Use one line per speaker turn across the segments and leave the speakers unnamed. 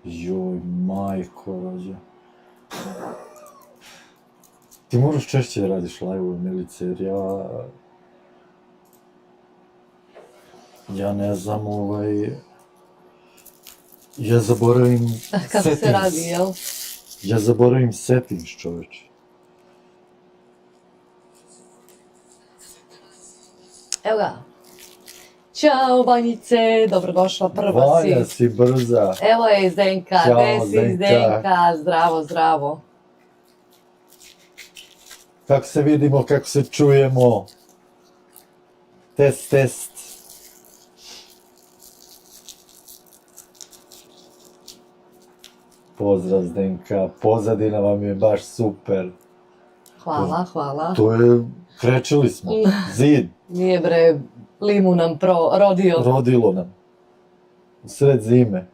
Joj, majko rođe. Ti moraš češće da radiš live-ove, Milice, jer ja ne znam, ja zaboravim
Kako se
settings.
radi, jel?
Ja zaboravim settings, čoveče.
Evo ga. Ćao, Vanjice, dobrodošla, prva si.
Vanja si brza.
Evo je Zdenka,
Ćao,
gde si
Zdenka.
Zdenka, zdravo, zdravo.
Kako se vidimo, kako se čujemo. Test, test. Pozdrav, Zdenka, pozadina vam je baš super.
Hvala, hvala.
To je, krečili smo, zid,
Nije bre, limu nam rodio.
rodilo nam. U sred zime.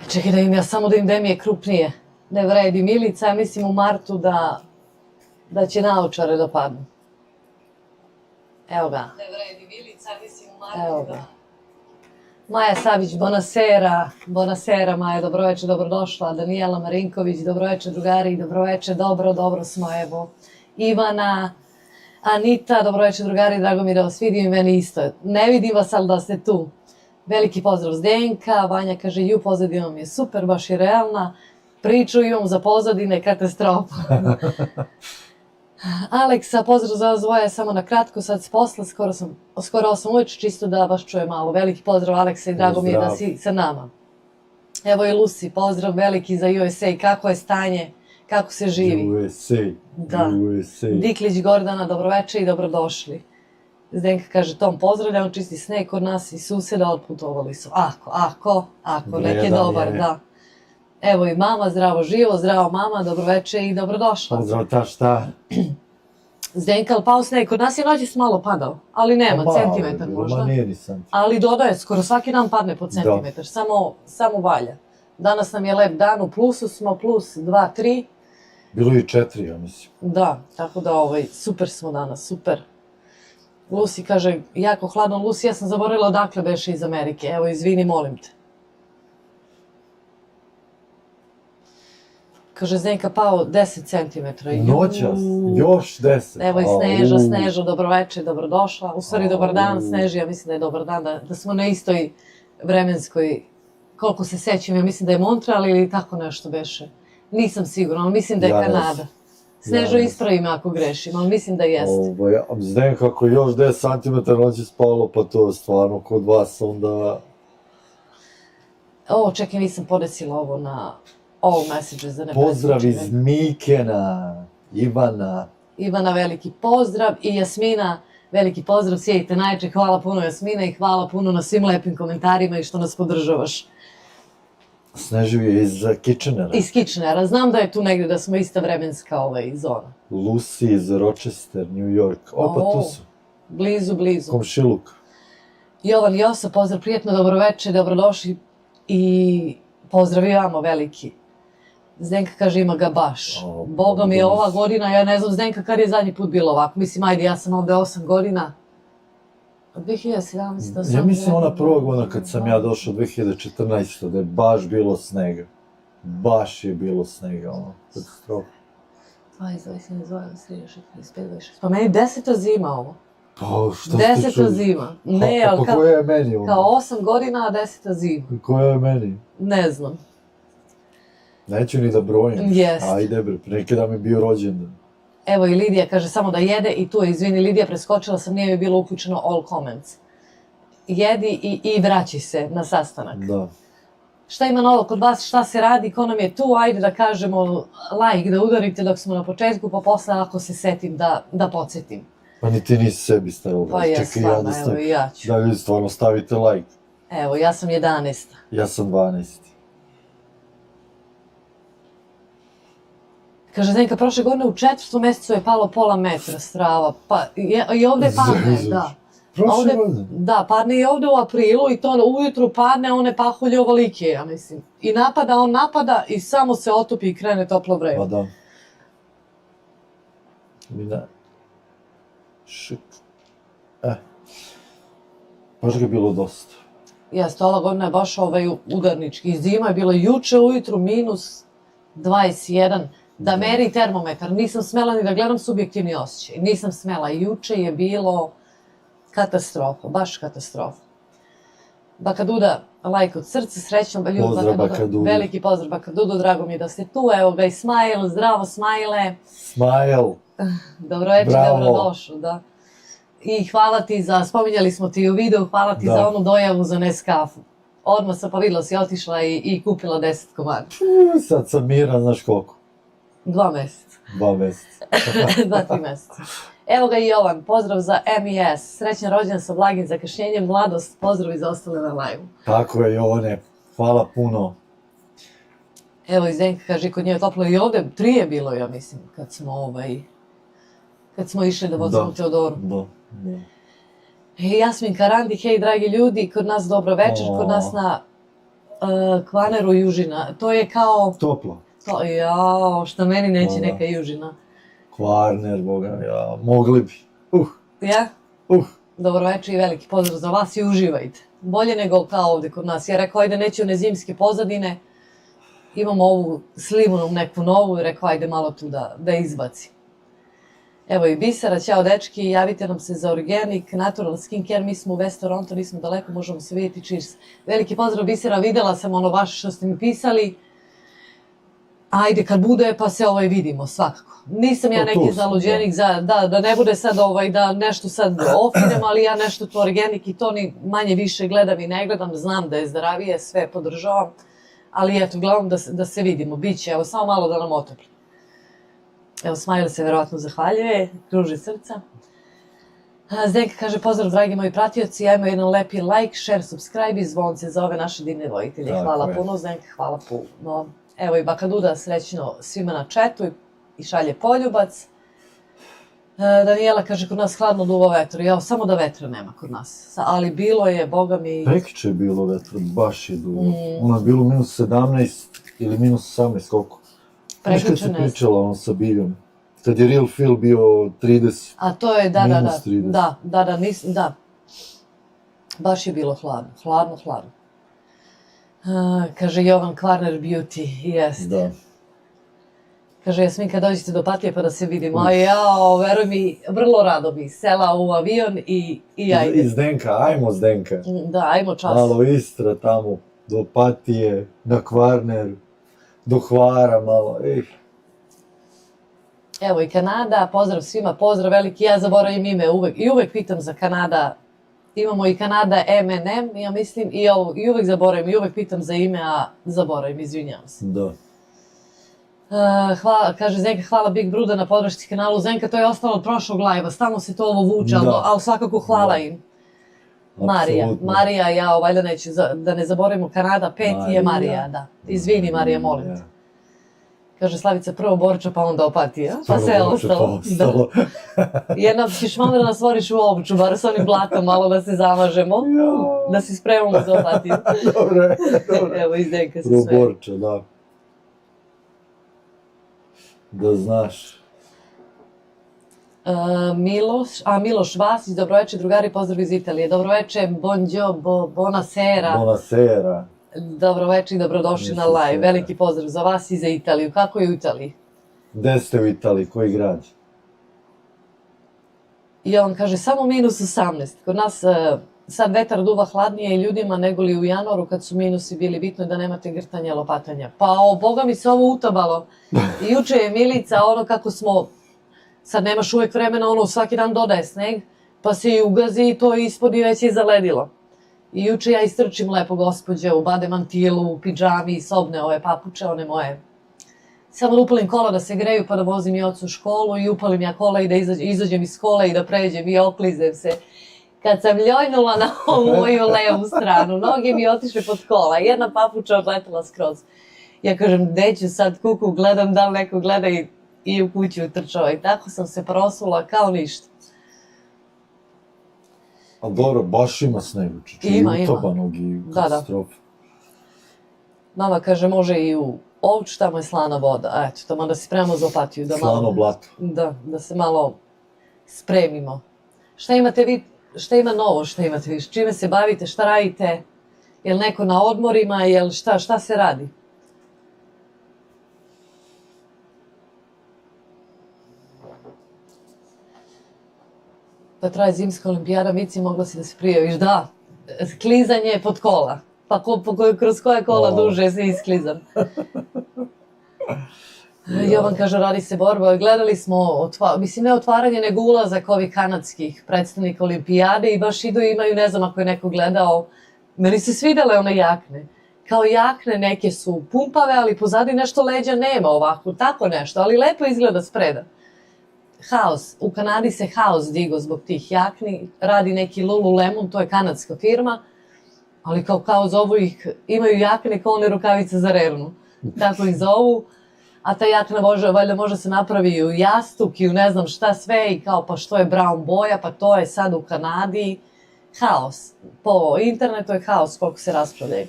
Čekaj da im ja samo da im je krupnije. Ne vredi, Milica, ja mislim u martu da će naočare da padnu. Evo ga. Ne vredi, Milica, ja mislim u martu Evo ga. Maja Savić, bonasera Maja, dobroveče, dobrodošla. Danijela Marinković, dobroveče drugari, dobroveče, dobro smo, evo. Ivana, Anita, dobroveče drugari, drago mi da vas vidim i meni isto. Ne vidim vas, ali da ste tu. Veliki pozdrav Zdenka, Vanja kaže, pozadina mi je super, baš je realna. Priču imam za pozadine, katastrofa. Aleksa, pozdrav za vas dvoje, samo na kratko, sad s posla, skoro 8 uveče, čisto da vas čuje malo. Veliki pozdrav Aleksa i drago mi je da si sa nama. Evo i Lucy, pozdrav veliki za USA, kako je stanje, kako se živi.
USA,
Da.
USA.
Diklić Gordana, dobroveče i dobrodošli. Zdenka kaže, Tom pozdravlja, on čisti sneg kod nas i suseda, otputovali su. Ako, nek je dobar, da. Evo i mama, zdravo živo, zdravo mama, dobroveče i dobrodošla.
Pozdrav ta šta?
Zdenka, ali pao sneg, kod nas je noćas malo padao, ali nema, centimetar možda. Ali dodaje, skoro svaki dan padne po centimetar, samo valja. Danas nam je lep dan, u plusu smo, plus 2, 3.
Bilo je 4, ja mislim.
Da, tako da super smo danas, super. Lucy kaže, jako hladno. Lucy, ja sam zaboravila odakle beše iz Amerike. Evo, izvini, molim te. Kaže, Zdenka pao 10 centimetra.
Noćas, još 10.
Evo i Sneža, dobroveče, dobrodošla. U stvari, dobar dan, Sneži, ja mislim da je dobar dan, da smo na istoj vremenskoj, koliko se sećam, ja mislim da je Montreal ili tako nešto beše. Nisam sigurna, ali mislim da je Kanada. Snežo, ispravi me ako grešim, ali mislim da jeste.
Zdenka, ako još 10 cm noći spalo, pa to je stvarno kod vas onda...
Čekaj, nisam podesila ovo na all messages da ne
Pozdrav iz Mikena, Ivana.
Ivana, veliki pozdrav i Jasmina, veliki pozdrav, sjedite najče, hvala puno Jasmina i hvala puno na svim lepim komentarima i što nas podržavaš.
Snežio je iz Kitchenera.
Iz Kitchenera, znam da je tu negde, da smo ista vremenska zona.
Lucy iz Rochester, New York. Opa, tu su.
Blizu.
Komšiluk.
Jovan Josa, pozdrav, prijetno, dobroveče, dobrodošli i pozdravljamo veliki. Zdenka kaže, ima ga baš. Boga mi je ova godina, ja ne znam Zdenka kad je zadnji put bilo ovako. Mislim, ajde, ja sam ovde 8 godina. Od 2017.
Ja mislim ona prva godina kad sam ja došao 2014. da je baš bilo snega. Baš je bilo snega, ono, katastrofa.
20, 21, 22, 23, 25, 26. Pa meni 10. zima ovo.
Pa što ste čuli?
10. zima. Ne, ali
pa koja je meni ono?
kao 8 godina, a 10. zima.
Koja je meni?
Ne znam.
Neću ni da brojim.
Jest.
Ajde bre, pre neki dan mi je bio rođendan.
Evo i Lidija kaže samo da jede i tu je, izvini Lidija, preskočila sam, nije mi bilo uključeno all comments. Jedi i vraći se na sastanak.
Da.
Šta ima novo kod vas, šta se radi, ko nam je tu, ajde da kažemo like, da udarite dok smo na početku, pa posle ako se setim da podsjetim.
Pa ni ti nisi sebi stavila.
Pa ja stvarno, evo i ja ću.
Da vi stvarno stavite like.
Evo, ja sam 11.
Ja sam 12.
Kaže Zdenka, prošle godine u 4. mesecu je palo pola metra strava, pa i ovde padne, da.
Prošle godine?
Da, padne i ovde u aprilu i to ujutru padne, one pahulje ovolike, ja mislim. I on napada i samo se otopi i krene toplo vreme.
Pa da. Shit. Baš ga je bilo dosta.
Jeste, ova godina je baš udarnički. Zima je bila juče ujutru minus 21. Da meri termometar. Nisam smela ni da gledam subjektivni osjećaj. Nisam smela. Juče je bilo katastrofa. Baš katastrofa. Baka Duda, lajk od srca, srećno.
Pozdrav Baka Dudu.
Veliki pozdrav Baka Dudu, drago mi je da ste tu. Evo ga i Smajl, zdravo Smajle.
Smajl.
Dobro večer, dobrodošao, da. I hvala ti za, spominjali smo ti u videu, hvala ti za onu dojavu za Neskafu. Odmah sam pa vidjela si otišla i kupila 10 komada.
Sad sam miran, znaš koliko?
2 mjeseca.
2 mjeseca.
2-3 mjeseca. Evo ga i Jovan, pozdrav za MES. Srećan rođendan sa blagim zakašnjenjem, mladost, pozdrav i za ostale na live-u.
Tako je, Jovane, hvala puno.
Evo i Zdenka kaže, kod nje je toplo i ovdje, 3 je bilo, ja mislim, kad smo išli da vozimo Teodoru.
Da.
Jasmin Karandi, hej dragi ljudi, kod nas dobro večer, kod nas na Kvaneru Južina. To je kao...
Toplo.
Jao, šta meni neće neka Južina.
Kvarner, boga, ja, mogli bi.
Ja? Dobro večer i veliki pozdrav za vas i uživajte. Bolje nego kao ovdje kod nas. Ja rekao, ajde neću one zimske pozadine, imamo ovu slivu neku novu i rekao, ajde malo tu da izbacim. Evo i Bisera, ćao dečki, javite nam se za Organic Natural Skincare, mi smo u West Toronto, nismo daleko, možemo se vidjeti, cheers. Veliki pozdrav Bisera, vidjela sam ono vaše što ste mi pisali. Ajde kad bude pa se vidimo svakako. Nisam ja neki zaluđenik da ne bude sad da nešto sad ofinem, ali ja nešto to Organic i to ni manje više gledam i ne gledam, znam da je zdravije, sve podržavam. Ali eto, uglavnom da se vidimo, bit će, evo samo malo da nam otopli. Evo, Smajle se verovatno zahvaljuje, kruži srca. Zdenka kaže, pozdrav dragi moji pratioci, ja imam jedan lepi like, share, subscribe i zvonce za ove naše divne vojitelje. Hvala puno, Zdenka, hvala puno. Evo i Baka Duda, srećno svima na chatu i šalje poljubac. Daniela kaže, kod nas hladno duva vetro, evo, samo da vetra nema kod nas. Ali bilo je, boga mi...
Prekče je bilo vetro, baš je duvo. Ono je bilo minus 17 ili minus 18, koliko? Znaš kad si pričala sa Biljom? Kad je Real Feel bio 30,
a to je,
minus 30.
Da. Baš je bilo hladno. Kaže Jovan Kvarner Beauty, jeste.
Da.
Kaže Jasmin, kad dođete do Opatije pa da se vidimo. A jao, veruj mi, vrlo rado bi sela u avion i ajde.
I Zdenka, ajmo Zdenka.
Da, ajmo čas.
Malo Istra tamo, do Opatije, na Kvarner, do Hvara malo,
Evo i Kanada, pozdrav svima, pozdrav veliki, ja zaboravim ime i uvek pitam za Kanada. Imamo i Kanada M&M, ja mislim, i uvek zaboravim, i uvek pitam za ime, a zaboravim, izvinjavam se.
Da.
Kaže Zenka, hvala Big Bruda na podršci kanalu. Zenka, to je ostalo od prošlog live-a, stalno se to ovo vuče, ali svakako hvala im. Marija, ja valjda neću, da ne zaboravimo Kanada, 5 je Marija, da. Izvini Marija, molim te. Kaže Slavica, prvo Borča, pa onda Opatija, pa sve ostalo. Jedna ćeš malo da nas stvoriš u Ovču, bar s onim blatom, malo da se zamažemo, da se spremamo za Opatiju.
Dobre.
Evo, izdenka se
sve.
Prvo
Borča, da. Da znaš.
Miloš Vasić, dobroveče drugari, pozdrav iz Italije. Dobroveče, buonasera.
Buonasera.
Dobroveče i dobrodošli na live. Veliki pozdrav za vas i za Italiju. Kako je u Italiji?
Gde ste u Italiji? Koji grad?
I on kaže, samo minus 18. Kod nas sad vetar duva hladnije i ljudima nego li u januaru kad su minusi bili, bitno je da nemate grtanja, lopatanja. Pa boga mi se ovo utabalo. I juče je Milica, ono kako smo, sad nemaš uvek vremena, ono svaki dan dodaje sneg, pa se i ugazi i to ispod i već je zaledilo. I juče ja istrčim lepo gospođe u bade mantilu, u pidžami, sobne ove papuče, one moje. Samo da upalim kola da se greju pa da vozim i ocu u školu i upalim ja kola i da izađem iz kola i da pređem i oklizem se. Kad sam ljojnula na ovu moju levu stranu, noge mi otišle pod kola, jedna papuča odletela skroz. Ja kažem, gde ću sad kuku, gledam da li neko gleda i u kuću utrčava. I tako sam se prosula kao ništa.
Ali dobro, baš ima snegu,
ima.
Utabanog i katastrofa.
Mama kaže, može i u Ovču, tamo je slana voda. Eto, tamo da se spremamo za Opatiju.
Slano blato.
Da se malo spremimo. Šta imate vi? šta ima novo, šta imate više? Čime se bavite, šta radite? Jel neko na odmorima, jel šta se radi? Pa traje zimska olimpijada, Mici, mogla si da se prijaviš, da. Klizanje pod kola. Pa kroz koje kola duže si isklizan. Jovan kaže, radi se borba. Gledali smo, mislim ne otvaranje, nego ulazak ovih kanadskih predstavnika olimpijade i baš idu i imaju, ne znam ako je neko gledao, meni se svidele one jakne. Kao jakne neke su pumpave, ali pozadi nešto leđa nema ovako, tako nešto, ali lepo izgleda spreda. Haos, u Kanadi se Haos digo zbog tih jakni, radi neki Lululemon, to je kanadska firma, ali kao zovu ih, imaju jakne kao one rukavice za rernu, tako ih zovu, a ta jakna valjda može se napravi i u jastuk i u ne znam šta sve i kao pa što je brown boja, pa to je sad u Kanadi Haos. Po internetu je Haos koliko se raspravljaju.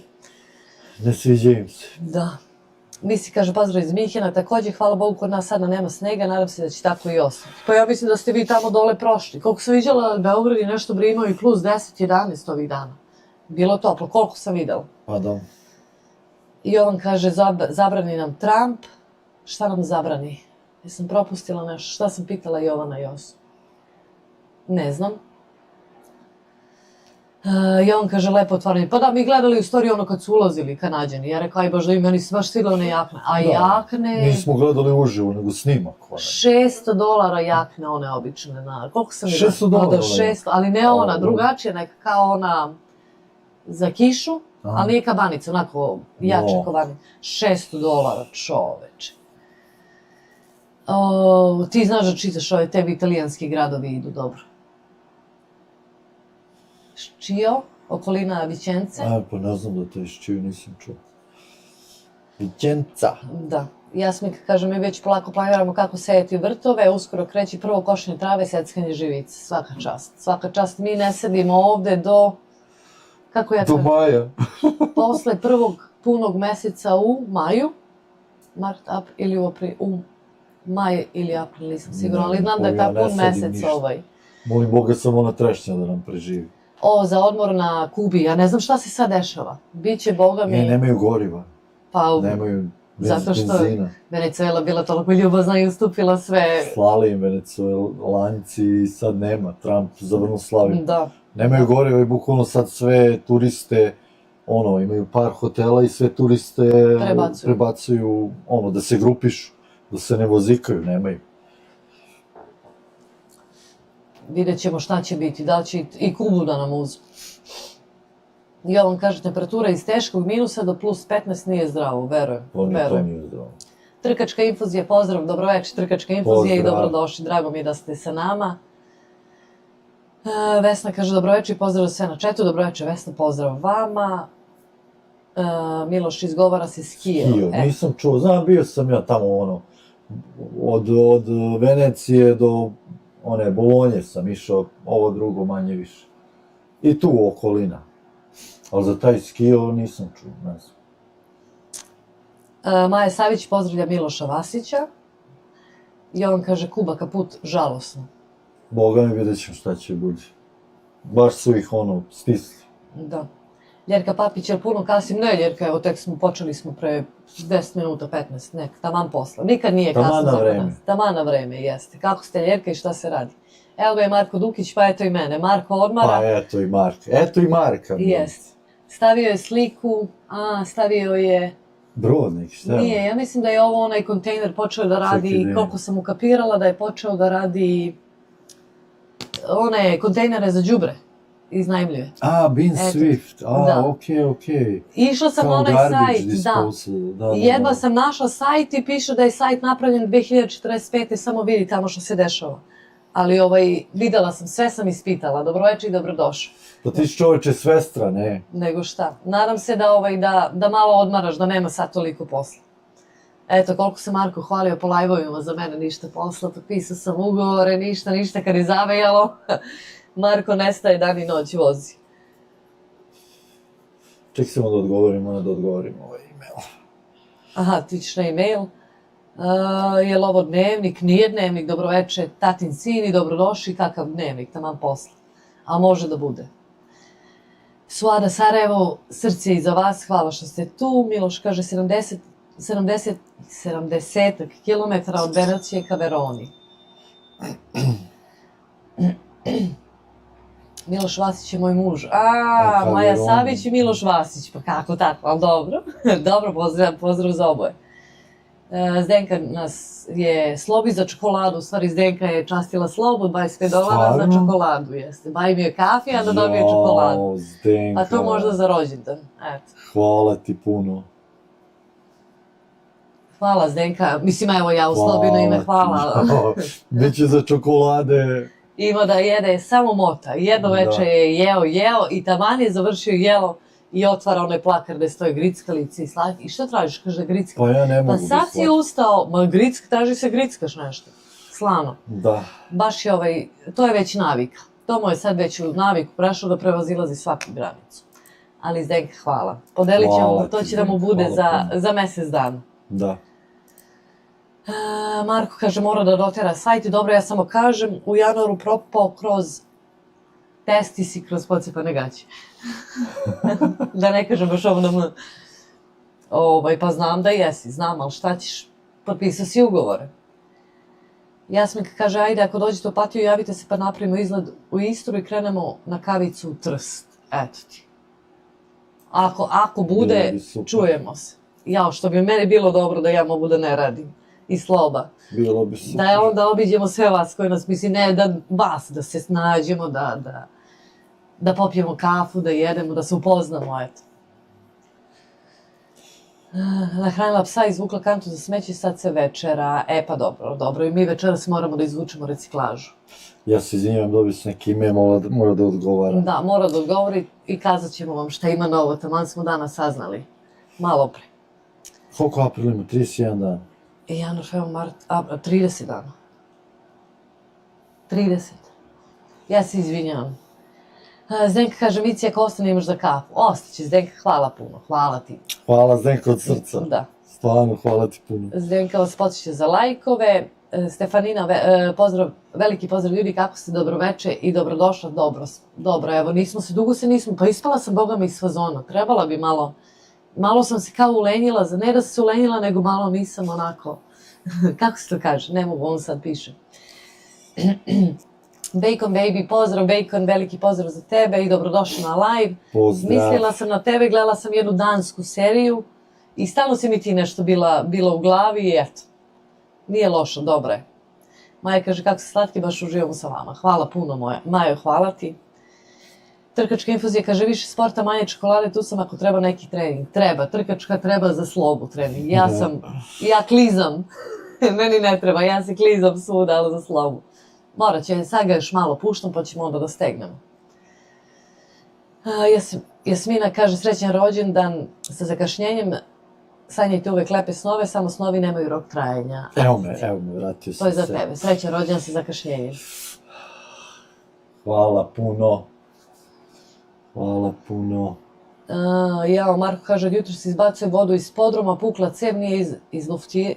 Ne sviđa im se.
Da. Misi kaže pozdrav iz Minhena, također hvala Bogu kod nas sada nema snega, nadam se da će tako i ostati. Pa ja mislim da ste vi tamo dole prošli. Koliko sam vidjela, Beograd je nešto imao i plus 10-11 ovih dana. Bilo toplo, koliko sam vidjela.
Pa da.
I Jovan kaže zabrani nam Trump. Šta nam zabrani? Jesam propustila nešto? Šta sam pitala Jovana Josu? Ne znam. Jovan kaže lepo otvaranje. Pa da, mi gledali u storiju ono kad su ulazili Kanadjani. Ja rekao, aj baš da i meni se baš svidjela one jakne. A jakne...
Nismo gledali uživo, nego snimak.
$600 jakne one obične. Koliko sam vidjela?
$600?
600, ali ne ona, drugačija neka, kao ona za kišu, ali nije kabanica, onako jače kovani. $600, čoveče. Ti znaš da čitaš ove tebi italijanski gradovi idu dobro. Ščio, okolina Vićence.
Pa ne znam da to je Ščio, nisam čuo. Vićenca.
Da. Jasmika kaže, mi već polako planiramo kako sejati vrtove, uskoro kreći prvo košenje trave, seckanje živice. Svaka čast. Svaka čast. Mi ne sedimo ovde do... Kako ja
kažem? Do maja.
Posle prvog punog meseca u maju. Mart, april ili u maj ili april, nisam sigurna, ali znam da je ta pun mesec ovaj.
Molim Boga samo na trešnja da nam preživi.
Za odmor na Kubi, ja ne znam šta se sad dešava. Biće, Boga mi...
Nemaju goriva.
Pa...
Nemaju
benzina. Zato što
je
Venezuela bila toliko ljubazna i ustupila sve...
Slali im Venezuelanci i sad nema. Trump zavrnu slavim.
Da.
Nemaju goriva i bukvalno sad sve turiste, imaju par hotela i sve turiste prebacuju, da se grupišu, da se ne vozikaju, nemaju.
Vidjet ćemo šta će biti, da li će i Kubu da nam uzmu. Jovan kaže, temperatura iz teškog minusa do plus 15 nije zdravo, verujem.
To nije zdravo.
Trkačka infuzija, pozdrav, dobroveče, Trkačka infuzija i dobrodošli, drago mi je da ste sa nama. Vesna kaže, dobroveče i pozdrav sve na četu, dobroveče Vesna, pozdrav vama. Miloš izgovara se skio.
Nisam čuo, znam, bio sam ja tamo od Venecije do Bolonje sam išao, ovo drugo manje više. I tu okolina. Ali za taj skio nisam čuo, ne znam.
Maja Savić pozdravlja Miloša Vasića. Jovan kaže, Kuba kaput, žalosno.
Boga mi vidjet ćemo šta će bude. Baš su ih stisli.
Da. Ljerka Papić, jel puno kasim? Ne, Ljerka, evo tek počeli smo pre 10 minuta, 15, nek, taman posla. Nikad nije kasno za nas. Taman na vreme, jeste. Kako ste, Ljerka, i šta se radi? Evo ga je Marko Dukić, pa eto i mene. Marko odmara.
Pa eto i Marka. Eto i Marka.
Jeste. Stavio je sliku, stavio je...
Brod neki, šta je?
Nije, ja mislim da je ovo onaj kontejner počeo da radi, koliko sam ukapirala, da je počeo da radi one kontejnere za đubre. Iznajmljuje.
Bin Swift, okej.
Išla sam na onaj sajt, da. Jedva sam našla sajt i piše da je sajt napravljen 2045. Samo vidi tamo što se dešava. Ali videla sam, sve sam ispitala, dobroveče i dobrodošli.
Pa ti si čoveče svestra, ne?
Nego šta, nadam se da malo odmaraš, da nema sad toliko posla. Eto, koliko se Marko hvalio po lajvovima, za mene ništa posla, potpisao sam ugovore, ništa kad je zavejalo. Marko nestaje dan i noć vozi.
Ček samo da odgovorimo ovaj e-mail.
Aha, ti ćeš na e-mail. Je li ovo dnevnik? Nije dnevnik, dobroveče, tatin sin i dobrodošli, kakav dnevnik, taman posla. a može da bude. Suada Sarajevo, srce i za vas, hvala što ste tu. Miloš kaže 70 km od Venecije ka Veroni. Miloš Vasić je moj muž. Maja Savić i Miloš Vasić. Pa kako tako, ali dobro. Dobro, pozdrav za oboje. Zdenka nas je slobi za čokoladu. U stvari, Zdenka je častila slobu, $25 za čokoladu. Jeste. Baji mi je kafe, a da dobije čokoladu.
Zdenka.
A to možda za rođendan. Eto.
Hvala ti puno.
Hvala Zdenka. Mislim, evo ja u slobino ime hvala.
Biće za čokolade.
Ima da jede samo mota. Jedno veče je jeo i taman je završio jelo i otvara onaj plakar gde stoje grickalice i slatki. I što tražiš? Kaže gricka.
Pa ja ne mogu
Pa sad si ustao. Ma traži se grickaš nešto. Slano.
Da.
Baš je to je već navika. To mu je sad već u naviku prešao da prevazilazi svaku granicu. Ali Zdenka, hvala. Podelit ćemo, to će da mu bude za mesec dana.
Da.
Marko kaže mora da dotera sajt. Dobro, ja samo kažem, u januaru propao kroz testis i kroz pocepane gaće. Da ne kažem baš pa znam da jesi, znam, ali šta ćeš, potpisao si ugovore. Jasminka kaže, ajde, ako dođete u Opatiju, javite se pa napravimo izgled u Istru i krenemo na kavicu u Trst. Eto ti. Ako bude, čujemo se. Jao, što bi meni bilo dobro da ja mogu da ne radim. I sloba.
Bilo bi super.
Da onda obiđemo sve vas koji nas, mislim, ne da vas, da se snađemo, da popijemo kafu, da jedemo, da se upoznamo, eto. Nahranila psa, izvukla kantu za smeće, sad se večera. Pa dobro, i mi večeras moramo da izvučemo reciklažu.
Ja se izvinjam, dobio sam neki ime, mora da odgovara.
Da, mora da odgovori i kazat ćemo vam šta ima novo, taman smo danas saznali. Malo pre.
Koliko april ima? 31 dana?
Januar, februar, mart, 30 dana. 30. Ja se izvinjam. Zdenka kaže, Mici, ako ostane imaš za kafu. Ostaće, Zdenka, hvala puno, hvala ti.
Hvala Zdenka od srca.
Da.
Stvarno, hvala ti puno.
Zdenka vas podsjeća za lajkove. Stefanina, veliki pozdrav ljudi, kako ste, dobroveče i dobrodošla, dobro, evo, dugo se nismo, pa ispala sam boga mi iz fazona, trebala bi malo sam se kao ulenjila, ne da sam se ulenjila, nego malo nisam onako, kako se to kaže, ne mogu, on sad piše. Bacon Baby, pozdrav Bacon, veliki pozdrav za tebe i dobrodošla na live.
Pozdrav.
Mislila sam na tebe, gledala sam jednu dansku seriju i stalno si mi ti nešto bila u glavi i eto. Nije lošo, dobro je. Maja kaže, kako se slatki, baš uživamo sa vama. Hvala puno, Majo, hvala ti. Trkačka infuzija kaže, više sporta, manje čokolade, tu sam ako treba neki trening. Treba, trkačka treba za slobu trening. Ja klizam. Meni ne treba, ja se klizam svuda, ali za slobu. Morat će, sad ga još malo puštam, pa ćemo onda da stegnemo. Jasmina kaže, srećan rođendan sa zakašnjenjem. Sanjajte uvek lepe snove, samo snovi nemaju rok trajanja.
Evo me, vratio sam se.
To je za tebe, srećan rođendan sa zakašnjenjem.
Hvala puno. Hvala puno.
Marko kaže, od jutra se izbacuje vodu iz podruma, pukla cev, nije iz luftije,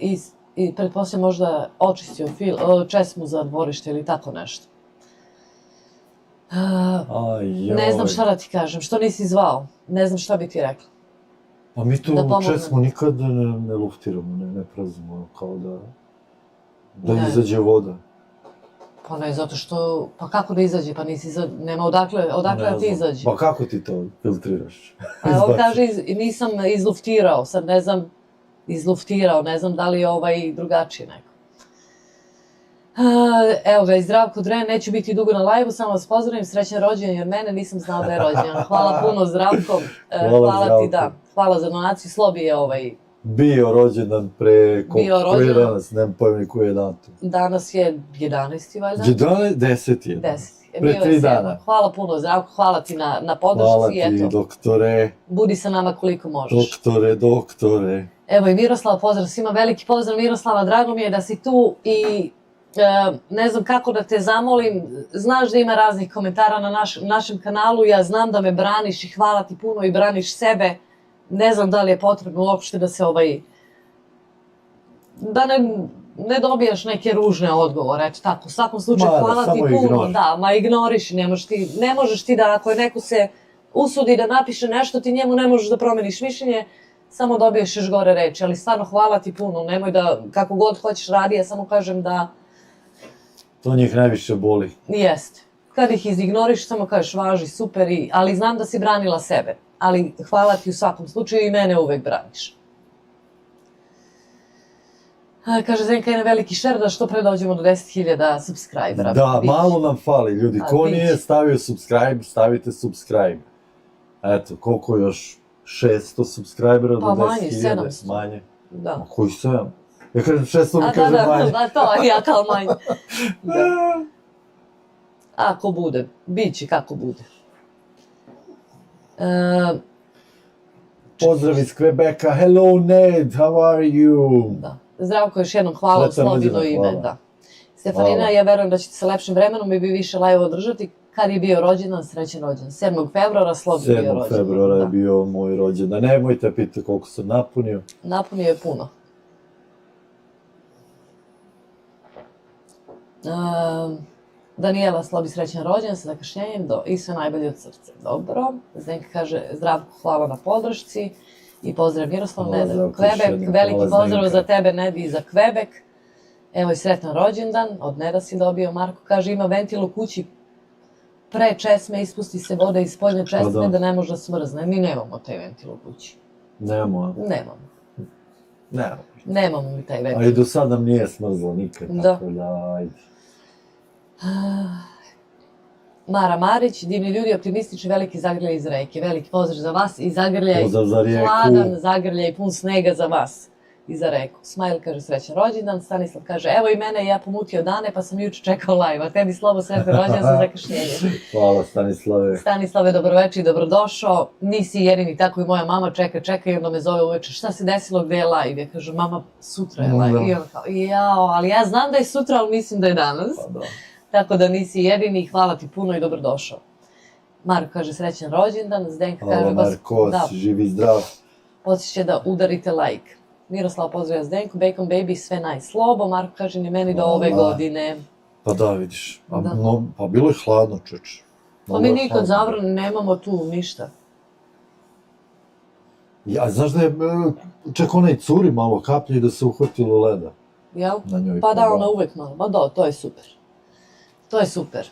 i pretpostavljam možda očistio česmu za dvorište ili tako nešto. Ne znam šta da ti kažem, što nisi zvao, ne znam šta bi ti rekla.
Pa mi tu česmu nikad ne luftiramo, ne praznimo, kao da izađe voda. Pa
ne, zato što, pa kako da izađe, pa nema odakle da ti izađe.
Pa kako ti to filtriraš?
On kaže, nisam izluftirao, sad ne znam, ne znam da li je drugačije neko. Evo ga, i Zdravko Dren, neću biti dugo na live-u, samo vas pozdravim, srećan rođendan jer mene, nisam znao da je rođendan. Hvala puno Zdravko, hvala ti, da, hvala za donaciju, Slobi je
bio rođendan pre, koji je danas, nemam pojma koji je datum.
Danas je 11. valjda?
10. je. Pre 3 dana.
Hvala puno Zdravko, hvala ti na podršci.
Hvala ti, doktore.
Budi sa nama koliko možeš.
Doktore.
Evo i Miroslava, pozdrav svima, veliki pozdrav Miroslava, drago mi je da si tu i ne znam kako da te zamolim, znaš da ima raznih komentara na našem kanalu, ja znam da me braniš i hvala ti puno i braniš sebe, ne znam da li je potrebno uopšte da se ne dobijaš neke ružne odgovore, eto tako, u svakom slučaju
Ma da,
hvala ti
samo
puno,
ignoriš.
da, ma ignoriš, ne možeš ti da, ako je neko se usudi da napiše nešto, ti njemu ne možeš da promeniš mišljenje, samo dobiješ još gore reči, ali stvarno hvala ti puno, nemoj da, kako god hoćeš radi, ja samo kažem da
To njih najviše boli.
jeste. Kad ih izignoriš, samo kažeš važi, super, ali znam da si branila sebe, ali hvala ti u svakom slučaju i mene uvek braniš. Kaže Zenka, jedan veliki šer da što pre dođemo do 10.000 subscribera.
Da,
Biće.
malo nam fali, ljudi.
A,
Ko
biće.
nije stavio subscribe, stavite subscribe. Eto, koliko još? 600 subscribera do
Pa manje,
10.000?
700.
Manje.
Da.
Ma koji 7? Ja kažem 600, mi
A
kažem manje.
da, to, ja kao manje. Da. Ako bude, bit će kako bude.
Pozdrav iz Quebeca. Hello Ned, how are you?
Da. Zdravko, još jednom hvala u
Sretan
Slobino
rođendan,
ime.
hvala.
Da. Stefanina,
Hvala.
ja verujem da ćete sa lepšim vremenom i bi više live održati. Kad je bio rođendan, srećan rođendan. 7. februara Slobi bio
7.
rođendan.
februara je
Da.
bio moj rođendan. Nemojte pitati koliko sam napunio.
Napunio je puno. Daniela Slobi, srećan rođendan sa zakašnjenjem i sve najbolje od srca. Dobro. Zdenka kaže Zdravko, hvala na podršci i pozdrav Miroslav,
Hvala,
Neda,
Zdravko, još
Kvebek,
jednom.
veliki
Hvala,
pozdrav
Zdenka.
za tebe, Nedi, i za Kvebek. Evo i sretan rođendan, od Neda si dobio. Marko kaže ima ventil u kući, pre česme ispusti se voda iz spoljne česme da ne može da smrzne. Mi nemamo taj ventil u kući.
Nemamo.
Nemamo mi taj ventil.
A i do sad nam nije smrzlo nikad.
Da.
Tako da, ajde.
Mara Marić, divni ljudi, optimistični, veliki zagrljaj iz Reke. Veliki pozdrav za vas i zagrljaj,
Pozdrav za Rijeku.
hladan zagrljaj pun snega za vas i za Reku. Smajl kaže srećan rođendan, Stanislav kaže evo i mene, ja pomutio dane pa sam juče čekao live, a tebi Slobo sretan rođendan sa zakašnjenjem.
Hvala Stanislave.
Stanislave, dobroveče i dobrodošao. Nisi jedini, tako i moja mama čeka i onda me zove uveče. Šta se desilo, gde je live? Ja kažem, mama, sutra je live.
Da.
I ona kao, jao, ali ja znam da je sutra, ali mislim da je danas.
Pa da.
Tako da nisi jedini, hvala ti puno i dobrodošao. Marko kaže srećan rođendan, Zdenka kaže
Hvala Marko,
da,
živi zdrav.
podsjeća da udarite like. Miroslav pozdravlja Zdenku, Bacon Baby, sve Slobo. Marko kaže ni meni do ove
Hvala.
godine.
Pa da, vidiš.
Da.
Pa bilo je hladno, čeč.
Pa mi nikad zavrano nemamo tu ništa.
Ja, znaš da je, čak onaj curi malo kaplje i da se uhvatilo leda
Jel?
na njoj.
Pa da, ona uvek malo. Ma da, to je super. To je super.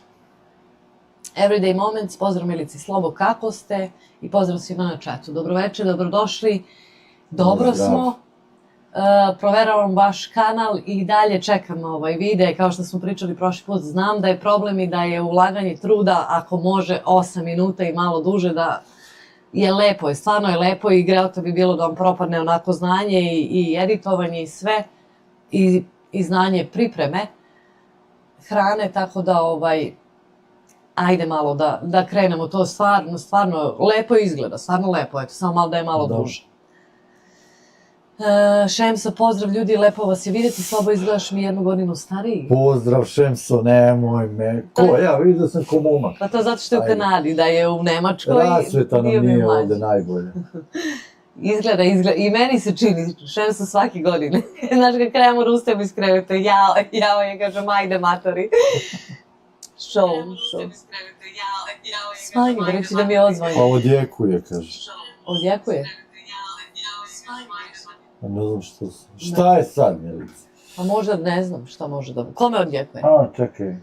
Everyday Moments, pozdrav Milici Slobo, kako ste? I pozdrav svima na chatu. Dobroveče, dobrodošli. Dobro
Pozdrav.
smo. Proveravam vaš kanal i dalje čekam ovaj videe. Kao što smo pričali prošli put, znam da je problem i da je ulaganje truda, ako može 8 minuta i malo duže, da je lepo, je stvarno je lepo i greota bi bilo da vam propadne onako znanje i editovanje i sve i znanje pripreme hrane, tako da ajde malo da krenemo, to stvarno lepo izgleda, stvarno lepo, eto, samo malo da je malo
Da.
duže. Šemsa, pozdrav ljudi, lepo vas je vidjeti, Slobo izgledaš mi 1 godinu stariji.
Pozdrav Šemso, nemoj me. Ko? Ja vidio sam ko momak.
Pa to zato što je u
Ajde.
Kanadi, da je u Nemačkoj,
Rasveta nam
bio bi
nije
mlađi.
ovde najbolje.
Izgleda, i meni se čini, Šemsa svake godine. Znaš, kad krenemo da ustajemo iz kreveta, jao, ja kažem, ajde matori. Show. Smanji, reći da mi je odzvonje.
Pa odjekuje, kaže.
Odjekuje?
Pa ne znam šta je sad, Milica?
Pa možda ne znam šta može da... Kome odjekuje?
A, čekaj.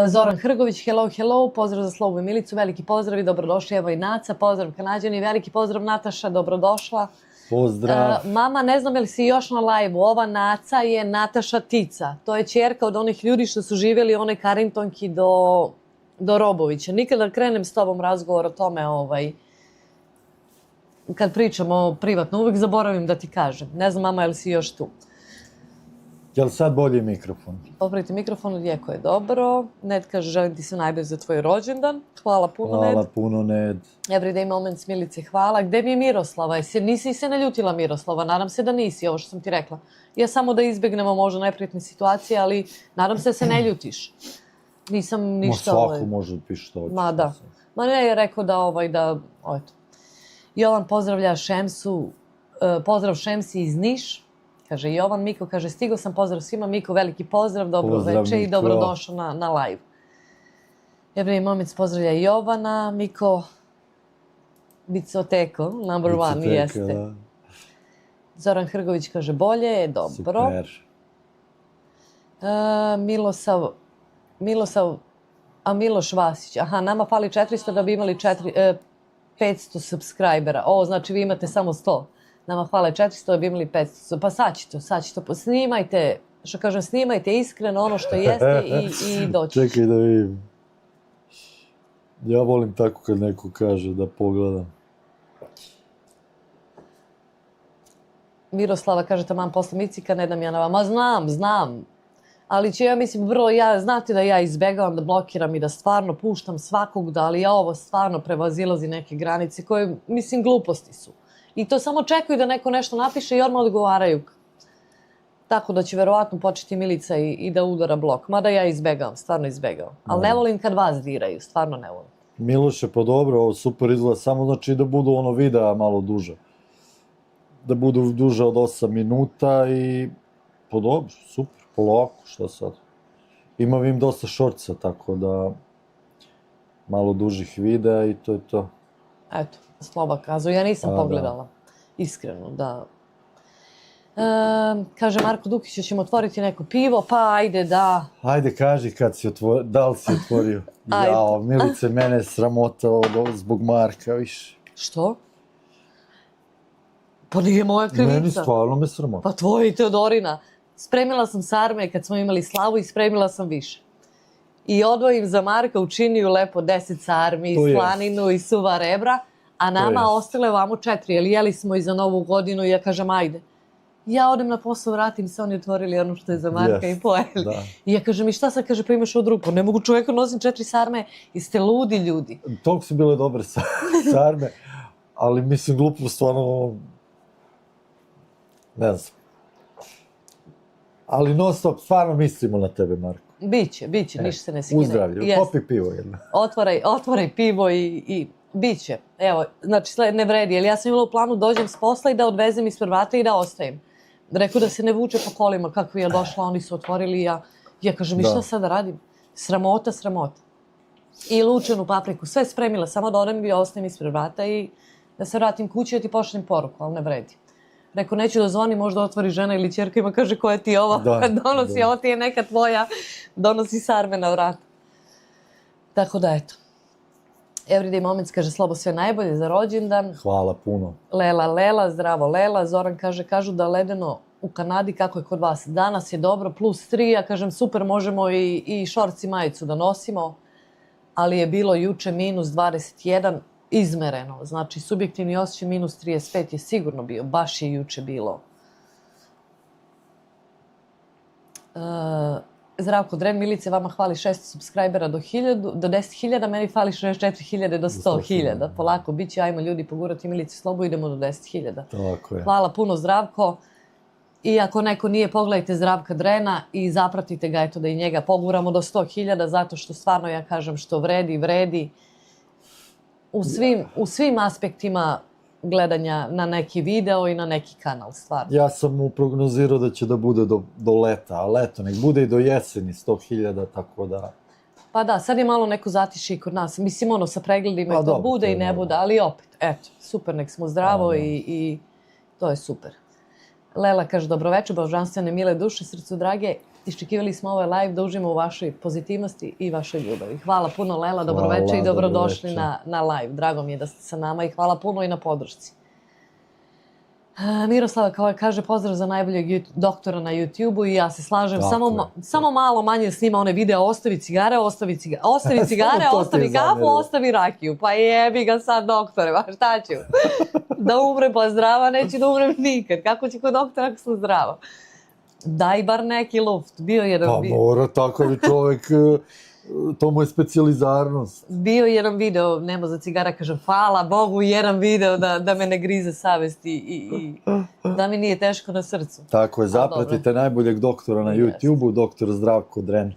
Zoran Hrgović, hello, pozdrav za Slobu i Milicu, veliki pozdrav i dobrodošli, evo i Naca, pozdrav Kanadjani, veliki pozdrav Nataša, dobrodošla.
Pozdrav.
Mama, ne znam je li si još na live-u, ova Naca je Nataša Tica, to je ćerka od onih ljudi što su živjeli one Karintonki do Robovića. Nikada krenem s tobom razgovor o tome, kad pričamo privatno, uvijek zaboravim da ti kažem. Ne znam, mama, je li si još tu?
Jel sad bolji mikrofon?
Popravite mikrofon, odjeko je dobro. Ned kaže, želim ti sve najbolje za tvoj rođendan. Hvala puno, Ned.
Hvala puno, Ned.
Everyday Moments, Milice, hvala. Gde mi je Miroslava? Nisi se naljutila, Miroslava? Nadam se da nisi, ovo što sam ti rekla. Ja samo da izbegnemo možda neprijatne situacije, ali nadam se da se ne ljutiš. Nisam ništa...
Ma svako može da piše što hoće.
Ma da. Ma ne, je rekao da... Eto. Jovan pozdravlja Šemsu. Pozdrav Šemsi iz Niš. Kaže Jovan, Miko, kaže stigo sam, pozdrav svima, Miko, veliki pozdrav, dobro
Pozdrav,
veče i
Miko.
dobrodošao na live. Evrej Momec pozdravlja Jovana, Miko, Bicoteko, number one,
Bicoteka,
jeste.
da.
Zoran Hrgović kaže bolje, dobro.
Super.
Miloš Vasić, aha, nama fali 400 da bi imali 500 subscribera. O, znači vi imate samo 100. Nama fale 400 da bi imali 500. Pa sad će to. Snimajte, što kažem, snimajte iskreno ono što jeste i doći.
Čekaj da vidim. Ja volim tako kad neko kaže da pogledam.
Miroslava kaže taman posle Micika, ne dam ja na vama. Znam. Ali će ja mislim vrlo, znate da ja izbegavam da blokiram i da stvarno puštam svakog, da ali ja ovo stvarno prevazilazi neke granice koje, mislim, gluposti su. I to samo čekaju da neko nešto napiše i odmah odgovaraju. Tako da će verovatno početi Milica i da udara blok. Mada ja izbegavam, stvarno izbegavam. Ali ne volim kad vas diraju, stvarno ne volim.
Miloše, pa dobro, ovo super izgleda, samo znači da budu ono videa malo duže. Da budu duže od 8 minuta i pa dobro, super, polako, šta sad. Imam im dosta šorca, tako da malo dužih videa i to je to.
Eto, Sloba kazao, ja nisam pogledala, iskreno, da. Kaže Marko Dukić, ćemo otvoriti neko pivo, pa ajde da.
Ajde, kaži kad si otvorio, da li si otvorio? Jao, Milice, mene je sramota zbog Marka, više.
Što? Pa nije moja krivica.
Meni stvarno me sramota.
Pa tvoja i Teodorina. Spremila sam sarme kad smo imali slavu i spremila sam više. I odvojim za Marka, učiniju lepo 10 sarmi, i slaninu i suva rebra, a nama ostale vamo 4, jer jeli smo i za Novu godinu i ja kažem ajde. Ja odem na posao, vratim se, oni otvorili ono što je za Marka i pojeli. I ja kažem, i šta sad, kaže, pa imaš od ruku, ne mogu čoveka nosim 4 sarme, i ste ludi ljudi.
Toliko su bile dobre sarme, ali mislim glupo stvarno, ne znam. Ali non stop, stvarno mislimo na tebe, Marko.
Biće, ništa se ne skine.
Uzdravlju, popi pivo jedno.
Otvaraj pivo i biće. Evo, znači ne vredi, jer ja sam imala u planu dođem s posla i da odvezem ispred vrata i da ostavim. Rekao da se ne vuče po kolima, kako je došla, oni su otvorili i ja kažem, i šta sad da radim? Sramota. I lučenu papriku, sve spremila, samo da odem i ostavim ispred vrata i da se vratim kući i da ti pošaljem poruku, ali ne vredi. Rekao, neću da zvoni, možda otvori žena ili ćerka ima, kaže, koja ti je ova, donosi, ovo ti je neka tvoja, donosi sarme na vrat. Tako da, eto. Everyday Moments kaže, Slobo, sve najbolje za rođendan.
Hvala puno.
Lela, zdravo Lela. Zoran kaže, kažu da ledeno u Kanadi, kako je kod vas. Danas je dobro, +3, ja kažem, super, možemo i šorc i majicu da nosimo, ali je bilo juče -21, izmereno, znači subjektivni osjećaj -35 je sigurno bio, baš je juče bilo. Zdravko Dren, Milice, vama hvali 600 subscribera do 10.000, meni fali 64.000 do 100.000. Polako, bit će, ajmo ljudi pogurati Milici Slobu, idemo do 10.000.
Tako je.
Hvala puno Zdravko. I ako neko nije, pogledajte Zdravka Drena i zapratite ga, eto da i njega poguramo do 100.000, zato što stvarno ja kažem što vredi. U svim aspektima gledanja na neki video i na neki kanal, stvarno.
Ja sam mu prognozirao da će da bude do leta, a leto, nek bude i do jeseni 100.000, tako da...
Pa da, sad je malo neko zatiše i kod nas. Mislim, ono, sa pregledima to bude i ne bude, ali opet, eto, super, nek smo zdravo i to je super. Lela kaže, dobroveče, božanstvene mile duše, srcu drage, iščekivali smo ovaj live da užimo u vašoj pozitivnosti i vašoj ljubavi. Hvala puno Lela, dobroveče i dobrodošli na live. Drago mi je da ste sa nama i hvala puno i na podršci. Miroslava kaže, pozdrav za najboljeg doktora na YouTube-u i ja se slažem, samo malo manje snima one videa, ostavi cigare, ostavi kafu, ostavi rakiju. Pa jebi ga sad doktore, ba šta ću? Da umrem pa zdrava, neću da umrem nikad. Kako će kod doktora ako sam zdrava? Daj bar neki luft. Bio jedan...
Pa mora, takav je čovek, to mu je specijalizarnost.
Bio jedan video, nema za cigara, kažem, hvala Bogu, jedan video da me ne grize savest i da mi nije teško na srcu.
Tako je, zapratite najboljeg doktora na YouTube-u, doktor Zdravko Dren.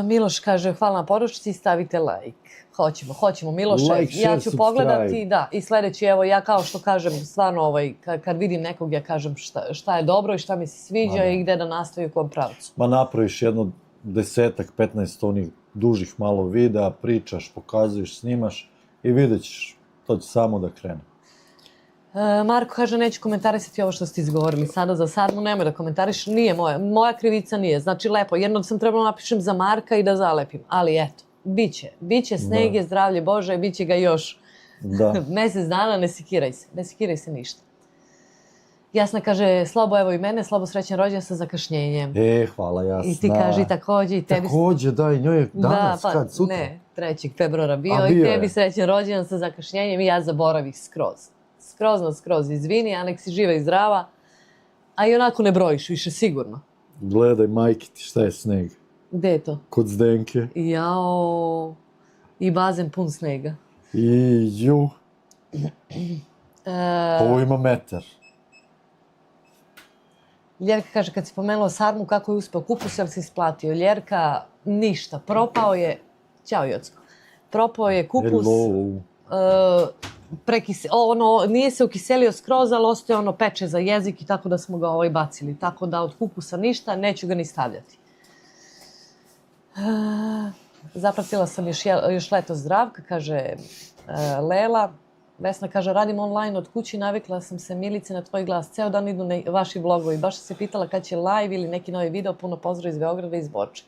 Miloš kaže, hvala na poručci, stavite like. Hoćemo, Miloše,
Like,
ja
share,
ću pogledati,
subscribe.
da, i sledeći, evo, ja kao što kažem, stvarno, kad vidim nekog, ja kažem šta je dobro i šta mi se sviđa i gde da nastavi u kom pravcu.
Ma napraviš jedno 10-15 onih dužih malo videa, pričaš, pokazuješ, snimaš i vidjet ćeš, to će samo da krene.
Marko kaže, neću komentarisati ovo što ste izgovorili sada za Sarmu, nemoj da komentariš, nije moja krivica nije, znači lepo, jedno sam trebalo napišem za Marka i da zalepim, ali eto, biće snege, zdravlje Bože, biće ga još mesec dana, ne sekiraj se ništa. Jasna kaže, Slobo, evo i mene, Slobo, srećan rođendan sa zakašnjenjem.
Hvala, Jasna.
I ti kaži takođe i tebi...
Takođe, da, i njoj je danas, kad, sutra?
Ne, 3. februara bio i tebi srećan rođendan sa zakašnjenjem i ja zaboravih skroz, izvini, Anek si živa i zdrava, a i onako ne brojiš više, sigurno.
Gledaj, majke ti, šta je sneg?
Gde je to?
Kod Zdenke.
Jao, i bazen pun snega.
Ovo ima metar.
Ljerka kaže, kad si pomenula Sarmu, kako je uspeo kupus, jel si isplatio? Ljerka, ništa, propao je, ćao Jocko, propao je kupus, nije se ukiselio skroz, ali ostaje ono peče za jezik i tako da smo ga bacili. Tako da od kupusa ništa, neću ga ni stavljati. Zapratila sam još leto Zdravka, kaže Lela. Vesna kaže, radim online od kući, navikla sam se Milice na tvoj glas. Ceo dan idu vaši vlogovi. Baš se pitala kad će live ili neki novi video. Puno pozdrav iz Beograda i iz Borče.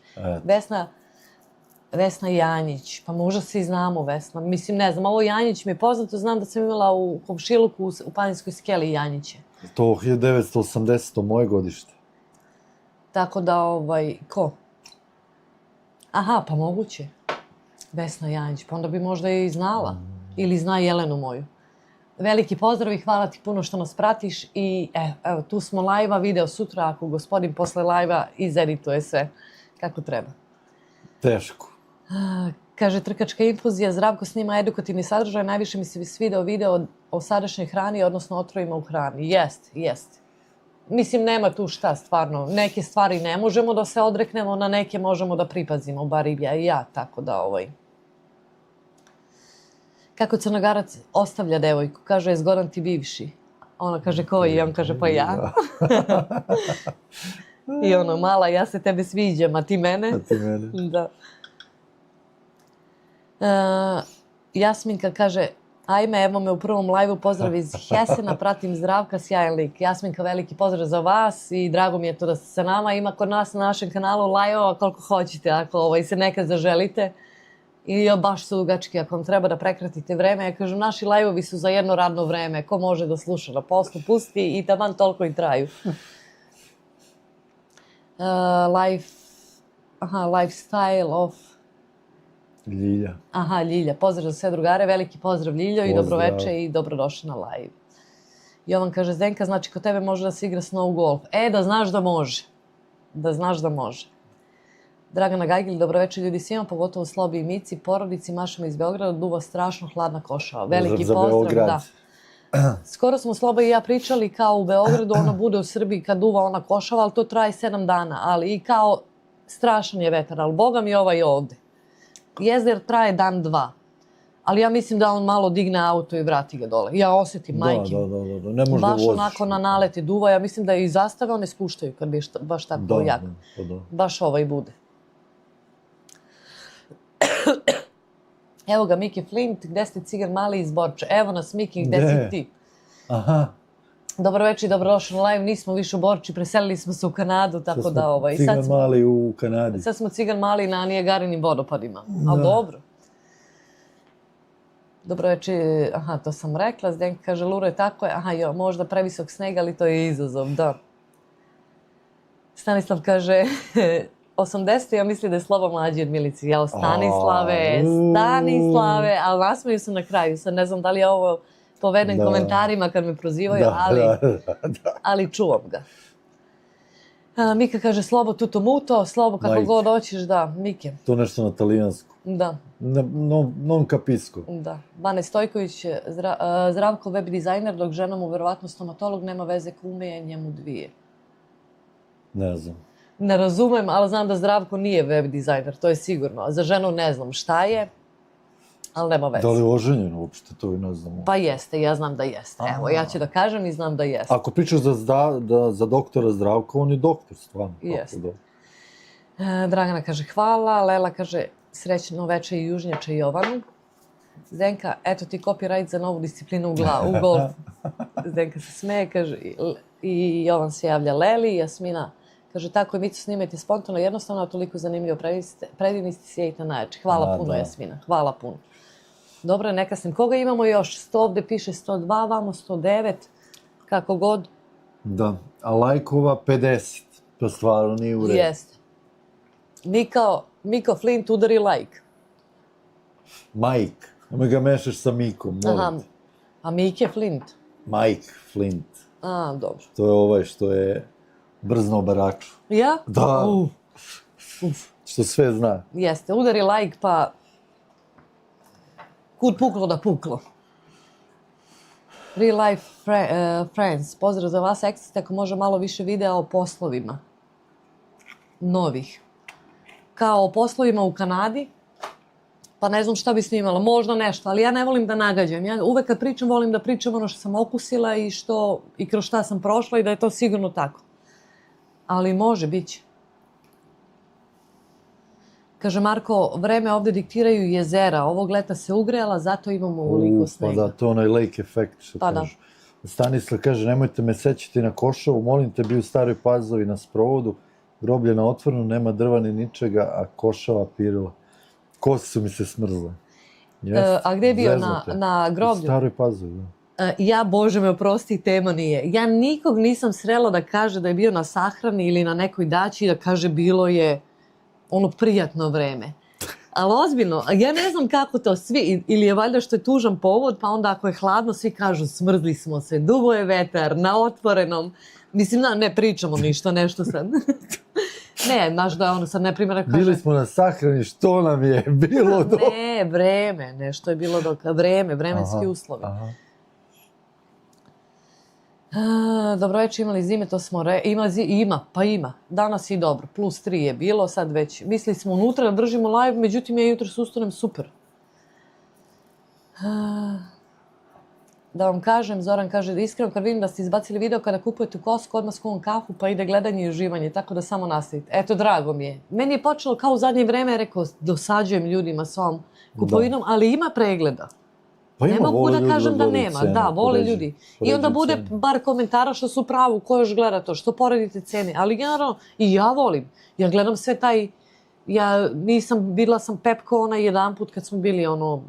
Vesna Janjić. Pa možda se i znamo, Vesna. Mislim, ne znam, ovo Janjić mi je poznato. Znam da sam imala u komšiluku u Planinskoj skeli Janjiće.
To 1980. moje godište.
Tako da, ko? Aha, pa moguće. Vesna Janjić. Pa onda bi možda i znala. Ili zna Jelenu moju. Veliki pozdrav i hvala ti puno što nas pratiš i evo, tu smo live-a, video sutra ako gospodin posle live-a izedituje sve kako treba.
Teško.
Kaže, trkačka infuzija, Zdravko snima edukativni sadržaj, najviše mi se svideo video o sadašnjoj hrani, odnosno otrovima u hrani. Jest. Mislim, nema tu šta, stvarno. Neke stvari ne možemo da se odreknemo, na neke možemo da pripazimo, bar i ja, tako da Kako Crnogarac ostavlja devojku, kaže, je zgodan ti bivši. Ona kaže, koji? I on kaže, pa ja. I ono, mala, ja se tebe sviđam, a ti mene?
A ti mene.
Da. Jasminka kaže, ajme, evo me u prvom live-u, pozdrav iz Hesena, pratim Zdravka, sjajan lik. Jasminka, veliki pozdrav za vas i drago mi je to da ste sa nama. Ima kod nas na našem kanalu live-ova koliko hoćete, ako se nekad zaželite. I baš su dugački, ako vam treba da prekratite vreme. Ja kažem, naši live-ovi su za jedno radno vreme. Ko može da sluša na poslu, pusti i taman toliko i traju. Lifestyle of...
Ljilja.
Aha, Ljilja. Pozdrav za sve drugare. Veliki pozdrav Ljiljo i dobroveče i dobrodošli na live. Jovan kaže, Zdenka, znači kod tebe može da se igra snow golf. Da znaš da može. Da znaš da može. Dragana Gajgil, dobroveče ljudi svima, pogotovo Slobi i Mici, porodici, mašama iz Beograda, duva strašno hladna košava. Veliki pozdrav, da. Skoro smo Sloba i ja pričali kao u Beogradu, ona bude u Srbiji kad duva ona košava, ali to traje 7 dana, ali i kao strašan je vetar, ali boga mi ovaj ovde. Jezder traje dan, 2, ali ja mislim da on malo digne auto i vrati ga dole. Ja osetim, majke.
Da, ne možeš da
baš
voziš.
onako na nalete duva, ja mislim da i zastave one spuštaju kad bi baš tako jak. Baš bude. Evo ga, Miki Flint, gde ste cigan mali iz Borče? Evo nas, Miki, gde si ti?
Aha.
Dobro večer i dobrodošli na live, nismo više u Borči, preselili smo se u Kanadu, tako da
Cigan mali u Kanadi.
Sad smo cigan mali na Nijagarinim vodopadima, ali dobro. Dobro večer, aha, to sam rekla, Zdenka kaže, Luro, tako je, aha, možda previsok sneg, ali to je izazov, da. Stanislav kaže... 80. ja mislim da je Sloba mlađi od Milici. Jel, Stanislave, ali nasmeju se na kraju. Sad ne znam da li je ovo povedem komentarima kad me prozivaju, ali čuvam ga. Mika kaže, Slobo tuto muto, Slobo kako god hoćeš, da, Mike.
To nešto na talijansku.
Da.
Non capisco.
Da. Bane Stojković, Zdravko web dizajner, dok žena mu verovatno stomatolog, nema veze kume, njemu 2.
Ne znam.
Ne razumem, ali znam da Zdravko nije web dizajner, to je sigurno. A za ženu ne znam šta je, ali nema veze.
Da li je oženjen uopšte, to i ne znamo.
Pa jeste, ja znam da jeste. Evo, ja ću da kažem i znam da jeste.
Ako pričaš za doktora Zdravka, on je doktor, stvarno.
Jeste. Dragana kaže hvala, Lela kaže srećno veče i južnjače Jovanu. Zdenka, eto ti copyright za novu disciplinu u golfu. Zdenka se smeje, kaže, i Jovan se javlja Leli, Jasmina kaže, tako je, Mico, snimajte spontano, jednostavno, a toliko zanimljivo, predivni ste, sjedite najjače. Hvala puno, Jasmina, hvala puno. Dobro, neka snim. Koga imamo još? 100, ovde piše 102, vamo 109, kako god.
Da, a lajkova 50, to stvarno nije u redu.
Jeste. Miko Flint udari like.
Mike, nemoj ga mešaš sa Mikom, molim te.
A Mike Flint?
Mike Flint.
A, dobro.
To je ovaj što je brzno baraču.
Ja?
Da. Što sve zna.
Jeste, udari like pa kud puklo da puklo. Real life friends, pozdrav za vas, ekstra, ako može malo više videa o poslovima. Novih. Kao o poslovima u Kanadi, pa ne znam šta bi snimala, možda nešto, ali ja ne volim da nagađam. Ja uvek kad pričam, volim da pričam ono što sam okusila i kroz šta sam prošla i da je to sigurno tako. Ali može, bit će. Kaže Marko, vreme ovde diktiraju jezera, ovog leta se ugrejala, zato imamo ovoliko snega.
Pa da, to je onaj lake efekt što
Pa
kaže. Stanislav kaže, nemojte me sećati na Košavu, molim te, bi u Staroj Pazovi na sprovodu, groblje na otvorenu, nema drva ni ničega, a Košava pirila. Kose su mi se smrzle.
A gde je bio? Na groblju?
U Staroj Pazovi, da.
Ja, Bože me oprosti, tema nije. Ja nikog nisam srela da kaže da je bio na sahrani ili na nekoj daći i da kaže bilo je ono prijatno vreme. Ali ozbiljno, ja ne znam kako to svi, ili je valjda što je tužan povod, pa onda ako je hladno svi kažu smrzli smo se, dugo je vetar, na otvorenom. Mislim, ne pričamo ništa, nešto sad. Ne, znaš da ono sad, neprimjer, kaže...
Bili smo na sahrani, što nam je bilo dok...
Ne, vreme, nešto je bilo dok... Vremenski uslovi. Dobro večer, imali zime, to smo ima. Danas je dobro, +3 je bilo, sad već. Mislili smo unutra da držimo live, međutim ja jutros ustanem super. Da vam kažem, Zoran kaže da iskreno kad vidim da ste izbacili video kada kupujete u Costco, odmah skuvam kafu pa ide gledanje i uživanje, tako da samo nastavite. Eto, drago mi je. Meni je počelo kao u zadnje vreme, rekao, dosađujem ljudima s ovom kupovinom, ali ima pregleda. Ne mogu da kažem da nema, da, vole ljudi. I onda bude bar komentara što su pravu, ko još gleda to, što poredite cene. Ali generalno, i ja volim. Ja gledam sve taj, bila sam Pepko onaj jedan put kad smo bili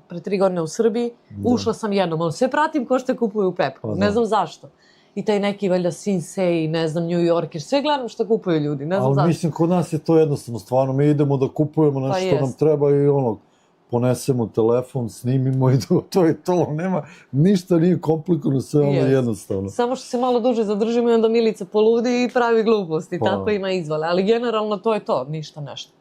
pre 3 godine u Srbiji, ušla sam jednom, ali sve pratim ko što kupuju u Pepko, ne znam zašto. I taj neki, valjda, Sinsei, ne znam, New Yorker, sve gledam što kupuju ljudi, ne znam zašto.
Ali mislim, kod nas je to jednostavno, stvarno, mi idemo da kupujemo nešto što nam treba i ponesemo telefon, snimimo i to je to, nema, ništa nije komplikovano, sve jednostavno.
Samo što se malo duže zadržimo i onda Milica poludi i pravi gluposti, tako ima izvale, ali generalno to je to, ništa nešto.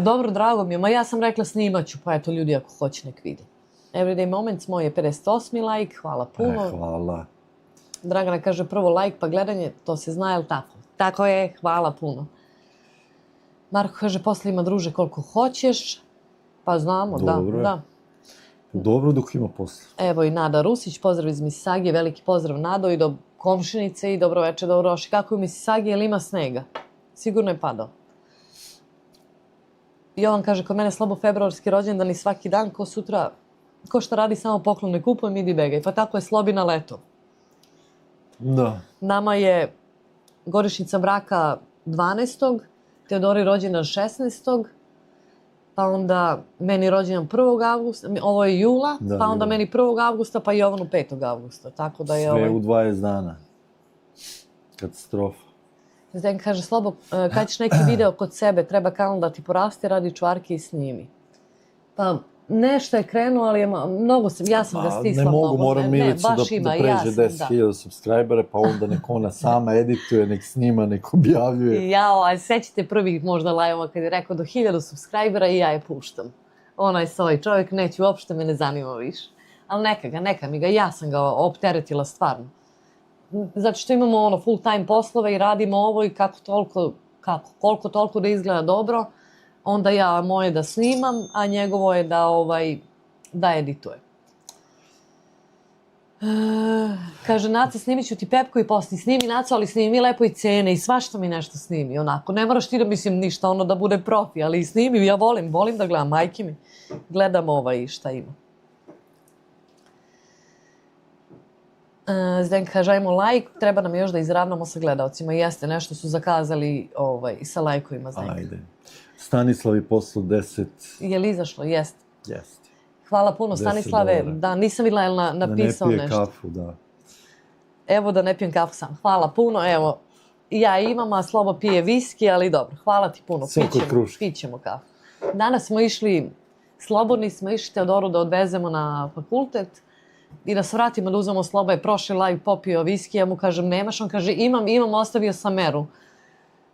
Dobro, drago mi je, ma ja sam rekla snimaću, pa eto ljudi ako hoće nek vide. Everyday Moments, moj je 58. like, hvala puno.
Hvala.
Dragana kaže prvo like pa gledanje, to se zna, jel tako? Tako je, hvala puno. Marko kaže, posle ima druže koliko hoćeš, pa znamo, da.
Dobro dok ima posle.
Evo i Nada Rusić, pozdrav iz Misisagije, veliki pozdrav Nado i do komšinice i dobro večer, dobro došli. Kako je u Misisagiji, jel ima snega? Sigurno je padao. Jovan kaže, kod mene slabo februarski rođendan i svaki dan, ko šta radi samo poklone kupujem, idi begaj. Pa tako je slobi na leto.
Da.
Nama je godišnjica braka 12. Teodori rođendan 16. Pa onda meni rođendan 1. avgusta, ovo je jula, pa onda meni 1. avgusta, pa Jovanu 5. avgusta. Tako da je
sve u 20 dana. Katastrofa.
Zdenka kaže, Slobo, kad ćeš neki video kod sebe, treba kanal da ti poraste, radi čvarke i snimi. Pa nešto je krenuo, ali ja sam ga stisla mnogo.
Ne mogu, moram Milicu da pređe 10.000 subscribera, pa onda nek ona sama edituje, nek snima, nek objavljuje.
Jao, sećate prvih možda live-ova kad je rekao do 1000 subscribera i ja je puštam. Onaj svoj čovjek, neću, uopšte me ne zanima više. Ali neka mi ga, ja sam ga opteretila stvarno. zato što imamo ono full time poslove i radimo ovo i koliko toliko da izgleda dobro, onda ja moje da snimam, a njegovo je da edituje. Kaže, Naca, snimit ću ti Pepko i posli. Snimi, Naco, ali snimi lepo i cene i svašta mi nešto snimi, onako. Ne moraš ti da mislim ništa, ono da bude profi, ali snimi, ja volim da gledam, majke mi. Gledam šta ima. Zdenka kaže, ajmo like, treba nam još da izravnamo sa gledalcima. Jeste, nešto su zakazali sa lajkovima, Zdenka.
Ajde. Stanislav je poslao 10.
Je li izašlo? Jeste.
Jeste.
Hvala puno, Stanislave. Da, nisam vidjela je li napisao nešto.
Da ne pije kafu, da.
Evo da ne pijem kafu sam. Hvala puno, evo. Ja imam, a Slobo pije viski, ali dobro. Hvala ti puno. Pićemo kafu. Danas smo išli, slobodni smo išli Teodoru da odvezemo na fakultet i da se vratimo da uzmemo Sloba je prošli live popio viski, ja mu kažem nemaš, on kaže imam, ostavio sam meru.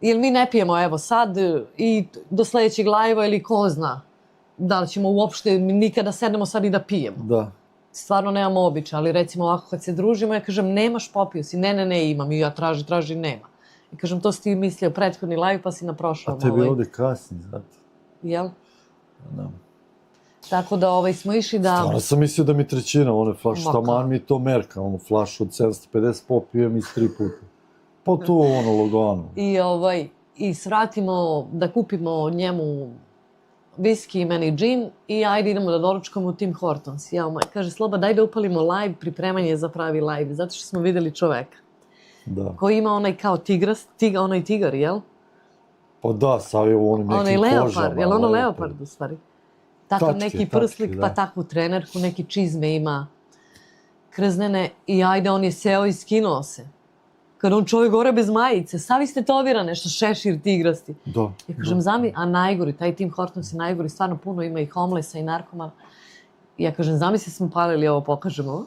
Jer mi ne pijemo evo sad i do sljedećeg live-a ili ko zna da li ćemo uopšte nikada sednemo sad i da pijemo.
Da.
Stvarno nemamo običaj, ali recimo ovako kad se družimo, ja kažem nemaš, popio si, ne, imam i ja traži, nema. I kažem to si ti mislio prethodni live pa si na prošlom.
A tebi ovdje kasni, zato.
Jel?
Da.
Tako da smo išli da...
Stvarno sam mislio da mi trećina, one flaše, taman mi to merka, ono flašu od 750 popijem iz 3 puta. Pa to lagano.
I svratimo da kupimo njemu viski i meni džin i ajde idemo da doručkamo u Tim Hortons. Kaže Sloba daj da upalimo live, pripremanje za pravi live, zato što smo vidjeli čoveka.
Da.
Koji ima onaj kao onaj tigar, jel?
Pa da, savio u onim nekim kožama.
Leopard, jel ono leopard u stvari? Takav neki prslik, pa takvu trenerku, neki čizme ima krznene i ajde on je seo i skinuo se. Kad on čovjek gore bez majice, sav istetoviran nešto, šešir tigrasti.
Da.
Ja kažem, a najgori, taj Tim Hortons je najgori, stvarno puno ima i homelessa i narkomana. Ja kažem, zamisli smo palili ovo, pokažemo.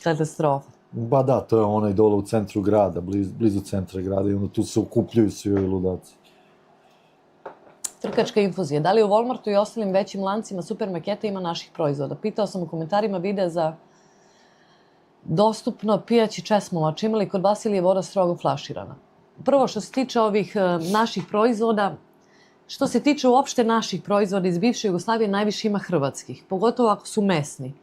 Katastrofa.
Ba da, to je onaj dole u centru grada, blizu centra grada i onda tu se okupljuju svi ovi ludaci.
Trkačka infuzija. Da li u Walmartu i ostalim većim lancima supermarketa ima naših proizvoda? Pitao sam u komentarima videa za dostupno pijaći česmovač. Ima li kod vas ili je voda strogo flaširana? Prvo što se tiče ovih naših proizvoda, što se tiče uopšte naših proizvoda iz bivše Jugoslavije, najviše ima hrvatskih, pogotovo ako su mesni.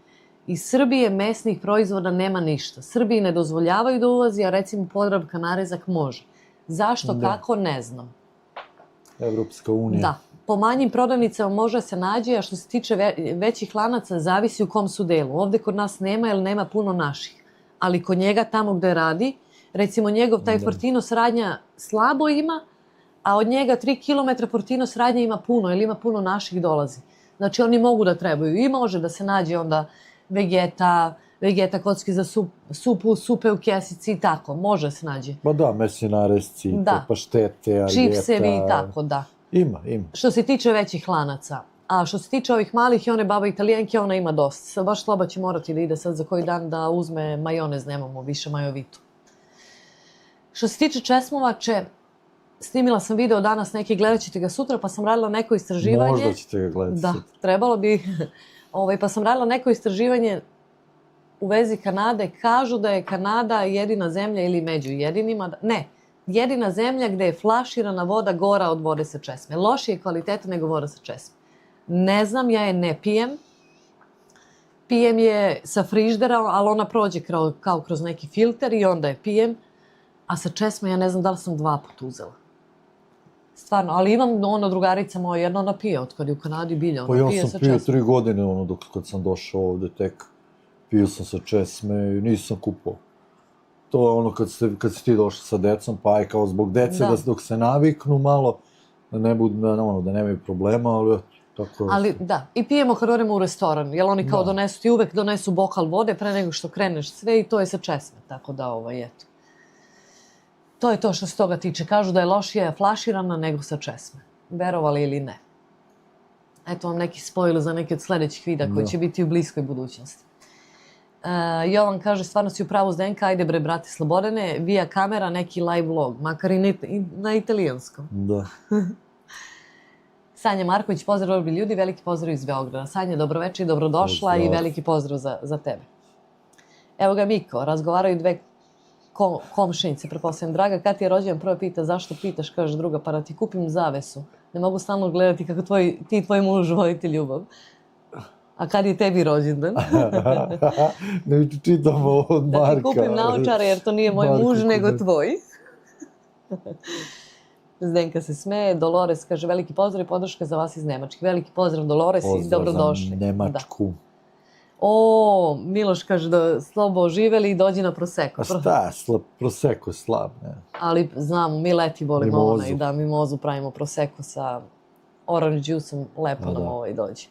Iz Srbije mesnih proizvoda nema ništa. Srbiji ne dozvoljavaju da uvozi, a recimo Podravka narezak može. Zašto, kako, ne znam.
Evropska unija.
Da. Po manjim prodavnicama može se nađe, a što se tiče većih lanaca, zavisi u kom su delu. Ovdje kod nas nema, jer nema puno naših. Ali kod njega, tamo gdje radi, recimo njegov taj Fortinos radnja slabo ima, a od njega 3 km Fortinos radnja ima puno, jer ima puno naših dolazi. Znači oni mogu da trebaju i može da se nađe onda vegeta kocki za supu, supe u kesici i tako, može se nađe.
Ba da, mesni naresci, paštete, argeta.
Čipsevi i tako, da.
Ima.
Što se tiče većih lanaca. A što se tiče ovih malih i one baba Italijanke, ona ima dosta. Baš Sloba će morati da ide sad za koji dan da uzme majonez, nemamo više majovitu. Što se tiče česmovače, snimila sam video danas neki, gledat ćete ga sutra, pa sam radila neko istraživanje.
Možda ćete ga gledati sutra.
Da, trebalo bi. Pa sam radila neko istraživanje u vezi Kanade. Kažu da je Kanada jedina zemlja ili među jedinima. Ne, jedina zemlja gdje je flaširana voda gora od vode sa česme. Lošije kvaliteta nego voda sa česme. Ne znam, ja je ne pijem. Pijem je sa friždera, ali ona prođe kao kroz neki filter i onda je pijem. A sa česme ja ne znam da li sam 2 puta uzela. Stvarno, ali imam drugarica moja, jedna ona pije od kad je u Kanadi bilja.
Pa ja sam pio 3 godine kad sam došao ovdje tek. Pio sam sa česme i nisam kupao. To je ono kad si ti došao sa decom, pa aj kao zbog dece dok se naviknu malo, da nemaju problema, ali tako je.
Ali da, i pijemo kad odemo u restoran, jer oni kao ti uvek donesu bokal vode pre nego što kreneš sve i to je sa česme, tako da eto. To je to što se toga tiče. Kažu da je lošije flaširana nego sa česme. Verovali ili ne. Eto vam neki spoiler za neki od sljedećih videa koji će biti u bliskoj budućnosti. Jovan kaže, stvarno si u pravu Zdenka, ajde bre brate Slobodane, via kamera neki live vlog, makar i na italijanskom.
Da.
Sanja Marković, pozdrav dobri ljudi, veliki pozdrav iz Beograda. Sanja, dobroveče i dobrodošla i veliki pozdrav za tebe. Evo ga Miko, razgovaraju komšinice, pretpostavljam. Draga, kad ti je rođendan, prvo pita zašto pitaš, kaže druga, pa da ti kupim zavesu. Ne mogu stalno gledati kako ti i tvoj muž vodite ljubav. A kad je tebi rođendan?
Ne čitamo od Marka.
Da ti kupim naočare jer to nije moj muž nego tvoj. Zdenka se smeje, Dolores kaže veliki pozdrav i podrška za vas iz Nemačke. Veliki pozdrav Dolores i dobrodošli.
Pozdrav za Nemačku.
O, Miloš kaže da slobo živeli i dođi na Prosecco.
A šta, Prosecco je slab, ne?
Ali znamo, mi leti volimo onaj, da mimozu pravimo Prosecco sa orange juiceom, lepo nam dođe.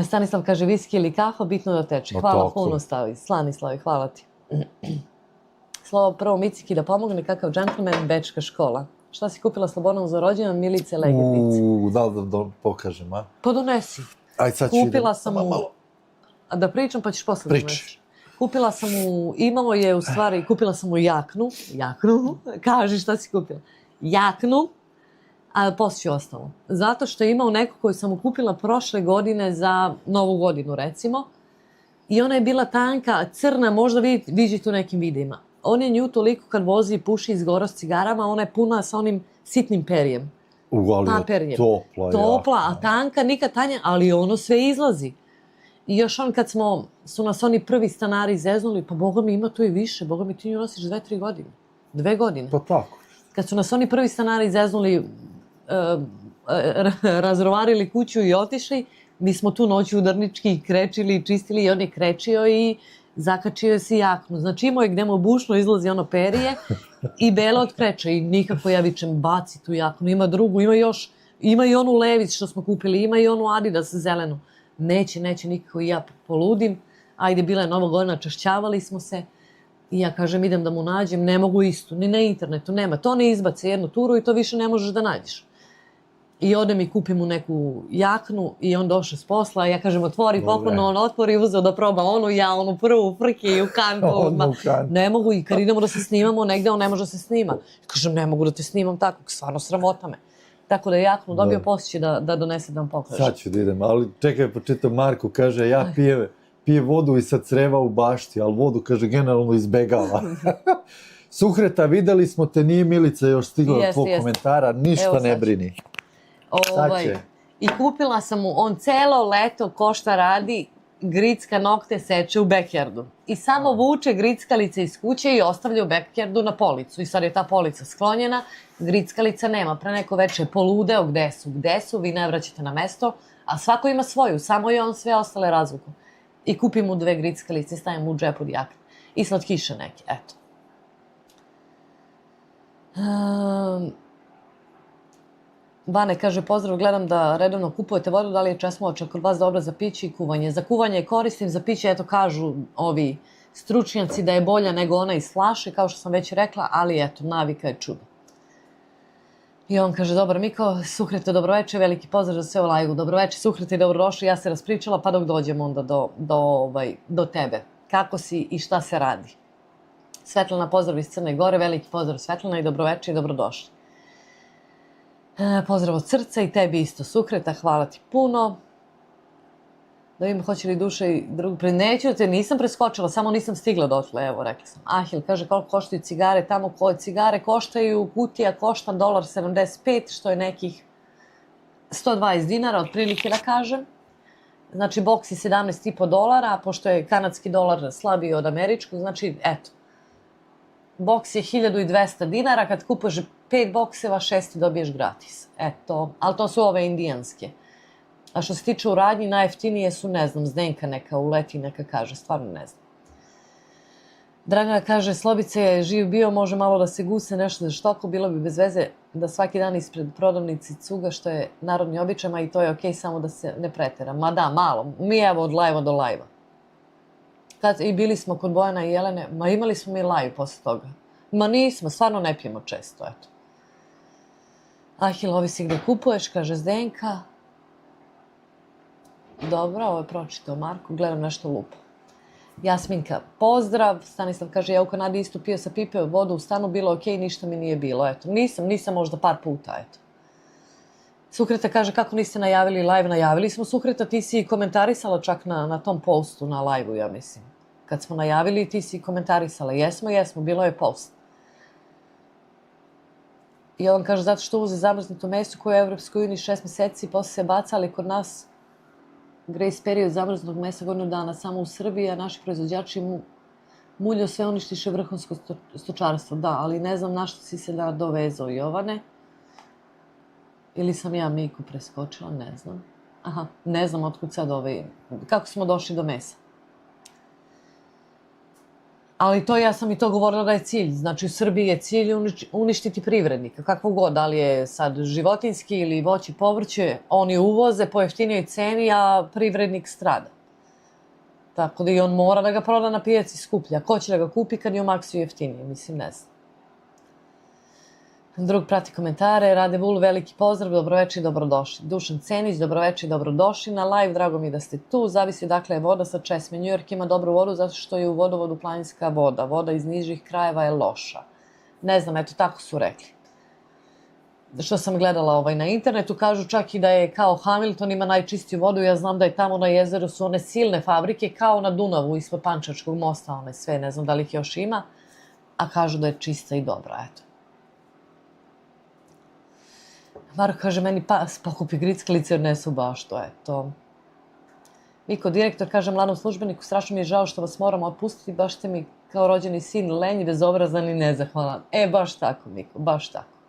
Stanislav kaže viski ili kafa, bitno da teče. Hvala puno Slanislavi, hvala ti. Slovo prvo Miciki da pomogne, kakav džentlmen, bečka škola. Šta si kupila Slobodanom za rođendan, Milice Legendice?
Da pokažem, a?
Pa donesi.
Aj, sad ću idem.
Kupila sam mu... A da pričam pa ćeš posle donesi. Kupila sam mu, imalo je u stvari, kupila sam mu jaknu, kaži šta si kupila. Jaknu, a poslije ću ostalo. Zato što je imao neku koju sam mu kupila prošle godine za Novu godinu, recimo. I ona je bila tanka, crna, možda vidite u nekim videima. On je nju toliko kad vozi i puši izgora s cigarama, ona je puna sa onim sitnim perijem.
Ali je
topla, a tanka, nikad tanja, ali ono sve izlazi. I još on kad su nas oni prvi stanari zeznuli, pa Boga mi ima tu i više, Boga mi ti nju nosiš 2-3 godine. 2 godine.
Pa tako.
Kad su nas oni prvi stanari zeznuli, razrovarili kuću i otišli, mi smo tu noću udarnički krečili i čistili i on je krečio i zakačio je si jaknu. Znači imao je gde mu bušno izlazi ono perije i bela od kreća i nikako ja vičem baci tu jaknu, ima drugu, ima i onu Levi's što smo kupili, ima i onu Adidas zelenu. Neće nikako i ja poludim. Ajde, bila je Nova godina, čašćavali smo se i ja kažem idem da mu nađem, ne mogu istu, ni na internetu, nema. To ne izbace jednu turu i to više ne možeš da nađeš. I odem i kupim mu neku jaknu i on došao s posla, ja kažem otvori poklon, on otvori i uzeo da proba onu, ja onu prvu frke i u kantu. Ne mogu i kad idemo da se snimamo negde, on ne može da se snima. Kažem ne mogu da te snimam tako, stvarno sramota me. Tako da je jaknu dobio, poslije će da donese da vam pokaže.
Sad ću da idem, ali čekaj, počitam Marko, kaže ja pije vodu i sa creva u bašti, ali vodu, kaže, generalno izbegava. Suhreta, videli smo te, nije Milica još stigla od tvog komentara, ništa ne brini.
I kupila sam mu, on celo leto košta radi, gricka nokte seče u backyardu. I samo vuče grickalice iz kuće i ostavlja u backyardu na policu. I sad je ta polica sklonjena, grickalica nema. Pre neko veče je poludeo gde su, vi ne vraćate na mesto, a svako ima svoju, samo je on sve ostale razvuku. I kupim mu 2 grickalice i stavim mu u džep od jakne. I slatkiše neke, eto. Vane kaže, pozdrav, gledam da redovno kupujete vodu, da li je česmovača kod vas dobra za piće i kuvanje? Za kuvanje koristim, za piće, eto, kažu ovi stručnjaci da je bolja nego ona iz flaše, kao što sam već rekla, ali eto, navika je čudo. I on kaže, dobar Miko, Suhrete, dobroveče, veliki pozdrav za sve u live-u, dobroveče, Suhrete i dobrodošli, ja se raspričala, pa dok dođem onda do tebe. Kako si i šta se radi? Svetlana, pozdrav iz Crne Gore, veliki pozdrav Svetlana i dobroveče i dobrodošli. Pozdrav od srca i tebi isto, Suhreta, hvala ti puno. Da vidim, hoće li Duša i drugu... Neću te, nisam preskočila, samo nisam stigla dotle, evo, rekla sam. Ahil kaže koliko koštaju cigare, tamo koje cigare koštaju, kutija košta $1.75, što je nekih 120 dinara, otprilike da kažem. Znači, boks je $17,5, a pošto je kanadski dolar slabiji od američkog, znači, eto. Boks je 1200 dinara, kad kupuješ 5 bokseva, 6 dobiješ gratis. Eto, ali to su ove indijanske. A što se tiče u radnji, najjeftinije su, ne znam, Zdenka neka uleti, neka kaže, stvarno ne znam. Dragana kaže, Slobica je živ bio, može malo da se guse, nešto za štoko, bilo bi bez veze da svaki dan ispred prodavnici cuga, što je narodni običaj, ma i to je okej, samo da se ne pretera. Ma da, malo, mi evo od live-a do live-a. I bili smo kod Bojana i Jelene, ma imali smo mi live posle toga. Ma nismo, stvarno ne pijemo često, eto. Ahil, ovisi gde kupuješ, kaže Zdenka. Dobro, ovo je pročitao Marko, gledam nešto lupo. Jasminka, pozdrav. Stanislav kaže, ja u Kanadi isto pio sa pipe vodu u stanu, bilo okej, ništa mi nije bilo, eto. Nisam možda par puta, eto. Suhreta kaže, kako niste najavili live? Najavili smo, Suhreta, ti si komentarisala čak na tom postu, na live-u, ja mislim. kad smo najavili, ti si komentarisala, jesmo, bilo je post. I on kaže, zato što uvoze zamrznuto meso koje je u Evropskoj uniji 6 meseci, posle se baca, ali kod nas grace period zamrznutog mesa godinu dana, samo u Srbiji, a naši proizvođači mulju sve uništiše vrhunsko stočarstvo. Da, ali ne znam na što si se dovezao, Jovane. Ili sam ja Miku preskočila, ne znam. Aha, ne znam otkud sad kako smo došli do mesa. Ali to, ja sam i to govorila da je cilj. Znači, u Srbiji je cilj uništiti privrednika, kakvo god, da li je sad životinjski ili voće, povrće, oni uvoze po jeftinijoj ceni, a privrednik strada. Tako da i on mora da ga proda na pijaci skuplja. Ko će da ga kupi kad je u maksu jeftinije? Mislim, ne znam. Drug prati komentare, Rade Vul, veliki pozdrav, dobroveče i dobrodošli. Dušan Cenić, dobroveče i dobrodošli na live, drago mi da ste tu. Zavisi dakle je voda sa česme. New York ima dobru vodu zato što je u vodovodu planinska voda. Voda iz nižih krajeva je loša. Ne znam, eto tako su rekli. Što sam gledala na internetu, kažu čak i da je kao Hamilton ima najčistiju vodu. Ja znam da je tamo na jezeru su one silne fabrike kao na Dunavu ispod Pančevačkog mosta, one sve, ne znam da li ih još ima, a kažu da je čista i dobra, eto. Marko kaže, meni pas pokupi grickalice jer ne su baš to, eto. Miko, direktor, kaže mladom službeniku, strašno mi je žao što vas moramo otpustiti, baš ste mi kao rođeni sin lenji, bezobrazan i nezahvalan. Baš tako, Miko, baš tako.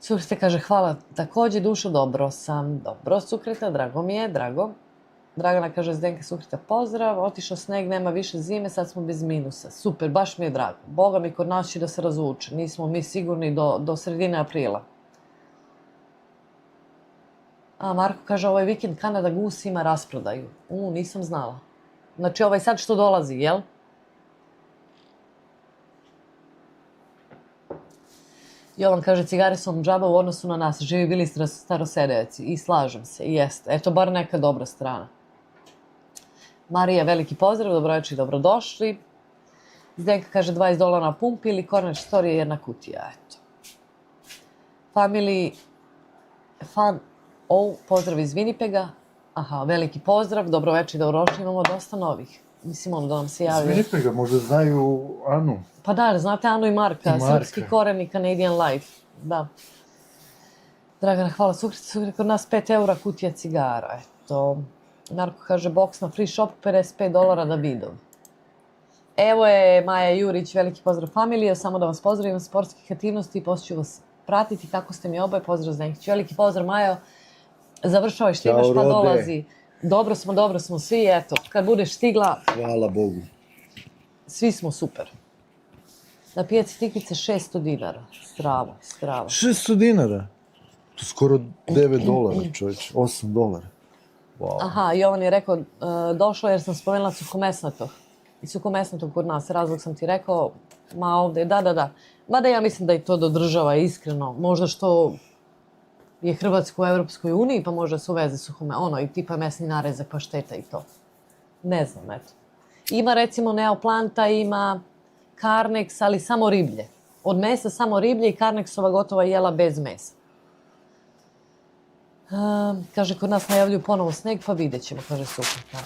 Sukreta kaže, hvala, takođe Dušo, dobro sam, dobro, Sukreta, drago mi je, drago. Dragana kaže, Zdenka Sukreta, pozdrav, otišao sneg, nema više zime, sad smo bez minusa. Super, baš mi je drago. Boga mi kod nas će da se razvuče, nismo mi sigurni do sredine aprila. A Marko kaže, ovaj vikend Kanada Goose ima rasprodaju. Nisam znala. Znači ovaj sad što dolazi, jel? Jovan kaže, cigare su vam džaba u odnosu na nas. Živi bili starosedejaci. I slažem se, i jeste. Eto, bar neka dobra strana. Marija, veliki pozdrav, dobroveče i dobrodošli. Zdenka kaže, $20 na pumpi ili Corner Store je jedna kutija, eto. Family Fan pozdrav iz Winnipega. Aha, veliki pozdrav, dobroveče i dobrodošli, imamo dosta novih. Mislim, da nam se javi.
Iz Winnipega, možda znaju Anu.
Pa da, znate Anu i Marka, srpski koren i Canadian Life, da. Dragana, hvala, Sukreta, kod nas 5 € kutija cigara, eto. Marko kaže, boks na free shopu, $55 da vidov. Evo je Maja Jurić, veliki pozdrav familije, samo da vas pozdravim sportskih aktivnosti i poslije ću vas pratiti, kako ste mi oboje, pozdrav Zdenkić. Veliki pozdrav, Majo, završavaj što imaš pa dolazi. Dobro smo svi, eto, kad budeš stigla...
Hvala Bogu.
Svi smo super. Na pijaci tikvice $600. Strava.
$600? To skoro $9, čovječ. $8. Wow.
Aha, Jovan je rekao, došlo jer sam spomenula suhomesnatog. I suhomesnatog kod nas, razlog sam ti rekao, ma ovde, da. Mada ja mislim da i to dodržava iskreno. Možda što je Hrvatska u Evropskoj uniji, pa možda se uveze i tipa mesni narezak, pašteta i to. Ne znam, eto. Ima recimo Neoplanta, ima Carnex, ali samo riblje. Od mesa samo riblje i Carnexova gotova jela bez mesa. Kaže, kod nas najavljuju ponovo sneg, pa vidjet ćemo, kaže Sukreta.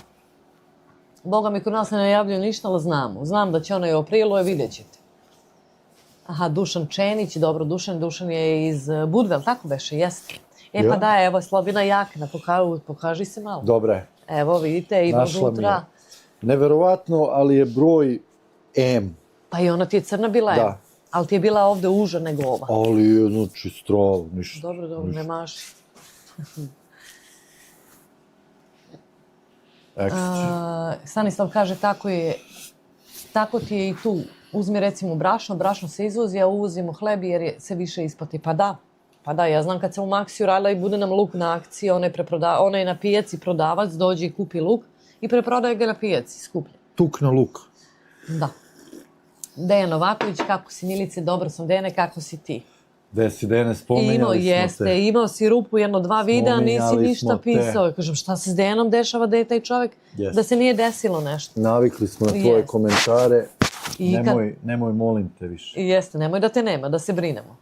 Boga mi, kod nas ne najavljuju ništa, ali znamo. Znam da će ono i u aprilu, vidjet ćete. Aha, Dušan Čenić, dobro, Dušan je iz Budve, ali tako beše, jeste. Pa da, evo je Slobina Jakna, pokaži se malo.
Dobre.
Evo, vidite, ima unutra.
Neverovatno, ali je broj M.
Pa i ona ti je crna bila M. Da. Ali ti je bila ovde uža nego ova.
Ali je, znači, strava, ništa.
Dobro, ne maši. Stanislav kaže, tako ti je i tu. Uzmi recimo brašno se izvozi, a uvozimo hleb jer se više isplati. Pa da, ja znam kad sam u Maksiju radila i bude nam luk na akciji, ona je na pijaci prodavac, dođe i kupi luk i preprodaje ga na pijaci, skuplje.
Tuk na luk.
Da. Dejan Novaković, kako si Milice, dobro sam Dejane, kako si ti?
Gde si Dejane, spominjali smo te.
Imao si rupu jedno 2 videa, nisi ništa pisao. Kažem, šta se s Dejanom dešava da je taj čovjek, da se nije desilo nešto.
Navikli smo na tvoje komentare. Nemoj, molim te više.
Jeste, nemoj da te nema, da se brinemo.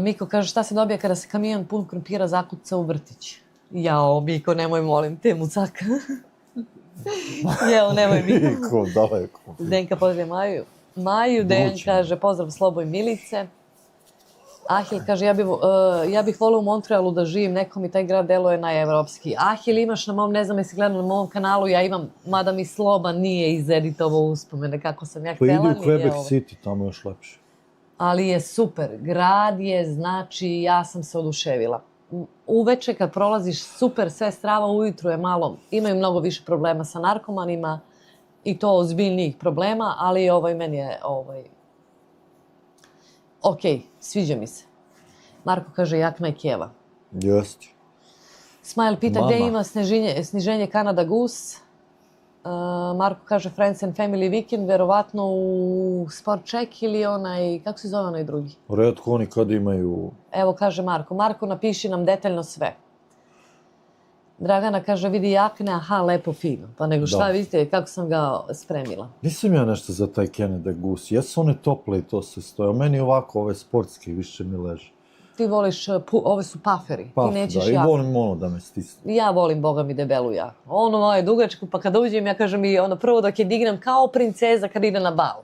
Miko kaže, šta se dobija kada se kamion pun krompira zakuca u vrtić? Jao, Miko, nemoj, molim te, mucaka. Jeo, nemoj mi.
Ko daleko.
Zdenka pozdravlja Maju. Dejan
Vruće.
kaže pozdrav Slobo i Milice. Ahil kaže ja bih volio u Montrealu da živim, neko mi taj grad deluje najevropski. Ahil imaš na mom, ne znam jesi gledala na mom kanalu, ja imam, mada mi Sloba nije izeditovao uspomene kako sam ja
Pa
htela.
idi u
nije
Quebec
ovo.
City, tamo je još lepše.
Ali je super. Grad je, znači, ja sam se oduševila. Uveče kad prolaziš super, sve strava, ujutru je malo, imaju mnogo više problema sa narkomanima i to ozbiljnijih problema, ali meni je ok, sviđa mi se. Marko kaže Jakna i Kjeva.
Jeste.
Smile pita
Mama.
gdje ima sniženje Canada Goose. Marko kaže Friends and Family Weekend, verovatno u Sport Check ili onaj, kako se zove onaj drugi?
Retko oni kad imaju...
Evo kaže Marko. Marko, napiši nam detaljno sve. Dragana kaže, vidi jakne, aha, lepo, fino. Pa nego šta,
Da.
vidite kako sam ga spremila.
Nisam ja nešto za taj Canada Goose. Jesu one tople i to se stoje. Meni ovako ove sportske više mi leže.
Ti voliš, ove su paferi.
Pa,
Ti nećeš
da, i
jako.
volim ono da me stisne.
Ja volim, boga mi, debelu jaku. Ono moje dugačku, pa kada uđem, ja kažem i ono prvo dok je dignem kao princeza kad ide na bal.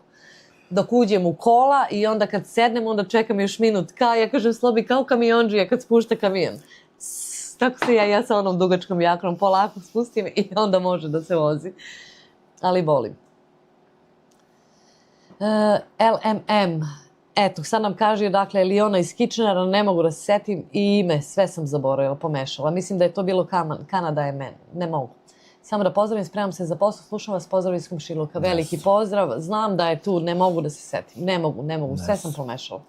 Dok uđem u kola i onda kad sednem, onda čekam još minut. Ja kažem Slobi kao kamionđija kad spušta kamion. Tako se ja sa onom dugačkom jaknom polako spustim i onda može da se vozi. Ali volim. LMM. Eto, sad nam kaže, dakle, Liona iz Kitchenera, ne mogu da se setim i ime, sve sam zaboravila, pomešala. Mislim da je to bilo Kanada je men, ne mogu. Samo da pozdravim, spremam se za posao, slušam vas, pozdrav iz Komšiluka. Veliki pozdrav, znam da je tu, ne mogu da se setim. Ne mogu, sve sam pomešala.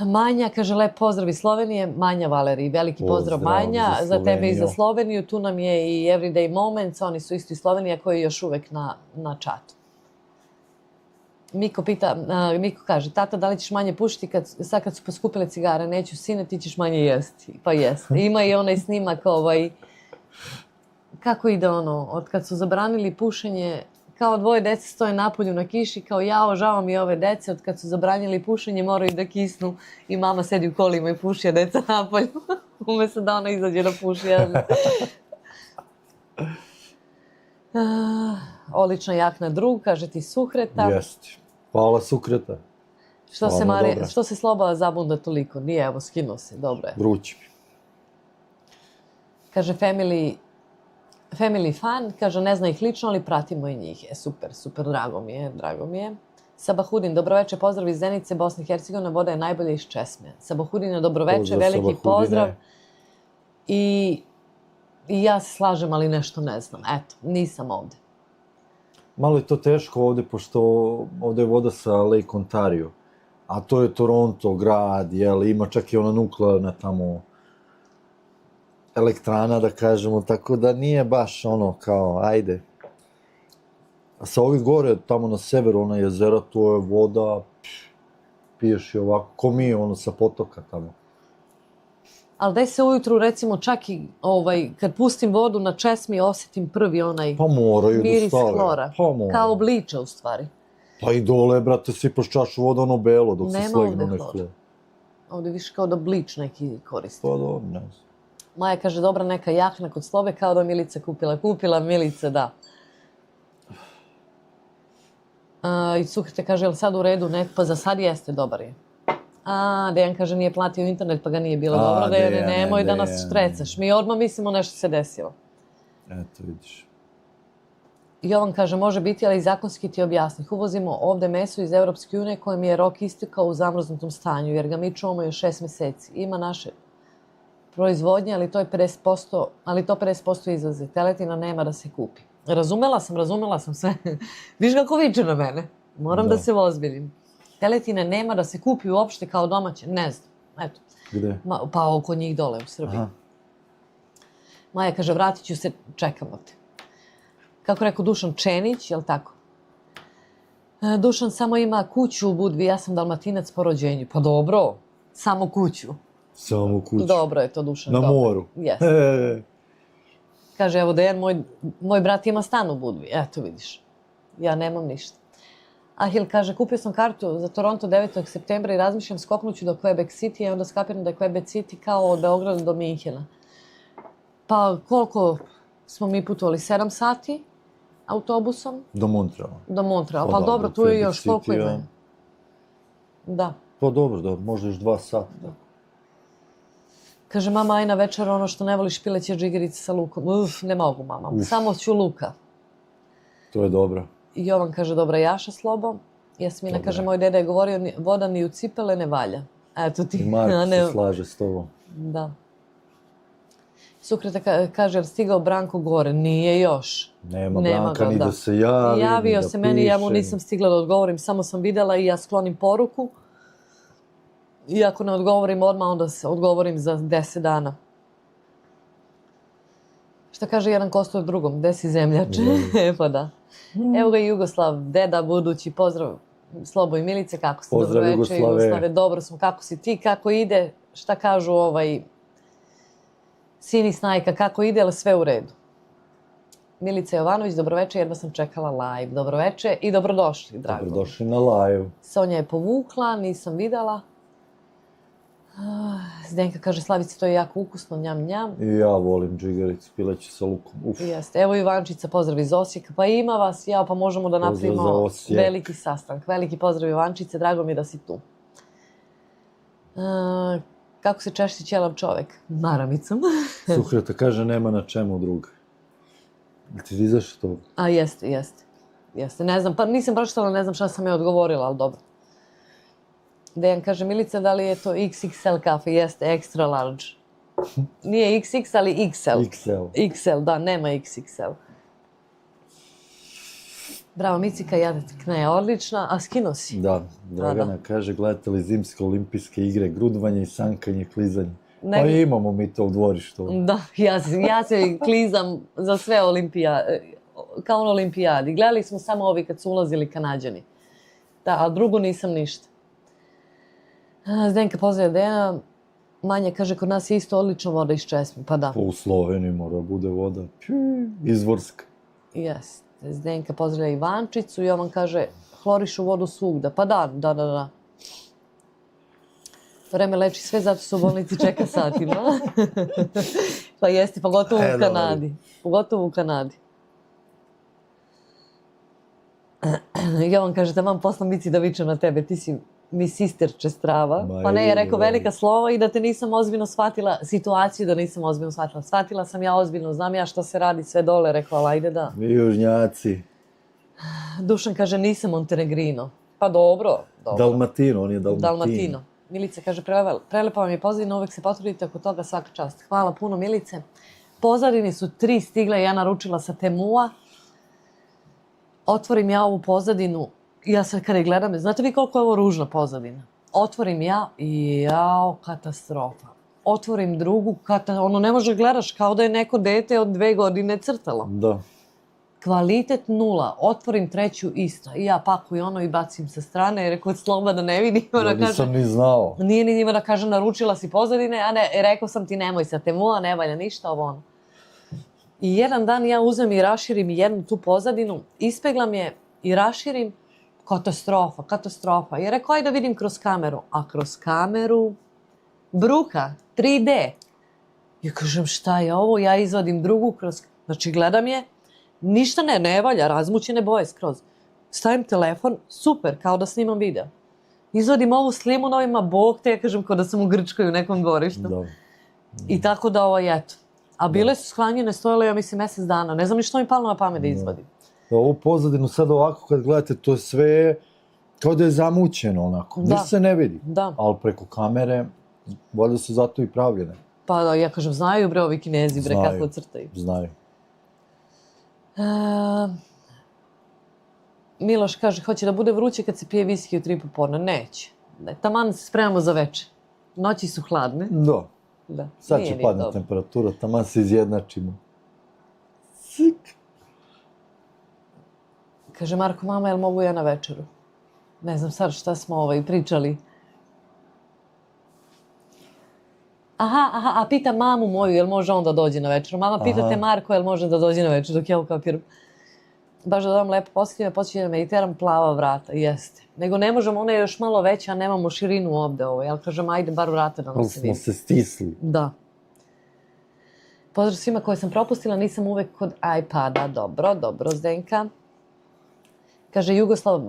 Manja kaže, lep pozdrav iz Slovenije. Manja Valerij, veliki pozdrav Manja, za tebe i za Sloveniju. Tu nam je i Everyday Moments, oni su isto iz Slovenije koji je još uvek na čatu. Miko kaže, tata, da li ćeš manje pušiti sad kad su poskupile cigare? Neću, sine, ti ćeš manje jesti. Pa jeste. Ima i onaj snimak, kako ide ono, od kad su zabranili pušenje, kao dvoje dece stoje napolju na kiši, kao jao, žao mi ove dece, od kad su zabranili pušenje moraju da kisnu i mama sedi u kolima i puši, a deca napolju. Umesto da ona izađe da puši. Odlična jakna drug, kaže ti Suhreta.
Jeste. Hvala Sukreta.
Što se Sloba zabunda toliko? Nije, evo, skinuo se, dobro je.
Vrući mi.
Kaže Family fan, kaže ne zna ih lično, ali pratimo i njih. Super, drago mi je. Sabahudin, dobroveče, pozdrav iz Zenice, Bosne i Hercegovine, voda je najbolja iz Česme. Sabahudine, dobroveče, veliki pozdrav. I ja se slažem, ali nešto ne znam. Eto, nisam ovde.
Malo je to teško ovde, pošto ovde je voda sa Lake Ontario. A to je Toronto, grad, ima čak i ona nuklearna tamo elektrana, da kažemo, tako da nije baš ono kao, ajde. A sa ovih gore, tamo na severu, ona jezera, to je voda, piješ i ovako, ko mi ono sa potoka tamo.
Ali daj se ujutru, recimo, čak i kad pustim vodu na Česmi, osjetim prvi onaj miris hlora. Kao bliča, u stvari.
Pa i dole, brate, sipaš čašu voda, ono belo, dok se slegne onaj hlor.
Ovdje više kao da blič neki koristi.
Pa dobro, ne znam.
Maja kaže, dobra neka jakna kod Slove, kao da Milica kupila. Kupila Milica, da. I Suhrete kaže, jel sad u redu? Pa za sad jeste, dobar je. Dejan kaže, nije platio internet, pa ga nije bilo dobro. Dejane, nemoj da nas strecaš. Mi odmah mislimo nešto se desilo.
Eto, vidiš.
Jovan kaže, može biti, ali i zakonski ti objasni. Uvozimo ovde meso iz Evropske unije kojem je rok istekao u zamrznutom stanju, jer ga mi čuvamo još 6 meseci. Ima naše proizvodnje, ali to 50% izvoze. Teletina nema da se kupi. Razumela sam sve. Viš kako viče na mene. Moram da se ozbiljim. Teletina nema da se kupi uopšte kao domaće. Ne znam. Eto.
Gde?
Pa oko njih dole u Srbiji. Maja kaže, vratit ću se, čekamo te. Kako rekao Dušan Čenić, jel tako? Dušan samo ima kuću u Budvi, ja sam Dalmatinac po rođenju. Pa dobro, samo kuću.
Samo kuću.
Dobro je to, Dušan.
Na moru.
Jeste. Kaže, evo Dejan, moj brat ima stan u Budvi. Eto vidiš, ja nemam ništa. Ahil kaže, kupio sam kartu za Toronto 9. septembra i razmišljam skoknuću do Quebec City, i onda skapiram da je Quebec City kao od Beograda do Minhena. Pa koliko smo mi putovali 7 sati autobusom
Do Montreala.
do Montreala.
Pa
Pa
da,
dobro,
do
tu je
Quebec
još koliko
City-a.
ima. Da.
Pa dobro, da, možda još 2 sata.
Kaže, mama, aj na večer ono što ne voliš pileće džigerice sa lukom. Uf, ne mogu, mama. Samo ću luka.
To je dobro.
I Jovan kaže, dobra jaša slobo. Jasmina
Dobre.
kaže, moj deda je govorio, voda ni u cipele ne valja. Eto ti.
I Marko
a ne-
se slaže s tobom.
Da. Sukreta kaže, jel stigao Branko gore? Nije još.
Nema
Nema
Branka
ga,
ni
da.
da se javi, ni
Javio
da
se meni, ja mu
piše.
nisam stigla da odgovorim, samo sam vidjela i ja sklonim poruku. I ako ne odgovorim odmah, onda se odgovorim za 10 dana. Šta kaže jedan Kostor drugom? Gde si zemljače? Pa da. Evo ga i Jugoslav, deda budući, pozdrav Slobo i Milice, kako ste?
Pozdrav,
Dobro večer,
Jugoslave.
Jugoslave, dobro smo, kako si ti, kako ide, šta kažu Sini Snajka, kako ide, ali sve u redu. Milica Jovanović, dobroveče, jedva sam čekala live. Dobroveče i dobrodošli, drago.
Dobrodošli na live.
Sonja je povukla, nisam videla. Zdenka kaže, Slavice, to je jako ukusno, njam, njam.
I ja volim džigericu, pileće sa lukom. Uf.
Jeste. Evo Ivančica, pozdrav iz Osijeka. Pa ima vas, ja, pa možemo da
Pozdrav za
napravimo
Osijek.
veliki sastanak. Veliki pozdrav Ivančice, drago mi je da si tu. Kako se češće ćelav čovek? Maramicom.
Suhreta kaže, nema na čemu druga. Ti izaš to?
A jeste. Jeste, ne znam, pa nisam pročitala, ne znam šta sam je odgovorila, ali dobro. Dejan kaže, Milica, da li je to XXL kafe? Jeste, extra large. Nije XX, ali XL.
XL.
XL, da, nema XXL. Bravo, Micika, jadetkna je odlična, a skino si.
Da, Dragana kaže, gledate li zimske olimpijske igre, grudvanje i sankanje, klizanje.
Ne-
Pa imamo mi to u dvorištu.
Da, ja se klizam za sve kao na olimpijadi. Gledali smo samo ovi kad su ulazili Kanađani. Da, a drugo nisam ništa. Zdenka pozdravlja Dejana. Manja kaže, kod nas je isto odlična voda iz česme. Pa da.
Pa u Sloveniji mora da bude voda izvorska.
Jeste. Zdenka pozdravlja Ivančicu. Jovan kaže, hlorišu vodu svugda. Pa da. Vreme leči sve, zato se u bolnici čeka satima. Pa jeste, pogotovo u Kanadi. Pogotovo u Kanadi. Jovan kaže, da vam poslam bici da vičem na tebe, ti si mi sisterče strava.
Ma
Pa ne, je rekao
je.
velika slova i da te nisam ozbiljno shvatila, situaciju da nisam ozbiljno shvatila. Shvatila sam ja ozbiljno, znam ja šta se radi sve dole, rekao, ali ajde da.
Mi južnjaci.
Dušan kaže, nisam Montenegrino. Pa dobro.
Dalmatino, on je
Dalmatino. Milica kaže, prelepa vam je pozadina, uvek se potrudite oko toga, svaka čast. Hvala puno, Milice. Pozadini su 3 stigle, ja naručila sa Temua. Otvorim ja ovu pozadinu, ja sad kada je gledam, znate vi koliko je ovo ružna pozadina? Otvorim ja i jao, katastrofa. Otvorim drugu, ono ne može gledaš kao da je neko dete od 2 godine crtalo.
Da.
Kvalitet 0, otvorim treću isto. I ja pakujem ono i bacim sa strane, jer rekao Sloba da ne vidi.
Ja nisam ni znao.
Nije ni njima da kaže naručila si pozadine, a ne, rekao sam ti nemoj sa Temua, ne valja ništa, ovo ono. I jedan dan ja uzmem i raširim jednu tu pozadinu, ispeglam je i raširim, katastrofa. I rekao, ajde da vidim kroz kameru. A kroz kameru, bruka, 3D. Ja kažem, šta je ovo? Ja izvadim drugu kroz, znači gledam je, ništa ne valja, razmućene boje skroz. Stavim telefon, super, kao da snimam video. Izvadim ovu s limunovima, bog te, ja kažem, kao da sam u Grčkoj u nekom dvorištu.
Da.
I tako da eto. A bile su shranjene, stojale, ja mislim, mjesec dana. Ne znam ni što mi palo na pamet da izvadim.
Ovu pozadinu sad ovako kad gledate, to sve kao da je zamućeno onako.
Da.
Ništa se ne vidi.
Da.
Ali preko kamere, valjda su zato i pravljene.
Pa da, ja kažem, znaju bre ovi Kinezi, bre,
Znaju.
kako crtaju.
Znaju.
Miloš kaže, hoće da bude vruće kad se pije viski u 3 popodne. Neće. Ne, taman se spremamo za večer. Noći su hladne.
Da.
Da.
Sad
Nije
će
ni
padne
dobro.
temperatura, taman se izjednačimo. Cik.
Kaže Marko, mama, jel mogu ja na večeru? Ne znam sad šta smo pričali. Aha, a pita mamu moju, jel može on da dođe na večeru? Mama, pitate Marko, jel može da dođe na večeru, dok ja ukapiram. Baš da dam lepo posljednje, počinje da meditiram, plava vrata, jeste. Nego ne možemo, ona je još malo veća, a nemamo širinu ovde ovo. Ja kažem, ajde, bar vrata da nam
Ali
se
smo
vidi.
se stisli.
Da. Pozdrav svima koje sam propustila, nisam uvek kod iPada. Dobro, Zdenka. Kaže Jugoslav,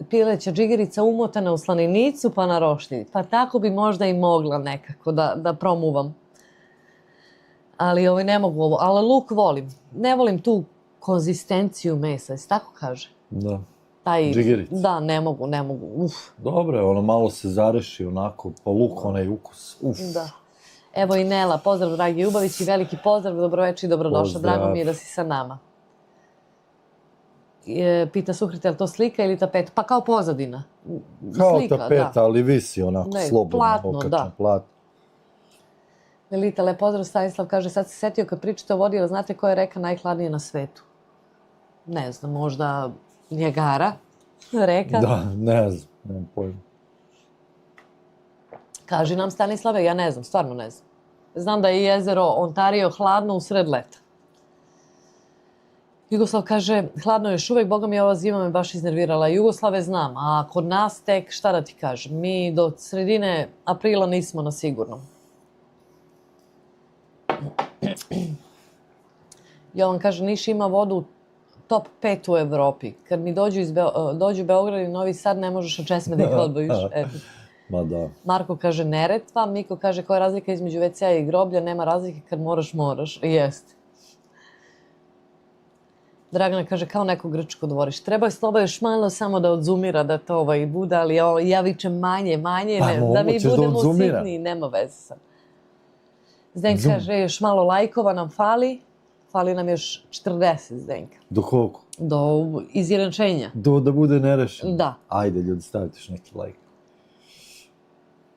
pileća džigerica umotana u slaninicu pa na roštilj. Pa tako bi možda i mogla nekako da promuvam. Ali ne mogu ovo. Ali luk volim. Ne volim tu konzistenciju mesa, jesi tako kaže?
Da.
Džigerica. Da, ne mogu. Uf.
Dobro, ono malo se zareši onako, pa luk, onaj ukus. Uf.
Da. Evo i Nela, pozdrav dragi Ljubavić i veliki pozdrav, dobroveče i dobrodošla. Drago mi je da si sa nama. Pita Suhrita, je li to slika ili tapeta? Pa kao pozadina.
Kao
slika,
tapeta,
da.
Ali visi onako slobodno.
Platno, da.
Platno.
Melita, lep pozdrav, Stanislav kaže, sad se setio kad pričate o vodi, ali znate koja je reka najhladnija na svetu? Ne znam, možda Njegara reka?
Da, ne znam, nemam pojma.
Kaži nam, Stanislave, ja ne znam, stvarno ne znam. Znam da je jezero Ontario hladno u sred leta. Jugoslav kaže, hladno je još uvek, boga mi ova zima me baš iznervirala. Jugoslave znam, a kod nas tek, šta da ti kažem, mi do sredine aprila nismo na sigurnom. Jovan kaže, Niš ima vodu top 5 u Evropi. Kad mi dođu u Beograd i Novi Sad, ne možeš od česme da ih odbojiš.
Ma da.
Marko kaže Neretva, Miko kaže koja je razlika između WC-a i groblja, nema razlike kad moraš. Jeste. Dragana kaže kao neko grčko dvorište. Treba je Sloba još malo samo da odzumira da to bude, ali ja vičem manje, da mi budemo sitni, nema veze sad. Zdenka kaže još malo lajkova nam fali nam još 40, Zdenka.
Do koliko?
Do izjednačenja.
Da bude nerešeno?
Da.
Ajde ljudi, stavite još neki lajk.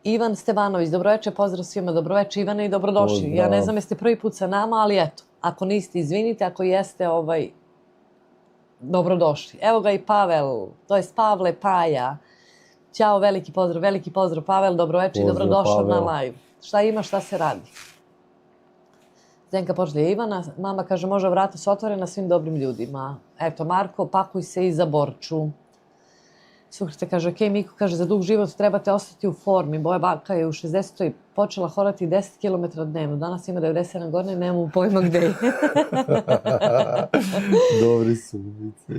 Ivan Stevanović, dobroveče, pozdrav svima, dobroveče Ivane i dobrodošli.
Pozdrav.
Ja ne znam jeste prvi put sa nama, ali eto, ako niste, izvinite, ako jeste, dobrodošli. Evo ga i Pavel, to jest Pavle Paja. Ćao, veliki pozdrav Pavel, dobroveče i dobrodošao na live. Šta ima, šta se radi? Zdenka poželje Ivana, mama kaže može vrata su otvorena svim dobrim ljudima. Eto, Marko, pakuj se i za Borču. Suhrite kaže, ok, Miko kaže, za dug život trebate ostati u formi. Moja baka je u 60. počela hodati 10 km dnevno. Danas ima 97 godina i nemamo pojma gde je.
Dobri su ubice.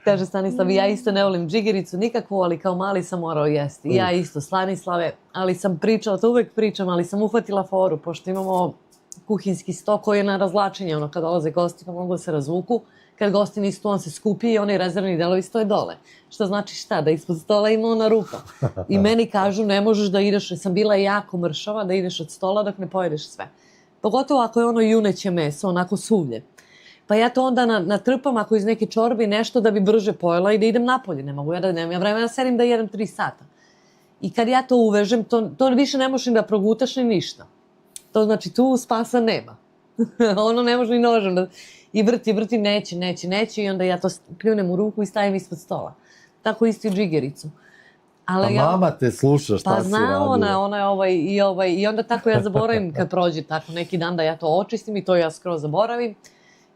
Kaže Stanislav, ja isto ne volim džigericu nikakvu, ali kao mali sam morao jesti. Ja isto, Stanislave, ali sam pričala, to uvek pričam, ali sam uhvatila foru, pošto imamo kuhinski sto koji je na razvlačenje, kad dolaze gosti pa mogu da se razvuku. Kad gosti nisu tu, on se skupi i oni rezervni delovi stoje dole. Što znači šta? Da ispod stola ima ona rupa. I meni kažu ne možeš da ideš, jer sam bila jako mršava, da ideš od stola dok ne pojedeš sve. Pogotovo ako je ono juneće meso, onako suvlje. Pa ja to onda natrpam ako iz neke čorbe nešto da bi brže pojela i da idem napolje. Ne mogu ja da nemam vremena da sedim da jedem 3 sata. I kad ja to uvežem, to više ne možeš ni da progutaš ni ništa. To znači tu spasa nema. Ono ne može ni nožem da... I vrti, neće i onda ja to pljunem u ruku i stavim ispod stola. Tako isto i džigericu.
A mama te sluša šta si radila.
Pa zna ona i onda tako ja zaboravim kad prođe tako neki dan da ja to očistim i to ja skroz zaboravim.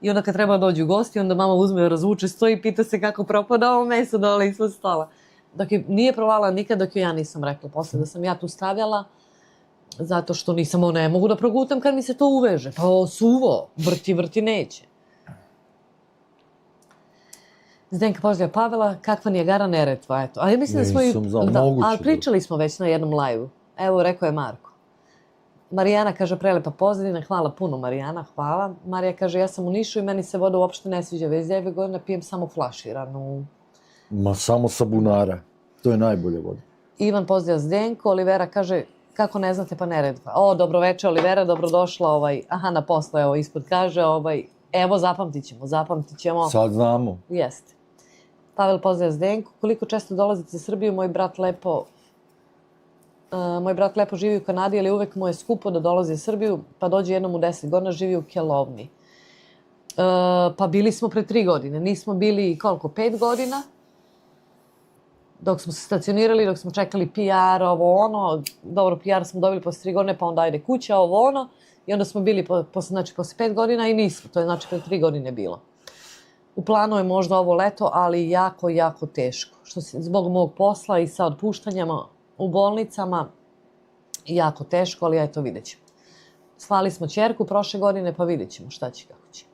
I onda kad treba dođu gosti, onda mama uzme, razvuče sto i pita se kako propada ovo meso dole ispod stola. Dok je nije provala nikad dok joj ja nisam rekla. Posle da sam ja tu stavljala, zato što nisam, ne mogu da progutam kad mi se to uveže. Pa suvo, vrti, neće. Zdenka pozdravlja Pavela, kakva Nijagara Neretva, eto. Ali mislim da smo ali pričali smo već na jednom live-u. Evo, rekao je Marko. Marijana kaže, prelepa pozadina, hvala puno Marijana, hvala. Marija kaže, ja sam u Nišu i meni se voda uopšte ne sviđa, već 9 godina pijem samo flaširanu.
Ma samo sa bunara, to je najbolje voda.
Ivan pozdravlja Zdenko, Olivera kaže, kako ne znate pa Neretva. O, dobroveče Olivera, dobrodošla, na posle, evo, ispod kaže, evo, zapamtit ćemo.
Sad znamo.
Jeste. Pavel pozdravlja Zdenko. Koliko često dolazite u Srbiju? Moj brat lepo živi u Kanadi, ali uvek mu je skupo da dolazi u Srbiju, pa dođe jednom u 10 godina, živi u Kelovni. Pa bili smo pre 3 godine. Nismo bili, 5 godina? Dok smo se stacionirali, dok smo čekali PR, dobro, PR smo dobili posle 3 godine, pa onda ajde kuća, i onda smo bili posle 5 godina i nismo, to je znači pre 3 godine bilo. U planu je možda ovo leto, ali jako, jako teško. Zbog mog posla i sa otpuštanjama u bolnicama, jako teško, ali eto vidjet ćemo. Slali smo ćerku prošle godine, pa vidjet ćemo šta će, kako će.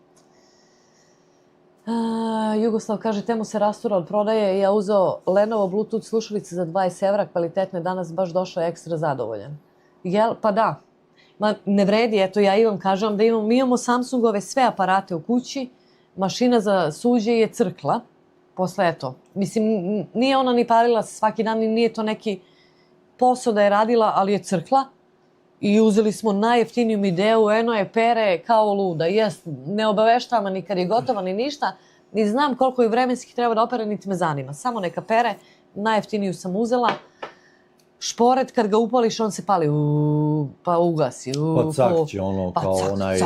Jugoslav kaže, temu se rastura od prodaje i ja uzeo Lenovo Bluetooth slušalice za 20 evra, kvalitetne, danas baš došao ekstra zadovoljan. Jel? Pa da. Ma, ne vredi, eto ja Ivan kažem da mi imamo Samsungove sve aparate u kući, mašina za suđe je crkla, posle eto. Mislim, nije ona ni parila svaki dan, nije to neki posao da je radila, ali je crkla. I uzeli smo najjeftiniju ideu, eno je pere kao luda. Jest, ne obaveštava ni kad je gotova ni ništa, ni znam koliko je vremenski treba da opere, niti me zanima. Samo neka pere, najjeftiniju sam uzela. Šporet, kad ga upališ, on se pali, pa ugasi.
Pa cakće ono
pa
kao
cak,
onaj...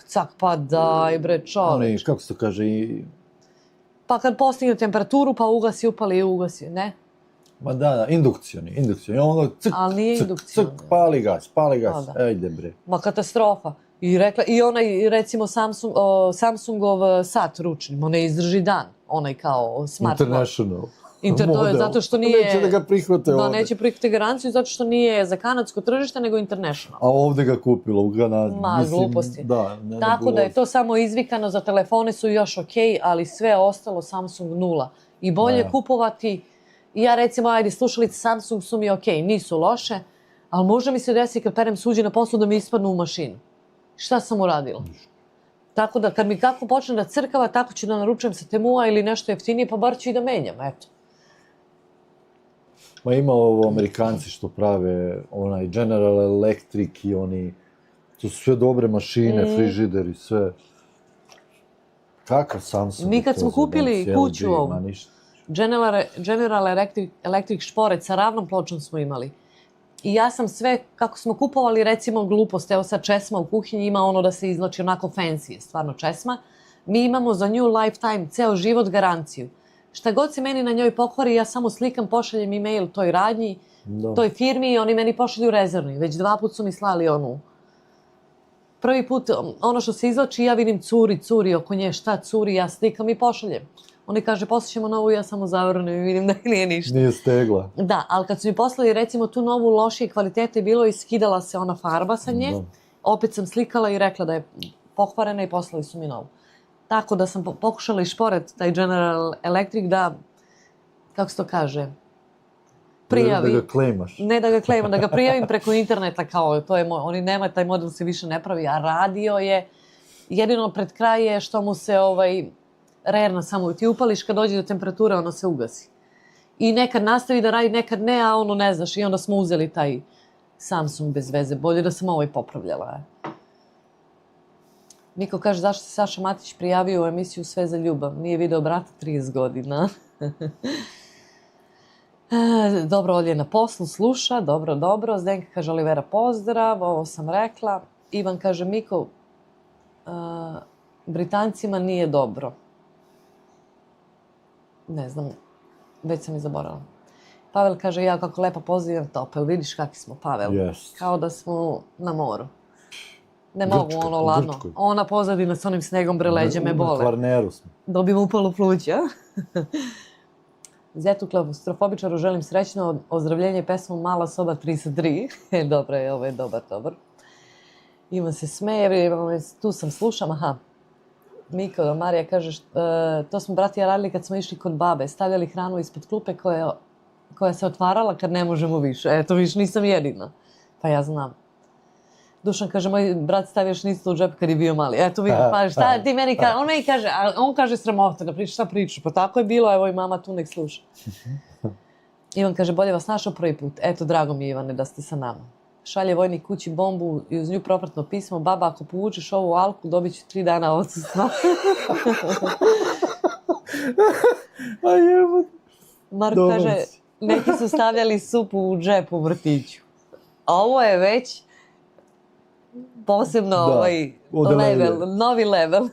Cak, pa daj bre čoveč.
Kako se to kaže
Pa kad postigne temperaturu, pa ugasi, upali i ugasi, ne?
Ma da, indukcioni. Ono
ali nije indukcioni.
Pali gas,
Da.
Ejde bre.
Ma katastrofa. I onaj, recimo, Samsungov sat ručni, on ne izdrži dan. Onaj kao smartphone.
International.
To je zato što nije...
Neće da ga prihvate ovde.
Da, neće prihvate garanciju zato što nije za kanadsko tržište, nego international.
A ovde ga kupilo u Kanadi.
Ma, gluposti.
Da,
Tako da je to samo izvikano, za telefone su još okej, ali sve ostalo Samsung 0. I bolje kupovati... Ja recimo, ajde, slušalice Samsung su mi okej, nisu loše, ali možda mi se desi kad perem suđe na poslu da mi ispadnu u mašinu. Šta sam uradila? Tako da kad mi kako počne da crkava, tako ću da naručujem sa Temua ili nešto jeftinije, pa bar ću i da menjam, eto.
Ma ima ovo Amerikanci što prave, onaj General Electric i oni, to su sve dobre mašine, frižideri, sve. Kakav Samsung?
Mi kad smo kupili kuću ovu, General Electric šporet sa ravnom pločom smo imali. I ja sam sve, kako smo kupovali recimo glupost, evo sad česma u kuhinji ima ono da se izlači onako fancy, stvarno česma. Mi imamo za nju lifetime, ceo život garanciju. Šta god se meni na njoj pokvari, ja samo slikam, pošaljem e-mail toj radnji, toj firmi i oni meni pošalju rezervni. Već 2 puta su mi slali onu. Prvi put, ono što se izlači, ja vidim curi oko nje, šta curi, ja slikam i pošaljem. Oni kaže, poslaćemo novu, ja samo zavrnem i vidim da nije ništa.
Nije stegla.
Da, ali kad su mi poslali recimo tu novu lošije kvalitete bilo i skidala se ona farba sa nje, opet sam slikala i rekla da je pokvarena i poslali su mi novu. Tako da sam pokušala i šporet, taj General Electric, da, kako se to kaže, prijavim.
Da ga klejmaš.
Ne da ga klejmam, da ga prijavim preko interneta kao, to je moj, oni nema, taj model se više ne pravi, a radio je, jedino pred kraj je što mu se rerna samo ti upališ, kad dođe do temperature, ono se ugasi. I nekad nastavi da radi, nekad ne, a ono ne znaš, i onda smo uzeli taj Samsung bez veze, bolje da sam ovaj popravljala. Niko kaže, zašto se Saša Matić prijavio u emisiju Sve za ljubav? Nije video brata 30 godina. Dobro, Olje na poslu, sluša, dobro. Zdenka kaže, Olivera, pozdrav, ovo sam rekla. Ivan kaže, Miko, Britancima nije dobro. Ne znam, već sam i zaboravila. Pavel kaže, ja kako lepo pozivam topel, vidiš kakvi smo, Pavel.
Yes.
Kao da smo na moru. Ne mogu ono ladno.
Grčkoj.
Ona pozadina s onim snegom breleđe me bole.
Na Kvarneru smo.
Dobim upalu pluća. Zetu klaustrofobičaru želim srećno ozdravljenje pesmom Mala soba 3 sa 3. Dobro je, ovo je dobar. Ivan se smeje, tu sam slušam, aha. Miko, Marija kaže, to smo brati ja radili kad smo išli kod babe, stavljali hranu ispod klupe koja se otvarala kad ne možemo više. Eto, viš, nisam jedina. Pa ja znam. Dušan kaže, moj brat stavio šniclu u džep kad je bio mali. Eto vidim, pa šta ti meni kaže, on meni kaže, on kaže sramota da priča, šta priča, pa tako je bilo, evo i mama tu nek sluša. Ivan kaže, bolje vas našao prvi put, eto drago mi Ivane da ste sa nama. Šalje vojnik kući bombu i uz nju propratno pismo, baba ako povučeš ovu alku dobit ću 3 dana odsustva. Marko kaže, neki su stavljali supu u džep u vrtiću. Ovo je već posebno novi level.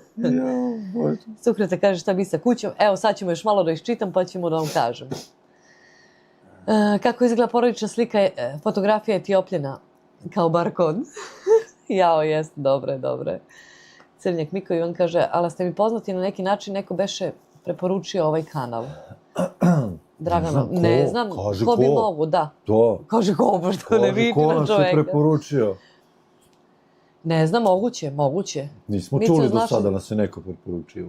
Sukreta kaže šta bi sa kućom. Evo sad ćemo još malo da iščitam pa ćemo da vam kažem. Kako izgleda porodična slika, fotografija Etiopljena kao barkod. Jao, jest, dobre. Crnjak Miko Ivan kaže, ali ste mi poznati na neki način, neko beše preporučio ovaj kanal. Dragana, ne znam, ko bi mogu, da.
To.
Kaže ko, što ne vidi na čoveka.
Ko nas je preporučio?
Ne znam, moguće.
Nismo
Mico,
čuli do
znaš-
sada da nas je neko preporučio.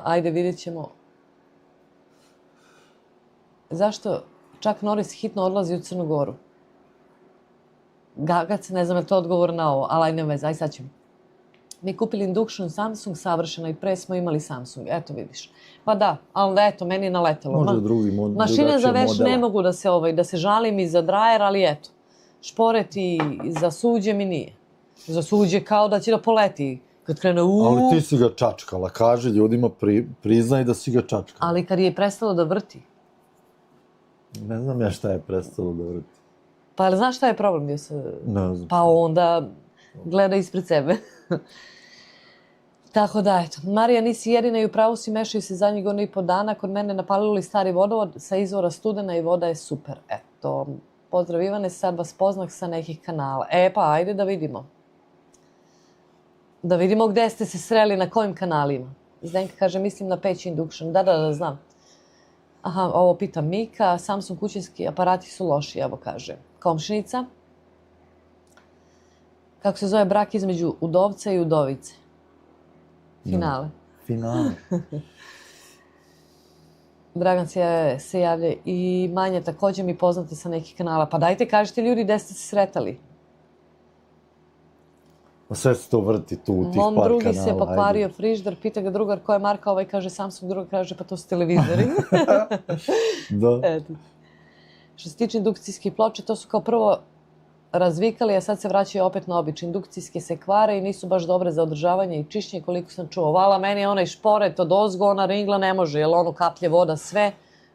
Ajde, vidjet ćemo. Zašto Chuck Norris hitno odlazi u Crnu Goru? Gagac, ne znam je to odgovor na ovo, ali aj ne veze, aj sad ćemo. Mi kupili induction Samsung savršeno i pre smo imali Samsung, eto vidiš. Pa da, ali eto, meni je naletelo.
Možda drugi model.
Mašine za veš ne mogu da se žalim i za drajer, ali eto. Šporet i za suđe mi nije. Za suđe kao da će da poleti. Kad krene
Ali ti si ga čačkala, kaže ljudima, priznaj da si ga čačkala.
Ali kad je prestalo da vrti.
Ne znam ja šta je prestalo da vrti.
Pa ali znaš šta je problem bio sa...
Ne znam.
Pa onda gleda ispred sebe. Tako da, eto. Marija, nisi jedina i u pravu si, mešaju se zadnjih godina i po dana. Kod mene napalili stari vodovod sa izvora studena i voda je super. Eto, pozdrav Ivane, sad vas poznah sa nekih kanala. Pa ajde da vidimo. Da vidimo gde ste se sreli, na kojim kanalima. Zdenka kaže, mislim na peć induction. Da, znam. Aha, ovo pita Mika. Samsung kućinski aparati su loši, evo kaže. Komšinica. Kako se zove brak između udovca i udovice? Finale.
Finale.
Dragan se javlja i Manja također mi poznate sa nekih kanala. Pa dajte, kažite ljudi gde ste se sretali.
Sve se to vrti tu u tih par kanala.
Mom drugi se pokvario frižder, pita ga drugar koja je marka, ovaj kaže Samsung, drugar kaže pa to su televizori.
Da.
Eto. Što se tiče indukcijskih ploča, to su kao prvo razvikali, a sad se vraćaju opet na običaj. Indukcijske se kvare i nisu baš dobre za održavanje i čišćenje, koliko sam čuo. Vala, meni je onaj šporet od ozgo, ona ringla ne može, jer ono kaplje voda, sve.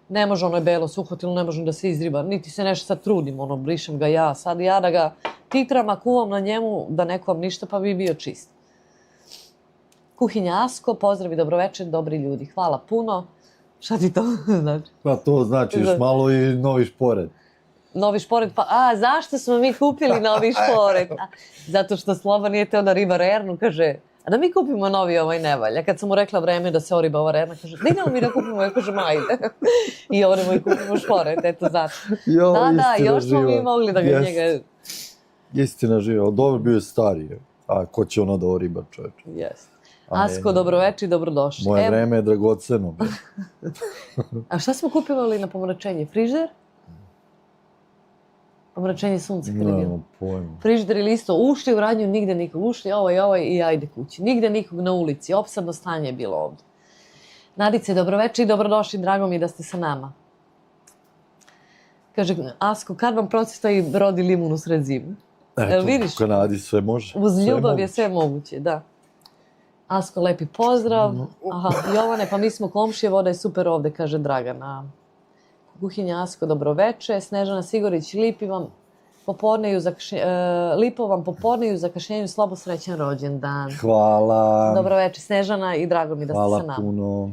Ne može ono je belo suhotilo, ne može da se izriba. Niti se nešto sad trudim, ono, brišem ga ja. Sad ja da ga titram, a kuvam na njemu, da nekom ništa, pa bi bio čist. Kuhinja Asko, pozdrav i dobroveče, dobri ljudi. Hvala puno. Šta ti to znači?
Pa to znači još malo i novi šporet.
Novi šporet, pa zašto smo mi kupili novi šporet? Zato što Sloba nije teo da riba rernu, kaže, a da mi kupimo novi ovaj ne valja. Kad sam mu rekla vreme da se oriba ova rerna, kaže, da idemo mi da kupimo, ja kažem, ajde. I odemo i kupimo šporet, eto zato. Da, još smo mi mogli da ga njega...
Istina živa, dobro bio je stariji. A ko će ono da oriba, čovječe?
Jeste. Asko, dobroveče i dobrodošli.
Moje vreme je dragoceno.
A šta smo kupili na pomračenje? Frižder? Pomračenje sunca kada je bilo.
Nemam pojma.
Frižder ili isto, ušli u radnju, nigde nikog. Ušli ovaj i ajde kući. Nigde nikog na ulici. Opsadno stanje je bilo ovdje. Nadice, dobroveče i dobrodošli. Drago mi je da ste sa nama. Kaže, Asko, kad vam procveta i rodi limun u sred zime?
Eto,
vidiš?
u Kanadi sve može.
Uz ljubav je sve moguće, da. Asko, lepi pozdrav. Aha, Jovane, pa mi smo komšije, voda je super ovde, kaže Dragana. Kuhinja Asko, dobroveče. Snežana Sigorić, lipo vam popodne i u zakašnjenju slabo srećan rođendan.
Hvala.
Dobroveče, Snežana, i drago mi da ste sa nama.
Hvala puno.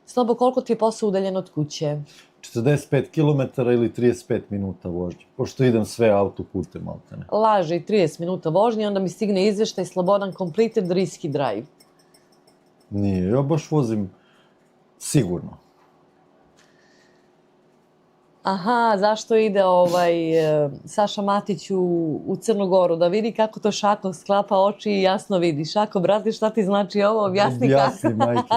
Slobo, koliko ti je posao udaljen od kuće?
45 km ili 35 minuta vožnje, pošto idem sve autoputem, maltene.
Laže i 30 minuta vožnje, onda mi stigne izveštaj Slobodan completed risky drive.
Nije, ja baš vozim sigurno.
Aha, zašto ide Saša Matić u Crnu Goru, da vidi kako to Šako sklapa oči i jasno vidi. Šako, brate, šta ti znači ovo? Objasni kako.
Objasni, majke.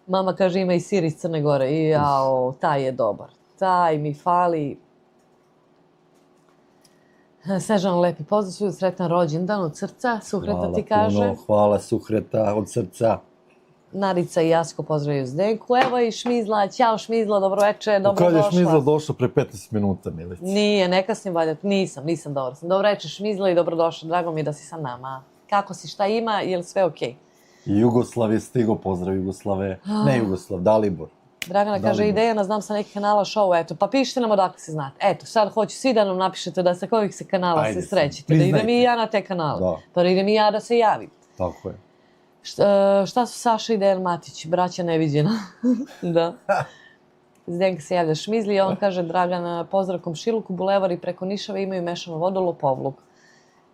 Mama kaže ima i sir iz Crne Gore. I jao, taj je dobar. Taj mi fali. Snežana, lepi pozdrav, sretan rođendan od srca. Suhreta ti kaže.
Hvala puno, hvala Suhreta od srca.
Nadica i Jasko pozdravljaju Zdenku. Evo i Šmizla, ćao Šmizla, dobroveče, dobrodošla.
Kad je Šmizla došla pre 15 minuta, Milica?
Nije, neka sam valjda, nisam dobro. Dobroveče Šmizla i dobrodošla, drago mi je da si sa nama. Kako si, šta ima, je li sve okej?
I Jugoslav je stigo, pozdrav Jugoslave. Ne Jugoslav, Dalibor.
Dragana kaže, Idejana, znam sa nekih kanala show, eto, pa pišite nam odakle se znate. Eto, sad hoću svi da nam napišete da sa kojih se kanala se srećete, da idem i ja na te kanale, pa da idem i ja da se javim.
Tako je.
Šta su Saša i Dejan Matić, braća neviđena? Da. Zdenka se javlja Šmizli i on kaže, Dragana, pozdrav komšiluku, bulevari preko Nišave imaju mešanu vodu, lopovluk.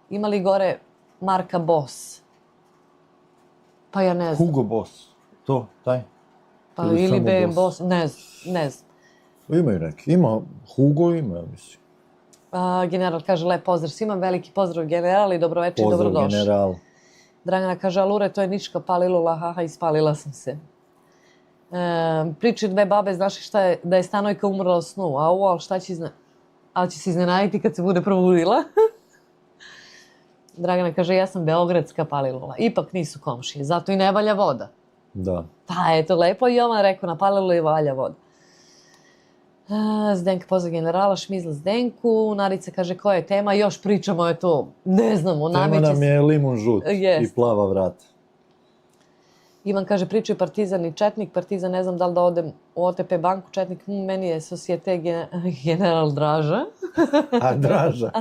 Ima li gore marka Boss? Pa ja ne znam.
Hugo Boss, to, taj?
Pa ili BM Boss, ne znam.
Imaju neki, ima, Hugo ima, ja mislim.
General kaže lep pozdrav svima, veliki pozdrav general i dobroveče i
Pozdrav
dobrodošli.
general.
Dragana kaže, Alure, to je nička palilula, haha, ispalila sam se. Pričaju dve babe, znaš šta je, da je Stanojka umrla od snu, ali šta će ali će se iznenaditi kad se bude probudila. Dragana kaže, ja sam beogradska palilula, ipak nisu komšije, zato i ne valja voda.
Da.
Pa eto, lepo i Jovan rekao, na paliluli valja voda. Zdenka pozdrav generala, Šmizla Zdenku, Narica kaže, koja je tema, još pričamo, eto, ne znamo,
Tema
nameće
nam
se.
je limun žut
Jest.
i plava vrata.
Ivan kaže, pričaju Partizan i Četnik, Partizan ne znam da li da odem u OTP banku, Četnik, meni je Societe general Draža.
A Draža.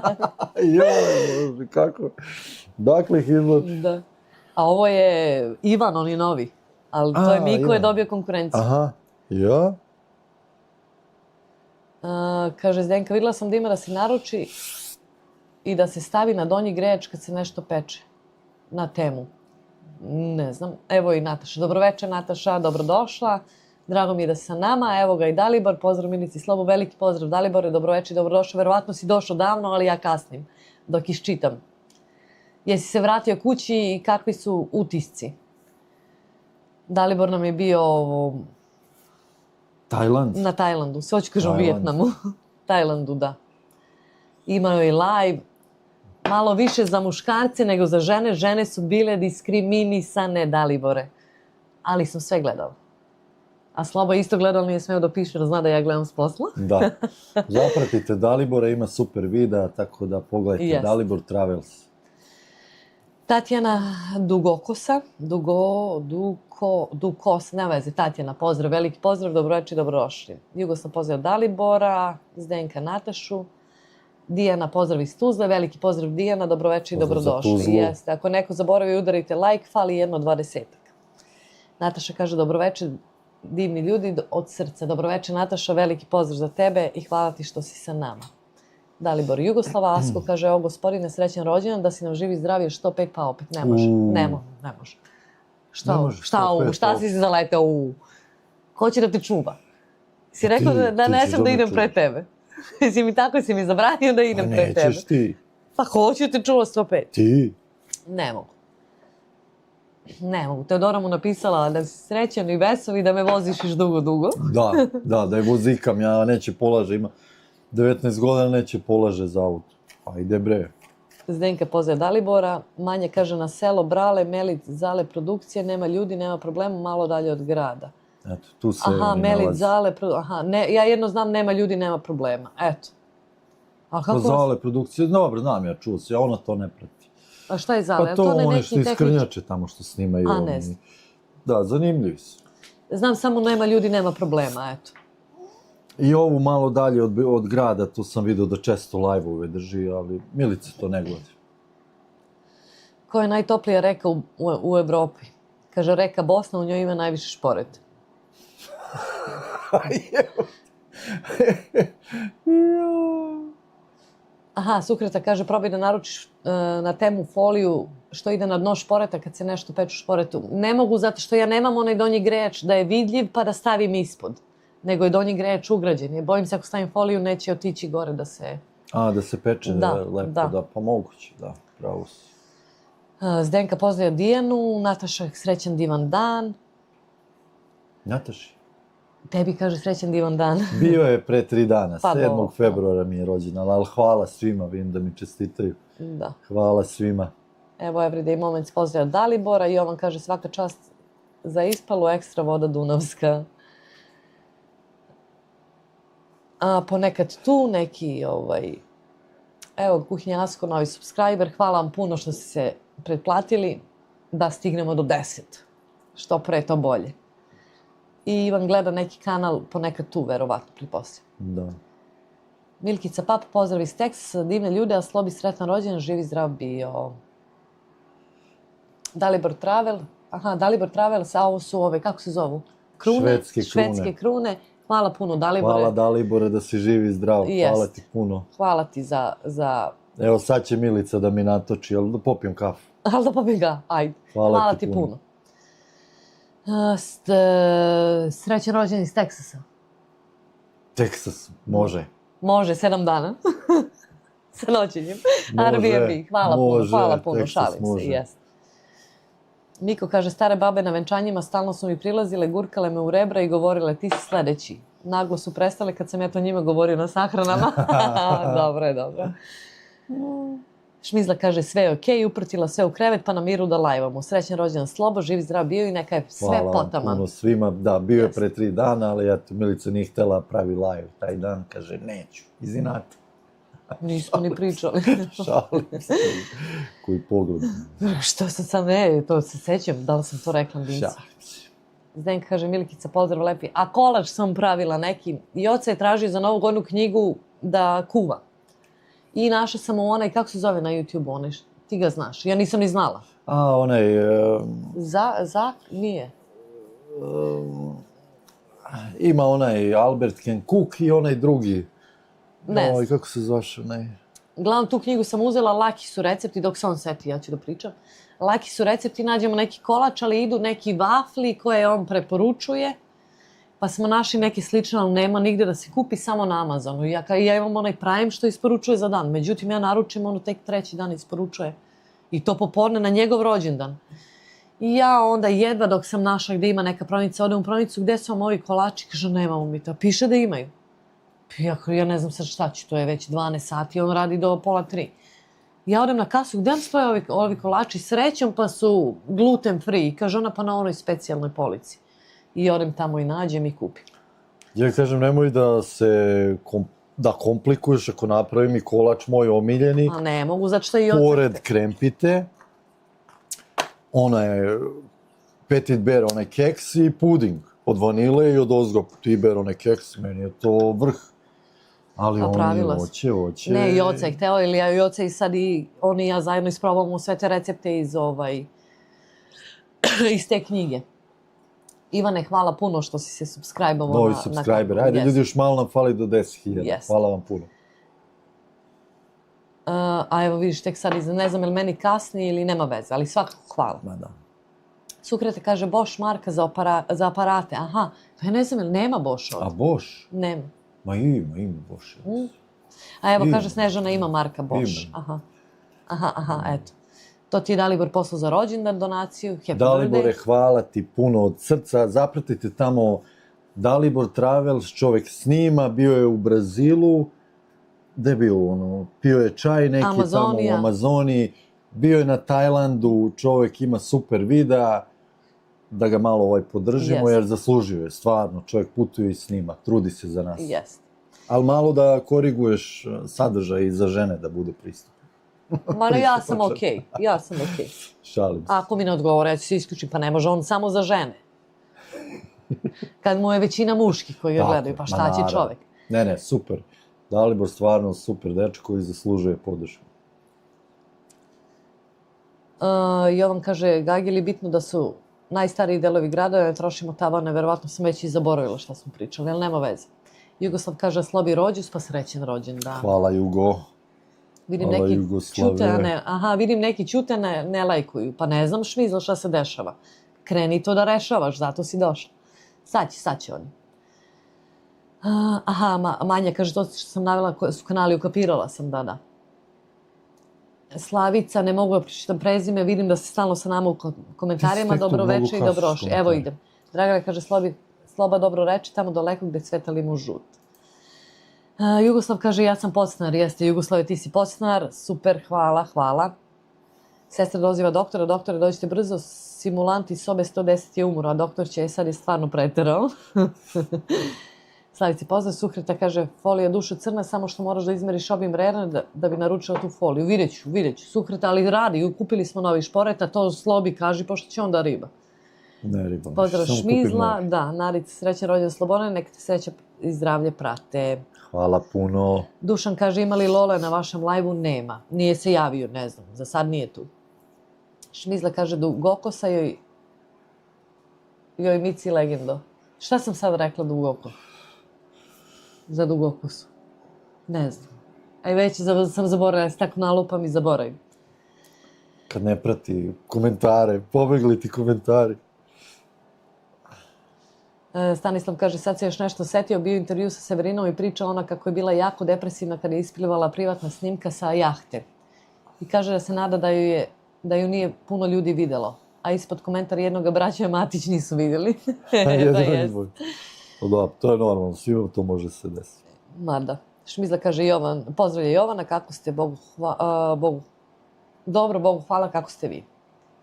Joj, Bože, kako? Dakle ih izvlači.
Da. A ovo je Ivan, on je novi. Ali to je Miko
Ivan.
je dobio konkurenciju.
Aha, ja?
Kaže Zdenka, vidjela sam da ima da se naruči i da se stavi na donji grejač kad se nešto peče. Na temu. Ne znam. Evo i Nataša. Dobroveče Nataša, dobrodošla. Drago mi je da si sa nama. Evo ga i Dalibor. Pozdrav Milici Slobo. Veliki pozdrav Dalibore. Dobroveče i dobrodošla. Verovatno si došao davno, ali ja kasnim dok iščitam. Jesi se vratio kući i kakvi su utisci? Dalibor nam je bio
Tajland?
na Tajlandu. Sve hoću kažem u
Tajland.
Vijetnamu. Tajlandu, da. Imao je i live. Malo više za muškarce nego za žene. Žene su bile diskriminisane, Dalibore. Ali sam sve gledala. A Slobo je isto gledala, nije smeo da piše, jer zna da ja gledam s posla.
Da. Zapratite Dalibora, ima super videa, tako da pogledajte
Jest.
Dalibor Travels.
Tatjana Dugokosa, Dukos, nema veze, Tatjana, pozdrav, veliki pozdrav, dobroveče i dobrodošli. Jugoslav pozdrav Dalibora, Zdenka Natašu, Dijana pozdrav iz Tuzle, veliki pozdrav Dijana, dobroveče i
Pozdrav za
dobrodošli.
Tuzlu.
Jeste, ako neko zaboravi udarite like, fali jedno 20. Nataša kaže dobroveče, divni ljudi od srca. Dobroveče Nataša, veliki pozdrav za tebe i hvala ti što si sa nama. Dalibor Jugoslava, Asko kaže, o gospodine, srećan rođendan, da si nam živi zdravi, što opet pa opet, ne može, ne može.
Ne može,
Šta si se zaletao Ko će da te čuva? Si rekao da ne
ćeš
sam da
me
idem
čuvaš.
pred tebe. Si mi zabranio da idem pred tebe.
Nećeš ti.
Pa hoću te čuva 105.
Ti.
Ne mogu. Ne mogu. Teodora mu napisala da si srećan i vesel i da me voziš još dugo.
Da je vozikam, ja neće polaže, ima 19 godina neće polaže za auto. Ajde bre.
Zdenka pozdrav Dalibora. Manja kaže na selo Brale, Melic, Zale produkcije, nema ljudi, nema problema, malo dalje od grada.
Eto, tu se
Aha,
oni
Melic,
nalaze.
Zale, ja jedno znam, nema ljudi, nema problema. Eto. A kako
Zale produkcije, dobro, znam ja, čuo se, ona to ne prati.
A šta je Zale?
Pa
Je
to
ne
oni
neki
što iz
tehnički?
Krnjače tamo što snimaju.
A, ne
oni.
znam.
Da, zanimljivi su.
Znam samo nema ljudi, nema problema, eto.
I ovu malo dalje od grada, tu sam vidio da često live-ove drži, ali Milica to ne gleda.
Ko je najtoplija reka u Evropi? Kaže reka Bosna, u njoj ima najviše šporeta. Aha, Sukreta kaže, probaj da naručiš na temu foliju što ide na dno šporeta kad se nešto peče u šporetu. Ne mogu zato što ja nemam onaj donji grejač da je vidljiv pa da stavim ispod. Nego je donji grejač ugrađen. I bojim se ako stavim foliju neće otići gore da se...
A, da se peče lepo, da, pa moguće, da, pravo si.
Zdenka pozdravlja Dijanu, Nataša srećan divan dan.
Nataši?
Tebi kaže srećan divan dan.
Bio je pre 3 dana,
Pa
7.
dobro.
februara mi je rođendan, ali hvala svima, vidim da mi čestitaju.
Da.
Hvala svima.
Evo Everyday Moments pozdravlja Dalibora i Jovan kaže svaka čast za ispalu, ekstra voda Dunavska. A ponekad tu neki, evo Kuhinjasko, novi subscriber, hvala vam puno što ste se pretplatili da stignemo do 10. Što pre to bolje. I Ivan gleda neki kanal ponekad tu, verovatno, pretpostavljam.
Da.
Milkica Pap, pozdrav iz Teksasa, divne ljude, a Slobi sretan rođendan, živi zdrav bio. Dalibor Travel, Dalibor Travel, a ovo su ove, kako se zovu? Krune? Švedske krune. Hvala puno, Dalibore.
Hvala Dalibore da si živ i zdrav, hvala ti puno.
Hvala ti za...
Evo sad će Milica da mi natoči, ali da popijem kafu.
Ali da popijem ga, ajde. Hvala ti puno. Srećan rođendan iz Teksasa.
Teksas, može.
Može, 7 dana. sa noćenjem.
Može,
Airbnb, hvala
može,
puno,
tek što
šalim se,
može.
jest. Miko kaže, stare babe na venčanjima stalno su mi prilazile, gurkale me u rebra i govorile, ti si sledeći. Naglo su prestale kad sam ja to njima govorio na sahranama. Dobro je, dobro. Šmizla kaže, sve je okej, uprtila sve u krevet pa na miru da lajvamo. Srećan rođendan Slobo, živ i zdrav bio i neka je sve
Hvala vam
potaman.
puno svima. Da, bio je
Jeste.
pre 3 dana, ali eto, Milica nije htjela pravi live taj dan. Kaže, neću, iz inata.
Nismo ni pričali.
Šalim se. Koji pogled.
Što sam ne, to se sećam, da li sam to rekla Dincu.
Šalim se.
Zdenka kaže, Milikica, pozdrav lepi. A kolač sam pravila neki. I oca je tražio za novu godinu knjigu da kuva. I našla sam mu onaj, kako se zove na YouTube, onaj, ti ga znaš. Ja nisam ni znala.
A, onaj...
Nije.
Ima onaj Albert Ken Cook i onaj drugi.
Ne znam.
Kako se zvaš onaj?
Glavno, tu knjigu sam uzela, laki su recepti, dok se on seti, ja ću da pričam. Laki su recepti, nađemo neki kolač, ali idu neki vafli koje on preporučuje. Pa smo našli neke slične, ali nema nigde da se kupi, samo na Amazonu. Ja imam onaj Prime što isporučuje za dan. Međutim, ja naručim, ono tek 3. dan isporučuje. I to popodne na njegov rođendan. I ja onda jedva dok sam našla gde ima neka prodavnica, odem u prodavnicu, gde su vam ovi kolači, kaže, nemamo mi to. Piše da imaju. Ja ne znam sad šta ću, to je već 12 sati, on radi do 2:30. Ja odem na kasu, gde vam stoje ovi kolači? Srećom pa su gluten free. Kaže ona, pa na onoj specijalnoj polici. I odem tamo i nađem i kupim.
Ja kažem, nemoj da se komplikuješ ako napravim i kolač moj omiljeni.
A ne mogu, zato što i
Pored krempite, onaj Petit Bear, onaj keks i puding od vanile i od ozgo Tiber, onaj keks, meni je to vrh. Ali oni hoće.
Ne, i oca je hteo, ili ja i oca i sad i on i ja zajedno isprobavamo sve te recepte iz te knjige. Ivane, hvala puno što si se subscribe-ovao
Novi subscriber. Ajde, ljudi, još malo nam fali do 10.000. Hvala vam puno.
A evo vidiš, tek sad ne znam je li meni kasni ili nema veze, ali svakako hvala.
Ma da.
Sukrete kaže Bosch marka za aparate. Aha, pa ja ne znam je li nema Bosch ovdje.
A Bosch?
Nema.
Ma ima Bosch.
A evo kaže Snežana ima marka Bosch. Aha, eto. To ti je Dalibor poslao za rođendan, donaciju. Happy
Dalibore,
birthday.
hvala ti puno od srca. Zapratite tamo Dalibor Travels, čovjek snima, bio je u Brazilu. Gde je bio ono? Pio je čaj neki tamo u Amazoniji. Bio je na Tajlandu, čovjek ima super videa. Da ga malo podržimo, jer zaslužio je, stvarno. Čovjek putuje i snima, trudi se za nas.
Jest.
Ali malo da koriguješ sadržaj za žene da bude pristup.
Ma no, ja sam okej.
Šalim se.
Ako mi ne odgovore, ja ću se isključiti, pa ne može on samo za žene. Kad mu je većina muških koji ga gledaju, pa šta će čovjek?
Ne, super. Dalibor stvarno super dečko koji zaslužuje podršku.
Jovan kaže, Gagili, bitno da su najstariji delovi grada, ne trošimo tavane, verovatno sam već i zaboravila šta smo pričali, ali nema veze. Jugoslav kaže, slobi rođus, pa srećen rođendan.
Hvala, Jugo.
Vidim neki ćute, ne lajkuju, pa ne znam Šmizla šta se dešava. Kreni to da rešavaš, zato si došla. Sad će oni. Aha, Manja kaže, to što sam navela su kanali, ukapirala sam, da. Slavica, ne mogu da pročitam prezime, vidim da se stalno sa nama u komentarima, dobro veče i dobrošli. Evo idem. Dragana kaže, Sloba dobro reče, tamo daleko gde cveta limun žut. Jugoslav kaže, ja sam podstanar, jeste Jugoslave, ti si podstanar, super, hvala. Sestra doziva doktora, doktore, dođite brzo, simulant iz sobe 110 je umro, a doktor će, sad je stvarno preterao. Slavici pozdrav, Sukreta kaže, folija duša crna, samo što moraš da izmeriš obim rerne da bi naručila tu foliju. Vidjet ću, Sukreta, ali radi, kupili smo novi šporet, a to Slobi kaži, pošto će onda riba.
Ne, riba.
Pozdrav Šmizla, da, Narica, srećan rođendan Slobodane, neka te sreća i zdravlje prate.
Hvala puno.
Dušan kaže, ima li Lole na vašem live-u? Nema. Nije se javio, ne znam, za sad nije tu. Šmizla kaže, Dugokosa joj Mici legendo. Šta sam sad rekla Dugoko? Za Dugokosu. Ne znam. Aj već sam zaboravila, ja se tako nalupam i zaboravim.
Kad ne prati komentare, pobegli ti komentari.
Stanislav kaže, sad se još nešto setio, bio intervju sa Severinom i priča ona kako je bila jako depresivna kada je isplivala privatna snimka sa jahte. I kaže da se nada da ju nije puno ljudi videlo. A ispod komentar jednoga braća Matić nisu vidjeli.
Jedan
Da,
i
jest.
dvoje. Da, to je normalno, svima to može se desiti.
Mada. Šmizla kaže Jovan, pozdravlja Jovana, kako ste, dobro, Bogu hvala, kako ste vi.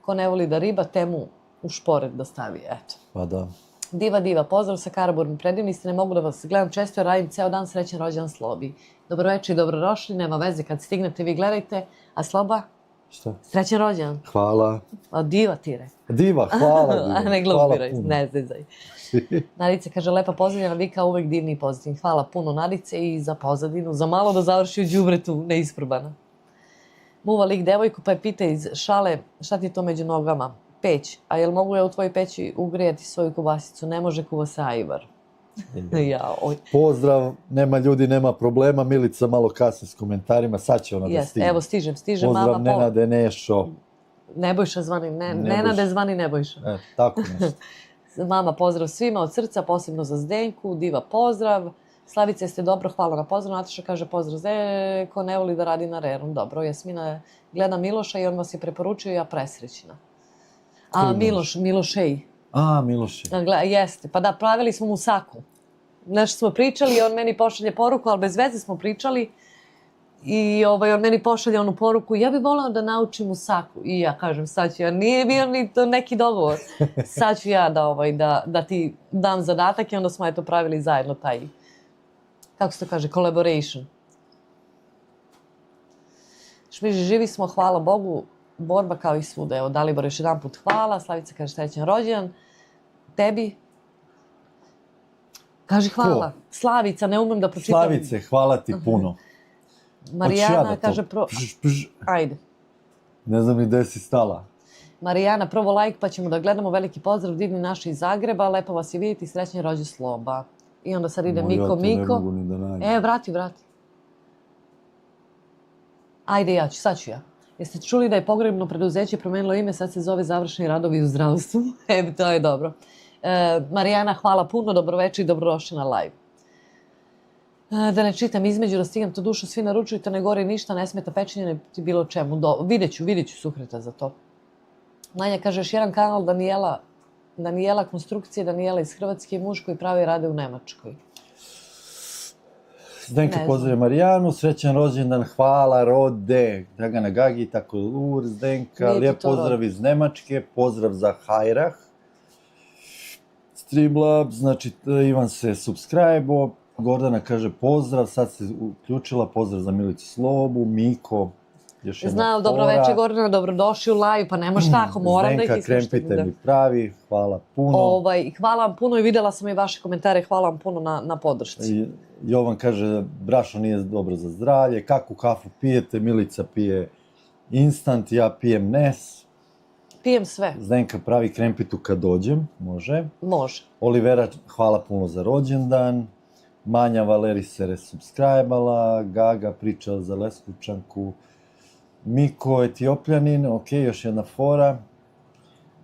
Ko ne voli da riba, temu u šporet da stavi, eto.
Pa da.
Diva, pozdrav sa Karaburmi, predivni ste, ne mogu da vas gledam često jer radim ceo dan, srećan rođendan Slobi. Dobroveče i dobrodošli, nema veze, kad stignete vi gledajte, a Sloba,
Šta?
srećan rođendan.
Hvala.
A diva ti re.
Diva, hvala. Diva.
A ne
Hvala
glupiraj,
puno.
ne zezaj. Nadice kaže, lepa pozadina, vi kao uvek divni i pozitivni. Hvala puno Nadice i za pozadinu, za malo da završi u đubretu neisprobana. Muva lik devojku pa je pita iz šale, šta ti je to među nogama? Peć. A jel mogu ja u tvojoj peći ugrijati svoju kubasicu? Ne može, kuva se ajvar. Ja, oj.
Pozdrav, nema ljudi, nema problema. Milica malo kasni s komentarima, sad će ona da
Jest,
stigne.
evo stižem,
Pozdrav
mama.
Nenade, Nešo.
Nebojša zvani, Nenade zvani Nebojša.
Tako nešto.
Mama, pozdrav svima od srca, posebno za Zdenku. Diva, pozdrav. Slavice, jeste dobro, hvala na pozdrav. Nataša kaže pozdrav Zdenko, ne voli da radi na rerum. Dobro, Jasmina gleda Miloša i on vas je preporučio, ja presrećna. A, Milošej.
A, Miloše.
Jeste, pa da, pravili smo mu saku. Nešto smo pričali i on meni pošalje poruku, ali bez veze smo pričali. I on meni pošalje onu poruku, ja bih volao da naučim u saku. I ja kažem, sad ću ja, nije bio ni to neki dogovor. Sad ću ja da ti dam zadatak i onda smo eto pravili zajedno taj, kako se to kaže, collaboration. Šmiži, živi smo, hvala Bogu, borba kao i svuda. Evo, Dalibor još jedan put hvala, Slavica kaže srećan rođendan. Tebi? Kaži hvala.
Ko?
Slavica, ne umem da pročitam.
Slavice, hvala ti puno.
Marijana kaže Ajde.
Ne znam ni gde si stala.
Marijana, prvo like pa ćemo da gledamo. Veliki pozdrav, divni naši iz Zagreba. Lepo vas je vidjeti, srećan rođendan Sloba. I onda sad ide Miko.
Ne mogu ni da nađem.
Vrati. Ajde, sad ću ja. Jeste čuli da je pogrebno preduzeće promenilo ime, sad se zove Završni radovi u zdravstvu? To je dobro. Marijana, hvala puno, dobroveče i dobrodošli na live. Da ne čitam između, da stigam to dušu, svi naručujte, ne gori ništa, ne smeta pečenje, ti bilo čemu. Vidjet ću Suhreta za to. Manja kaže, još jedan kanal Danijela Konstrukcije, Danijela iz Hrvatske, muž koji pravi rade u Nemačkoj.
Zdenka pozdravlja Marijanu, srećan rođendan, hvala, rode, Dragana Gagi, tako Zdenka, lijep pozdrav iz Nemačke, pozdrav za Hajrah, Streamlabs, znači Ivan se subscribe-o, Gordana kaže pozdrav, sad se uključila, pozdrav za Milicu Slobu, Miko, još jedna
Znam, dobro večer Gordana, dobrodošli u live, pa ne može tako, moram da ih
Zdenka, krempite mi pravi, hvala puno.
Hvala vam puno i vidjela sam i vaše komentare, hvala vam puno na podršci.
Jovan kaže, brašno nije dobro za zdravlje, kakvu kafu pijete, Milica pije instant, ja pijem Nes.
Pijem sve.
Zdenka pravi krempitu kad dođem, može.
Može.
Olivera, hvala puno za rođendan. Manja Valeri se resubscribe-ala, Gaga priča za Leskovčanku. Miko Etiopljanin, ok, još jedna fora.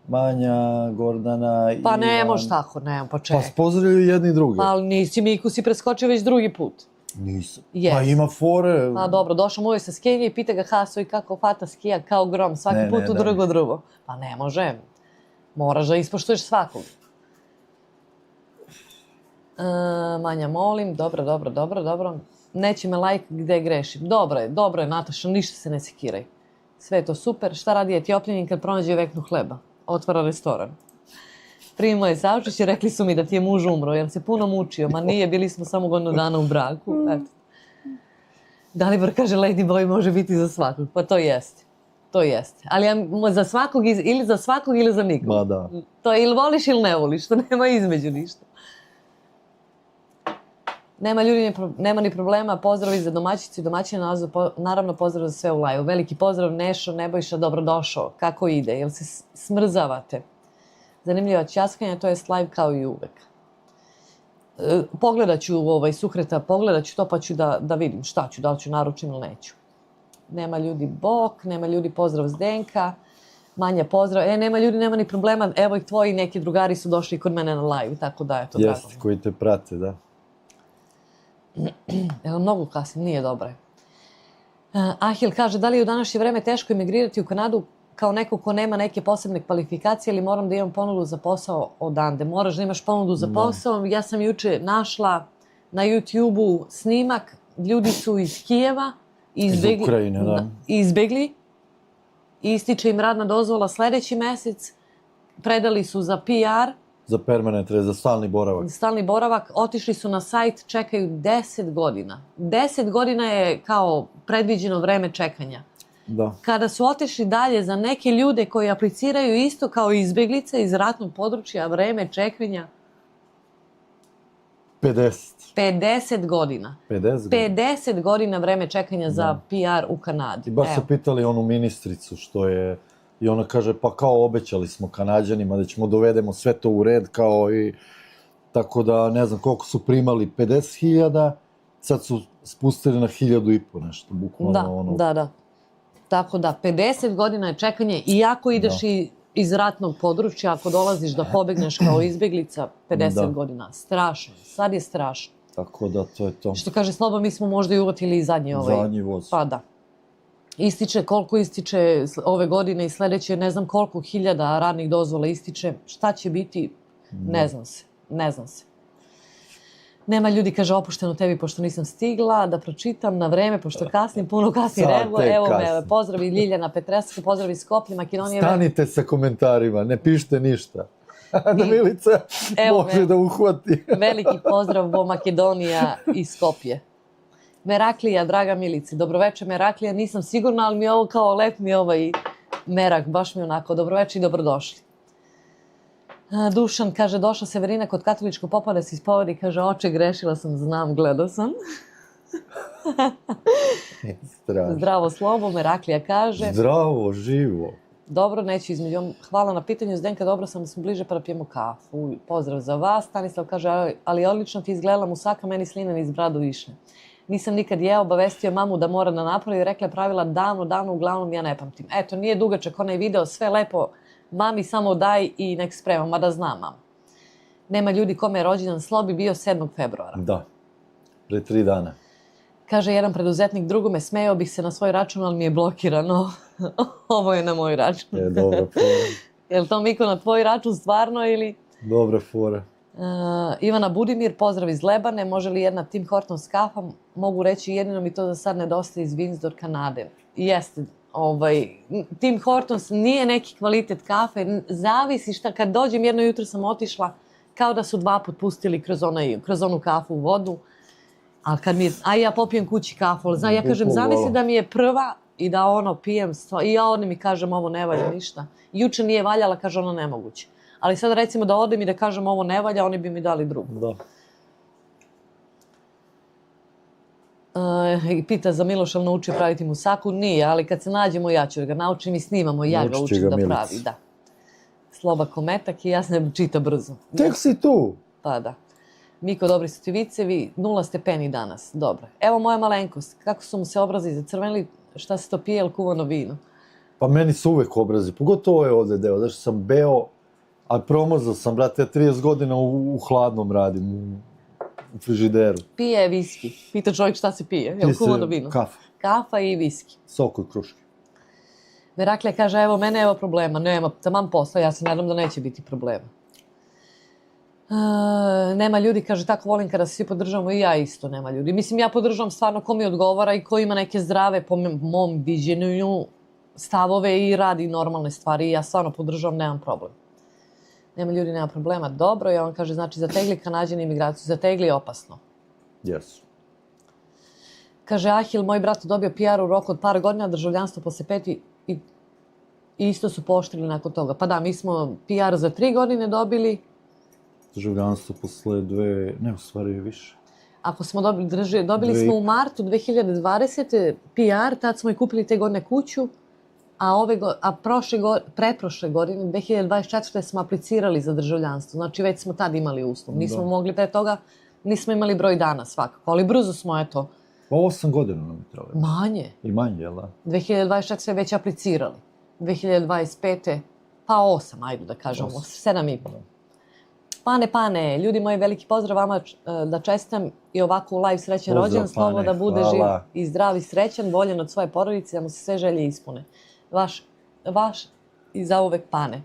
Manja, Gordana, Ivan.
Pa ne može tako, pa čekaj.
Pa pozdravljaju jedni drugi.
Ali nisi, Miku si preskočio već drugi put.
Nisam. Pa ima fore.
Pa dobro, došao mu je sa skenje i pita ga Haso i kako fata skija kao grom, svaki put u drugo. Pa ne može. Moraš da ispoštuješ svakog. Manja, molim, dobro. Neće me like gde grešim. Dobro je, Nataša, ništa se ne sekiraj. Sve je to super. Šta radi Etiopljanin kad pronađe veknu hleba? Otvara restoran. Prije moje saučešće rekli su mi da ti je muž umro, jer se puno mučio. Ma nije, bili smo samo godinu dana u braku. Dalibor kaže, Ladyboy može biti za svakog. Pa to jeste. Ali za svakog ili za nikog.
Ma da.
To je ili voliš ili ne voliš, to nema između ništa. Nema ni problema, pozdravi za domaćicu i domaćina, naravno pozdrav za sve u live. Veliki pozdrav, Nešo, Nebojša, dobrodošao. Kako ide? Jel se smrzavate? Zanimljiva ćaskanja, to je live kao i uvek. Pogledat ću Suhreta, pogledat ću to pa ću da vidim šta ću, da li ću naručim ili neću. Nema ljudi bok, nema ljudi pozdrav Zdenka. Manja, pozdrav. Nema ljudi, nema ni problema. Evo i tvoji neki drugari su došli kod mene na live, tako da je to drago.
Jeste, koji te prate, da.
Evo, mnogo kasnim, nije dobro. Ahil kaže, da li je u današnje vreme teško emigrirati u Kanadu kao neko ko nema neke posebne kvalifikacije ili moram da imam ponudu za posao odande? Moraš da imaš ponudu za posao. Ja sam juče našla na YouTube-u snimak. Ljudi su iz Kijeva.
Iz Ukrajine, da.
Izbegli. Ističe im radna dozvola sledeći mesec. Predali su za PR.
Za permanent, za stalni boravak.
Stalni boravak. Otišli su na sajt, čekaju 10 godina. 10 godina je kao predviđeno vreme čekanja.
Da.
Kada su otišli dalje za neke ljude koji apliciraju isto kao izbeglice iz ratnog područja, vreme čekanja 50 godina. 50 godina vreme čekanja za PR u Kanadi.
I baš su pitali onu ministricu što je, i ona kaže pa kao obećali smo Kanađanima da ćemo dovedemo sve to u red kao i tako da ne znam koliko su primali 50.000, sad su spustili na 1.500 nešto, bukvalno
Da. Tako da 50 godina je čekanje i ako ideš iz ratnog područja, ako dolaziš da pobegneš kao izbeglica, 50 godina. Strašno. Sad je strašno.
Tako da, to je to.
Što kaže Sloba, mi smo možda i uvotili i zadnji
voz.
Pa da. Koliko ističe ove godine i sledeće, ne znam koliko hiljada radnih dozvola ističe. Šta će biti? Ne znam se. Nema ljudi, kaže, opušteno tebi, pošto nisam stigla da pročitam na vreme, pošto kasnim, puno kasnim. Evo me, pozdravi Ljiljana Petreska, pozdravi Skoplje, Makedonije.
Stanite sa komentarima, ne pišite ništa. Da Milica može da uhvati.
Veliki pozdrav bo Makedonija i Skopje. Meraklija, draga Milice, dobroveče Meraklija, nisam sigurna, ali mi je ovo kao lep mi ovaj merak, baš mi onako, dobroveče i dobrodošli. Dušan kaže, došla Severina kod katoličkog popa da se ispovedi, kaže, oče, grešila sam, znam, gledao sam. Zdravo Slobo, Meraklija kaže.
Zdravo, živo.
Dobro, neću između. Hvala na pitanju, Zdenka, dobro sam da smo bliže pa da pijemo kafu. Pozdrav za vas. Stanislav kaže, ali odlično ti izgledala musaka, meni slina iz bradu višnje. Nisam nikad jeo, obavestio mamu da mora da napravi, rekla je pravila davno, uglavnom ja ne pamtim. Eto, nije dugačak onaj video, sve lepo. Mami samo daj i nek spremam, mada znam mam. Nema ljudi kome je rođendan Slobi bio 7. februara.
Da, pre 3 dana.
Kaže jedan preduzetnik drugome, smejao bih se na svoj račun, ali mi je blokirano. Ovo je na moj račun.
Dobra fora.
Je li to Miko na tvoj račun stvarno ili?
Dobra fora.
Ivana Budimir, pozdrav iz Lebane. Može li jedna Tim Hortons kafa? Mogu reći, jedino mi to za sad nedostaje iz Windsor, Kanade. Jeste. Tim Hortons nije neki kvalitet kafe, zavisi šta, kad dođem, jedno jutro sam otišla, kao da su 2 put pustili kroz onu kafu u vodu, a ja popijem kući kafu, ja kažem, zamisli da mi je prva i da pijem, i ja odem i kažem ovo ne valja ništa. Juče nije valjala, kaže ono nemoguće. Ali sad recimo da odem i da kažem ovo ne valja, oni bi mi dali drugu.
Da.
Pita za Miloša, ali naučio praviti musaku? Nije, ali kad se nađemo ja ću da ga naučim i snimamo, ja ga učim da pravi. Da. Sloba Kometak i ja se čita brzo.
Tek si tu?
Pa da. Miko, dobri su ti vicevi, 0 stepeni danas. Dobro. Evo moja malenkost, kako su mu se obrazi zacrvenili, šta se to pije ili kuvano vino?
Pa meni su uvek obrazi, pogotovo je ovde deo, zašto sam beo, a promazao sam, brate, ja 30 godina u hladnom radim, u frižideru.
Pije viski. Pita čovjek šta se pije. Evo kuvano vino.
Kafa.
Kafa i viski.
Sok od kruške.
Meraklija kaže, evo mene, evo problema. Nema, taman posla, ja se nadam da neće biti problema. Nema ljudi, kaže, tako volim kada se svi podržavamo i ja isto nema ljudi. Mislim, ja podržavam stvarno ko mi odgovara i ko ima neke zdrave, po mom viđenju, stavove i radi normalne stvari i ja stvarno podržavam, nemam problem. Nema ljudi, nema problema. Dobro, i on kaže, znači, zategli Kanađani imigraciju, zategli opasno.
Jesu.
Kaže, Ahil, moj brat dobio PR u roku od par godina, državljanstvo posle 5 i isto su pooštrili nakon toga. Pa da, mi smo PR za 3 godine dobili.
Državljanstvo posle 2, ne, u stvari više.
Ako smo dobili smo u martu 2020. PR, tad smo i kupili te godine kuću, a preprošle godine, 2024. smo aplicirali za državljanstvo. Znači, već smo tad imali uslov. Nismo mogli pre toga, nismo imali broj dana svakako, ali brzo smo, eto.
Pa 8 godina nam je trebalo.
Manje.
I manje, jel da?
2024. već aplicirali. 2025. Pa 8, ajde da kažemo, 7,5. Pane, ljudi moji, veliki pozdrav vama, da čestam i ovako u live srećan
Pozdrav,
rođendan, slovo
Pane,
da bude
hvala.
živ i zdrav i srećan, voljen od svoje porodice, da mu se sve želje ispune. Vaš i zauvek Pane.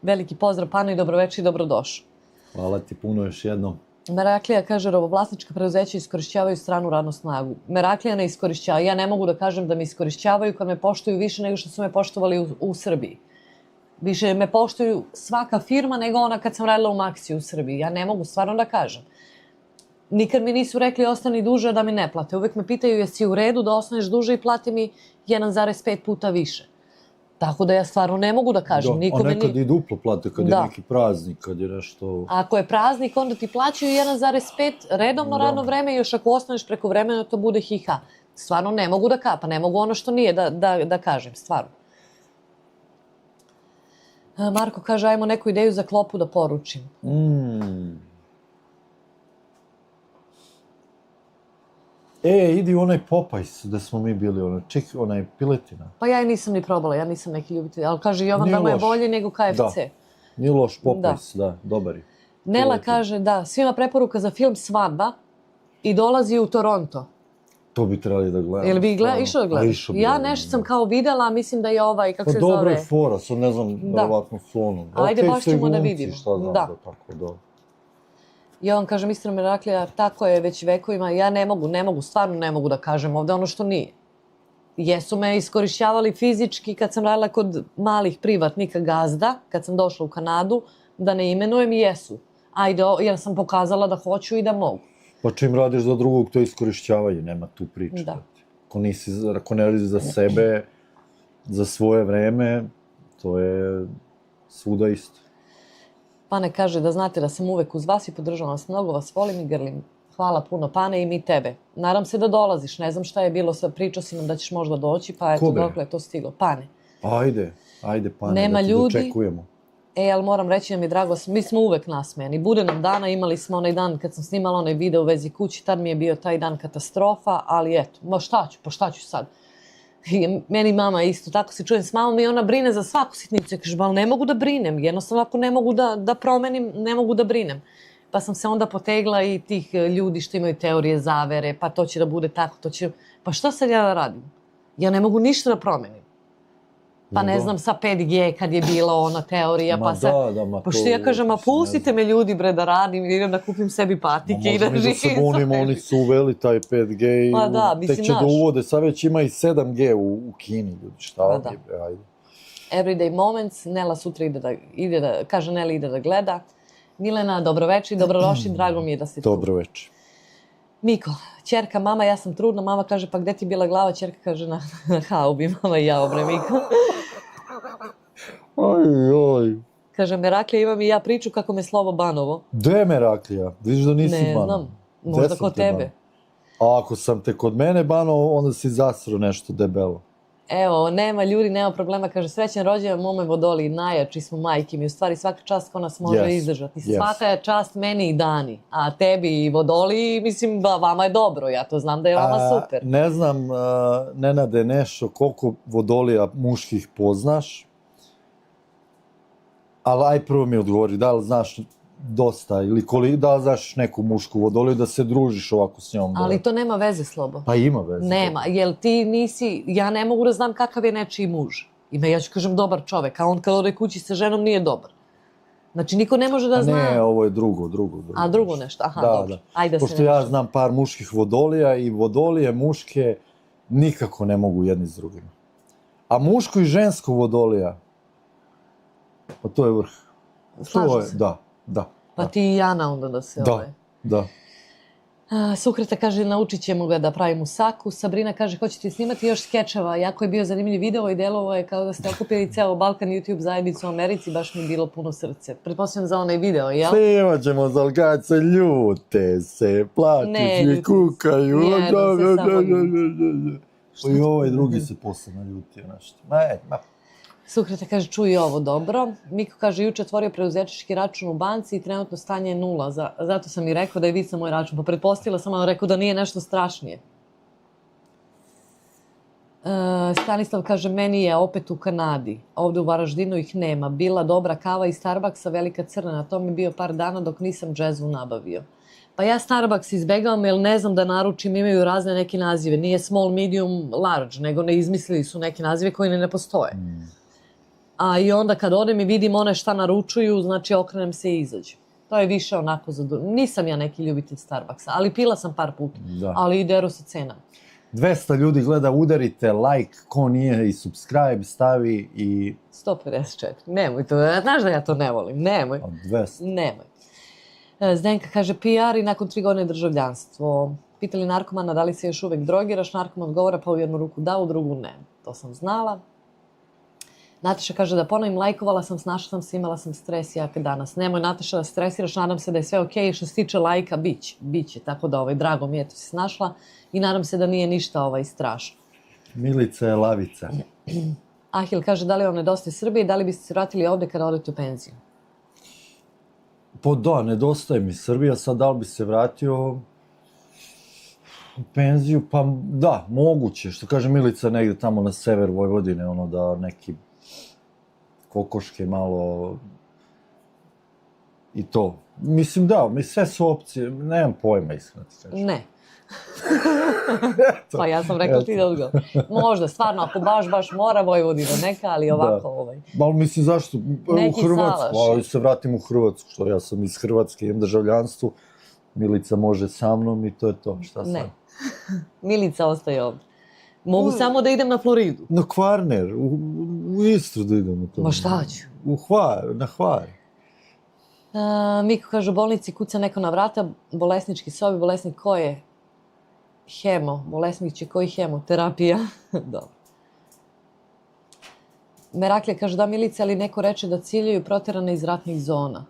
Veliki pozdrav Pane i dobroveče i dobrodošao.
Hvala ti puno još jednom.
Meraklija kaže, robovlasnička preduzeća iskorišćavaju stranu radnu snagu. Meraklija ne iskorišćava. Ja ne mogu da kažem da me iskorišćavaju kad me poštuju više nego što su me poštovali u Srbiji. Više me poštuju svaka firma nego ona kad sam radila u Maxi u Srbiji. Ja ne mogu stvarno da kažem. Nikad mi nisu rekli ostani duže da mi ne plate. Uvijek me pitaju jesi u redu da ostaneš duže i plati mi 1,5 puta više. Tako da ja stvarno ne mogu da kažem.
A nekad i duplo plate kad je neki praznik, kad je nešto...
Ako je praznik, onda ti plaćaju 1,5 redovno radno vreme i još ako ostaneš preko vremena to bude hiha. Stvarno ne mogu da pa ne mogu ono što nije da kažem, stvarno. Marko kaže, ajmo neku ideju za klopu da poručim.
Idi u onaj Popeyes gde smo mi bili, onaj piletina.
Pa ja i nisam ni probala, ja nisam neki ljubitelj, ali kaže Jovan da mu je bolje nego KFC.
Da, nije loš Popeyes, da, dobar je.
Nela kaže, da, svima preporuka za film Svadba i dolazi u Toronto.
To bi trebali da gledamo.
Jel bi išao da gledaš? Ja nešto sam kao videla, mislim da je ovaj, kako se zove...
Pa dobro je fora, sad ne znam, verovatno flonom.
Ajde, baš ćemo da vidimo.
Da. Tako.
Jovan kaže, Mr. Meraklija, tako je već vekovima, ja ne mogu, stvarno ne mogu da kažem ovde ono što nije. Jesu me iskorišćavali fizički kad sam radila kod malih privatnika gazda, kad sam došla u Kanadu, da ne imenujem, jesu. Ajde, jer sam pokazala da hoću i da mogu.
Pa čim radiš za drugog, to iskorišćavaju, nema tu priče.
Da.
Ako ne radiš za sebe, za svoje vreme, to je svuda isto. Pane
kaže da znate da sam uvek uz vas i podržavam vas, mnogo vas volim i grlim. Hvala puno, Pane, i mi tebe. Nadam se da dolaziš, ne znam šta je bilo, pričao si nam da ćeš možda doći, pa eto, dokle je to stiglo. Pane.
Ajde, Pane, da te dočekujemo.
Ali moram reći da mi je drago, mi smo uvek nasmejani. Bude nam dana, imali smo onaj dan kad sam snimala onaj video u vezi kući, tad mi je bio taj dan katastrofa, ali eto, šta ću sad? Meni mama isto, tako se čujem s mamom i ona brine za svaku sitnicu. Ja kažem, ali ne mogu da brinem, jednostavno ako ne mogu da promenim, ne mogu da brinem. Pa sam se onda potegla i tih ljudi što imaju teorije zavere, pa to će da bude tako, Pa šta sad ja da radim? Ja ne mogu ništa da promenim. Pa ne znam, sa 5G kad je bila ona teorija, pa se... Pošto ja kažem, a pustite me ljudi bre da radim, idem da kupim sebi patike i da živim.
Možemo i da se bunimo, oni su uveli taj 5G i tek će da uvode, sad već ima i 7G u Kini, ljudi, šta ovdje, ajde.
Everyday Moments, Nela sutra kaže Nela ide da gleda. Milena, dobroveče i dobrodošli, drago mi je da ste tu.
Dobroveče.
Miko, ćerka, mama, ja sam trudna, mama kaže, pa gde ti bila glava, ćerka kaže na haubi, mama i ja obre, Miko.
Oj.
Kaže, Meraklija, imam i ja priču kako me slovo banovo.
Gde je Meraklija? Vidiš da nisi banovo.
Ne znam, možda kod tebe.
A ako sam te kod mene banovo, onda si zasro nešto debelo.
Evo, nema ljudi, nema problema, kaže, srećan rođendan mome Vodoli, najjači smo majke mi, u stvari svaka čast ko nas može izdržati. Svaka je čast meni i Dani, a tebi i Vodoli, mislim, vama je dobro, ja to znam da je vama super.
Ne znam, Nenade, nešto, koliko Vodolija muških poznaš, ali aj prvo mi odgovori, da li znaš dosta ili da li znaš neku mušku Vodoliju da se družiš ovako s njom?
Ali to nema veze, Slobo.
Pa ima veze.
Nema, jer ti nisi, ja ne mogu da znam kakav je nečiji muž. Ja ću kažem dobar čovek, a on kad ode kući sa ženom nije dobar. Znači niko ne može da zna...
Ne, ovo je drugo.
A drugo nešto, aha, dobro. Ajde
pošto ja znam par muških Vodolija i Vodolije muške nikako ne mogu jedni s drugima. A muško i žensko Vodolija, pa to je vrh.
Slažu se.
Da.
Pa ti i Jana onda da se...
Da.
Sukreta kaže, naučit ćemo ga da pravim u saku. Sabrina kaže, hoćete snimati još skečeva. Jako je bio zanimljiv video i delovo je kao da ste okupili ceo Balkan YouTube zajednicu u Americi. Baš mi je bilo puno srce. Pretpostavljam za onaj video, jel?
Snimat ćemo, ali kad se ljute se, plaću svi kukaju.
Jedu se samo ljuti.
I ovaj drugi se posebno ljutio nešto.
Sukreta kaže, čuj ovo dobro. Miko kaže, juče otvorio preduzetnički račun u banci i trenutno stanje je 0. Zato sam i rekao da je vica moj račun. Pa pretpostavila sam, ali rekao da nije nešto strašnije. Stanislav kaže, meni je opet u Kanadi. Ovdje u Varaždinu ih nema. Bila dobra kava iz Starbucksa, velika crna. Na tom je bio par dana dok nisam džezvu nabavio. Pa ja Starbucks izbegavam jer ne znam da naručim, imaju razne neke nazive. Nije small, medium, large, nego ne izmislili su neke nazive koji ne postoje. A i onda kad odem i vidim one šta naručuju, znači okrenem se i izađem. To je više onako nisam ja neki ljubitelj Starbucksa, ali pila sam par puta.
Da.
Ali i deru se cenama.
200 ljudi gleda, udarite like, ko nije i subscribe, stavi i...
154. Nemoj to, znaš da ja to ne volim, nemoj.
200.
Nemoj. Zdenka kaže PR i nakon 3 godine državljanstvo. Pitali narkomana da li se još uvek drogiraš, narkoman odgovara pa u jednu ruku da, u drugu ne. To sam znala. Nataša kaže da ponovim, lajkovala sam, snašla sam se, imala sam stres jake danas. Nemoj Nataša da stresiraš, nadam se da je sve okej. Što se tiče lajka, biće. Tako da drago mi je, to si snašla i nadam se da nije ništa strašno.
Milica je lavica.
Ahil kaže da li vam nedostaje Srbije i da li biste se vratili ovdje kada odete u penziju?
Pa da, nedostaje mi Srbija, sad da li bi se vratio u penziju, pa da, moguće, što kaže Milica, negdje tamo na sever Vojvodine, da neki kokoške malo i to. Mislim da, sve su opcije, nemam pojma iskreno ti kažem.
Ne. Pa ja sam rekla ti da odgovor. Možda, stvarno, ako baš mora Vojvodina neka, ali ovako
Ali mislim zašto?
Neki
u Hrvatsku,
salaš.
ali se vratim u Hrvatsku, što ja sam iz Hrvatske, imam državljanstvo, Milica može sa mnom i to je to, šta sad?
Ne. Milica ostaje ovdje. Mogu samo da idem na Floridu.
Na Kvarner, u Istru da idem u to.
Ma šta ću?
Na Hvar.
Miko kaže, u bolnici kuca neko na vrata, bolesnički sobi, bolesnik ko je? Hemo, bolesnik će koji hemoterapija. Dobro. Meraklija kaže, da Milica, ali neko reče da ciljaju proterane iz ratnih zona.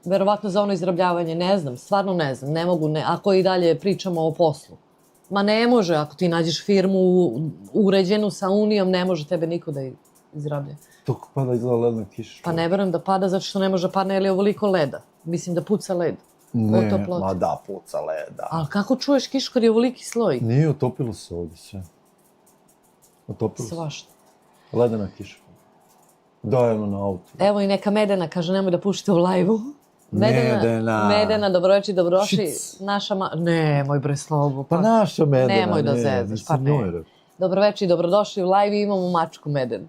Verovatno za ono izrabljavanje, ne znam, stvarno ne znam, ne mogu, ako i dalje pričamo o poslu. Ma ne može, ako ti nađeš firmu uređenu sa Unijom, ne može tebe niko da izrablja.
Toko pada izgleda ledna kiša.
Pa ne verujem da pada, zato što ne može da padne, jer je ovoliko leda. Mislim da puca led.
Ne, ma da, puca leda.
Ali kako čuješ kišu kad je ovoliki sloj?
Nije, otopilo se ovdje sve. Otopilo se.
Svašta.
Ledena kiša. Dajemo na auto.
Evo i neka Medena kaže, nemoj da pušite u live-u. Medena, dobroveći, dobrodošli. Naša nemoj bre slobu.
Pa naša Medena,
nemoj da zezaš, pa ne. Dobroveći, dobrodošli u live i imamo mačku Medenu.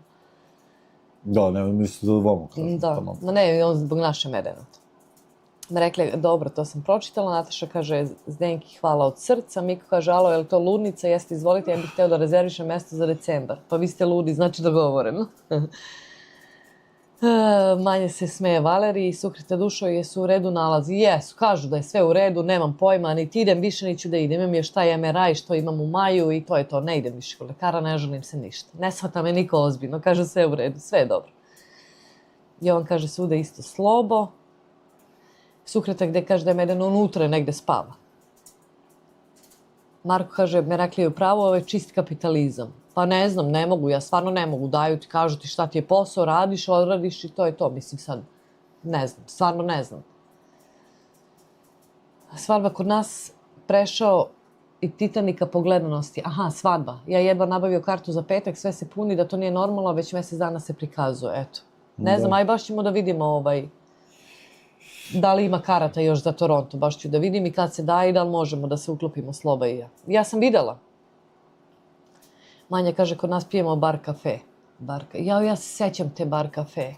Da, nemoj misliti da vama kažem.
Da, ma ne, on zbog naše Medena. Rekli, dobro, to sam pročitala. Nataša kaže, Zdenki, hvala od srca. Miko kaže, alo, je li to ludnica? Jeste, izvolite, ja bih hteo da rezervišem mjesto za decembar. Pa vi ste ludi, znači dogovoreno. Manje se smeje Valeriji, sukrite dušo, jesu u redu nalazi. Jesu, kažu da je sve u redu, nemam pojma, niti idem, više neću da idem. Imam je šta je MRI, što imam u maju i to je to. Ne idem više kod lekara, ne želim se ništa. Ne shvata me niko ozbiljno, kaže sve u redu, sve je dobro. Jovan kaže, svuda isto slobo. Sukreta gde kaže da je Medena unutra negde spava. Marko kaže, Meraklija je u pravu, ovo je čist kapitalizam. Pa ne znam, ne mogu, ja stvarno ne mogu. Daju ti, kažu ti šta ti je posao, radiš, odradiš i to je to. Mislim sad, ne znam, stvarno ne znam. Svadba kod nas prešao i Titanika po gledanosti. Aha, svadba. Ja jedva nabavio kartu za petak, sve se puni, da to nije normalno, već mjesec dana se prikazuje, eto. Ne znam, aj baš ćemo da vidimo da li ima karata još za Toronto, baš ću da vidim i kad se daje i da li možemo da se uklopimo Sloba i ja. Ja sam videla. Manja kaže, kod nas pijemo bar kafe. Ja se sećam te bar kafe.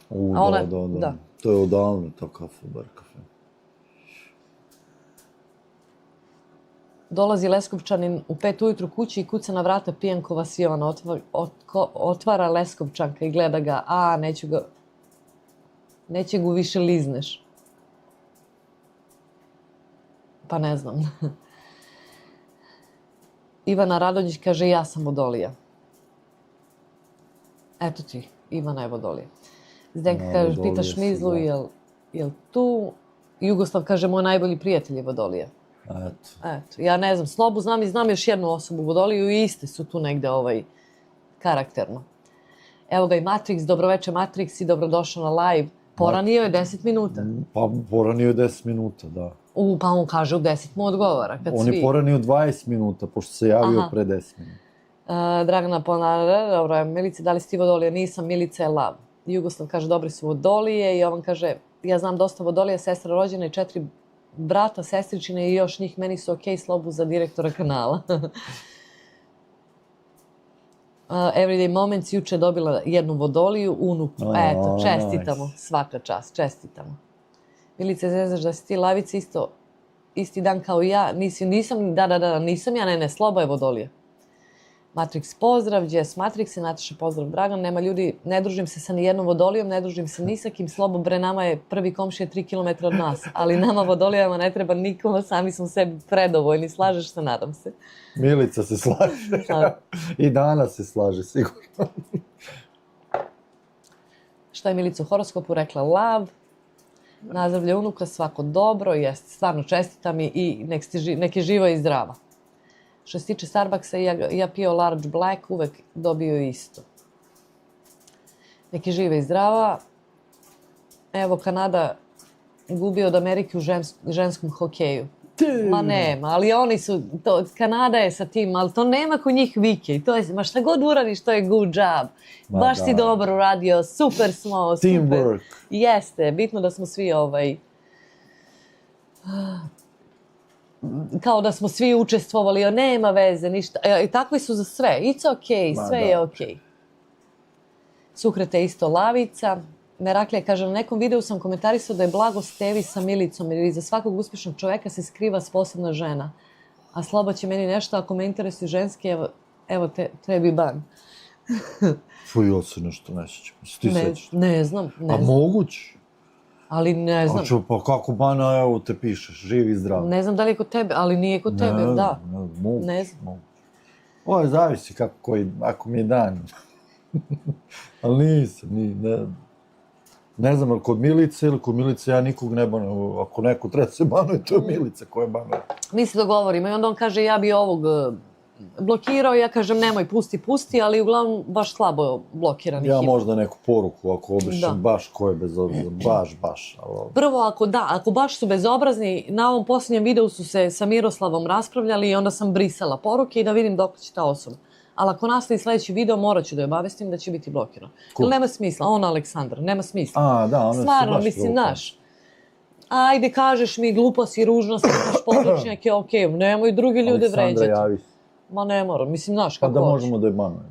Da. To je odavno to kafe, bar kafe.
Dolazi Leskovčanin u 5 ujutru kući i kuca na vrata pijanko Vasiona. Otvara Leskovčanka i gleda ga. Neće ga više lizneš. Pa ne znam. Ivana Radonjić kaže, ja sam Vodolija. Eto ti, Ivana je Vodolija. Zdenka kaže, pitaš Mizlu, jel tu? Jugoslav kaže, moj najbolji prijatelj je Vodolija. Eto, ja ne znam, Slobu znam i znam još jednu osobu Vodoliju i iste su tu negde karakterno. Evo ga i Matrix, dobroveče Matrix i dobrodošao na live. Poranio je 10 minuta.
Pa poranio je 10 minuta, da.
Pa on kaže u 10 mu odgovara.
On je poranio 20 minuta, pošto se javio pre 10 minuta.
Dragana Ponara, dobro, Milice, da li si ti vodolija? Nisam, Milica je lav. Jugoslav kaže, dobri su vodolije. Jovan kaže, ja znam dosta vodolija, sestra rođena i 4 brata, sestričine i još njih, meni su okej, slobu za direktora kanala. Everyday Moments juče dobila jednu vodoliju, unuku. Eto, čestitamo, svaka čast, čestitamo. Milice, zezaš da si ti lavica isti dan kao i ja, nisam, nisam ja, ne, sloba je vodolija. Matrix pozdrav, Jess Matrix, Nataša pozdrav Dragan, nema ljudi, ne družim se sa nijednom vodolijom, ne družim se ni sa kim, slobo bre, nama je prvi komšija 3 km od nas, ali nama vodolijama ne treba nikome, sami smo sebi predovoljni, slažeš se, nadam se.
Milica se slaže. I danas se slaže, sigurno.
Šta je Milica u horoskopu rekla? Lav. Nazdravlje unuka, svako dobro, jeste, stvarno čestitam i nek je živa i zdrava. Što se tiče Starbucksa, ja pio large black, uvek dobio isto. Nek je živa i zdrava. Evo, Kanada gubi od Amerike u ženskom hokeju. Ma nema, ali oni su, Kanada je sa tim, ali to nema kod njih vike. To je, ma šta god uradiš, to je good job. Baš si dobro uradio, super smo, super.
Teamwork.
Jeste, bitno da smo svi kao da smo svi učestvovali, nema veze, ništa. I takvi su za sve, it's ok, sve je ok. Sukrete isto lavica. Meraklija kaže, na nekom videu sam komentarisao da je blagost Tevi sa Milicom, jer iza svakog uspješnog čovjeka se skriva sposobna žena. A Sloba će meni nešto, ako me interesuju ženski, evo tebi ban.
Ja se nešto ne sjećam. Ti sećaš?
Ne znam.
A moguće?
Ali ne znam.
Pa kako bana, evo te pišeš, živ i zdrav.
Ne znam da li je kod tebe, ali nije kod tebe, da. Ne znam.
Ovo zavisi ako mi je dan. Ali nisam, ne znam, ali kod Milice ili kod Milice ja nikog ne banujem. Ako neko treba se banuje, to je Milica koja banuje.
Mi se dogovorimo i onda on kaže ja bi ovog blokirao, ja kažem nemoj, pusti, ali uglavnom baš slabo blokiranih ima.
Ja možda neku poruku, ako obišem baš ko je bezobrazan, baš.
Prvo, ako baš su bezobrazni, na ovom posljednjem videu su se sa Miroslavom raspravljali i onda sam brisala poruke i da vidim dok će ta osoba. Ali ako nastavi sljedeći video, morat ću da je obavestim da će biti blokiran. Jer nema smisla, ona Aleksandra, nema smisla.
Ona
stvarno, mislim, naš. Ajde, kažeš mi, glupo si, ružno si, naš područnjak je okej, nemoj drugi ljude vređati.
Aleksandra, javi se.
Ma ne moram, mislim, znaš kako
hoćeš. Pa da možemo da je banujemo.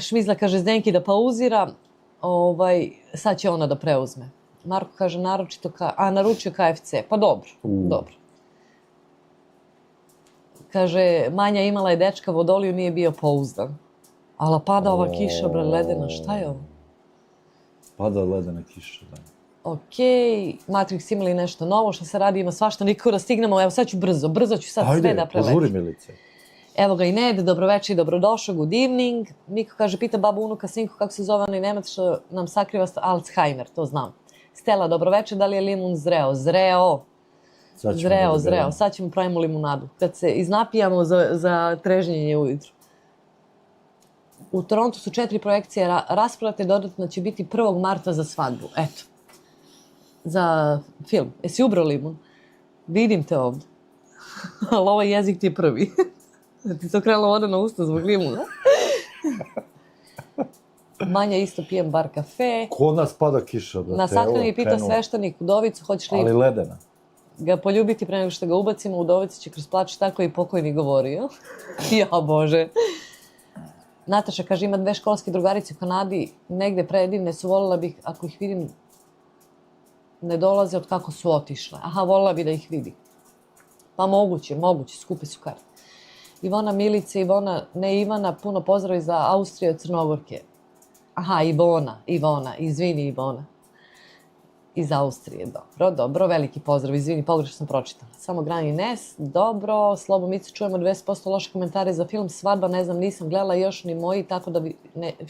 Šmizla kaže Zdenki da pauzira, sad će ona da preuzme. Marko kaže naručio KFC, pa dobro. Kaže, Manja imala je dečka, vodoliju nije bio pouzdan. Ali pada ova kiša, bre, ledena, šta je ovo?
Pada ledena kiša, da.
Okej, Matrix imali nešto novo, što se radi, ima svašta, nikako da stignemo, evo sad ću brzo ću sad sve da preletim.
Ajde, požuri Milice.
Evo ga i Ned, dobroveče i dobrodošao, good evening. Miko kaže, pita babu, unuka, sinko, kako se zove onaj Nemac što nam sakriva Alzheimer, to znam. Stella, dobroveče, da li je limun zreo? Zreo. Sad ćemo pravimo limunadu. Kad se iznapijamo za trežnjenje ujutru. U Torontu su 4 projekcije rasprodate, dodatno će biti 1. marta za svadbu. Eto. Za film. Jesi ubrao limun? Vidim te ovdje. Ali ovaj jezik ti je prvi. Ti se okrenula voda na usta zbog limuna. Manja isto pijem bar kafe.
Kod nas pada kiša.
Na sahrani pita sveštenik Udovicu, hoćeš li...
Ali ledena.
Ga poljubiti pre nego što ga ubacimo, Udovica će kroz plač, tako je i pokojni govorio. Ja Bože. Nataša kaže, ima 2 školske drugarice u Kanadi, negde predivne su, voljela bih, ako ih vidim, ne dolaze od kako su otišle. Aha, voljela bih da ih vidi. Pa moguće, skupe su karte. Ivona Milice, Ivana, puno pozdravi za Austriju od Crnogorke. Aha, Ivona, izvini Ivona. Iz Austrije, dobro, veliki pozdrav, izvini, pogrešno sam pročitala. Samo Grani Nes, dobro, Slobo Mici, čujemo 20% loše komentare za film Svadba, ne znam, nisam gledala još ni moji, tako da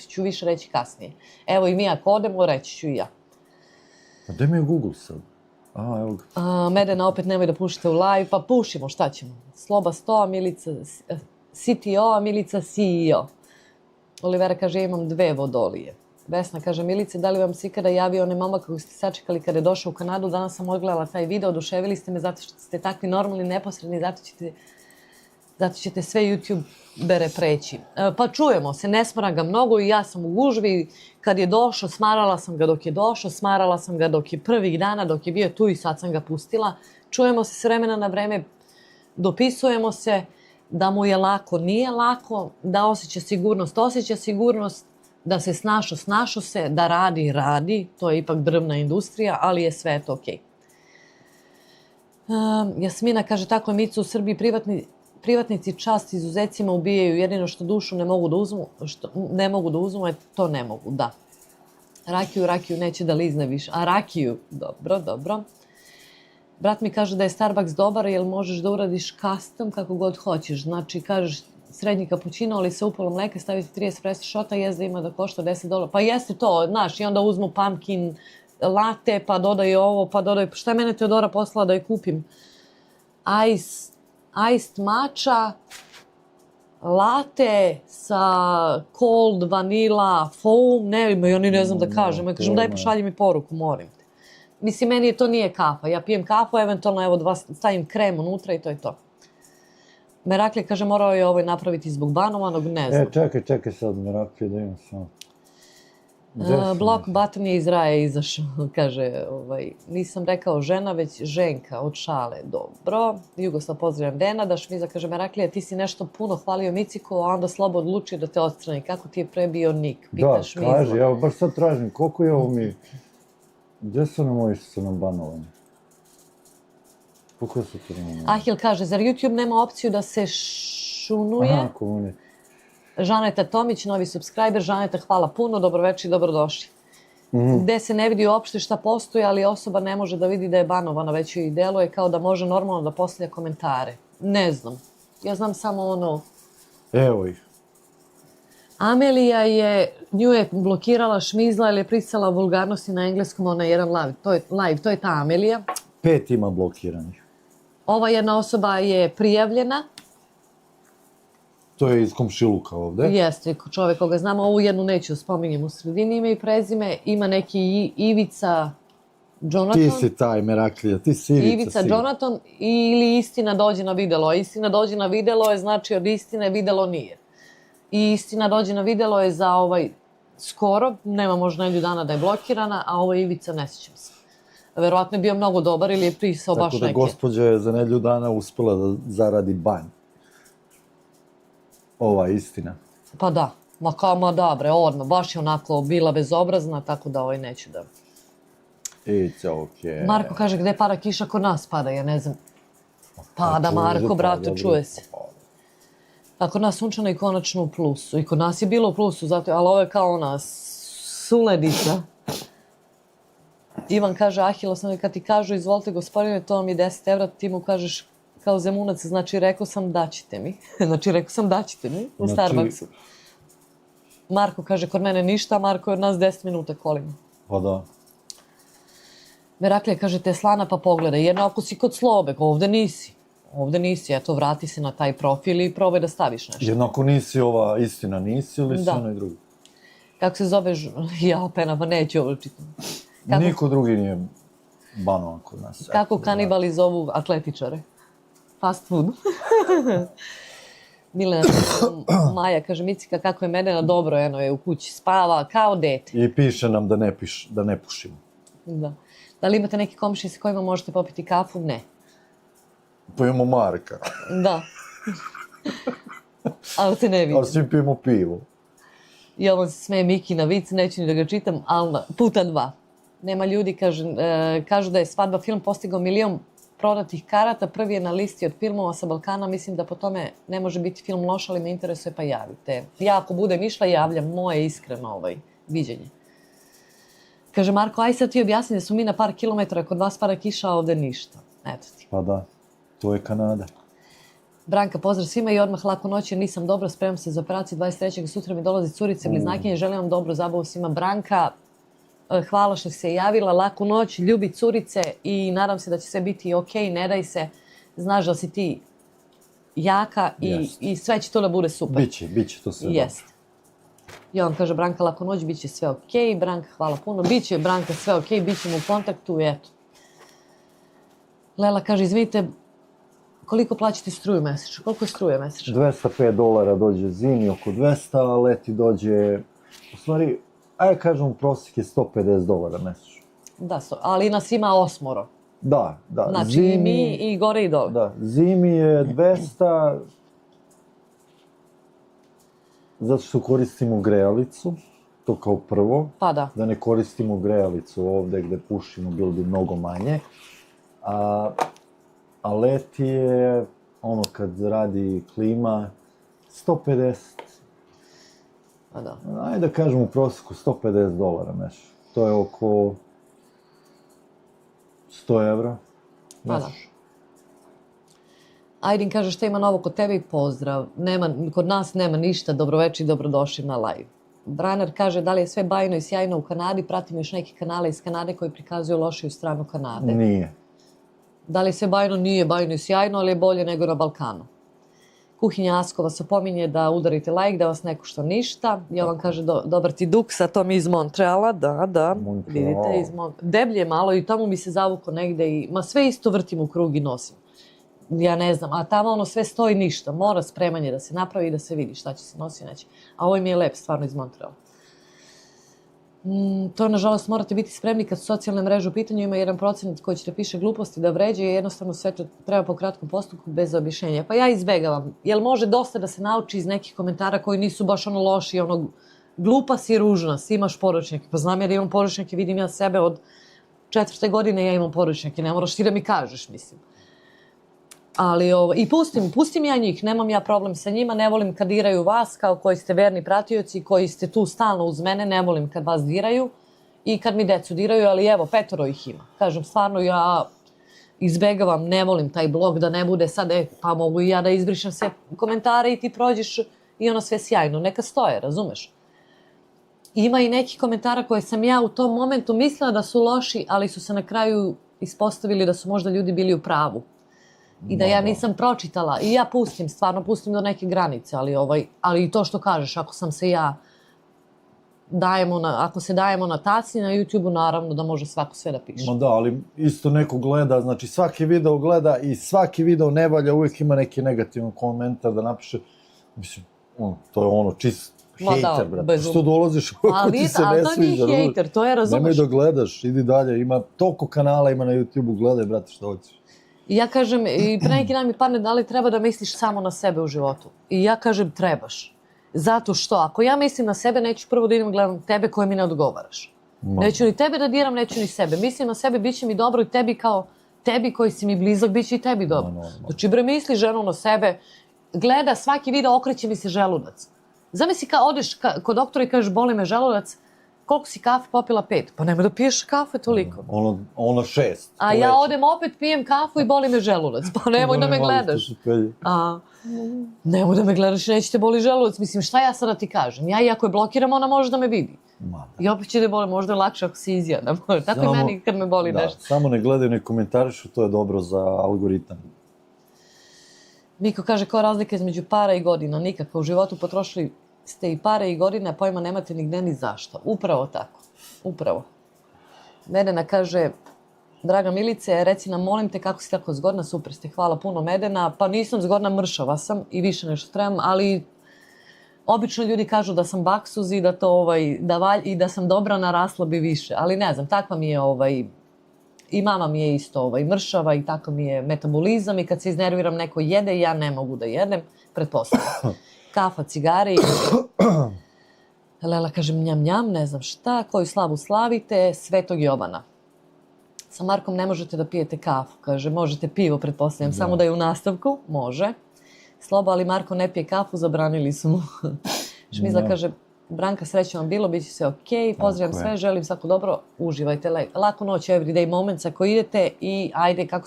ću više reći kasnije. Evo i mi ako odemo, reći ću i ja.
A gdje mi je Google sad? Evo ga.
Medena, opet nemoj da pušite u live, pa pušimo, šta ćemo? Sloba 100, a Milica CTO, a Milica CEO. Olivera kaže, imam 2 vodolije. Vesna kaže, Milice, da li vam se ikada javio onaj momak kojeg ste sačekali kada je došao u Kanadu? Danas sam odgledala taj video, oduševili ste me zato što ste takvi normalni, neposredni, zato ćete Zato ćete sve YouTubere preći. Pa čujemo se, ne smaram ga mnogo i ja sam u gužvi. Kad je došao, smarala sam ga dok je došao, smarala sam ga dok je prvih dana, dok je bio tu i sad sam ga pustila. Čujemo se s vremena na vreme, dopisujemo se, da mu je lako, nije lako, da osjeća sigurnost, da se snašao se, da radi, to je ipak drvna industrija, ali je sve to okej. Jasmina kaže, tako je Micu u Srbiji, privatnici čast izuzecima ubijaju, jedino što dušu ne mogu da uzmu, to ne mogu, da. Rakiju neće da lizne više, a rakiju, dobro. Brat mi kaže da je Starbucks dobar, jer možeš da uradiš custom kako god hoćeš. Znači, kažeš srednji kapućino, ali sa upolom mleka, staviti 3 espresso šota, jezda ima da košta $10. Pa jeste to, znaš, i onda uzmu pumpkin latte, pa dodaju ovo, pa dodaju... Šta je mene Teodora poslala da je kupim? Iced matcha, latte sa cold vanilla foam, ne, oni ne znam da kažem. Ja kažem, daj pošalji mi poruku, molim te. Mislim, meni to nije kafa. Ja pijem kafu, eventualno evo stavim krem unutra i to je to. Meraklija kaže, morao je ovo napraviti zbog Banovanog, ne znam.
Čekaj sad, Meraklija, da imam samo.
Block button je iz raja izašao, kaže, nisam rekao žena, već ženka, od šale, dobro. Jugoslav, pozdravljam Dena, Šmiza kaže, Meraklija, ti si nešto puno hvalio Miciku, a onda Slobo odlučio da te odstrani. Kako ti je pre bio nik?
Da, kaži, ja baš sad tražim, koliko je ovo mi... Gdje su nam ovi što su nam banovani? Koliko su to nam...
Ahil kaže, zar YouTube nema opciju da se šunuje?
Aha, komunije.
Žaneta Tomić, novi subscriber. Žaneta, hvala puno, dobroveče i dobrodošli. Gde se ne vidi uopšte šta postoji, ali osoba ne može da vidi da je banovana, već joj deluje kao da može normalno da postavlja komentare. Ne znam. Ja znam samo ono...
Evo ih.
Amelija nju je blokirala Šmizla ili je pristala vulgarnosti na engleskom, ona je jedan live, to je ta Amelija.
5 ima blokiranih.
Ova jedna osoba je prijavljena.
To je iz komšiluka ovde.
Jeste, čovjek koga znamo, ovu jednu neću spominjem u sredini ime i prezime, ima neki Ivica Jonaton.
Ti si taj, Meraklija, ti si
Ivica Jonaton ili istina dođe na videlo. A istina dođe na videlo je znači od istine videlo nije. I istina dođe na videlo je za skoro, nema možda nedelju dana da je blokirana, a ovo je Ivica, ne sjećam se. Verovatno je bio mnogo dobar ili je prisao baš neke.
Tako da gospođa je za nedelju dana uspela da zaradi banj. Ova istina.
Pa da, ma da bre, odmah, baš je onako bila bezobrazna, tako da neću da...
It's okay.
Marko kaže, gde pada kiša, kod nas pada, ja ne znam. Pada Marko, brate, čuje se. A kod nas sunčano i konačno u plusu. I kod nas je bilo u plusu, ali ovo je kao ona suledica. Ivan kaže, Ahilo, sam kad ti kažu, izvolite gospodine, to vam je 10 evra, ti mu kažeš kao Zemunac, znači rekao sam daćete mi. U Starbucksu. Marko kaže, kod mene ništa, Marko je od nas 10 minuta kolima.
Pa da.
Meraklija kaže, Teslana pa pogledaj, jednako si kod Slobe, ovde nisi, eto, vrati se na taj profil i probaj da staviš nešto.
Jednako nisi ova istina, nisi ili si onaj drugi?
Kako se zove, ja pena, pa neću ovo čitam.
Niko drugi nije banovan kod nas.
Kako kanibali zovu atletičare? Fast food. Milena, Maja kaže, Micika, kako je Medena, dobro, eno je u kući, spava kao dete.
I piše nam da ne pušimo.
Da. Da li imate neki komšije sa kojima možete popiti kafu? Ne.
Pa imamo Marka.
Da. Ali se ne vidim.
Ali svi pijemo pivo.
I ovo se smeje Miki na vic, neću ni da ga čitam, ali puta 2. Nema ljudi, kažu da je Svadba film postigao 1 milion prodatih karata, prvi je na listi od filmova sa Balkana, mislim da po tome ne može biti film loš, ali me interesuje pa javite. Ja ako budem išla javljam, moje iskreno viđenje. Kaže Marko, aj sad ti objasni da su mi na par kilometara, kod vas pada kiša, a ovde ništa. Eto ti.
Pa da, to je Kanada.
Branka, pozdrav svima i odmah laku noć jer nisam dobro, spremam se za operaciju 23. Sutra mi dolazi curice, bliznakinje, želim vam dobro zabavu svima. Branka, hvala što si se javila, laku noć, ljubi curice i nadam se da će sve biti okej, ne daj se, znaš da si ti jaka i sve će to da bude super.
Biće to sve dobro.
Jeste. I on kaže, Branka, laku noć, bit će sve okej, Branka, hvala puno, bit će Branka sve okej, bit ćemo u kontaktu i eto. Lela kaže, izvinite, Koliko plaćate struju mesečno? Koliko je struje mesečno?
$205 dođe zimi, oko 200, a leti dođe, u stvari, ajde kažem, prosjek je $150 mesečno.
Da, ali nas ima 8.
Da.
Znači i mi i gore i dole.
Da, zimi je 200, zato što koristimo grejalicu, to kao prvo.
Pa da.
Da ne koristimo grejalicu ovde gde pušimo, bilo bi mnogo manje. A leti je, ono, kad radi klima, 150.
Pa da.
Ajde da kažem u prosjeku $150 mesečno. To je oko 100 evra mesečno.
Ajdin kaže šta ima novo kod tebe i pozdrav. Kod nas nema ništa, dobroveče i dobrodošli na live. Braner kaže da li je sve bajno i sjajno u Kanadi, pratim još neke kanale iz Kanade koji prikazuju lošiju stranu Kanade.
Nije.
Da li je sve bajno? Nije bajno i sjajno, ali je bolje nego na Balkanu. Kuhinja Askova se pominje da udarite like, da vas ne košta ništa. Jovan kaže dobar ti duks, a to mi iz Montreala, da, vidite, deblje je malo i tamo mi se zavuko negde i, sve isto vrtim u krug i nosim. Ja ne znam, a tamo ono sve stoji ništa, mora spremanje da se napravi i da se vidi šta će se nositi, neće. A ovo mi je lep, stvarno iz Montreala. To, nažalost, morate biti spremni kad su socijalne mreže u pitanju, ima 1% koji će te piše gluposti da vređe i jednostavno sve to treba po kratkom postupku bez objašnjenja. Pa ja izbegavam, jer može dosta da se nauči iz nekih komentara koji nisu baš ono loši, ono glupa si, ružna si, imaš poručnjake. Pa znam jer imam poručnjake, vidim ja sebe od 4. godine ja imam poručnjake, ne moraš ti da mi kažeš, mislim. Ali, i pustim ja njih, nemam ja problem sa njima, ne volim kad diraju vas, kao koji ste verni pratioci, koji ste tu stalno uz mene, ne volim kad vas diraju i kad mi decu diraju, ali evo, 5 ih ima. Kažem, stvarno ja izbegavam, ne volim taj blog da ne bude sad, pa mogu i ja da izbrišem sve komentare i ti prođeš i ono sve sjajno, neka stoje, razumeš? Ima i neki komentara koje sam ja u tom momentu mislila da su loši, ali su se na kraju ispostavili da su možda ljudi bili u pravu. I da ja nisam pročitala. I ja stvarno pustim do neke granice, ali i to što kažeš, ako se dajemo na taci, na YouTube-u naravno da može svako sve da piše.
Ma da, ali isto neko gleda, znači svaki video gleda i svaki video ne valja, uvijek ima neki negativan komentar da napiše, mislim, to je ono čist hejter, brate, što dolaziš ako ti se ne sviđa.
Ali to nije hejter, to je, razumeš.
Nemoj da gledaš, idi dalje, ima toliko kanala, ima na YouTube-u, gledaj, brate, što hoćeš.
I ja kažem, i pre neki dan mi padne da li treba da misliš samo na sebe u životu. I ja kažem, trebaš. Zato što, ako ja mislim na sebe, neću prvo da idem gledam tebe koje mi ne odgovaraš. Neću ni tebe da diram, neću ni sebe. Mislim na sebe, bit će mi dobro i tebi kao tebi koji si mi blizak, bit će i tebi dobro. Znači, bre, misli ženo na sebe, gleda svaki video, okreće mi se želudac. Zamisli kao odeš kod doktora i kažeš, boli me želudac, koliko si kafe popila? 5. Pa nemoj da piješ kafe toliko.
Ono 6.
A ja odem opet, pijem kafu i boli me želudac. Pa nemoj da me gledaš. Nemoj da me gledaš i neće te boli želudac. Mislim, šta ja sada ti kažem? Ja i ako je blokiram, ona može da me vidi. I opet će da boli, možda je lakše ako si izjadna. Tako i meni kad me boli nešto.
Samo ne gledaju, ne komentarišu, to je dobro za algoritam.
Miko kaže, koja razlika između para i godina? Nikakva. U životu potrošili ste i pare i godine, a pojma nemate nigde ni zašto. Upravo tako. Upravo. Medena kaže, draga Milice, reci nam, molim te, kako si tako zgodna, super ste, hvala puno Medena. Pa nisam zgodna, mršava sam i više nešto trebam, ali obično ljudi kažu da sam baksuz i i da sam dobra, narasla bi više. Ali ne znam, takva mi je i mama mi je isto mršava i tako mi je metabolizam i kad se iznerviram neko jede, ja ne mogu da jedem, pretpostavljam. Kafa, cigare i... Lela kaže njam, ne znam šta, koju slavu slavite, Svetog Jovana. Sa Markom ne možete da pijete kafu, kaže, možete pivo, pretpostavljam, samo da je u nastavku, može. Slobo, ali Marko ne pije kafu, zabranili su mu. Šmizla kaže, Branka, sreće vam bilo, bit će sve okej, pozdravljam sve, želim svako dobro, uživajte, laku noć, everyday moments ako idete i ajde, kako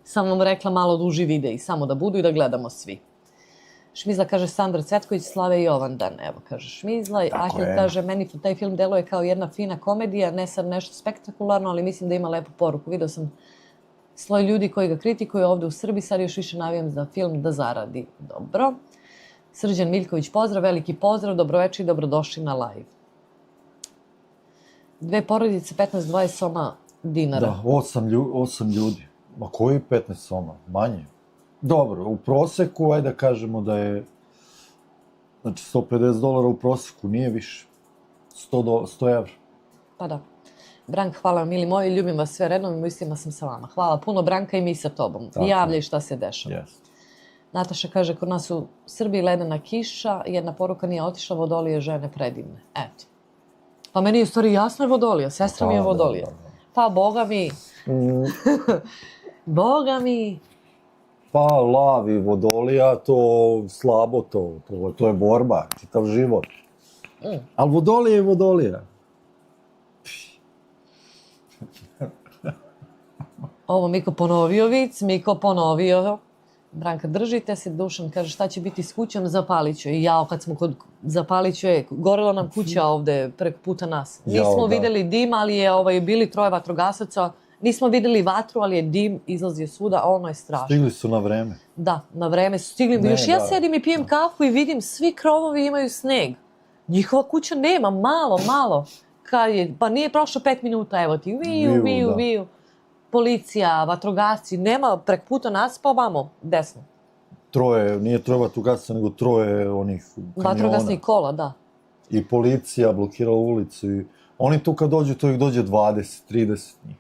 sam vam rekla, malo duži videi, samo da budu i da gledamo svi. Šmizla kaže Sandra Cvetković, Slave i Jovandan, evo kaže Šmizla. Ahil kaže, meni taj film deluje kao jedna fina komedija, ne sad nešto spektakularno, ali mislim da ima lepu poruku. Video sam sloj ljudi koji ga kritikuju ovde u Srbiji, sad još više navijam za film da zaradi. Dobro. Srđan Miljković, pozdrav, veliki pozdrav, dobroveče i dobrodošli na live. 2 porodice, 15-20 soma dinara.
Da, 8 ljudi. Ma koji 15 soma? Manje. Dobro, u proseku, ajde da kažemo da je, znači $150 u proseku, nije više. 100 evra.
Pa da. Brank, hvala mili moji, ljubim vas sve redom i mislima sam sa vama. Hvala puno Branka i mi sa tobom.
Tako.
Javljaj šta se dešava.
Yes.
Nataša kaže, kod nas u Srbiji ledena kiša, jedna poruka nije otišla, Vodolije žene predivne. Eto. Pa meni je u stvari jasno je Vodolija, sestra mi je Vodolija. Pa boga mi. Boga mi.
Pa lavi Vodolija, to slabo, to je borba, čitav život. Ali Vodolija je Vodolija.
Ovo Miko ponovio vic, Miko ponovio. Branka, držite se, Dušan kaže šta će biti s kućom, zapalit ću je. I jao, kad smo kod zapalit ću je, gorela nam kuća ovde preko puta nas. Nismo videli dim, ali je bili 3 vatrogasaca. Nismo videli vatru, ali je dim izlazio svuda, ono je strašno.
Stigli su na vreme.
Da, na vreme su stigli. Još ja sedim i pijem kafu i vidim svi krovovi imaju sneg. Njihova kuća nema, malo. Pa nije prošlo 5 minuta, evo ti, viju. Policija, vatrogasci, nema prek puta nas, pa ovamo, desno.
Nije 3 vatrogasaca, nego 3 onih kamiona.
Vatrogasnih kola, da.
I policija blokirala ulicu. Oni tu kad dođu, to ih dođe 20, 30 njih.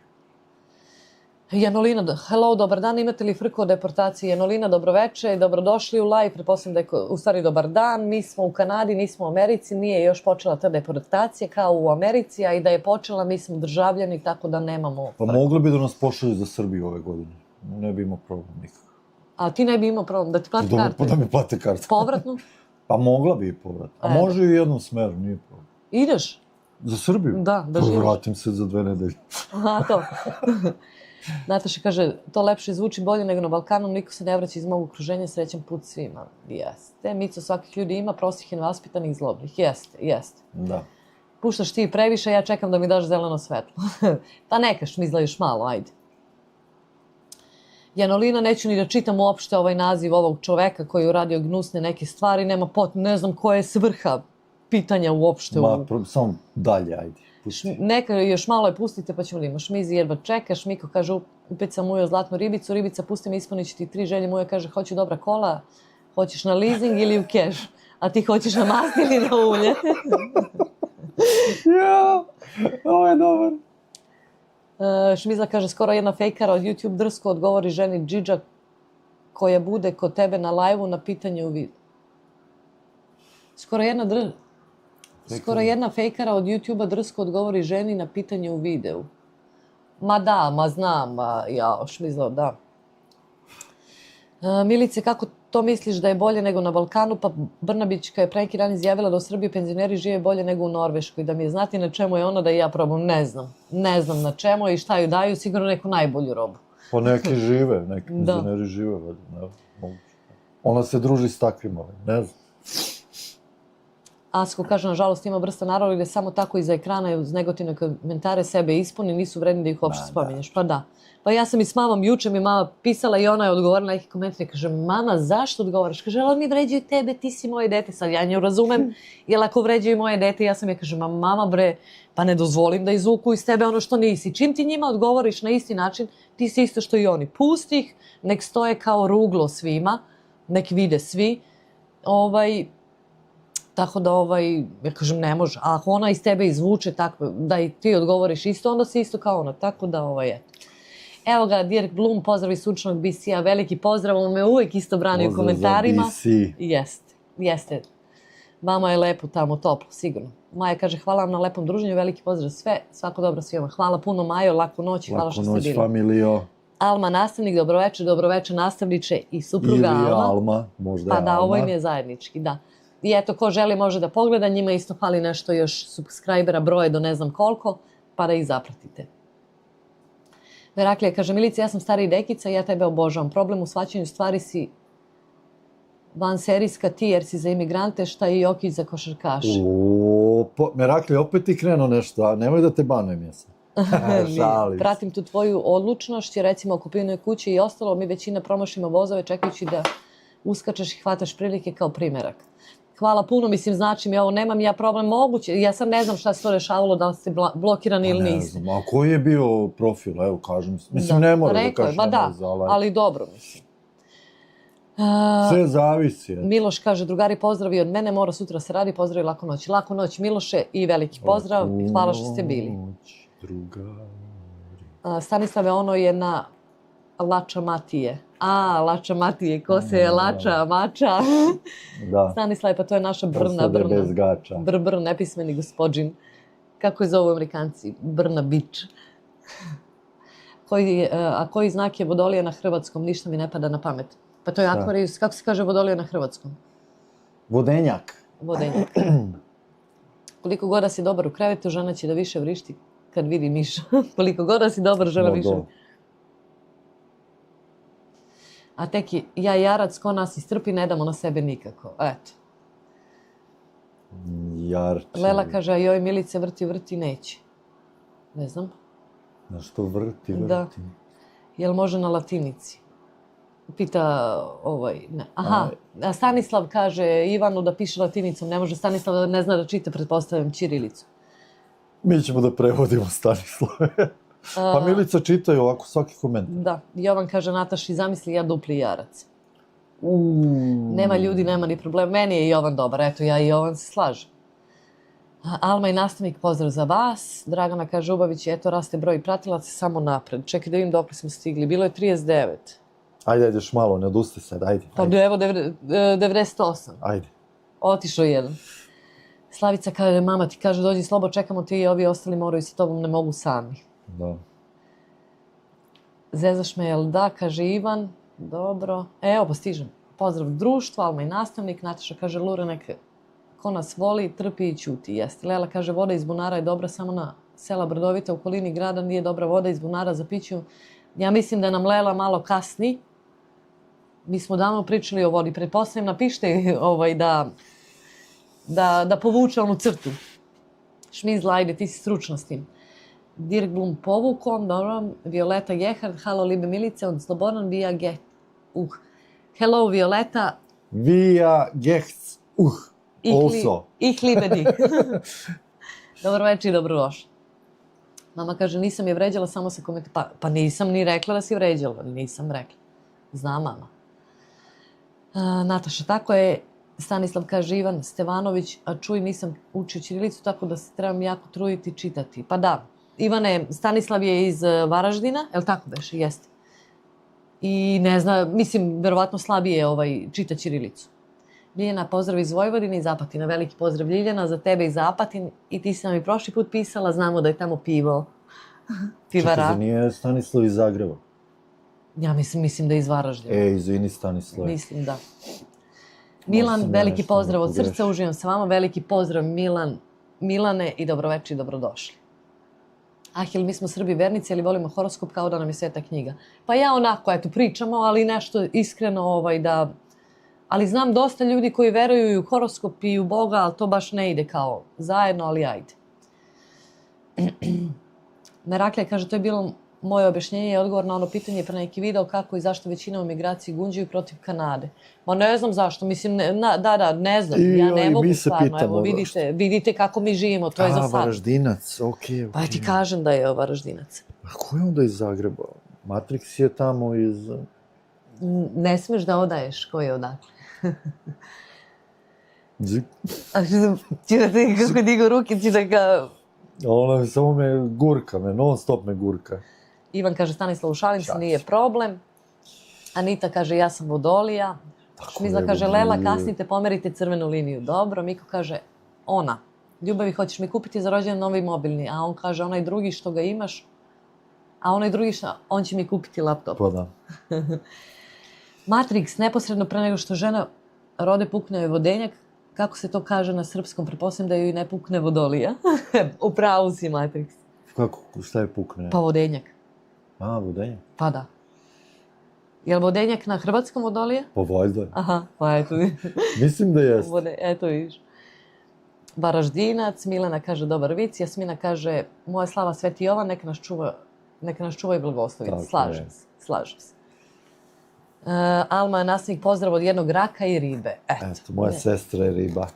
Janolina, hello, dobar dan, imate li frku o deportaciji? Janolina, dobroveče, dobrodošli u live, pretpostavljam da je u stvari dobar dan, mi smo u Kanadi, nismo u Americi, nije još počela ta deportacija kao u Americi, a i da je počela, mi smo državljani, tako da nemamo frku.
Pa mogli bi da nas pošalju za Srbiju ove godine, ne bi imao problem nikako.
A ti ne bi imao problem, da ti plati kartu?
Da mi plate kartu.
Povratno?
Pa mogla bi i povratno, a može i u jednom smeru, nije problem.
Ideš?
Za Srbiju?
Da živiš.
Vratim se za 2 nedelje.
Aha, to. Nataša kaže, to lepše zvuči bolje nego na Balkanu, niko se ne vraća iz mog okruženja, srećan put svima. Jeste. Mico svakih ljudi ima, prostih i nevaspitanih i zlobnih. Jeste.
Da.
Puštaš ti previše, ja čekam da mi daš zeleno svetlo. Pa neka šmizla još malo, ajde. Janolina, neću ni da čitam uopšte ovaj naziv ovog čoveka koji je uradio gnusne neke stvari, ne znam koja je svrha pitanja uopšte.
Samo dalje, ajde.
Neka još malo je pustite pa ćemo da ima. Šmizi jedva čekaš, Miko kaže upet sam ujeo zlatnu ribicu, ribica pusti me, ispunit ću ti 3 želje, Muja kaže hoću dobra kola, hoćeš na leasing ili u cash, a ti hoćeš na mast ili na ulje.
Ja, ovo je dobar.
Šmiza kaže skoro jedna fejkara od YouTube drsko odgovori ženi Džidža koja bude kod tebe na live-u na pitanje u vidu. Skoro jedna fejkara od YouTube-a drsko odgovori ženi na pitanje u videu. Ma da, znam, šmizla, da. Milice, kako to misliš da je bolje nego na Balkanu? Pa Brnabićka je pre neki dan izjavila da u Srbiji penzioneri žive bolje nego u Norveškoj. Da mi je znati na čemu je ona da i ja probam, ne znam. Ne znam na čemu i šta ju daju, sigurno neku najbolju robu.
Pa neki žive, neki penzioneri žive. Ona se druži s takvima, ne znam.
Asko kaže, nažalost, ima vrsta naroda gde samo tako iza ekrana i uz negativne komentare sebe ispuni, nisu vredni da ih uopšte spominješ. Pa da. Pa ja sam i s mamom, juče mi mama pisala i ona je odgovorila neki komentar i kaže, mama, zašto odgovaraš? Kaže, ali oni vređaju tebe, ti si moje dete. Sad ja nju razumem, jer ako vređaju moje dete, ja sam je kaže, mama bre, pa ne dozvolim da izvuku iz tebe ono što nisi. Čim ti njima odgovoriš na isti način, ti si isto što i oni. Pusti ih, nek stoje kao ruglo svima, nek vide svi. Tako da, ja kažem, ne može. A ako ona iz tebe izvuče tako da i ti odgovoriš isto, onda si isto kao ona. Tako da, Evo ga, Dirk Blum, pozdrav iz sunčanog BC-a, veliki pozdrav, on me uvijek isto brani u komentarima.
Pozdrav za BC.
Jeste. Vama je lepo tamo, toplo, sigurno. Maja kaže, hvala vam na lepom druženju, veliki pozdrav sve, svako dobro svima. Hvala puno, Majo, laku noć, hvala što ste bili.
Laku noć, familijo.
Alma, nastavnik, dobroveče, nastavniče i supruga Alma.
Ili Alma, možda je Alma.
Pa da, ovo im je zajednički, da. I eto, ko želi može da pogleda, njima isto fali nešto još subscribera, broje do ne znam koliko, pa da ih zapratite. Meraklija kaže, Milica, ja sam stariji dekica i ja tebe obožavam. Problem u shvaćanju stvari si vanserijska ti, jer si za imigrante, šta i Jokić za košarkaše.
Meraklija, opet ti krenuo nešto, a nemoj da te banujem jesam.
Pratim tu tvoju odlučnost, jer recimo oko Pivnoj kući i ostalo, mi većina promašimo vozove čekajući da uskačeš i hvataš prilike kao primerak. Hvala puno, mislim, znači mi ovo, nemam ja problem, moguće, ja sam ne znam šta se to rešavalo, da li ste blokirani ili niste.
Ne znam, a koji je bio profil, evo kažem, mislim, ne moram da kažem.
Rekao je, ali dobro, mislim.
Sve zavisi. eto.
Miloš kaže, drugari pozdravi od mene, mora sutra se radi, pozdravi laku noć. Laku noć Miloše i veliki pozdrav, hvala što ste bili.
Noć, drugari.
Stanislave, ono je na Lača Matije. Lača Matije, ko se je Lača, Mača.
Da,
Stanislave, pa to je naša Brna,
osobe bez
Brna.
gača.
Br, nepismeni gospodžin. Kako je zovu Amerikanci? Brna bič. Koji znak je vodolija na hrvatskom? Ništa mi ne pada na pamet. Pa to je Aquarius. Kako se kaže vodolija na hrvatskom?
Vodenjak.
Vodenjak. Koliko god da si dobar u krevetu, žena će da više vrišti kad vidi miša. Koliko god da si dobar, žena više. A teki, ja jarac, ko nas istrpi, ne damo na sebe nikako. Eto.
Jarče.
Lela kaže, a joj Milice vrti, neće. Ne znam.
Nešto vrti.
Da. Jel može na latinici? Pita ne. Aha, a Stanislav kaže Ivanu da piše latinicom. Ne može, Stanislav ne zna da čita, pretpostavljam, ćirilicu.
Mi ćemo da prevodimo Stanislave. Pa Milica čitaju ovako svaki komentar.
Da, Jovan kaže Nataši, zamisli ja dupli jarac. Nema ljudi, nema ni problem. Meni je Jovan dobar, eto ja i Jovan se slažem. Alma i nastavnik, pozdrav za vas. Dragana kaže Ubavić, eto raste broj pratilaca samo napred. Čekaj da vidim dok smo stigli. Bilo je 39.
Ajde, još malo, ne odustaj sad, ajde.
Pa evo 98.
Ajde.
Otišao jedan. Slavica kaže, mama ti kaže, dođi Slobo, čekamo ti i ovi ostali moraju sa tobom, ne mogu sami.
Da.
Zezaš me, jel da, kaže Ivan. Dobro. Evo, postižem. Pozdrav društvo, Alma i nastavnik. Nataša kaže, Lure, neka ko nas voli, trpi i ćuti. Jeste. Lela kaže, voda iz bunara je dobra samo na sela Brdovita, u okolini grada nije dobra voda iz bunara za piću. Ja mislim da nam Lela malo kasni. Mi smo davno pričali o vodi. Pretpostavljam, napište da povuče onu crtu. Šmizla, ajde, ti si stručna s tim. Dirk Blum povukom, dobro. Violeta Gehard, halo liebe Milice, od Slobodan via hello Violeta.
Via Gechts, also.
Ich liebe dich. Dobro večer i dobrodošli. Mama kaže, nisam je vređala, samo se komentar. Pa nisam ni rekla da si vređala, nisam rekla. Zna mama. Nataša, tako je. Stanislav kaže, Ivan Stevanović, a čuj, nisam učio ćirilicu, tako da se trebam jako truditi čitati. Pa da, Ivane, Stanislav je iz Varaždina, je li tako beše? Jeste. I ne zna, mislim, verovatno slabije čita ćirilicu. Ljiljana, pozdrav iz Vojvodine i Zapatina. Veliki pozdrav Ljiljana za tebe i Zapatin. I ti si nam i prošli put pisala, znamo da je tamo pivo. Pivara.
Čekaj, nije Stanislav iz Zagreba?
Ja mislim da je iz Varaždina.
Izvini Stanislav.
Mislim da. Milan, veliki pozdrav od srca, uživam sa vama. Veliki pozdrav Milane i dobroveče i dobrodošli. Ahil, mi smo Srbi vernici, ali volimo horoskop kao da nam je sveta knjiga. Pa ja onako, eto, pričamo, ali nešto iskreno da... Ali znam dosta ljudi koji veruju i u horoskop i u Boga, ali to baš ne ide kao zajedno, ali ajde. Meraklija kaže, to je bilo moje objašnjenje i odgovor na ono pitanje pre neki video kako i zašto većina u migraciji gunđuju protiv Kanade. Ma ne znam zašto, mislim, ne znam, ja ne mogu stvarno, evo vidite kako mi živimo, to je za sad.
Varaždinac, okej.
Pa ja ti kažem da je Varaždinac.
A ko je onda iz Zagreba? Matrix je tamo iz...
Ne smeš da odaješ ko je odakle. A ću da te kako digu ruke, ću da ga...
Ona samo me gurka, non stop me gurka.
Ivan kaže, Stanislav, šalim se, nije problem. Anita kaže, ja sam Vodolija. Šmizla kaže, Lela, kasnite, pomerite crvenu liniju. Dobro, Miko kaže, ona. Ljubavi, hoćeš mi kupiti za rođendan novi mobilni? A on kaže, onaj drugi što ga imaš, a onaj drugi što, on će mi kupiti laptop.
Pa da.
Matrix, neposredno pre nego što žena rode pukne joj vodenjak. Kako se to kaže na srpskom? Pretpostavljam da joj ne pukne vodolija. U pravu si, Matrix.
Kako? Šta je pukne?
Pa vodenjak.
A, vodenjak?
Pa da. Je li vodenjak na hrvatskom vodolija?
Pa valjda.
Aha, pa eto.
Mislim da jeste.
Eto vidiš. Varaždinac, Milena kaže dobar vic, Jasmina kaže moja slava Sveti Jovan, neka nas čuva i blagoslovi. Slažem se. Alma, nastavnik, pozdrav od jednog raka i ribe.
Eto, moja sestra je riba.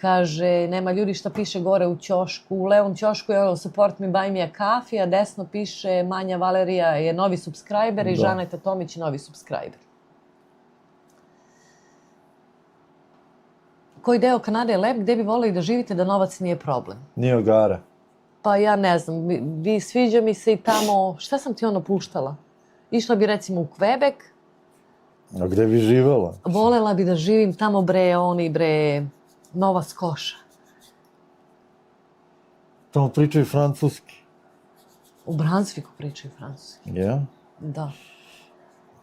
Kaže, nema ljudi šta piše gore u ćošku. U levom ćošku je ono support me buy me a coffee, a desno piše Manja Valerija je novi subscriber i Žaneta Tomić novi subscriber. koji deo Kanade je lep, gde bi volili da živite da novac nije problem?
Niagara.
Pa ja ne znam, sviđa mi se i tamo, šta sam ti ono puštala? Išla bi recimo u Quebec,
A gde bi živela?
volela bi da živim tamo Nova Skoša.
Tamo pričaju francuski.
U Brunswicku pričaju francuski.
Ja?
Da,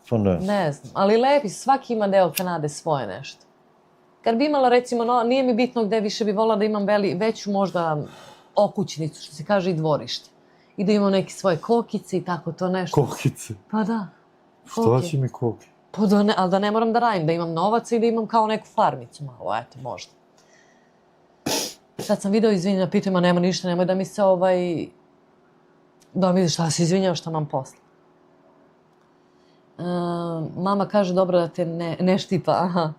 Pa ne.
ne znam, ali lepi, svaki ima deo Kanade svoje nešto. Kad bi imala recimo, nije mi bitno gde, više bi volila da imam veću možda okućnicu, što se kaže, i dvorište. I da imam neke svoje kokice i tako to nešto.
Kokice.
Pa da.
Šta će mi koke?
Pa ali da ne moram da radim, da imam novac i da imam kao neku farmicu malo, eto, možda. Sad sam video, izvinjena, pitaju, ma nema ništa, nemoj da mi se da mi šta se izvinjava što mam posla. Mama kaže, dobro da te ne štipa, aha.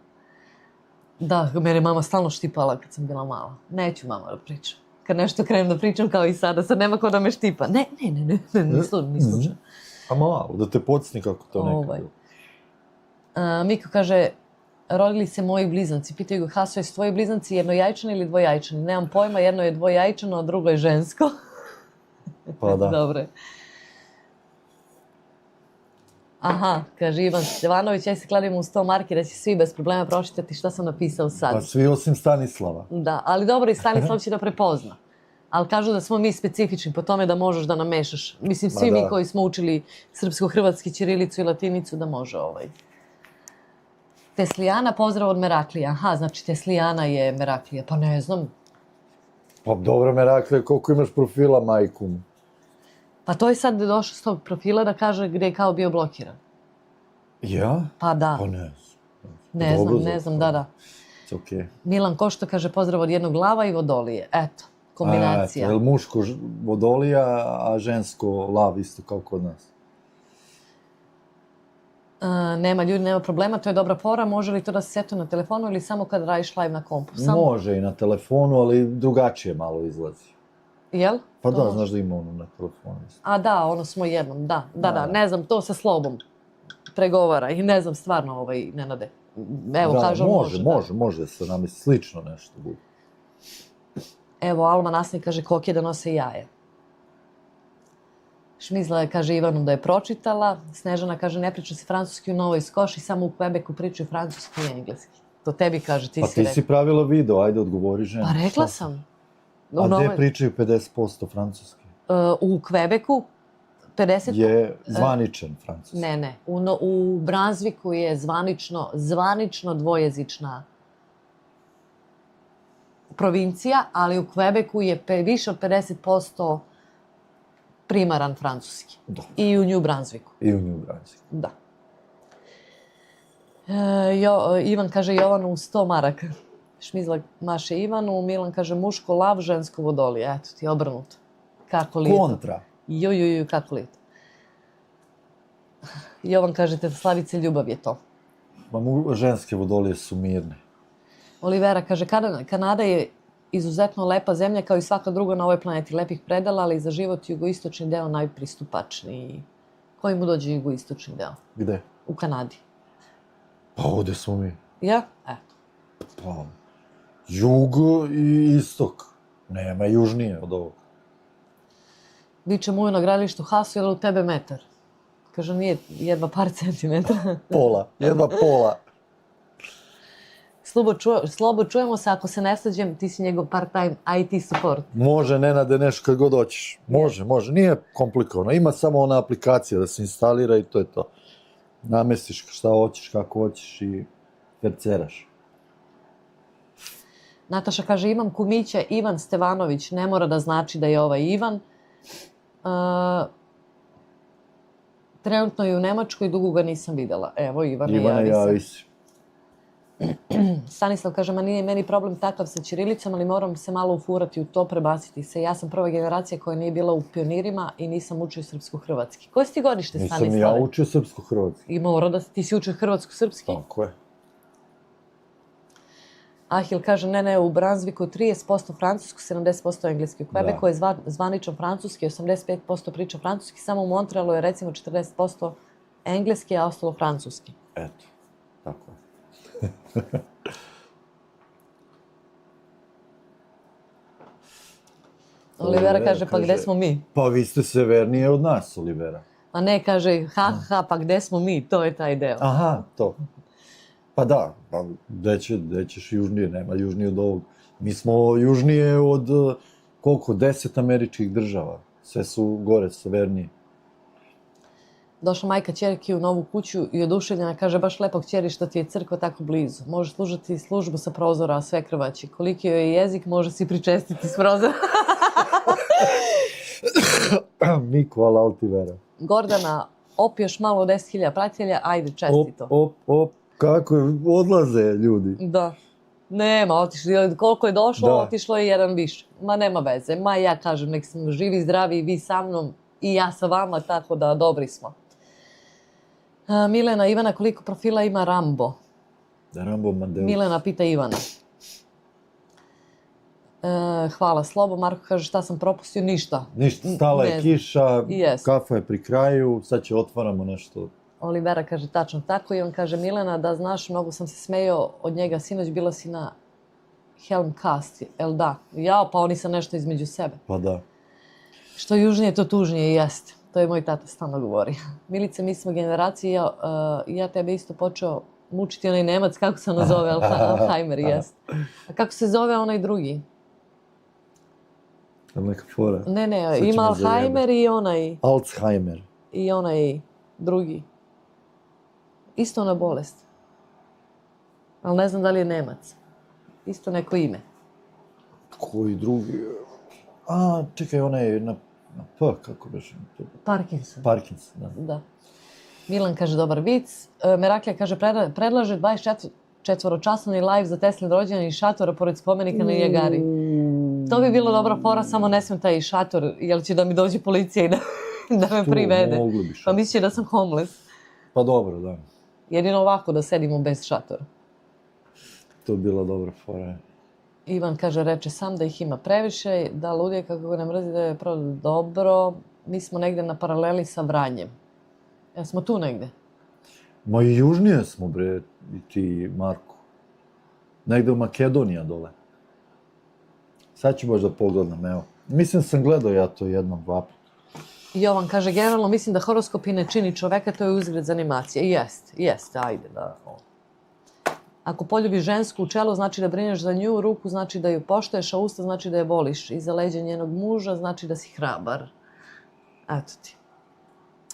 Da, mene mama stalno štipala kad sam bila mala. Neću mama da pričam. Kad nešto krenem da pričam kao i sada, sad nema ko da me štipa. Ne, ni slučajno.
A malo, da te podsni kako to nekad.
Miko kaže, rodili se moji blizanci. Pitaju ga, Haso, jesu tvoji blizanci jednojajčani ili dvojajčani? Nemam pojma, jedno je dvojajčano, a drugo je žensko.
Pa da.
Dobre. Aha, kaže Ivan Stevanović, ja se kladim u 100 marki da će svi bez problema pročitati šta sam napisao sad.
Pa svi osim Stanislava.
Da, ali dobro, i Stanislav će da prepozna. Ali kažu da smo mi specifični po tome da možeš da namešaš. Mislim, svi mi koji smo učili srpsko-hrvatski, ćirilicu i latinicu da može Teslijana, pozdrav od Meraklija. Aha, znači Teslijana je Meraklija, pa ne znam.
Pa dobro, Meraklija, koliko imaš profila, majku mu?
Pa to je sad došao s tog profila da kaže gdje je kao bio blokiran.
Ja?
Pa da.
Pa ne
Ne znam, da.
Okej.
Milan Košta kaže pozdrav od jednog lava i vodolije. Eto, kombinacija.
Je li muško vodolija, a žensko lav isto kao kod nas?
Nema ljudi, nema problema, to je dobra fora. Može li to da se setuje na telefonu ili samo kad radiš live na kompu?
Može i na telefonu, ali drugačije malo izlazi.
Jel?
Pa da, znaš da ima ono na telefonu.
A da, ono smo jednom, da, ne znam, to sa slobom pregovara i ne znam stvarno Nenade. Evo, kažem,
može se nam slično nešto bude.
Evo, Alma Nasnik kaže kokije da nose jaje. Šmizla je, kaže Ivanu da je pročitala. Snežana kaže ne priča se francuski u Novoj Skoši, samo u Quebecu pričaju francuski i engleski. To tebi kaže, ti si rekla.
Pa ti si pravila video, ajde odgovori žena.
Pa rekla sam.
A gdje pričaju 50% francuski?
U Quebecu 50%...
Je zvaničan francuski.
Ne. U Brunswicku je zvanično dvojezična provincija, ali u Quebecu je više od 50% primaran francuski. I u New Brunswicku. Da. Ivan kaže Jovanu u 100 maraka. Šmizla maše Ivanu, Milan kaže muško lav, žensko vodolije. Eto ti, obrnuto. Kako lijeto.
Kontra.
Jujuju, kako lijeto. Jovan kaže, Slavice, ljubav je to.
Ženske vodolije su mirne.
Olivera kaže, Kanada je izuzetno lepa zemlja kao i svaka druga na ovoj planeti. Lepih predala, ali za život jugoistočni deo najpristupačniji. Koji mu dođe jugoistočni deo?
Gde?
U Kanadi.
Pa ovdje smo mi.
Ja? Eto.
Pa, jug i istok. Nema južnije od ovog.
Viče muju na gradilištu Hasu, je li u tebe metar? Kaže, nije jedva par centimetra.
Jedva pola.
Slobo, čujemo se, ako se ne slađem, ti si njegov part-time IT support.
Može, Nenade, nešto kad god hoćeš. Može, nije komplikovano. Ima samo ona aplikacija da se instalira i to je to. Namestiš šta hoćeš, kako hoćeš i terceraš.
Nataša kaže, imam kumića Ivan Stevanović, ne mora da znači da je ovaj Ivan. Trenutno je u Nemačkoj, dugo ga nisam videla. Evo, Ivane, javi se. Stanislav kaže, ma nije meni problem takav sa ćirilicom, ali moram se malo ufurati u to, prebaciti se. Ja sam prva generacija koja nije bila u pionirima i nisam učio srpsko-hrvatski. Koje si ti godište, Stanislave?
Nisam ja učio srpsko-hrvatski.
I mora da ti si učio hrvatsko-srpski?
Tako je.
Ahil kaže, ne, u Brunswicku 30% francusko, 70% engleski. U Quebecu je zvaničan francuski, 85% priča francuski, samo u Montrealu je recimo 40% engleski, a ostalo francuski.
Eto, tako je.
Olivera kaže, pa gde smo mi?
Pa vi ste severnije od nas, Olivera.
A ne, kaže, pa gde smo mi? To je taj deo.
Aha, to. Pa da, pa gde ćeš južnije, nema južnije od ovog. Mi smo južnije od, koliko, 10 američkih država. Sve su gore, severnije.
Došla majka ćerki u novu kuću i oduševljena kaže, baš lepo kćeri što ti je crkva tako blizu. Može služiti službu sa prozora, a sve krvaći. Koliki joj je jezik, može si pričestiti s prozora.
Miko, ali ti vera.
Gordana, još malo od 10.000 pratitelja, ajde, čestito.
Kako odlaze ljudi.
Da. Nema, otišli, koliko je došlo,
Da.
otišlo je jedan više. Ma nema veze, ja kažem, nek smo živi, zdravi, vi sa mnom i ja sa vama, tako da dobri smo. Milena, Ivana, koliko profila ima Rambo?
Rambo Mandeus.
Milena pita Ivana. Hvala, Slobo. Marko kaže, šta sam propustio? Ništa.
Ništa, stala je kiša,
Jest.
kafa je pri kraju, sad će otvaramo nešto.
Olivera kaže, tačno tako. I on kaže, Milena, da znaš, mnogo sam se smejao od njega. Sinoć bila si na Helmcast, jel da? Ja, pa oni sa nešto između sebe.
Pa da.
Što južnije, to tužnije, jeste. To je moj tata stalno govori. Milice, mi smo generacija, ja tebe isto počeo mučiti onaj Nemac, kako se ono zove, Alzheimer, jeste. A kako se zove onaj drugi?
Neka fora.
Ne,
Sad će
ima
me
Alzheimer
Alzheimer.
i onaj drugi. Isto ona bolest. Ali ne znam da li je Nemac. Isto neko ime.
Koji drugi? A, čekaj, onaj na P, kako beše?
Parkinson.
Parkinson, da.
Da. Milan kaže, dobar vic. Meraklija kaže, predlaže 24-časovni live za Teslin rođendan i šatora pored spomenika na Nijagari. To bi bilo dobra fora, samo ne smem taj šator, jer će da mi dođe policija i da me privede.
Mogli bi
Pa
šator.
misli da sam homeless.
Pa dobro, da.
Jedino ovako da sedimo bez šatora.
To je bila dobra fora.
Ivan kaže, reče sam da ih ima previše, da ludije kako ga ne mrzi da je prodao dobro. Mi smo negde na paraleli sa Vranjem. Ja smo tu negde.
Ma i južnije smo, bre, i ti, Marko. Negde u Makedonija dole. Sad ću baš da pogledam, evo. Mislim sam gledao ja to jednom, dva puta.
Jovan kaže, generalno mislim da horoskop i ne čini čoveka, to je uzgred za animacije. Jeste, ajde da. Ako poljubiš žensku u čelo, znači da brineš za nju, ruku znači da ju poštuješ, a usta znači da je voliš. Iza leđa njenog muža znači da si hrabar. Eto ti.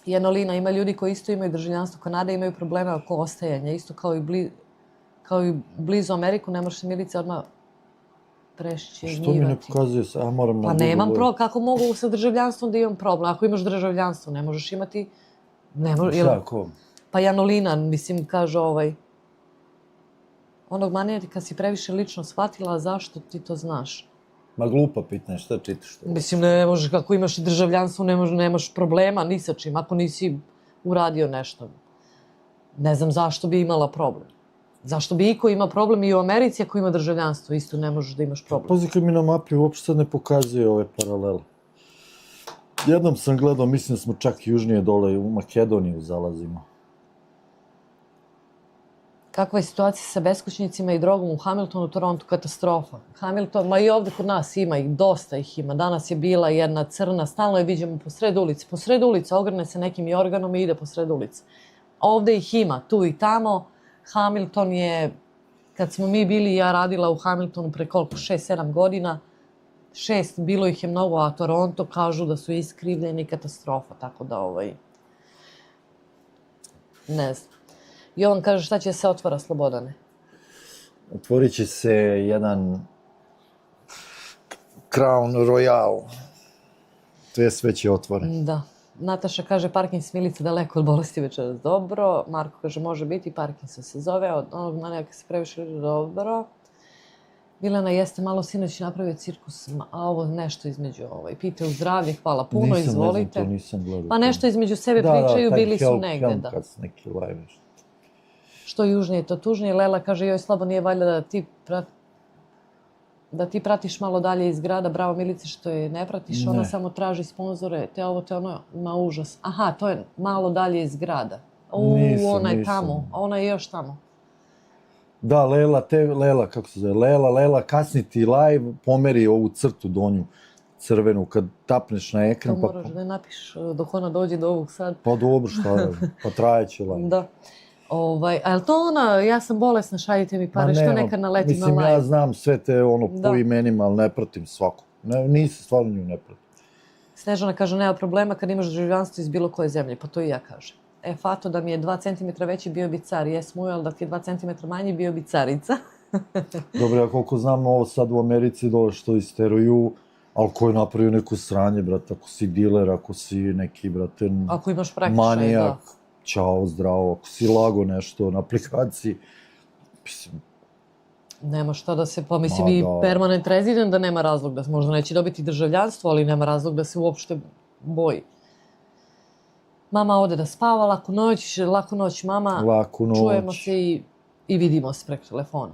Janolina, ima ljudi koji isto imaju državljanstvo Kanade, imaju problema oko ostajanja. Isto kao i blizu Ameriku, ne možeš se Milice odmah prešćenjivati.
Što mi ne pokazuje se? A moram na
Pa
Google.
nemam problem, kako mogu sa državljanstvom da imam problem? Ako imaš državljanstvo, ne možeš imati...
Šta, ko?
Pa Janolina, mislim, kaže onog manija kad si previše lično shvatila, zašto ti to znaš?
Ma glupa pitanje, šta čitaš to?
Mislim, ne možeš, kako imaš državljanstvo, nemaš problema ni sa čim, ako nisi uradio nešto. Ne znam zašto bi imala problem. Zašto bi iko ima problem i u Americi ako ima državljanstvo, isto ne možeš da imaš problem.
Pazi kad mi na mapi uopšte sad ne pokazuje ove paralele. Jednom sam gledao, mislim da smo čak južnije dole u Makedoniju zalazimo.
Kakva je situacija sa beskućnicima i drogom u Hamiltonu, Torontu, katastrofa. Hamilton, ma i ovde kod nas ima ih, dosta ih ima. Danas je bila jedna crna, stalno je viđamo posred ulice. Posred ulice, ogrne se nekim jorganom i ide posred ulice. Ovde ih ima, tu i tamo. Hamilton je, kad smo mi bili, ja radila u Hamiltonu pre koliko, 6-7 godina. 6, bilo ih je mnogo, a Toronto kažu da su iskrivljeni, katastrofa, tako da ne znam. Jovan kaže, šta će se otvara, Slobodane?
Otvorit će se jedan Crown Royal. To je sve će otvoren.
Da. Nataša kaže, Parkinson, Milica, daleko od bolesti večeras. Dobro. Marko kaže, može biti, Parkinson se zove. Od onog manijaka se previše dobro. Milena, jeste malo sinoć napravio cirkus, a ovo nešto između pite u zdravlje, hvala puno, izvolite.
Nisam gledao.
Pa nešto između sebe pričaju, bili su negde, da.
Kad su neki live.
Što južnije, to tužnije. Lela kaže, joj, slabo nije valjda da ti pratiš malo dalje iz grada. Bravo, Milice, što je ne pratiš. Ona samo traži sponzore, te ovo, te ono, ima užas. Aha, to je malo dalje iz grada. Ona je tamo, ona je još tamo.
Da, Lela, kako se zove, Lela, kasni ti live, pomeri ovu crtu donju. crvenu, kad tapneš na
To
ekran,
moraš da je napišeš dok ona dođe do ovog sad.
pa dobro, šta je, pa trajeće lagano.
Da. A je li to ona, ja sam bolesna, šaljite mi pare, što nekad naletim na
mislim,
live?
ja znam sve te ono
Da.
po imenima, ali ne pratim svako. Nisi, stvarno nju ne pratim.
Snežana kaže, nema problema kad imaš državljanstvo iz bilo koje zemlje, pa to i ja kažem. Fato da mi je 2 cm veći bio bi car, jes muj, ali da ti je 2 cm manji bio bi carica.
Dobro, ja koliko znam ovo sad u Americi dole što isteruju, ali ko je napravio neko sranje, brate, ako si diler, ako si neki, brate,
Ako imaš prekršaj,
manijak, čao, zdravo, ako si lago nešto na aplikaciji, mislim,
Nema šta da se, pa mislim
Ma
i
da.
permanent resident da nema razlog da možda neće dobiti državljanstvo, ali nema razlog da se uopšte boji. Mama ode da spava, laku noć mama,
laku noć.
čujemo se i vidimo se preko telefona.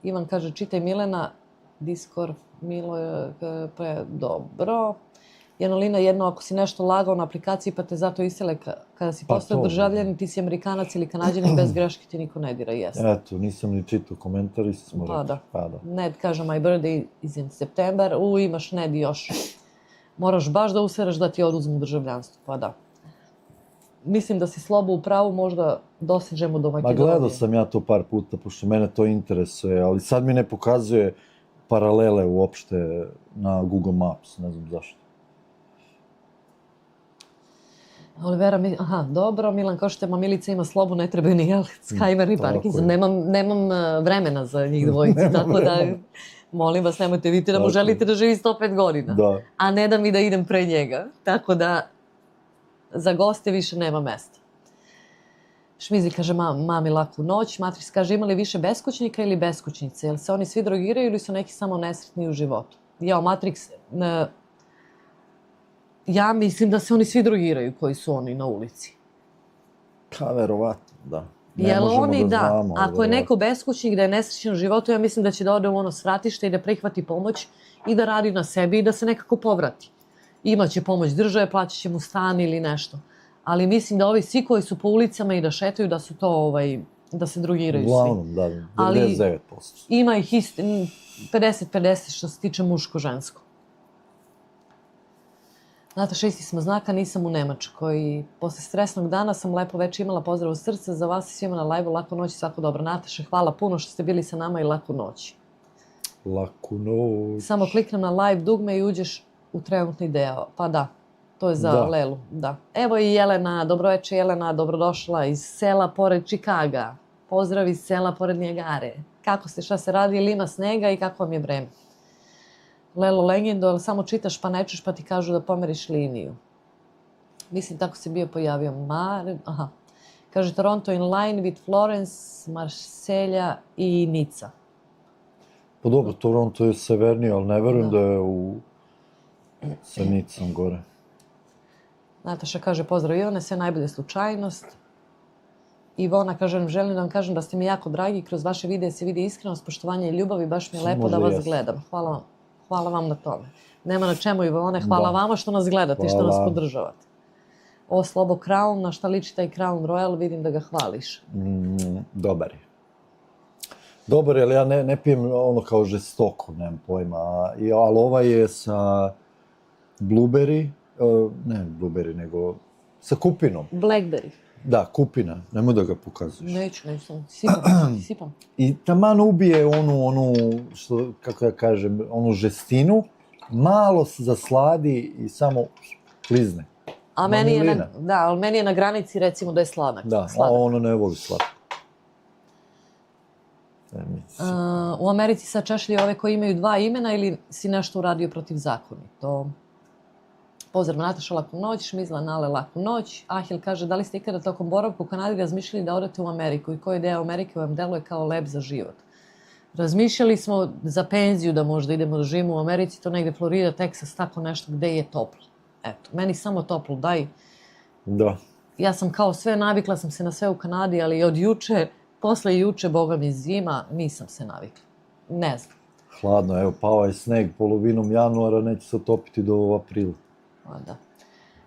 Ivan kaže, čitaj Milena, Discord, Milo je, dobro. Janolina, jedno, ako si nešto lagao na aplikaciji pa te zato isele kada si
Pa
postao
to,
državljanin, ti si Amerikanac ili Kanađanin, bez greške ti niko ne dira, jes.
Eto, nisam ni čitao komentar i smo
Pa
rekli.
da. Ned kaže, my birthday is in September. Imaš Ned još. Moraš baš da useraš da ti oduzmu državljanstvo, pa da. Mislim da si Slobo u pravu, možda dosežemo do
Ma
Makedonije.
gledao sam ja to par puta, pošto mene to interesuje, ali sad mi ne pokazuje paralele uopšte na Google Maps, ne znam zašto.
Olivera, dobro, Milan Košte, Milica ima Slobu, ne trebaju ni Alzheimer i Parkinson. Nemam vremena za njih dvojicu, tako da molim vas, nemojte vidite da mu želite da živi 105 godina, a ne da mi da idem pre njega. Tako da za goste više nema mesta. Šmizi kaže, mami laku noć. Matrix kaže, ima li više beskućnika ili beskućnice? Jel se oni svi drogiraju ili su neki samo nesretni u životu? Matrix, ja mislim da se oni svi drogiraju koji su oni na ulici.
Pa, verovatno, da.
Jel oni da, ako je neko beskućnik da je nesrećen u životu, ja mislim da će da ode u ono svratište i da prihvati pomoć i da radi na sebi i da se nekako povrati. Imaće pomoć države, plaćat će mu stan ili nešto. Ali mislim da ovi svi koji su po ulicama i da šetaju, da su to, da se drogiraju svi.
Uglavnom, da, 99%.
Ima ih 50-50 što se tiče muško-žensko. Nataša, isti smo znaka, nisam u Nemačkoj. Posle stresnog dana sam lepo večer imala pozdrav u srce za vas i svima na live-u. Laku noć i svako dobro. Nataša, hvala puno što ste bili sa nama i laku noć.
Laku noć.
Samo kliknem na live dugme i uđeš u trenutni deo. Pa da, to je za Lelu. Da. Evo i Jelena, dobroveče Jelena, dobrodošla iz sela pored Čikaga. Pozdrav iz sela pored Nijagare. Kako ste, šta se radi, ili ima snega i kako vam je vreme? Lelo Legendo, ali samo čitaš pa ne čuš pa ti kažu da pomeriš liniju. Mislim, tako se bio pojavio Kaže, Toronto in line with Florence, Marselja i Nica.
Pa dobro, Toronto je severnije, ali ne verujem da je sa Nicom gore.
Nataša kaže, pozdrav Ivane, sve najbolje slučajnost. Ivona kaže, želim da vam kažem da ste mi jako dragi, kroz vaše videe se vidi iskrenost, poštovanje i ljubav i baš mi je lepo da vas gledam. Hvala vam na tome. Nema na čemu, Ivone, hvala vama što nas gledate i što nas podržavate. O, Slobo Crown, na šta liči taj Crown Royal, vidim da ga hvališ.
Dobar je. Dobar je, ali ja ne pijem ono kao žestoko, nemam pojma. Ali ovaj je sa blueberry, ne blueberry, nego sa kupinom.
Blackberry.
Da, kupina, nemoj da ga pokazuješ.
Neću, sipam.
I taman ubije onu, što, kako ja kažem, onu žestinu, malo se zasladi i samo klizne.
Ali meni je na granici recimo da je sladak.
Da, a ono ne voli slatko.
U Americi sad češlji ove koji imaju 2 imena ili si nešto uradio protivzakonito? Pozdrav Nataša, laku noć, Šmizla Nale, laku noć. Ahil kaže, da li ste ikada tokom boravka u Kanadi razmišljali da odete u Ameriku i koji deo Amerike vam deluje kao lep za život? Razmišljali smo za penziju da možda idemo da živimo u Americi, to negde Florida, Texas, tako nešto gde je toplo. Eto, meni samo toplo, daj.
Da.
Ja sam kao sve, navikla sam se na sve u Kanadi, ali od juče, posle juče, boga mi zima, nisam se navikla. Ne znam.
Hladno, evo, pao je sneg polovinom januara, neće se otopiti do aprila.
Da.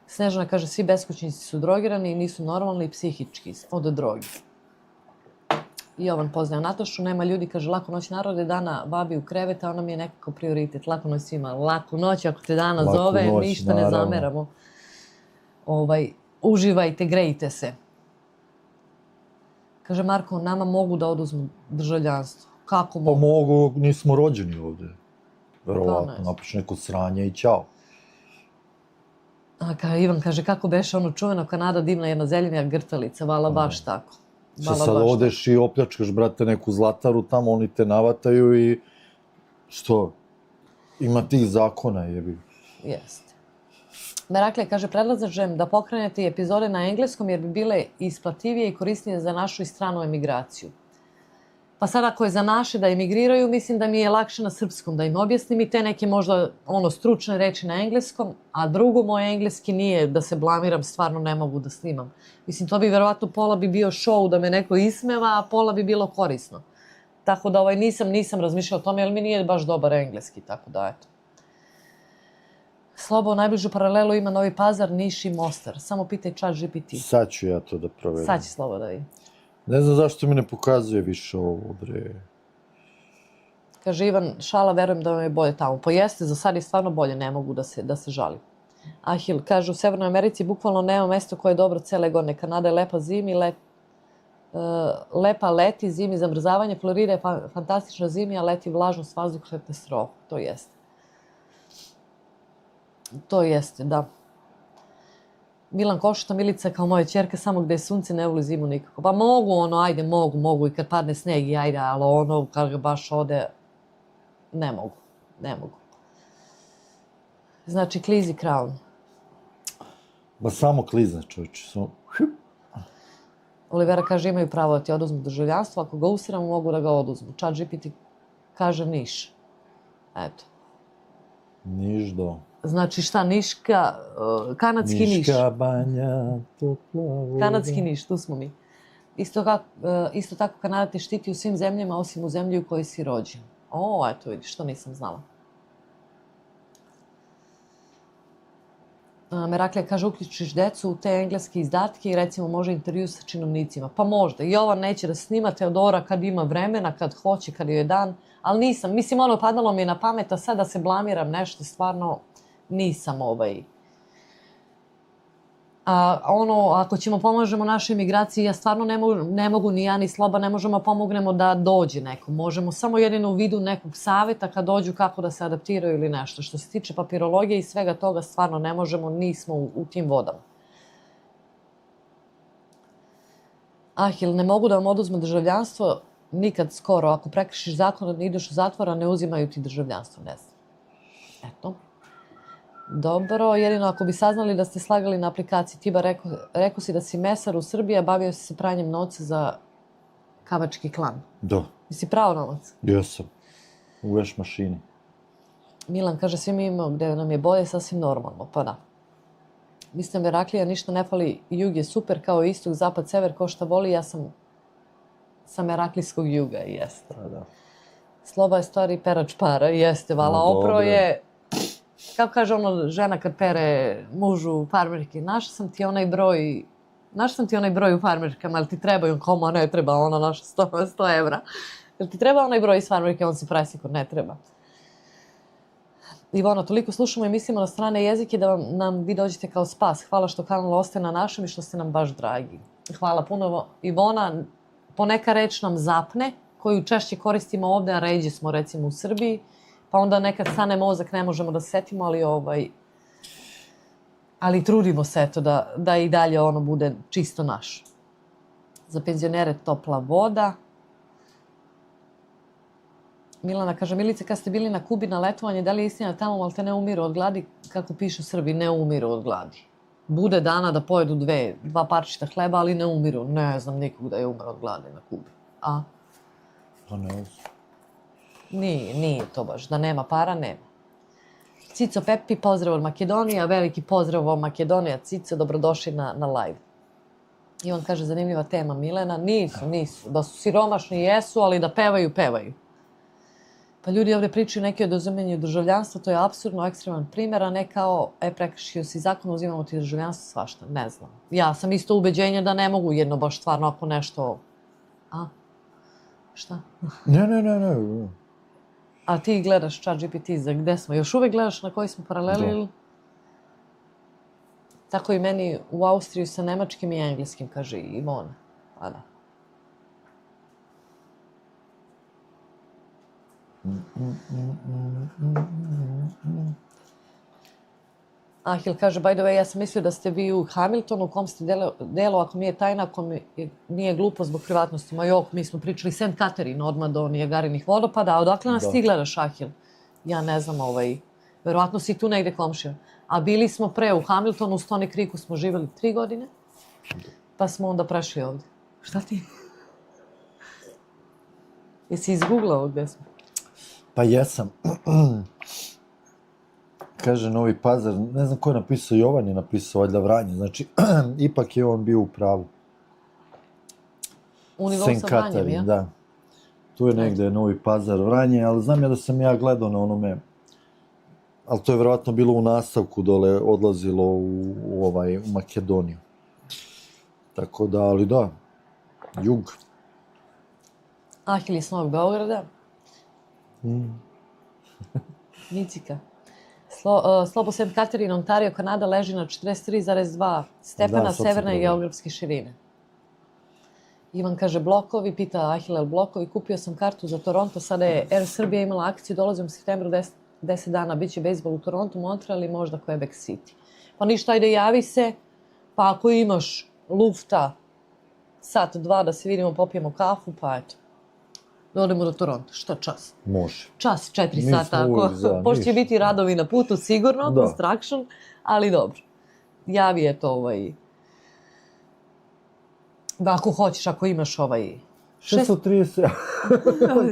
Snežana kaže, svi beskućnici su drogirani i nisu normalni i psihički od drogi. Jovan poznaje Natašu, nema ljudi, kaže, laku noć narode, Dana babi u krevet, a ona mi je nekako prioritet. Laku noć svima, laku noć, ako te Dana
Laku
zove,
noć,
ništa ne
naravno.
zameramo. Uživajte, grejte se. Kaže, Marko, nama mogu da oduzmu državljanstvo. Kako
Pa
mogu?
mogu, nismo rođeni ovde.
Pa
Verovatno,
ne.
napiš neko sranje i ćao.
Ivan kaže, kako beše ono čuveno Kanada, divna jedna zemlja grtalica, vala baš tako.
Što sad odeš i opljačkaš, brate, neku zlataru tamo, oni te navataju i... Što? Ima tih zakona, jebi.
Jeste. Meraklija kaže, predlažem da pokrenete i epizode na engleskom jer bi bile isplativije i korisnije za našu i stranu emigraciju. Pa sad ako je za naše da emigriraju, mislim da mi je lakše na srpskom da im objasnim i te neke možda stručne reči na engleskom, a drugo, moj engleski nije, da se blamiram, stvarno ne mogu da snimam. Mislim, to bi verovatno pola bi bio show da me neko ismeva, a pola bi bilo korisno. Tako da nisam razmišljala o tome, jer mi nije baš dobar engleski, tako da eto. Slobo, najbližu paralelu ima Novi Pazar, Niš i Mostar. Samo pitaj ChatGPT.
Sad ću ja to da proverim.
Sad će Slobo da vidi.
Ne znam zašto mi ne pokazuje više ovo, bre.
Kaže Ivan, šala, verujem da vam je bolje tamo. Pa jeste, za sad je stvarno bolje, ne mogu da se žalim. Ahil, kaže, u Severnoj Americi bukvalno nema mesto koje je dobro cele godine. Kanada je lepa zimi, lepa leti, zimi zamrzavanje. Florida je fantastična zimi, a leti vlažnost, vazduh, katastrofa. To jeste. To jeste, da. Milan Košuta, Milica kao moja ćerka, samo gde je sunce, ne voli zimu nikako. Pa mogu ajde, mogu i kad padne sneg i ajde, ali kad ga baš ode, ne mogu. Znači, klizi Crown.
Ba samo klizne, čovječe.
Olivera kaže, imaju pravo da ti oduzmu državljanstvo, ako ga usiramo, mogu da ga oduzmu. ChatGPT kaže Niš. Eto.
Niš do.
Znači šta, Niška, kanadski Niš.
Niška banja, topla voda.
Kanadski Niš, tu smo mi. Isto tako Kanada te štiti u svim zemljama, osim u zemlji u kojoj si rođen. Eto vidiš, što nisam znala. Meraklija kaže, uključiš decu u te engleske izdatke i recimo može intervju sa činovnicima. Pa možda. Jovan neće da snima, Teodora kad ima vremena, kad hoće, kad joj je dan. Ali nisam. Mislim, padalo mi je na pamet, a sad da se blamiram nešto, stvarno nisam ako ćemo pomožemo našoj emigraciji, ja stvarno ne mogu, ni ja ni Sloba, ne možemo pomognemo da dođe neko. Možemo samo jedino u vidu nekog saveta kad dođu kako da se adaptiraju ili nešto. Što se tiče papirologije i svega toga, stvarno ne možemo, nismo u tim vodama. Ahil, ne mogu da vam oduzme državljanstvo nikad skoro. Ako prekršiš zakon da ideš u zatvor, a ne uzimaju ti državljanstvo, ne znam. Eto. Dobro, jedino ako bi saznali da ste slagali na aplikaciji. Tiba, rekao si da si mesar u Srbiji, a bavio si se pranjem novca za kavački klan.
Da.
Jesi pravo novac?
Jesam. U veš mašini.
Milan kaže, svi mi imamo gde nam je bolje, sasvim normalno. Pa da. Mislim, Meraklija, ništa ne fali, jug je super, kao istok, zapad, sever, ko šta voli, ja sam sa Meraklijskog juga, jeste.
Da.
Sloba je stvari perač para, jeste, vala, opro je... Kako kaže žena kad pere mužu farmerke, našla sam ti onaj broj u farmerkama, ali ti trebaju, koma ne treba, ona naša 100 evra. Jel ti treba onaj broj iz farmerke, on si presiko, ne treba. Ivona, toliko slušamo i mislimo na strane jezike da nam vi dođete kao spas. Hvala što kanal ostaje na našem i što ste nam baš dragi. Hvala puno, Ivona. Poneka reč nam zapne, koju češće koristimo ovde, a ređe smo recimo u Srbiji. Pa onda nekad stane mozak, ne možemo da se setimo, ali trudimo se eto da i dalje ono bude čisto naš. Za penzionere topla voda. Milana kaže, Milice, kad ste bili na Kubi na letovanje, da li je istina tamo, ali te ne umiru od gladi, kako pišu Srbi, ne umiru od gladi. Bude dana da pojedu dva parčeta hleba, ali ne umiru. Ne znam nikog da je umro od gladi na Kubi. A?
Pa ne znam.
Nije to baš, da nema para, nema. Cico Pepi, pozdrav od Makedonija, veliki pozdrav od Makedonija. Cico, dobrodošli na live. I on kaže, zanimljiva tema, Milena. Nisu. Da su siromašni, jesu, ali da pevaju. Pa ljudi ovdje pričaju neki o oduzimanju državljanstva, to je apsurdno, ekstreman primjer, a ne kao, prekršio si zakon, uzimamo ti državljanstvo, svašta, ne znam. Ja sam isto ubeđenja da ne mogu jedno baš stvarno ako nešto... Šta?
Ne.
A ti gledaš ChatGPT za gde smo? Još uvek gledaš na koji smo paraleli
Da.
ili? Tako i meni u Austriju sa nemačkim i engleskim, kaže Ivona. Pa da. Ahil kaže, by the way, ja sam mislio da ste vi u Hamiltonu, u kom ste delo, ako nije tajna, ako nije glupo zbog privatnosti. Ma jok, mi smo pričali St. Catherine, odmah do Nijagarinih vodopada, a odakle nas ti gledaš, Ahil? Ja ne znam, verovatno si tu negde komšija. A bili smo pre u Hamiltonu, u Stony Creeku smo živjeli 3 godine, pa smo onda prešli ovde. Šta ti? Jesi izgooglao gde smo?
Pa jesam. Kaže Novi Pazar, ne znam ko je napisao, Jovan je napisao, valjda Vranje, znači, ipak je on bio u pravu.
U nivou
St.
sa Vranjem,
Catherine,
ja?
da. Tu je negde Novi Pazar, Vranje, ali znam ja da sam ja gledao na onome, ali to je verovatno bilo u nastavku dole, odlazilo u Makedoniju. Tako da, ali da, jug.
Ahil je s Novog Beograda. Nicika. Slobo St. Catherine, Ontario, Kanada leži na 43,2 stepena
Da, sad sam
severne
provjerio.
geografske širine. Ivan kaže blokovi, pita Ahilel blokovi, kupio sam kartu za Toronto, sada je Air Srbija imala akciju, dolazim u septembru 10 dana, bit će bejsbol u Toronto, Montreal i možda Quebec City. Pa ništa, ajde javi se, pa ako imaš lufta, sat, dva da se vidimo, popijemo kafu, pa eto. Da odemo do Toronto, šta čas?
Može.
Čas, 4
Mi
sata,
smo uvijek za,
pošto će
ništa.
biti radovi na putu, sigurno,
Da.
construction, ali dobro. Javi je to da ako hoćeš, ako imaš
630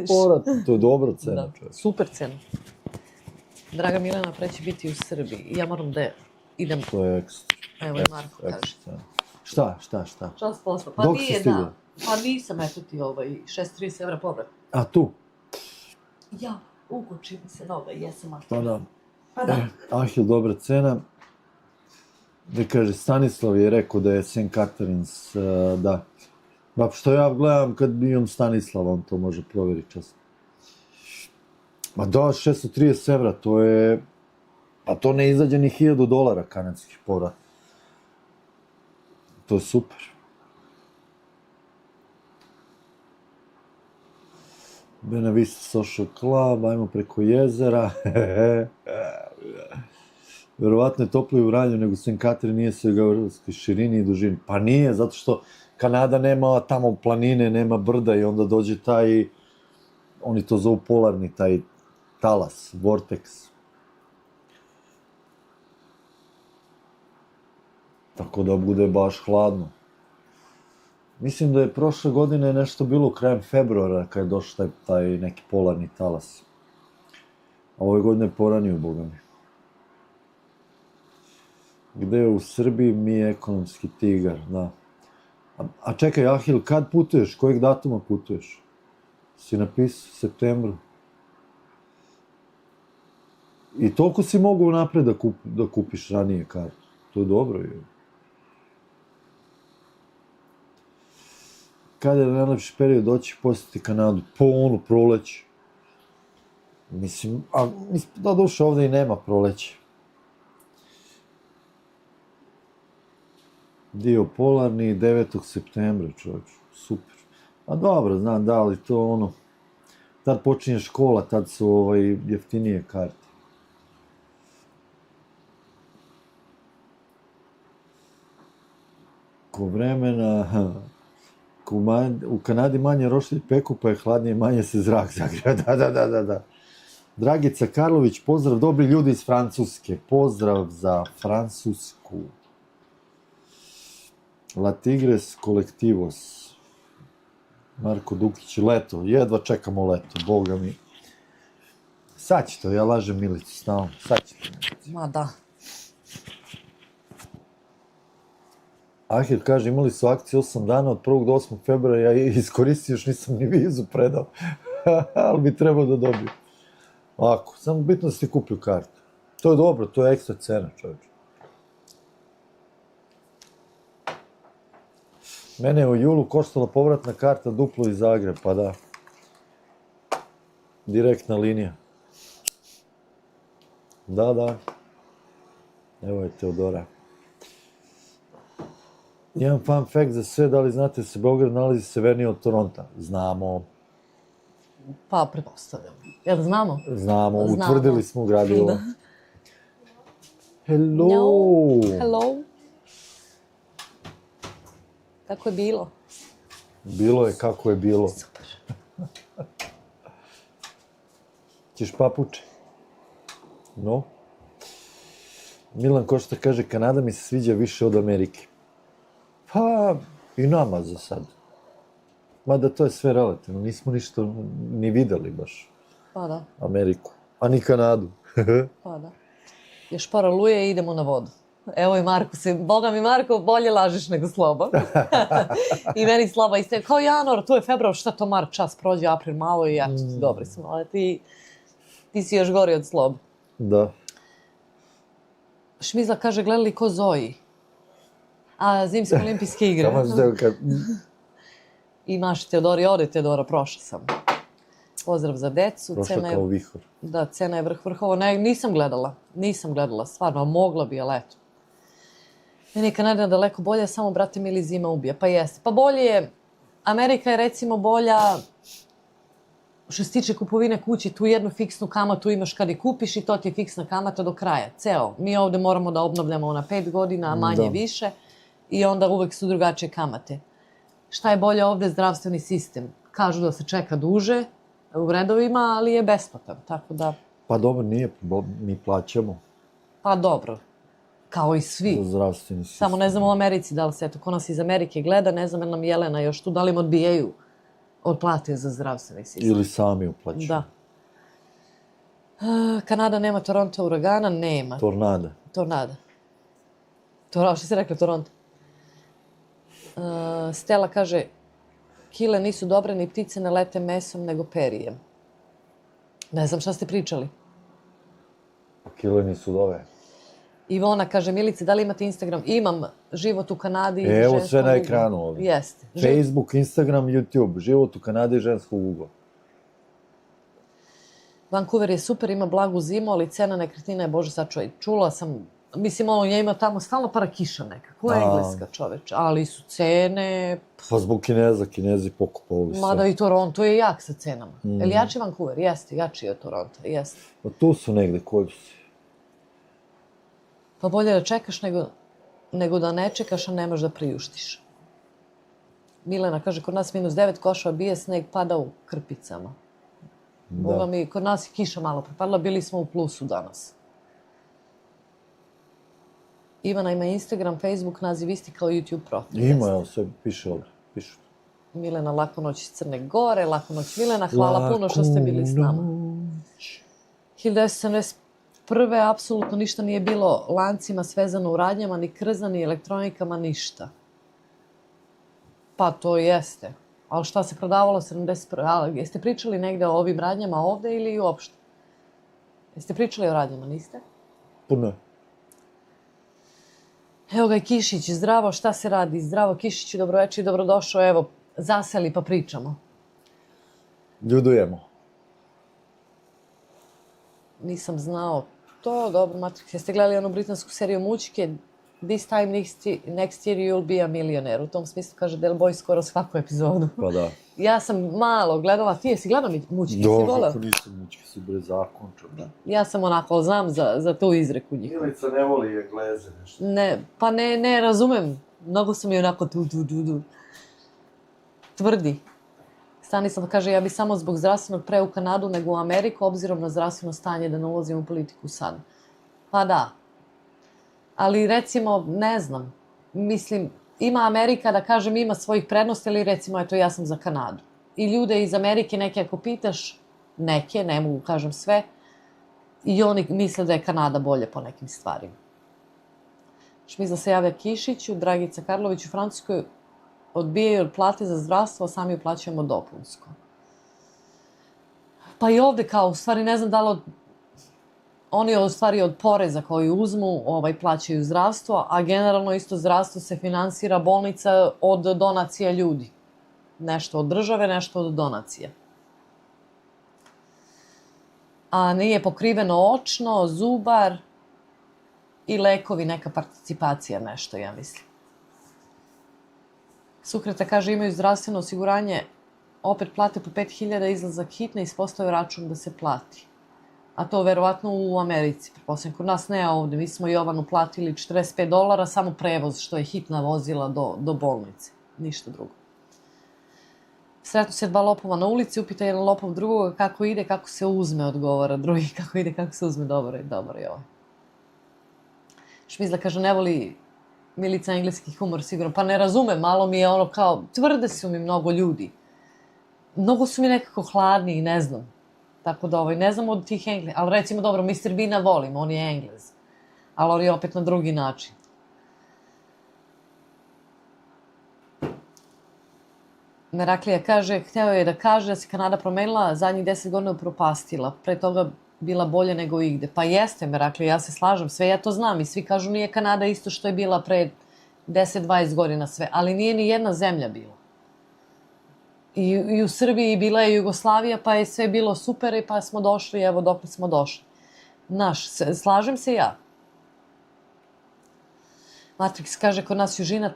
povrat, to je dobra cena,
Da,
čovječ.
super cena. Draga Milena, pre će biti u Srbiji i ja moram da idem.
To je ekstra.
Evo i Marko kaže.
Ekstra. Šta?
Čas posla. Pa
Dok si
nije
stigla?
da. Pa nisam, eto ti 630 evra povrat.
A tu?
Ja, ukoči mi se noga, jesam aktivna.
Pa da.
Pa da.
Ahil, dobra cena. Da kaže, Stanislav je rekao da je St. Catherine's, da. Ba, što ja gledam kad imam Stanislava, on to može provjeriti čas. Ma da, 630 evra, to je... Pa to ne izađe ni $1000 kanadskih povrat. To je super. Buena Vista Social Club, ajmo preko jezera. Verovatno je toplije u Vranju nego St. Catherine, nije sve u geografskoj širini i dužini. Pa nije, zato što Kanada nema tamo planine, nema brda i onda dođe taj, oni to zovu polarni, taj talas, vortex. Tako da bude baš hladno. Mislim da je prošle godine nešto bilo krajem februara kad je došao taj neki polarni talas. A ove godine je poranio, boga mi. Gde je u Srbiji mi je ekonomski tigar, da. A čekaj, Ahil, kad putuješ? Kojeg datuma putuješ? Si napisao u septembru. I toliko si mogu napred da kupiš ranije kartu. To je dobro. Je. Kada je najlepši period doći posjetiti Kanadu? Po onu proleće. Mislim, da duše ovde i nema proleće. Dio polarni, 9. septembra, čovječ, super. A dobro, znam, da, ali to ono, tad počinje škola, tad su jeftinije karte. Ko vremena, u Kanadi manje roštilj peku, pa je hladnije, manje se zrak zagreva, da. Dragica Karlović, pozdrav, dobri ljudi iz Francuske, pozdrav za Francusku. La Tigres Colectivos. Marko Dukić, leto, jedva čekamo leto, boga mi. Sad će to, ja lažem Milicu stalno, sad će to.
Ma da.
Ahir kaže, imali su akciju 8 dana, od 1. do 8. februara, ja iskoristio, još nisam ni vizu predao, ali bi trebao da dobijem. Ovako, samo bitno da ste kupio kartu. To je dobro, to je ekstra cena, čovječe. Mene je u julu koštala povratna karta duplo iz Zagreba, pa da. Direktna linija. Da. Evo je Teodora. Jedan fun fact za sve, da li znate se Beograd nalazi severnije od Toronta? Znamo.
Pa, pretpostavljam. Jel znamo?
Znamo, utvrdili smo gradivo.
Da.
Hello!
Kako je bilo?
Bilo je kako je bilo.
Super.
Ćeš papuče? No? Milan Košta kaže, Kanada mi se sviđa više od Amerike. Pa, i nama za sad. Mada to je sve relativno, nismo ništa ni videli baš.
Pa da.
Ameriku. A ni Kanadu.
Pa da. Još para luje i idemo na vodu. Evo i Marko se, boga mi Marko, bolje lažeš nego Sloba. I meni Sloba isto, kao januar, tu je februar, šta to Mark, čas prođe, april malo i ja, dobri smo, ali ti si još gori od Sloba.
Da.
Šmizla kaže, gledali ko Zoji? A zimske olimpijske igre.
Kamo što kad...
I maši Teodori, ode Teodora, prošla sam. Pozdrav za decu.
Prošla kao vihor.
Da, cena je vrh vrhova. Ne, nisam gledala, stvarno, mogla bi, ali eto. Meni je Kanada daleko bolje, samo, brate mili, zima ubija. Pa jeste. Pa bolje je, Amerika je recimo bolja, što se tiče kupovine kuće, tu jednu fiksnu kamatu imaš kad je kupiš i to ti je fiksna kamata do kraja. Ceo. Mi ovde moramo da obnavljamo na 5 godina, a manje više. I onda uvek su drugačije kamate. Šta je bolje ovde? Zdravstveni sistem. Kažu da se čeka duže u redovima, ali je besplatan, tako da...
Pa dobro, nije, mi plaćamo.
Pa dobro, kao i svi.
Za zdravstveni sistem.
Samo ne znam u Americi da li se, eto, ko nas iz Amerike gleda, ne znam, nam Jelena još tu, da li im odbijaju od plate za zdravstveni sistem.
Ili sami uplaćaju.
Da. Kanada nema Toronto uragana? Nema.
Tornada.
Što si rekla, Toronto? Stella kaže, kile nisu dobre, ni ptice ne lete mesom, nego perijem. Ne znam šta ste pričali.
Kile nisu dobre.
Ivona kaže, Milice, da li imate Instagram? Imam, život u Kanadi.
Evo sve na ekranu ovdje.
Jeste.
Facebook, Instagram, YouTube, život u Kanadi i ženskog ugla.
Vancouver je super, ima blagu zimu, ali cena nekretnina je, bože sačuvaj. Čula sam, mislim, nje ima tamo stalno para kiša neka. Ko je engleska, čoveč? Ali su cene...
Pa zbog Kineza, Kinezi pokupovali sve.
Mada i Toronto je jak sa cenama. Je li jači Vancouver? Jeste, jači je od Toronto, jeste.
Pa tu su negde, koji su?
Pa bolje da čekaš nego da ne čekaš, a nemaš da priuštiš. Milena kaže, kod nas -9, košava bije, sneg pada u krpicama. Boga mi, kod nas je kiša malo prepadla, bili smo u plusu danas. Ivana ima Instagram, Facebook, naziv isti kao YouTube profil.
Ima, evo sve, piše ovdje, piše.
Milena, laku noć iz Crne Gore, laku noć Milena, hvala puno što ste bili s nama. 1971. apsolutno ništa nije bilo lancima svezano u radnjama, ni krza, ni elektronikama, ništa. Pa to jeste. Ali šta se prodavalo 71. Jeste pričali negde o ovim radnjama ovde ili uopšte? Jeste pričali o radnjama, niste?
Puno.
Evo ga i Kišić, zdravo, šta se radi? Zdravo Kišiću, dobroveče i dobrodošao. Evo, zaseli pa pričamo.
Ljudujemo.
Nisam znao to, dobro, Matrix. Jeste gledali onu britansku seriju Mućke? This time next year you'll be a millionaire. U tom smislu kaže Del Boy skoro svaku epizodu.
Pa da.
Ja sam malo gledala, ti jesi gledala Mućke, si volao?
Dobro, kako nisam Mućke, si bre zakončan.
Ja sam onako, znam za tu izreku njih.
Milica ne voli Engleze nešto.
Ne, pa ne razumem. Mnogo su mi onako tu. Tvrdi. Stanislav kaže, ja bi samo zbog zdravstvenog pre u Kanadu nego u Ameriku, obzirom na zdravstveno stanje, da ne ulazim u politiku sad. Pa da. Ali recimo, ne znam, mislim, ima Amerika, da kažem, ima svojih prednosti, ali recimo, eto, ja sam za Kanadu. I ljude iz Amerike, neke ako pitaš, neke, ne mogu kažem sve, i oni misle da je Kanada bolje po nekim stvarima. Šmizla se javlja Kišiću, Dragica Karlović u Francuskoj odbijaju od plate za zdravstvo, a sami uplaćujemo dopunsko. Pa i ovde kao, u stvari ne znam da li oni u stvari od poreza koji uzmu plaćaju zdravstvo, a generalno isto zdravstvo se finansira bolnica od donacija ljudi. Nešto od države, nešto od donacija. a nije pokriveno očno, zubar i lekovi, neka participacija, nešto, ja mislim. Sukreta kaže imaju zdravstveno osiguranje, opet plate po 5.000, izlazak hitne, ispostave račun da se plati. A to verovatno u Americi, pretpostavljam, kod nas ne ovde. Mi smo Jovanu platili $45, samo prevoz, što je hitna vozila do bolnice. Ništa drugo. Sretnu se dva lopova na ulici, upita jedan lopov drugoga kako ide, kako se uzme, odgovara drugi, kako ide, kako se uzme, dobro je ovo. Šmizla kaže, ne voli Milica engleski humor, sigurno. Pa ne razume, malo mi je ono kao, tvrde su mi mnogo ljudi. Mnogo su mi nekako hladni i ne znam. Tako da ne znam od tih Engleza. Ali recimo, dobro, Mr. Beana volim, on je Englez. Ali on je opet na drugi način. Meraklija kaže, hteo je da kaže da se Kanada promenila, zadnjih 10 godina upropastila. Pre toga bila bolje nego igde. Pa jeste, Meraklija, ja se slažem, sve ja to znam i svi kažu nije Kanada isto što je bila pre 10-20 godina sve, ali nije ni jedna zemlja bila. I u Srbiji bila je Jugoslavija, pa je sve bilo super i pa smo došli, evo dok smo došli. Slažem se ja. Matrix kaže, kod nas južina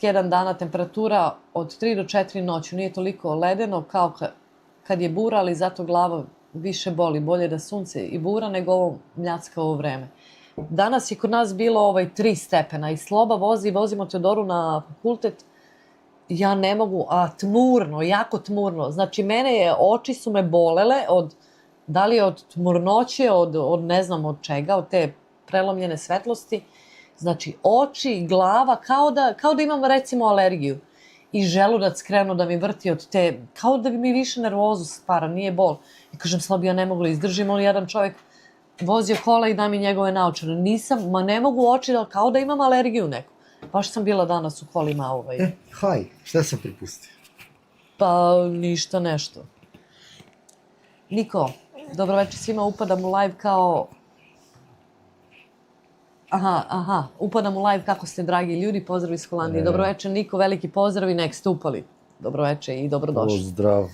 tjedan dana temperatura od 3 do 4 noću. Nije toliko ledeno kao kad je bura, ali zato glava više boli. Bolje da sunce i bura nego ovo mljackavo vreme. Danas je kod nas bilo 3 stepena i Sloba vozimo Teodoru na fakultet. Ja ne mogu, a tmurno, jako tmurno. Znači, oči su me bolele da li od tmurnoće, od ne znam od čega, od te prelomljene svetlosti. Znači, oči, glava, kao da imam recimo alergiju. I želudac krenuo da mi vrti od te, kao da bi mi više nervozu stvara, nije bol. I kažem, Slobi, ja ne mogu da izdržim, on jedan čovjek vozio kola i da mi njegove naočare. Ne mogu oči, kao da imam alergiju neku. Baš sam bila danas u kolima
Haj, šta sam pripustio?
Pa, ništa, nešto. Niko, dobro večer svima, upadam u live kao... upadam u live kako ste, dragi ljudi, pozdrav iz Holandije. Dobro večer, Niko, veliki pozdrav i nek ste upali. Dobro večer i dobrodošli.
Pozdrav.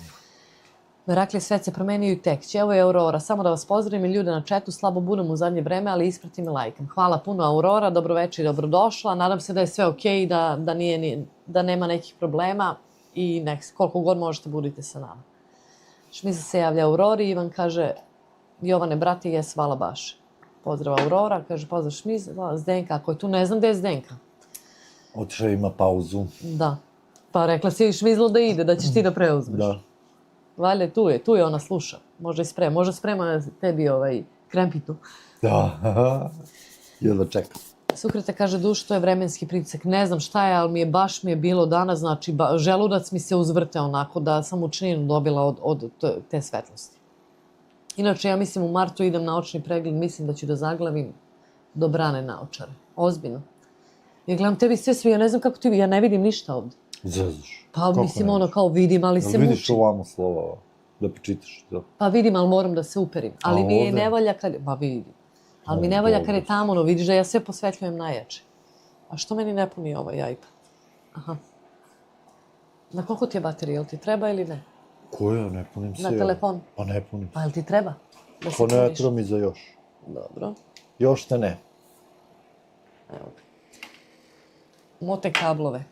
Meraklije, svet se promenio i tek će. Evo je Aurora, samo da vas pozdravim i ljude na četu, slabo budem u zadnje vreme, ali ispratim i lajkam. Hvala puno Aurora, dobro večer i dobrodošla. Nadam se da je sve okej, da nema nekih problema i koliko god možete budite sa nama. Šmiza se javlja Aurori, Ivan kaže, Jovane, brati, jes, hvala baš. Pozdrav Aurora, kaže pozdrav Šmiza, Zdenka, ako je tu, ne znam gde je Zdenka.
Otišao ima pauzu.
Da, pa rekla si Šmizlo da ide, da ćeš ti da preuzmeš.
Da.
Valjda tu je ona sluša, možda sprema tebi krempitu.
Da, jedva čekam.
Sukreta kaže, duš, to je vremenski pritisak, ne znam šta je, ali baš mi je bilo danas, znači želudac mi se uzvrte onako da sam učinjenu dobila od te svetlosti. Inače, ja mislim u martu idem na očni pregled, mislim da ću da zaglavim do brane naočare. Ozbiljno. Ja gledam tebi sve svi, ja ne znam kako ti, ja ne vidim ništa ovde.
Zezuš.
Pa mislim kao vidim, ali se mučim.
Vidiš ovamo slova, da počitaš to.
Pa vidim, ali moram da se uperim. Ali mi je ne valja kad... Pa vidim. Ali mi ne valja kad je tamo, vidiš da ja sve posvetljujem najjače. A što meni ne puni ovaj iPad? Aha. Na koliko ti je baterija, jel ti treba ili ne?
Koja? Ne punim se.
Na telefon?
Pa ne punim.
Pa jel ti treba?
Pa ne treba mi za još.
Dobro.
Još te ne.
Evo ga. Mote kablove.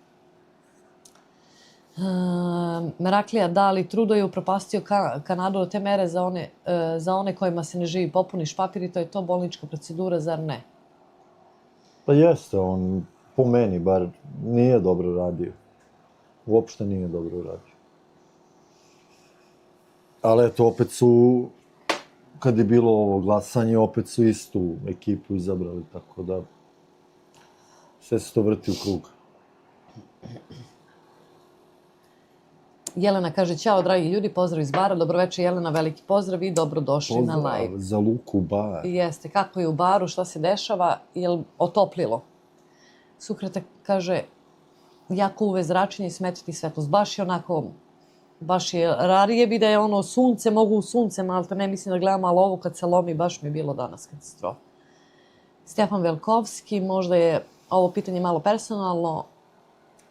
Meraklija, da, ali Trudeau je upropastio Kanadu do te mere za one kojima se ne živi. Popuniš papir i to je to bolnička procedura, zar ne?
Pa jeste, on po meni bar nije dobro radio. Uopšte nije dobro radio. Ali eto, opet su, kad je bilo ovo glasanje, opet su istu ekipu izabrali, tako da sve se to vrti u krug.
Jelena kaže, ćao dragi ljudi, pozdrav iz Bara, dobroveče Jelena, veliki pozdrav i dobrodošli na live.
Pozdrav za Luku Bar.
Jeste, kako je u Baru, šta se dešava, je li otoplilo? Sukreta kaže, jako uve zračenje i smetiti svetlost, baš je onako, baš je, rarije bi da je ono sunce, mogu u sunce, ali ne mislim da gledam, ali ovo kad se lomi, baš mi je bilo danas katastrofa. Stefan Velkovski, možda je ovo pitanje malo personalno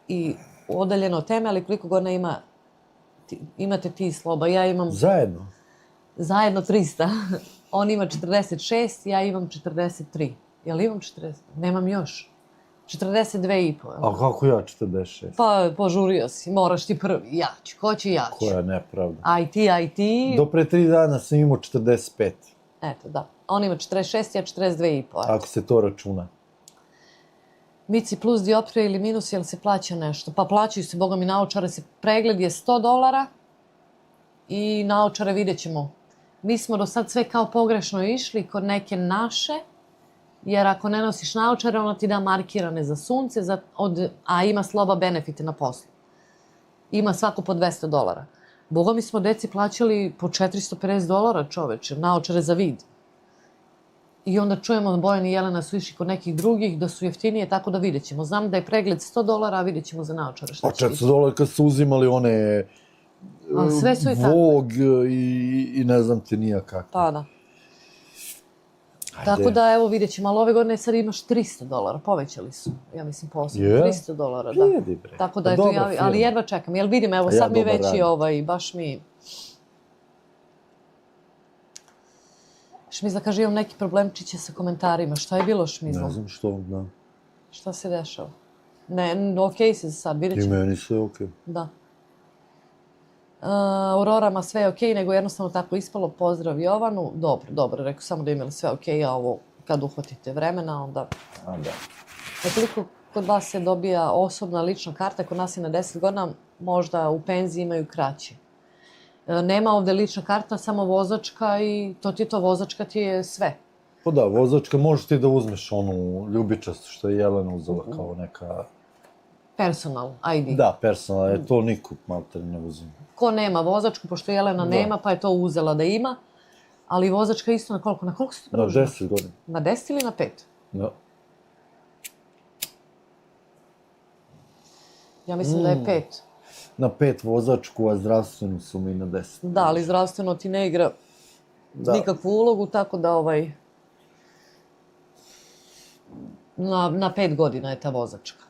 i udaljeno od teme, ali koliko godina imate ti, Sloba? Ja imam...
Zajedno?
Zajedno 300. On ima 46, ja imam 43. Jel imam 40? Nemam još. 42,5.
A kako ja 46?
Pa požurio si, moraš ti prvi. Ja ću, ko će ja ću.
Koja nepravda.
Aj ti.
Do pre 3 dana sam imao 45.
Eto, da. On ima 46, ja 42,5.
Ako se to računa.
Mici plus dioptrija ili minus, jel se plaća nešto? Pa plaćaju se, boga mi, naočare se. Pregled je $100 i naočare vidjet ćemo. Mi smo do sad sve kao pogrešno išli kod neke naše, jer ako ne nosiš naočare, ona ti da markirane za sunce, a ima sloba benefite na poslu. Ima svako po $200. Boga mi smo deci plaćali po $450, čoveče, naočare za vid. I onda čujemo da Bojan i Jelena su išli kod nekih drugih, da su jeftinije, tako da vidjet ćemo. Znam da je pregled $100, a vidjet ćemo za naočare šta
Pa
će biti.
$400 kad su uzimali one
Ali sve su i takve.
Vogue i ne znam ti nija kako.
Pa da.
Ajde.
Tako da, evo, vidjet ćemo, ali ove godine sad imaš $300, povećali su, ja mislim posebno,
Je?
$300, da.
Vidi, bre.
Tako da je
Dobra
tu javi,
firma.
ali jedva čekam, jel vidim, evo,
A ja
sad mi
dobar
veći
radnik.
baš mi... Šmizla kaže, imam neki problemčiće sa komentarima, šta je bilo, Šmizla?
Ne znam što, da.
Šta se dešava? Ne, okej si za sad, vidjet
I
ćemo.
meni sve okej.
Da. Aurorama sve je okej, nego jednostavno tako ispalo. Pozdrav Jovanu. Dobro, rekao samo da imali sve okej, a ovo kad uhvatite vremena, onda...
A da.
Koliko kod vas se dobija osobna lična karta, kod nas je na 10 godina, možda u penziji imaju kraće. Nema ovde lična karta, samo vozačka i to ti je to, vozačka ti je sve.
Pa da, vozačka možeš ti da uzmeš onu ljubičastu što je Jelena uzela kao neka...
Personal, ID.
Da, personalna, je to niko mater ne uzima.
Ko nema vozačku, pošto Jelena nema, pa je to uzela da ima. Ali vozačka isto na koliko? Na koliko se to
Na
pruža?
10 godina.
Na 10 ili na 5?
Da.
Ja mislim da je 5.
Na 5 vozačku, a zdravstvenu su mi na 10.
Da, ali zdravstveno ti ne igra
Da.
nikakvu ulogu, tako da na 5 godina je ta vozačka.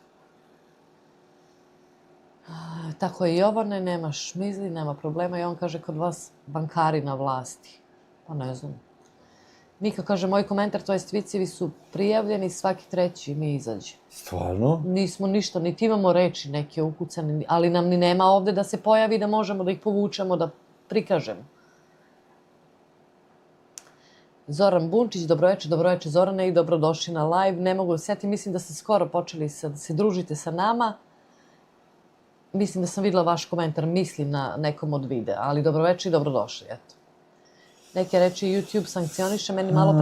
Tako je, Jovane, nema šmizli, nema problema. I on kaže, kod vas bankari na vlasti. Pa ne znam. Mika kaže, moj komentar, to jest vicevi su prijavljeni, svaki treći mi izađe.
Stvarno?
Nismo ništa, niti imamo reči neke ukucane, ali nam ni nema ovde da se pojavi, da možemo da ih povučemo, da prikažemo. Zoran Bunčić, dobroveče Zorane i dobrodošli na live. Ne mogu da setim, mislim da ste skoro počeli da se družite sa nama. Mislim da sam videla vaš komentar, mislim na nekom od videa, ali dobroveče i dobrodošli, eto. Neke reči YouTube sankcioniše, meni malo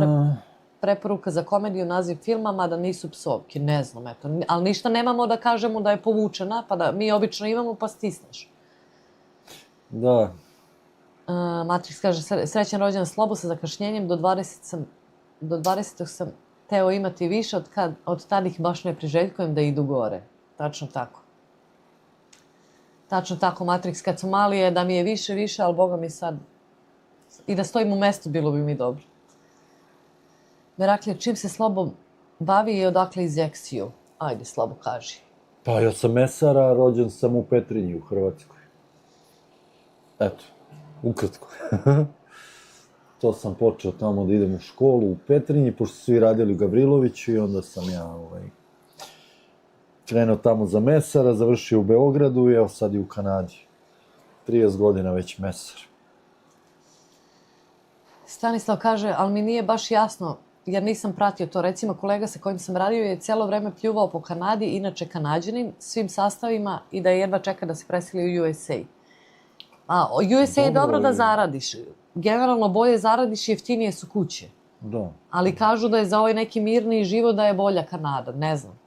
preporuka za komediju, naziv filma, mada nisu psovke, ne znam, eto. Ali ništa nemamo da kažemo da je povučena, pa da mi obično imamo, pa stisneš.
Da.
Matrix kaže, srećan rođendan Slobo sa zakašnjenjem, do 20. sam teo imati više, od tad ih baš ne priželjkujem da idu gore. Tačno tako. Tačno tako, Matrix, kad su mali je da mi je više, ali boga mi sad... I da stojim u mestu, bilo bi mi dobro. Meraklija, čim se Slobo bavi i odakle injekciju? Ajde, Slobo, kaži.
Pa ja sam mesar, a rođen sam u Petrinji, u Hrvatskoj. Eto, ukratko. To sam počeo tamo da idem u školu u Petrinji, pošto su svi radili u Gavriloviću i onda sam ja krenuo tamo za mesara, završio u Beogradu i evo sad i u Kanadi. 30 godina već mesar.
Stanislav kaže, ali mi nije baš jasno, jer nisam pratio to. Recimo, kolega sa kojim sam radio je cijelo vreme pljuvao po Kanadi, inače Kanadjanin, svim sastavima i da jedva čeka da se preseli u USA. A USA je dobro da zaradiš. Generalno bolje zaradiš i jeftinije su kuće.
Da.
Ali kažu da je za ovaj neki mirniji život da je bolja Kanada, ne znam.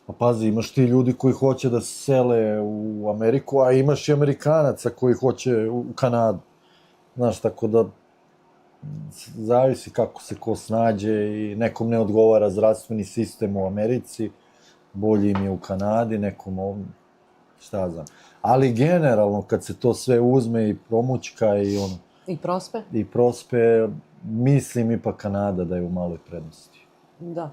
Pa pazi, imaš ti ljudi koji hoće da se sele u Ameriku, a imaš i Amerikanaca koji hoće u Kanadu. Znaš, tako da zavisi kako se ko snađe i nekom ne odgovara zdravstveni sistem u Americi, bolji im je u Kanadi, nekom ovdje, šta znam. Ali generalno, kad se to sve uzme i promućka i ono...
I prospe,
mislim ipak Kanada da je u maloj prednosti.
Da.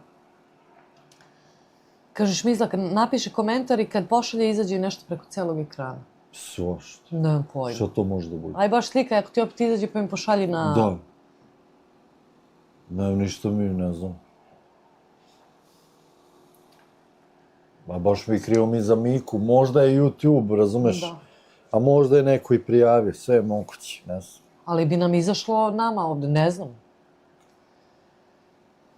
Kažeš, Mizla, kad napiše komentar i kad pošalje, izađe nešto preko celog ekrana.
Svašta.
Nemam pojma.
Šta to može da bude?
Aj baš slika, ako ti opet izađe pa mi pošalji na...
Da. Ništa mi ne znam. Ma baš mi krivo mi za Miku, možda je YouTube, razumeš?
Da.
A možda je neko i prijavio, sve je moguće, ne znam.
Ali bi nam izašlo nama ovde, ne znam.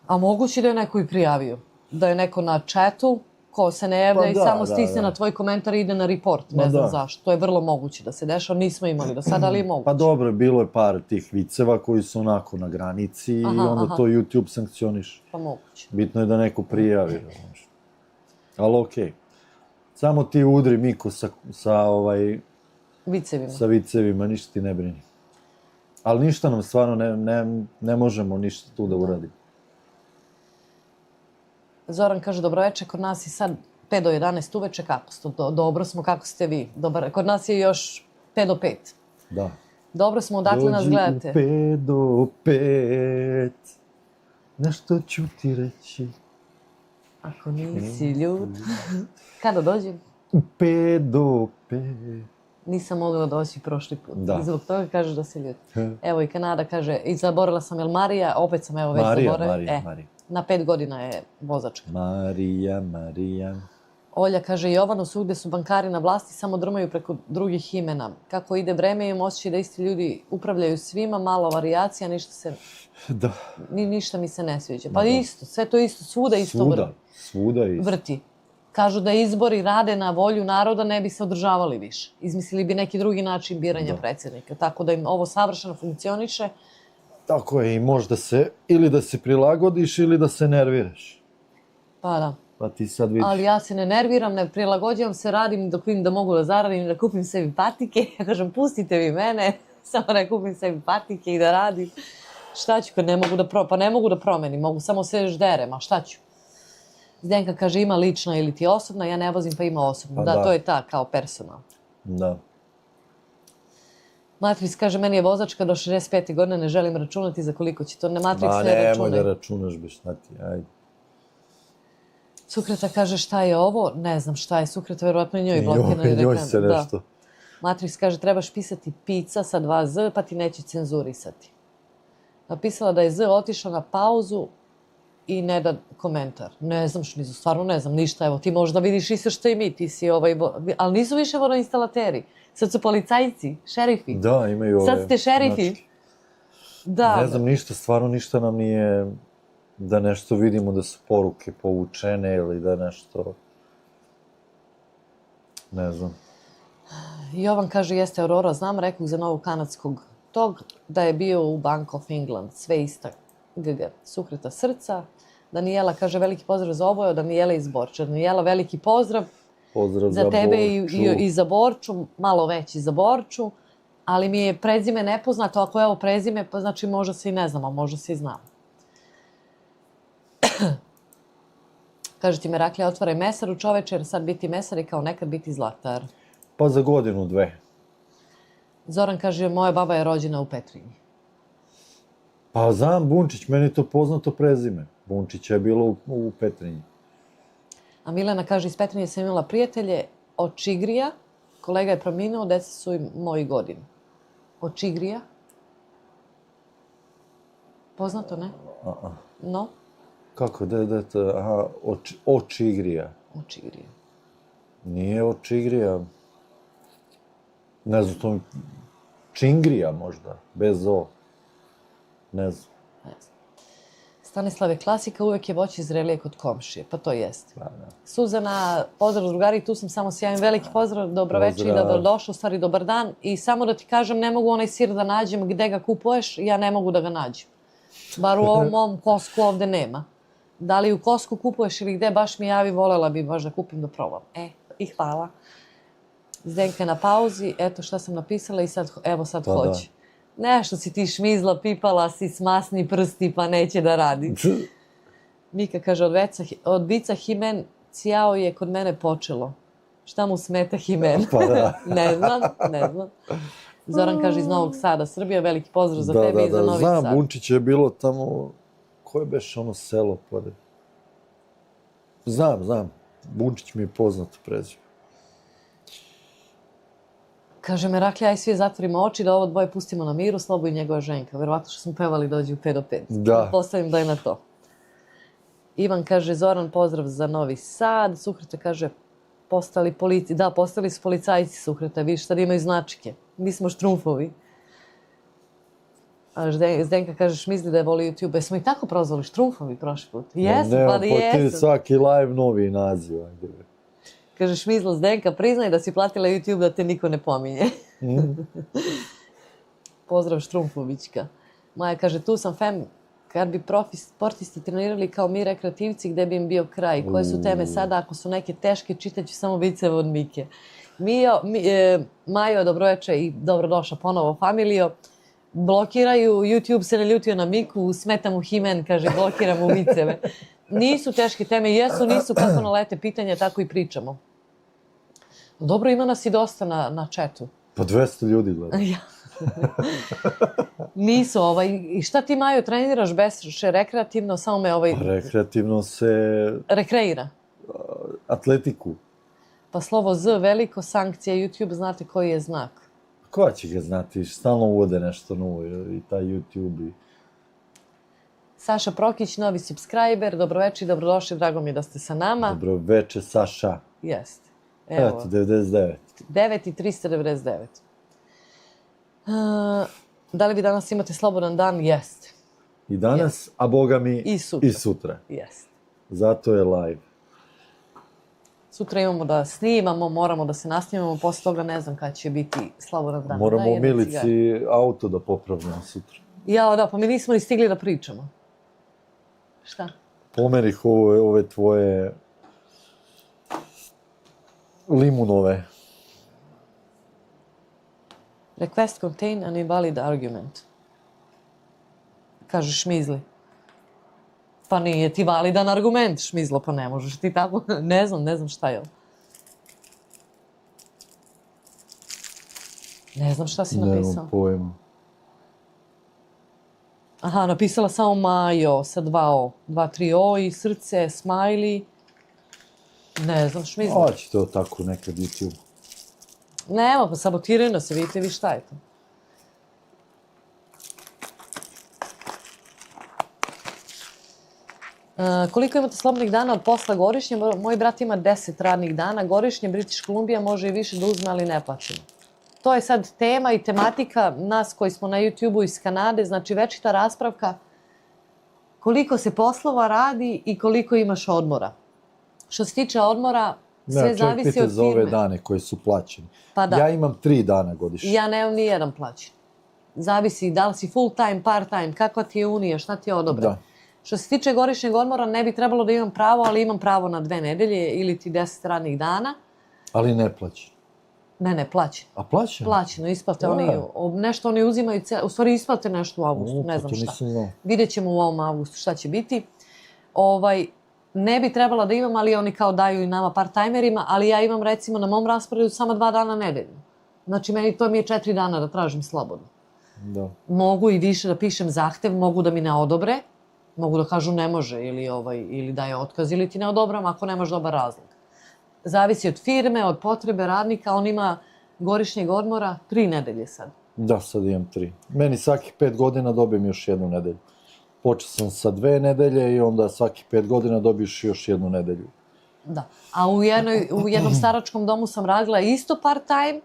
A moguće da je neko i prijavio. Da je neko na chatu, ko se ne javlja
Pa
i
da,
samo
da,
stisne
da.
na tvoj komentar i ide na report.
Ma
Ne znam
da.
zašto. To je vrlo moguće da se dešava. Nismo imali do sada, ali je moguće.
Pa dobro, bilo je par tih viceva koji su onako na granici i
Aha,
onda
aha.
to YouTube sankcioniš.
Pa moguće.
Bitno je da neko prijavi, razumeš. Ali okej. Samo ti udri Miku
Vicevima.
sa vicevima, ništa ti ne brini. Ali ništa nam stvarno ne možemo ništa tu da uradimo.
Zoran kaže, dobroveče, kod nas je sad 5 do 11 uveče, kako ste? Dobro smo, kako ste vi? Dobar, kod nas je još 5 do 5.
Da.
Dobro smo, odakle nas gledate?
Dođi u 5 do 5, nešto ću ti reći.
Ako nisi ljut. Kada dođem?
U 5 do 5.
Nisam mogla doći prošli put.
Da.
I zbog toga kažeš da se ljut. Evo i Kanada kaže, i zaboravila sam, jel Marija, opet sam evo već zaboravila.
Marija.
Na 5 godina je vozačka.
Marija.
Olja kaže, Jovano, svugde su bankari na vlasti, samo drmaju preko drugih imena. Kako ide vreme, imam osjećaj da isti ljudi upravljaju svima, malo varijacija,
Da.
ništa mi se ne sviđa. Pa isto, sve to isto, svuda isto
Svuda isto.
vrti. Kažu da izbori rade na volju naroda, ne bi se održavali više. Izmislili bi neki drugi način biranja predsjednika. Tako da im ovo savršeno funkcioniše.
Tako je, i možda se, ili da se prilagodiš, ili da se nerviraš.
Pa da.
Pa ti sad vidiš.
Ali ja se ne nerviram, ne prilagođavam se, radim dok vidim da mogu da zaradim, da kupim sebi patike. Ja kažem, pustite vi mene, samo da kupim sebi patike i da radim. Šta ću kad ne mogu pa ne mogu da promenim, mogu samo se žderem, a šta ću? Zdenka kaže, ima lična ili ti osobna, ja ne vozim pa ima osobna.
Pa
Da,
da.
to je ta, kao personal.
Da.
Matris kaže, meni je vozačka do 65. godine, ne želim računati za koliko će to. Ne, Matris
Ma
sve
nemoj
računaj.
da računaš, be, šta ti, ajde.
Sukreta kaže, šta je ovo? Ne znam šta je Sukreta, verovatno je njoj blokirano.
Njoj se nešto.
Matrix kaže, trebaš pisati pizza sa 2 Z, pa ti neće cenzurisati. Napisala da je Z otišao na pauzu i ne da komentar. Ne znam stvarno ne znam ništa. Evo, ti možda vidiš isto što i mi, ti si ali nisu više vodoinstalateri. Sad su policajci, šerifi.
Da, imaju ove...
Sad ste šerifi.
značke.
Da.
Ne znam ništa, stvarno ništa nam nije da nešto vidimo da su poruke povučene ili da nešto... Ne znam.
Jovan kaže, jeste Aurora, znam, rekao za novog kanadskog tog, da je bio u Bank of England, sve ista GG. Sukreta srca. Danijela kaže, veliki pozdrav za oboje, Danijela iz Borča. Danijela, veliki pozdrav.
Pozdrav
Za tebe
Borču.
i za Borču, malo veći za Borču, ali mi je prezime nepoznato, ako je ovo prezime, pa znači možda se i ne znamo, možda se i znamo. Kaže ti Meraklija, otvaraj mesaru čoveče, jer sad biti mesar i kao nekad biti zlatar.
Pa za godinu, dve.
Zoran kaže, moja baba je rođena u Petrinji.
Pa znam Bunčić, meni je to poznato prezime. Bunčić je bilo u Petrinji.
A Milena kaže, iz Petrinje sam imala prijatelje od Čigrija, kolega je preminuo, deca su im moji godini. Od Čigrija? Poznato, ne? No,
Kako, da, aha, Očigrija.
od Čigrija.
Nije Očigrija. Ne znam, to mi... Čingrija možda, bez O. Ne znam.
Ne znam. Stanislav je klasika, uvek je voće zrelije kod komšije, pa to jeste.
Pa, da.
Suzana, pozdrav drugari, tu sam samo s javim veliki pozdrav, dobroveče i
Pozdrav.
dobrodošla, u stvari dobar dan. I samo da ti kažem, ne mogu onaj sir da nađem gde ga kupuješ, ja ne mogu da ga nađem. Bar u ovom mom Kosku ovde nema. Da li u Kosku kupuješ ili gde, baš mi javi, volela bi baš da kupim da probam. I hvala. Zdenka je na pauzi, eto šta sam napisala i sad, evo sad
Pa da.
hoće. Nešto si ti šmizla, pipala si s masni prsti pa neće da radi. Mika kaže, od vica Himen Cijao je kod mene počelo. Šta mu smeta Himen?
Pa da.
Ne znam. Zoran kaže iz Novog Sada, Srbija, veliki pozdrav za tebe i za Novi Sad.
Znam, Bunčić je bilo tamo... Koje beš ono selo pored? Znam. Bunčić mi je poznato prezime.
Kaže Meraklija, aj svi zatvorimo oči da ovo dvoje pustimo na miru, Slobo i njegova ženka. Verovatno što smo pevali dođu u 5 do 5.
Da.
Postavim da je na to. Ivan kaže, Zoran, pozdrav za Novi Sad. Suhreta kaže, postali su policajci Suhreta, vidiš, sad imaju značke. Mi smo štrumfovi. A Zdenka kaže, Šmizli da je voli YouTube. Smo i tako prozvali štrumfovi prošli put. Jesu, pa da
Ti
jesu.
svaki live novi naziv.
Kaže Šmizla Zdenka, priznaj da si platila YouTube da te niko ne pominje. Pozdrav Štrumfovićka. Maja kaže, tu sam fem, kad bi sportisti trenirali kao mi rekreativci, gde bi im bio kraj? Koje su teme sada? Ako su neke teške, čitaću samo viceve od Mike. Majo, dobroveče i dobrodošla ponovo, familijo. Blokiraju, YouTube se ne ljutio na Miku, smeta mu himen, kaže, blokira mu viceve. Nisu teške teme, jesu, nisu, kako nalete pitanja, tako i pričamo. Dobro, ima nas i dosta na chatu.
Pa 200 ljudi gleda.
Nisu, i šta ti, Majo, treniraš beše rekreativno, samo me
Rekreativno se...
rekreira.
Atletiku.
Pa slovo Z, veliko, sankcija, YouTube, znate koji je znak?
Ko će ga znati, stalno uvode nešto novo i taj YouTube.
Saša Prokić, novi subscriber, dobroveče i dobrodošli, drago mi je da ste sa nama.
Dobroveče, Saša.
Jeste.
Evo ti, 99.
9 i 399. Da li vi danas imate slobodan dan? Jeste.
I danas, a boga mi
I
sutra.
Jeste.
Zato je live.
Sutra imamo da snimamo, moramo da se nasnimamo, posle toga ne znam kada će biti slobodan dan.
Moramo u Milici auto da popravljamo sutra.
Ja, da, pa mi nismo ni stigli da pričamo. Šta?
Pomerih ove tvoje limunove.
Request contain an invalid argument. Kaže Šmizli. Pa nije ti validan argument, Šmizlo, pa ne možeš ti tako. Ne znam šta je ovo. Ne znam šta si napisao.
Nemam pojma.
Aha, napisala samo Majo sa 2 O. 2-3 O i srce, smiley. Ne znam, Šmizlo.
Hoće to tako nekad YouTube.
Nema, pa sabotiraju nas, vidite vi šta je to. Koliko imate slobodnih dana od posla godišnje? Moj brat ima 10 radnih dana. Godišnje British Columbia može i više da uzme, ali ne plaćeno. To je sad tema i tematika nas koji smo na YouTube-u iz Kanade. Znači večita raspravka koliko se poslova radi i koliko imaš odmora. Što se tiče odmora, sve zavisi od firme.
za ove dane koje su plaćeni.
Pa da.
Ja imam 3 dana godišnje.
Ja nemam ni jedan plaćen. Zavisi da li si full time, part time, kakva ti je unija, šta ti je odobreno.
Da.
Što se tiče godišnjeg odmora, ne bi trebalo da imam pravo, ali imam pravo na 2 nedelje ili ti 10 radnih dana.
Ali ne plaćen.
Ne, plaćen.
A plaćen?
Plaćeno, isplate. Nešto oni uzimaju, u stvari isplate nešto u avgustu, ne znam šta. Vidjet ćemo u ovom avgustu šta će biti. Ne bi trebala da imam, ali oni kao daju i nama part-timerima, ali ja imam recimo na mom rasporedu samo 2 dana nedeljno. Znači meni to mi je 4 dana da tražim slobodno.
Da.
Mogu i više da pišem zahtev, mogu da mi ne odobre, mogu da kažu ne može ili daje otkaz ili ti ne odobram ako nemaš dobar razlog. Zavisi od firme, od potrebe radnika, on ima godišnjeg odmora 3 nedelje sad.
Da, sad imam 3. Meni svakih 5 godina dobijem još 1 nedelju. Počeo sam sa 2 nedelje i onda svaki 5 godina dobiješ još 1 nedelju.
Da, a u jednom staračkom domu sam radila isto part-time,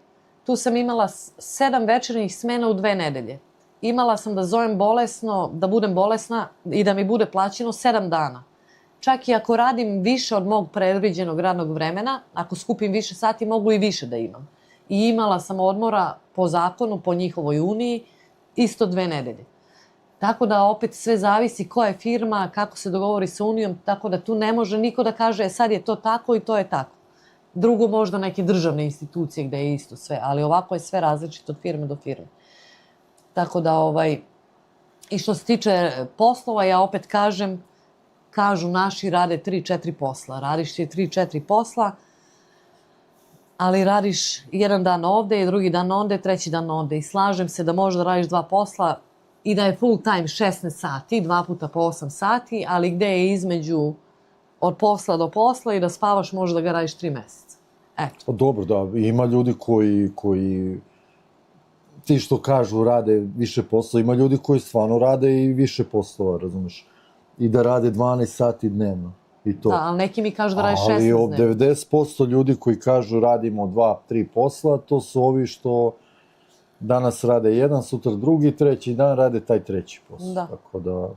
tu sam imala 7 večernjih smena u 2 nedelje. Imala sam da zovem bolesno, da budem bolesna i da mi bude plaćeno 7 dana. Čak i ako radim više od mog predviđenog radnog vremena, ako skupim više sati, mogu i više da imam. I imala sam odmora po zakonu, po njihovoj uniji, isto 2 nedelje. Tako da opet sve zavisi koja je firma, kako se dogovori sa unijom, tako da tu ne može niko da kaže sad je to tako i to je tako. Drugo možda neke državne institucije gde je isto sve, ali ovako je sve različito od firme do firme. Tako da i što se tiče poslova, ja opet kažu naši rade 3-4 posla. Radiš ti 3-4 posla, ali radiš jedan dan ovde, drugi dan onde, treći dan onde. I slažem se da možeš da radiš 2 posla i da je full time 16 sati, 2 puta po 8 sati, ali gde je između od posla do posla i da spavaš možeš da ga radiš 3 meseca. Eto.
Dobro, da, ima ljudi koji ti što kažu rade više poslova, ima ljudi koji stvarno rade i više poslova, razumiješ? I da rade 12 sati dnevno. I to.
Da, ali neki mi kažu da radi 16
Ali od
dnevno.
90% ljudi koji kažu radimo 2-3 posla, to su ovi što danas rade jedan, sutra drugi, treći dan rade taj treći posao.
Da.
Tako da...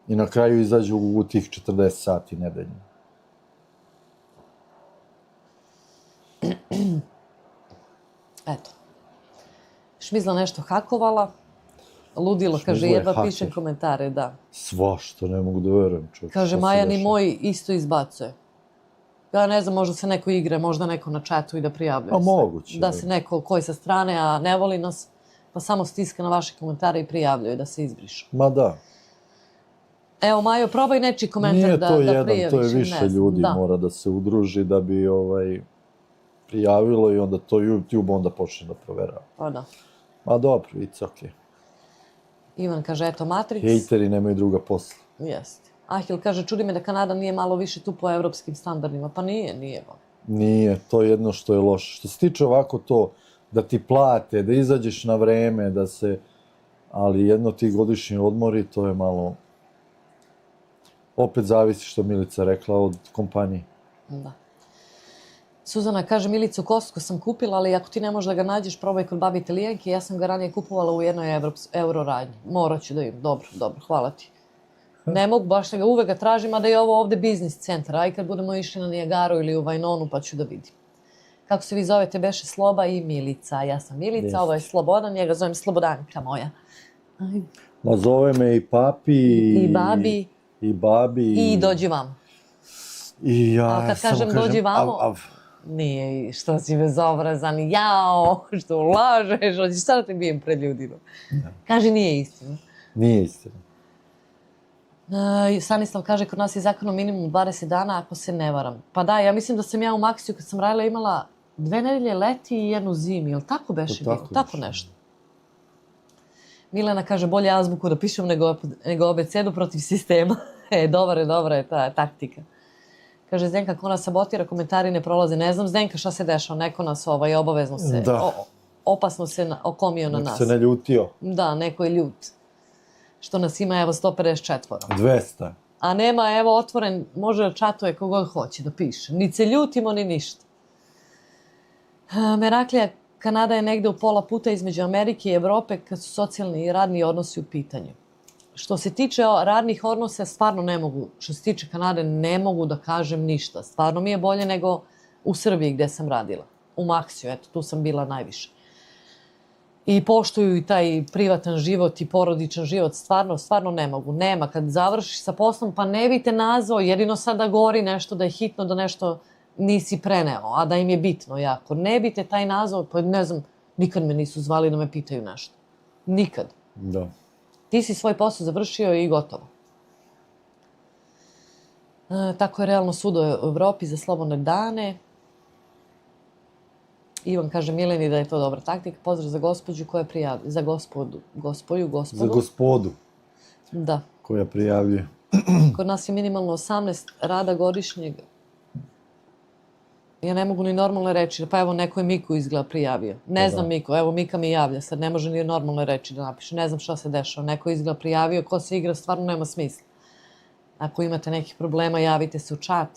I na kraju izađu u tih 40 sati nedeljno.
Eto. Šmizla nešto hakovala. Ludilo, kaže,
Šmizla je
jedva
haker.
pišem komentare, da.
Svašta, ne mogu da verujem, čovječ.
Kaže,
šta se
Maja ni
dešava?
moj isto izbacuje. Ja ne znam, možda se neko igre, možda neko na čatu i da prijavljuje
A
se.
moguće,
Da
da.
se neko koji sa strane, a ne voli nas, pa samo stiska na vaše komentare i prijavljuje da se izbrišu.
Ma da.
Evo, Majo, probaj nečiji komentar
Nije
da
to
prijaviš.
jedan, to je više
ne znam,
ljudi
da.
mora da se udruži da bi prijavilo i onda to YouTube onda počne da proverava.
Pa da.
Ma dobro, it's okay.
Ivan kaže, eto, Matrix.
Hejteri nemaju druga posla.
Jeste. Ahil kaže, čudi me da Kanada nije malo više tu po evropskim standardima. Pa nije.
Nije, to je jedno što je loše. Što se tiče ovako to, da ti plate, da izađeš na vreme, da se... Ali jedno ti godišnji odmori, to je malo... Opet zavisi što Milica rekla od kompanije.
Da. Suzana kaže, Milicu Kostku sam kupila, ali ako ti ne možeš da ga nađeš, probaj kod babi Italijanke. Ja sam ga ranije kupovala u jednoj euro radnji. Morat ću da im. Dobro, hvala ti. Ne mogu baš ga, uvek ga tražim, a da je ovo ovde biznis centar. Aj kad budemo išli na Nijagaru ili u Vajnonu, pa ću da vidim. Kako se vi zovete, beše Sloba i Milica. Ja sam Milica,
Jeste.
ovo je Slobodan, ja ga zovem Slobodanka moja. Aj,
Ma zove me i papi,
I babi,
i babi,
i dođi vam.
I ja
A kad
samo
kažem dođi vamo,
av.
Nije, što si bezobrazan, jao, što lažeš, hoćeš sad da te bijem pred ljudima. Kaže, nije istina.
Nije istina.
Stanislav kaže, kod nas je zakonom minimum 20 dana, ako se ne varam. Pa da, ja mislim da sam ja u Maksiju, kad sam radila, imala 2 nedelje leti i 1 zimi. Jel tako beše bilo? Tako nešto. Milena kaže, bolje azbuku da pišem nego abecedu protiv sistema. Dobra je ta taktika. Kaže, Zdenka, ko nas sabotira, komentari ne prolaze. Ne znam, Zdenka, šta se dešava? Neko nas obavezno se,
Da.
opasno se okomio na
Nek
nas.
se ne ljutio.
Da, neko je ljut. Što nas ima, evo, 154.
200.
A nema, evo, otvoren, može da čatuje kogod hoće da piše. Ni se ljutimo, ni ništa. Meraklija, Kanada je negde u pola puta između Amerike i Evrope kad su socijalni i radni odnosi u pitanju. Što se tiče radnih odnosa, stvarno ne mogu. Što se tiče Kanade, ne mogu da kažem ništa. Stvarno mi je bolje nego u Srbiji gde sam radila. U Maksiju, eto, tu sam bila najviše. I poštuju i taj privatan život i porodičan život. Stvarno ne mogu. Nema. Kad završiš sa poslom, pa ne bi te nazvao, jedino sad da gori nešto, da je hitno, da nešto nisi preneo, a da im je bitno jako. Ne bi te taj nazvao, pa ne znam, nikad me nisu zvali da me pitaju nešto. Nikad.
Da.
Ti si svoj posao završio i gotovo. Tako je realno sud u Evropi za slobodne dane. Ivan kaže Mileni da je to dobra taktika. Pozdrav za gospođu koja prijavlja. Za gospodu.
Za gospodu
Da.
koja prijavljuje.
Kod nas je minimalno 18 rada godišnjeg. Ja ne mogu ni normalne reči. Pa evo, neko je Miku izgleda prijavio. Ne znam Miku, evo Mika mi javlja. Sad ne može ni normalne reči da napiše. Ne znam šta se dešava. Neko je izgleda prijavio. Ko se igra, stvarno nema smisla. Ako imate nekih problema, javite se u chat.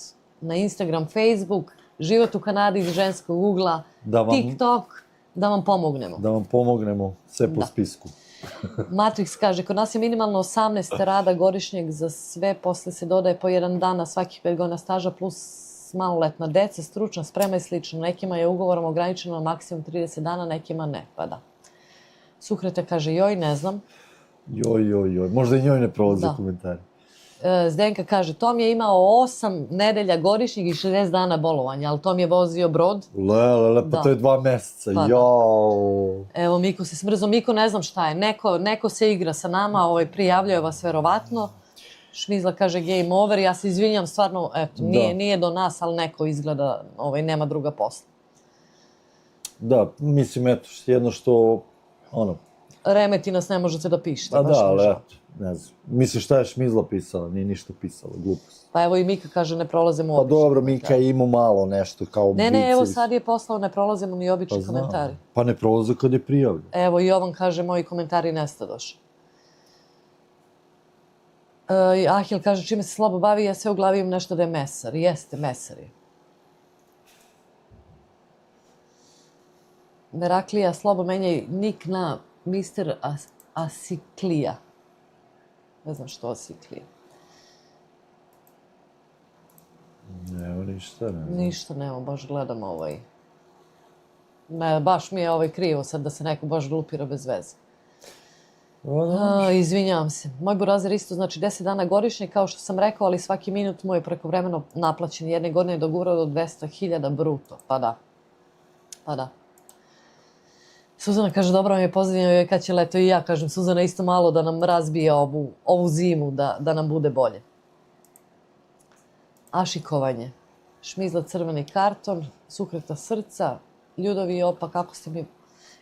Na Instagram, Facebook, Život u Kanadi iz ženskog ugla, TikTok, da vam pomognemo.
Da vam pomognemo, sve po spisku.
Matrix kaže, kod nas je minimalno 18 rada godišnjeg za sve, posle se dodaje po 1 dan na svakih 5 godina staža plus maloletna deca, stručna sprema i slično. Nekima je ugovorom ograničeno na maksimum 30 dana, nekima ne, pa da. Sukreta kaže, joj, ne znam.
Joj, možda i njoj ne prolaze komentari.
Zdenka kaže, Tom je imao 8 nedelja godišnjeg i 60 dana bolovanja, ali Tom je vozio brod.
Pa to je 2 meseca, jao.
Evo, Miko se smrzo, Miko ne znam šta je, neko se igra sa nama, prijavljuje vas verovatno. Šmizla kaže game over, ja se izvinjam, stvarno, eto, nije do nas, ali neko izgleda, nema druga posla.
Da, mislim, eto, jedno što,
remeti nas, ne možete da pišete.
Pa
baš
da,
mi je
ali
žao.
eto, ne znam. Misliš šta je Šmizla pisala? Nije ništa pisala, glupost.
Pa evo i Mika kaže ne prolazimo
Pa
obični
dobro,
komentari.
Mika ima malo nešto kao
Ne, evo
vicevi.
sad je poslao ne prolazimo ni
Pa
obični
znam.
komentari.
Pa ne prolaze kad je prijavljen.
Evo Jovan kaže moji komentari nestadoše. Ahil kaže čime se slabo bavi, ja sve u glavi imam nešto da je mesar. Jeste, mesar je. Meraklija slabo menjaj nik na Mr. Asiklija. Ne znam što Asiklija.
Evo ništa, ne znam.
Ništa nema, baš gledam ovaj. Ne, baš mi je krivo sad da se neko baš glupira bez veze. Izvinjavam se. Moj burazir isto znači 10 dana godišnje, kao što sam rekao, ali svaki minut mu je prekovremeno naplaćen. Jedne godine je dogurao do 200.000 bruto. Pa da. Suzana kaže, dobro vam je pozdravljeno kad će leto i ja kažem, Suzana isto malo da nam razbije ovu zimu, da nam bude bolje. Ašikovanje. Šmizla crveni karton, sukreta srca, Ljudovi opa, kako ste mi...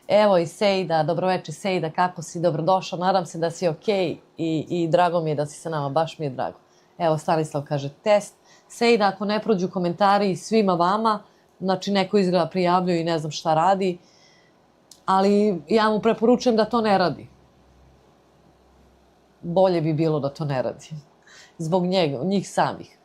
Evo i Sejda, dobroveče Sejda, kako si, dobrodošao, nadam se da si okej i drago mi je da si sa nama, baš mi je drago. Evo Stanislav kaže test. Sejda, ako ne prođu komentari svima vama, znači neko izgleda prijavljuje i ne znam šta radi, ali ja mu preporučujem da to ne radi. Bolje bi bilo da to ne radi. Zbog njih samih.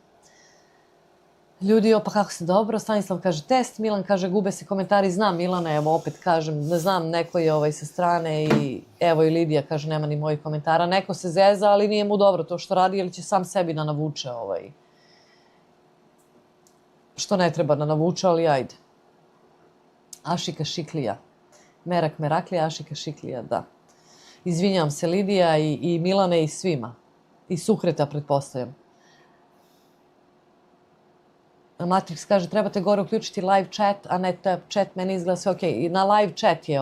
Ljudi, opa kako se dobro, Stanislav kaže test, Milan kaže gube se komentari, znam Milana, evo opet kažem, ne znam, neko je sa strane i evo i Lidija kaže nema ni mojih komentara, neko se zeza, ali nije mu dobro to što radi, jer će sam sebi da navuče što ne treba da navuče, ali ajde. Ašika Šiklija, Merak Meraklija, Ašika Šiklija, da. Izvinjavam se Lidija i Milane i svima, i Sukreta pretpostavljam. Matrix kaže, trebate gore uključiti live chat, a ne tap chat, meni izgleda sve okej. I na live chat je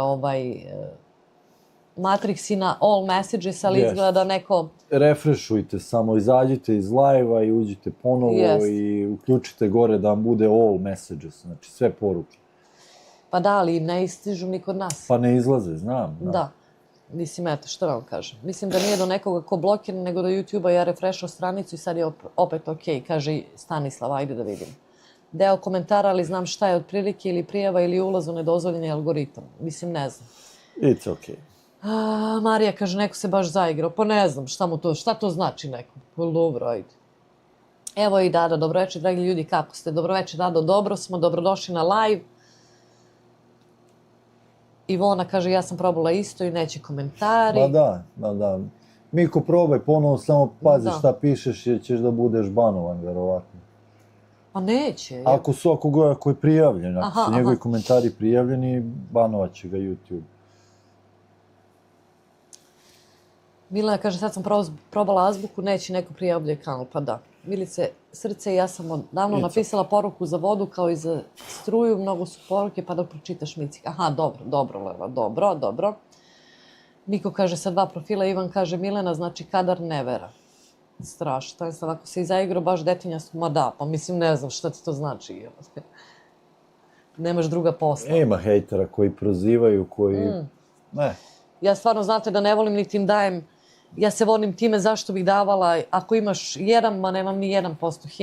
Matrix i na all messages, ali izgleda da neko...
Refreshujte, samo izađite iz live-a i uđite ponovo i uključite gore da vam bude all messages, znači sve poruke.
Pa da, ali ne istižu ni kod nas.
Pa ne izlaze, znam.
Da. Mislim, eto, što vam kažem. Mislim da nije do nekoga ko blokira, nego do YouTube-a ja refreshao stranicu i sad je opet okej, kaže Stanislav, ajde da vidim. Deo komentara, ali znam šta je otprilike ili prijava ili ulaz u nedozvoljeni algoritam. Mislim, ne znam.
It's okej.
Marija kaže, neko se baš zaigrao. Pa ne znam, šta to znači neko? Dobro, ajde. Evo i Dada, dobroveče, dragi ljudi, kako ste? Dobroveče, Dado, dobro smo, dobrodošli na live. Ivona kaže, ja sam probala isto i neće komentari.
Ma da. Miko, probaj ponovo, samo pazi šta pišeš jer ćeš da budeš banovan, verovatno.
Pa neće.
Ako je prijavljen, ako su njegovi komentari prijavljeni, banovat će ga YouTube.
Milena kaže, sad sam probala azbuku, neće neko prijavljuje kanal, pa da. Milice, srce, ja sam davno napisala poruku za vodu kao i za struju, mnogo su poruke, pa da pročitaš Micik. Aha, dobro, Leva, dobro. Miko kaže, sa 2 profila, Ivan kaže, Milena, znači kadar nevera. Strašno, Stanislav, ako se i zaigrao baš detinjasto, ma da, pa mislim, ne znam šta ti to znači. Nemaš druga posla.
Ima hejtera koji prozivaju, koji... Ne.
Ja stvarno, znate da ne volim niti im dajem. Ja se volim time zašto bih davala, ako imaš nemam ni 1%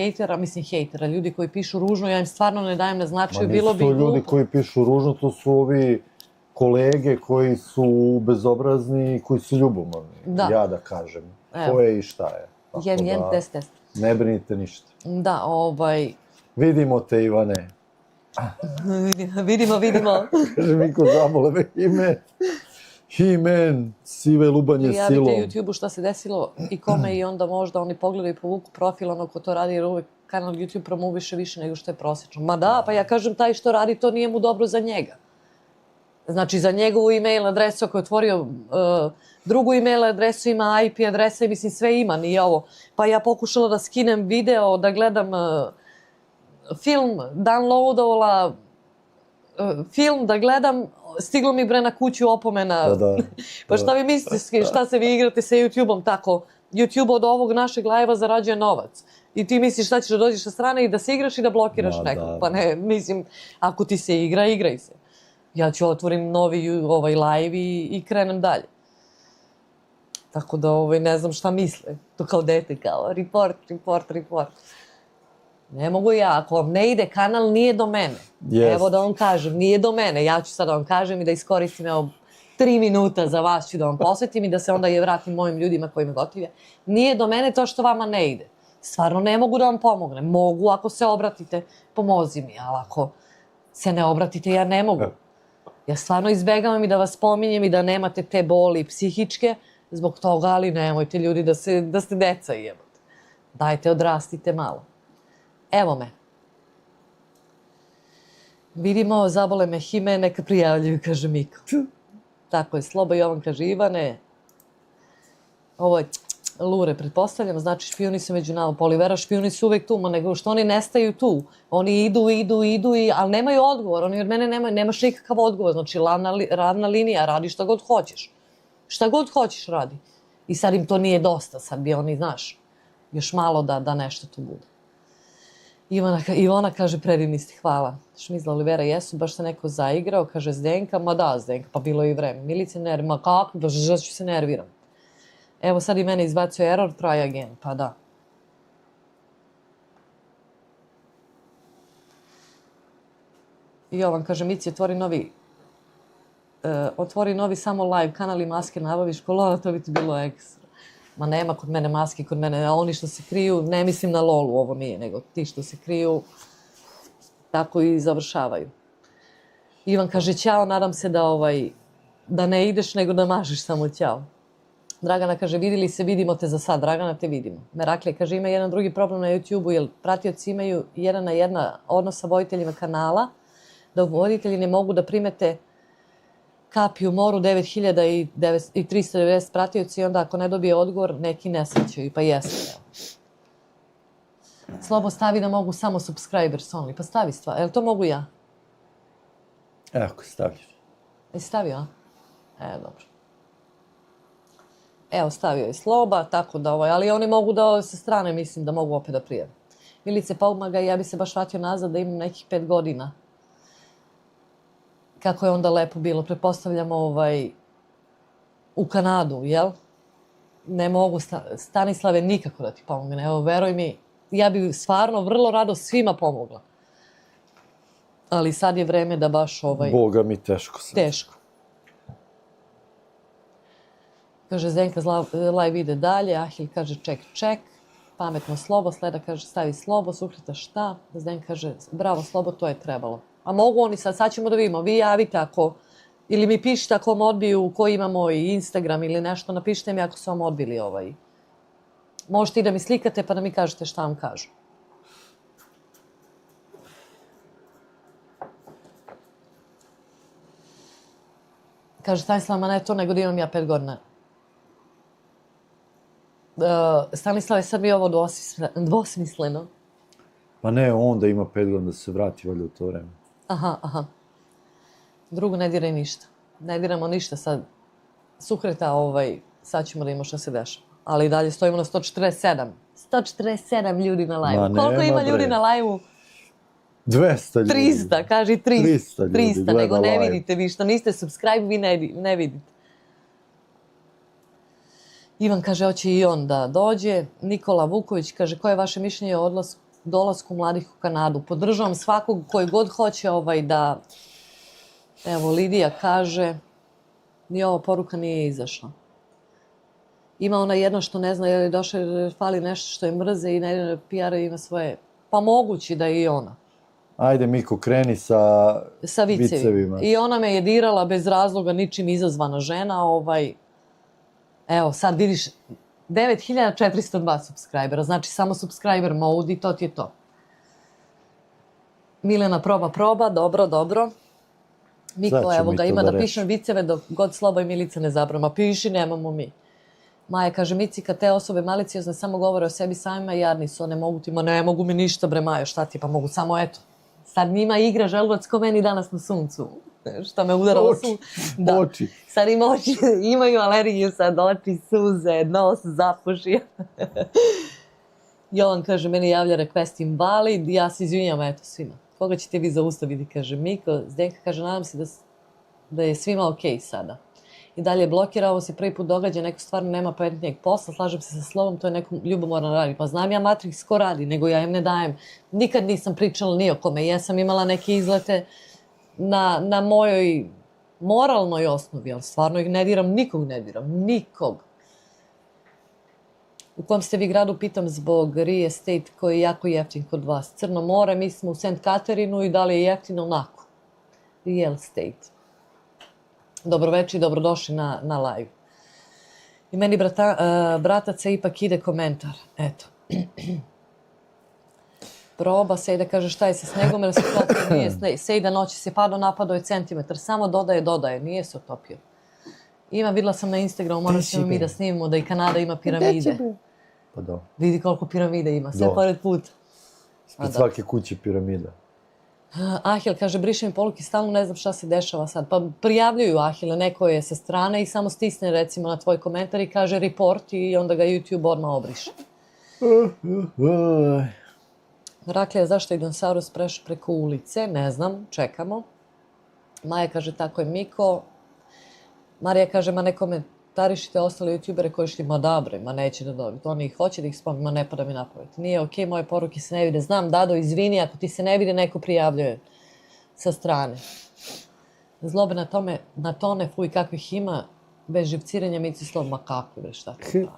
hejtera, ljudi koji pišu ružno, ja im stvarno ne dajem na značaju, bilo bi glupo.
Ma nisu to ljudi koji pišu ružno, to su ovi kolege koji su bezobrazni i koji su ljubomorni, ja da kažem. Ko je i šta je.
Test.
Ne brinite ništa.
Da,
Vidimo te, Ivane.
Vidimo.
Kaže Miko, zabole me ime. He-Man, sive lubanje silom.
Prijavite YouTube-u šta se desilo i kome i onda možda oni pogledaju i povuku profil ono ko to radi jer uvek kanal YouTube promoviše više nego što je prosječno. Ma da, pa ja kažem taj što radi to nije mu dobro za njega. Znači za njegovu e-mail adresu ako je otvorio drugu e-mail adresu ima IP adresa i mislim sve ima, nije ovo. Pa ja pokušala da skinem video, da gledam film, downloadovala film da gledam, stiglo mi bre na kuću opomena. Pa šta vi mislite, šta se vi igrate sa YouTube-om tako? YouTube od ovog našeg live-a zarađuje novac. I ti misliš šta ćeš da dođeš sa strane i da se igraš i da blokiraš nekog. Pa ne, mislim, ako ti se igra, igraj se. Ja ću otvorim novi live i krenem dalje. Tako da ne znam šta misle. To kao dete, kao report. Ne mogu ja, ako vam ne ide kanal, nije do mene.
Jest.
Evo da vam kažem, nije do mene. Ja ću sad da vam kažem i da iskoristim 3 minuta za vas ću da vam posvetim i da se onda vratim mojim ljudima koji me gotive. Nije do mene to što vama ne ide. Stvarno ne mogu da vam pomognem. Mogu ako se obratite, pomozi mi, ali ako se ne obratite, ja ne mogu. Ja stvarno izbegavam i da vas pominjem i da nemate te boli psihičke zbog toga, ali nemojte ljudi da ste deca i jebote. Dajte, odrastite malo. Evo me. Vidimo, zabole me hime, neka prijavljuju, kaže Miko. Tako je, Slobo Jovan kaže Ivane. Ovo je Lure, pretpostavljam, znači špijuni su među nama. Polivera, špijuni su uvek tu, nego što oni nestaju tu. Oni idu, ali nemaju odgovor. Oni od mene nemaš nikakav odgovor. Znači, ravna linija, radi šta god hoćeš. Šta god hoćeš radi. I sad im to nije dosta, sad bi oni, znaš, još malo da nešto tu bude. Ivona kaže, predivni ste, hvala. Šmizla Olivera, jesu, baš se neko zaigrao, kaže Zdenka, ma da Zdenka, pa bilo je i vreme. Milice nervi, ma kako, da ću se nerviram. Evo sad i mene izbacio error, try again, pa da. Jovan kaže, Mici, otvori novi samo live kanal i maske nabaviš kolona, to bi ti bilo ekstra. Ma nema kod mene maski, kod mene, a oni što se kriju, ne mislim na Lolu, ovo nije, nego ti što se kriju, tako i završavaju. Ivan kaže, ćao, nadam se da ne ideš, nego da mažeš samo ćao. Dragana kaže, vidili se, vidimo te za sad, Dragana, te vidimo. Meraklija kaže, ima jedan drugi problem na YouTube-u, jer pratioci imaju 1:1 odnos sa voditeljima kanala, da voditelji ne mogu da primete kapi u moru 9390 pratioci i onda ako ne dobije odgovor, neki ne srećaju, pa jeste. Slobo stavi da mogu samo subscribers only, pa stavi stvar, jel to mogu ja?
Ako stavljaš.
Jesi stavio, a? Dobro. Evo, stavio je Sloba, tako da ali oni mogu da sa strane, mislim, da mogu opet da prijave. Milice Paumaga, ja bi se baš vratio nazad da imam nekih 5 godina. Kako je onda lepo bilo, pretpostavljamo u Kanadu, jel? Ne mogu, Stanislave, nikako da ti pomogne. Evo, veruj mi, ja bi stvarno vrlo rado svima pomogla. Ali sad je vreme da baš
Boga mi teško sad.
Teško. Kaže, Zdenka, live ide dalje, Ahil kaže, ček, pametno Slobo, Sleda kaže, stavi Slobo, Sukreta šta? Zdenka kaže, bravo Slobo, to je trebalo. A mogu oni sad ćemo da vidimo, vi javite ako, ili mi pišite ako vam odbiju, koji imamo i Instagram ili nešto, napišite mi ako su vam odbili Možete i da mi slikate pa da mi kažete šta vam kažu. Kaže, Stanislav, ma ne to, nego da imam ja 5 godina. Stanislav, sad mi je ovo dvosmisleno.
Pa ne, onda ima 5 godina da se vrati valjda u to vreme.
Aha. Drugo, ne diraj ništa. Ne diramo ništa sad. Sukreta, sad ćemo da imamo šta se dešava. Ali i dalje stojimo na 147. 147 ljudi na live-u. Koliko ima ljudi na live-u?
200 ljudi.
300, kaži 300
ljudi
300, nego ne
live.
vidite vi. Što niste subscribe, vi ne vidite. Ivan kaže, hoće i on da dođe. Nikola Vuković kaže, koje je vaše mišljenje o dolasku mladih u Kanadu? Podržavam svakog koji god hoće da... Evo, Lidija kaže, ni ova poruka nije izašla. Ima ona jedno što ne zna, jer je došla, jer fali nešto što je mrze i ne PR ima svoje... Pa mogući da je i ona.
Ajde, Miko, kreni sa vicevima.
I ona me je dirala bez razloga, ničim izazvana žena. Evo, sad vidiš, 9402 subscribera, znači samo subscriber mode i to ti je to. Milena proba, dobro. Miko, evo ga, ima da pišem viceve dok god Slobo i Milica ne zabrama. Piši, nemamo mi. Maja kaže, Mici, kad te osobe maliciozne samo govore o sebi samima, jadni su, ne mogu ti, ne mogu mi ništa, bre Majo, šta ti, pa mogu samo eto. Sad njima igra želudac ko meni danas na suncu. Šta me udaralo sunce.
Oči.
Sad im oči, imaju alergiju sad, oči, suze, nos, zapuši. Jovan kaže, meni javlja request invalid, ja se izvinjam, eto svima. Koga ćete vi zaustaviti, kaže Miko. Zdenka kaže, nadam se da je svima okej sada. I dalje blokira, ovo se prvi put događa, neko stvarno nema pametnijeg posla, slažem se sa slovom, to je neko ljubomorno radi. Pa znam ja Matrix ko radi, nego ja im ne dajem. Nikad nisam pričala ni o kome, ja sam imala neke izlete na mojoj moralnoj osnovi, ali stvarno ih ne diram, nikog. U kom ste vi gradu, pitam zbog real estate koji je jako jeftin kod vas. Crno more, mi smo u St. Katarinu i da li je jeftino onako. Real estate. Dobroveče i dobrodošli na live. I meni brataca ipak ide komentar. Eto. Proba Sejda, kaže šta je sa snegom, jer se utopio, nije sneg. Sejda noći se napado je centimetar, samo dodaje, nije se utopio. Videla sam na Instagramu, morat ćemo mi da snimimo da i Kanada ima piramide.
Pa da.
Vidi koliko piramide ima, sve pored puta.
Ispred svake kuće piramida.
Ahil kaže, briše mi poruke, stalno ne znam šta se dešava sad. Pa prijavljuju Ahile, neko je sa strane i samo stisne recimo na tvoj komentar i kaže report i onda ga YouTube odmah obriše. Raklija, zašto je dinosaurus prešao preko ulice? Ne znam, čekamo. Maja kaže, tako je Miko. Marija kaže, ma ne komentarišite ostale youtubere koji šli, ma dobre, ma neće da dobiti. Oni ih hoće da ih spomenu, ma ne pada mi napamet. Nije okej, moje poruke se ne vide. Znam, Dado, izvini, ako ti se ne vide, neko prijavljuje sa strane. Zlobe na tone, fuj, kakvih ima, bez živciranja, Micislav, ma kako, bre, šta to da?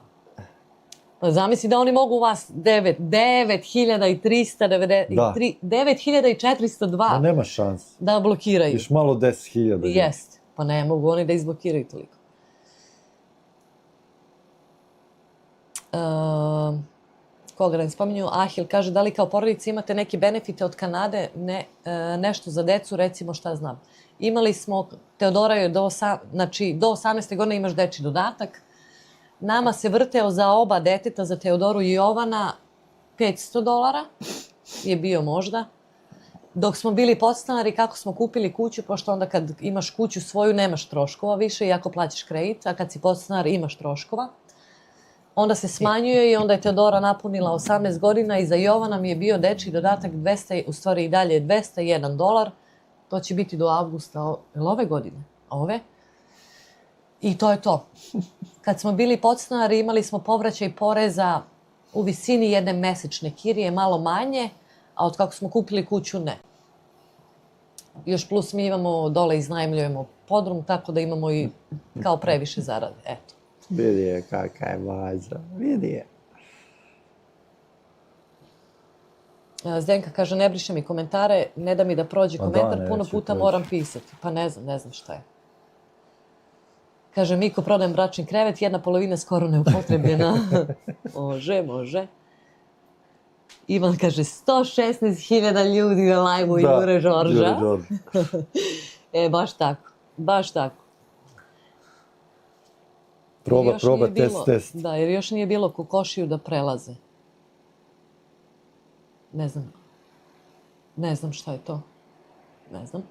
Pa zamisli da oni mogu u vas 9.402
Ma nema šans.
da blokiraju.
Još malo 10.000.
Jest. Pa ne mogu oni da izblokiraju toliko. Koga ne spominju, Ahil kaže, da li kao porodica imate neke benefite od Kanade, nešto za decu, recimo šta znam. Imali smo, Teodora je do 18. godine imaš dečji dodatak. Nama se vrteo za oba deteta, za Teodoru i Jovana, $500 je bio možda. Dok smo bili podstanari, kako smo kupili kuću, pošto onda kad imaš kuću svoju nemaš troškova više, iako plaćaš kredit, a kad si podstanar imaš troškova. Onda se smanjuje i onda je Teodora napunila 18 godina i za Jovana mi je bio dečji dodatak 200, u stvari i dalje $201. To će biti do avgusta ove godine. Ove. I to je to. Kad smo bili podstanari imali smo povraćaj poreza u visini jedne mesečne kirije, malo manje, a od kako smo kupili kuću, ne. Još plus mi imamo dole, iznajmljujemo podrum, tako da imamo i kao previše zarade. Eto.
Vidi je kakva je vaza. Vidi je.
Zdenka kaže, ne briše mi komentare, ne da mi da prođe komentar, puno puta moram pisati. Pa ne znam šta je. Kaže, Miko, prodajem bračni krevet, jedna polovina skoro neupotrebljena. Može. Ivan kaže, 116.000 ljudi na live-u Jure Žorža. Baš tako.
Proba, test.
Da, jer još nije bilo kokošiju da prelaze. Ne znam šta je to. Ne znam.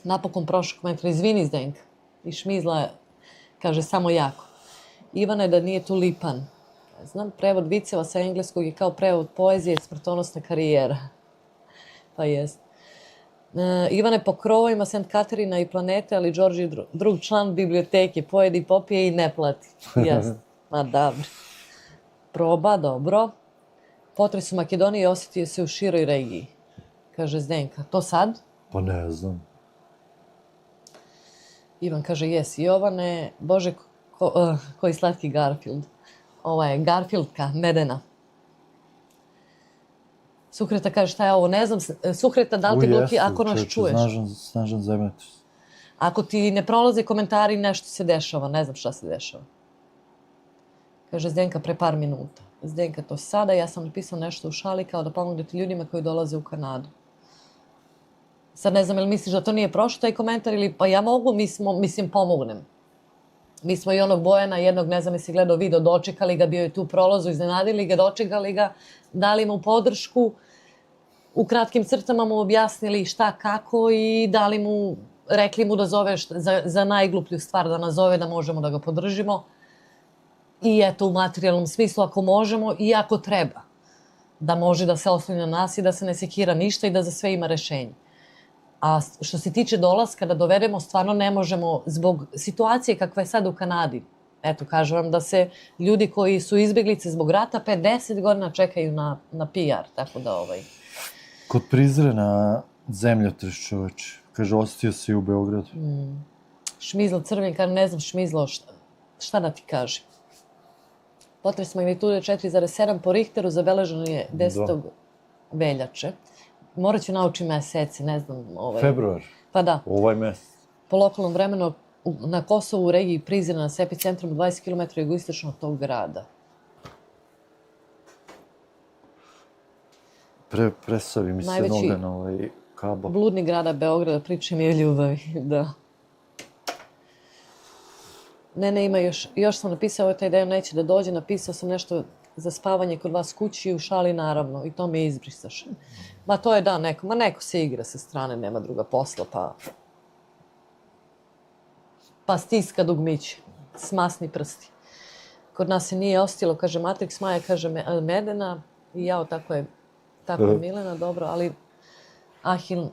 Napokon prošao komentar, izvini Zdenka. I šmizla kaže, samo jako. Ivana je da nije tu lipan. Ne znam, prevod viceva sa engleskog je kao prevod poezije, smrtonosna karijera. Pa jest. Ivane po krovovima St. Katarina i planete, ali Đorđe je drug član biblioteke, pojedi, popije i ne plati. Jest. Ma dobro. Proba, dobro. Potres u Makedoniji osjetio se u široj regiji. Kaže Zdenka. To sad?
Pa ne znam.
Ivan kaže, jesi Jovane, Bože, koji slatki Garfield. Ova je Garfieldka, medena. Sukreta kaže, šta je ovo, ne znam, Sukreta, da li ti blokira, ako nas čuješ?
Snažan zemljotres.
Ako ti ne prolaze komentari, nešto se dešava, ne znam šta se dešava. Kaže Zdenka, pre par minuta. Zdenka, to sada, ja sam napisao nešto u šali kao da pomognete ljudima koji dolaze u Kanadu. Sad ne znam, ili misliš da to nije prošlo taj komentar ili pa ja mogu, pomognem. Mi smo i onog Bojana, jednog, ne znam, jesi gledao video, dočekali ga, bio je tu u prolazu, iznenadili ga, dočekali ga, dali mu podršku, u kratkim crtama mu objasnili šta, kako i rekli mu da zove za najgluplju stvar, da nazove, da možemo da ga podržimo. I eto, u materijalnom smislu, ako možemo i ako treba. Da može da se osloni na nas i da se ne sekira ništa i da za sve ima rešenje. A što se tiče dolaska, da dovedemo, stvarno ne možemo zbog situacije kakva je sad u Kanadi. Eto, kažem vam da se ljudi koji su izbjeglice zbog rata 50 godina čekaju na PR, tako da
Kod Prizrena zemljotres, čoveče. Kaže, ostio si u Beogradu.
Šmizlo crven, kaže, ne znam šmizlo, šta da ti kažem. Potres magnitude 4,7 po Richteru zabeleženo je 10. veljače. Morat ću naučiti meseci, ne znam.
Februar.
Pa da.
Ovaj mesec.
Po lokalnom vremenu na Kosovu u regiji Prizrena s epicentrom 20 km jugoistočno od tog grada.
Presavi mi se noga na ovaj kabel.
Bludni grada Beograda, priče mi o ljubavi, da. Ne, ima još sam napisao taj deo neće da dođe, napisao sam nešto za spavanje kod vas kući u šali naravno i to mi izbrisaš. Ma to je da, neko se igra sa strane, nema druga posla, pa stiska dugmiće, smasni prsti. Kod nas se nije ostilo, kaže Matrix, Maja kaže Medena i jao, tako je Milena, dobro, ali Ahil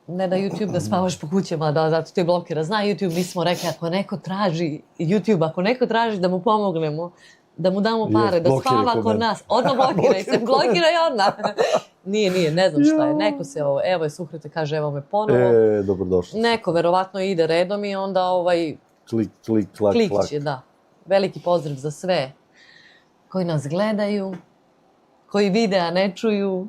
ne da YouTube da spavaš po kućama, da, zato ti blokira. Zna YouTube, mi smo rekli, ako neko traži da mu pomognemo, da mu damo pare, da spava kod nas, odmah blokiraj se, blokiraj odmah. Nije, ne znam šta je. Neko se, evo je Suhrete, kaže, evo me ponovo.
Dobrodošli.
Neko verovatno ide redom i onda
klik
će, da. Veliki pozdrav za sve koji nas gledaju, koji vide, a ne čuju,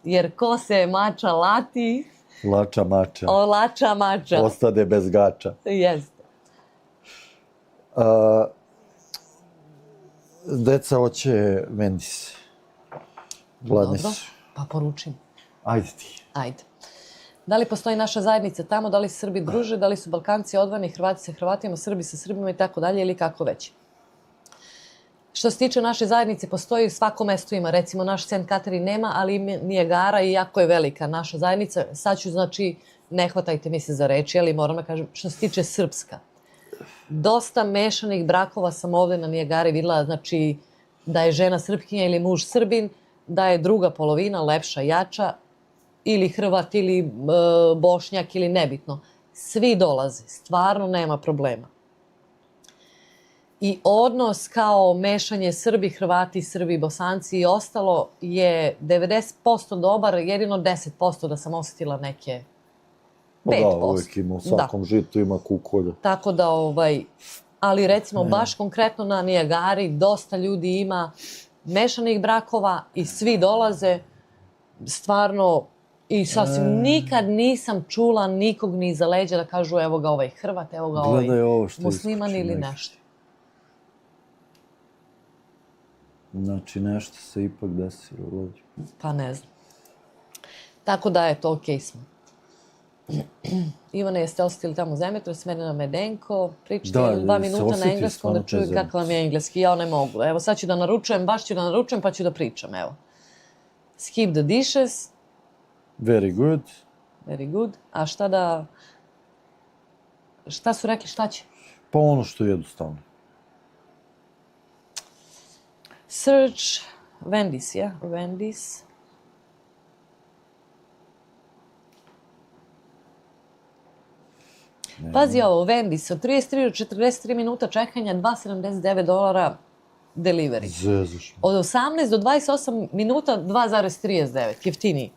jer ko se mača lati,
lača mača. Ostade bez gača.
Jeste.
Deca hoće Vendis. Gladni su.
Dobro, pa poručim.
Ajde ti.
Ajde. Da li postoji naša zajednica tamo, da li se Srbi druže, da li su Balkanci odvojeni, Hrvati sa Hrvatima, Srbi sa Srbima i tako dalje ili kako već? Što se tiče naše zajednice, postoji u svakom mestu ima. Recimo, naš Sent Katerin nema, ali Nijagara i jako je velika naša zajednica. Sad ću, znači, ne hvatajte mi se za reči, ali moram da kažem, što se tiče srpska. Dosta mešanih brakova sam ovdje na Nijagari vidjela, znači, da je žena Srpkinja ili muž Srbin, da je druga polovina lepša, jača, ili Hrvat, ili Bošnjak, ili nebitno. Svi dolaze, stvarno nema problema. I odnos kao mešanje Srbi, Hrvati, Srbi, Bosanci i ostalo je 90% dobar, jedino 10% da sam osjetila neke 5%.
Da, uvijek ima, u svakom žitu ima kukolja.
Tako da, ali recimo baš konkretno na Nijagari dosta ljudi ima mešanih brakova i svi dolaze stvarno i sasvim nikad nisam čula nikog ni iza leđa da kažu evo ga ovaj Hrvat, evo ga ovaj musliman ili nešto.
Znači nešto se ipak desilo ovdje.
Pa ne znam. Tako da eto, okej smo. Ivane, jeste ostali tamo zemljotres, Medena Medenko, pričate 2 minuta na engleskom da čuju kakav vam je engleski. Ja ne mogu. Evo sad ću da naručujem, pa ću da pričam, evo. Skip the dishes.
Very good.
Very good. A šta su rekli, šta će?
Pa ono što je jednostavno.
Search Wendy's, ja? Wendy's. Pazi ovo, Wendy's, od 33 do 43 minuta čekanja, $2,79 delivery.
Zezuš.
Od 18 do 28 minuta, 2,39, jeftiniji.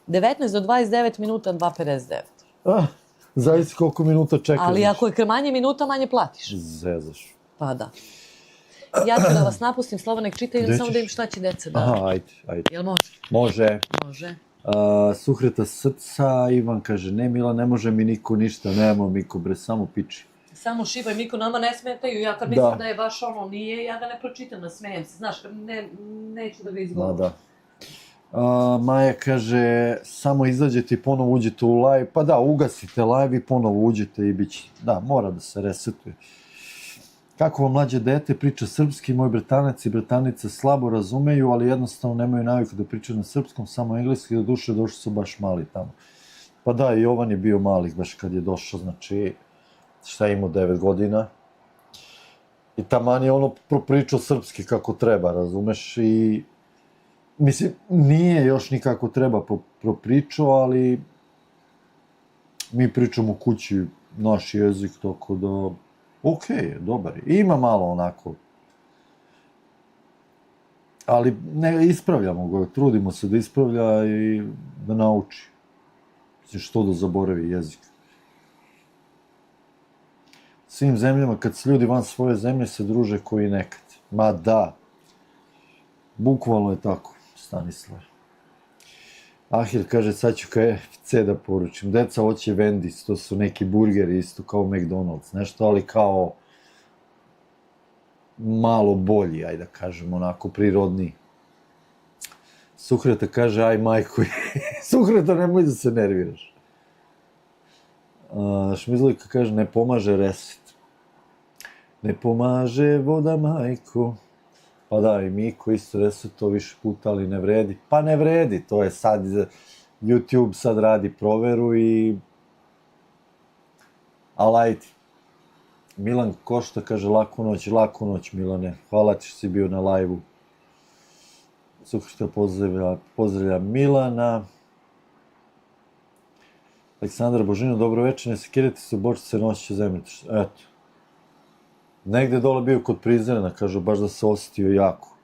19 do 29 minuta, 2,59.
Zavisi koliko minuta čekaš.
Ali ako je manje minuta, manje platiš.
Zezaš.
Pa da. Ja ću da vas napustim, Slovanek čita, idem samo da im šta će deca da...
Aha, ajde.
Jel može?
Može.
Može.
Suhreta srca, Ivan kaže, ne Mila, ne može mi niko ništa, nemamo Miko, bre, samo piči.
Samo šibaj, Miko, nama ne smetaju, ja kad mislim da je baš ono nije, ja ga ne pročitam, nasmejem se, znaš, neću da ga izgovorim.
Da. Maja kaže, samo izađete i ponovo uđete u live, pa da, ugasite live i ponovo uđete i bit će, da, mora da se resetuje. Kako vam mlađe dete priča srpski, moj Bretanac i Bretanica slabo razumeju, ali jednostavno nemaju naviku da pričaju na srpskom, samo engleski, do duše došli su baš mali tamo. Pa da, i Jovan je bio mali baš kad je došao, znači, šta je imao 9 godina. I taman je ono propričao srpski kako treba, razumeš, i mislim, nije još nikako treba propričao, ali mi pričamo kući naš jezik, tako da, okej, dobar je. Ima malo onako, ali ne ispravljamo ga, trudimo se da ispravlja i da nauči. Mislim, što da zaboravi jezik. Svim zemljama, kad se ljudi van svoje zemlje se druže koji nekad. Ma da, bukvalno je tako, Stanislav. Ahir kaže, sad ću KFC da poručim. Deca hoće Wendy's, to su neki burgeri isto kao McDonald's, nešto, ali kao malo bolji, ajde da kažem, onako prirodniji. Suhreta kaže, aj majko, Suhreta, nemoj da se nerviraš. Šmizlika kaže, ne pomaže reset. Ne pomaže voda, majko. Pa da, i Miko isto reset to više puta, ali ne vredi. Pa ne vredi, to je sad, YouTube sad radi proveru i... Ali ajde. Milan Košta kaže, laku noć Milane. Hvala ti što si bio na live-u. Suhreta pozdravlja Milana. Aleksandar Božino, dobro večer, ne sekirajte se, bočice noći će zemljati. Eto. Negde dole bio kod Prizrena, kažu, baš da se osjetio jako.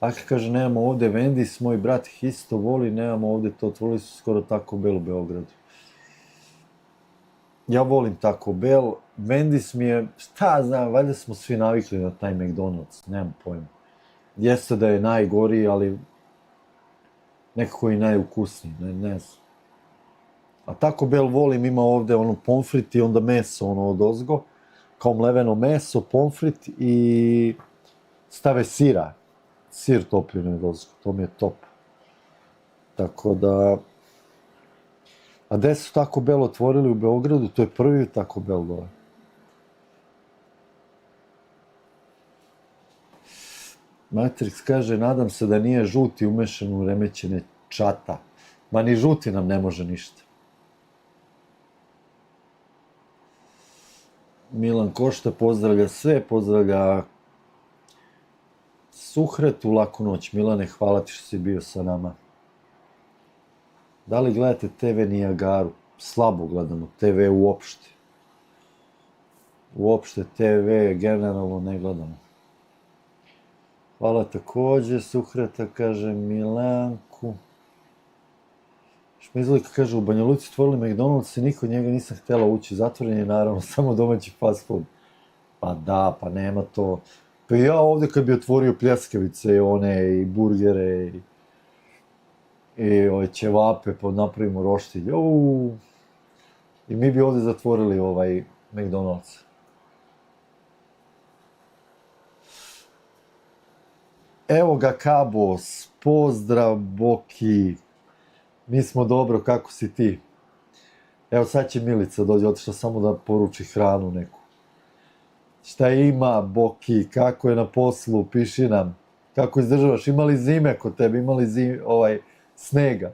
Aka kaže, nemamo ovde Wendy's, moj brat ih isto voli, nemamo ovde to, otvorili su skoro Taco Bell u Beogradu. Ja volim Taco Bell, Wendy's mi je, šta znam, valjda smo svi navikli na taj McDonald's, nemam pojma. Jeste da je najgoriji, ali nekako i najukusniji, ne znam. A Taco Bell volim, ima ovde ono pomfrit i onda meso ono odozgo, kao mleveno meso, pomfrit i stave sira, sir topljeni odozgo, to mi je top. Tako da... A gde su Taco Bell otvorili u Beogradu, to je prvi Taco Bell dole. Matrix kaže, nadam se da nije žuti umešan u remećene čata. Ma ni žuti nam ne može ništa. Milan Košta pozdravlja sve, pozdravlja Suhretu, laku noć. Milane, hvala ti što si bio sa nama. Da li gledate TV Nijagaru? Slabo gledamo TV uopšte. Uopšte TV generalno ne gledamo. Hvala takođe, Suhreta kaže Milanku. Šmizlika kaže, u Banja Luci otvorili McDonald's i niko od njega nisam htjela ući. Zatvoren je naravno samo domaći fast food. Pa da, pa nema to. Pa ja ovde kad bi otvorio pljeskavice i one i burgere i ove ćevape, pa napravimo roštilj. I mi bi ovde zatvorili ovaj McDonald's. Evo ga Kabos, pozdrav Boki. Mi smo dobro, kako si ti? Evo sad će Milica dođe, otišla samo da poruči hranu neku. Šta ima, Boki, kako je na poslu, piši nam. Kako izdržavaš, ima li zime kod tebe, ima li snega?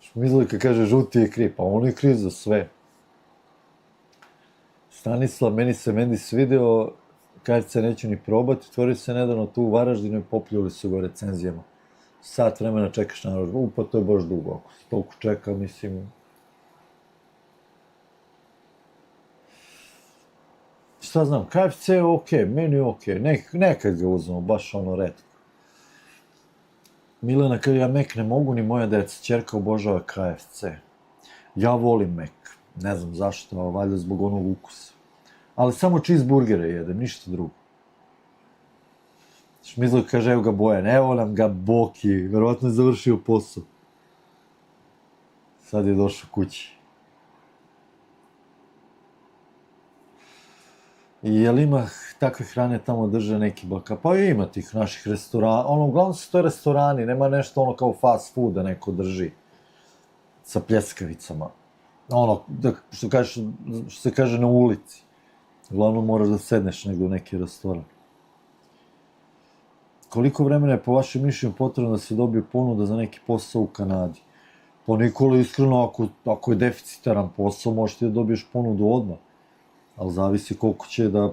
Šmizlika kaže, žuti je kriv, pa on je kriv za sve. Stanislav, meni se Wendy's video, KFC neću ni probati, otvorio se nedavno tu u Varaždinu i popljuli su go recenzijama. Sat vremena čekaš na rožbu, pa to je baš dugo, ako se toliko čeka, mislim... Šta znam, KFC je okej, meni je okej, nekad ga uzmemo, baš ono retko. Milena kaže, ja Mek ne mogu, ni moja deca, ćerka obožava KFC. Ja volim Mek, ne znam zašto, valjda zbog onog ukusa. Ali samo cheeseburgere jedem, ništa drugo. Šmizluk kaže, evo ga Bojan, evo nam ga Boki, verovatno je završio posao. Sad je došao kući. I jel ima takve hrane tamo drže neki baka? Pa ima tih naših restorana, ono, uglavnom su to restorani, nema nešto ono kao fast food da neko drži. Sa pljeskavicama. Ono, što se kaže na ulici. Uglavnom moraš da sedneš negdje u neki restoran. Koliko vremena je po vašem mišljenju potrebno da se dobije ponuda za neki posao u Kanadi? Po Nikoli, iskreno, ako je deficitaran posao, možeš ti da dobiješ ponudu odmah. Ali zavisi koliko će da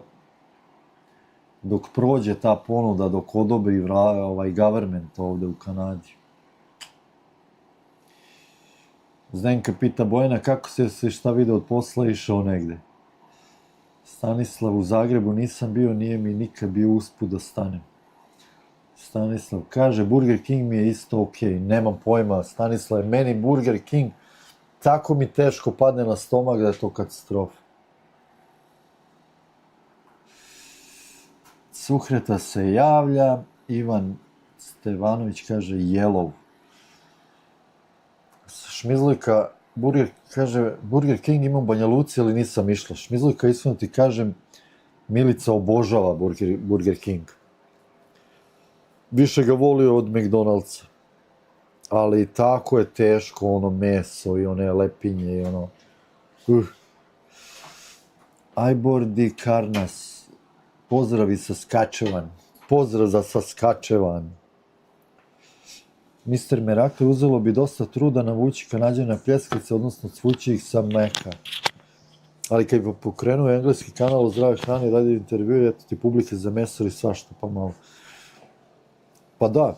dok prođe ta ponuda, dok odobri government ovdje u Kanadi. Zdenka pita Bojana kako se šta vidio od posla išao negde. Stanislav, u Zagrebu nisam bio, nije mi nikad bio usput da stanem. Stanislav kaže, Burger King mi je isto ok, nemam pojma, Stanislav, meni Burger King tako mi teško padne na stomak da je to katastrofa. Suhreta se javlja, Ivan Stevanović kaže Jelov. Šmizlojka, Burger King imam u Banja Luci, ali nisam išla. Šmizlojka, iskreno ti kažem, Milica obožava Burger King. Više ga volio od McDonald'sa. Ali tako je teško, ono meso i one lepinje i ono... Ajbor di Karnas. Pozdrav iz Saskatchewan. Pozdrav za Saskatchewan. Mr. Miracle, uzelo bi dosta truda navući Kanađane na pljeskavice, odnosno svući ih sa meka. Ali kad bi pokrenuo engleski kanal o zdravoj hrani, radi intervju, eto ti publike za meso ili svašta, pa malo. Pa da,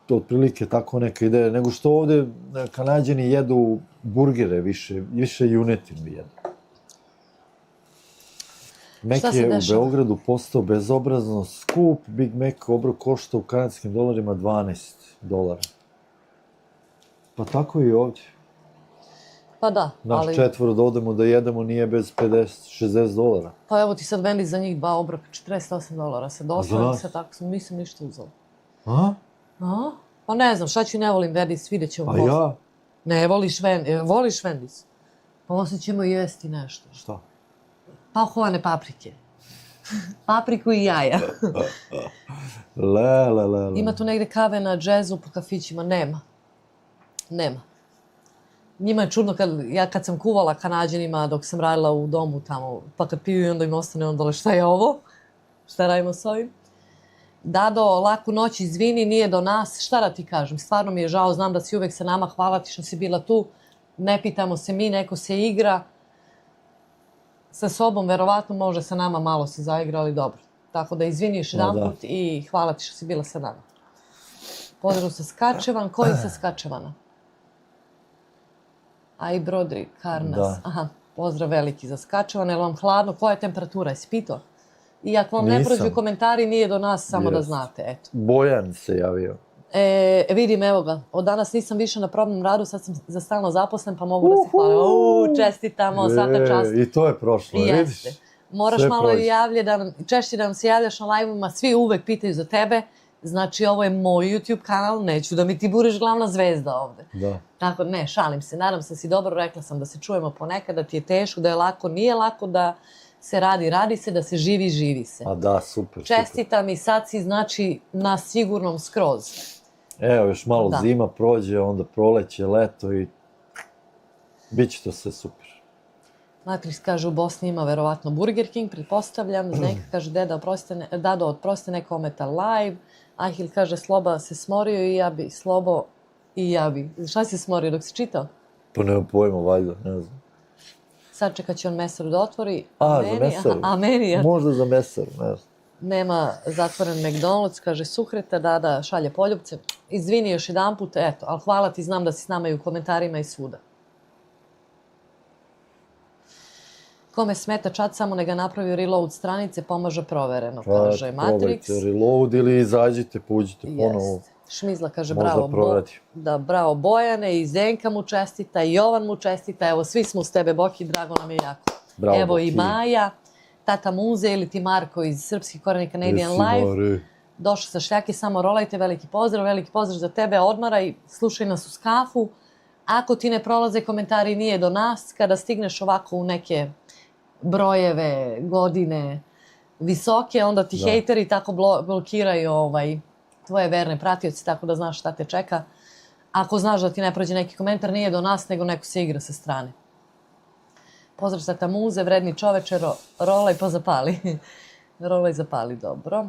to otprilike tako neka ideja, nego što ovdje Kanađani jedu burgere više junetin bi jedu. Mac je u Beogradu postao bezobrazno skup, Big Mac obrok košta u kanadskim dolarima $12. Pa tako i ovdje.
Pa da,
Naš
ali...
četvoro da odemo da jedemo nije bez $50-60.
Pa evo ti sad Wendy's za njih 2 obroka, $48. Se doslovno se tako, nisam ništa uzela.
A?
A? Pa ne znam, šta ću ne volim Wendy's, vidjet ćemo.
A ja?
Ne, voliš Wendy's? Pa onda ćemo jesti nešto.
Šta?
Pahovane paprike. Papriku i jaja.
Le.
Ima tu negde kave na džezu po kafićima? Nema. Njima je čudno kad sam kuvala Kanađanima dok sam radila u domu tamo, pa kad piju i onda im ostane dole šta je ovo? Šta radimo s ovim? Dado, laku noć, izvini, nije do nas. Šta da ti kažem? Stvarno mi je žao, znam da si uvek sa nama, hvala ti što si bila tu. Ne pitamo se mi, neko se igra. Sa sobom, verovatno može sa nama malo se zaigra, ali dobro. Tako da izvini još jedan put i hvala ti što si bila sa nama. Pozdrav sa Saskatchewan. Koji sa Saskatchewana? Aj, Brodri, Karnas. Aha, pozdrav veliki za Saskatchewan. Je li vam hladno? Koja je temperatura? Jesi pitao? I ako vam ne prođu komentari, nije do nas, samo da znate. Eto.
Bojan se javio.
Vidim, evo ga. Od danas nisam više na probnom radu, sad sam za stalno zaposlen, pa mogu da se hvala. Čestitamo, svaka čast.
I to je prošlo, vidiš?
Moraš malo i češće da nam se javljaš na live-uma, svi uvek pitaju za tebe. Znači, ovo je moj YouTube kanal, neću da mi ti budeš glavna zvezda ovde.
Da.
Tako, ne, šalim se, nadam se da si dobro, rekla sam da se čujemo ponekad, da ti je teško, da je lako, nije lako, da se radi se, da se živi se.
A da, super.
Čestitam i sad si, znači, na sigurnom skroz.
Evo, još malo zima prođe, onda proleće, leto i bit će to sve super.
Matrix kaže u Bosni ima verovatno Burger King, pretpostavljam. Zdenka kaže Dado, oprosti, neko ometa live. Ahil kaže Sloba se smorio i ja bi, Slobo i ja bi. Šta si se smorio dok si čitao?
Pa nema pojma, valjda, ne znam.
Sad čekat će on mesaru da otvori.
Za mesaru?
A meni?
Možda za mesaru, ne znam.
Nema zatvoren McDonald's, kaže Suhreta, Dada šalje poljubce. Izvini još jedan put, eto, ali hvala ti, znam da si s nama i u komentarima i svuda. Kome smeta chat, samo ne ga napravi reload stranice, pomaže provereno, kaže Matrix.
Probajte reload ili izađite, pođite ponovo.
Šmizla kaže bravo Bojane, i Zenka mu čestita, i Jovan mu čestita, evo svi smo s tebe Boki, drago nam je jako. Evo i Maja, Tata Muze ili ti Marko iz Srpski koreni Canadian Live. Došli sa šljake, samo rolajte, veliki pozdrav za tebe, odmaraj, slušaj nas uz kafu. Ako ti ne prolaze komentari, nije do nas, kada stigneš ovako u neke brojeve, godine visoke, onda ti hejteri tako blokiraju tvoje verne pratioci, tako da znaš šta te čeka. Ako znaš da ti ne prođe neki komentar, nije do nas, nego neko se igra sa strane. Pozdrav sa Tamuze, vredni čoveče, rolaj pa zapali. Rolaj zapali, dobro.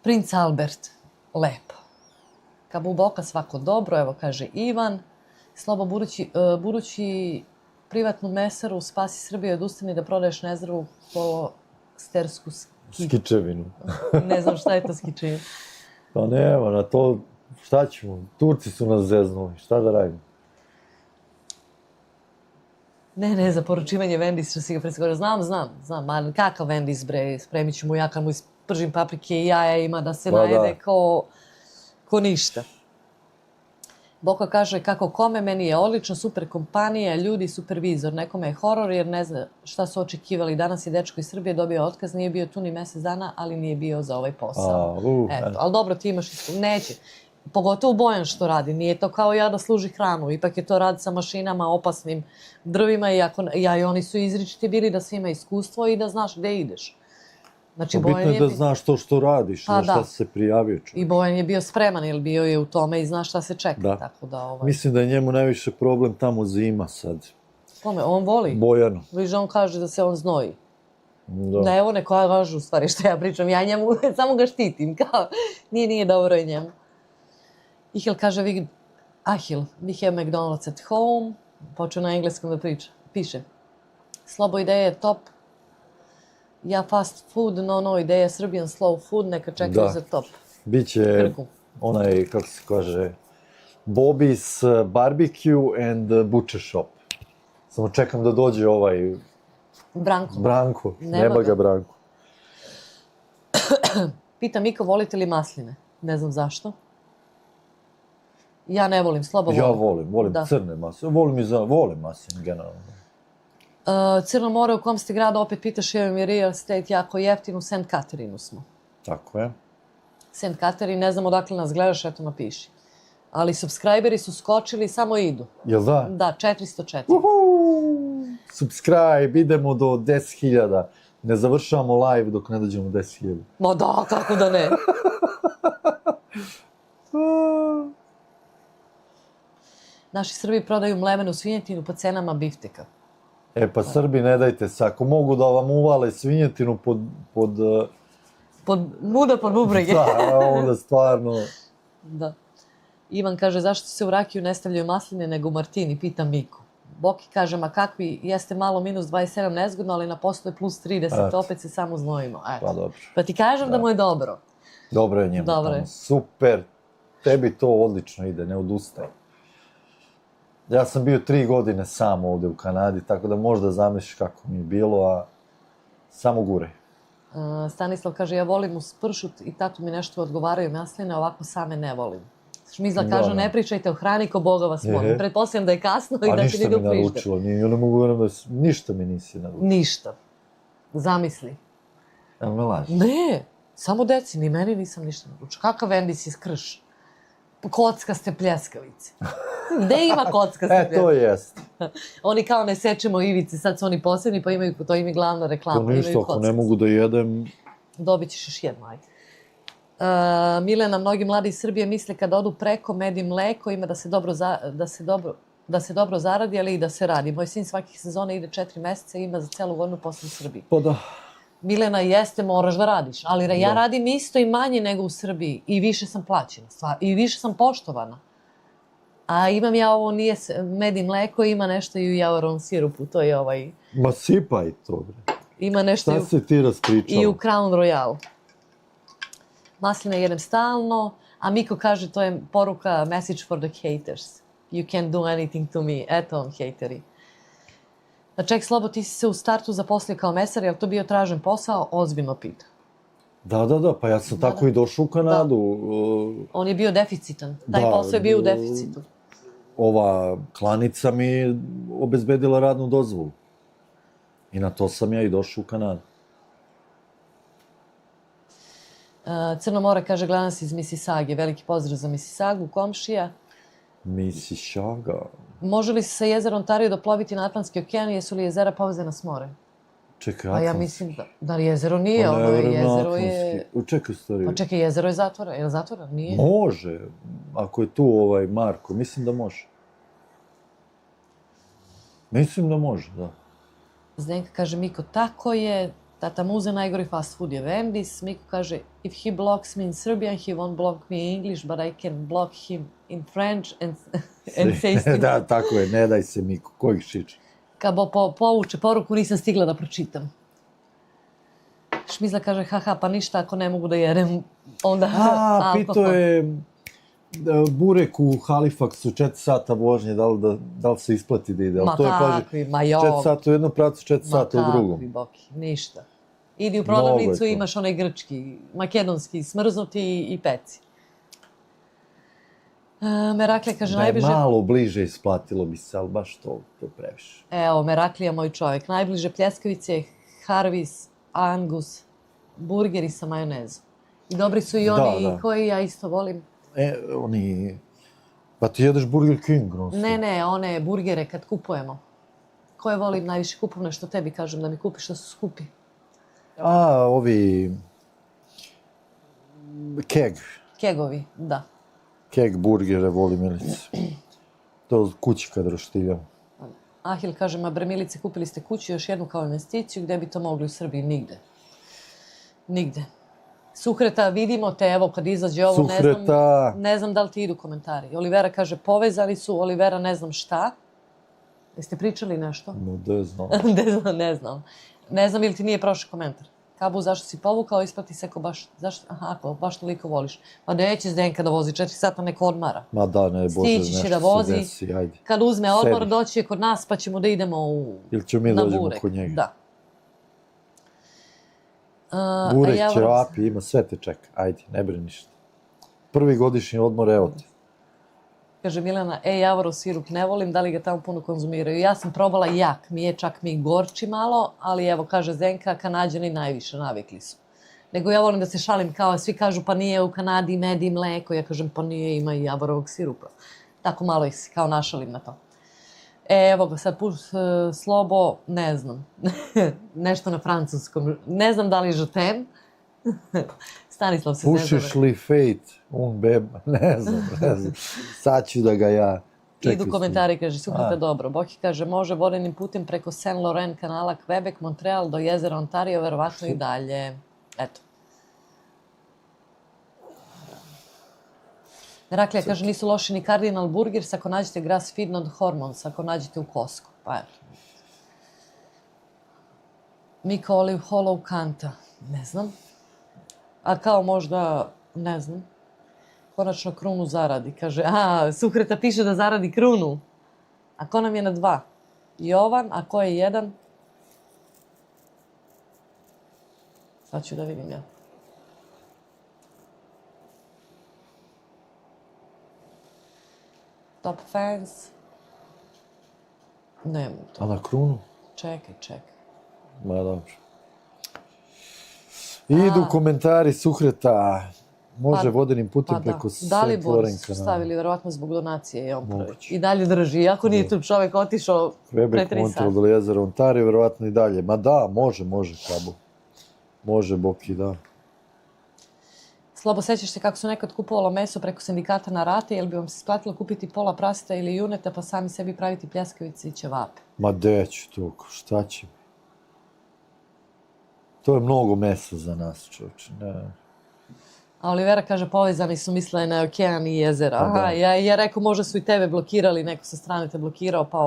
Princ Albert, lepo. Kabu Boka, svako dobro, evo kaže Ivan. Slobo, budući privatnu mesaru spasi Srbiju, odustani da prodaješ nezdravu polostersku
Skičevinu.
Ne znam šta je to skičevina.
Pa nema, na to, šta ćemo? Turci su nas zeznuli, šta da radimo?
Ne, za poručivanje Wendy's što si ga preskorio. Znam, ali kakav Wendy's bre, spremit ću mu ja kad mu ispržim paprike i jaja ima da se najede ko ništa. Boka kaže kako kome, meni je odlično, super kompanija, ljudi, supervizor. Nekome je horor jer ne zna šta su očekivali. Danas je dečko iz Srbije dobio otkaz, nije bio tu ni mjesec dana, ali nije bio za ovaj posao. Eto, ali dobro, ti imaš neće. Pogotovo Bojan što radi, nije to kao ja da služi hranu, ipak je to rad sa mašinama, opasnim drvima i oni su izričiti bili da si ima iskustvo i da znaš gde ideš. Znači,
Bitno je da znaš to što radiš, za šta se prijavio čovjek.
I Bojan je bio spreman, jer bio je u tome i zna šta se čeka. Tako da,
Mislim da je njemu najviše problem tamo zima sad.
Kome? On voli?
Bojanu.
Viš, on kaže da se on znoji. Da, evo neko kažu u stvari što ja pričam, ja njemu samo ga štitim, kao nije dobro i njemu. Ihil kaže, we have McDonald's at home, počeo na engleskom da piše. Slobo ideja je top, ja fast food, no ideja Serbian slow food, neka čekaju za top.
Biće onaj, kako se kaže, Bobby's Barbecue and Butcher Shop. Samo čekam da dođe ovaj... Branko. Nema ga Branko.
Pita Miko, volite li masline? Ne znam zašto. Ja ne volim, slabo volim.
Ja volim crne masline. Volim masline, generalno.
Crno more u kom ste grada, opet pitaš, je real estate jako jeftin, u St. Katerinu smo.
Tako je.
St. Katerin, ne znam odakle nas gledaš, eto napiši. Ali subscriberi su skočili, samo idu.
Jel da?
Da, 404.
Subscribe, idemo do 10.000. Ne završavamo live dok ne dođemo 10.000.
Ma da, kako da ne? Naši Srbi prodaju mlevenu svinjetinu po cenama bifteka.
Pa Srbi, ne dajte se, ako mogu da vam uvale svinjetinu pod
muda pod bubrege.
Da, onda stvarno...
Da. Ivan kaže, zašto se u rakiju ne stavljaju masline nego u martini, pita Miku. Boki kaže, ma kakvi, jeste malo minus 27 nezgodno, ali na poslu je plus 30, opet se samo znojimo.
Pa dobro.
Pa ti kažem da mu je dobro.
Dobro je njemu tamo, super, tebi to odlično ide, ne odustaj. Ja sam bio 3 godine sam ovdje u Kanadi, tako da možda zamisliš kako mi je bilo, a samo gure.
Stanislav kaže, ja volim uz pršut i tako mi nešto odgovaraju masline, ovako same ne volim. Šmizla kaže, ne pričajte o hrani ko Boga vas molim. Pretpostavljam da je kasno i da će ni da uprižde.
A ništa mi naručilo, ja ne mogu verujem da ništa mi nisi naručilo.
Ništa. Zamisli.
Jel me laži?
Ne, samo deci, ni meni nisam ništa naručio. Kakav Wendy's iz Krš? Kockaste pljeskavice. Gde ima kockaste pljeskavice?
To jest.
Oni kao ne sečemo ivice, sad su oni posebni, pa imaju, to im je glavna reklama.
To ništa, ako ne mogu da jedem...
Dobit ćeš još jedno, ajde. Milena, mnogi mladi iz Srbije misle kada odu preko med i mleko, ima da se dobro zaradi, ali i da se radi. Moj sin svakih sezona ide 4 meseca i ima za celu godinu posle u Srbiji.
Pa da.
Milena, jeste, moraš da radiš, ali ja radim isto i manje nego u Srbiji i više sam plaćena, i više sam poštovana. A imam ja ovo, nije med i mleko, ima nešto i u javarovom sirupu, to je ovaj...
Ma sipaj to, bre.
Ima nešto
šta si ti raspričala?
I u Crown Royale. Masline jedem stalno, a Miko kaže, to je poruka message for the haters. You can't do anything to me. Eto on, hejteri. Ček, Slobo, ti si se u startu zaposlio kao mesar, je li to bio tražen posao? Ozbiljno pita.
Da, pa ja sam tako i došao u Kanadu.
On je bio deficitan. Taj posao je bio u deficitu.
Ova klanica mi je obezbedila radnu dozvolu. I na to sam ja i došao u Kanadu.
Crno more kaže, gledam se iz Misisage. Veliki pozdrav za Misisagu, komšija.
Misisaga.
Može li se sa jezera Ontario doploviti na Atlantski okean, jesu li jezera povezana s morem?
Čekaj,
Atlantski. A ja mislim da jezero nije, ono jezero je...
Čekaj, stvari.
Pa čekaj, jezero je zatvoreno, je li zatvoreno? Nije?
Može, ako je tu Marko, mislim da može. Mislim da može, da.
Zdenka kaže, Miko, tako je, tata Muze, najgori fast food je Wendy's. Miko kaže, if he blocks me in Serbian, he won't block me in English, but I can block him in French and say still.
Da, tako je, ne daj se Miko, kojih šiče.
Kad povuče poruku, nisam stigla da pročitam. Šmizla kaže, haha, pa ništa ako ne mogu da jedem, onda
A, pitao
alkohol.
je Burek u Halifaxu, 4 sata vožnje, da li se isplati da ide? Ali
Ma
to je, kaže,
kakvi, ma
4 sata u jednom pravcu, 4
Ma
sata u drugom.
kakvi, Boki, ništa. Idi u
Mnogo je
prodavnicu,
to.
imaš onaj grčki, makedonski, smrznuti i peci. Meraklija kaže,
Da je
najbliže...
malo bliže isplatilo bi se, ali baš to previše.
Evo, Meraklija, moj čovjek. Najbliže pljeskavice, Harvis, Angus, burgeri sa majonezom. I dobri su i oni
Da.
koji ja isto volim.
Oni... Pa ti jedeš Burger King, no?
Ne, one burgere kad kupujemo. Koje volim najviše kupovne, što tebi kažem da mi kupiš, što su skupi.
A, ovi... Keg.
Kegovi, da.
Keg burgere volim, Milice. To kući kad roštiljam.
Ahil kaže, ma bre Milice, kupili ste kuću još jednu kao investiciju, gdje bi to mogli u Srbiji? Nigde. Suhreta, vidimo te, evo kad izađe ovo,
Suhreta.
ne znam da li ti idu komentari. Olivera kaže, povezani su, Olivera ne znam šta. Jeste pričali nešto?
No, da znam.
Ne znam. Ne znam ili ti nije prošao komentar. Kabu, zašto si povukao, isplati se ako baš, zašto, ako baš toliko voliš. Pa neće Zdenka da vozi 4 sata, neko odmara.
Ma da, ne, Bože,
Stići
nešto
će da
se
vozi.
desi, ajde.
Kad uzme odmor,
Sebi.
doći je kod nas pa ćemo da idemo
Ili ćemo mi
na
dođemo
burek.
kod njega.
Da.
Burek,
Javor-
ćevapi, ima sve te čeka. Ajde, ne brini ništa. Prvi godišnji odmor, evo ti.
Kaže Milena, Javorov sirup ne volim, da li ga tamo puno konzumiraju? Ja sam probala jak, čak mi gorči malo, ali evo, kaže Zenka, Kanađani najviše navikli su. Nego ja volim da se šalim, kao svi kažu pa nije u Kanadi med i mleko, ja kažem pa nije, ima i Javorovog sirupa. Tako malo ih se kao našalim na to. Evo ga sad, Slobo, ne znam, nešto na francuskom, ne znam da li je tem. Stanislav se zezove.
Pušiš li Fate, beba, ne znam. Sad ću da ga ja...
Idu komentari, kaže, Suhreta dobro. Boki kaže, može vodenim putem preko Saint Laurent kanala Quebec, Montreal do jezera Ontario, verovatno i dalje. Eto. Meraklija kaže, nisu loši ni Cardinal Burgers ako nađete Grass Feed od Hormones, ako nađete u Costco. Pa eto. Miko Olive Hollow Kanta. Ne znam. A kao možda, ne znam. Konačno krunu zaradi. Kaže, Suhreta piše da zaradi krunu. A ko nam je na 2? Jovan, a ko je 1? Sad ću da vidim ja. Top fans. Nemam to.
A na krunu?
Čekaj.
Ma dobro. Idu komentari Suhreta. Može vodenim putem preko Saint Laurent
su
kanala.
stavili, verovatno zbog donacije i on pravi.
Moguće.
I dalje drži, iako nije tu čovjek otišao pre
Quebec,
3
Montreal,
sata.
do jezera Ontario, verovatno i dalje. Ma da, može, Kabu. Može, Boki, da.
Slobo, sećaš se kako su nekad kupovalo meso preko sindikata na rate, jel bi vam se isplatilo kupiti pola praseta ili juneta pa sami sebi praviti pljeskavice i ćevape?
Ma deću to, šta će? To je mnogo mesa za nas, čovječe. Ne.
A Olivera kaže, povezani su, misle na okean i jezera.
Pa da.
Aha, ja rekao, možda su i tebe blokirali, neko sa strane te blokirao, pa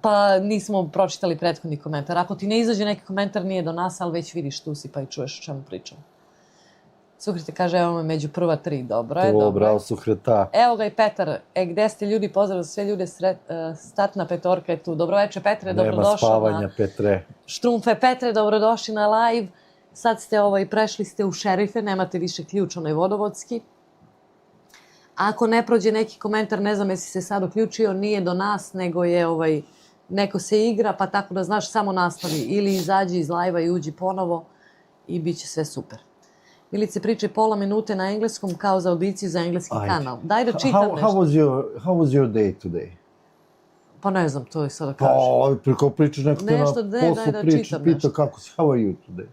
pa nismo pročitali prethodni komentar. Ako ti ne izađe neki komentar, nije do nas, ali već vidiš tu si pa i čuješ o čemu pričam. Suhreta kaže, evo me među prva 3, dobro je.
To, bravo, Suhreta.
Evo ga i Petar, gde ste ljudi, pozdrav za sve ljude, startna petorka je tu. Dobroveče Petre,
Nema
dobrodošao
spavanja,
na
Petre.
Štrumfe. Petre, dobrodošli na live. Sad ste prešli ste u šerife, nemate više ključ, onaj vodovodski. Ako ne prođe neki komentar, ne znam jesi se sad uključio, nije do nas, nego je neko se igra, pa tako da znaš, samo nastavi. Ili izađi iz live-a i uđi ponovo i bit će sve super. Milice, pričaj pola minute na engleskom kao za audiciju za engleski kanal. Daj da čitam nešto.
How was your day today?
Pa ne znam, to je sada kažem.
Pa, kao pričaš neko te na
Nešto, daj
poslu
da
priča,
čitam
pita
nešto.
kako si, how are you today?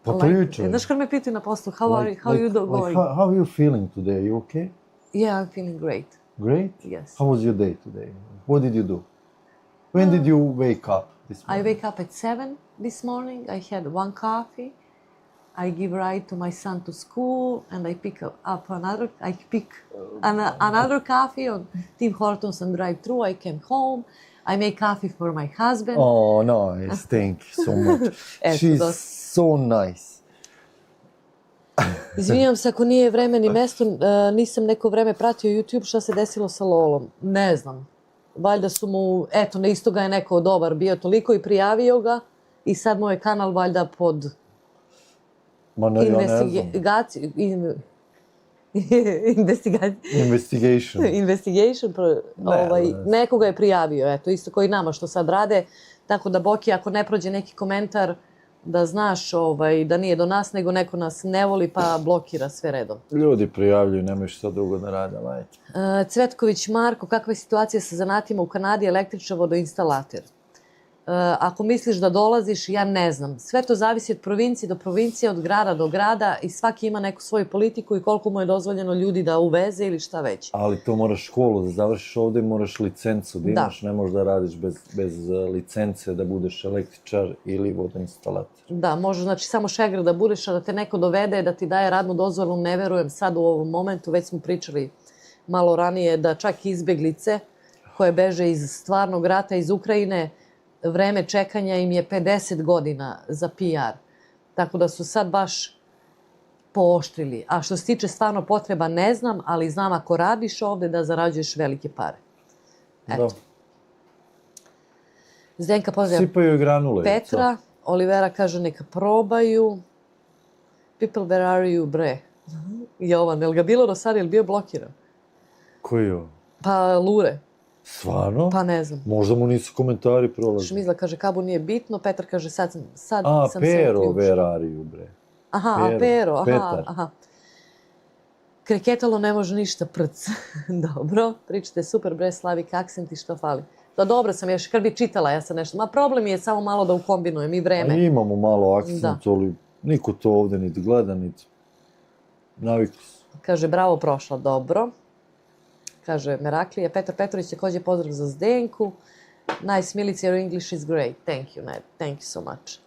Pa pričaj.
Znaš kad me pitaju na poslu, how you going?
How are you feeling today? Are you okay?
Yeah, I'm feeling great.
Great?
Yes.
How was your day today? What did you do? When did you wake up this
I
morning?
wake up at 7 this morning. I had 1 coffee. I give ride to my son to school, and I pick another coffee on Tim Hortons and drive through. I came home. I make coffee for my husband.
Oh, nice. Thank you so much.
Eto,
She's
dosta.
so nice.
Izvinjam se ako nije vreme ni mesto, nisam neko vreme pratio YouTube, šta se desilo sa Lolom. Ne znam. Valjda su mu, eto, na isto ga je neko dobar bio toliko i prijavio ga i sad mu je kanal valjda pod
Ma ne, ja ne znam.
investigation,
Ne.
nekoga je prijavio, eto, isto koji nama što sad rade, tako da Boki, ako ne prođe neki komentar, da znaš da nije do nas, nego neko nas ne voli pa blokira sve redom.
Ljudi prijavljuju, nemaju što drugo da rade, majte.
Cvetković Marko, kakva je situacija sa zanatima u Kanadi, električar vodoinstalater? Ako misliš da dolaziš, ja ne znam. Sve to zavisi od provincije do provincije, od grada do grada i svaki ima neku svoju politiku i koliko mu je dozvoljeno ljudi da uveze ili šta već.
Ali to moraš školu da završiš ovde i moraš licencu da imaš, ne možeš da radiš bez licence da budeš električar ili vodoinstalater.
Da, može znači samo šegar da budeš, a da te neko dovede, da ti daje radnu dozvolu, ne verujem sad u ovom momentu, već smo pričali malo ranije da čak izbeglice koje beže iz stvarnog rata iz Ukrajine, vreme čekanja im je 50 godina za PR. Tako da su sad baš pooštrili. A što se tiče stvarno potreba, ne znam, ali znam ako radiš ovde da zarađuješ velike pare. Eto. Zdenka pozdravlja
Sipaju granule.
Petra. Olivera kaže neka probaju. People, where are you, bre? Jovan, je li ga bilo do sad, je li bio blokiran?
Koji je ovo?
Pa Lure.
Stvarno?
Pa ne znam.
Možda mu nisu komentari prolazili.
Šmizla kaže kabu nije bitno, Petar kaže sad sam se
Pero,
uključio.
verariju, bre.
Aha, Pero,
Petar.
aha. Kreketalo ne može ništa prc. Dobro, pričate super, bre, Slavik akcent i što fali. Da, dobro sam, još kad bi čitala ja sam nešto. Ma problem je samo malo da ukombinujem i vreme.
A imamo malo akcent,
Da.
ali niko to ovde niti gleda, niti navikli su.
Kaže, bravo, prošla, dobro. Kaže Meraklija, Petar Petrović takođe pozdrav za Zdenku. Nice, Milica, your English is great. Thank you, Ned. Thank you so much.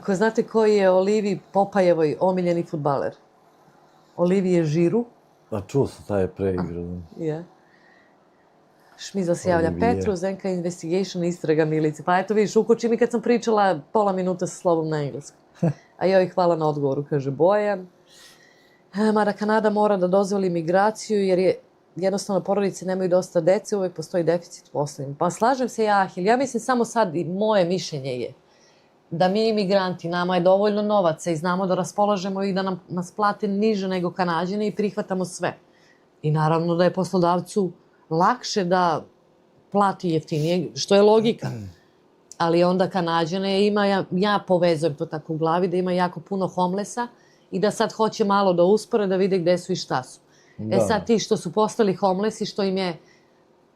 Znate koji je Olivi Popajevoj omiljeni fudbaler? Olivije Žiru.
A čuo sam taj je preigrao.
Je. Šmiza se javlja
Olivije.
Petru, Zdenka Investigation, istraga Milici. Pa eto vidiš, ukoči mi kad sam pričala pola minuta sa slovom na engleskom. A joj, hvala na odgovoru, kaže Bojan. Mada Kanada mora da dozvoli migraciju jer jednostavno porodice nemaju dosta dece, uvek postoji deficit poslovnim. Pa slažem se ja, Ahil. Ja mislim samo sad, i moje mišljenje je da mi imigranti, nama je dovoljno novaca i znamo da raspolažemo i da nas plate niže nego Kanađane i prihvatamo sve. I naravno da je poslodavcu lakše da plati jeftinije, što je logika. Ali onda Kanađane ima, ja povezujem to tako u glavi, da ima jako puno homelessa i da sad hoće malo da uspore, da vide gde su i šta su.
Da.
Sad ti što su postali homelessi, što im je...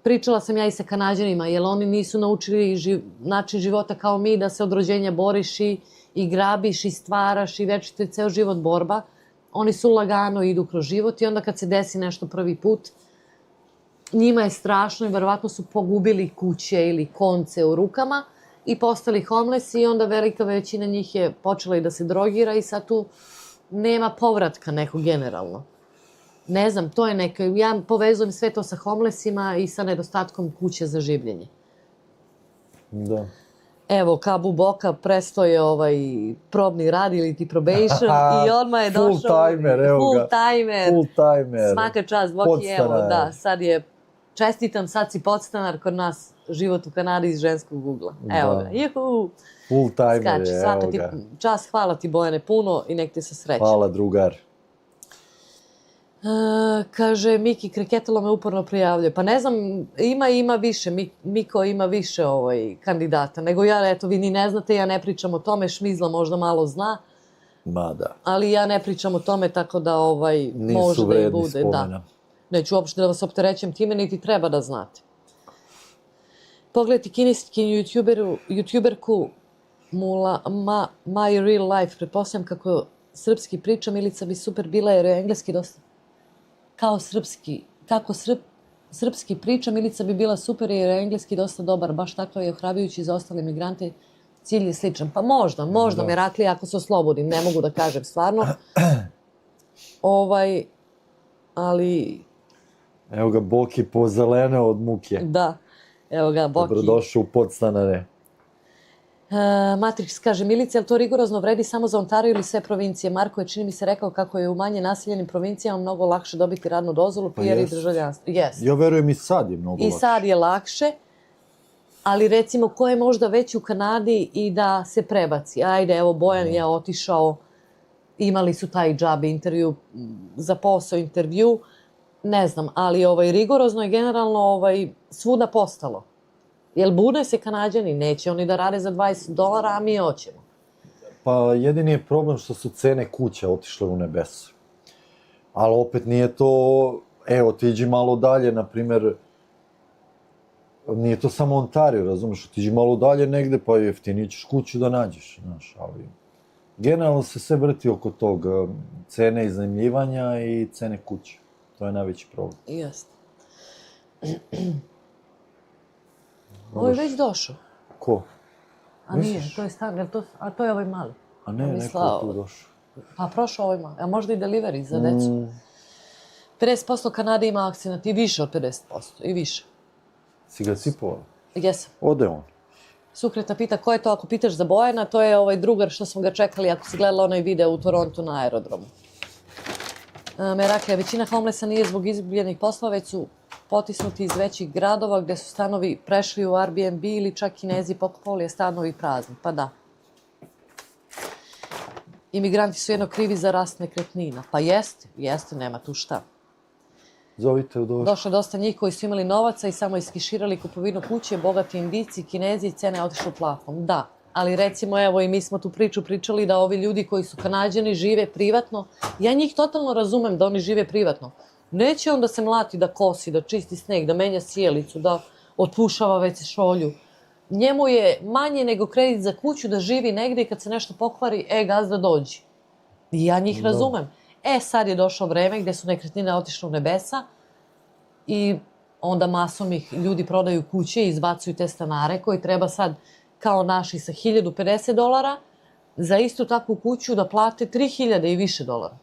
Pričala sam ja i sa Kanađanima, jer oni nisu naučili način života kao mi, da se od rođenja boriš i grabiš i stvaraš i večito je ceo život borba. Oni su lagano idu kroz život i onda kad se desi nešto prvi put, njima je strašno i verovatno su pogubili kuće ili konce u rukama i postali homelessi i onda velika većina njih je počela i da se drogira i sad tu nema povratka nekog generalno. Ne znam, to je neka... Ja povezujem sve to sa homelessima i sa nedostatkom kuće za življenje.
Da.
Evo, Kabu Boka prestao je probni rad ili ti probation i odmah je došao...
Full timer, evo ga.
Full timer.
Full timer.
Svaka čast, Boki, evo,
Podstanar.
da, sad je... Čestitam, sad si podstanar kod nas, život u Kanadi iz ženskog ugla. Evo
Da.
ga, juhu!
Full timer
Skači,
je,
svaka
evo
ti
ga.
čast, hvala ti Bojane puno i nek te se sreće.
Hvala, drugar.
Kaže, Miki Kreketalo me uporno prijavljuje. Pa ne znam, ima više, Miko ima više kandidata. Nego ja, eto, vi ni ne znate, ja ne pričam o tome, Šmizla možda malo zna,
Ma da.
ali ja ne pričam o tome, tako da može
Nisu
da i
vredni
bude.
spomena.
Da. Neću uopšte da vas opterećem time, niti treba da znate. Pogledajte kineskinju youtuberku My Real Life, pretpostavljam kako srpski priča, Milica bi super bila jer je engleski dosta... Kako srpski priča, Milica bi bila super jer je engleski dosta dobar, baš tako je ohrabrujući za ostale migrante, cilj je sličan. Pa možda Meraklija ako se oslobodim, ne mogu da kažem stvarno. Ali
Evo ga, Boki pozeleneo od muke.
Da. Evo ga, Boki.
Dobrodošao u podstanare.
Matrix kaže, Milice, jel to rigorozno vredi samo za Ontario ili sve provincije? Marko je, čini mi se, rekao kako je u manje naseljenim provincijama mnogo lakše dobiti radnu dozvolu, PR i
jest.
državljanstvo. Yes.
Ja verujem i sad je mnogo
I
lakše.
sad je lakše, ali recimo ko je možda već u Kanadi i da se prebaci. Ajde, evo, Bojan je otišao, imali su taj job intervju, za posao intervju, ne znam, ali rigorozno je generalno svuda postalo. Jel bune se Kanađani, neće oni da rade za $20, a mi hoćemo.
Pa jedini je problem što su cene kuća otišle u nebesa. Ali opet nije to, evo, ti iđi malo dalje, na primjer, nije to samo Ontario, razumiješ, ti iđi malo dalje negde, pa jeftinije ćeš kuću da nađeš, znaš, ali generalno se sve vrti oko tog cene iznajmljivanja i cene kuće. To je najveći problem.
Jeste. Ovo je već došao.
Ko?
A nije, to je stan, a to je ovaj mali.
A ne, neko je tu došao.
Pa prošao ovaj mali, a možda i delivery za decu. 50% Kanade ima akcenat i više od 50%, i više.
Si ga cipovao?
Jesam.
Ode on.
Sukreta pita ko je to, ako pitaš za Bojana, to je ovaj drugar što smo ga čekali ako si gledala onaj video u Torontu na aerodromu. Merakle, većina homelessa nije zbog izgubljenih poslova, već su potisnuti iz većih gradova gde su stanovi prešli u Airbnb ili čak Kinezi pokupovali stanovi prazni. Pa da. Imigranti su jedno krivi za rast nekretnina. Pa jeste, nema tu šta.
Zovite u došli.
Došlo je dosta njih koji su imali novaca i samo iskiširali kupovinu kuće, bogati Indijci, Kinezi i cene otišle u plafon. Da, ali recimo evo i mi smo tu priču pričali da ovi ljudi koji su Kanađani žive privatno. Ja njih totalno razumem da oni žive privatno. Neće on da se mlati, da kosi, da čisti sneg, da menja sjelicu, da otpušava već šolju. Njemu je manje nego kredit za kuću da živi negde i kad se nešto pokvari, gazda dođi. I ja njih razumem. Sad je došlo vreme gde su nekretnine otišle u nebesa i onda masom ih ljudi prodaju kuće i izbacuju te stanare koji treba sad, kao naši, sa $1050 za istu takvu kuću da plate $3000 i više dolara.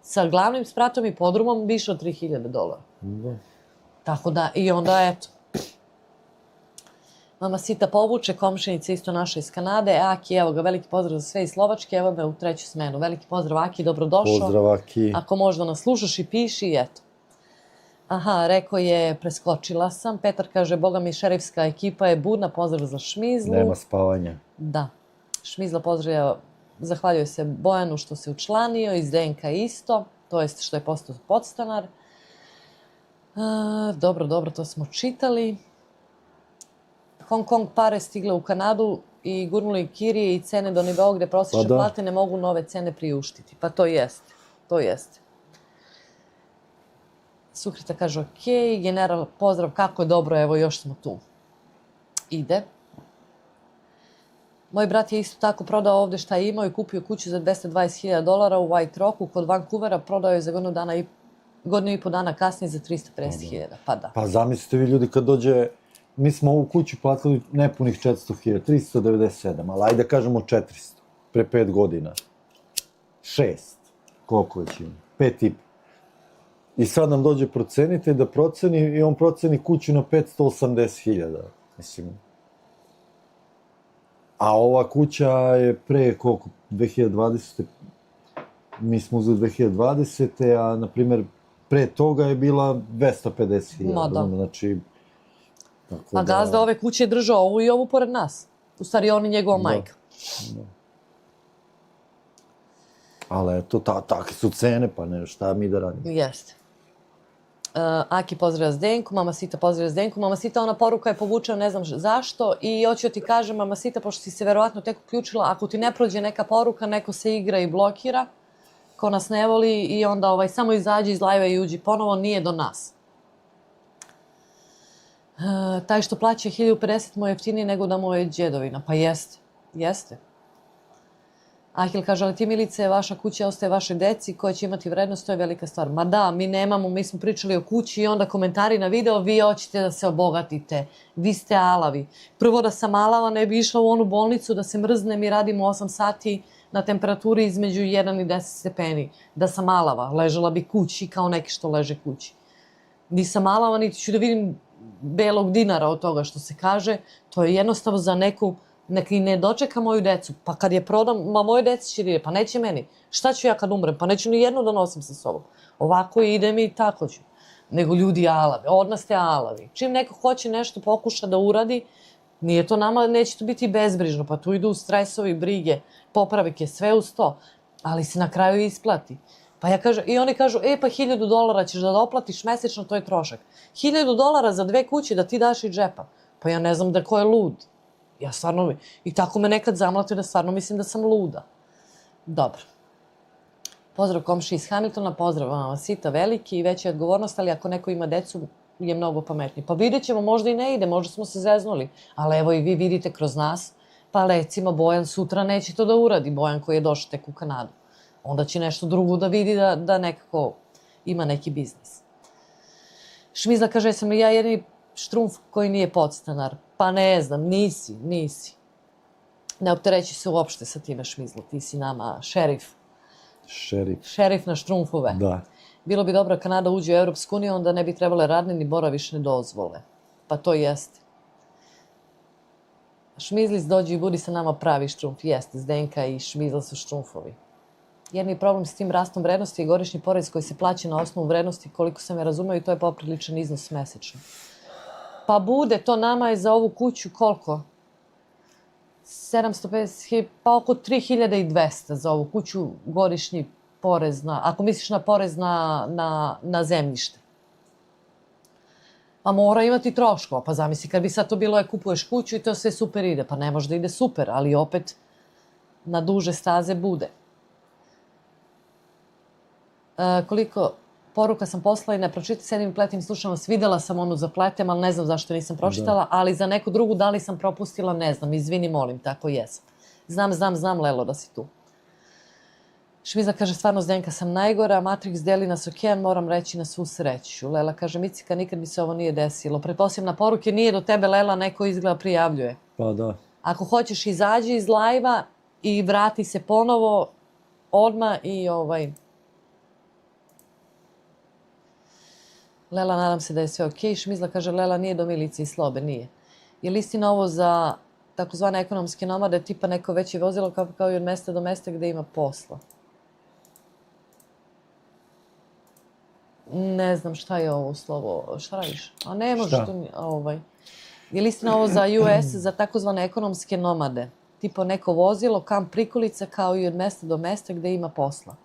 Sa glavnim spratom i podrumom više od $3000.
Da.
Tako da, i onda eto. Mama Sita povuče, komšinica isto naša iz Kanade. Aki, evo ga, veliki pozdrav za sve iz Slovačke, evo me u treću smenu. Veliki pozdrav, Aki, dobrodošao.
Pozdrav, Aki.
Ako možda nas slušaš i piši, eto. Aha, rekao je, preskočila sam. Petar kaže, boga mi, šerifska ekipa je budna, pozdrav za Šmizlu.
Nema spavanja.
Da. Šmizla pozdravlja, zahvaljuje se Bojanu što se učlanio, iz DNK isto, to jest što je postao podstanar. Dobro, to smo čitali. Hong Kong pare stigle u Kanadu i gurnuli kirije i cene do nivoa gde prosječne plate ne mogu nove cene priuštiti. Pa to jeste. Sukreta kaže ok, general pozdrav, kako je dobro, evo još smo tu. Ide. Moj brat je isto tako prodao ovde šta je imao i kupio kuću za $220,000 u White Rocku kod Vancouvera, prodao je za godinu i po dana kasnije za $350,000. Pa da.
Pa zamislite vi ljudi kad dođe, mi smo ovu kuću platili nepunih 400,000, 397, ali ajde kažemo 400, pre 5 godina. 6, koliko već ima, 5,5. I sad nam dođe procenitelj da proceni i on proceni kuću na 580,000, mislim. A ova kuća je pre koliko, 2020. Mi smo uzeli 2020. A na primjer pre toga je bila 250,000. Znači,
a gazda ove kuće je držao ovu i ovu pored nas. U stvari on i njegova majka.
Ali eto, takve su cene, pa ne, šta mi da radimo.
Jeste. Aki pozdravlja Zdenku, Mama Sita pozdravlja Zdenku. Mama Sita, ona poruka je povučena, ne znam zašto. I hoću ti kažem, Mama Sita, pošto si se verovatno tek uključila, ako ti ne prođe neka poruka, neko se igra i blokira, ko nas ne voli i onda samo izađi iz live-a i uđi ponovo, nije do nas. Taj što plaća 1050 mu je jeftiniji nego da mu je djedovina. Pa jeste. Ahil kaže, ali ti Milice, vaša kuća ostaje vašoj deci koja će imati vrednost, to je velika stvar. Ma da, mi nemamo, mi smo pričali o kući i onda komentari na video, vi hoćete da se obogatite, vi ste alavi. Prvo da sam alava, ne bi išla u onu bolnicu da se mrzne, mi radimo 8 sati na temperaturi između 1 i 10 stepeni. Da sam alava, ležala bi kući kao neki što leže kući. nisam malava, niti ću da vidim belog dinara od toga što se kaže. To je jednostavno za neku, neki ne dočeka moju decu. Pa kad je prodam, ma moje deci će rije, pa neće meni. Šta ću ja kad umrem? Pa neću ni jednu da nosim sa sobom. Ovako idem i tako ću. Nego ljudi alave, odmah ste alavi. Čim neko hoće nešto pokuša da uradi, nije to nama, neće to biti bezbrižno, pa tu idu stresovi, brige, popravike, sve uz to. Ali se na kraju isplati. Pa ja kažem, i oni kažu, pa $1000 ćeš da doplatiš mesečno, to je trošak. $1000 za 2 kuće da ti daš iz džepa. Pa ja ne znam da ko je lud. Ja stvarno, i tako me nekad zamlate da stvarno mislim da sam luda. Dobro. Pozdrav komši iz Hamiltona, pozdrav vama, Sita veliki i veća je odgovornost, ali ako neko ima decu je mnogo pametniji. Pa vidjet ćemo, možda i ne ide, možda smo se zeznuli, ali evo i vi vidite kroz nas, pa recimo Bojan sutra neće to da uradi, Bojan koji je došao tek u Kanadu. Onda će nešto drugo da vidi da nekako ima neki biznis. Šmizla kaže, jesam li ja jedini štrumf koji nije podstanar? Pa ne znam, nisi. Ne optereći se uopšte sa time, Šmizla, ti si nama šerif. Šerif na štrumfove.
Da.
Bilo bi dobro Kanada uđe u Europsku uniju, onda ne bi trebale radne ni boravišne dozvole. Pa to jeste. Šmizlis dođi i budi sa nama pravi štrumf. Jeste, Zdenka i Šmizla su štrumfovi. Jedni problem s tim rastom vrednosti je godišnji porez koji se plaća na osnovu vrednosti, koliko sam je razumeo, i to je popriličan iznos mesečno. Pa bude, to nama je za ovu kuću koliko? 750, pa oko 3200 za ovu kuću godišnji porez na, ako misliš na porez na zemljište. Pa mora imati troškova, pa zamisli kad bi sad to bilo kupuješ kuću i to sve super ide, pa ne može da ide super, ali opet na duže staze bude. Koliko poruka sam poslala i ne pročitati, sedim i pletim, slušam vas, videla sam onu za pletem, ali ne znam zašto nisam pročitala, ali za neku drugu da li sam propustila, ne znam, izvini, molim, tako jesam. Znam, Lelo, da si tu. Šmiza kaže, stvarno Zdenka sam najgora, Matrix deli nas okean, moram reći na svu sreću. Lela kaže, Micika, nikad mi se ovo nije desilo. Pretpostavljam na poruke, nije do tebe, Lela, neko izgleda prijavljuje.
Pa da.
Ako hoćeš, izađi iz lajva i vrati se ponovo odmah i Lela, nadam se da je sve okej. Šmizla kaže, Lela, nije do Milice i Slobe, nije. Je li istina ovo za takozvane ekonomske nomade, tipa neko veće vozilo kao i od mesta do mesta gde ima posla? Ne znam šta je ovo slovo, šta radiš? A ne možeš tu, Je li istina ovo za US, za takozvane ekonomske nomade? Tipo neko vozilo, kamp prikolica kao i od mesta do mesta gde ima posla.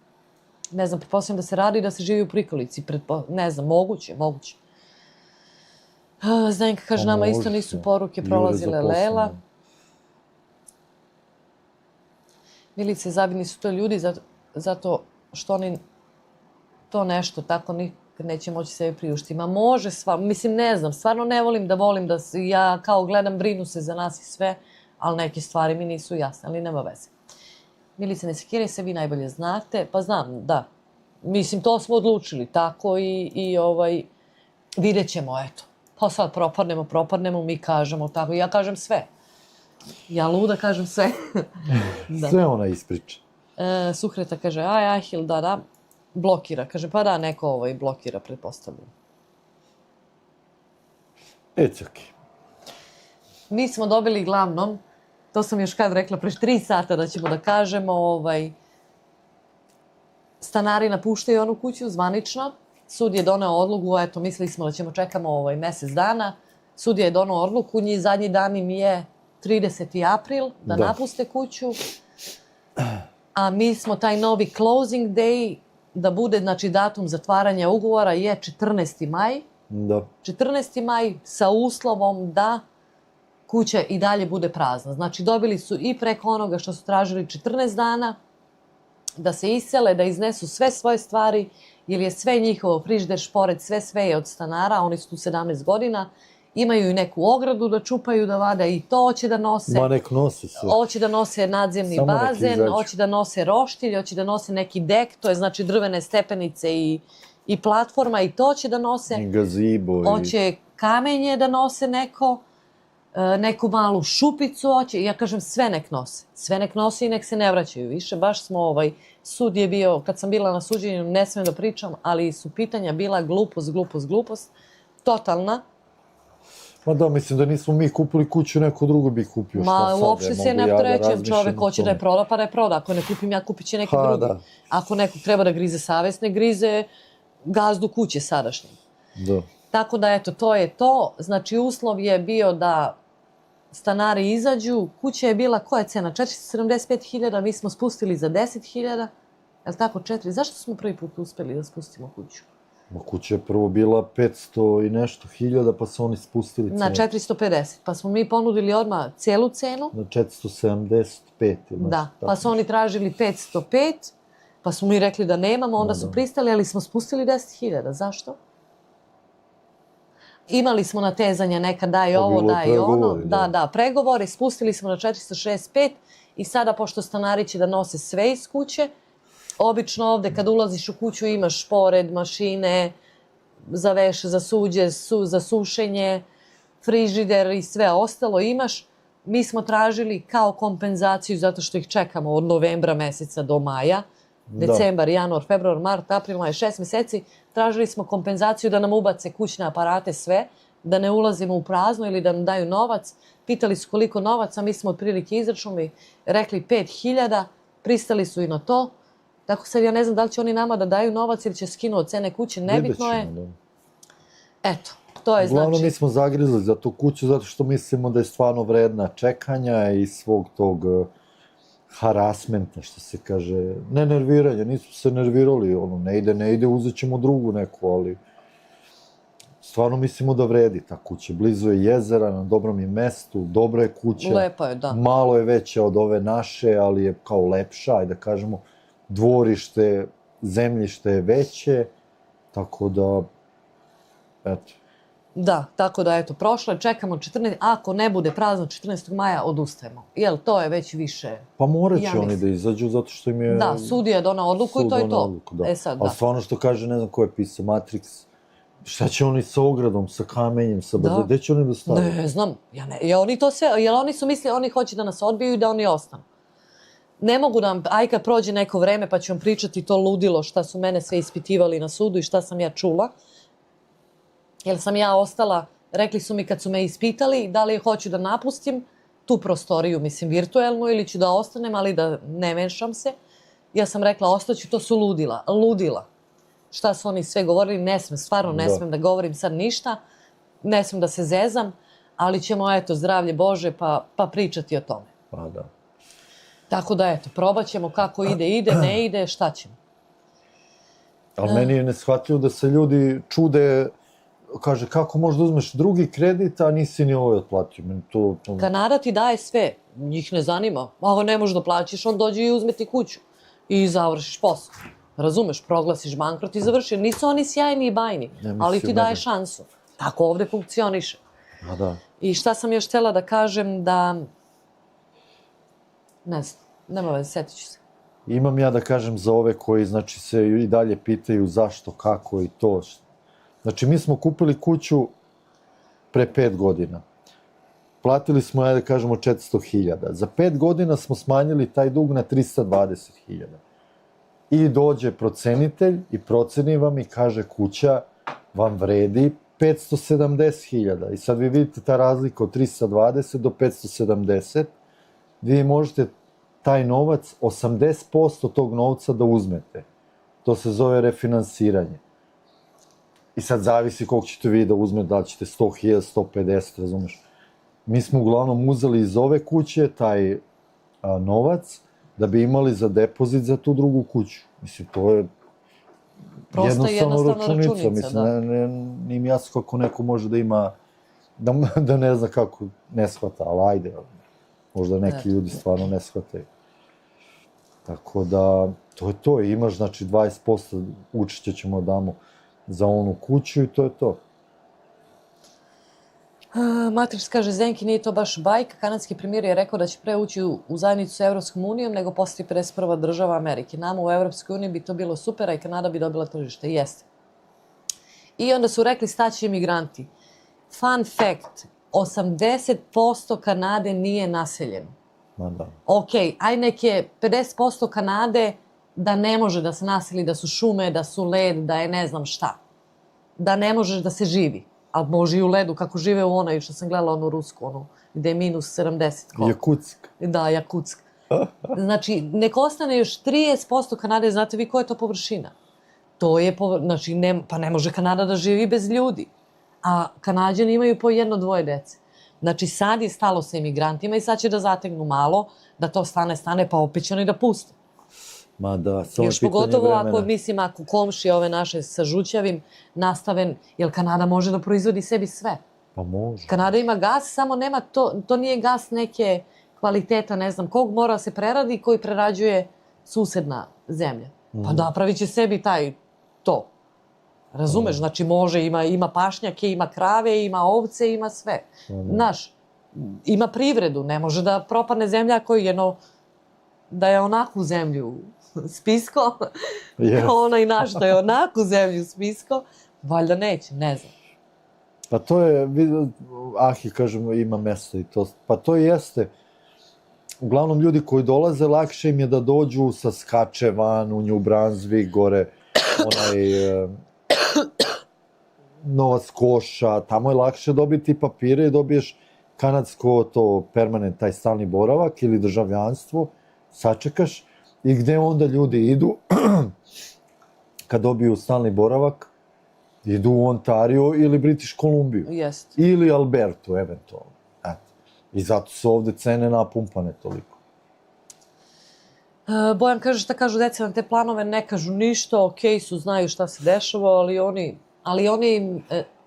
Ne znam, pretpostavljam da se radi da se živi u prikolici. Ne znam, moguće. Zdenka kaže, nama isto nisu poruke prolazile, Lela. Milice, zavidni su to ljudi zato što oni to nešto tako nikad neće moći sebi priuštiti. Ma može mislim, ne znam, stvarno ne volim da ja kao gledam, brinu se za nas i sve, ali neke stvari mi nisu jasne, ali nema veze. Milice, ne sekiraj se, vi najbolje znate. Pa znam, da. Mislim, to smo odlučili tako i vidjet ćemo, eto. Pa sad propadnemo, mi kažemo tako. Ja kažem sve. Ja luda kažem sve.
Sve ona ispriča.
Suhreta kaže, Ahil, da, blokira. Kaže, pa da, neko blokira, pretpostavljam.
It's okay.
Mi smo dobili glavnom, to sam još kad rekla, pre 3 sata da ćemo da kažemo, stanari napuštaju onu kuću zvanično. Sud je doneo odluku, eto, mislili smo da ćemo čekamo mesec dana. Sud je doneo odluku, njih zadnji dan im je 30. april da napuste kuću. A mi smo taj novi closing day, da bude, znači, datum zatvaranja ugovora je 14. maj.
Da.
14. maj sa uslovom da kuća i dalje bude prazna. Znači, dobili su i preko onoga što su tražili 14 dana, da se isele, da iznesu sve svoje stvari, jer je sve njihovo, frižider, šporet, sve je od stanara, oni su tu 17 godina, imaju i neku ogradu da čupaju, da vade, i to hoće da nose.
Ma nek nose sve.
Hoće da nose nadzemni bazen, hoće da nose roštilj, hoće da nose neki dek, to je znači drvene stepenice i platforma, i to će da nose.
Gazebo.
Hoće kamenje da nose neko. neku malu šupicu hoće. Ja kažem sve nek nose. Sve nek nose i nek se ne vraćaju više. Baš smo, sud je bio, kad sam bila na suđenju, ne smijem da pričam, ali su pitanja bila glupost. Totalna.
Ma da, mislim da nismo mi kupili kuću, neko drugo bi kupio.
Ma, uopšte se ne opterećujem, čovek hoće da je proda, pa da je proda. Ako ne kupim ja, kupit će neki drugi.
Da.
Ako neko treba da grize savest, ne grize gazdu kuće sadašnje.
Da.
Tako da, eto, to je to. Znači, uslov je bio da stanari izađu. Kuća je bila, koja je cena? 475.000, mi smo spustili za 10.000. Je li tako, 4? Zašto smo prvi put uspeli da spustimo kuću?
Ma kuća je prvo bila 500 i nešto hiljada, pa su oni spustili cenu.
Na 450. Pa smo mi ponudili odmah celu cenu.
Na 475.
Da, pa su oni tražili 505, pa smo mi rekli da nemamo, onda su pristali, ali smo spustili 10.000. Zašto? Imali smo natezanja, neka daj ovo, daj ono. Da, pregovori, spustili smo na 465 i sada, pošto stanari će da nose sve iz kuće, obično ovde kad ulaziš u kuću imaš pored mašine za veš, za suđe, za sušenje, frižider i sve ostalo imaš. Mi smo tražili kao kompenzaciju zato što ih čekamo od novembra meseca do maja. Decembar, januar, februar, mart, april, maj, 6 meseci. Tražili smo kompenzaciju da nam ubace kućne aparate sve, da ne ulazimo u prazno ili da nam daju novac. Pitali su koliko novaca, mi smo otprilike izračunali, rekli 5.000, pristali su i na to. Tako sad ja ne znam da li će oni nama da daju novac ili će skinu od cene kuće, nebitno je. Eto, to je znači...
Uglavnom mi smo zagrizli za tu kuću zato što mislimo da je stvarno vredna čekanja i svog tog harasmenta, što se kaže, ne nerviranja, nisu se nervirali, ne ide, uzet ćemo drugu neku, ali stvarno mislimo da vredi ta kuća. Blizu je jezera, na dobrom je mestu, dobra je kuća.
Lepo je, da.
Malo je veća od ove naše, ali je kao lepša, ajde da kažemo, dvorište, zemljište je veće, tako da, eto.
Da, tako da, eto, prošlo je, čekamo 14, ako ne bude prazno 14. maja, odustajemo. Jel, to je već više...
Pa morat će oni da izađu, zato što im je...
Da, sudija je donao odluku i to je to. E sad, da.
Ali stvarno što kaže, ne znam ko je pisao, Matrix, šta će oni sa ogradom, sa kamenjem, sa bazom, gde će oni da stave?
Ne znam, oni to sve, jer oni su mislili, oni hoće da nas odbiju i da oni ostanu. Ne mogu da, aj kad prođe neko vreme pa ću vam pričati to ludilo šta su mene sve ispitivali na sudu i šta sam ja čula. Jer sam ja ostala, rekli su mi kad su me ispitali da li hoću da napustim tu prostoriju, mislim virtuelnu, ili ću da ostanem, ali da ne mešam se. Ja sam rekla ostaću, to su ludila. Šta su oni sve govorili, ne smem, stvarno ne smem da govorim sad ništa, ne smem da se zezam, ali ćemo, eto, zdravlje Bože, pa pričati o tome.
Pa da.
Tako da, eto, probat ćemo kako ide, ne ide, šta ćemo.
Ali meni je neshvatljivo da se ljudi čude, kaže, kako možda uzmeš drugi kredit, a nisi ni ovaj otplatio.
Kanada ti daje sve, njih ne zanima. Ako ne možeš da plaćaš, on dođe i uzme ti kuću i završiš posao. Razumeš, proglasiš bankrot i završiš. Nisu oni sjajni i bajni, ali ti daje šansu. Tako ovde funkcioniše.
A da.
I šta sam još htjela da kažem da... Ne znam, nema veze, setit ću se.
Imam ja da kažem za ove koji, znači, se i dalje pitaju zašto, kako i to. Znači, mi smo kupili kuću pre 5 godina. Platili smo, da kažemo, 400.000. Za 5 godina smo smanjili taj dug na 320.000. I dođe procenitelj i proceni vam i kaže kuća vam vredi 570.000. I sad vi vidite ta razlika od 320 do 570. Vi možete taj novac, 80% tog novca da uzmete. To se zove refinansiranje. I sad zavisi koliko ćete vi da uzmete, da li ćete 100.000, 150, razumeš? Mi smo uglavnom uzeli iz ove kuće taj novac da bi imali za depozit za tu drugu kuću. Mislim, to je jednostavno računica. Mislim, nije mi jasno kako neko može da ima, da ne zna kako ne shvata, ali ajde, možda neki ljudi stvarno ne shvataju. Tako da, to je to. Imaš, znači, 20% učešća ćemo damo za onu kuću i to je to.
Matrix kaže, Zenki, nije to baš bajka. Kanadski premijer je rekao da će pre ući u zajednicu sa Evropskom unijom nego postati 51. država Amerike. Nama u Evropskoj uniji bi to bilo super, a i Kanada bi dobila tržište. Jeste. I onda su rekli staći imigranti. Fun fact, 80% Kanade nije naseljeno.
Ma da.
Ok, aj neke 50% Kanade da ne može da se naseli, da su šume, da su led, da je ne znam šta. Da ne može da se živi. Ali može i u ledu, kako žive u onoj, što sam gledala onu rusku, onu, gde je minus 70. Koliko?
Jakutsk.
Da, Jakutsk. Znači, nek ostane još 30% Kanade, znate vi koja je to površina? To je, znači, pa ne može Kanada da živi bez ljudi. A Kanađani imaju po 1-2 dece. Znači, sad je stalo sa imigrantima i sad će da zategnu malo, da to stane, pa opet će oni da puste.
Ma da, samo
Još
pitanje
pogotovo
vremena.
ako komšije ove naše sa žućavim nastaven, jer Kanada može da proizvodi sebi sve.
Pa može.
Kanada ima gas, samo nema to nije gas neke kvaliteta, ne znam, kog mora se preradi koji prerađuje susedna zemlja. Pa napravit će sebi to. Razumeš? Znači može, ima pašnjake, ima krave, ima ovce, ima sve. Znaš, ima privredu, ne može da propadne zemlja koji da je onakvu zemlju spisko, kao onaj naš da je onakvu zemlju spisko, valjda neće, ne znam.
Pa to je, Ahi, kažemo, ima mesta i to, pa to jeste. Uglavnom ljudi koji dolaze, lakše im je da dođu sa Skačevan, u New Brunswick, gore, Nova Skoša, tamo je lakše dobiti papire i dobiješ kanadsko to permanent, taj stalni boravak ili državljanstvo, sačekaš i gde onda ljudi idu kad dobiju stalni boravak, idu u Ontario ili British Columbia.
Jeste.
Ili Albertu, eventualno. Eto. I zato su ovde cene napumpane toliko.
Bojan kaže šta kažu deca na te planove, ne kažu ništa, okej su, znaju šta se dešava, ali oni,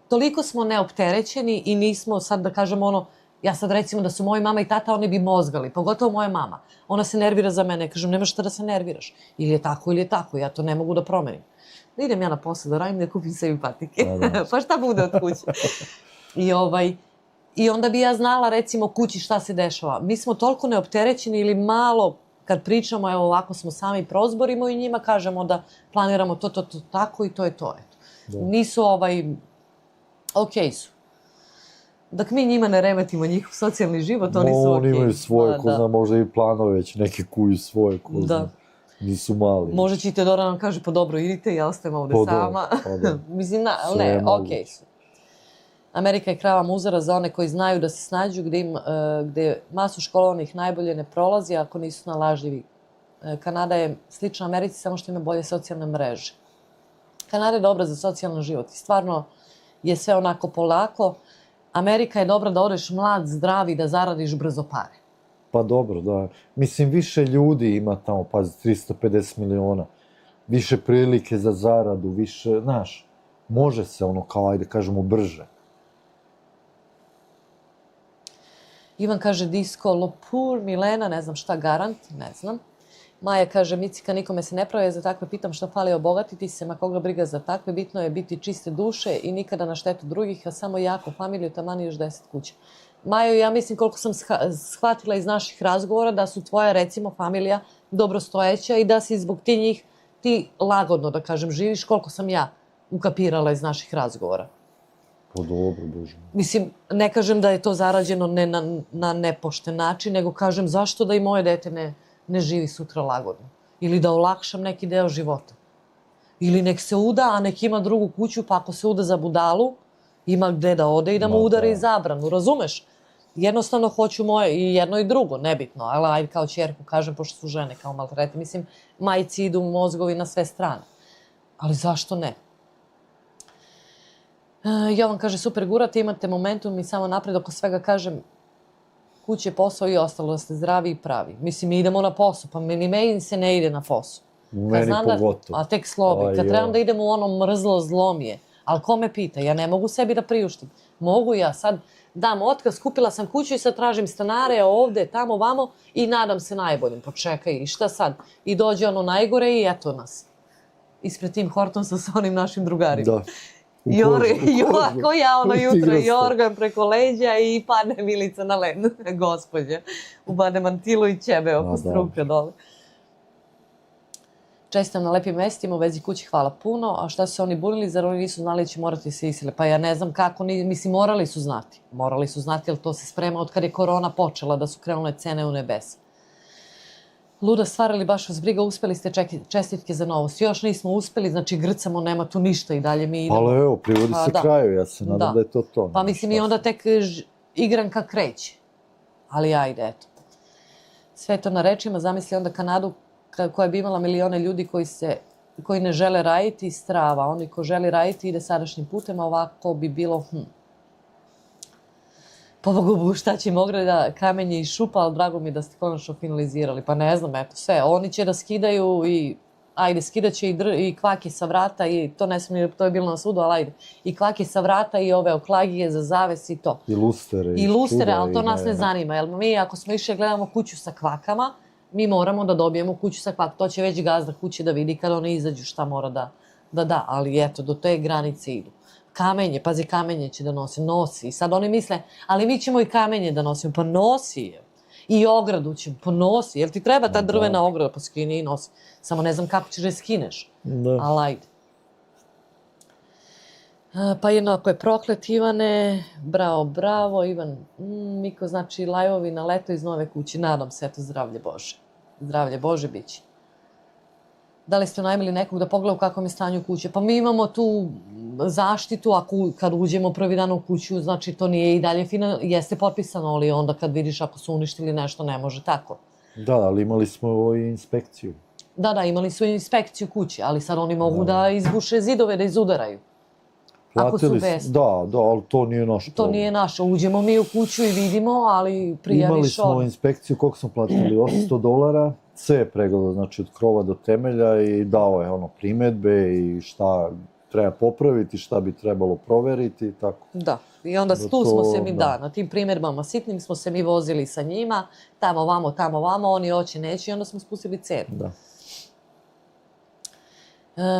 toliko smo neopterećeni i nismo sad da kažemo ja sad recimo da su moji mama i tata, oni bi mozgali, pogotovo moja mama. Ona se nervira za mene, kažem, nemaš šta da se nerviraš. Ili je tako, ja to ne mogu da promenim. Da idem ja na posao, da radim, da kupim sebi patike. Pa šta bude od kuće? I onda bi ja znala, recimo, kući šta se dešava. Mi smo toliko neopterećeni ili malo, kad pričamo, evo ovako smo sami prozborimo i njima kažemo da planiramo to, tako i to je to. Nisu okej su. Dok mi njima ne remetimo njihov socijalni život, oni su okej.
Oni imaju svoje, ko zna, možda i planove već, neke kuju svoje, ko zna. Nisu mali.
Možda će i Teodora nam kaže, pa dobro, idite, ja ostajem ovde sama. Mislim, ne, okej su. Amerika je krava muzara za one koji znaju da se snađu, gde masu školovanih najbolje ne prolazi ako nisu snalažljivi. Kanada je slična Americi, samo što ima bolje socijalne mreže. Kanada je dobra za socijalni život i stvarno je sve onako polako. Amerika je dobra da odeš mlad, zdrav i da zaradiš brzo pare.
Pa dobro, da. Mislim, više ljudi ima tamo, pazi, 350 miliona. Više prilike za zaradu, više, znaš, može se kao, ajde kažemo, brže.
Ivan kaže Disco, Lopur, Milena, ne znam šta, Garant, ne znam. Maja kaže, Micika, nikome se ne prave za takve, pitam šta fali obogatiti se, ma koga briga za takve, bitno je biti čiste duše i nikada na štetu drugih, a samo jako familiju, tamani još 10 kuća. Majo, ja mislim koliko sam shvatila iz naših razgovora da su tvoja, recimo, familija dobrostojeća i da si zbog njih ti lagodno, da kažem, živiš koliko sam ja ukapirala iz naših razgovora.
Pa dobro, Bože.
Mislim, ne kažem da je to zarađeno na nepošten način, nego kažem zašto da i moje dete ne živi sutra lagodno. Ili da olakšam neki deo života. Ili nek se uda, a nek ima drugu kuću, pa ako se uda za budalu, ima gde da ode i da mu udari i zabranu, razumeš? Jednostavno hoću moje i jedno i drugo, nebitno, ali ajde kao ćerku kažem, pošto su žene kao maltrete, mislim, majci idu mozgovi na sve strane. Ali zašto ne? Jovan kaže, super gurate, imate momentum i samo napred oko svega kažem, kuće, posao i ostalo, da ste zdravi i pravi. Mislim, mi idemo na posao, pa meni se ne ide na posao.
Meni pogotovo.
A tek slobi. Kad trebam da idem u ono mrzlo zlomije, ali ko me pita, ja ne mogu sebi da priuštim. Mogu ja sad dam otkaz, kupila sam kuću i sad tražim stanare ovde, tamo, vamo i nadam se najboljim. Počekaj, i šta sad? I dođe ono najgore i eto nas. Ispred Tim Hortonsa sa onim našim drugarima.
Da.
Ko ja ono jutro jorgam preko leđa i padne Milica na led, gospođa. Ubade mantilu i ćebe oko struka dole. Čestitam na lepim mestima u vezi kući, hvala puno. A šta su se oni bunili, zar oni nisu znali da će morati se isile? Pa ja ne znam kako, mislim, morali su znati. Morali su znati, jer to se sprema od kad je korona počela, da su krenule cene u nebesa. Luda stvar, ali baš vas briga, uspeli ste, čestitke za novost. Još nismo uspeli, znači grcamo, nema tu ništa i dalje mi idemo.
Ali evo, privodi se kraju, ja se nadam da je to to.
Pa mislim i onda tek igranka kreće. Ali ajde, eto. Sve to na rečima, zamisli onda Kanadu koja bi imala milione ljudi koji ne žele raditi, strava. Oni ko želi raditi ide sadašnjim putem, a ovako bi bilo Pobogu, šta će im ograda, kamenje i šupa, ali drago mi da ste konačno finalizirali. Pa ne znam, eto, sve. Oni će da skidaju i, ajde, skidat će i kvake sa vrata i to ne smijem, to je bilo na sudu, ali ajde. I kvake sa vrata i ove oklagije za zaves i to.
I lustere.
I lustere, ali to nas ne zanima. Jer mi, ako smo išli gledamo kuću sa kvakama, mi moramo da dobijemo kuću sa kvak. To će već gazda kuće da vidi kada oni izađu šta mora da. Ali eto, do te granice idu. Kamenje, pazi, kamenje će da nosi. I sad oni misle, ali mi ćemo i kamenje da nosimo. Pa nosi je. I ogradu ćemo, pa nosi. Jel ti treba ta drvena ograda? Pa skini i nosi. Samo ne znam kako ćeš da je skineš. Ali ajde. Pa jednako je proklet, Ivane. Bravo, Ivan. Miko, znači, lajvovi na leto iz nove kuće. Nadam se, eto, zdravlje Bože. Zdravlje Bože biće. Da li ste najmili nekog da pogleda u kakvom je stanju kuće? Pa mi imamo tu zaštitu, kad uđemo prvi dan u kuću, znači to nije i dalje jeste potpisano, ali onda kad vidiš ako su uništili nešto, ne može tako.
Da, ali imali smo i inspekciju.
Da, imali su inspekciju kuće, ali sad oni mogu da izbuše zidove, da izudaraju. Ako su besni.
Da, ali to nije naš problem.
To nije naše. Uđemo mi u kuću i vidimo, ali prijaviš
Imali smo inspekciju, koliko smo platili, $800, sve je pregledao, znači od krova do temelja i dao je primedbe i šta treba popraviti, šta bi trebalo proveriti i tako.
Da, i onda tu smo se mi, na tim primedbama sitnim smo se mi vozili sa njima, tamo vamo, oni hoće, neće i onda smo spustili cenu.
Da.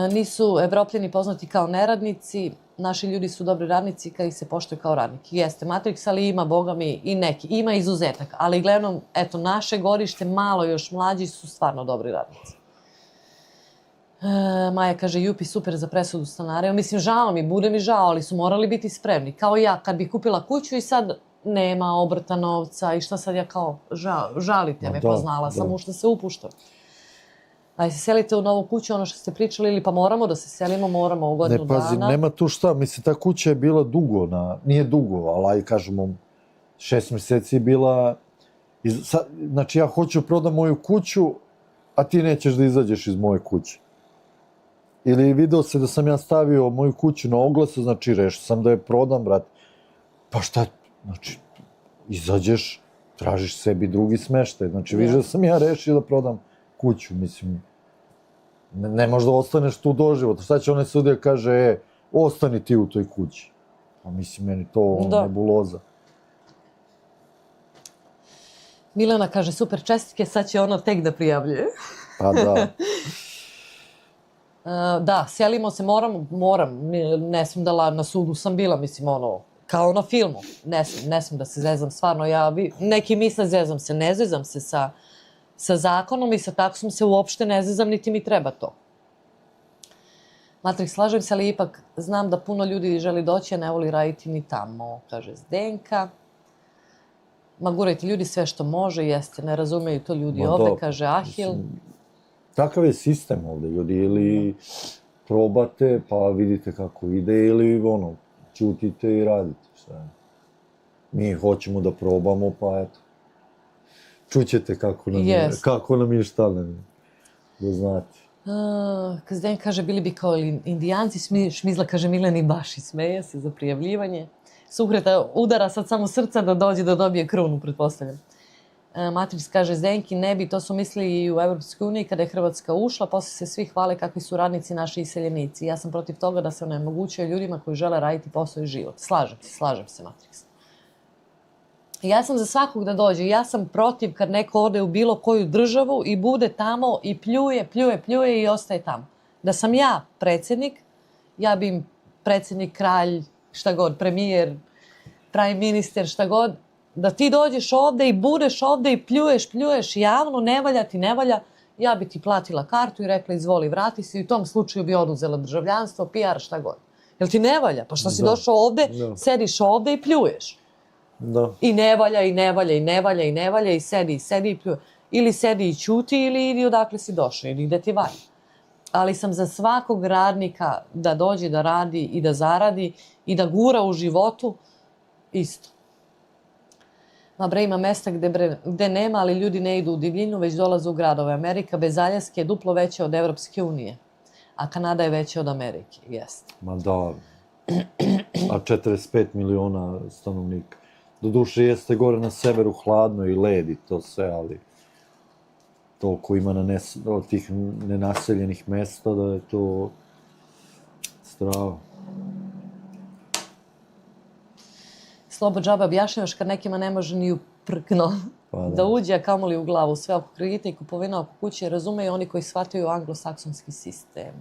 Nisu Evropljani poznati kao neradnici, naši ljudi su dobri radnici kad ih se poštuju kao radniki. Jeste Matrix, ali ima, boga mi, i neki. Ima izuzetak, ali gledam, eto, naše gorište, malo još mlađi, su stvarno dobri radnici. Maja kaže, jupi, super za presudu stanara. Mislim, žao mi, bude mi žao, ali su morali biti spremni. Kao ja, kad bih kupila kuću i sad nema obrta novca i šta sad ja kao, žalite me, pa znala sam u što se upuštam. A se selite u novu kuću, ono što ste pričali, ili pa moramo da se selimo, moramo u godinu dana.
Ne, pazi, nema tu šta, mislim, ta kuća je bila dugo, nije dugo, ali kažemo, 6 meseci je bila, znači ja hoću prodam moju kuću, a ti nećeš da izađeš iz moje kuće. Ili video se da sam ja stavio moju kuću na oglasu, znači rešio sam da je prodam, brat. Pa šta, znači, izađeš, tražiš sebi drugi smeštaj, znači vidiš da sam ja rešio da prodam kuću, mislim, ne možda ostaneš tu doživotno. Šta će onaj sudija kaže, ostani ti u toj kući. Pa mislim, meni to nebuloza.
Milena kaže, super čestitke, sad će ono tek da prijavljuje.
Pa da.
Da, selimo se, moram, ne smijem da na sudu sam bila, mislim, kao na filmu. Ne smijem da se zezam, stvarno, neki misle zezam se, ne zezam se sa zakonom i sa taksom se uopšte ne zezam, niti mi treba to. Matrix, slažem se, ali ipak znam da puno ljudi želi doći, a ne voli raditi ni tamo, kaže Zdenka. Ma gurajte ljudi sve što može, jeste, ne razumeju to ljudi ovde, kaže Ahil.
Takav je sistem ovde, ljudi, ili probate pa vidite kako ide, ili ćutite i radite. Mi hoćemo da probamo, pa eto. Čućete kako nam je šta, da znate.
Zden kaže, bili bi kao indijanci, Šmizla kaže, Mileni baš i smeje se za prijavljivanje. Suhreta udara sad samo srca da dođe da dobije krunu, pretpostavljam. Matrix kaže, Zdenki, ne bi, to su mislili i u Evropskoj uniji kada je Hrvatska ušla, posle se svi hvale kakvi su radnici naši iseljenici. Ja sam protiv toga da se onemogućuje ljudima koji žele raditi posao i život. Slažem se, Matrix. Ja sam za svakog da dođe. Ja sam protiv kad neko ode u bilo koju državu i bude tamo i pljuje i ostaje tamo. Da sam ja predsjednik, ja bi im predsjednik, kralj, šta god, premijer, prime minister, šta god, da ti dođeš ovde i budeš ovde i pljuješ javno, ne valja ti, ne valja. ja bi ti platila kartu i rekla izvoli vrati se i u tom slučaju bi oduzela državljanstvo, PR, šta god. Jel ti ne valja? Pa što si došao ovde, sediš ovde i pljuješ.
Da.
I ne valja, i ne valja, i ne valja, i ne valja, i sedi i pljuje. Ili sedi i ćuti, ili idi odakle si došao, ili gde ti valja. Ali sam za svakog radnika da dođe da radi i da zaradi i da gura u životu isto. Ma bre, ima mesta gde nema, ali ljudi ne idu u divljinu, već dolaze u gradove. Amerika bez Aljaske je duplo veća od Evropske unije, a Kanada je veća od Amerike, jeste.
Ma da, a 45 miliona stanovnika. Doduše jeste gore na severu hladno i led i to sve, ali toliko ima od tih nenaseljenih mesta da je to strava.
Slobo džaba objašnjavaš kad nekima ne može ni uprkno da uđe, a kamoli u glavu. Sve oko kredita i kupovina oko kuće razumeju oni koji shvataju anglosaksonski sistem.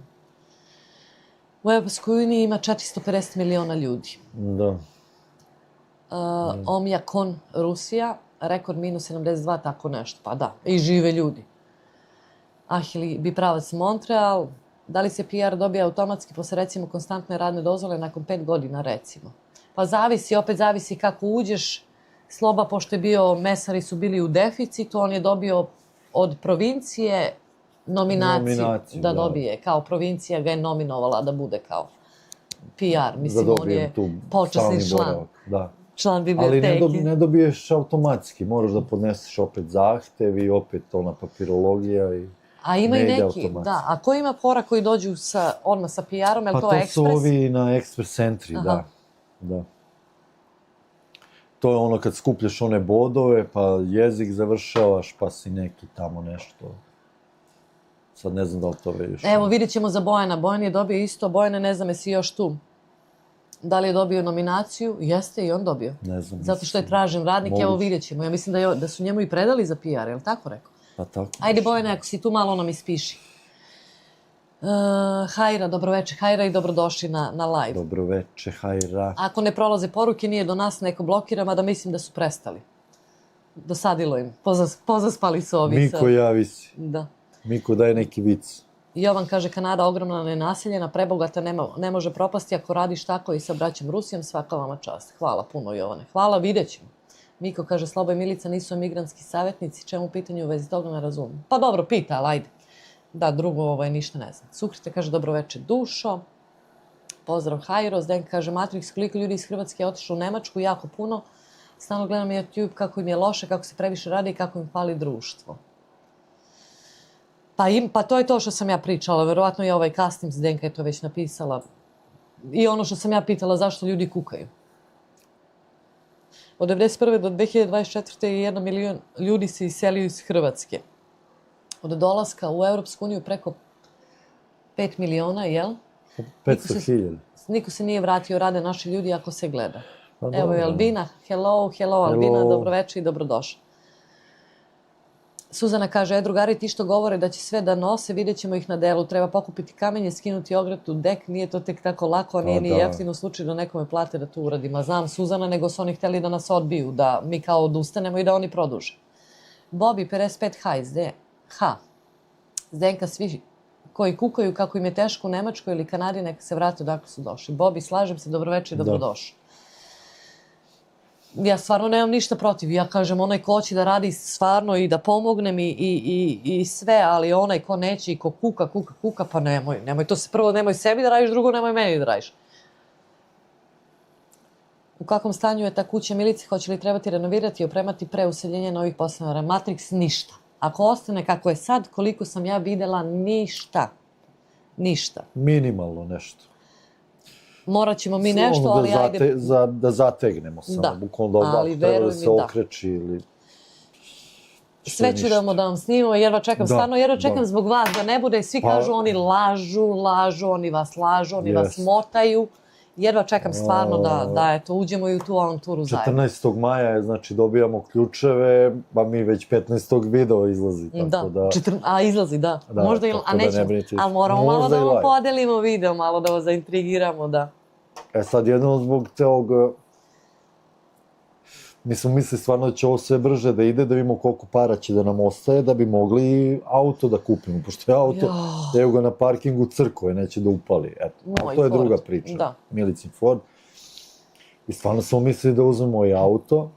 U Evropskoj uniji ima 450 miliona ljudi.
Da.
Omjakon, Rusija, rekord minus 72, tako nešto. Pa da, i žive ljudi. Ahili Bipravac, Montreal. Da li se PR dobija automatski posle recimo konstantne radne dozvole nakon 5 godina recimo? Pa opet zavisi kako uđeš. Sloba, pošto je bio, mesari su bili u deficitu, on je dobio od provincije nominaciju da dobije. Kao provincija ga je nominovala da bude kao PR. Mislim, on je počasni član. Član biblioteke.
Ali ne dobiješ automatski, moraš da podneseš opet zahtev i opet ona papirologija i
a ima i neki, da. A ko ima pora koji dođu odmah sa PR-om, je li to ekspres?
Pa to su ovi na ekspres centri, da. To je ono kad skupljaš one bodove, pa jezik završavaš, pa si neki tamo nešto. Sad ne znam da li to vidiš.
Evo, vidjet ćemo za Bojana. Bojan je dobio isto. Bojane, ne znam, jesi još tu. Da li je dobio nominaciju? Jeste, i on dobio.
Ne znam.
Zato što je tražen radnik, evo vidjet ćemo. Ja mislim da su njemu i predali za PR, je li tako rekao?
Pa tako.
Ajde, Bojane, ako si tu malo nam ispiši. Hajra, dobroveče, Hajra i dobrodošli na live.
Dobroveče, Hajra.
Ako ne prolaze poruke, nije do nas, neko blokira, mada mislim da su prestali. Dosadilo im. Pozaspali su ovi.
Miko javi si.
Da.
Miko daj neki vic.
Jovan kaže, Kanada ogromna, nenaseljena, prebogata, ne može propasti ako radiš tako i sa braćom Rusijom, svaka vama čast. Hvala puno, Jovane. Hvala, vidjet ćemo. Miko kaže, Sloba i Milica nisu emigrantski savjetnici, čemu pitanje u vezi toga ne razumijem. Pa dobro, pita, ali ajde. Da, drugo ništa ne znam. Sukrite kaže, dobroveče, Dušo. Pozdrav, Hajro. Zdenka kaže, Matrix, koliko ljudi iz Hrvatske je otišlo u Nemačku, jako puno. Stalno gledam YouTube kako im je loše, kako se previše radi i kako im fali društvo. Pa to je to što sam ja pričala. Verovatno je casting, Zdenka je to već napisala. I ono što sam ja pitala, zašto ljudi kukaju. Od 1991. do 2024. 1 milion ljudi se iselio iz Hrvatske. Od dolaska u Evropsku uniju preko 5 miliona, jel?
500.000.
Niko se nije vratio, rade naši ljudi ako se gleda. Evo je Albina, hello, Albina, dobroveče i dobrodošla. Suzana kaže, drugari, ti što govore da će sve da nose, vidjet ćemo ih na delu. Treba pokupiti kamenje, skinuti ogradu, dek, nije to tek tako lako, a nije ni jeftino u slučaju da nekome plate da to uradimo. A znam, Suzana, nego su oni hteli da nas odbiju, da mi kao odustanemo i da oni produže. Bobi, 55H, Zdenka, svi koji kukaju kako im je teško u Nemačkoj ili Kanadi, neka se vrate odakle su došli. Bobi, slažem se, dobroveče i dobrodošli. Ja stvarno nemam ništa protiv. Ja kažem, onaj ko hoće da radi stvarno i da pomognem i sve, ali onaj ko neće i ko kuka, pa nemoj to se prvo, nemoj sebi da radiš, drugo nemoj meni da radiš. U kakvom stanju je ta kuća Milice, hoće li trebati renovirati i opremati pre useljenja novih poslovara? Matrix, ništa. Ako ostane kako je sad, koliko sam ja videla, ništa. Ništa.
Minimalno nešto.
Morat ćemo mi nešto, ali ajde...
Da zategnemo samo, bukvalno da ovako treba da se okreći ili...
Sve ću da vam snimamo, jedva čekam, stvarno jedva čekam zbog vas, da ne bude, svi kažu oni lažu, oni vas lažu, oni vas motaju. Jedva čekam stvarno da uđemo i u tu avanturu zajedno.
14. maja je, znači dobijamo ključeve, pa mi već 15. video izlazi, tako da...
A izlazi, da. Možda i... A nećemo, ali moramo malo da vam podelimo video, malo da vas zaintrigiramo, da.
Sad jedno zbog celog Mi smo mislili stvarno da će ovo sve brže da ide, da vidimo koliko para će da nam ostaje, da bi mogli auto da kupimo, pošto je auto, evo ga na parkingu crkve, neće da upali, eto.
Moj
To je
Ford,
druga priča,
da.
Milicin Ford. I stvarno smo mislili da uzmemo i auto,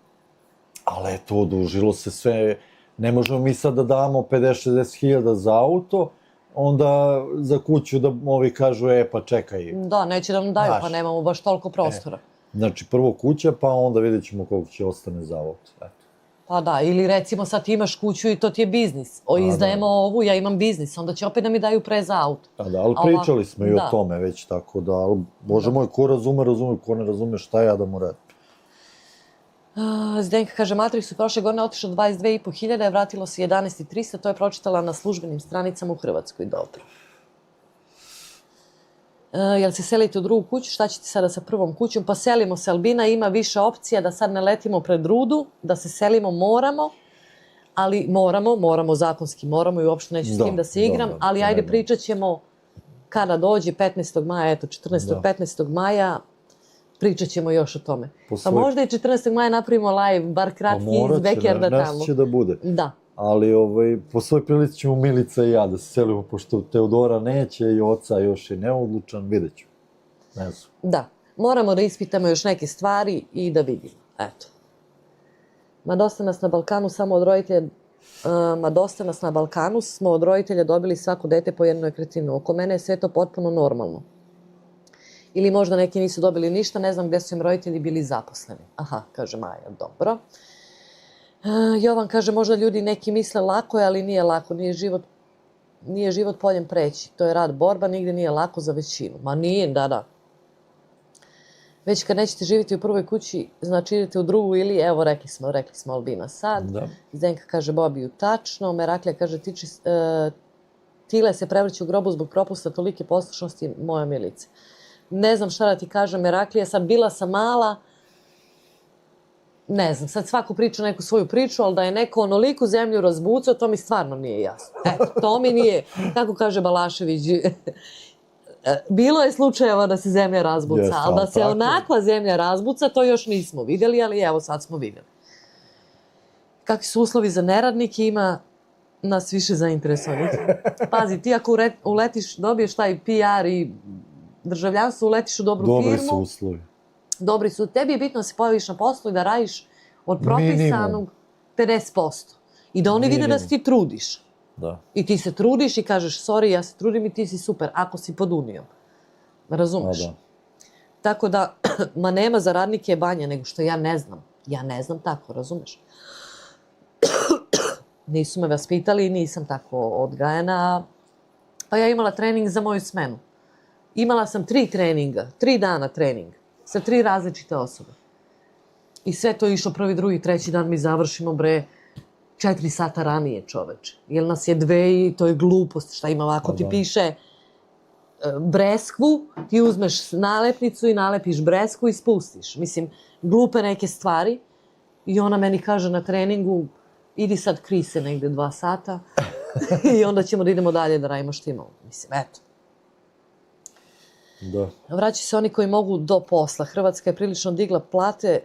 ali eto, odužilo se sve, ne možemo mi sad da damo 50-60 hiljada za auto, onda za kuću da ovi kažu, pa čekaj.
Da, neće da nam daju,
Znaš.
pa nemamo baš toliko prostora.
Znači, prvo kuća, pa onda vidjet ćemo koliko će ostane za auto. Eto.
Pa da, ili recimo sad ti imaš kuću i to ti je biznis. Izdajemo ovu, ja imam biznis, onda će opet da mi daju pre za auto.
Da, ali pričali smo i o tome već, tako da, ali, bože moj, ko razume, ko ne razume, šta ja da mu radim.
Zdenka kaže, Matrix u prošle godine otišao 22,5 hiljada, vratilo se 11,300, to je pročitala na službenim stranicama u Hrvatskoj. Dobro. Jel se selite u drugu kuću? Šta ćete sada sa prvom kućom? Pa selimo se, Albina, ima više opcija da sad ne letimo pred rudu, da se selimo moramo, ali moramo, zakonski moramo i uopšte neću s tim da se igram, ali ajde pričat ćemo kada dođe 15. maja, eto 14. 15. maja, pričat ćemo još o tome. Pa možda i 14. maja napravimo live, bar kratki iz Bekerda tamo.
Nas će da bude.
Da.
Ali po svoj prilici ćemo Milica i ja da se selimo, pošto Teodora neće i oca još je neodlučan, vidjet ću. Ne znam.
Da, moramo da ispitamo još neke stvari i da vidimo. Eto. Dosta nas na Balkanu smo od roditelja dobili svako dete po jednoj nekretninu. Oko mene je sve to potpuno normalno. Ili možda neki nisu dobili ništa, ne znam gde su im roditelji bili zaposleni. Aha, kaže Maja, dobro. Jovan kaže, možda ljudi neki misle lako je, ali nije lako, nije život poljem preći. To je rad, borba, nigde nije lako za većinu. Ma nije, da. Već kad nećete živjeti u prvoj kući, znači idete u drugu ili, evo, rekli smo Albina sad. Zdenka kaže, Bobiju, tačno. Meraklija kaže, Tile se prevrće u grobu zbog propusta tolike poslušnosti, moja Milice. Ne znam šta da ti kažem, Meraklija, sad bila sam mala, ne znam, sad svako priča neku svoju priču, ali da je neko onoliku zemlju razbucao, to mi stvarno nije jasno. Eto, to mi nije, kako kaže Balašević, bilo je slučajeva da se zemlja razbuca, ali da se onakva zemlja razbuca, to još nismo vidjeli, ali evo sad smo vidjeli. Kakvi su uslovi za neradnike, ima nas više zainteresovanih. Pazi, ti ako uletiš, dobiješ taj PR i državljanstvo, uletiš u dobru firmu.
Dobri su uslovi.
Dobri su. Tebi je bitno da se pojaviš na poslu i da radiš od propisanog 50%. I da oni vide da se ti trudiš.
Da.
I ti se trudiš i kažeš, sorry, ja se trudim i ti si super, ako si pod unijom. Razumeš? Tako da, ma nema za radnike banja, nego što ja ne znam. Ja ne znam tako, razumeš? Nisu me vaspitali i nisam tako odgajana. Pa ja imala trening za moju smenu. Imala sam 3 treninga, 3 dana trening, sa 3 različite osobe. I sve to išlo prvi, drugi, treći dan mi završimo, 4 sata ranije, čoveče. Jer nas je 2 i to je glupost. Šta ima ovako, ti piše breskvu, ti uzmeš nalepnicu i nalepiš breskvu i spustiš. Mislim, glupe neke stvari. I ona meni kaže na treningu, idi sad krij se negde 2 sata i onda ćemo da idemo dalje da radimo što imamo. Mislim, eto.
Da.
Vraćaju se oni koji mogu do posla. Hrvatska je prilično digla plate,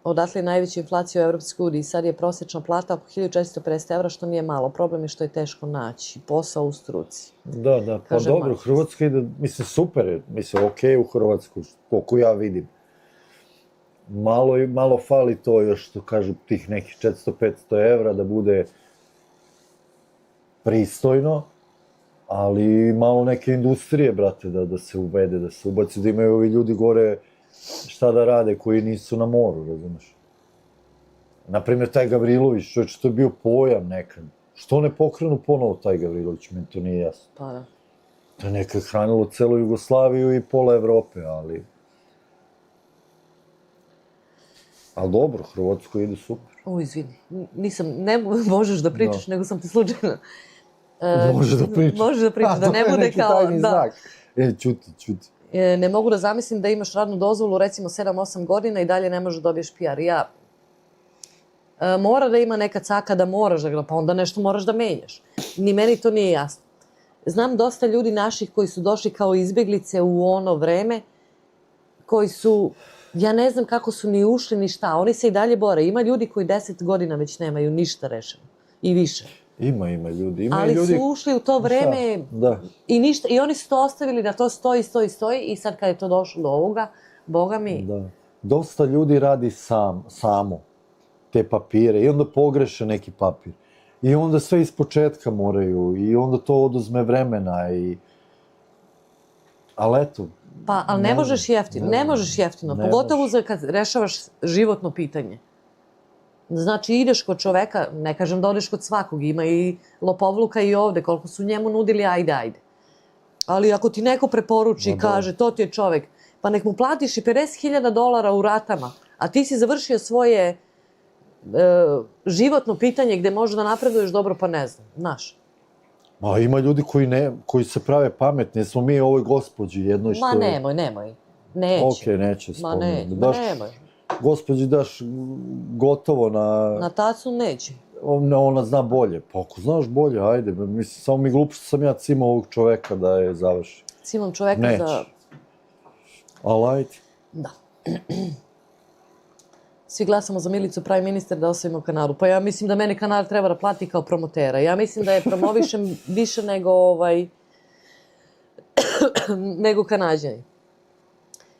odatle je najveća inflacija u Evropskoj uniji. Sad je prosječna plata oko 1450 evra, što nije malo. Problem je što je teško naći posao u struci.
Da, pa dobro, Hrvatska ide, mislim, super je, mislim, okej u Hrvatsku, koliko ja vidim. Malo fali to još, što kažu, tih nekih 400-500 evra da bude pristojno, ali malo neke industrije, brate, da se uvede, da se ubaci, da imaju ovi ljudi gore šta da rade koji nisu na moru, razumeš? Naprimjer, taj Gavrilović, čovječ, to je bio pojam nekad. Što ne pokrenu ponovo taj Gavrilović, meni to nije jasno.
Pa da.
To je nekad hranilo celu Jugoslaviju i pola Evrope, ali... Ali dobro, Hrvatsko ide super.
Izvini, ne možeš da pričaš, nego sam ti slučajno...
Možeš da pričaš.
Možeš da pričaš, da ne bude kao...
To je neki tajni znak. Čuti.
Ne mogu da zamislim da imaš radnu dozvolu, recimo 7-8 godina i dalje ne možeš da dobiješ PR. Mora da ima neka caka da moraš da ga, pa onda nešto moraš da menjaš. Ni meni to nije jasno. Znam dosta ljudi naših koji su došli kao izbjeglice u ono vreme, koji su Ja ne znam kako su ni ušli ni šta, oni se i dalje bore. Ima ljudi koji 10 godina već nemaju ništa rešeno i više.
Ima ljudi.
Ali
ljudi...
su ušli u to vreme
Da.
i ništa, i oni su to ostavili da to stoji i sad kad je to došlo do ovoga, Boga mi...
Da. Dosta ljudi radi samo te papire i onda pogreše neki papir. I onda sve ispočetka moraju i onda to oduzme vremena i... Ali eto...
Pa, ali ne možeš jeftino, ne možeš jeftino, pogotovo kad rešavaš životno pitanje. Znači, ideš kod čoveka, ne kažem da odeš kod svakog, ima i lopovluka i ovde, koliko su njemu nudili, ajde. Ali ako ti neko preporuči i kaže, to ti je čovek, pa nek mu platiš i $50.000 u ratama, a ti si završio svoje životno pitanje gde možeš da napreduješ dobro, pa ne znam, znaš.
Ma ima ljudi koji se prave pametni, smo mi ovoj gospođi jednoj što...
Ma nemoj. Neće.
Okej, neće spomenuti.
Nemoj.
Gospođi daš gotovo na...
Na tacu neće.
Ona zna bolje. Pa ako znaš bolje, ajde. Mislim, samo mi glupo što sam ja cimao ovog čoveka da je završi.
Cimam čoveka
neće.
za...
Ali ajde.
Da. Svi glasamo za Milicu, pravi ministar, da osvojimo Kanadu. Pa ja mislim da mene Kanada treba da plati kao promotera. Ja mislim da je promovišem više nego Kanađani.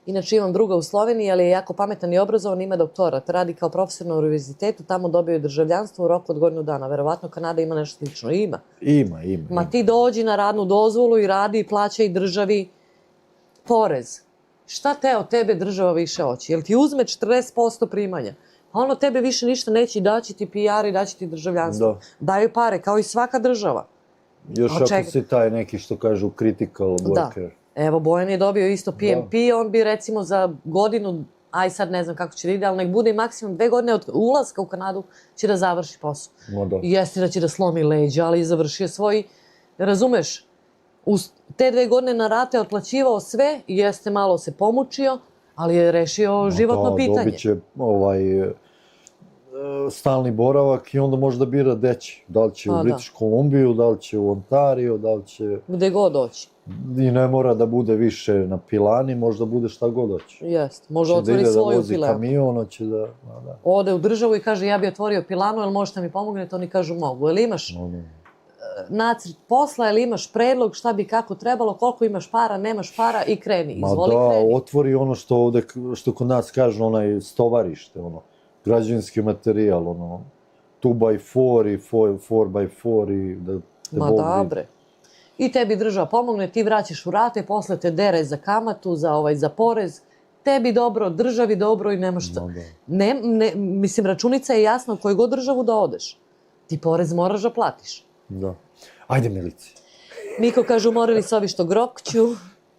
Inače imam druga u Sloveniji, ali je jako pametan i obrazovan, ima doktorat. Radi kao profesor na univerzitetu, tamo dobio državljanstvo u roku od godinu dana. Verovatno Kanada ima nešto slično. Ima.
Ima.
Ti dođi na radnu dozvolu i radi i plaćaj državi porez. Šta od tebe država više hoće? Jel ti uzme 40% primanja? Pa ono tebe više ništa neće, daći ti PR i daći ti državljanstvo. Daju pare, kao i svaka država.
Još ako si taj neki što kažu critical worker.
Evo, Bojan je dobio isto PMP, on bi recimo za godinu, sad ne znam kako će da ide, ali nek bude i maksimum 2 godine od ulaska u Kanadu će da završi posao. Jeste da će da slomi leđa, ali završio svoj, razumeš, uz te 2 godine na rate otplaćivao sve, jeste malo se pomučio, ali je rešio životno pitanje.
Dobit će stalni boravak i onda može da bira gde će. Da li će u British Columbiju, da li će u Ontario, da li će...
Gde god doći.
I ne mora da bude više na pilani, može da bude šta god hoće.
Jeste, može otvori svoju pilanu.
Da vozi kamion, će da...
Ode u državu i kaže ja bi otvorio pilanu, jel možete mi pomognete? Oni kažu mogu. Jel imaš nacrt posla, jel imaš predlog, šta bi kako trebalo, koliko imaš para, nemaš para i kreni. Izvoli kreni.
Otvori ono što kod nas kažu, onaj stovarište, građevinski materijal, 2x4 i 4x4 i da te
Ma dobre. I tebi država pomogne, ti vraćaš u rate, posle te dere za kamatu, za porez. Tebi dobro, državi dobro i nemaš šta. Mislim, računica je jasna u koju god državu da odeš. Ti porez moraš da platiš.
Da. Ajde, Milici.
Miko kaže, umorili se ovi što grokću.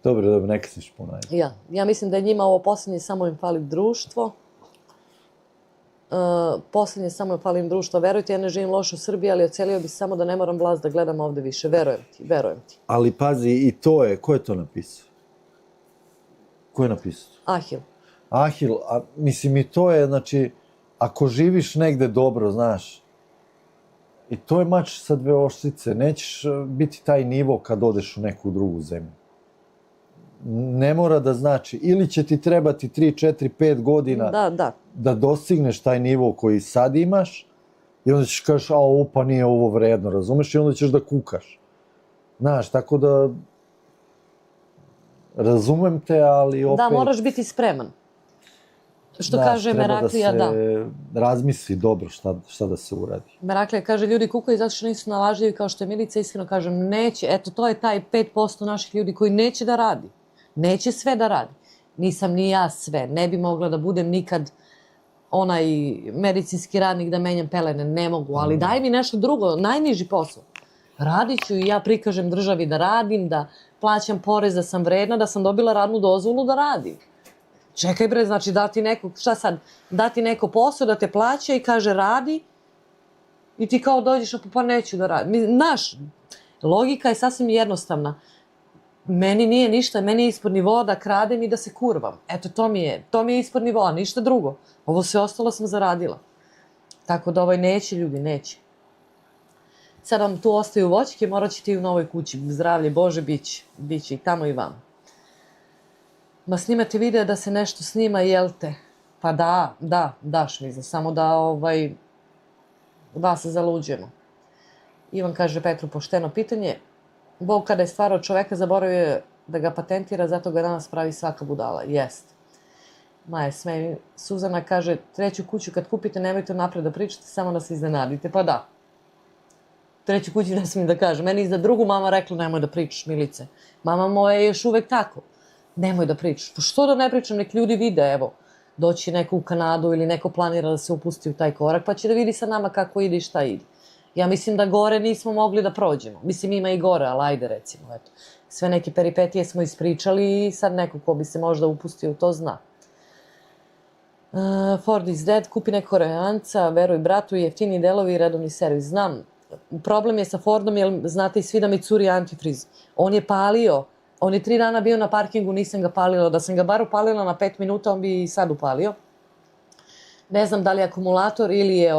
Dobro, neka si špuna.
Ja mislim da je njima ovo poslednje samo im fali društvo. Poslednje samo im fali im društvo. Verujte, ja ne živim loše u Srbiji, ali ocelio bi samo da ne moram vlast da gledam ovde više. Verujem ti.
Ali pazi, i to je, ko je to napisao? Ko je napisao? Ahil, mislim i to je, znači, ako živiš negde dobro, znaš, i to je mač sa 2 oštrice, nećeš biti taj nivo kad odeš u neku drugu zemlju. Ne mora da znači, ili će ti trebati 3, 4, 5 godina da dostigneš taj nivo koji sad imaš i onda ćeš kažeš, ovo pa nije ovo vredno, razumeš, i onda ćeš da kukaš. Znaš, tako da razumem te, ali opet...
Da, moraš biti spreman. Što kaže Meraklija, da.
Treba da se razmisli dobro šta da se uradi.
Meraklija kaže, ljudi kukaju zato što nisu nalažljivi, kao što je Milica, iskreno kažem, neće. Eto, to je taj 5% naših ljudi koji neće da radi. Neće sve da radi. Nisam ni ja sve. Ne bi mogla da budem nikad onaj medicinski radnik da menjam pelene. Ne mogu, ali daj mi nešto drugo, najniži posao. Radit ću i ja prikažem državi da radim, da plaćam porez, da sam vredna, da sam dobila radnu dozvolu da radim. Čekaj bre, znači dati neko, šta sad, dati neko posao da te plaća i kaže radi i ti kao dođeš pa neću da radim. Znaš, logika je sasvim jednostavna. Meni nije ništa, meni je ispod nivoa da kradem i da se kurvam. Eto, to mi je ispod nivoa, ništa drugo. Ovo sve ostalo sam zaradila. Tako da neće ljudi, neće. Sad vam tu ostaju voćke, morat ćete i u novoj kući. Zdravlje Bože, biće i tamo i vam. Ma snimati video da se nešto snima, jel te? Pa da, Šmiza, samo da vas zaluđujemo. Ivan kaže Petru pošteno pitanje. Bog kada je stvarao čoveka zaboravio da ga patentira, zato ga danas pravi svaka budala. Jest. Maja smeji. Suzana kaže, treću kuću kad kupite nemojte napred da pričate, samo da se iznenadite. Pa da. Treću kuću ne smijem da kažem. Meni za drugu mama rekla nemoj da pričaš, Milice. Mama moja je još uvek tako. Nemoj da pričaš. Pa što da ne pričam, nek ljudi vide, evo. Doći neko u Kanadu ili neko planira da se upusti u taj korak, pa će da vidi sa nama kako ide i šta ide. Ja mislim da gore nismo mogli da prođemo. Mislim, ima i gore, ali ajde recimo, eto. Sve neke peripetije smo ispričali i sad neko ko bi se možda upustio u to zna. Ford is dead, kupi neko Koreanca, veruj bratu, jeftini delovi i redovni servis. Znam, problem je sa Fordom, jer znate i svi da mi curi antifriz. On je palio, on je 3 dana bio na parkingu, nisam ga palila. Da sam ga bar upalila na 5 minuta, on bi i sad upalio. Ne znam da li je akumulator ili je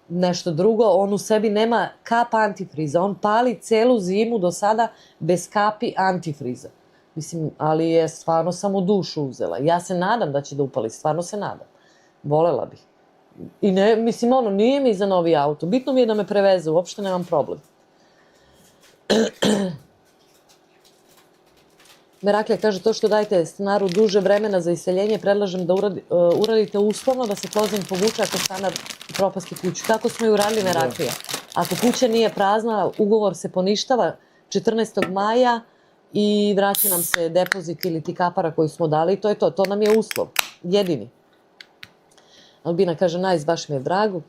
nešto drugo. On u sebi nema kap antifriza. On pali celu zimu do sada bez kapi antifriza. Mislim, ali je stvarno samo dušu uzela. Ja se nadam da će da upali, stvarno se nadam. Volela bih. I ne, mislim, nije mi za novi auto. Bitno mi je da me preveze, uopšte nemam problem. Meraklija kaže, to što dajete stanaru duže vremena za iseljenje, predlažem da uradite uslovno da se pozim povuče ako stanar propasti kuću. Kako smo i uradili, Meraklija? Ako kuća nije prazna, ugovor se poništava 14. maja i vraća nam se depozit ili ti kapara koji smo dali i to je to. To nam je uslov. Jedini. Albina kaže, najs, baš mi je drago.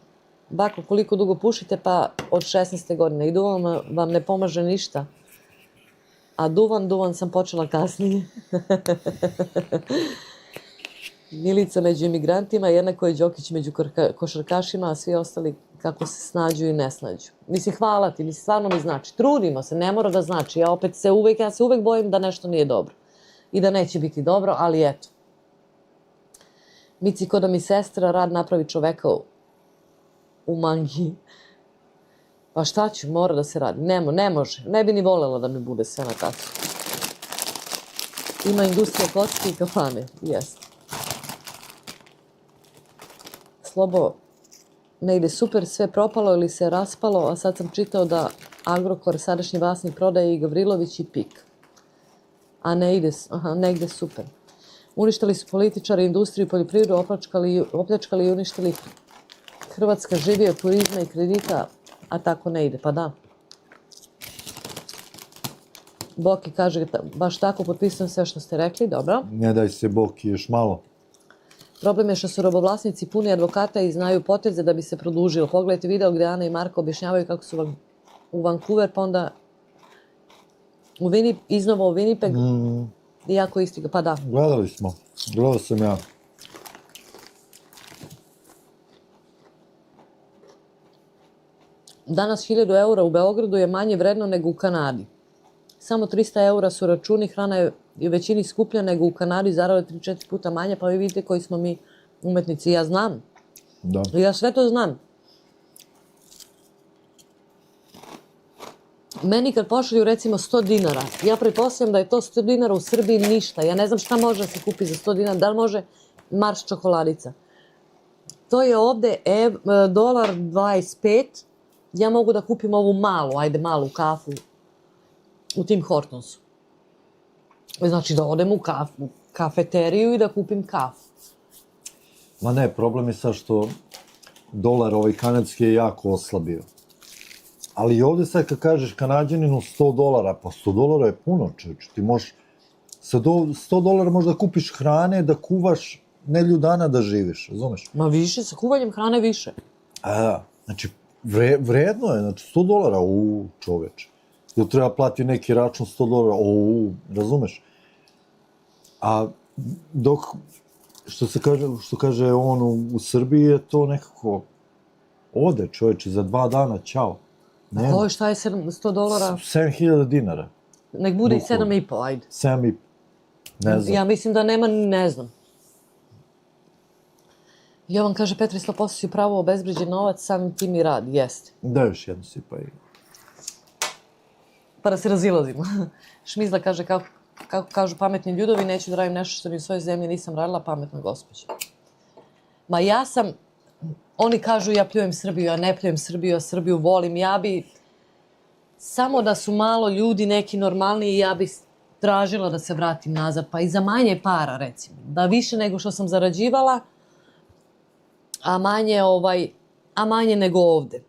Bako, koliko dugo pušite? Pa od 16. godine. I duvan vam ne pomaže ništa. A duvan sam počela kasnije. Milica među imigrantima, jednako je Đokić među košarkašima, a svi ostali kako se snađu i ne snađu. Mislim, hvala ti, stvarno mi znači. Trudimo se, ne mora da znači. Ja se uvek bojim da nešto nije dobro. I da neće biti dobro, ali eto. Mici, ko da mi sestra rad napravi čoveka u mangi. Pa šta ću, mora da se radi. Ne može. Ne bi ni voljela da mi bude sve na tacu. Ima industrija kocke i kafane. Jeste. Slobo, ne ide super, sve propalo ili se raspalo, a sad sam čitao da Agrokor, sadašnji vlasnik, prodaje i Gavrilović i PIK. A ne ide super. Uništili su političari, industriju, poljoprivredu, opljačkali i uništili. Hrvatska živi od turizma i kredita, a tako ne ide, pa da. Boki kaže, baš tako, potpisujem sve što ste rekli, dobro.
Ne daj se Boki, još malo.
Problem je što su robovlasnici puni advokata i znaju poteze da bi se produžilo. Pogledajte video gde Ana i Marko objašnjavaju kako su u Vancouver, pa onda iznova u Winnipeg. Iako isti ga, pa da.
Gledao sam ja.
Danas 1000 eura u Beogradu je manje vredno nego u Kanadi. Samo 300 eura su računi, hrana je u većini skuplja nego u Kanadi, zarada 3-4 puta manje, pa vi vidite koji smo mi umetnici. Ja znam.
Da.
Ja sve to znam. Meni kad pošalju recimo 100 dinara, ja pretpostavljam da je to 100 dinara u Srbiji ništa. Ja ne znam šta može da se kupi za 100 dinara. Da li može Mars čokoladica? To je ovde $1.25. Ja mogu da kupim ovu malu kafu u Tim Hortonsu. Znači da odem u kafeteriju i da kupim kafu.
Ma ne, problem je sad što dolar kanadski je jako oslabio. Ali i ovde sad kad kažeš Kanadjaninu $100, pa $100 je puno, čovječ. Ti možeš sa $100 možda kupiš hrane da kuvaš nedelju dana da živiš, razumeš?
Ma više, sa kuvanjem hrane više.
Znači, vredno je, znači $100, čoveč. Ili treba plati neki račun $100, razumeš? A dok, što kaže on u Srbiji je to nekako ode, čoveče, za 2 dana, ćao.
Ovo šta je $100?
$7.000.
Nek bude i 7,5, ajde.
7,5. Ne znam.
Ja mislim da nema, ne znam. Jovan kaže, Petri, 100% si pravo obezbriđen novac, samim tim i rad. Jeste.
Da, još jedno si pa i...
Pa da se razilazimo. Šmizla kaže, kako kažu pametni ljudovi, neću da radim nešto što mi u svojoj zemlji nisam radila, pametna gospođa. Ma ja sam, oni kažu ja pljujem Srbiju, ja ne pljujem Srbiju, ja Srbiju volim, ja bi, samo da su malo ljudi neki normalni, ja bi tražila da se vratim nazad, pa i za manje para recimo, da više nego što sam zarađivala, a manje nego ovde.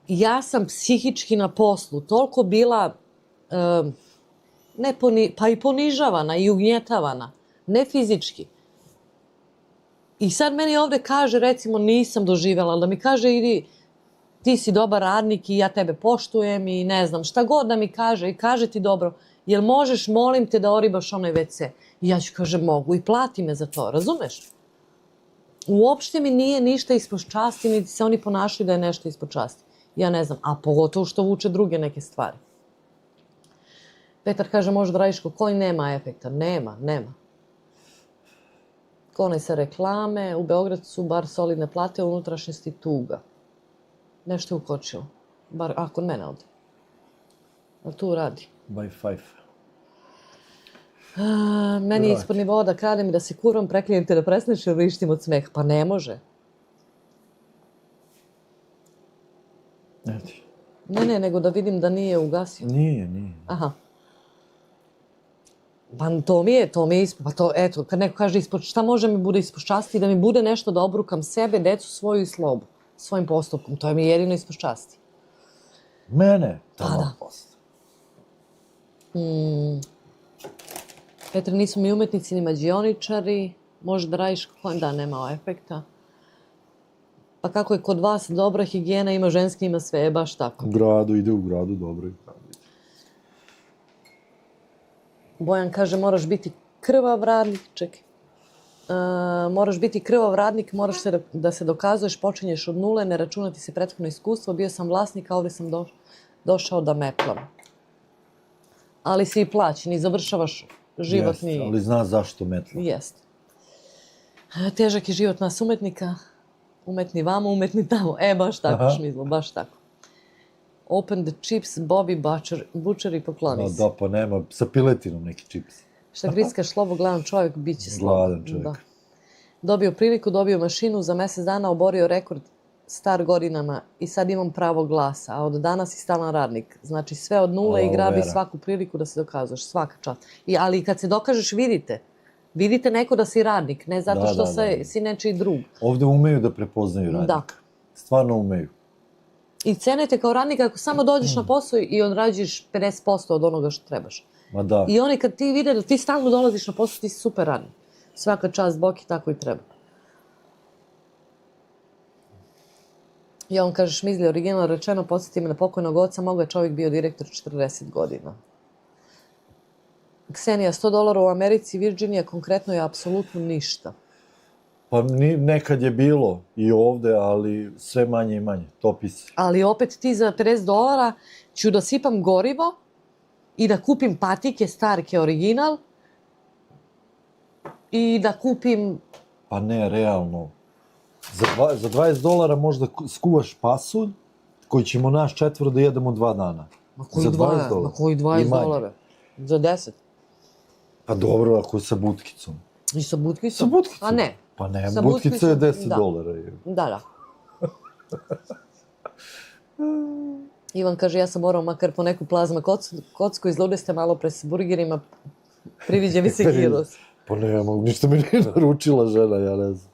Ja sam psihički na poslu toliko bila pa i ponižavana i ugnjetavana, ne fizički. I sad meni ovde kaže, recimo, nisam doživjela, da mi kaže, idi, ti si dobar radnik i ja tebe poštujem i ne znam, šta god da mi kaže i kaže ti dobro, jel možeš, molim te da oribaš onaj WC? I ja ću kaže, mogu i plati me za to, razumeš? Uopšte mi nije ništa ispod časti, niti se oni ponašaju da je nešto ispod časti. Ja ne znam, a pogotovo što vuče druge neke stvari. Petar kaže, možeš da radiš koji nema efekta. Nema. Klone se reklame, u Beogradu su bar solidne plate, u unutrašnjosti tuga. Nešto je ukočilo. Bar kod mene ovde. Ali tu radi.
By five.
Meni je ispod nivoa da kradem i da se kurvam, preklijem te da prestaneš i vrištim od smeha. Pa ne može. Ne, nego da vidim da nije ugasio.
Nije.
Aha. Pa to mi je ispod, pa to, eto, kad neko kaže ispod, šta može mi bude ispod časti, da mi bude nešto da obrukam sebe, decu svoju i slobu, svojim postupkom, to je mi jedino ispod časti.
Mene?
Da. Petar, nismo mi umetnici, ni mađioničari, može da radiš da nema efekta. Pa kako je kod vas dobra higijena, ima ženski, ima sve, baš tako.
Ide u gradu, dobro.
Bojan kaže, moraš biti krvav radnik, moraš biti krvav radnik, moraš da se dokazuješ, počinješ od nule, ne računati se prethodno iskustvo, bio sam vlasnik, a ovdje sam došao da metlam. Ali si i plaćen i završavaš životni...
Jeste, ali zna zašto metlam.
Jeste. Težak je život nas umetnika, umetni vamo, umetni tamo. Baš tako, Šmizlo, baš tako. Open the chips, Bobby Butcher i pokloni se.
Da, pa nema, sa piletinom neki čips.
Šta griskaš slobo, gladan čovjek, bit će slobo.
Gladan čovjek.
Da. Dobio priliku, dobio mašinu, za mjesec dana oborio rekord star godinama i sad imam pravo glasa, a od danas si stalan radnik. Znači sve od nule i grabi svaku priliku da se dokazuješ, svaka čast. Ali kad se dokažeš, vidite neko da si radnik, ne zato što si nečiji drug.
Ovdje umeju da prepoznaju radnika.
Da.
Stvarno umeju.
I cenete kao radnika ako samo dođeš na posao i odrađuješ 50% od onoga što trebaš.
Ma da.
I oni kad ti vide da ti stalno dolaziš na posao, ti si super radnik. Svaka čast Boki, tako i treba. I on kaže, Šmizli, originalno rečeno, podsjeti me na pokojnog oca, mogo je čovjek bio direktor 40 godina. Ksenija, $100 u Americi, Virginija, konkretno je apsolutno ništa.
Pa nekad je bilo i ovde, ali sve manje i manje, topi se.
Ali opet ti za $50 ću da sipam gorivo i da kupim patike, starke, original, i da kupim...
Pa ne, realno. Za $20 možda skuvaš pasulj, koji ćemo naš 4 da jedemo 2 dana.
Ma koji $20? Za 10?
Pa dobro, ako je sa butkicom.
I sa butkicom?
Sa butkicom.
A ne.
Pa ne, butkica je $10.
Da. Ivan kaže, ja sam morao makar po neku plazma kocku, izlude ste malo pre s burgerima, priviđe mi se giros.
Pa ne, ništa mi nije naručila žena, ja ne znam.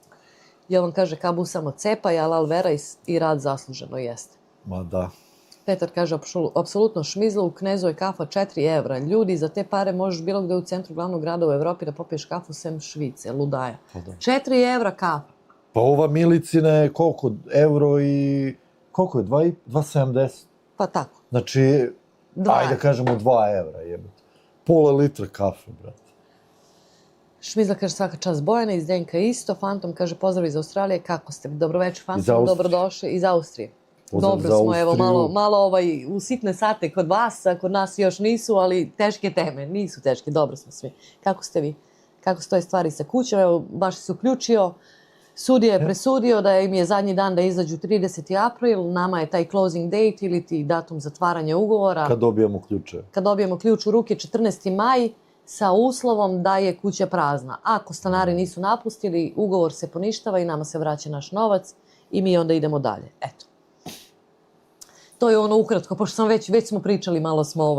Jovan kaže, kabu samo cepa, halal vera i rad zasluženo jeste.
Ma da.
Petar kaže, apsolutno Šmizlo, u Knezu je kafa 4 evra. Ljudi, za te pare možeš bilo gde u centru glavnog grada u Evropi da popiješ kafu sem Švice, ludaja. 4 evra kafa.
Pa ova milicina je koliko? Euro i... Koliko je? 2,70?
Pa tako.
Znači, ajde kažemo 2 evra, jebate. Pola litra kafe, brate.
Šmizla kaže, svaka čast Bojana, iz Denka isto. Fantom kaže, pozdrav iz Australije, kako ste? Dobroveče, Fantom, dobrodošli iz Austrije. Dobro smo, evo, malo u sitne sate kod vas, a kod nas još nisu, ali teške teme, nisu teške, dobro smo svi. Kako ste vi? Kako stoje stvari sa kućom? Evo, baš se uključio Sudija je presudio da im je zadnji dan da izađu 30. april, nama je taj closing date ili ti datum zatvaranja ugovora.
Kad dobijemo ključe.
Kad dobijemo ključ u ruke 14. maj sa uslovom da je kuća prazna. Ako stanari nisu napustili, ugovor se poništava i nama se vraća naš novac i mi onda idemo dalje. Eto. To je ono ukratko, pošto sam već smo pričali, malo smo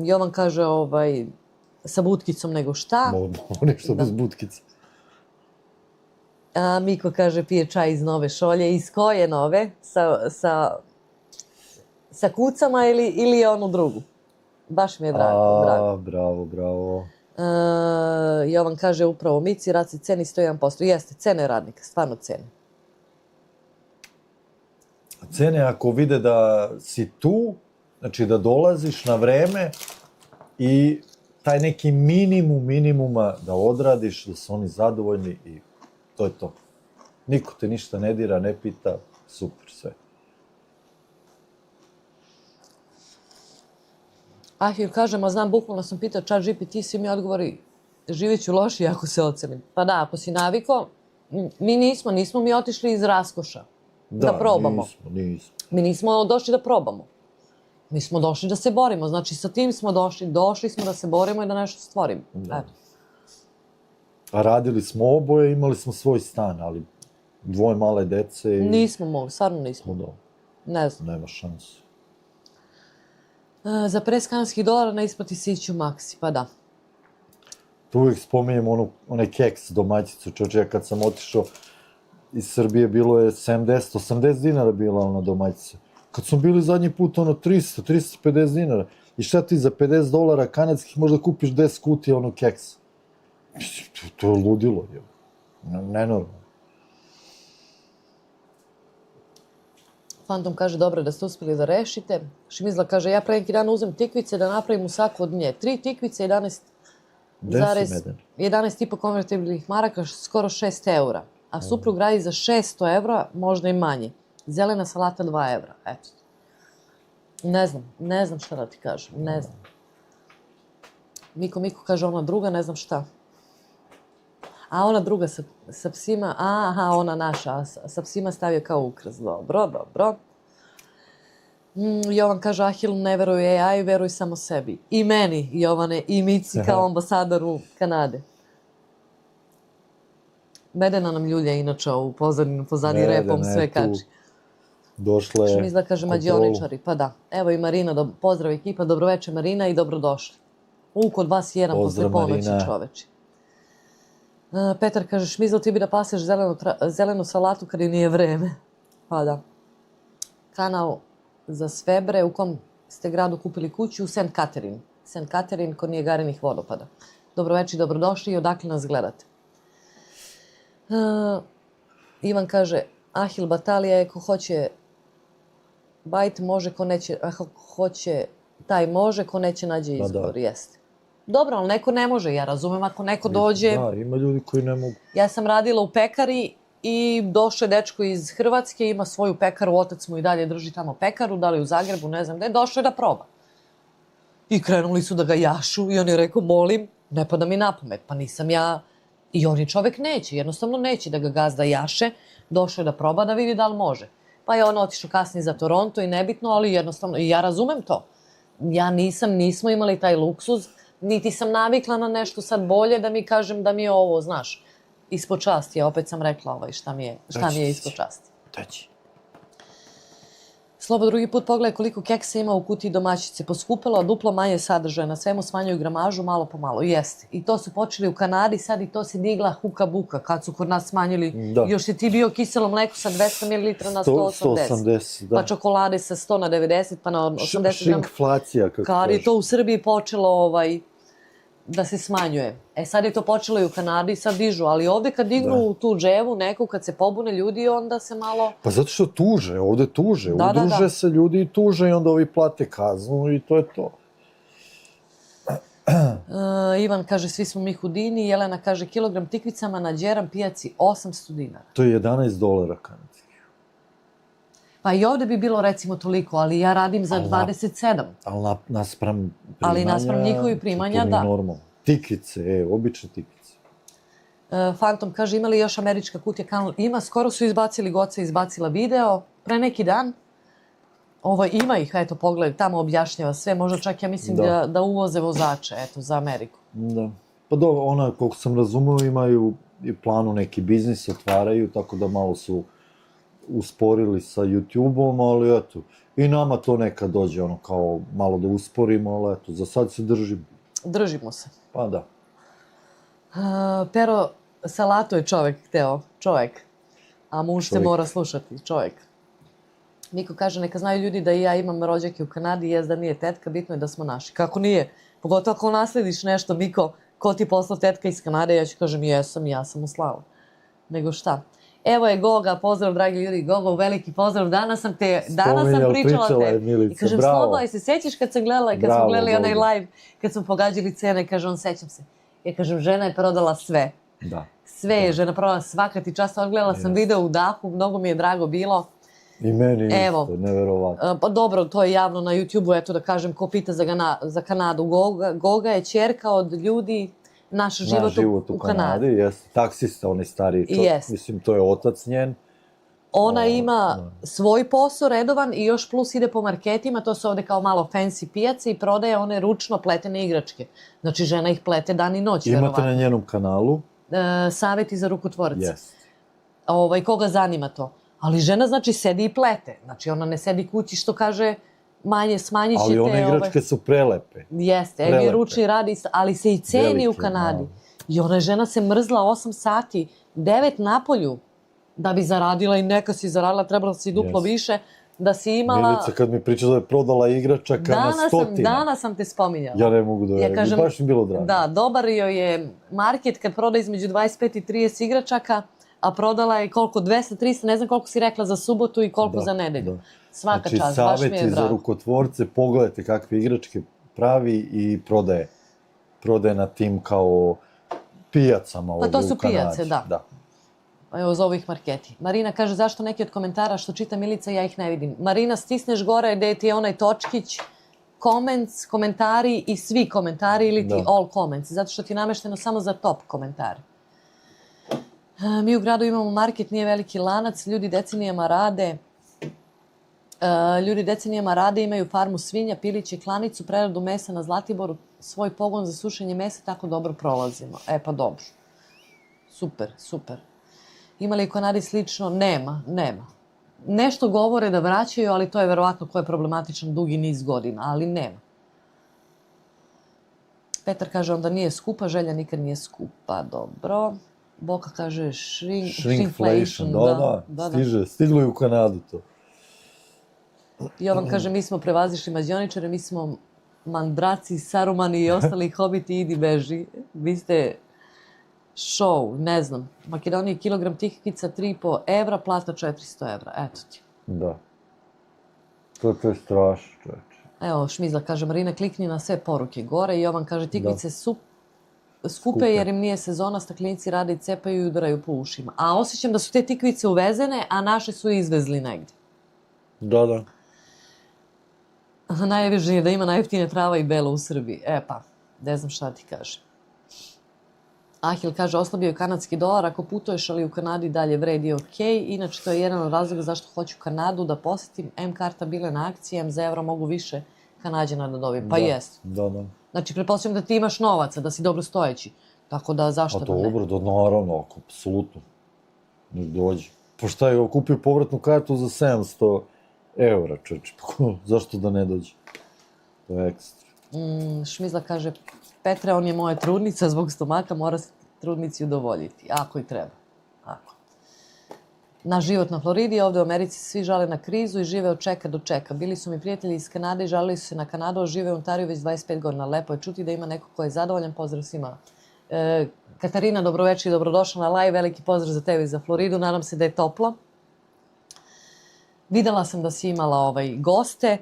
Jovan kaže sa butkicom nego šta.
Nešto bez butkice.
A Miko kaže pije čaj iz nove šolje. Iz koje nove? Sa kucama ili je onu drugu? Baš mi je drago.
Bravo.
Jovan kaže upravo Mici, rad se ceni 101%. Jeste, cene radnika, stvarno cene.
Cene ako vide da si tu, znači da dolaziš na vreme i taj neki minimuma da odradiš, da su oni zadovoljni i to je to. Niko te ništa ne dira, ne pita, super sve.
Ahir kaže, ma znam, bukvalno sam pitao chat GPT, svi mi odgovori, živjet ću lošije ako se ocenim. Pa da, ako si naviko, mi nismo mi otišli iz raskoša. Da probamo.
Nismo.
Mi nismo došli da probamo. Mi smo došli da se borimo. Znači, sa tim smo došli smo da se borimo i da nešto stvorimo. Eto.
A radili smo oboje, imali smo svoj stan, ali dvoje male dece i...
Nismo mogli, stvarno nismo. Ne znam.
Nema šanse.
Za preskanskih dolara na isplati se ići u Maxi, pa da.
Tu uvijek spominjem onaj keks domaćicu, čoče, kad sam otišao iz Srbije, bilo je 70-80 dinara bila ona domaćica. Kad smo bili zadnji put, 300-350 dinara. I šta ti za $50 kanadskih možda kupiš 10 kutija onog keksa? To je ludilo, nenormalno.
Fantom kaže, dobro da ste uspjeli da rešite. Šmizla kaže, ja pre neki dan uzem tikvice da napravim u saku od nje. 3 tikvice, 11,5 konvertibilnih maraka, skoro 6 eura. A suprug radi za 600 evra, možda i manje. Zelena salata 2 evra, eto. Ne znam šta da ti kažem, ne znam. Miko kaže, ona druga, ne znam šta. A ona druga sa psima, aha, ona naša, sa psima stavio kao ukras. Dobro. Jovan kaže, Ahil ne veruje AI, veruj samo sebi. I meni, Jovane, i Mici kao ambasadoru Kanade. Medena nam ljulja inače u pozadnji repom sve kači.
Došla je
Šmizla kaže, mađioničari, pa da. Evo i Marina, pozdrav ekipa, dobroveče Marina i dobrodošli. Kod vas jedan posle ponoći, čoveči. Petar kaže, Šmizla, ti bi da paseš zelenu salatu kad i nije vreme. Pa da. Kanal za Svebre, u kom ste gradu kupili kuću, u St. Catherine. St. Catherine, kod Nijagarenih vodopada. Dobroveče i dobrodošli i odakle nas gledate. Ivan kaže, Ahil Batalija je ko hoće bajt, može ko neće, taj može, ko neće nađe izgovor, jeste. Dobro, ali neko ne može, ja razumem ako neko dođe.
Da, ima ljudi koji ne mogu.
Ja sam radila u pekari i došao je dečko iz Hrvatske, ima svoju pekaru, otac mu i dalje drži tamo pekaru, da li u Zagrebu, ne znam gde, došao je da proba. I krenuli su da ga jašu i on je rekao, molim, ne pada mi na pamet, pa nisam ja. I on je čovek neće, jednostavno neće da ga gazda jaše, došao je da proba da vidi da li može. Pa je on otišao kasnije za Toronto i nebitno, ali jednostavno, i ja razumem to. Ja nismo imali taj luksuz, niti sam navikla na nešto sad bolje da mi kažem da mi je ovo, znaš, ispod časti. Ja opet sam rekla šta mi je ispod časti.
Daći.
Slobo drugi put pogledaj koliko keksa ima u kutiji domaćice. Poskupila, duplo manje sadržaja, na svemu smanjuju gramažu, malo po malo. Jeste. I to su počeli u Kanadi, sad i to se digla huka buka. Kad su kod nas smanjili, još si ti bio kiselo mleko sa 200 ml na 180. Pa čokolade sa 100 na 90, pa na 80 grama.
Šinkflacija, kako
Kad je to u Srbiji počelo da se smanjuje. Sad je to počelo i u Kanadi, sad dižu, ali ovde kad dignu tu dževu, neku, kad se pobune ljudi, onda se malo...
Pa zato što tuže, ovde tuže, udruže se ljudi i tuže i onda ovi plate kaznu i to je to.
Ivan kaže, svi smo mi hudini, Jelena kaže, kilogram tikvicama na Đeram pijaci 800 dinara.
To je $11 kanadskih.
Pa i ovde bi bilo recimo toliko, ali ja radim za 27.
Ali naspram
njihovi primanja, da.
Normalno. Tikvice, obične tikvice.
Fantom kaže, ima li još američka kutija kanal? Ima, skoro su izbacili, Goca je izbacila video, pre neki dan. Ima ih, eto, pogledaj, tamo objašnjava sve, možda čak ja mislim da uvoze vozače, eto, za Ameriku.
Da. Pa dobro, koliko sam razumio, imaju i planu neki biznis, otvaraju, tako da malo su usporili sa YouTube-om, ali eto, i nama to nekad dođe, kao malo da usporimo, ali eto, za sad se držimo.
Držimo se.
Pa da.
Pero Salato je čovek, a muž se mora slušati, čovek. Miko kaže, neka znaju ljudi da i ja imam rođake u Kanadi, jest da nije tetka, bitno je da smo naši. Kako nije? Pogotovo ako naslediš nešto, Miko, ko ti poslao tetka iz Kanade, ja ću kažem, jesam, ja sam u slavu. Nego šta? Evo je Goga, pozdrav dragi ljudi, Gogo, veliki pozdrav, danas sam pričala te. I kažem, Slobaj se, sećaš kad sam gledali onaj live, kad smo pogađali cene, kaže on, sećam se. Ja kažem, žena je prodala sve.
Da.
Sve je žena prodala, svaka ti čast, odgledala sam video u dahu, mnogo mi je drago bilo.
I meni isto, neverovatno.
Pa dobro, to je javno na YouTube-u, eto da kažem, ko pita za Kanadu. Goga je ćerka od ljudi, naš život u Kanadi.
Jeste, taksista, on je stariji čovjek, mislim, to je otac njen.
Ona ima svoj posao redovan i još plus ide po marketima, to su ovde kao malo fancy pijace i prodaje one ručno pletene igračke. Znači, žena ih plete dan i noć, verovatno.
Imate na njenom kanalu?
Saveti za rukotvorce. Koga zanima to? Ali žena, znači, sedi i plete. Znači, ona ne sedi kući, što kaže, manje smanjit ćete...
Ali one igračke su prelepe.
Jeste, Emi ručni radi, ali se i ceni u Kanadi. I ona žena se mrzla 8 sati, 9 napolju, da bi zaradila i neka si zaradila, trebala si duplo više, da si imala...
Milica, kad mi priča da je prodala igračaka na stotina.
Danas sam te spominjala.
Ja ne mogu da verujem, baš mi bilo drago.
Da, dobar joj je market kad proda između 25 i 30 igračaka, a prodala je koliko, 200, 300, ne znam koliko si rekla za subotu i koliko za nedelju. Svaka čast, baš mi je drago.
Znači, saveti za rukotvorce, pogledajte kakve igračke pravi i prodaje. Prodaje na tim kao pijacama ovdje u Kanadi.
Pa to su pijace, da. Evo, zovu ih marketi. Marina kaže, zašto neki od komentara što čita Milica, ja ih ne vidim. Marina, stisneš gore gde ti je onaj točkić, comments, komentari i svi komentari ili ti all comments, zato što ti je namešteno samo za top komentari. Mi u gradu imamo market, nije veliki lanac, ljudi decenijama rade, imaju farmu svinja, piliće, klanicu, preradu mesa na Zlatiboru, svoj pogon za sušenje mesa, tako dobro prolazimo. Pa dobro. Super. Ima li u Kanadi slično? Nema. Nešto govore da vraćaju, ali to je verovatno ko je problematičan dugi niz godina, ali nema. Petar kaže, onda nije skupa, želja nikad nije skupa, dobro. Boka kaže shrinkflation.
Da, stiglo je u Kanadu to.
Jovan kaže, mi smo prevazišli mađioničare, mi smo mandraci, sarumani i ostali hobiti, idi beži. Vi ste show, ne znam. Makedoniji kilogram tikvica 3,5 evra, plata 400 evra. Eto ti.
Da. To je strašno, čovječe.
Evo, Šmizla kaže, Marina, klikni na sve poruke gore. Jovan kaže, tikvice skupe jer im nije sezona, staklenici rade i cepaju i udaraju po ušima. A osjećam da su te tikvice uvezene, a naše su izvezli negdje.
Da.
Najvažnije je da ima najjeftine trava i belo u Srbiji. Ne znam šta ti kaže. Ahil kaže, oslabio je kanadski dolar, ako putuješ, ali u Kanadi dalje vredi ok. Inače, to je jedan od razloga zašto hoću Kanadu da posjetim. M karta bile na akciji, M za evro mogu više Kanađana da dobijem. Pa jest.
Da.
Znači, pretpostavljam da ti imaš novaca, da si dobro stojeći. Tako da, zašto da ne?
Dobro, naravno, apsolutno. Nek dođe. Pa šta je, kupio povratnu kartu za 700 evra, čoveče. Zašto da ne dođe? To je ekstra.
Šmizla kaže, Petre, on je moja trudnica, zbog stomaka mora se trudnici udovoljiti. Ako i treba. Ako. Naš život na Floridi, ovdje u Americi svi žale na krizu i žive od čeka do čeka. Bili su mi prijatelji iz Kanade i žalili su se na Kanadu, a žive u Ontariju već 25 godina. Lepo je čuti da ima neko ko je zadovoljan. Pozdrav svima. Katarina, dobroveče i dobrodošla na live. Veliki pozdrav za tebe i za Floridu. Nadam se da je toplo. Videla sam da si imala goste.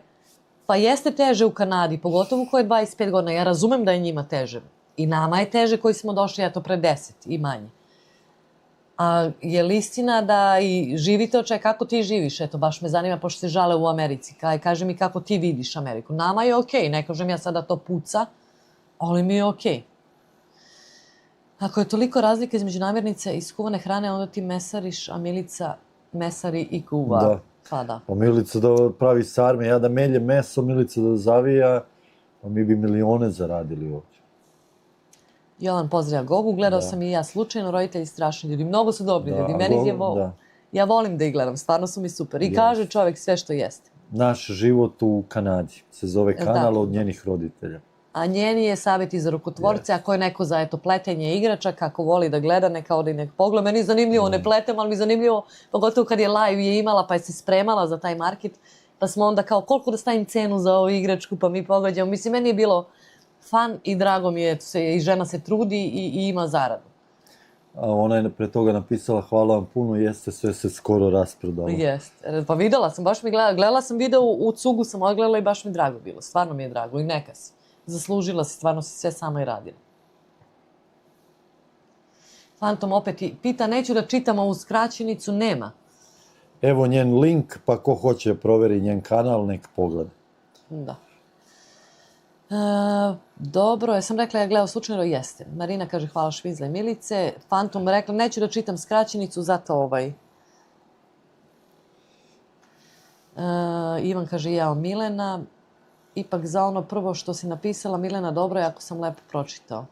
Pa jeste teže u Kanadi, pogotovo ko je 25 godina. Ja razumem da je njima teže. I nama je teže koji smo došli, pre 10 i manje. A je li istina da i živite od čega? Kako ti živiš? Eto, baš me zanima, pošto se žale u Americi. Kaži mi kako ti vidiš Ameriku. Nama je okej, ne kažem ja sada to puca, ali mi je okej. Ako je toliko razlika između namirnice i skuvane hrane, onda ti mesariš, a Milica mesari i kuva.
Da.
Pa da.
Pa Milica da pravi sarme, ja da meljem meso, Milica da zavija, a mi bi milione zaradili ovdje.
Jovan pozdravlja Gogu, gledao sam i ja slučajno, roditelji strašni ljudi, mnogo su dobri ljudi, meni je
da.
ja volim da ih gledam, stvarno su mi super. I kaže čovjek sve što jeste.
Naš život u Kanadi se zove Kanal od njenih roditelja.
A njeni je savjet i za rukotvorce, ako je neko za pletenje igračaka, ako voli da gleda, neka ode i nek pogleda. Meni je zanimljivo, ne pletem, ali mi je zanimljivo, pogotovo kad je live je imala pa je se spremala za taj market, pa smo onda kao koliko da stavim cenu za ovu igračku, pa mi pogađamo. Mislim, meni je bilo fan i drago mi je, i žena se trudi i ima zaradu.
A ona je pre toga napisala hvala vam puno, jeste, sve se skoro rasprodalo.
Jeste. Pa videla sam, baš mi gledala sam video u cugu, sam odgledala i baš mi drago bilo. Stvarno mi je drago i neka si. Zaslužila si, stvarno si sve sama i radila. Fantom opet pita, neću da čitam ovu skraćenicu, nema.
Evo njen link, pa ko hoće proveri njen kanal, nek pogleda.
Da. Dobro, ja sam rekla, ja gledao slučajno, jeste. Marina kaže hvala Švizla i Milice. Fantom rekla, neću da čitam skraćenicu, zato Ivan kaže jao Milena. Ipak za ono prvo što si napisala, Milena, dobro je ako sam lepo pročitao.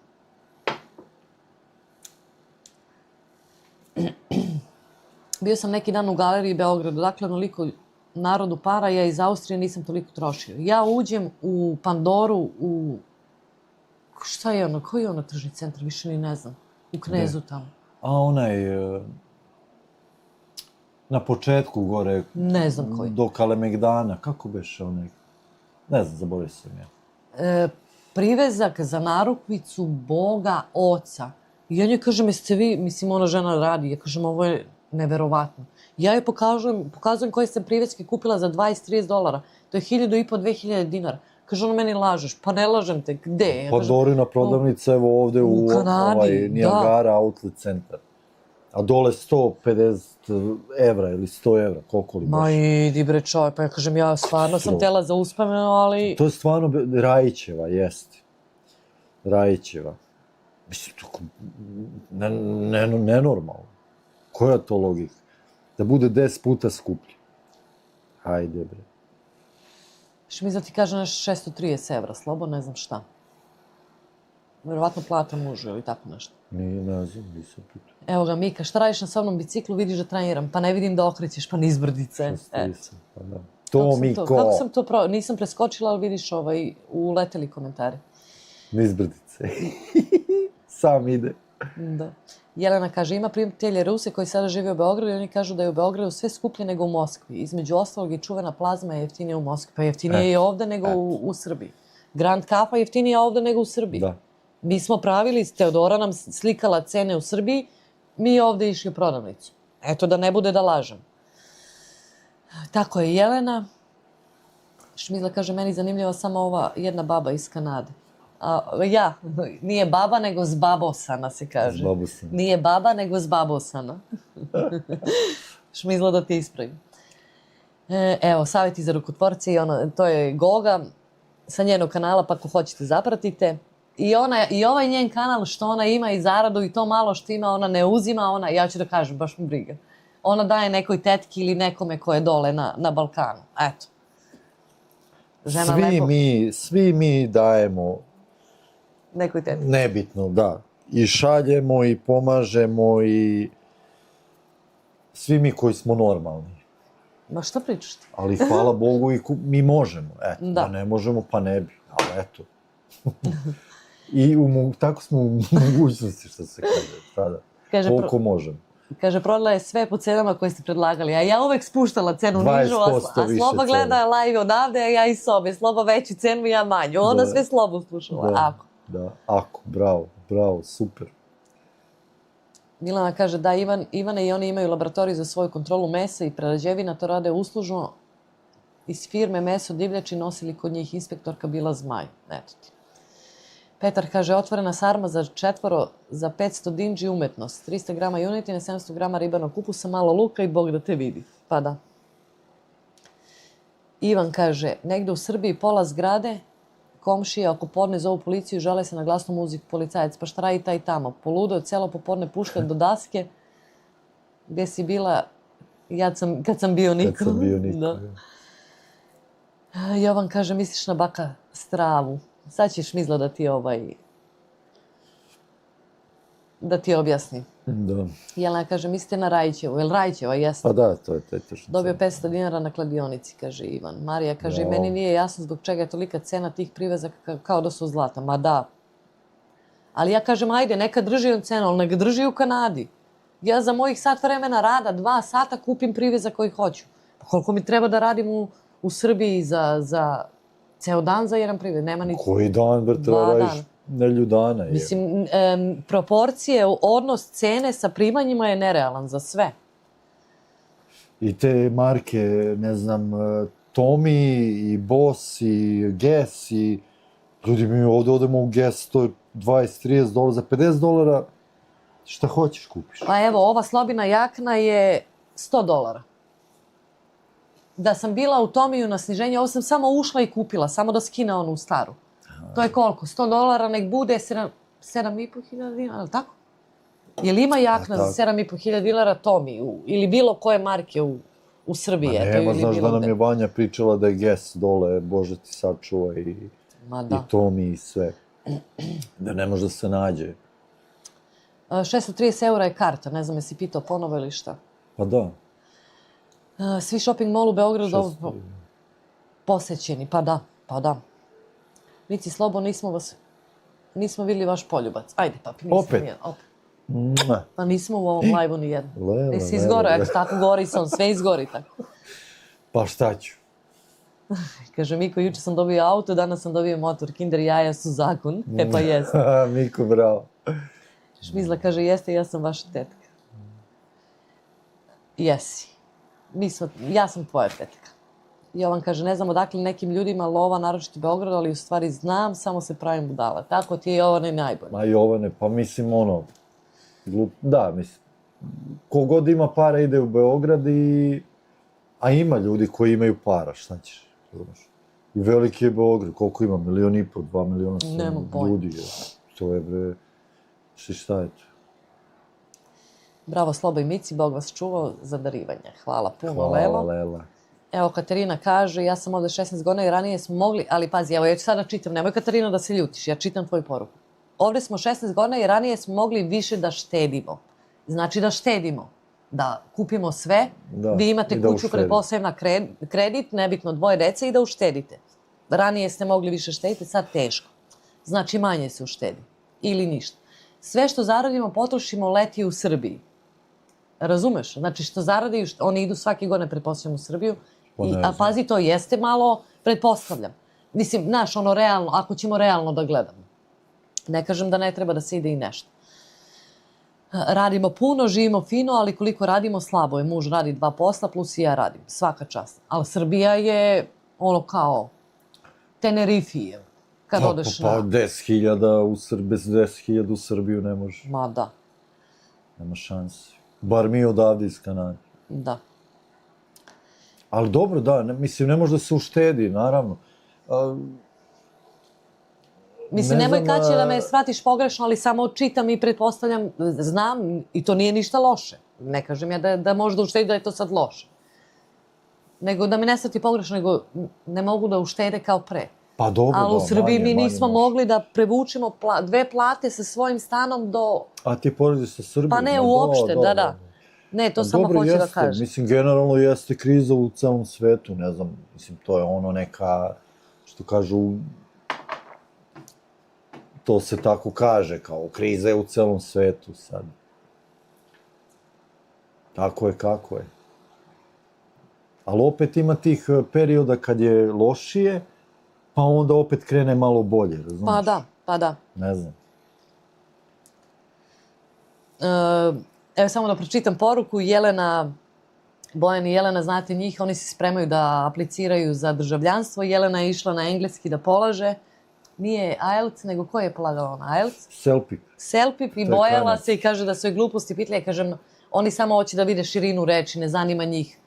Bio sam neki dan u galeriji Beogradu, dakle onoliko narodu para, ja iz Austrije nisam toliko trošio. Ja uđem u Pandoru, šta je ono, koji je ono tržni centar, više ni ne znam, u Knezu tamo.
A onaj, na početku gore,
ne znam koji.
Do Kalemegdana, kako beše onaj, ne znam, zaboravio sam ja.
Privezak za narukvicu Boga Oca. I ja njoj kažem, jeste vi, mislim, ona žena radi, ja kažem, ovo je neverovatno. Ja joj pokazujem koje sam priveske kupila za $20-30. To je 1.500-2.000 dinara. Kaže, ono meni lažeš. Pa ne lažem te, gde?
Pa Dorina prodavnica, evo ovde u
Kanadi,
Niagara Outlet Center. A dole 150 evra ili 100 evra, koliko li baš?
Ma idi bre čovjek, pa ja kažem, ja stvarno sam tela za uspomenu, ali...
To je stvarno Rajićeva, jeste. Rajićeva. Mislim, nenormalno. Koja je to logika? Da bude 10 puta skuplje. Hajde bre.
Šmiza ti kaže nešto 630 evra, slobo, ne znam šta. Vjerovatno plata mužu ili tako nešto.
Ne znam, nisam pitao.
Evo ga, Mika, šta radiš na sobnom biciklu, vidiš da treniram, pa ne vidim da okrećeš, pa niz brdice.
Pa da. To, Miko!
Kako sam to nisam preskočila, ali vidiš uleteli komentari.
Niz brdice. Sam ide.
Da. Jelena kaže, ima prijatelje Ruse koji sada žive u Beogradu i oni kažu da je u Beogradu sve skuplje nego u Moskvi. Između ostalog i čuvena plazma je jeftinija u Moskvi. Pa jeftinije je ovde nego u Srbiji. Grand kafa je jeftinija ovde nego u Srbiji.
Da.
Mi smo pravili, Teodora nam slikala cene u Srbiji, mi ovde išli u prodavnicu. Eto, da ne bude da lažem. Tako je Jelena. Šmizla kaže, meni zanimljiva samo ova jedna baba iz Kanade. Nije baba, nego zbabosana se kaže.
Zbabosana.
Nije baba, nego zbabosana. Šmizla da ti ispravim. Evo, savjeti za rukotvorce i to je Goga sa njenog kanala, pa ako hoćete zapratite. I ovaj njen kanal što ona ima i zaradu i to malo što ima, ona ne uzima, ja ću da kažem, baš mi briga. Ona daje nekoj tetki ili nekome ko je dole na Balkanu. Eto.
Svi mi dajemo
nekoj tetki.
Nebitno, da. I šaljemo i pomažemo i svi mi koji smo normalni.
Ma što pričaš ti?
Ali hvala Bogu i mi možemo. Eto, da ne možemo pa ne bi. Ali eto. I tako smo u mogućnosti što se kaže. Koliko možemo.
Kaže, prodala je sve po cenama koje ste predlagali, a ja uvek spuštala cenu nižu, a Sloba gleda live odavde, a ja iz sobe. Sloba veću cenu, ja manju. Ona sve Slobu slušala. Ako.
Da, ako. Bravo, super.
Milana kaže, da, Ivane i oni imaju laboratoriju za svoju kontrolu mesa i prerađevina, to rade uslužno. Iz firme Meso divljači nosili kod njih inspektorka bila Zmaj. Eto ti. Petar kaže, otvorena sarma za 4 za 500 dinđi umetnost. 300 grama junetine, 700 grama ribanog kupusa, malo luka i Bog da te vidi. Pa da. Ivan kaže, negde u Srbiji pola zgrade komšije oko podne zovu policiju, žele se na glasnu muziku, policajac, pa šta radi taj tamo? Poludeo, celo popodne pušta do daske, gdje si bila, kad sam bio niko.
Kad sam bio niko.
Da. Jovan kaže, misliš na baka Stravu. Sad ćeš mi izgleda da ti objasnim.
Da.
Jelena kaže, mislite na Rajićevu. Jel Rajićeva, jeste?
Pa da, to je točno.
Dobio 500 dinara na kladionici, kaže Ivan. Marija kaže,
Jo.
meni nije jasno zbog čega je tolika cena tih privezaka kao da su zlata. Ma da. Ali ja kažem, ajde, neka drži on cenu, ali neka drži u Kanadi. Ja za mojih sat vremena rada, 2 sata, kupim privezak koji hoću. Pa koliko mi treba da radim u Srbiji za ceo dan za jedan privezak? Nema ni...
Koji dan, brate,
2
radiš
dana.
nelju dana. je.
Mislim, proporcije, odnos cene sa primanjima je nerealan za sve.
I te marke, ne znam, Tommy i Boss i Guess i... Ljudi, mi ovdje odemo u Guess, to je $20-30, za $50 šta hoćeš kupiš.
Pa evo, ova slobina jakna je $100. Da sam bila u Tomiju na sniženju, ovo sam samo ušla i kupila, samo da skine onu staru. To je koliko? $100, nek bude 7.500 dinara, ali tako? Jel ima jakna za $7.500 Tommy ili bilo koje marke u Srbiji?
Ma
eto,
nema,
ili
znaš
bilo
da nam
gde?
je Vanja pričala da je Guess dole, Bože ti sačuva i
Ma da.
Tommy i sve. Da ne može da se nađe.
630 € je karta, ne znam jesi pitao ponovo ili šta.
Pa da.
Svi shopping mall u Beogradu
600.
posećeni, pa da. Nici Slobo, nismo vidjeli vaš poljubac. Ajde, papi, nismo
Opet?
nijedan. Opet.
Mua.
Pa nismo u ovom live-u nijedno.
Lela,
Jesi
lela,
izgorao,
lela.
eto tako gori sam, sve izgori tako.
Pa šta ću?
Kaže Miko, juče sam dobio auto, danas sam dobio motor, kinder jaja su zakon. E pa jes.
Miko, bravo.
Šmizla kaže, jeste, ja sam vaša tetka. Jesi. Ja sam tvoja tetka. Jovan kaže, ne znam odakle nekim ljudima lova, naročito u Beogradu, ali u stvari znam, samo se pravim budala. Tako ti je Jovane najbolje.
Ma Jovane, pa mislim da, mislim, kogod ima para ide u Beograd a ima ljudi koji imaju para, šta ćeš, znaš. I veliki je Beograd, koliko ima, 1,5 miliona, 2 miliona
Nemam pojma.
ljudi, to je bre, šta je to?
Bravo Slobo i Mici, Bog vas čuvao za darivanje. Hvala puno,
Hvala,
Lelo.
Lela.
Evo, Katarina kaže, ja sam ovdje 16 godina i ranije smo mogli, ali pazi, evo, ja ću sada čitam, nemoj Katarina da se ljutiš, ja čitam tvoju poruku. Ovdje smo 16 godina i ranije smo mogli više da štedimo. Znači da štedimo, da kupimo sve,
Da,
vi imate
i da
kuću,
uštedite.
pretpostavljam na kredit, nebitno 2 dece i da uštedite. Ranije ste mogli više štediti, sad teško. Znači manje se uštedi. Ili ništa. Sve što zaradimo, potrošimo leti u Srbiji. Razumeš? Znači što zaradi, oni idu svake godine, pretpostavljam, u Srbiju. A pazi, to jeste malo, pretpostavljam. Mislim, znaš, ono realno, ako ćemo realno da gledamo. Ne kažem da ne treba da se ide i nešto. Radimo puno, živimo fino, ali koliko radimo, slabo je. Muž radi 2 posla, plus i ja radim. Svaka čast. Ali Srbija je ono kao Tenerifije. Kad odeš
Pa 10.000 u Srbiji, bez 10.000 u Srbiju ne može.
Ma da.
Nema šanse. Bar mi odavde iz Kanade.
Da.
Ali dobro, da, mislim, ne može da se uštedi, naravno.
Mislim,
Ne
nemoj
znam,
Kaći da me shvatiš pogrešno, ali samo čitam i pretpostavljam, znam i to nije ništa loše. Ne kažem ja da može da uštedi da je to sad loše. Nego da me ne shvati pogrešno, nego ne mogu da uštede kao pre.
Pa dobro,
Ali u
da,
Srbiji mi
manje
nismo
može.
mogli da prevučemo 2 plate sa svojim stanom do...
A ti porediš sa Srbijom?
Pa ne,
Ma
uopšte, da. Ne, to samo
dobro,
hoću da
jeste.
kažem.
Mislim, generalno jeste kriza u celom svetu, ne znam, mislim, to je ono neka, što kažu, to se tako kaže, kao kriza je u celom svetu sad. Tako je kako je. Ali opet ima tih perioda kad je lošije, pa onda opet krene malo bolje, razumiješ?
Pa da.
Ne znam.
Evo samo da pročitam poruku. Bojan i Jelena, znate njih, oni se spremaju da apliciraju za državljanstvo. Jelena je išla na engleski da polaže. Nije IELTS, nego ko je polagala ona? IELTS? Selpip i bojala se i kaže da su joj gluposti pitali. Ja kažem, oni samo hoće da vide širinu reči, ne zanima njih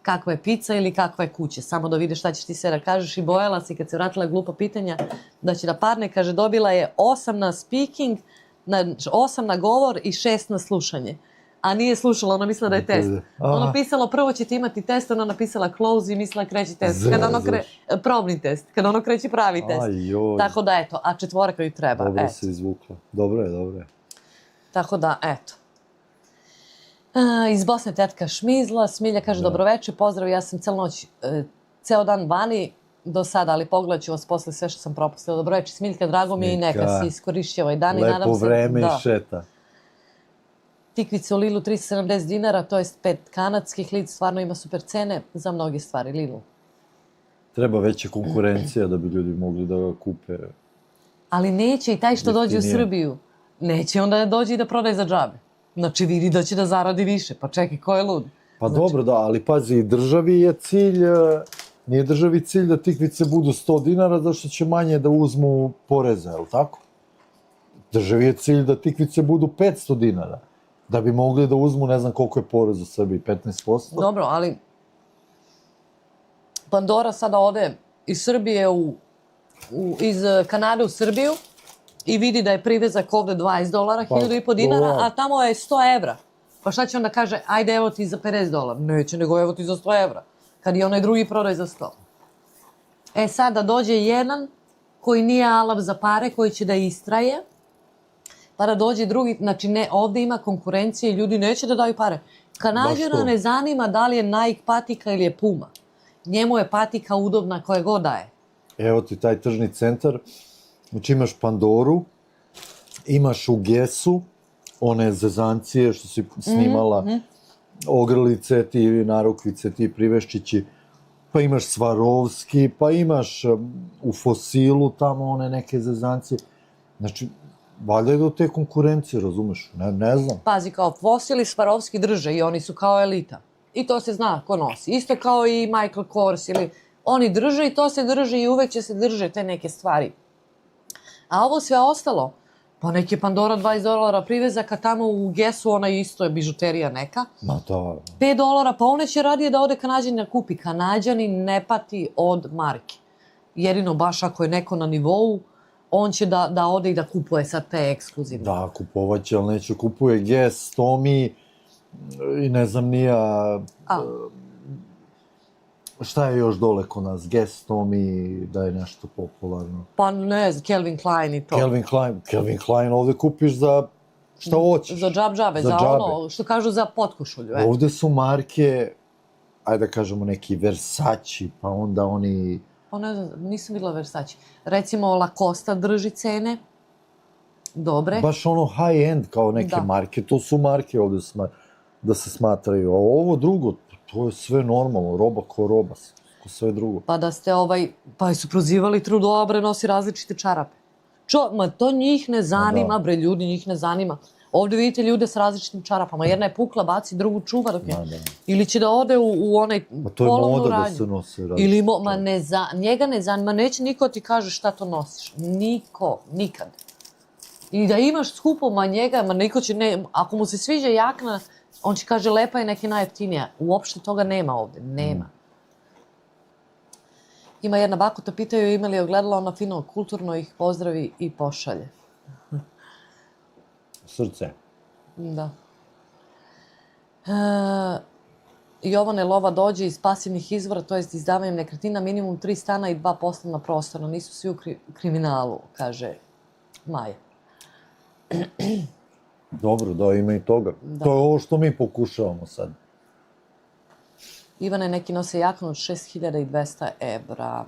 kakva je pizza ili kakva je kuća, samo da vidiš šta ćeš ti sve da kažeš i bojala se kad se vratila glupa pitanja da će da padne, kaže dobila je 8 na speaking, 8 na govor i 6 na slušanje. A nije slušala, ona mislila da je test. Ona pisala prvo ćete imati test, ona napisala close i mislila kreći test. Probni test, kada ono kreći pravi test. Tako da eto, a 4 joj treba.
Dobro se izvukla. Dobro je.
Tako da, eto. Iz Bosne tetka Šmizla, Smilja kaže dobroveče, pozdrav, ja sam celu noć, ceo dan vani do sada, ali pogledat ću vas posle sve što sam propustila. Dobroveče Smiljka, drago mi je i neka si iskorišći ovaj dan i nadam se...
Lepo vreme i šeta.
Tikvice u Lilu 370 dinara, to je 5 kanadskih, Lidl stvarno ima super cene za mnoge stvari, Lidl.
Treba veća konkurencija da bi ljudi mogli da ga kupe.
Ali neće i taj što dođe u Srbiju, neće onda dođe i da prodaje za džabe. Znači vidi da će da zaradi više, pa čekaj, ko je lud?
Pa dobro, da, ali pazi, državi je cilj, nije državi cilj da tikvice budu 100 dinara, zašto će manje da uzmu poreza, je li tako? Državi je cilj da tikvice budu 500 dinara, da bi mogli da uzmu, ne znam koliko je porez u Srbiji, 15%.
Dobro, ali Pandora sada ode iz Srbije iz Kanade u Srbiju i vidi da je privezak ovde $20, $1.500, a tamo je 100 evra. Pa šta će onda kaže, ajde evo ti za $50. Neće, nego evo ti za 100 evra. Kad i onaj drugi prodaje za 100. E sada dođe jedan koji nije alav za pare, koji će da istraje, pa da dođe drugi, znači ne, ovde ima konkurencije i ljudi neće da daju pare. Kanađana ne zanima da li je Nike patika ili je Puma. Njemu je patika udobna koje god daje.
Evo ti taj tržni centar, znači imaš Pandoru, imaš u Gesu, one zezancije što si snimala, ogrlice, ti narukvice, ti priveščići, pa imaš Svarovski, pa imaš u Fosilu tamo one neke zezancije. Znači, valjda je do te konkurencije, razumeš? Ne znam.
Pazi, kao Fosil i Svarovski drže i oni su kao elita. I to se zna ko nosi. Isto kao i Michael Kors ili... Oni drže i to se drže i uvek će se drže te neke stvari. A ovo sve ostalo, pa neki je Pandora $20 privezak, a tamo u Gesu ona isto je bižuterija neka.
Ma da.
$5, pa one će radije da ode Kanađanin da kupi. Kanađanin ne pati od marke. Jedino baš ako je neko na nivou, on će da ode i da kupuje sad te ekskluzivne.
Da, kupovaće, ali neće kupuje Guess, Tommy i ne znam nija... Šta je još dole kod nas? Guess, Tommy, da je nešto popularno.
Pa ne znam, Calvin Klein i to.
Calvin Klein ovde kupiš za šta hoćeš.
Za džabe, za ono, što kažu za potkošulju.
Ovde su marke, ajde da kažemo neki Versace, pa onda oni...
Pa ne znam, nisam videla Versace. Recimo, Lacoste drži cene, dobre.
Baš ono high-end kao neke marke, to su marke ovde da se smatraju. A ovo drugo, to je sve normalno, roba ko roba, ko sve drugo.
Pa da ste pa su prozivali Trudeau, bre, nosi različite čarape. Ma to njih ne zanima, bre, ljudi, njih ne zanima. Ovde vidite ljude s različitim čarapama. Jedna je pukla, baci, drugu čuva dok je. Ili će da ode u onaj polovnu radnju.
To je moda da se nose
različite. Njega ne zanima, neće niko ti kaže šta to nosiš. Niko, nikad. I da imaš skupo, njega, niko će, ako mu se sviđa jakna, on će kaže lepa je neke najjeftinija. Uopšte toga nema ovde. Nema. Ima jedna bakuta, pitaju ima li ogledala, ona fino, kulturno ih pozdravi i pošalje.
Srce.
Da. Jovane Lova dođe iz pasivnih izvora, to jest izdavanjem nekretnina, minimum 3 stana i 2 poslovna prostora. Nisu svi u kriminalu, kaže Maja.
Dobro, da, ima i toga. To je ovo što mi pokušavamo sad.
Ivane, neki nose jaknu od 6.200 evra.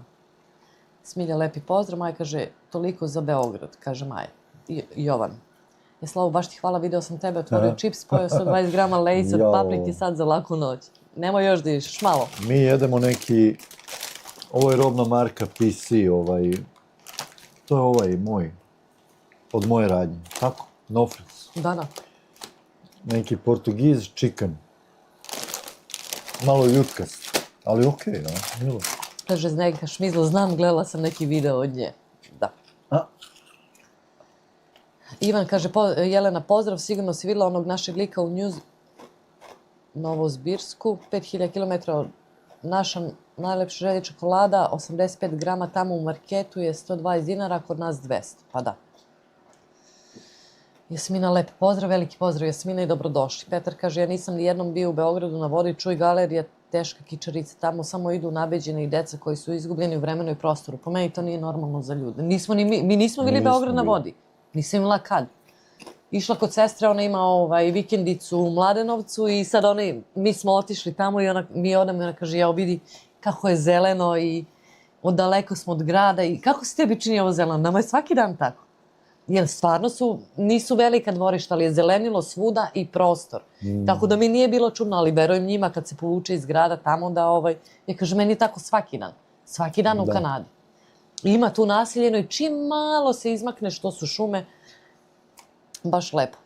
Smilja, lepi pozdrav. Maja kaže, toliko za Beograd, kaže Maja. Jovan. Slavu, baš ti hvala, video sam tebe, otvorio čips, pojeo 120 grama lejsa od paprike sad za laku noć. Nemoj još da išeš, malo.
Mi jedemo neki, ovo je robna marka PC, to je ovaj moj, od moje radnje, tako? Nofric.
Da.
Neki portugiz chicken. Malo ljutkast, ali okej, da, milo.
Kaže Znega Šmizla, znam, gledala sam neki video od nje. Da. Ivan kaže, Jelena, pozdrav, sigurno si videla onog našeg lika u Novozbirsku, 5000 km naša najlepša želja čokolada, 85 grama tamo u marketu je 120 dinara, kod nas 200. Pa da. Jasmina, lep pozdrav, veliki pozdrav Jasmina i dobrodošli. Petar kaže, ja nisam ni jednom bio u Beogradu na vodi, čuj galerija, teška kičarica, tamo samo idu nabeđeni i deca koji su izgubljeni u vremenu i prostoru. Po meni to nije normalno za ljude. Mi nismo bili Beograd na vodi. Nisam imala kad. Išla kod sestre, ona ima vikendicu u Mladenovcu i sad mi smo otišli tamo i mi odemo i ona kaže, ja vidi kako je zeleno i daleko smo od grada i kako se tebi čini ovo zeleno? Nama je svaki dan tako. Jer stvarno nisu velika dvorišta, ali je zelenilo svuda i prostor. Tako da mi nije bilo čudno, ali verujem njima kad se povuče iz grada tamo da ja kažem, meni je tako svaki dan. Svaki dan u Kanadi. Ima tu naseljeno i čim malo se izmakne što su šume, baš lepo.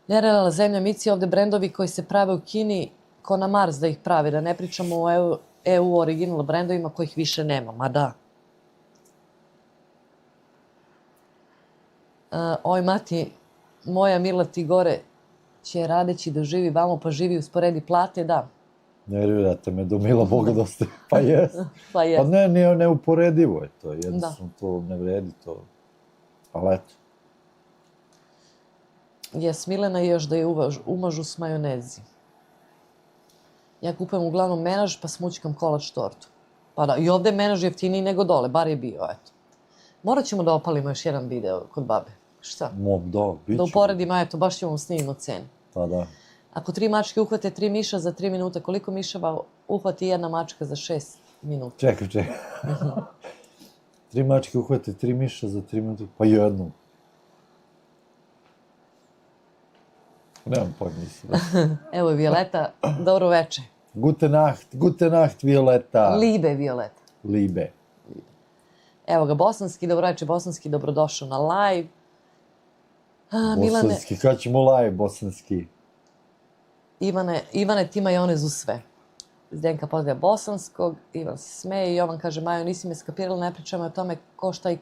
Nerealna zemlja, mici, ovde brendovi koji se prave u Kini, ko na Mars da ih pravi, da ne pričamo o EU original brendovima kojih više nema, ma da. Oj, mati, moja mila ti gore će radeći da živi vamo, pa živi usporedi plate, da.
Nervirate me do mila Boga dosta. Pa jes.
Pa jes.
Pa ne, neuporedivo je to. Jednostavno to ne vredi to. Ali eto.
Jes, Milena još da je umažu s majonezi. Ja kupujem uglavnom menaž pa smućkam kolač tortu. Pa da, i ovde je menaž jeftiniji nego dole, bar je bio, eto. Morat ćemo da opalimo još jedan video kod babe. Šta?
Biće.
Da uporedimo, eto, baš ćemo snimimo cenu.
Pa da.
Ako 3 mačke uhvate 3 miša za 3 minuta, koliko miševa uhvati jedna mačka za 6 minuta?
Čekaj. 3 mačke uhvate 3 miša za 3 minuta, pa jednu. Nemam pojma, mislim.
Evo je Violeta, dobro veče.
Gute Nacht, Violeta.
Libe, Violeta.
Libe.
Evo ga, bosanski, dobroveče, bosanski, dobrodošao na live.
Bosanski, kad ćemo live, bosanski?
Ivane, ti majonez u sve. Zdenka pozdravlja bosanskog, Ivan se smeje i Jovan kaže, Majo, nisi me skapirala, ne pričamo o tome ko šta i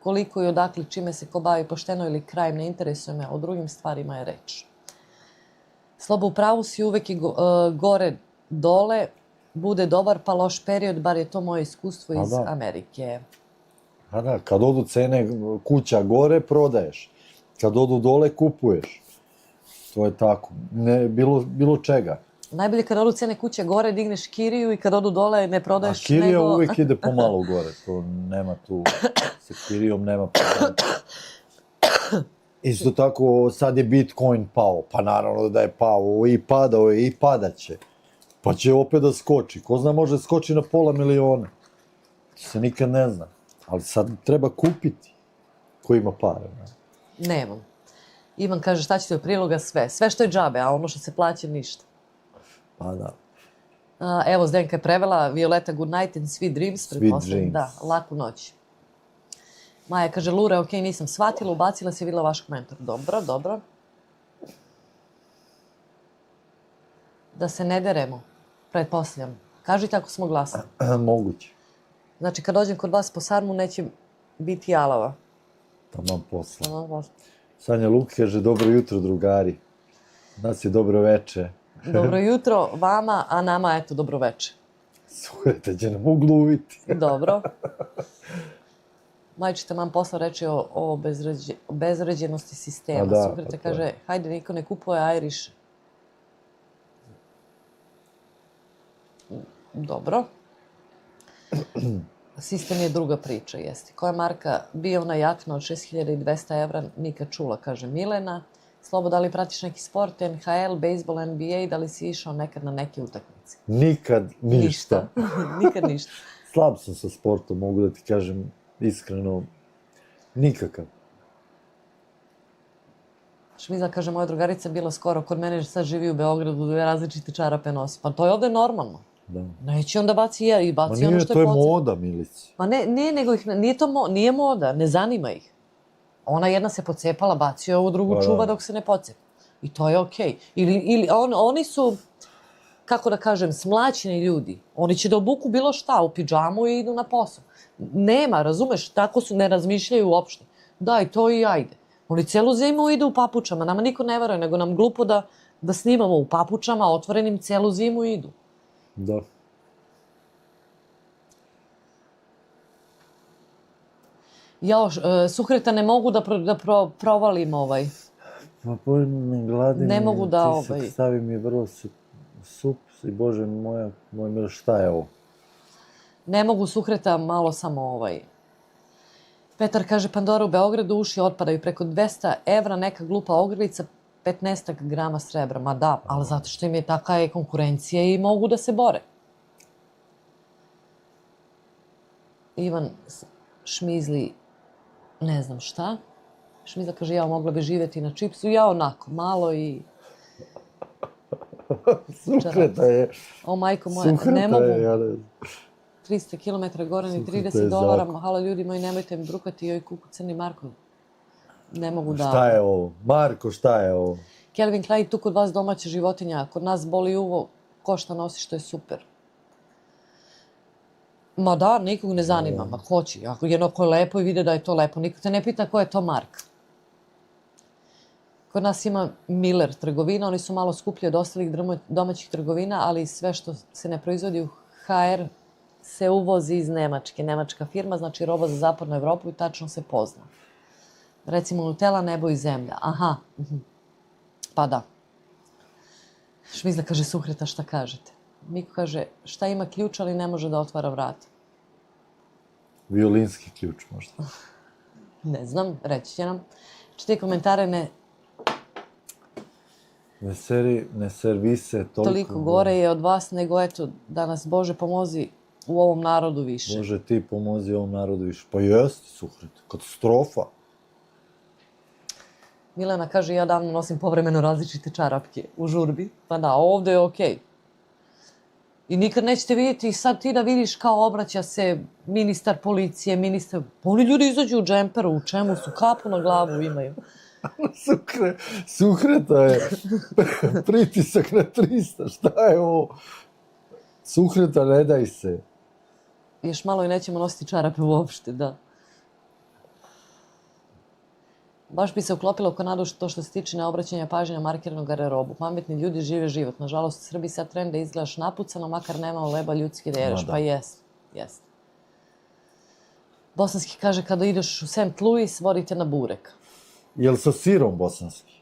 koliko i odakle, čime se ko bavi pošteno ili krajem, ne interesuje me, o drugim stvarima je reč. Slobo, u pravu si, uvek je gore, dole, bude dobar pa loš period, bar je to moje iskustvo iz Amerike.
A da, kad odu cene kuća gore, prodaješ. Kad odu dole, kupuješ. To je tako. Bilo čega.
Najbolje kad odu cene kuće gore, digneš kiriju i kad odu dole ne prodaješ
nego... A kirija uvijek ide pomalo gore. To nema tu... Sa kirijom nema problema. Isto tako, sad je Bitcoin pao. Pa naravno da je pao. I padao je i padaće. Pa će opet da skoči. Ko zna, može skoči na $500.000. To se nikad ne zna. Ali sad treba kupiti. Ko ima pare.
Nemam. Ivan kaže, šta ćete u priloga? Sve. Sve što je džabe, a ono što se plaća ništa.
Pa da.
Evo, Zdenka je prevela Violeta good night and sweet dreams.
Sweet dreams.
Da, laku noć. Maja kaže, Lure, okej, nisam shvatila, ubacila se videla vaš komentar. Dobro. Da se ne deremo, pretpostavljam. Kažite ako smo glasni.
Moguće.
Znači, kad dođem kod vas po sarmu, neće biti jalava.
Taman posla. Sanja Luka kaže, dobro jutro, drugari. Nas je dobro veče.
Dobro jutro vama, a nama, eto, dobro veče.
Surete će nam ugluviti.
Dobro. Majčita mam posla reći o bezređenosti sistema. Surete kaže, hajde, niko ne kupuje Irish. Dobro. Sistem je druga priča, jeste. Koja marka bio ona jakna od 6.200 evra, nikad čula, kaže Milena. Slobo, da li pratiš neki sport, NHL, bejsbol, NBA, da li si išao nekad na neke utakmice?
Nikad ništa.
Nikad ništa.
Slab sam sa sportom, mogu da ti kažem iskreno, nikakav.
Šmiza kaže, moja drugarica bila skoro kod mene, sad živi u Beogradu, 2 različite čarape nosi. Pa to je ovde normalno.
Da.
Neće onda baci i baci ono što je
to je moda, Milici.
Ma ne, nego ih, nije moda, ne zanima ih. Ona jedna se pocepala, baci ovu drugu čuva dok se ne pocepa. I to je okej. Ili oni su, kako da kažem, smlaćeni ljudi. Oni će da obuku bilo šta u pidžamu i idu na posao. Nema, razumeš, tako su, ne razmišljaju uopšte. Daj, to i ajde. Oni celu zimu idu u papučama, nama niko ne veruje, nego nam glupo da snimamo u papučama, otvorenim celu zimu idu.
Da.
Jao, Suhreta, ne mogu da provalim ovaj.
Ma ne gladim,
Ne mogu da,
tisak stavi mi vrlo sup i Bože moj milo, šta je ovo?
Ne mogu Suhreta, malo samo ovaj. Petar kaže, Pandora u Beogradu, uši otpadaju preko 200 evra, neka glupa ogrlica, 15 grama srebra. Ma da, ali zato što im je taka je konkurencija i mogu da se bore. Ivan Šmizli, ne znam šta. Šmizla kaže, ja mogla bi živjeti na čipsu. Ja onako, malo i...
Suhreta je...
O, majko moja, ne mogu. 300 km gore ni $30. Halo ljudi moji, nemojte mi brukati, joj kuku Crni Marko. Ne mogu da...
Šta je ovo? Marko, šta je ovo?
Kelvin Klein, tu kod vas domaća životinja, kod nas boli uvo, ko šta nosi što je super. Ma da, nikog ne zanima, ma hoće. Ako jedno ko je lepo i vide da je to lepo, niko te ne pita ko je to marka. Kod nas ima Miller trgovina, oni su malo skuplji od ostalih domaćih trgovina, ali sve što se ne proizvodi u HR se uvozi iz Nemačke. Nemačka firma, znači roba za zapadnu Evropu i tačno se pozna. Recimo Nutella, nebo i zemlja. Aha, pa da. Šmizla kaže, Suhreta, šta kažete? Miko kaže, šta ima ključ, ali ne može da otvara vrata.
Violinski ključ možda.
Ne znam, reći će nam. Čitaj komentare,
Ne servise
toliko gore je od vas, nego eto, da nas Bože pomozi u ovom narodu više.
Bože, ti pomozi ovom narodu više. Pa jeste, Suhreta, katastrofa.
Milena kaže, ja davno nosim povremeno različite čarapke u žurbi. Pa da, ovdje je okej. I nikad nećete vidjeti, sad ti da vidiš kao obraća se ministar policije, ministar... Oni ljudi izađu u džemperu, u čemu su, kapu na glavu imaju.
Suhreta je pritisak na 300, šta je ovo? Suhreta, ne daj se.
Još malo i nećemo nositi čarape uopšte, da. Baš bi se uklopilo u Kanadu to što se tiče neobraćanja pažnje na markiranu garderobu. Pametni ljudi žive život. Nažalost, u Srbiji sad trend da izgledaš napucano, makar nema leba ljudski da jedeš. Pa jest. Bosanski kaže, kada ideš u St. Louis, vodite na burek.
Jel sa sirom bosanski?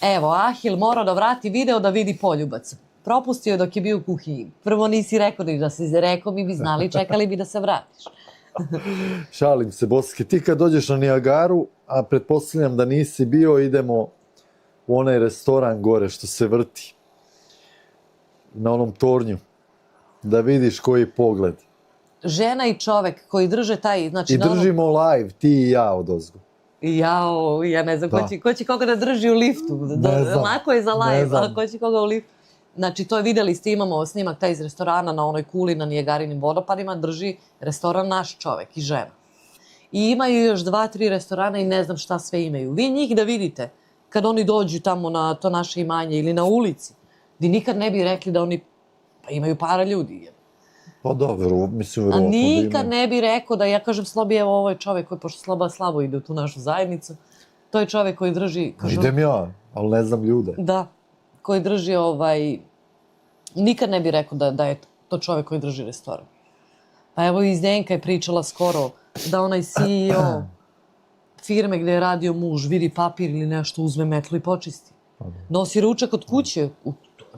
Evo, Ahil morao da vrati video da vidi poljubac. Propustio je dok je bio u kuhinji. Prvo nisi rekao da si rekao, mi bi znali, čekali bi da se vratiš.
Šalim se, bosanski. Ti kad dođeš na Nijagaru, a pretpostavljam da nisi bio, idemo u onaj restoran gore što se vrti. Na onom tornju. Da vidiš koji pogled.
Žena i čovek koji drže taj... Znači,
I držimo live, ti i ja odozgo.
Jao, ja ne znam ko će koga da drži u liftu. Lako je za live, ali ko će koga u liftu. Znači, to je, vidjeli ste, imamo snimak taj iz restorana na onoj kuli na Nijagarinim vodopadima, drži restoran naš čovek i žena. I imaju još 2-3 restorana i ne znam šta sve imaju. Vi njih da vidite, kad oni dođu tamo na to naše imanje ili na ulici, gdje nikad ne bi rekli da oni imaju para ljudi.
Pa dobro, mislim,
a nikad ne bi rekao da, ja kažem Slobi, evo ovo je čovek koji, pošto Sloba slabo ide u tu našu zajednicu, to je čovek koji drži...
Idem ja, ali ne znam ljude.
Da, koji drži nikad ne bi rekao da je to čovek koji drži restoran. Pa evo i Zdenka je pričala skoro da onaj CEO firme gdje je radio muž vidi papir ili nešto, uzme metlu i počisti. Nosi ručak od kuće.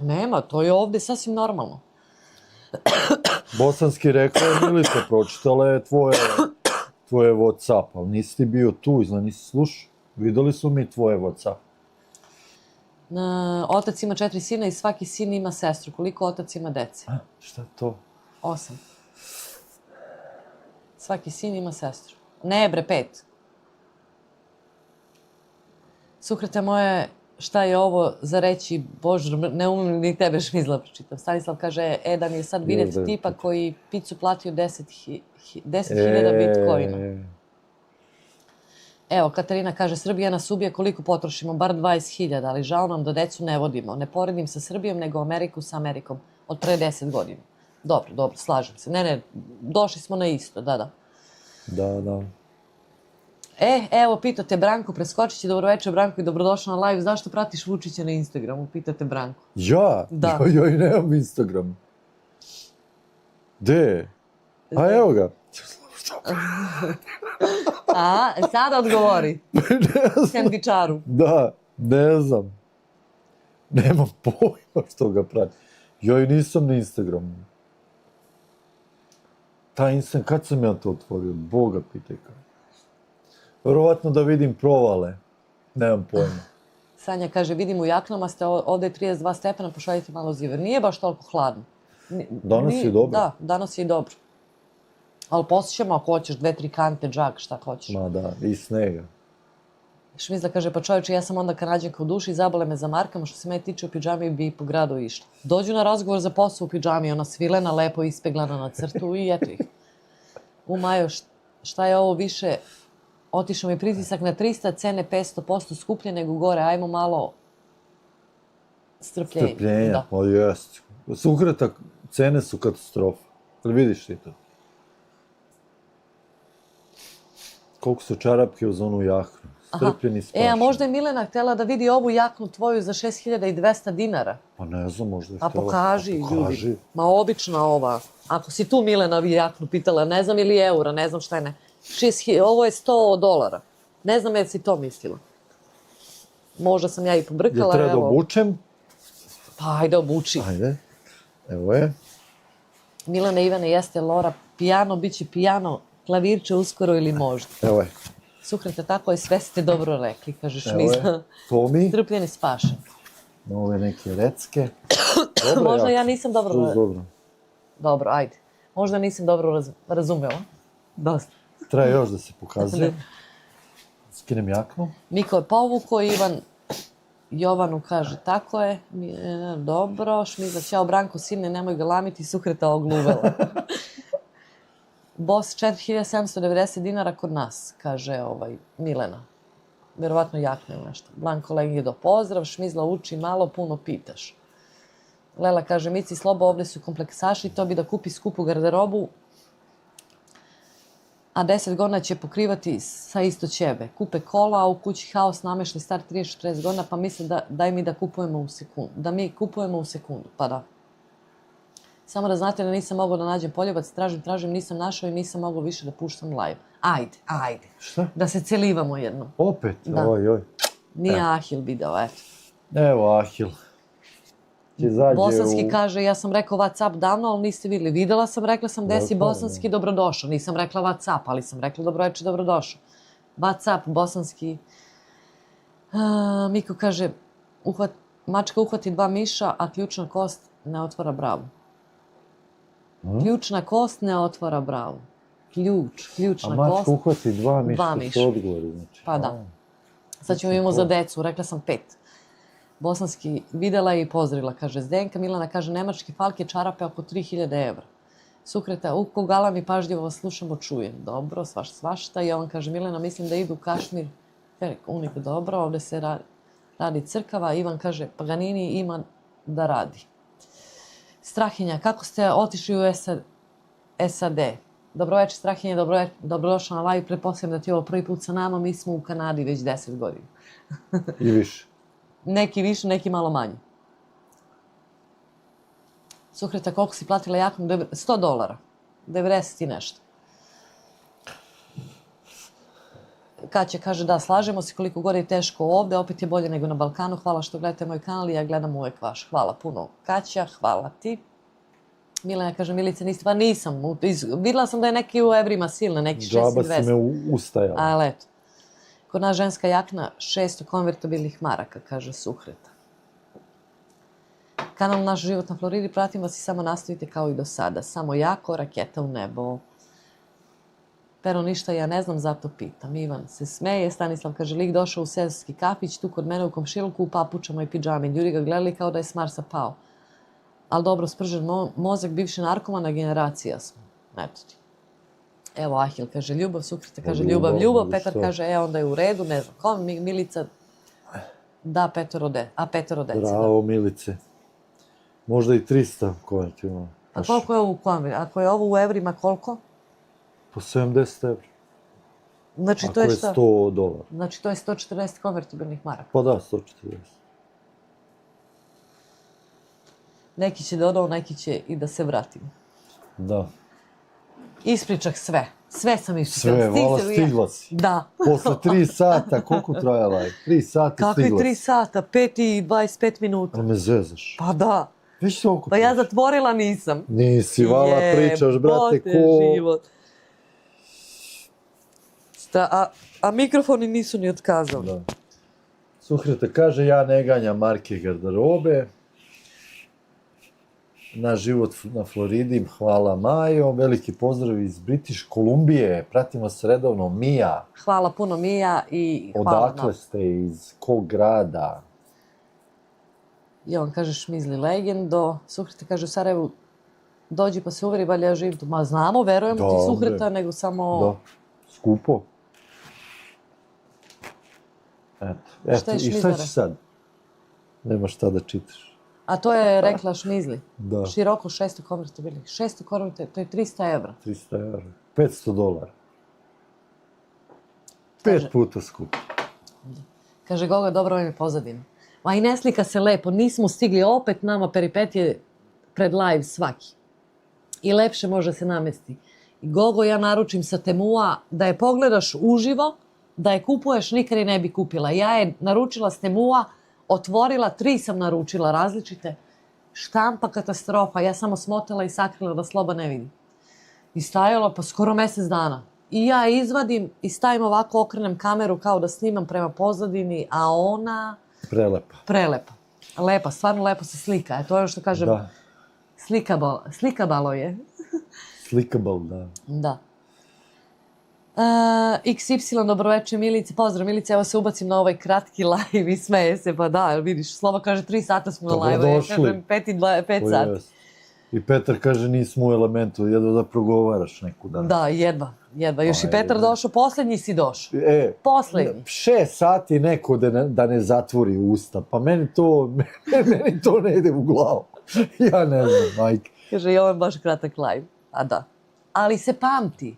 Nema, to je ovdje sasvim normalno.
Bosanski rekao je, Milica, pročitala je tvoje Whatsapp, ali nisi ti bio tu, nisi slušao. Vidjeli su mi tvoje Whatsapp.
Otac ima 4 sina i svaki sin ima sestru. Koliko otac ima dece?
Šta to?
8. Svaki sin ima sestru. Ne bre, 5. Suhrete moje, šta je ovo za reći, Bože, ne umem ni tebe Šmizla pročitam. Stanislav kaže, Edan je sad vidjeti tipa koji picu platio 10.000 bitcoina. Evo, Katarina kaže, Srbija nas ubije koliko potrošimo, bar 20.000, ali žao nam da decu ne vodimo. Ne poredim sa Srbijom, nego Ameriku sa Amerikom. Od pre 10 godina. Dobro, slažem se. Ne, došli smo na isto, da.
Da.
Evo, pitate Branko, preskočit će, dobroveče Branko i dobrodošao na live. Zašto pratiš Vučića na Instagramu? Pitate Branko.
Ja?
Da.
Ja i nemam Instagram. De? A evo ga.
A, sada odgovori. Sendvičaru.
Da, ne znam. Nemam pojma što ga prati. Joj, nisam na Instagramu. Taj Instagram, kad sam ja to otvorio? Boga pitaj kako. Vjerovatno da vidim provale. Nemam pojma.
Sanja kaže, vidim u jaknama ste, ovdje je 32 stepena, pošaljite malo ziver. Nije baš toliko hladno.
Danas je dobro.
Da, danas je i dobro. Ali posjećamo ako hoćeš 2-3 kante, džak, šta hoćeš.
Ma da, i snega.
Šmizla kaže, pa čovječe, ja sam onda Kanadjanka u duši, zabole me za markama, što se mene tiče u pidžami bi po gradu išla. Dođu na razgovor za posao u pidžami, ona svilena, lepo ispeglana na crtu i eto ih. U Majo, šta je ovo više? Otišao mi pritisak na 300, cene 500% skuplje nego gore, ajmo malo strpljenja.
Strpljenja,
Da.
o jest. Sukreta, cene su katastrofa. Jel vidiš ti to? Koliko su čarapke uz onu jaknu. Strpljeni spašeni.
A možda je Milena htjela da vidi ovu jaknu tvoju za 6200 dinara.
Pa ne znam, možda je
A
htjela.
pokaži,
Pokaži.
ljudi. Ma obična ova. Ako si tu Milena vi jaknu pitala, ne znam ili eura, ne znam šta je ne. Ovo je $100. Ne znam jel si to mislila. Možda sam ja i pobrkala.
Jel treba da
evo.
obučem?
Pa ajde obuči.
Ajde. Evo je.
Milena Ivane jeste Lora, pijano, bit će pijano, klavirče uskoro ili možda.
Evo je.
Sukrete, tako je, sve ste dobro rekli, kaže
Evo je.
Šmizla.
Tomi.
Strpljen i spašen.
Ove neke recke. Dobre,
Možda ja
jako.
nisam dobro...
Skroz dobro.
Dobro, ajde. Možda nisam dobro razumela. Dosta.
Treba još da se pokazuje. Skinem jaknu.
Miko je povukao, Ivan Jovanu kaže, tako je, dobro, Šmizla, ćao Branko, sine, nemoj ga lamiti, Sukreta ogluvela. Bos 4790 dinara kod nas, kaže Milena. Vjerovatno jakne ili nešto. Blanko Lengido, pozdrav, Šmizla uči malo, puno pitaš. Lela kaže, Mici Slobo, ovdje su kompleksaši, to bi da kupi skupu garderobu, a 10 godina će pokrivati sa isto ćebe. Kupe kola, a u kući haos namešli star 30-40 godina, pa misle daj mi da kupujemo u sekundu. Da mi kupujemo u sekundu, pa da. Samo da znate da nisam mogao da nađem poljubac, tražim, nisam našao i nisam mogao više da puštam live. Ajde.
Šta?
Da se celivamo jednom.
Opet?
Da.
Oj.
Nije Ahil video, eto.
Evo Ahil.
Bosanski kaže, ja sam rekao WhatsApp davno, ali niste vidjeli. Videla sam, rekla sam desi bosanski, dobrodošao. Nisam rekla WhatsApp, ali sam rekla dobroveče, dobrodošao. WhatsApp, bosanski. Miko kaže, mačka uhvati 2 miša, a ključna kost ne otvara bravu. Ključna kost ne otvara bravu. Ključna kost.
A mačka uhvati 2 miša,
miša.
što odgovori, znači.
Pa da. Sad ćemo imamo za decu, rekla sam 5. Bosanski videla i pozdravila, kaže Zdenka. Milana kaže, nemački falke čarape oko 3000 evra. Sukreta, uko galami, pažljivo vas slušamo, čujem. Dobro, svašta. I on kaže, Milena, mislim da idu u Kašmir. Unik, dobro, ovdje se radi crkava. Ivan kaže, Paganini ima da radi. Strahinja, kako ste otišli u SAD? Dobroveče, Strahinja, dobrodošla na live. Pretpostavljam da ti je ovo prvi put sa nama, mi smo u Kanadi već 10 godina.
I više.
Neki više, neki malo manje. Sukreta, koliko si platila jaknu? $100. 90 i nešto. Kaća kaže, da, slažemo se, koliko gore je teško ovdje, opet je bolje nego na Balkanu. Hvala što gledate moj kanal i ja gledam uvek vaš. Hvala puno. Kaća, hvala ti. Milena kaže, Milice, niste, pa nisam. Videla sam da je neki u evrima silne, neki 6200.
Džaba si me ustajala.
Ali eto. Kod nas ženska jakna 600 konvertibilnih maraka, kaže Sukreta. Kanal Naš život na Floridi, pratim vas i samo nastavite kao i do sada. Samo jako, raketa u nebo. Pero ništa, ja ne znam, zato pitam. Ivan se smeje, Stanislav kaže, lik došao u seoski kafić, tu kod mene u komšiluku, u papučama i pidžami. Ljudi ga gledali kao da je s Marsa pao. Ali dobro, spržen mozak, bivši narkomana, generacija smo. Eto ti. Evo, Ahil kaže ljubav, Sukreta kaže ljubav, Petar kaže, onda je u redu, ne znam, kom, Milica, da, petoro dece.
Bravo, Milice. Možda i 300 konvertibilno.
A koliko je ovo u konvertibilno? Ako je ovo u evrima, koliko?
Po 70 evra.
Znači,
Ako
to je
je
šta?
$100.
Znači, to je 140 konvertibilnih maraka.
Pa da, 140.
Neki će dodao, neki će i da se vratimo.
Da.
Ispričak sve. Sve sam ispričala.
Sve, vala stigla si.
Da.
Posle 3 sata, koliko trajala je? 3 sata
Kakvi
stigla
3
si.
sata? 5:25 minuta.
A me zezaš.
Pa da.
Već toliko
Pa ja
pričaš.
zatvorila nisam.
Nisi, vala pričaš, brate,
Jebote
ko...
život. A mikrofoni nisu ni otkazali.
Da. Suhrete kaže, ja ne ganjam marke garderobe. Naš život na Floridi, hvala Majo. Veliki pozdrav iz British Kolumbije. Pratimo se redovno. Mija,
Hvala puno Mija i hvala
odakle ste, iz kog grada?
I on kaže Šmizli legendo. Suhrete kaže u Sarajevu dođi pa se uveri, valja ja živim tu. Ma znamo, verujemo ti
Dobre.
Suhreta, nego samo...
Da, skupo. Eto,
Šta je
i šta
šmizara?
ćeš sad? Nema šta da čitaš.
A to je rekla Šmizli.
Da,
Široko 600 konvertibilnih. 600 konvertibilnih, to je 300 evra.
300 €. $500.
Kaže-
5 puta skupo.
Kaže Goga, dobro vam je pozadina. Ma i ne slika se lepo, nismo stigli opet nama peripetije pred live svaki. I lepše može se namesti. I Gogo, ja naručim sa Temua da je pogledaš uživo, da je kupuješ, nikad je ne bi kupila. Ja je naručila s Temua, otvorila, 3 sam naručila različite. Štampa katastrofa, ja samo smotala i sakrila da Sloba ne vidi. I stajalo pa skoro mjesec dana. I ja izvadim i stavim ovako, okrenem kameru kao da snimam prema pozadini, a ona
Prelepa.
prelepa. Lepa, stvarno lepo se slika. To je ono što kažem,
Da,
slikabalo je.
slikable, da.
Da. XY, dobroveče Milice, pozdrav Milice, evo se ubacim na ovaj kratki live i smeje se, pa da, jel vidiš, Slova kaže 3 sata smo na live, ja
Dobrodošli.
kažem 5
To
sati.
jest. I Petar kaže, nismo u elementu, jedva da progovaraš neku dan.
Da, jedva. Još i
Aj,
Petar
da.
došao, posljednji si došao. Poslednji.
6 sati neko da ne zatvori usta, pa meni to ne ide u glavu. Ja ne znam, majke.
Kaže, i ovo je baš kratak live. A da. Ali se pamti.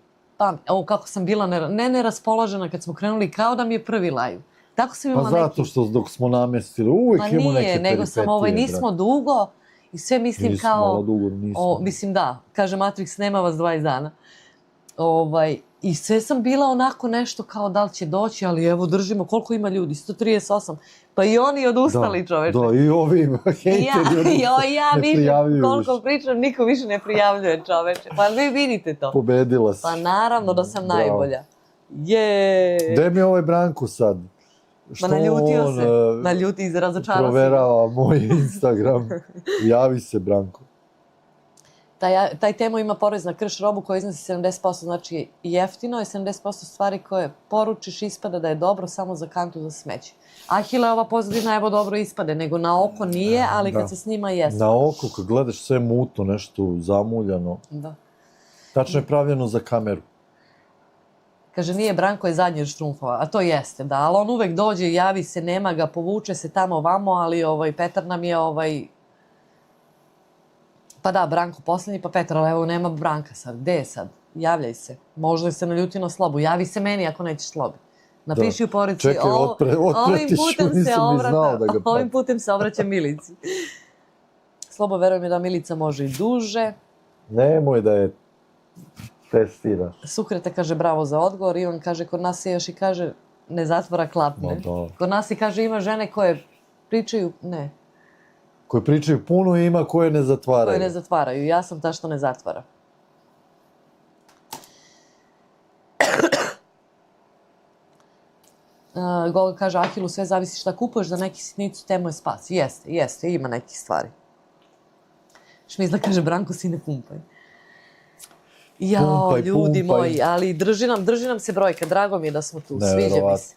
Ovo kako sam bila neraspoložena kad smo krenuli, kao da mi je prvi live. Tako sam
Pa
imala
zato što dok smo namestili, uvijek
Pa
imamo neke
nije, nego sam
peripetije,
nismo
brate.
dugo i sve mislim
Nismo,
kao...
malo dugo nismo.
Mislim da, kaže Matrix, nema vas 20 dana. I sve sam bila onako nešto kao da li će doći, ali evo držimo, koliko ima ljudi, 138. Pa i oni odustali, čoveče.
Da, i ovi hejteri
Ja
ne
vidim
prijavljuju
koliko
više.
pričam, niko više ne prijavljuje, čoveče. Pa vi vidite to.
Pobedila si.
Pa naravno da sam
Bravo.
najbolja. Je.
Gde mi je ovaj Branko sad?
Ma naljutio se, naljuti i razočarao se.
proverava moj Instagram. Javi se, Branko.
Taj Temo ima porez na krš robu koja iznosi 70%, znači jeftino je 70% stvari koje poručiš ispada da je dobro samo za kantu za smeće. Ahile, ova pozadina evo dobro ispade, nego na oko nije, ali kad se snima jeste.
Na oko, kad gledaš sve mutno, nešto zamuljano.
Da.
Tačno je pravljeno za kameru.
Kaže, nije Branko je zadnji od štrumfova, a to jeste, da, ali on uvek dođe, javi se, nema ga, povuče se tamo vamo, ali Petar nam je Pa da, Branko posljednji, pa Petar, ali evo nema Branka sad. Gde je sad? Javljaj se. Možda se naljuti na Slobu. Javi se meni ako nećeš Slobi. Napiši u porici.
Čekaj, otpretišu, nisam ni znao da ga pratim.
Ovim putem se obraća Milici. Slobo, veruj mi da Milica može i duže.
Nemoj da je testiraš.
Sukreta kaže bravo za odgovor. Ivan kaže, kod nas se još i kaže ne zatvara klapne. Kod nas i kaže ima žene koje pričaju, ne.
Koji pričaju puno i ima koje ne zatvaraju.
Koje ne zatvaraju. Ja sam ta što ne zatvara. Goga kaže, Ahilu, sve zavisi šta kupuješ, za neki sitnicu Temo je spas. Jeste, ima nekih stvari. Šmizla kaže, Branko, sine, pumpaj. Jao, ljudi moji, ali drži nam se brojka, drago mi je da smo tu, sviđa mi se.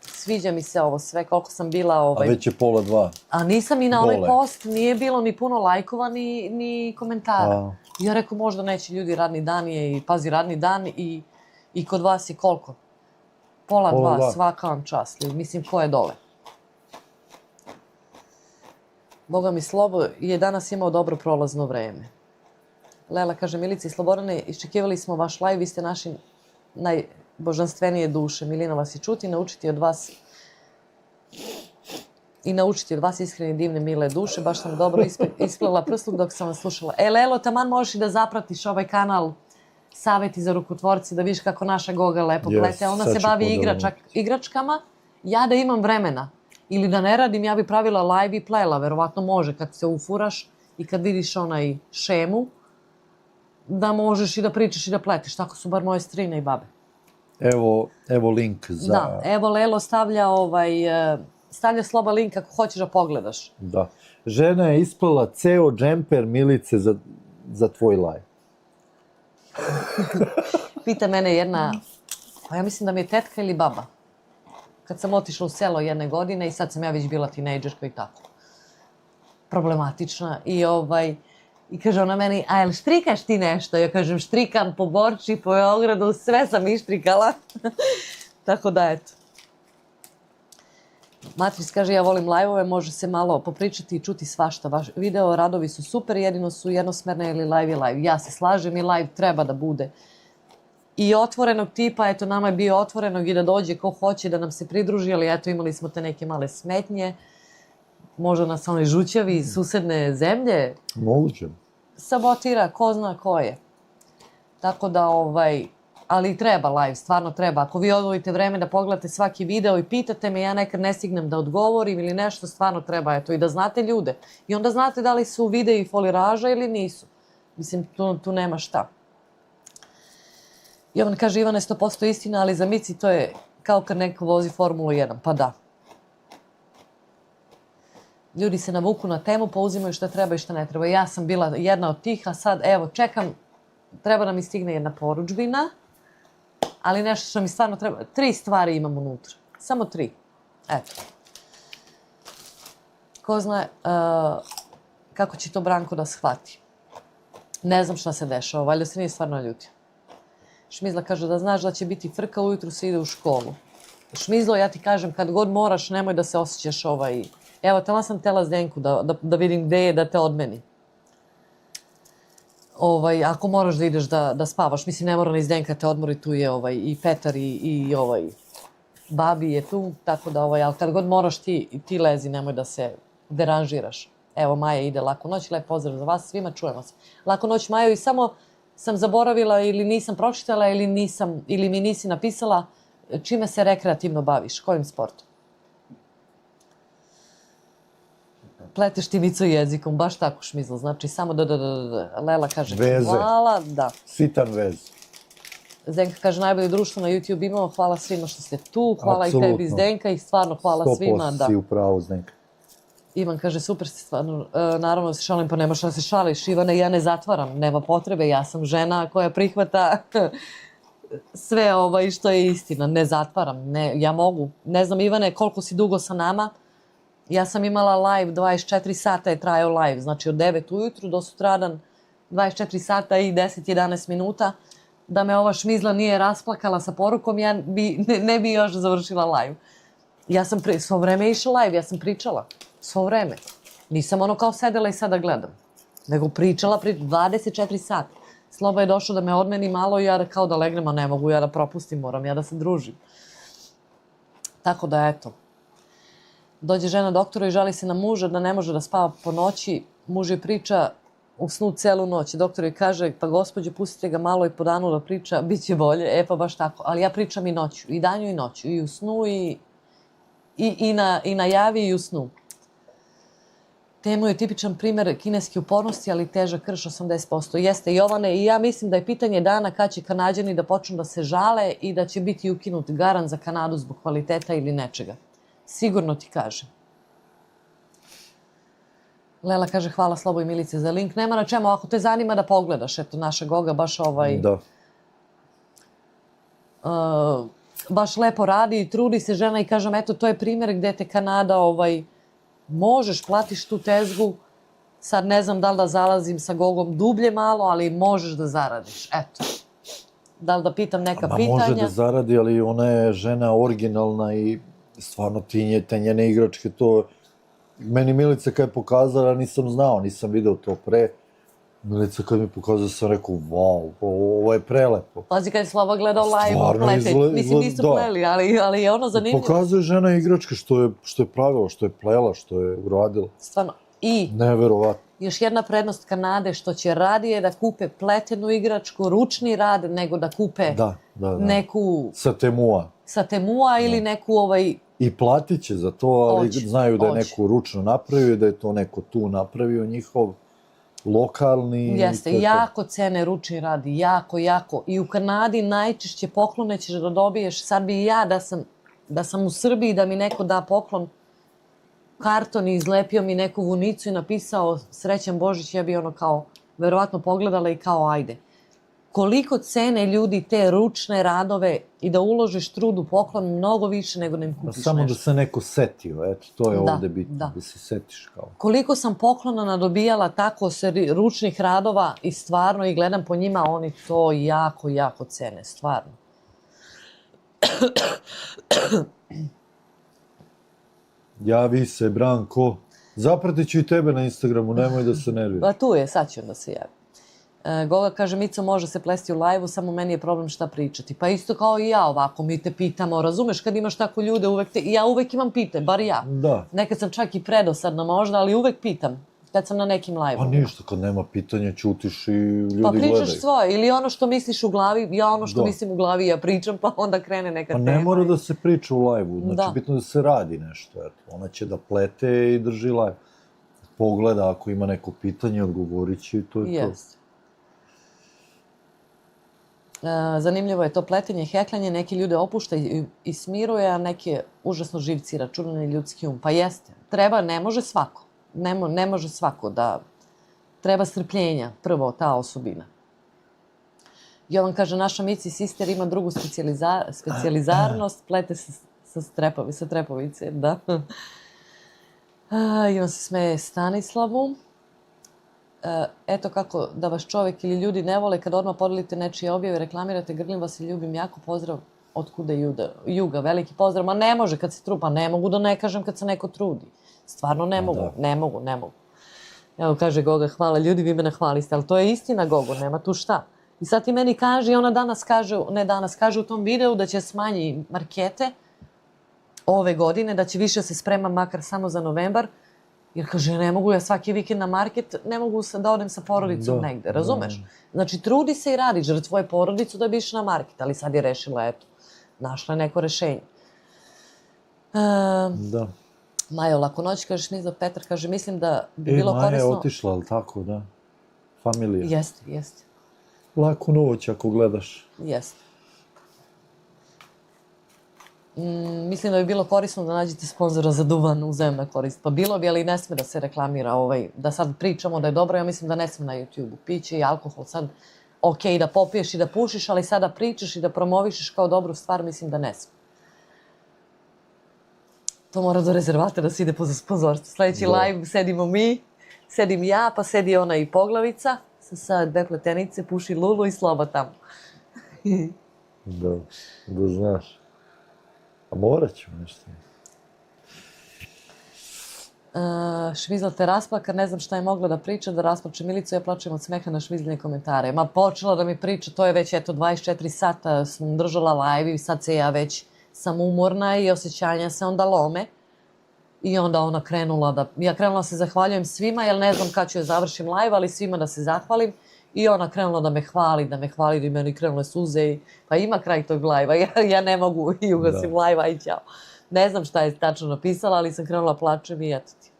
Sviđa mi se ovo sve, koliko sam bila...
A već je 1:30.
A nisam i na ovaj post, nije bilo ni puno lajkova, ni komentara. Ja rekao, možda neće ljudi, radni dan je, i pazi, radni dan i kod vas je koliko? 1:30, svaka vam čast. Mislim, ko je dole? Boga mi, Slobo je danas imao dobro prolazno vreme. Lela kaže, Milici i Sloborane, iščekivali smo vaš live, vi ste naši najbožanstvenije duše. Milina vas je čuti, naučiti od vas i naučiti od vas iskrene, divne, mile duše. Baš sam dobro isplela prsluk dok sam vas slušala. Lelo, taman možeš i da zapratiš ovaj kanal Saveti za rukotvorce, da vidiš kako naša Goga lepo plete. Ona se bavi igračkama. Ja da imam vremena ili da ne radim, ja bi pravila live i plela. Verovatno može kad se ufuraš i kad vidiš onaj šemu, da možeš i da pričaš i da pletiš. Tako su bar moje strine i babe.
Evo link za...
Da, evo Lelo stavlja sloba link ako hoćeš da pogledaš.
Da. Žena je isplela ceo džemper Milice za tvoj live.
Pita mene jedna, ja mislim da mi je tetka ili baba. Kad sam otišla u selo jedne godine i sad sam ja već bila tinejdžerka i tako. Problematična. I kaže ona meni, a jel štrikaš ti nešto? Ja kažem, štrikam po Borči, po Beogradu, sve sam ištrikala. Tako da, eto. Matris kaže, ja volim live-ove, može se malo popričati i čuti svašta. Video radovi su super, jedino su jednosmerne ili live je live. Ja se slažem i live treba da bude. I otvorenog tipa, eto, nama je bio otvorenog i da dođe ko hoće da nam se pridruži, ali eto, imali smo te neke male smetnje. Možda nas onaj žućevi iz susedne zemlje
Moguće.
sabotira, ko zna ko je. Tako da, ali treba live, stvarno treba. Ako vi odvojite vreme da pogledate svaki video i pitate me, ja nekad ne stignem da odgovorim ili nešto, stvarno treba, eto, i da znate ljude. I onda znate da li su videi foliraža ili nisu. Mislim, tu nema šta. Jovan kaže, Ivana je 100% istina, ali za Mici to je kao kad neko vozi Formulu 1. Pa da. Ljudi se navuku na temu, pa uzimaju šta treba i šta ne treba. Ja sam bila jedna od tih, a sad, evo, čekam, treba da mi stigne jedna poručbina, ali nešto što mi stvarno treba. 3 stvari imam unutra. Samo 3. Eto. Ko zna kako će to Branko da shvati. Ne znam šta se dešava, valjda se nije stvarno ljutio. Šmizla kaže da znaš da će biti frka, ujutru se ide u školu. Šmizlo, ja ti kažem, kad god moraš, nemoj da se osjećaš Evo, tela sam tela Zdenku da vidim gde je da te odmeni. Ako moraš da ideš da spavaš, mislim, ne mora ni Zdenka te odmori, tu je i Petar i Babi je tu, tako da, ali kad god moraš ti lezi, nemoj da se deranžiraš. Evo, Maja ide, laku noć, lep pozdrav za vas, svima, čujemo se. Laku noć, Majo, i samo sam zaboravila ili nisam pročitala ili mi nisi napisala čime se rekreativno baviš, kojim sportom. Pleteš ti Mico jezikom, baš tako Šmizlo, znači samo da. Lela kaže hvala, da.
Sitan vez.
Zdenka kaže najbolje društvo na YouTube imamo, hvala svima što ste tu, hvala i tebi Zdenka i stvarno hvala svima.
100% si u pravu Zdenka.
Ivan kaže super si stvarno, naravno da se šalim, pa nemaš da se šališ, Ivane, ja ne zatvaram, nema potrebe, ja sam žena koja prihvata sve što je istina, ne zatvaram, ja mogu. Ne znam Ivane koliko si dugo sa nama, ja sam imala live, 24 sata je trajao live, znači od 9 ujutru do sutradan 24 sata i 10-11 minuta. Da me ova Šmizla nije rasplakala sa porukom, ja ne bi još završila live. Ja sam svo vreme išla live, ja sam pričala. Svo vreme. Nisam kao sedela i sada gledam. Nego pričala 24 sata. Sloba je došao da me odmeni malo i ja kao da legnem, a ne mogu ja da propustim, moram ja da se družim. Tako da eto. Dođe žena doktoru i žali se na muža da ne može da spava po noći. Muž je priča u snu celu noć. Doktor je kaže, pa gospođo, pustite ga malo i po danu da priča, bit će bolje. Pa baš tako. Ali ja pričam i noću, i danju i noću. I u snu i na javi i u snu. Temu je tipičan primer kineske upornosti, ali teža krš 80%. Jeste, Jovane, i ja mislim da je pitanje dana kad će Kanađani da počnu da se žale i da će biti ukinut garan za Kanadu zbog kvaliteta ili nečega. Sigurno ti kažem. Lela kaže hvala Slobo i Milice za link. Nema na čemu, ako te zanima da pogledaš, eto, naša Goga baš
Da.
Baš lepo radi i trudi se žena i kažem, eto, to je primjer gde te Kanada, možeš, platiš tu tezgu, sad ne znam da li da zalazim sa Gogom dublje malo, ali možeš da zaradiš, eto. Da li da pitam neka pitanja?
Može da zaradi, ali ona je žena originalna i stvarno te njene igračke, to... Meni Milica kad je pokazala, nisam znao, nisam video to pre. Milica kad mi pokazao sam rekao, wow, ovo je prelepo.
Pazi kad je Slava gledao live
Stvarno
pletenje. Mislim, nisu
da.
pleli, ali je ono zanimljivo.
Pokazuje žena igračke što je pravila, što je plela, što je uradila.
Stvarno. I
Neverovatno.
još jedna prednost Kanade što će radije da kupe pletenu igračku, ručni rad, nego da kupe
Da.
neku
Sa Temua.
sa Temua ili neku
I platit će za to, ali
Hoće,
znaju da je
hoće.
neko ručno napravio, da je to neko tu napravio, njihov lokalni...
Jeste,
to je to.
jako cene ručni rad, jako. I u Kanadi najčešće poklone ćeš da dobiješ, sad bi i ja da sam u Srbiji, da mi neko da poklon, karton i izlepio mi neku vunicu i napisao Srećan Božić, ja bi ono kao, verovatno pogledala i kao ajde. Koliko cene ljudi te ručne radove i da uložiš trud u poklon mnogo više nego da im kupiš
Samo
nešto.
da se neko setio, eto, to je
Da,
ovde bitno,
da.
da se setiš kao.
Koliko sam poklona nadobijala tako ručnih radova i stvarno i gledam po njima, oni to jako cene, stvarno.
Javi se, Branko. Zapratit ću i tebe na Instagramu, nemoj da se nerviraš.
Pa tu je, sad će onda se javi. Goga kaže, Mico može se plesti u live-u, samo meni je problem šta pričati. Pa isto kao i ja ovako, mi te pitamo, razumeš, kad imaš tako ljude, ja uvek imam pite, bar ja.
Da.
Nekad sam čak i predosadna možda, ali uvek pitam, kad sam na nekim live-u.
Pa ništa, kad nema pitanja, ćutiš i ljudi
Pa
gledaju.
pričaš svoje, ili ono što misliš u glavi, ja ono što
Da.
mislim u glavi, ja pričam, pa onda krene neka
Pa
tema.
ne mora da se priča u live-u, znači
Da.
bitno da se radi nešto, eto. Ona će da plete i drži live. Pogleda, ako ima neko pitanje, odgovorit će i to je to.
Jeste. Zanimljivo je to pletenje, heklanje, neki ljude opušta i smiruje, a neki užasno živci, računani ljudski um. Pa jeste, treba, ne može svako. Ne može svako da... Treba strpljenja, prvo, ta osobina. Jovan kaže, naša Mici sister ima drugu specijalizarnost, plete se sa trepovice, da. Ivan se smeje Stanislavu. Eto kako da vas čovjek ili ljudi ne vole kad odmah podelite nečije objave, reklamirate, grlim vas i ljubim jako, pozdrav od kuda juga, veliki pozdrav, ma ne može kad se trupa, ne mogu da ne kažem kad se neko trudi. Stvarno ne mogu, ne mogu. Evo kaže Goga, hvala ljudi, vi me ne hvaliste, ali to je istina Gogo, nema tu šta. I sad ti meni kaže, i ona kaže u tom videu da će smanji markete ove godine, da će više se sprema makar samo za novembar, jer kaže, ne mogu ja svaki vikend na market, ne mogu da odem sa porodicom negde, razumeš? Znači, trudi se i radi, žrtvuje porodicu da bi išla na market, ali sad je rešila, eto, našla je neko rešenje.
Da.
Majo, lako noć, kaže Šmiza, Petar, kaže, mislim da bi bilo korisno...
Maja je otišla, ali tako, da? Familija.
Jeste.
Laku noć ako gledaš.
Jeste. Mislim da bi bilo korisno da nađete sponzora za duvan, uzajamna korist. Pa bilo bi, ali ne sme da se reklamira da sad pričamo da je dobro, ja mislim da ne sme na YouTube-u. Piće i alkohol sad, okej, da popiješ i da pušiš, ali sada pričaš i da promovišeš kao dobru stvar, mislim da ne sme. To mora do rezervata da se ide po sponzorstvu. Sljedeći live sedimo mi, sedim ja, pa sedi ona i Poglavica, sa dve pletenice, puši Lulu i Sloba tamo.
Da znaš. A morat ćemo nešto.
Švizla te rasplaka, ne znam šta je mogla da priča, da rasplače Milicu, ja plačem od smeha na švizljene komentare. Ma počela da mi priča, to je već 24 sata sam držala live i sad se ja već sam umorna i osjećanja se onda lome. I onda ona krenula ja krenula se zahvaljujem svima, jer ne znam kad ću je završim live, ali svima da se zahvalim. I ona krenula da me hvali i meni krenule suze pa ima kraj tog live-a, ja ne mogu i ugasim live-a, aj ćao. Ne znam šta je tačno napisala, ali sam krenula plačem i eto ti.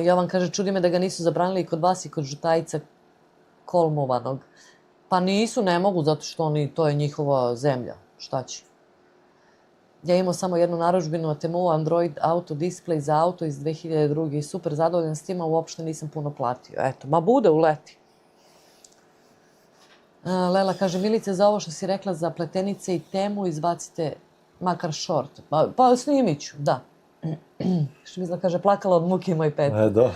Jovan kaže, čudi me da ga nisu zabranili kod vas i kod Žutajca Kolmovanog. Pa nisu, ne mogu, zato što to je njihova zemlja, šta će. Ja imao samo jednu narudžbinu na Temu Android Auto Display za auto iz 2002. i super zadovoljan s tim, a uopšte nisam puno platio. Eto, ma bude, uleti. Lela kaže, Milice, za ovo što si rekla za pletenice i Temu izbacite makar short. Pa snimit ću, da. Šmizla kaže, plakala od muke moj Petar.
Da.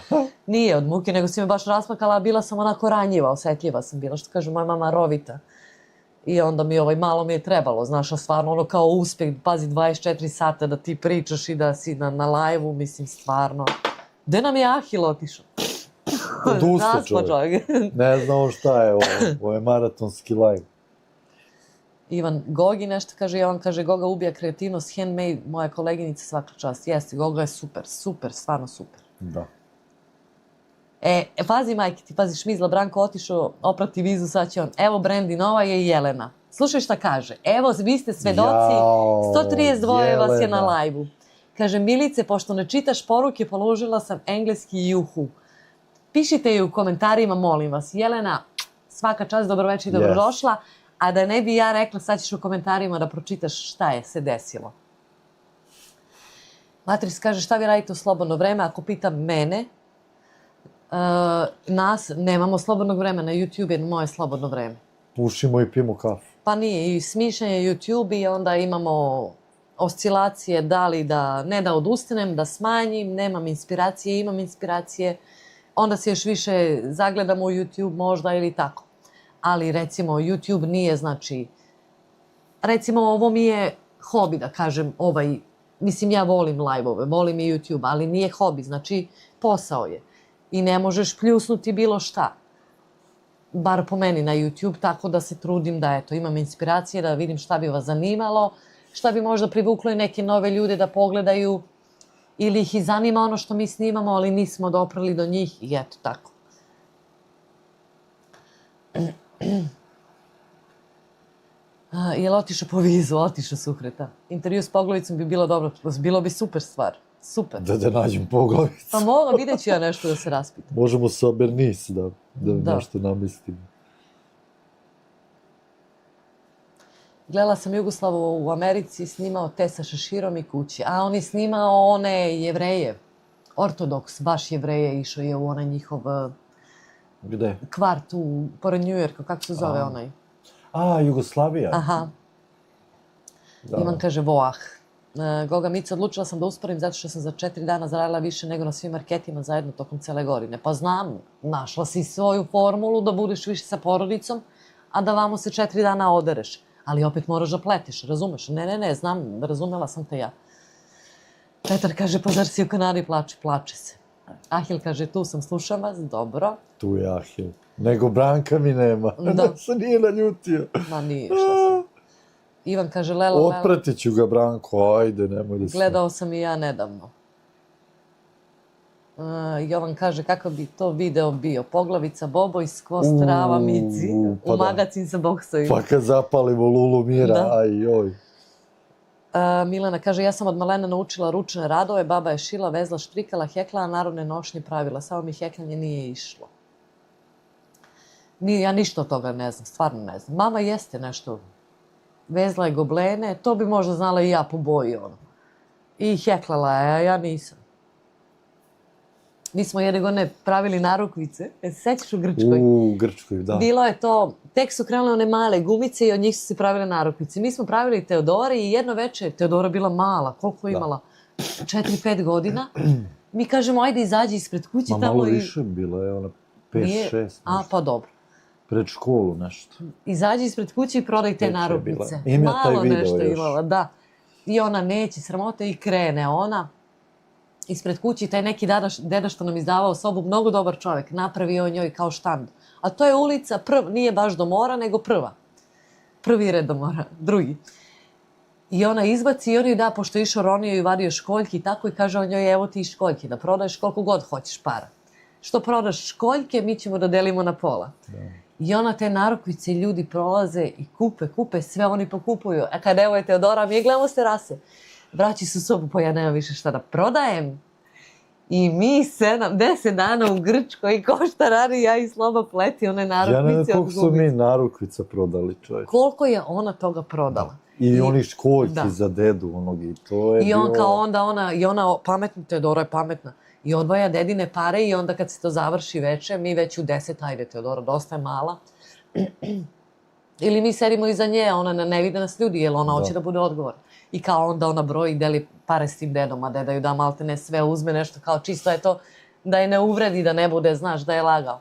Nije od muke, nego si me baš rasplakala, a bila sam onako ranjiva, osetljiva sam bila, što kaže moja mama rovita. I onda malo mi je trebalo, znaš, a stvarno ono kao uspjeh, pazi 24 sata da ti pričaš i da si na live-u, mislim, stvarno. Gde nam je Ahil otišao?
Odusta
Zaspa
čovjek. Ne znao šta je ovo je maratonski live.
Ivan Gogi nešto kaže, Ivan kaže, Goga ubija kreativnost, handmade, moja koleginica svaka čast. Jeste, Goga je super, stvarno super.
Da.
Pazi majke, ti pazi Šmizla, Branko otišao oprati vizu, sad će on. Evo Brendi Nova je i Jelena. Slušaj šta kaže. Evo, vi ste svedoci, 132 vas je na lajvu. Kaže, Milice, pošto ne čitaš poruke, položila sam engleski juhu. Pišite ju u komentarima, molim vas. Jelena, svaka čast, dobroveče i dobrodošla. A da ne bi ja rekla, sad ćeš u komentarima da pročitaš šta je se desilo. Matris kaže, šta vi radite u slobodno vreme? Ako pita mene, nas nemamo slobodnog vremena. YouTube je moje slobodno vreme.
Pušimo i pijemo kafu.
Pa nije, i smišljanje YouTube i onda imamo oscilacije da li da, ne da odustanem, da smanjim, nemam inspiracije, imam inspiracije, onda se još više zagledam u YouTube možda ili tako. Ali recimo YouTube nije, znači, recimo ovo mi je hobi da kažem, mislim ja volim live-ove, volim i YouTube, ali nije hobi, znači posao je. I ne možeš pljusnuti bilo šta. Bar po meni na YouTube, tako da se trudim da imam inspiracije, da vidim šta bi vas zanimalo, šta bi možda privuklo i neke nove ljude da pogledaju ili ih i zanima ono što mi snimamo, ali nismo doprali do njih i eto tako. Je li otišao po vizu? Otišao Suhreta. Intervju s Poglavicom bi bilo dobro, bilo bi super stvar. Super.
Da nađem Poglavicu.
Pa mogu, vidjet ću ja nešto da se raspitam.
Možemo sa Bernice da nešto namestimo.
Gledala sam Jugoslavu u Americi, snimao te sa šeširom i kući. A on je snimao one Jevreje. Ortodoks, baš Jevreje, išao je u onaj njihov
Gde?
kvart pored New Yorka, kako se zove onaj?
Jugoslavija.
Aha. Ivan kaže voah. Goga Mica, odlučila sam da usporim zato što sam za 4 dana zaradila više nego na svim marketima zajedno tokom cele godine. Pa znam, našla si svoju formulu da budeš više sa porodicom, a da vamo se 4 dana odereš. Ali opet moraš da pletiš, razumeš? Ne, znam, razumela sam te ja. Petar kaže, pa zar si u Kanadi plače se. Ahil kaže, tu sam, slušam vas, dobro.
Tu je Ahil. Nego Branka mi nema. Da se nije naljutio.
Ma nije, šta sam. Ivan kaže, Lela.
Otpratit ću ga, Branko, ajde, nemoj da se...
Gledao sam i ja nedavno. Jovan kaže, kakav bi to video bio? Poglavica Bobo i skvost Rava Mici. U magacin sa boksovima.
Pa kad zapalimo Lulu Mira, ajoj.
Milena kaže, ja sam od malena naučila ručne radove, baba je šila, vezla, štrikala, hekla, a narodne nošnje pravila. Samo mi hekljanje nije išlo. Ja ništa od toga ne znam, stvarno ne znam. Mama jeste nešto, vezla je goblene, to bi možda znala i ja po boji ono. I heklala je, a ja nisam. Mi smo jedne godine pravili narukvice, se sećaš u Grčkoj?
U Grčkoj, da.
Bilo je to, tek su krenule one male gumice i od njih su se pravile narukvice. Mi smo pravili Teodore i jedno večer, Teodora bila mala, koliko je imala? 4-5 godina. Mi kažemo, ajde izađi ispred kuće tamo i...
Ma malo više bila je ona, 5-6.
A, pa dobro.
Pred školu nešto.
Izađi ispred kuće i prodaj te narukvice.
Ima taj video još.
Malo nešto imala, da. I ona neće, sramote i krene ona. Ispred kući, taj neki deda što nam izdavao sobu, mnogo dobar čovjek, napravio njoj kao štand. A to je ulica, nije baš do mora, nego prva. Prvi red do mora, drugi. I ona izbaci i on joj da, pošto je išao ronio i vadio školjke i tako, i kaže on njoj, evo ti školjke, da prodaješ koliko god hoćeš para. Što prodaš školjke, mi ćemo da delimo na pola. I ona te narukvice, ljudi prolaze i kupe, sve oni pokupuju. A kad evo je Teodora, mi je gledamo s terase. Vraći su sobu, pa ja nemam više šta da prodajem. I mi 10 dana u Grčkoj, ko šta radi, ja i Sloba pleti one narukvice.
Ja ne znam koliko su mi narukvica prodali, čovječ.
Koliko je ona toga prodala.
I oni školjki za dedu onog i to je
I on kao onda ona pametna, Teodora je pametna. I odvaja dedine pare i onda kad se to završi veče, mi već u 10, ajde Teodora, dosta je mala. Ili mi sedimo iza nje, ona ne vide nas ljudi, jer ona hoće da bude odgovorna. I kao onda ona broji i deli pare s tim dedom, a deda ju da malte ne sve uzme nešto, kao čisto je to da je ne uvredi, da ne bude, znaš, da je lagao.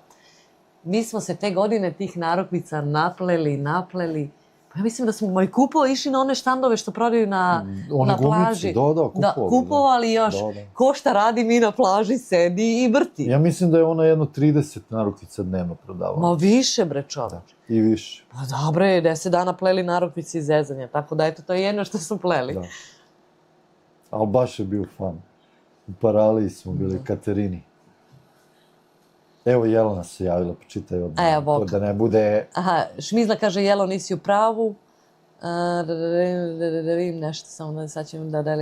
Mi smo se te godine tih narukvica napleli, Pa ja mislim da smo moj kupovali, išli na one štandove što prodaju na
One
plaži.
glumice, da,
Kupovali još.
Da.
Ko šta radi, mi na plaži sedi i vrti.
Ja mislim da je ona jedno 30 narukvica dnevno prodavala.
Ma više, bre, čoveč.
I više.
Pa dobro je, 10 dana pleli narukvice iz zezanja, tako da eto, to je jedno što su pleli.
Da. Ali baš je bio fan. U Paraliji smo bili, Katerini. Evo, Jelena se javila, počitaj odmah.
Evo.
To da ne bude...
Aha, Šmizla kaže, Jelo, nisi u pravu. Da vidim nešto, samo da sad ćemo da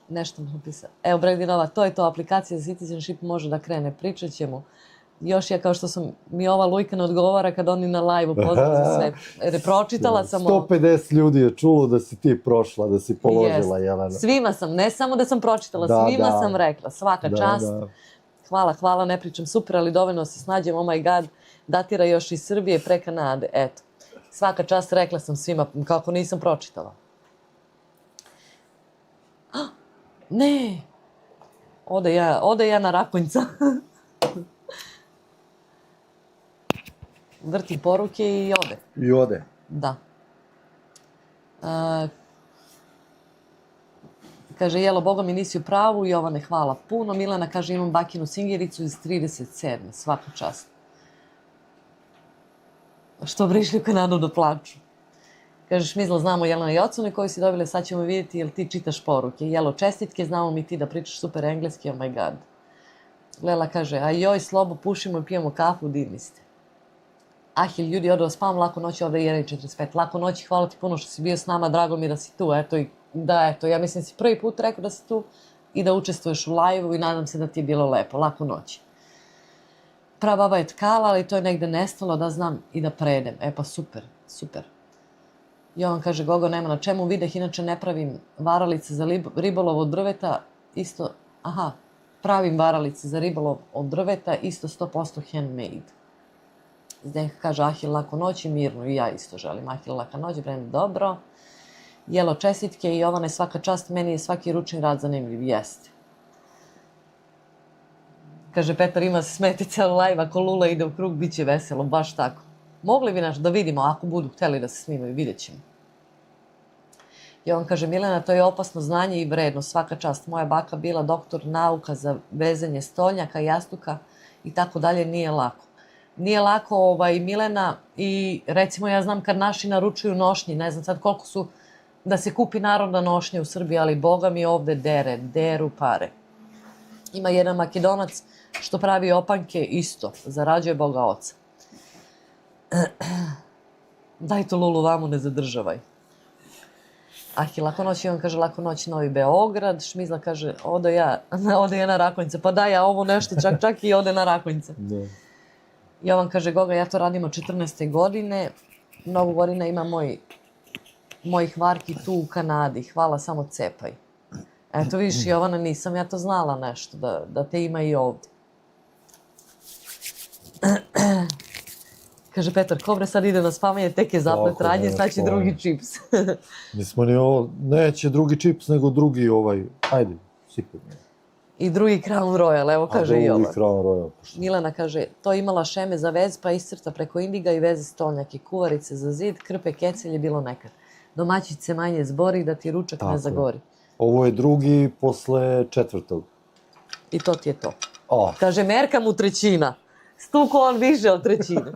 nešto mu pisati. Evo, Bregdinova, to je to, aplikacija za Citizenship može da krene, pričat ćemo. Još ja, kao što sam, mi ova Lujka ne odgovara kad oni na live-u pozvali za sve. Jer pročitala sam...
150 ljudi je čulo da si ti prošla, da si položila, Jelena.
Svima sam, ne samo da sam pročitala, svima sam rekla, svaka čast. Hvala, ne pričam super, ali dovoljno se snađem, oh my god, datira još iz Srbije pre Kanade, eto. Svaka čast, rekla sam svima, kako nisam pročitala. Ne! Ode ja na rakonjca. Vrtim poruke i ode.
I ode.
Da. Kaže, Jelo, Boga mi nisi u pravu, Jovane, hvala puno. Milana kaže, imam bakinu singericu iz 37. Svaka čast. Što bi išli u Kanadu da plaču. Kaže, Šmizla, znamo Jelena i Ocune koji si dobili, sad ćemo vidjeti jel ti čitaš poruke. Jelo, čestitke, znamo mi ti da pričaš super engleski, oh my god. Lela kaže, a joj, slobo, pušimo i pijemo kafu, divni ste. Ahil, ljudi, odo spavam, lako noći, ovdje je 1.45. Lako noći, hvala ti puno što si bio s nama, drago mi da si tu, eto, ja mislim da si prvi put rekao da si tu i da učestvuješ u live-u i nadam se da ti je bilo lepo, lako noći. Prababa je tkala, ali to je negde nestalo da znam i da predem. E pa super. Jovan kaže, Gogo, nema na čemu, videh, inače ne pravim varalice za ribolov od drveta, isto, pravim varalice za ribolov od drveta, isto 100% handmade. Zdenka kaže, Ahil, lako noć i mirno, i ja isto želim. Ahil, laka noć, vreme dobro. Jelo, čestitke i Jovane, svaka čast, meni je svaki ručni rad zanimljiv, jeste. Kaže, Petar, ima se smeti celo live, ako Lula ide u krug, bit će veselo, baš tako. Mogli bi da vidimo, ako budu hteli da se snimaju, vidjet ćemo. Jovan kaže, Milena, to je opasno znanje i vredno, svaka čast. Moja baka bila doktor nauka za vezanje stolnjaka, jastuka i tako dalje, nije lako. Nije lako, Milena, i recimo ja znam kad naši naručuju nošnji, ne znam sad koliko su da se kupi narodna nošnja u Srbiji, ali Boga mi ovde deru pare. Ima jedan Makedonac što pravi opanke isto, zarađuje Boga oca. Daj to Lulu vamo, ne zadržavaj. Ahi, lako noć, Ivan kaže, lako noć, Novi Beograd. Šmizla kaže, ode ja na Rakonjce. Pa daj ja ovo nešto, čak i ode na Rakonjce. Jovan kaže, Goga, ja to radim od 14. godine. Novu godina ima mojih varki tu u Kanadi. Hvala, samo cepaj. Eto vidiš, Jovana, nisam ja to znala nešto, da te ima i ovdje. Kaže Petar, kobre sad ide na spavanje, tek je zaplet radnje, sad će drugi čips.
Nismo ni ovo, neće drugi čips, nego drugi ajde, sipaj.
I drugi Crown Royal, evo kaže i
drugi Crown Royal.
Milana kaže, to imala šeme za vez, pa iscrta preko indiga i veze stolnjake, kuvarice za zid, krpe, kecelje, bilo nekad. Domaćice manje zbori, da ti ručak ne zagori.
Ovo je drugi posle 4.
I to ti je to. Kaže, merka mu trećina. Stuko on više od trećine.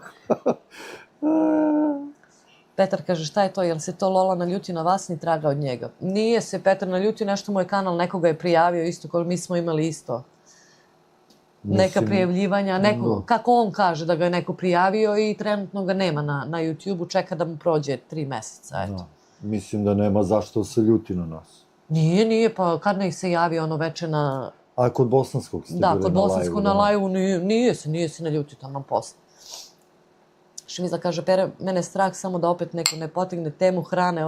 Petar kaže, šta je to, jel se to Lola naljuti na vas, ni traga od njega? Nije se Petar naljutio, nešto moj kanal, nekoga je prijavio isto, kao mi smo imali isto. Neka prijavljivanja, kako on kaže da ga je neko prijavio i trenutno ga nema na YouTube-u, čeka da mu prođe 3 meseca, eto.
Mislim da nema zašto se ljuti na nas.
Nije, pa kad ne se javi ono veče na...
A kod Bosanskog ste bili na live-u?
Da, kod Bosanskog na live-u nije se naljutio tamo posle. Šmizla kaže, Pere, mene strah samo da opet neko ne potigne temu hrane,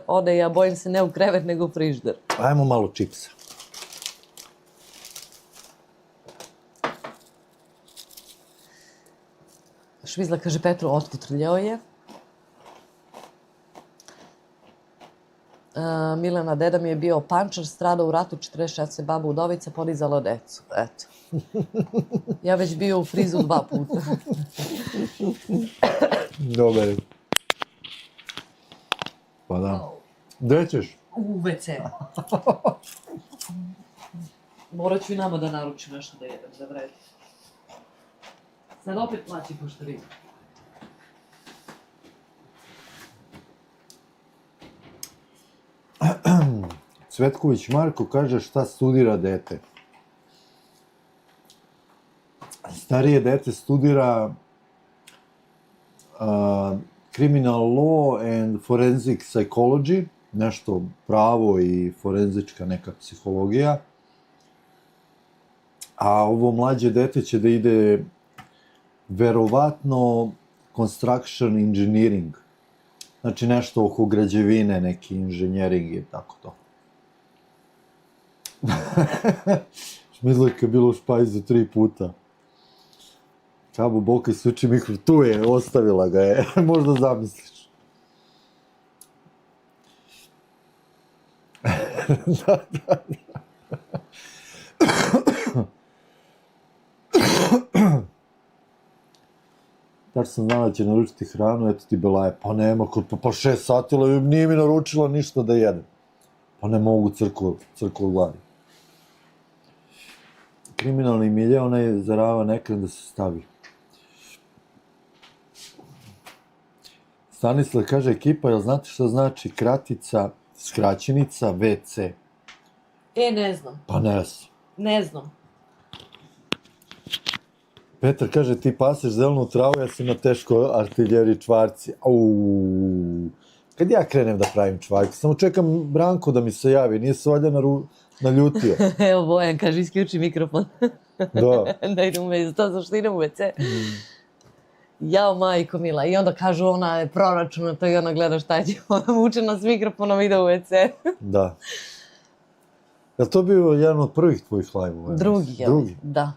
ode ja bojim se ne u krevet nego u frižder.
Ajmo malo čipsa.
Šmizla kaže, Petru, otkutrljao je. Milena, deda mi je bio pančar, stradao u ratu, 46 se baba udovica, podizala decu. Eto. Ja već bio u frizu 2 puta.
Dobar. Pa da. Gde ćeš?
U WC. Morat ću i nama da naručim nešto da jedem, da vredi. Sad opet plaći poštarinu.
Cvetković Marko kaže šta studira dete. Starije dete studira criminal law and forensic psychology, nešto pravo i forenzička neka psihologija. A ovo mlađe dete će da ide verovatno construction engineering. Znači nešto oko građevine, neki inženjering i tako to. Šmizlojka je bila u špajzu 3 puta. Kabo Boka i suči mikro, tu je, ostavila ga je, možda zamisliš. Da. Tačno sam znala da će naručiti hranu, eto ti Belaje, pa nema, pa 6 sati, nije mi naručila ništa da jedem. Pa ne mogu crkvu glavi. Kriminalni milje, ona je zarava ekran da se stavi. Stanislav kaže, ekipa, jel znate što znači kratica, skraćenica, WC?
Ne znam.
Pa ne znam.
Ne znam.
Petar kaže, ti paseš zelenu travu, ja sam na teško artiljeriji čvarci. Kad ja krenem da pravim čvarke, samo čekam Branko da mi se javi, nije se valjda naljutio.
Evo Bojan kaže, isključi mikrofon.
Da.
Da idem u WC, to zašto idem u WC. Jao, majko mila. I onda kažu, ona je proračunata i ona gleda šta će. Ona muče nas mikrofonom i ide u WC.
Da. Je li to bio jedan od prvih tvojih live-ova?
Drugi, ja.
Drugi?
Da.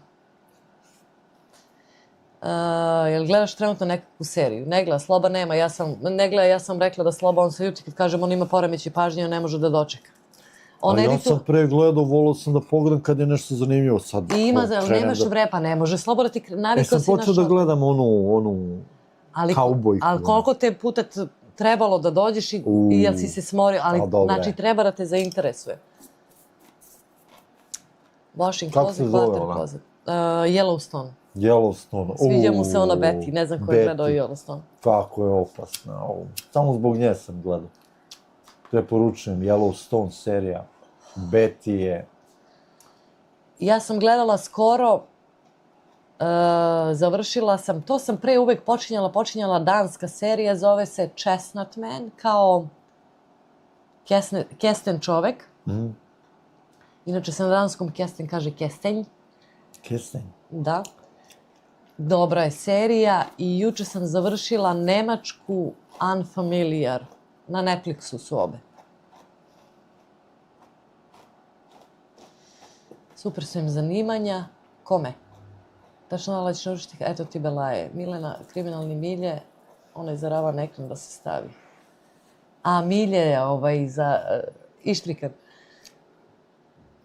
Jel gledaš trenutno nekakvu seriju? Ne gleda, Sloba nema. Ja sam rekla da Sloba, on se ljuti kad kažem on ima poremećaj pažnje, on ne može da dočeka.
Ja sam pre gledao, volao sam da pogledam kad je nešto zanimljivo sad.
I ima, nemaš vrepa, ne može. Slobo da ti navikao si
sam počeo da gledam onu kaubojku.
Ali koliko te puta trebalo da dođeš i jel si se smorio, ali znači treba da te zainteresuje. Washing closet, water closet. Yellowstone.
Yellowstone.
Sviđa mu se ona Betty, ne znam ko je gledao Yellowstone.
Kako je opasna. Samo zbog nje sam gledao. Preporučujem, Yellowstone serija. Betty je...
Ja sam gledala skoro, završila sam, to sam pre uvek počinjala danska serija, zove se Chestnut Man, kao kesten čovek. Inače se na danskom kesten kaže kestenj.
Kestenj?
Da. Dobra je serija i juče sam završila nemačku Unfamiliar. Na Netflixu su obe. Super su im zanimanja. Kome? Tačno da ćeš naučiti, eto ti Belaje. Milena, kriminalni milje, onaj za ravan ekran da se stavi. A milje je za ištrikan.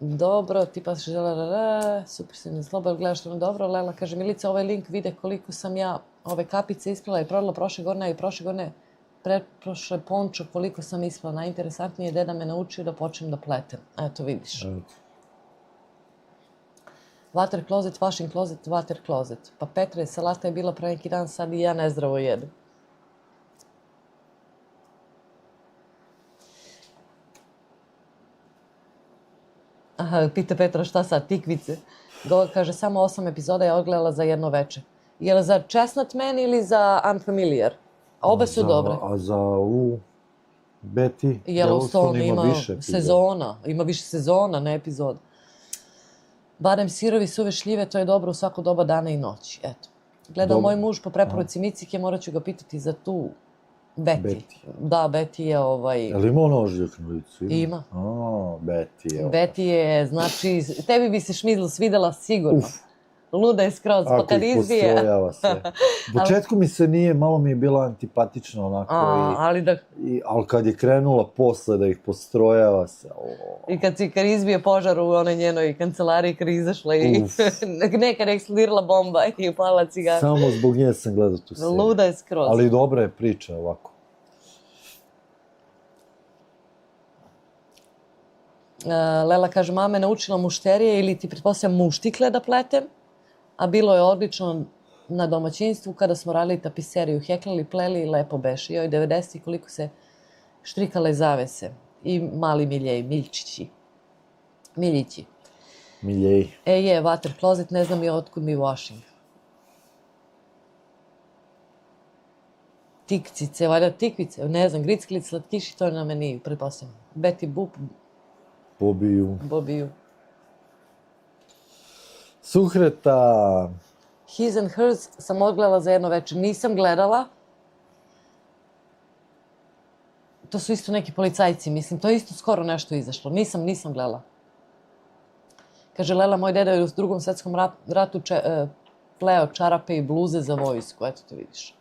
Dobro, ti pa super si mi zloba, gledaš što mi dobro. Lela kaže, Milica, ovaj link vide koliko sam ja ove kapice isplala i prodala prošle godine i prošle godine pretprošle pončo, koliko sam isplala. Najinteresantnije je deda me naučio da počnem da pletem. Eto, vidiš. Water closet, washing closet, water closet. Pa Petre, salata je bila pre neki dan, sad i ja nezdravo jedem. Aha, pita Petra šta sad, tikvice. Goga kaže, samo 8 epizoda je odgledala za jedno veče. Je li za Chestnut Man ili za Unfamiliar? Obe su dobre.
A za Betty,
Yellowstone ima više sezona. Ima više sezona, ne epizoda. Barem sirovi suve šljive, to je dobro u svako doba dana i noći. Eto. Gledao moj muž po preporuci Micike, morat ću ga pitati za tu Betty. Da, Betty je
Je li ima ona ožiljak na licu?
Ima.
Betty je...
Betty je, znači, tebi bi se Šmizl svidela sigurno. Luda je skroz, pa kad izbije...
Ako ih postrojava se. U početku mi se nije, malo mi je bila antipatična onako ali kad je krenula posle da ih postrojava se...
I kad izbije požar u onoj njenoj kancelariji, kad je izašla i nekad je eksplodirala bomba i upala cigara.
Samo zbog nje sam gledao tu seriju.
Luda je skroz.
Ali dobra je priča ovako.
Lela kaže, mama je naučila mušterije ili ti pretpostavljam muštikle da pletem, a bilo je odlično na domaćinstvu kada smo radili tapiseriju, heklali, pleli i lepo beše. Joj, 90. koliko se štrikale zavese i mali miljeji, miljčići, miljići.
Miljej.
Je, water closet, ne znam i otkud mi washing. Tikcice, valjda tikvice, ne znam, gricklic, slatkiši, to je na meniju, pretpostavljam. Betty Boop,
Pobiju.
Bobiju.
Suhreta.
His and Hers sam odgledala za jedno večer. Nisam gledala. To su isto neki policajci, mislim. To je isto skoro nešto izašlo. Nisam gledala. Kaže, Lela, moj deda je u Drugom svjetskom ratu pleo čarape i bluze za vojsku. Eto to vidiš.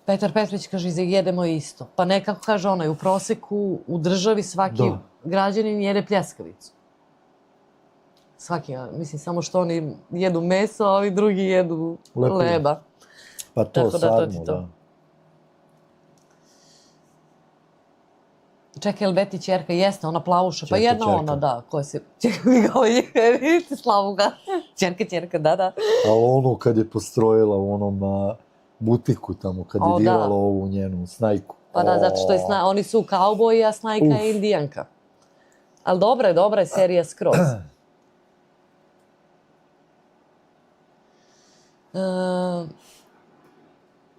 Petar Petrović kaže, jedemo isto. Pa nekako kaže onaj, u proseku u državi svaki građanin jede pljeskavicu. Svaki, mislim, samo što oni jedu meso, a ovi drugi jedu leba.
Pa to sarmu, da.
Čekaj, jel Beti ćerka? Jeste, ona plavuša. Pa jedna ona, da. Koja se... Čekaj mi ga vidite Slavuga. Ćerka, da.
A ono kad je postrojila u onom butiku tamo, kad je dirala ovu njenu snajku.
Pa da, zato što oni su kauboji, a snajka je indijanka. Ali dobra je serija skroz.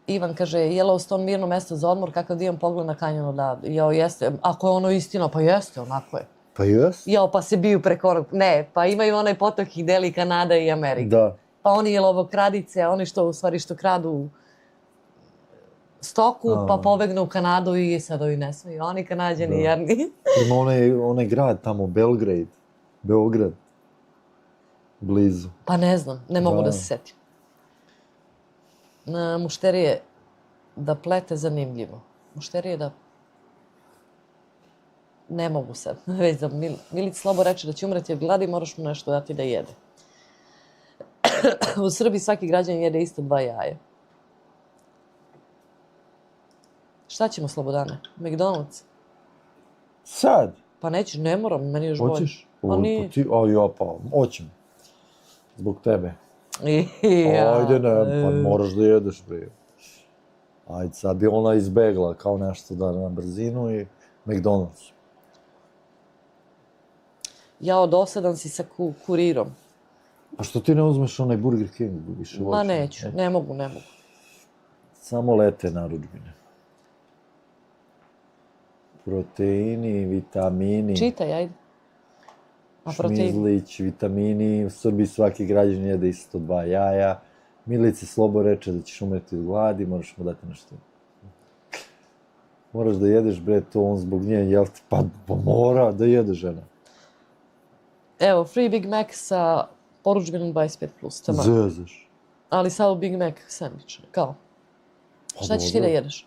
Ivan kaže, Yellowstone mirno mesto za odmor, kakav divan pogled na kanjon, da, jeste, ako je ono istina, pa jeste, onako je.
Pa jeste?
Pa se biju preko onog, ne, pa imaju onaj potok ih deli Kanada i Amerika.
Da.
Pa oni lovokradice, oni što kradu stoku, pa pobegnu u Kanadu i sad ovi ne smiju, oni Kanađani jarni.
Ima onaj grad tamo, Beograd, blizu.
Pa ne znam, ne mogu da se setim. Mušterije da plete zanimljivo. Mušterije da... Ne mogu sad. Već da Milić slabo reče da će umreti od gladi, moraš mu nešto dati da jede. U Srbiji svaki građanin jede isto 2 jaja. Šta ćemo, Slobodane? McDonald's?
Sad?
Pa nećeš, ne moram, meni još bolje.
Hoćeš?
Pa nije.
Hoćem. Zbog tebe.
Ja.
Ajde, ne, pa moraš da jedeš, bre. Ajde, sad bi ona izbegla kao nešto da na brzinu i McDonald's.
Jao, dosadan si sa kurirom.
A što ti ne uzmeš onaj Burger King?
Ma neću, ne mogu.
Samo lete narudžbine. Proteini, vitamini.
Čitaj, ajde.
Šmizlić, vitamini, u Srbiji svaki građan jede isto 2 jaja. Milici slobo reče da ćeš umreti od gladi, moraš mu dati nešto. Moraš da jedeš, bre, to on zbog nje, jel ti? Pa mora da jede žena.
Evo, free Big Mac sa poručbinom 25+.
Zezaš.
Ali samo Big Mac sandvič, kao. Šta ćeš ti da jedeš?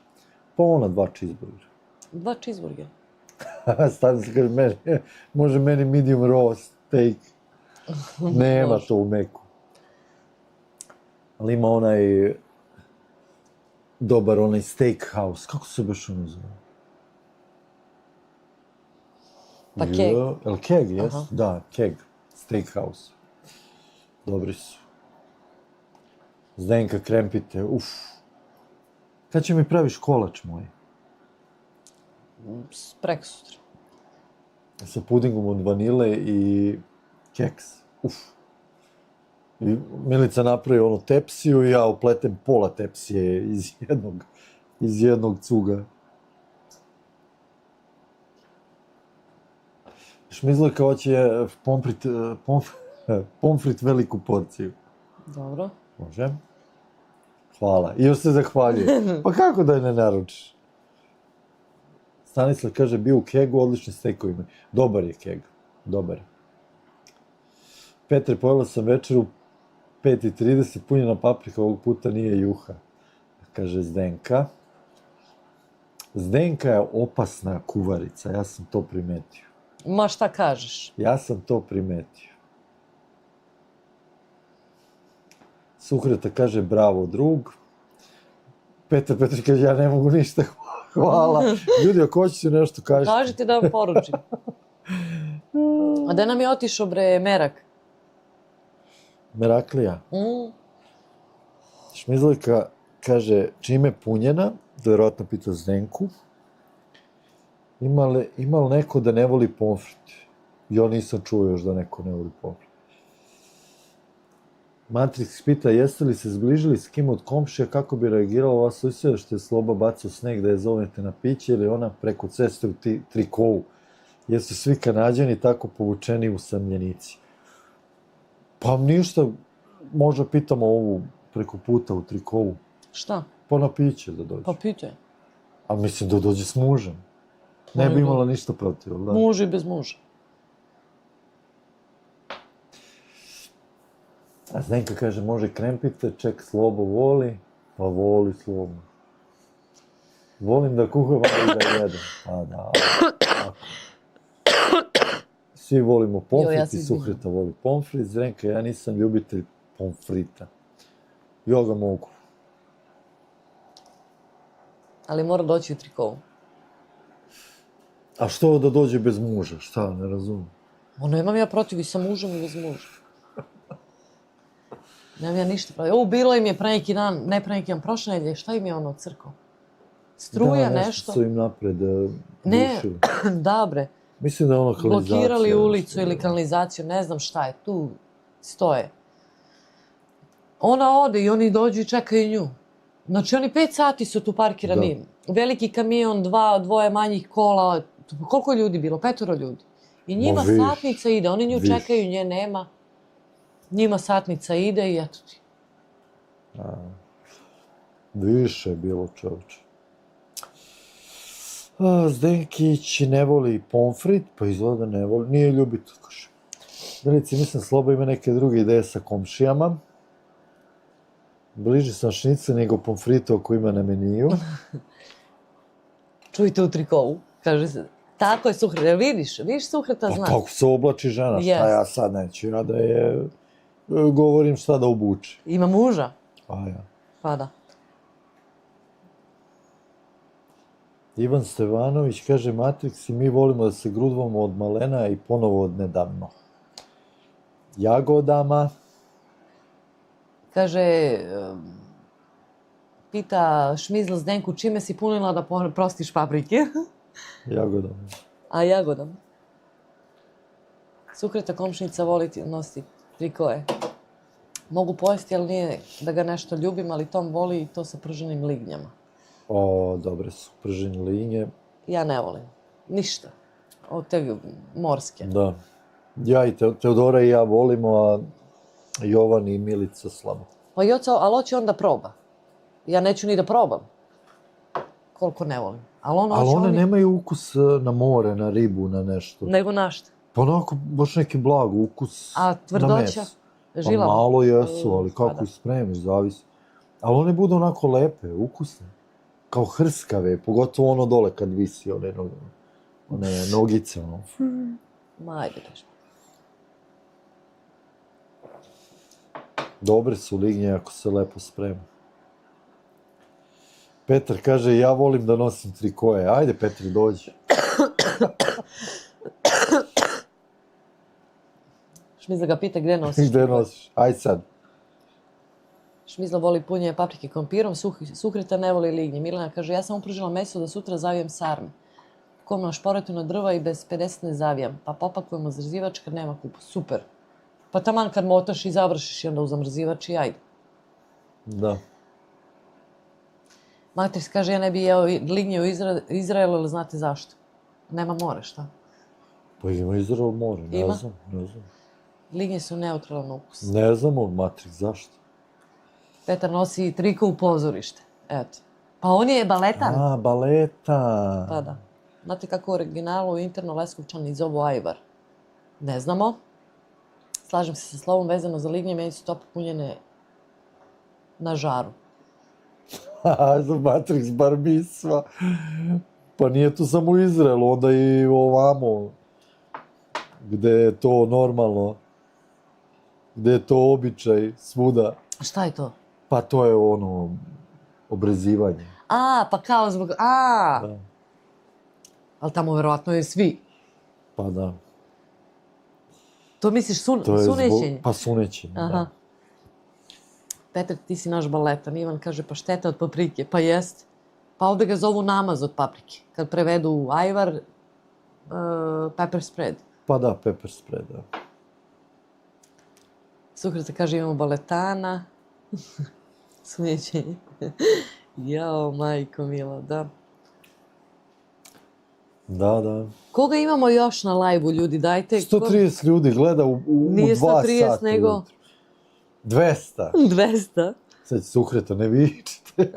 Pa ona 2 cheeseburgera.
2 cheeseburgera.
Stavim se kaže, može meni medium raw steak. Nema to u Meku. Ali ima onaj dobar onaj steakhouse. Kako se baš ono zove?
Pa Keg.
El Keg, jes? Da, Keg. Steakhouse. Dobri su. Zdenka krempite, uf. Kad će mi praviš kolač moj?
Preko sutra.
Sa pudingom od vanile i keks. Uf. I Milica napravi onu tepsiju i ja upletem pola tepsije iz jednog cuga. Šmizlojka hoće pomfrit veliku porciju.
Dobro.
Može? Hvala. I još se zahvaljuje. Pa kako da je ne naručiš? Stanislav kaže, bio u Kegu, odlični stekovi imaju. Dobar je Keg. Dobar. Petre, pojela sam večeru 5:30, punjena paprika, ovog puta nije juha. Kaže Zdenka. Zdenka je opasna kuvarica, ja sam to primetio.
Ma šta kažeš?
Ja sam to primetio. Suhreta kaže, bravo drug. Petar Petrić kaže, ja ne mogu ništa, hvala. Ljudi, ako hoćete nešto kažete.
Kažite da vam poručim. da nam je otišao bre Merak?
Meraklija.
Mm.
Šmizlika kaže, čime je punjena, vjerojatno pita Zdenku, ima li neko da ne voli pomfrit? Ja nisam čuo još da neko ne voli pomfrit. Matrix pita, jeste li se zbližili s kim od komšija kako bi reagirala ova susjeda što je Sloba bacao sneg da je zovete na piće ili ona preko ceste u trikovu? Jesu svi Kanađani tako povučeni u samljenici? Pa ništa, možda pitamo ovu preko puta u trikovu.
Šta?
Pa na piće da dođe.
Pa pitaj.
A mislim da dođe s mužem. Ne bi imala ništa protiv, da?
Muž i bez muža.
A Zdenka kaže, može krempite, ček Slobo voli, pa voli Slobo. Volim da kuham i da jedem. Pa da, tako. Svi volimo pomfrit i Suhreta voli pomfrit. Zdenka, ja nisam ljubitelj pomfrita. Ja ga mogu.
Ali mora doći u trikovu.
A što da dođe bez muža? Šta, ne razumijem.
Nemam ja protiv i sa mužem i bez muža. Nemam ja ništa protiv. Bilo im je pre neki dan, ne pre neki dan, prošle nedelje, šta im je ono crkao? Struja,
da,
nešto.
su im napred
Ne,
bušili.
da bre.
Mislim da je ono kanalizacija.
Blokirali ulicu ili kanalizaciju, ne znam šta je, tu stoje. Ona ode i oni dođu i čekaju nju. Znači oni 5 sati su tu parkirani. Veliki kamion, dvoje manjih kola. Koliko je ljudi bilo? 5 ljudi. I njima satnica ide, oni nju čekaju, nje nema. Njima satnica ide i eto ti.
Više je bilo, čovječe. Zdenkić ne voli pomfrit, pa izgleda ne voli, nije ljubitelj koši. Delici, mislim, Sloba ima neke druge ideje sa komšijama. Bliži sam šnicel nego pomfritu ako ima na meniju.
Čujte u trikovu, kaže se. Tako je Suhreta, vidiš Suhreta zna.
Pa tako se oblači žena, šta ja sad neću, ja da je govorim šta da obuče.
Ima muža?
Pa ja.
Pa da.
Ivan Stevanović kaže, Matrix i mi volimo da se grudvamo od malena i ponovo od nedavno. Jagodama.
Kaže, pita Šmizl Zdenku, čime si punila da prostiš paprike?
Jagodama.
A jagodama. Suhreta komšinica voli nositi trikoje. Mogu pojesti, ali nije da ga nešto ljubim, ali Tom voli i to sa prženim lignjama.
O, dobre su pržene lignje.
Ja ne volim. Ništa. Od te morske.
Da. Ja i Teodora i ja volimo, a Jovan i Milica slabo.
Pa ali hoće on da proba. Ja neću ni da probam. Koliko ne volim. Ali
one nemaju ukus na more, na ribu, na nešto.
Nego na šta?
Pa onako, baš neki blag ukus na meso.
A tvrdoća? Žilava?
Pa malo jesu, ali kako ih spremiš, zavisi. Ali one budu onako lepe, ukusne. Kao hrskave, pogotovo ono dole kad visi one nogice.
Ma ajde kažem.
Dobre su lignje ako se lepo sprema. Petar kaže, ja volim da nosim trikoje. Ajde, Petri, dođi.
Šmizla ga pita gdje nosiš.
Gdje nosiš? Ajde sad.
Šmizla voli punjenje paprike krompirom, Suhreta ne voli lignje. Milena kaže, ja sam upružila meso da sutra zavijem sarme. Komna šporetu na drva i bez 50 ne zavijam. Pa popakujemo zamrzivač kad nema kupu. Super. Pa taman kad motaš i završiš i onda u zamrzivač i ajde.
Da.
Matrix kaže, ja ne bi jeo lignje u Izraelu, ali znate zašto? Nema more, šta?
Pa ima Izrael more, ne znam.
Lignje su neutralan ukus.
Ne znamo, Matrix, zašto?
Petar nosi triko u pozorište. Eto. Pa on je baletan.
A, baletan.
Pa da. Znate kako u originalu interno Leskovčani zovu ajvar? Ne znamo. Slažem se sa slovom vezano za lignje, meni su to punjene na žaru.
Za Matrix bar misva. Pa nije to samo u Izraelu, onda i ovamo. Gde je to normalno. Gde je to običaj svuda.
Šta je to?
Pa to je ono, obrezivanje.
Pa kao zbog... Ali tamo verovatno je svi.
Pa da.
To misliš
To je
sunećenje?
pa sunećenje,
Aha.
da.
Petar, ti si naš baletan. Ivan kaže, pa šteta od paprike. Pa jest. Pa ovde ga zovu namaz od paprike. Kad prevedu ajvar, pepper spread.
Pa da, pepper spread, da.
Sukreta kaže, imamo baletana. Sunećenje. Jao, majko mila, da.
Da, da.
Koga imamo još na live-u, ljudi? Dajte.
130 ljudi gleda u
Nije
2
130
sata
nego-
ujutru. 200.
200.
Sad Sukreta, ne vičite.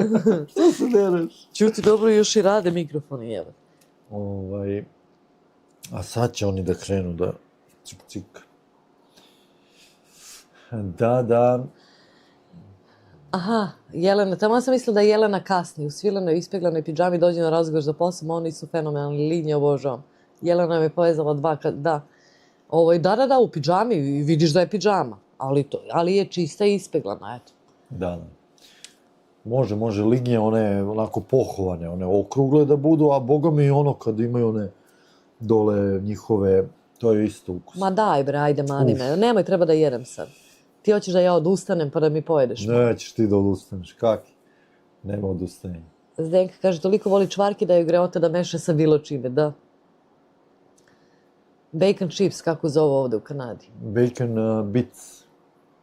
Što se dereš?
Čuti, dobro, još i rade mikrofoni, evo.
A sad će oni da krenu da cik cik. Da.
Aha, Jelena, tamo sam mislila da je Jelena kasni. U svilenoj, ispeglanoj pidžami dođe na razgovor za posao, oni su fenomenalni, linije obožavam. Jelena me povezala da. Da, u pidžami, vidiš da je pidžama, ali je čista i ispeglana, eto.
Da. Može lignje, one onako pohovane, one okrugle da budu, a boga mi ono kad imaju one dole njihove, to je isto ukus.
Ma daj bre, ajde mani me, nemoj, treba da jedem sad. Ti hoćeš da ja odustanem pa da mi pojedeš?
Nećeš ti da odustaneš, kaki? Nema odustanjenja.
Zdenka kaže, toliko voli čvarke da joj greota da meša sa bilo čime, da. Bacon chips, kako zove ovde u Kanadi.
Bacon bits.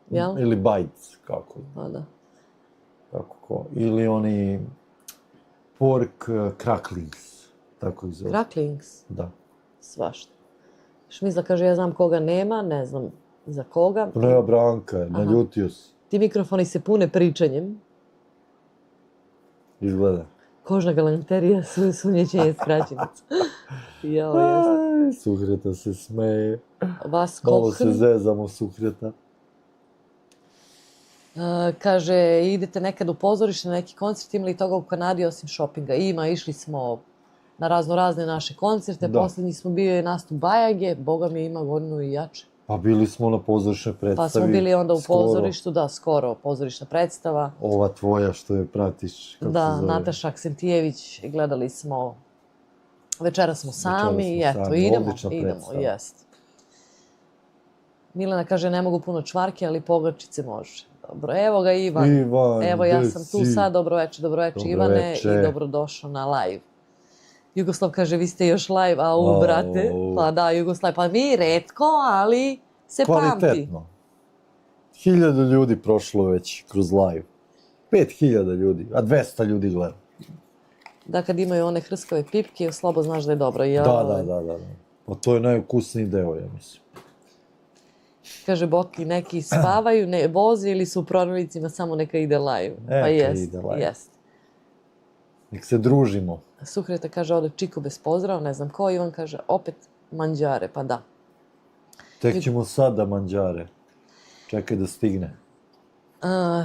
Jel?
Ili bites, kako?
Pa da.
Kako ko? Ili oni pork cracklings, tako ih zove.
Cracklings?
Da.
Svašta. Šmizla kaže, ja znam koga nema, ne znam za koga.
Pa nema Branka, naljutio se.
Ti mikrofoni se pune pričanjem.
Izgleda.
Kožna galanterija, sunjećenje skraćenica. Jao, jeste.
Sukreta se smeje.
Vas
Malo se
kohn.
zezamo Sukreta.
Kaže, idete nekad u pozorište na neki koncert, ima li toga u Kanadi osim šopinga? Ima, išli smo na razne naše koncerte.
Da.
Posljednji smo bio je nastup Bajage, boga mi ima godinu i jače.
Pa bili smo na pozorišnoj predstavi.
Pa smo bili onda u
skoro.
pozorištu, da, skoro pozorišna predstava.
Ova tvoja što je pratiš, kako
Da,
se zove?
Nataša Aksentijević, gledali smo, večera smo sami i
Večeras smo
eto,
sami,
idemo,
odlična predstava.
jest. Milena kaže, ne mogu puno čvarke, ali pogačice može. Dobro, evo ga Ivan. Evo, ja
gde
sam tu
si?
sad, dobroveče Ivane
Dobroveče.
i dobrodošao na live. Jugoslav kaže, vi ste još live, brate. Pa da, Jugoslav, pa mi retko, ali se pamti.
Kvalitetno. 1000 ljudi prošlo već kroz live. 5000 ljudi, a 200 ljudi gleda.
Da, kad imaju one hrskave pipke, slabo znaš da je dobro.
Da. Pa to je najukusniji deo, ja mislim.
Kaže, Botki, neki spavaju, ne voze ili su u prodavnicima, samo neka ide live. Pa
Neka
jest,
ide live.
jest.
Nek se družimo.
Sukreta kaže, ode Čiko bez pozdrava, ne znam ko. Ivan kaže, opet manđare, pa da.
Tek ćemo sad da manđare. Čekaj da stigne.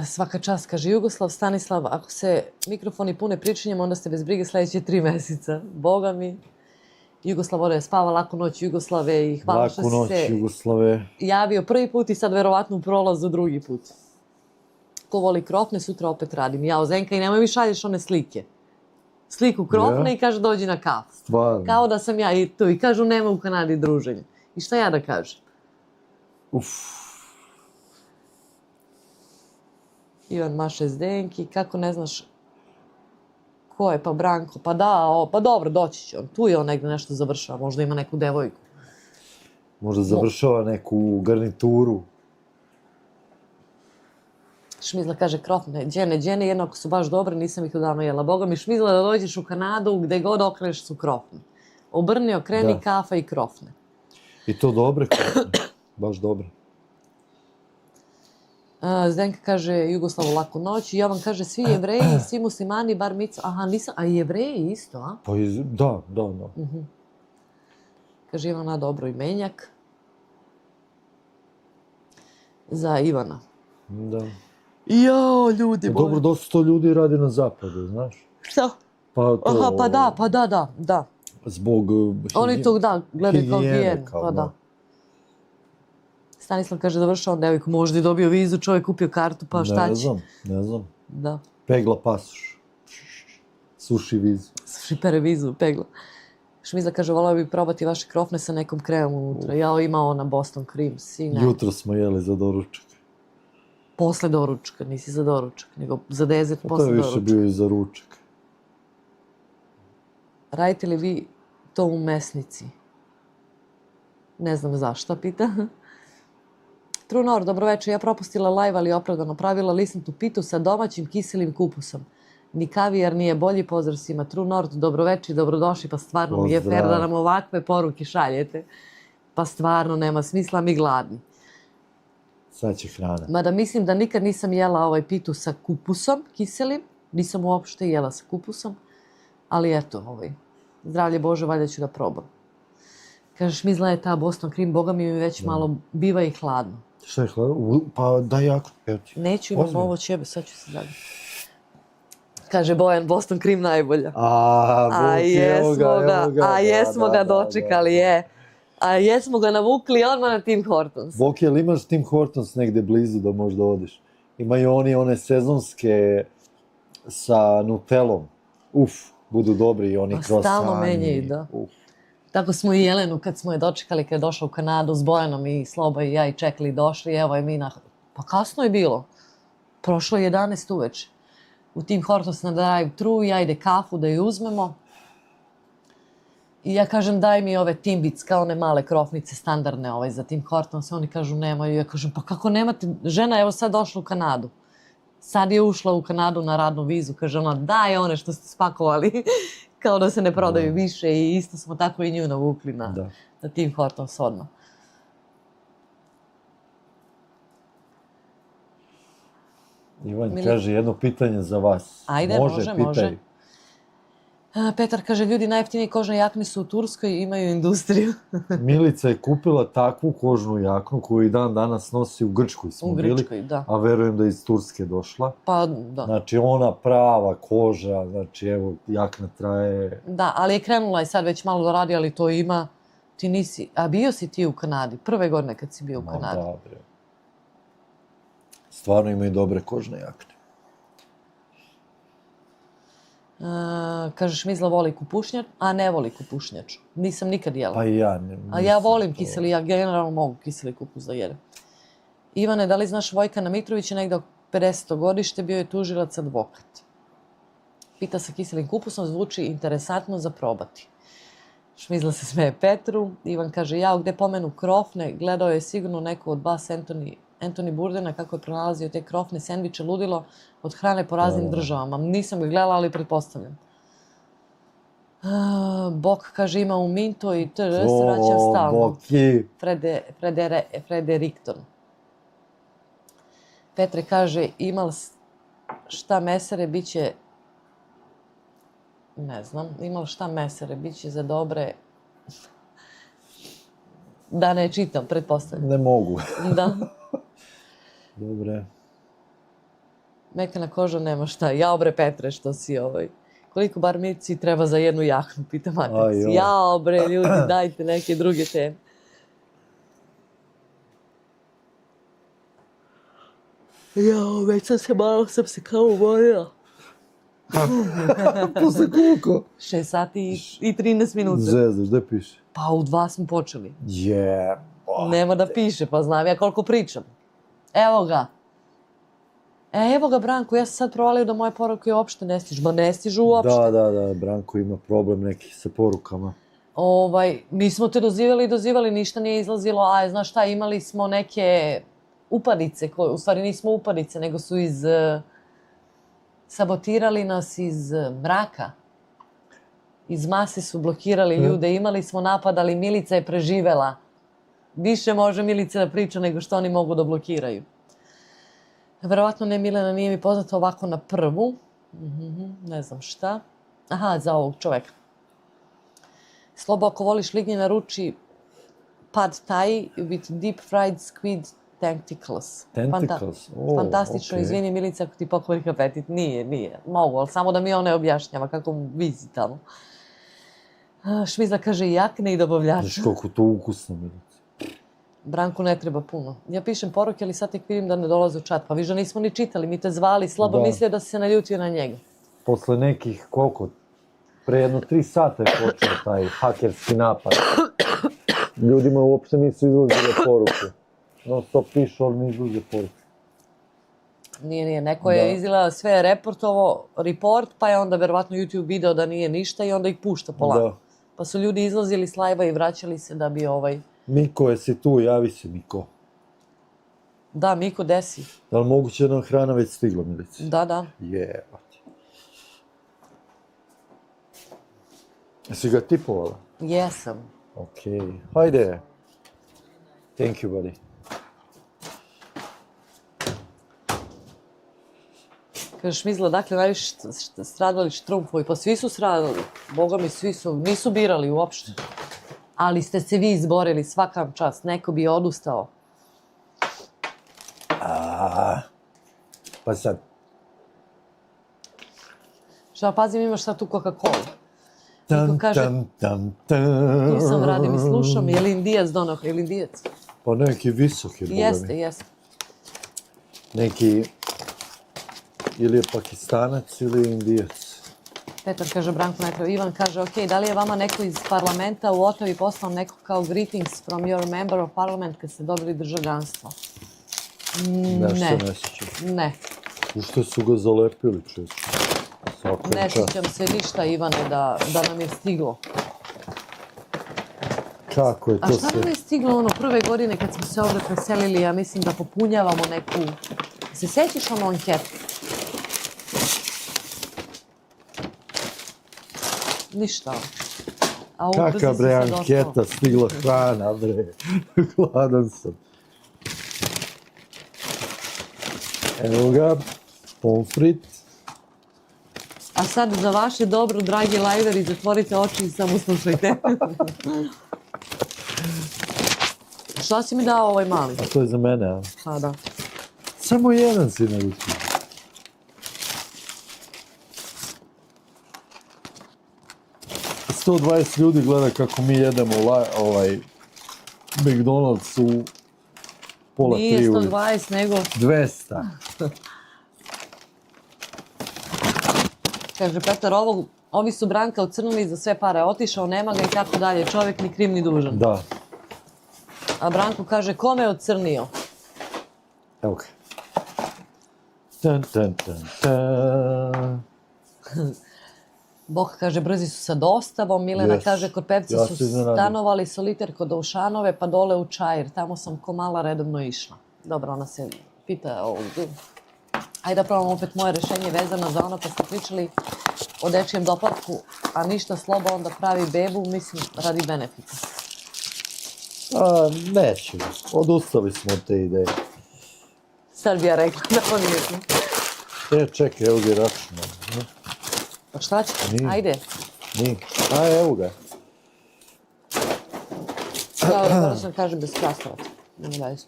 Svaka čast, kaže Jugoslav. Stanislav, ako se mikrofoni pune pričanjem, onda ste bez brige sledeće 3 meseca. Boga mi. Jugoslav ode spava, laku noć Jugoslave i hvala što
Laku noć,
si se
Jugoslave.
javio prvi put i sad verovatno u prolazu drugi put. Ko voli krofne, sutra opet radim. Jao, Zenka, i nemoj mi šalješ one slike. Sliku krofne
Ja?
i kaže dođi na kafu.
Stvarno.
Kao da sam ja i tu. I kažu nema u Kanadi druženja. I šta ja da kažem?
Uf.
Ivan maše Zdenki, kako ne znaš ko je, pa Branko, pa da, pa dobro, doći će on. Tu je on negde nešto završava, možda ima neku devojku.
Možda završava neku garnituru.
Šmizla kaže krofne, džene, jednako su baš dobre, nisam ih odavno jela. Boga mi Šmizla da dođeš u Kanadu, gde god okreneš su krofne. Obrni, okreni,
Da.
kafa i krofne.
I to dobre krofne. Baš dobre.
Zdenka kaže Jugoslavu laku noć. Jovan kaže svi Jevreji, svi muslimani, bar mico. Aha, nisam, a i Jevreji isto, a?
Pa da.
Kaže Ivana, dobro imenjak. Za Ivana.
Da.
Jao, ljudi moji.
Dobro, dosta to ljudi radi na zapadu, znaš?
Šta?
Pa to...
Aha, pa da.
Zbog...
Oni to, da, gledaju kao
higijene,
higijenu,
kao,
pa
da.
da. Stanislav kaže završao devojku, možda je dobio vizu, čovjek kupio kartu, pa šta će?
Ne znam.
Da.
Pegla pasoš. Suši vizu.
Šipere vizu, pegla. Šmizla kaže, volao bi probati vaše krofne sa nekom kremom unutra. Jao, ima ona Boston cream, sine.
Jutro smo jeli za doručak.
Posle doručka, nisi za doručak, nego za dezert
To
posle
je više
doručka.
bio i za ručak.
Radite li vi to u mesnici? Ne znam zašto, pita. True Nord, dobroveče, ja propustila live, ali opravdano pravila lisnatu pitu sa domaćim kiselim kupusom. Ni kavijar nije bolji, pozdrav svima. True Nord, dobroveče i dobrodošli, pa stvarno mi je
Pozdrav.
fair da nam ovakve poruke šaljete. Pa stvarno nema smisla, mi gladni.
Sad će hrana.
Mada mislim da nikad nisam jela pitu sa kupusom kiselim, nisam uopšte jela sa kupusom, ali eto, zdravlje Bože, valjda ću da probam. Kažeš, Mizla je ta Boston cream, boga mi već malo biva i hladno.
Šta je hladno? Pa daj jako, evo ti.
Neću, imam
Ozbiljno?
ovo ćebe, sad ću se zadnji. Kaže Bojan, Boston cream najbolja.
A
jesmo ga dočekali, je. A jesmo ga navukli odmah na Tim Hortons.
Bok, jel imaš Tim Hortons negdje blizu da možda odeš? Imaju oni one sezonske sa Nutellom. Uf, budu dobri i oni
Pa
krosani.
stalno menjaju, da.
Uf.
Tako smo i Jelenu, kad smo je dočekali, kad je došla u Kanadu s Bojanom i Sloba i ja i čekali došli, evo je mi na... Pa kasno je bilo. Prošlo je 11 uveče. U Tim Hortons na drive-thru i ajde kafu da ju uzmemo. I ja kažem, daj mi ove Timbits, kao one male krofnice, standardne za Tim Hortons. Oni kažu, nemaju. Ja kažem, pa kako nemate? Žena je evo sad došla u Kanadu. Sad je ušla u Kanadu na radnu vizu. Kaže ona, daj one što ste spakovali. Kao da se ne prodaju više i isto smo tako i nju navukli na Tim Hortons odmah.
Ivan kaže jedno pitanje za vas.
Ajde, može.
Pitaj.
Petar kaže, ljudi, najjeftinije kožne jakne su u Turskoj i imaju industriju.
Milica je kupila takvu kožnu jaknu koju i dan danas nosi u Grčkoj smo bili.
U Grčkoj, da.
A verujem da je iz Turske došla.
Pa, da.
Znači ona prava koža, znači evo jakna traje.
Da, ali je krenula i sad već malo da radi, ali to ima. Ti nisi, a bio si ti u Kanadi, prve godine kad si bio u Kanadi.
Da, bre. Stvarno imaju dobre kožne jakne.
Kažeš, Mizla voli kupušnjač, a ne voli kupušnjaču. Nisam nikad jela.
Pa i ja.
A ja volim kiseli, ja generalno mogu kiseli kupus da jedem. Ivane, da li znaš Vojkana Mitrovića, negdje oko 50. godište, bio je tužilac advokat. Pita sa kiselim kupusom, zvuči interesantno za probati. Šmizla se smeje Petru. Ivan kaže, jao, gde pomenu krofne, gledao je sigurno neko od vas Anthony Bourdaina kako je pronalazio te krofne sendviče, ludilo od hrane po raznim državama. Nisam ga gledala, ali pretpostavljam. Bok kaže, ima u Minto i se vraćam stalno.
Boki.
Frederikton. Petre kaže, imal šta mesere, bit će... Ne znam, imal šta mesere, bit će za dobre... Da ne čitam, pretpostavljam.
Ne mogu.
Da.
Dobre.
Mekana koža nema šta. Jao bre Petre što si Koliko bar mici treba za jednu jaknu, pita Matrix. Jao bre ljudi, dajte neke druge teme. Jao, već sam se kao umorila.
Posle koliko?
6 sati i 13 minuta.
Zezaš, gde piše?
Pa u 2 smo počeli.
Jebote.
Nema da piše, pa znam ja koliko pričam. Evo ga. Evo ga, Branko, ja sam sad provalio da moje poruke uopšte ne stižu. Ma ne stižu uopšte.
Da, Branko ima problem neki sa porukama.
Mi smo te dozivali, ništa nije izlazilo, a znaš šta, imali smo neke upadice, u stvari nismo upadice, nego su sabotirali nas iz mraka. Iz mase su blokirali ljude, imali smo napad, ali Milica je preživela. Više može Milica da priča nego što oni mogu da blokiraju. Verovatno ne, Milena, nije mi poznato ovako na prvu. Ne znam šta. Aha, za ovog čoveka. Slobo, ako voliš lignje, naruči pad thai with deep fried squid tentacles.
Tentacles?
Fantastično, izvini Milica ako ti pokvari apetit. Nije. Mogu, ali samo da mi on ne objašnjava kako mu vizi tamo. Šmizla kaže jakne i dobavljača.
Znaš koliko to ukusno, Milica.
Branku ne treba puno. Ja pišem poruke, ali sad tek vidim da ne dolaze u čat. Pa viš da nismo ni čitali, mi te zvali, slabo mislio da si se naljutio na njega.
Posle nekih, koliko? Pre jedno 3 sata je počeo taj hakerski napad. Ljudima uopšte nisu izlazile poruke. Non stop pišu, ali ne izlaze poruke.
Nije. Neko je
Da.
izgleda sve report, pa je onda verovatno YouTube video da nije ništa i onda ih pušta polako.
Da.
Pa su ljudi izlazili s live-a i vraćali se da bi
Miko, jesi tu? Javi se, Miko.
Da, Miko, desi.
Da li moguće da nam hrana već stigla, Milici?
Da.
Jebate. Jesi ga tipovala?
Jesam.
Okej. Hajde. Thank you, buddy.
Kažeš, Mizla, dakle, najviše stradali Štrumfovi. Pa svi su stradali. Boga mi, nisu birali uopšte. Ali ste se vi izborili, svaka vam čast. Neko bi odustao.
Pa sad.
Šta, pazim, imaš sad tu Coca-Cola.
Tam,
kaže,
tam.
Tu sam, radim i slušam. Je li Indijac donao? Je li Indijac?
Pa neki visoki, boga mi.
Jeste.
Neki, ili je Pakistanac ili Indijac.
Petar kaže, Branko ne treba. Ivan kaže, ok, da li je vama neko iz parlamenta u Otavi poslao neko kao greetings from your member of parliament kad ste dobili državljanstvo?
Nešto ne sjećam.
Ne.
Ušto su ga zalepili, često.
Ne sjećam se ništa, Ivane, da nam je stiglo.
Kako je to
A šta
sve?
nam je stiglo prve godine kad smo se ovdje preselili, ja mislim da popunjavamo neku... Se sjećaš anketu? Ništa.
Kaka bre anketa, stigla hrana bre. Gladan sam. Evo ga, pomfrit.
A sad za vaše dobro, dragi lajveri, zatvorite oči i samo slušajte. Šta si mi dao ovaj mali?
A to je za mene, a?
Pa da.
Samo jedan si naručio. $120 ljudi gleda kako mi jedemo McDonald's u pola 3
Nije 120, nego...
200.
Kaže Petar, ovi su Branka ocrnili za sve pare, otišao, nema ga i tako dalje, čovjek ni kriv ni dužan.
Da.
A Branko kaže, kome je ocrnio?
Evo ga. Tan.
Bok kaže, brzi su sa dostavom. Milena
Yes.
kaže, kod Pevca
Ja
su
se iznenadim.
stanovali soliter kod Ušanove, pa dole u Čair. Tamo sam ko mala redovno išla. Dobro, ona se pita ovdje. Ajde da probam opet moje rješenje vezano za ono kad ste pričali o dečijem doplatku, a ništa slobo onda pravi bebu, mislim, radi benefita.
Nećemo. Odustali smo od te ideje.
Sad bi ja rekla da on nije.
Čekaj, evo ga račun.
Pa šta će?
Nije.
Ajde.
Nije. Evo ga.
Ja sam kažem bez krastavaca. Nema veze.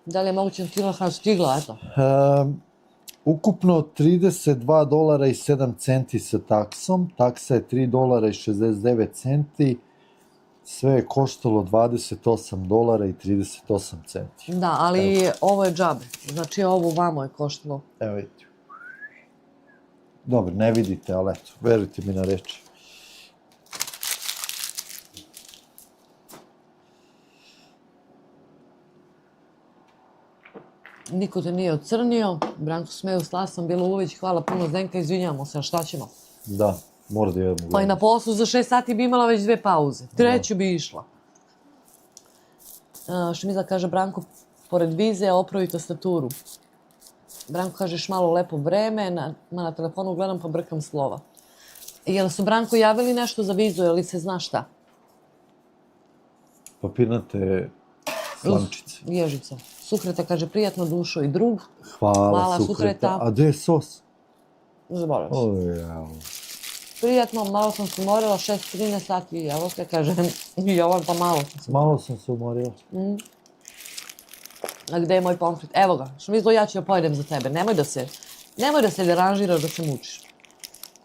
Da li je moguće kilo sam stigla, eto.
Ukupno $32.07 sa taksom. Taksa je $3.69. Sve je koštalo $28.38.
Da, ali ovo je džabe. Znači ovo vamo je koštalo.
Evo vidite. Dobro, ne vidite, ali eto, verujte mi na reči.
Niko te nije ocrnio. Branko smeju s lasom, bilo uveć. Hvala puno Zdenka, izvinjamo se, a šta ćemo?
Da, mora da jedemo.
Pa i na poslu za 6 sati bi imala već 2 pauze. Treću bi išla. Šmiza kaže, Branko, pored vize opravi tastaturu. Branko kaže, malo lepo vreme, na telefonu gledam pa brkam slova. Jel su Branko javili nešto za vizu, ili se zna šta?
Papirnate slamčice.
Ježica. Sukreta kaže, prijatno dušo i drug.
Hvala,
Sukreta.
Sukreta. A gde je sos?
Zaboravim se.
Ojau.
Prijatno, malo sam se umorila, 6-13 sati, evo te kaže, Jovan pa malo sam se.
Malo sam se umorila.
A gde je moj pomfrit? Evo ga, Šmizlo, ja ću da pojedem za tebe. Nemoj da se deranžiraš, da se mučiš.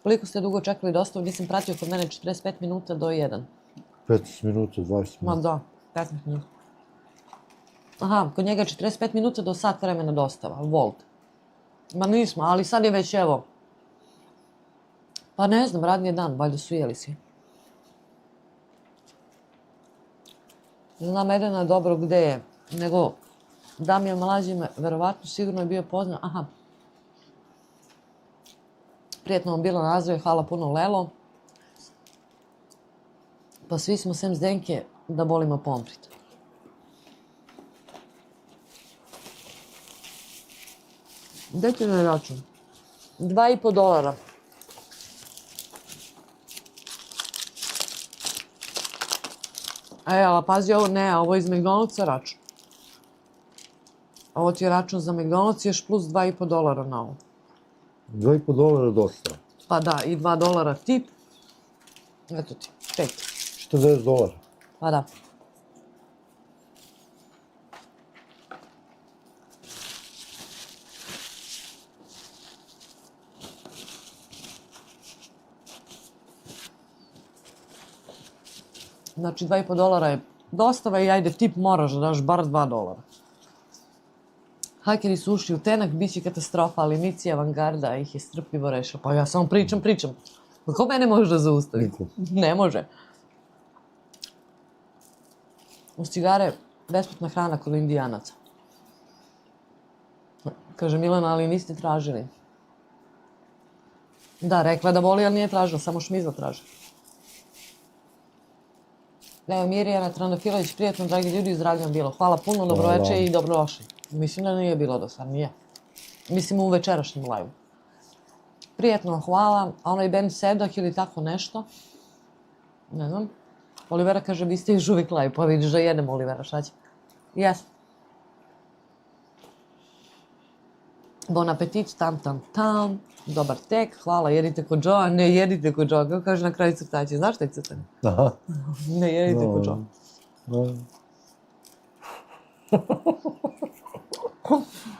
Koliko ste dugo čekali dostavu? Nisam pratio kod mene 45 minuta do 1.
15 minuta, 20
Ma
minuta.
da, 15 minuta. Aha, kod njega je 45 minuta do sat vremena dostava, Volt. Ma nismo, ali sad je već evo Pa ne znam, radnije dan, valjda su jeli svi. Znam Edena dobro gde je, nego Damjan Mlađi me verovatno sigurno je bio poznao. Aha. Prijetno vam bilo na razvoju, hvala puno Lelo. Pa svi smo sem Zdenke da volimo pomprit. Gde ti je račun? $2,5. Ali pazi ovo, ne, ovo je iz McDonald'sa račun. Ovo ti je račun za McDonald's, još plus $2,5 na ovo.
$2,5 dosta.
Pa da, i $2 tip. Eto ti, 5.
$40.
Pa da. Znači, $2,5 je dostava i ajde, tip moraš da daš bar $2. Hakeri su ušli u tenak, bit će katastrofa, ali Mici Avangarda ih je strpljivo rešila. Pa ja samo pričam. Ko mene može da zaustavi?
Niko.
Ne može. Uz cigare, besplatna hrana kod Indijanaca. Kaže Milana, ali niste tražili. Da, rekla da voli, ali nije tražila, samo šmizla traži. Evo, Mirjana Trandafilović, prijatno, dragi ljudi, zdravlje vam bilo. Hvala puno, dobroveče i dobrodošli. Mislim da nije bilo do sad, nije. Mislim u večerašnjem live. Prijetno, hvala. A onaj Ben Sedak ili tako nešto. Ne znam. Olivera kaže, vi ste još uvijek live, pa vidiš da jedemo Olivera, šta će? Jes. Bon appetit, tam. Dobar tek, hvala, jedite kod Joe, ne jedite kod Joe, kako kaže na kraju crtaće. Znaš šta je crtanje?
Aha.
Ne jedite kod Joe.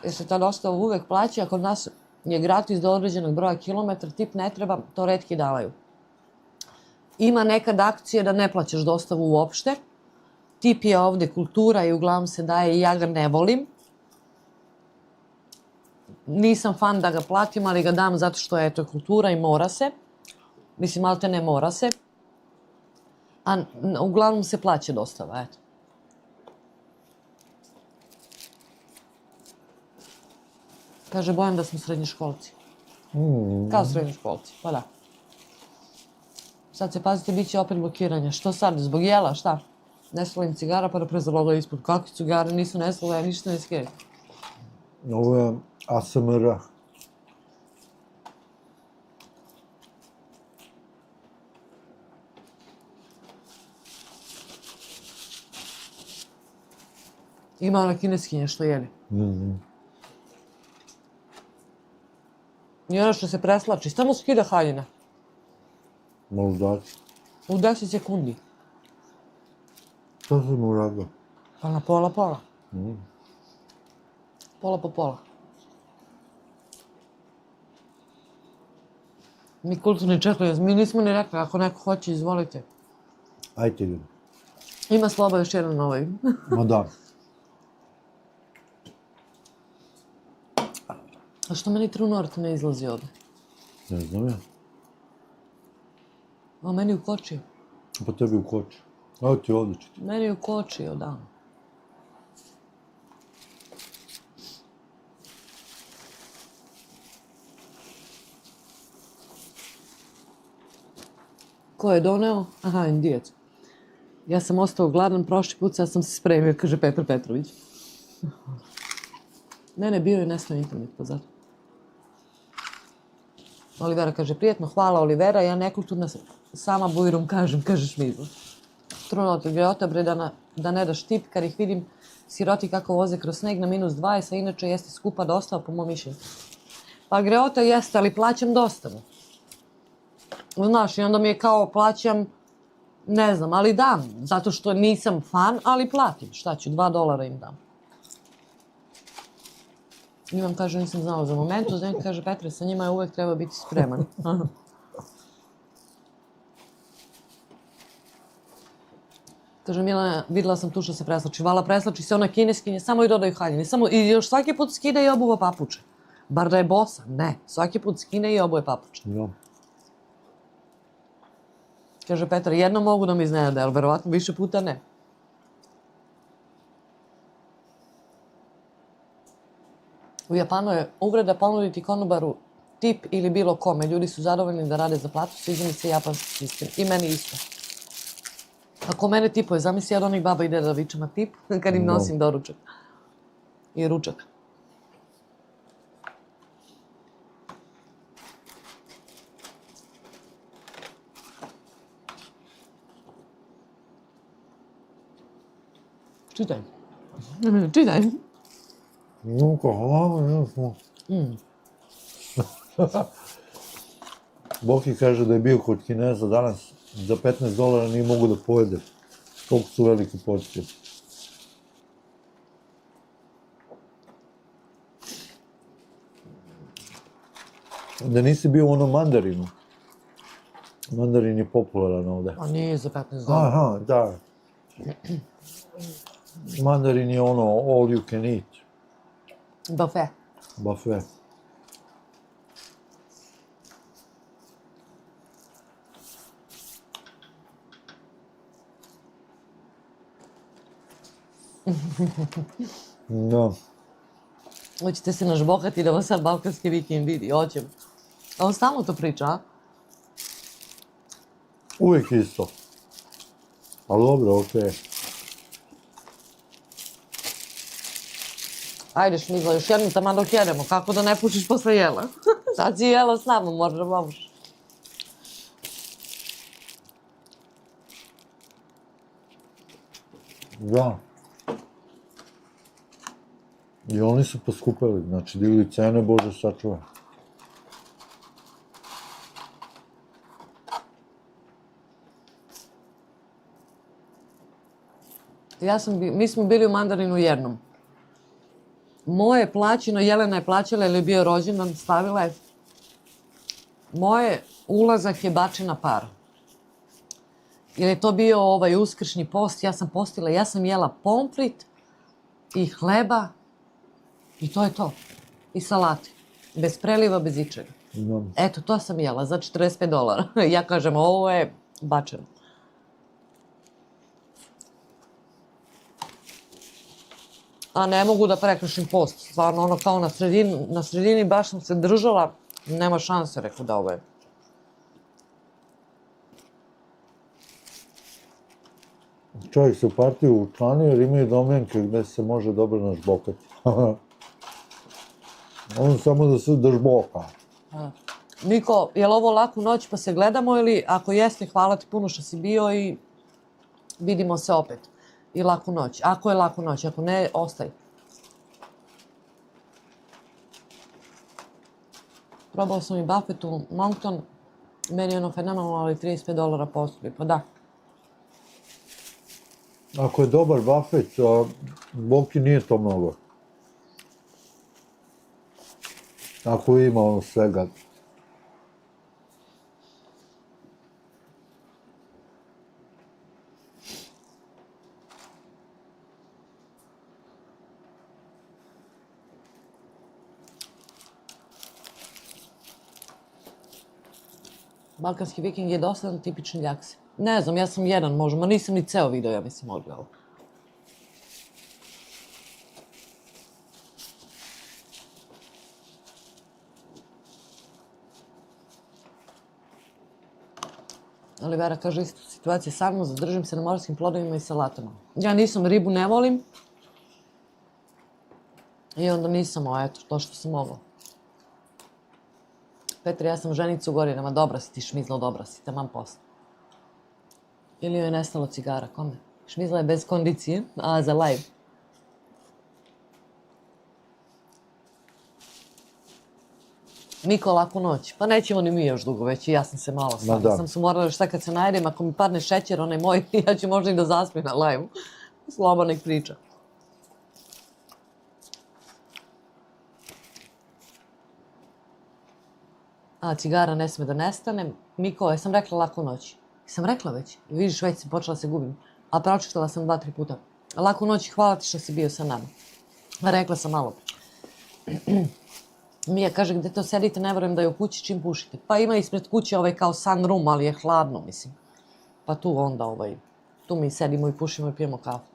Jer se ta dostava uvek plaća, a kod nas je gratis do određenog broja kilometra, tip ne treba, to retki davaju. Ima nekad akcije da ne plaćaš dostavu uopšte. Tip je ovde kultura i uglavnom se daje i ja ga ne volim. Nisam fan da ga platim, ali ga dam zato što je to kultura i mora se. Mislim, malte ne mora se. A uglavnom se plaća dostava, eto. Kaže Bojan da smo srednjoškolci. Kao srednjoškolci, pa da. Sad se pazite, bit će opet blokiranje. Što sad? Zbog jela, šta? Nesla im cigara pa da prezaloga ispod. Kakve cigare nisu nesla, ja ništa ne skiri.
Ovo je ASMR.
Ima ona kineskinja što jeli. I ono što se preslači, samo skida haljina.
Možda.
U 10 sekundi.
Šta sam uradio?
Pa na pola. Pola po pola. Mi kulturni čekali, mi nismo ni rekli, ako neko hoće, izvolite.
Ajte ljudi.
Ima Sloba još jedan ovaj.
Ma da.
A što meni True North ne izlazi ovde?
Ne znam ja.
A meni ukočio.
Pa tebi u koči. Evo ti ovdje ću.
Meni ukočio, da. Ko je doneo? Aha, Indijac. Ja sam ostao gladan prošli put, sad sam se spremio, kaže Petar Petrović. Ne, bio je nestao internet, pa zato. Olivera kaže, prijetno, hvala Olivera, ja nekulturna sama bujrum kažem, kažeš mi. Trunota greota, bre, da ne daš tip, kad ih vidim siroti kako voze kroz sneg na -20, a inače jeste skupa dostava, po mom mišljenju. Pa greota jeste, ali plaćam dostavu. Znaš, i onda mi je kao plaćam, ne znam, ali dam, zato što nisam fan, ali platim. Šta ću, $2 im dam. Ivan kaže, nisam znala za momentu, Zdenka kaže, Petre, sa njima je uvek treba biti spreman. Kaže, Milana, videla sam tu što se preslači. Vala, preslači se ona kineskinja, samo i dodaju haljine. I još svaki put skida i obuva papuče. Bar da je bosa, ne. Svaki put skine i obuje papuče.
Ja.
Kaže Petar, jedno mogu da mi iznenade, ali verovatno više puta ne. U Japanu je uvreda ponuditi konobaru tip ili bilo kome. Ljudi su zadovoljni da rade za platu, sviđa mi se japanski sistem. I meni isto. Ako mene tipuje, zamisli od onih baba ide da vičema tip kad im nosim doručak. I ručak. Čitaj. Čitaj.
No-ka, jasno. Boki kaže da je bio kod Kineza danas za $15 nije mogu da pojede. Koliko su velike porcije. Da nisi bio u onom mandarinu. Mandarin je popularan ovde.
A nije za $15.
Aha, da. Mandarin je ono all you can eat.
Buffet.
Buffet. Da.
Hoćete se nažbokati da vas sad balkanski vikend vidi, hoćemo. A on stalno to priča, a?
Uvijek isto. Ali dobro, okej.
Ajde Šmigla, još jednom tamo dok jedemo, kako da ne pušiš posle jela? Sad si jela s nama, možda možeš.
Da. I oni su poskupili, znači digli cene, Bože sačuvaj.
Mi smo bili u Mandarinu jednom. Moje plaćino, Jelena je plaćala jer je bio rođendan, stavila je. Moje ulazak je bačena para. Jer je to bio uskršnji post, ja sam postila, ja sam jela pomfrit i hleba i to je to. I salati. Bez preliva, bez ičega.
Da.
Eto, to sam jela za $45. Ja kažem, ovo je bačeno. A ne mogu da prekršim post. Stvarno, ono kao na sredini baš sam se držala. Nema šanse, rekao da ovo je.
Čovjek se u partiju učlanio jer imaju domjenke gde se može dobro nažbokati. On samo da se držboka.
Niko, je li ovo laku noć pa se gledamo ili ako jeste, hvala ti puno što si bio i vidimo se opet. I laku noć. Ako je laku noć, ako ne, ostaj. Probao sam i Buffett u Moncton. Meni je ono fenomenalno, ali $35 postupi. Pa da.
Ako je dobar Buffett, Boki nije to mnogo. Ako ima ono svega.
Balkanski viking je dosadan, tipični ljaksi. Ne znam, ja sam jedan možda, ma nisam ni ceo video, ja mislim, odgledala. Olivera kaže isto situacija sa mnom, zadržim se na morskim plodovima i salatama. Ja nisam, ribu ne volim. I onda nisam, eto, to što sam mogla. Petar, ja sam ženica u Gorinama, dobra si ti Šmizla, dobra si, taman posla. Ili joj je nestalo cigara, kome? Šmizla je bez kondicije, a za live. Miko, laku noć. Pa nećemo ni mi još dugo, već i ja sam se malo stala. Sam se morala šta kad se najedem, ako mi padne šećer, onaj moj, ja ću možda i da zaspim na live-u. Slobodno nek priča. A cigara ne sme da nestane. Miko, jesam rekla laku noć? Jesam rekla već? Vidiš, već sam počela se gubim. A pročitala sam 2-3 puta. Laku noć i hvala ti što si bio sa nama. Rekla sam malo. Mija kaže, gde to sedite, ne verujem da je u kući čim pušite. Pa ima ispred kuće kao sunroom, ali je hladno, mislim. Pa tu onda tu mi sedimo i pušimo i pijemo kafu.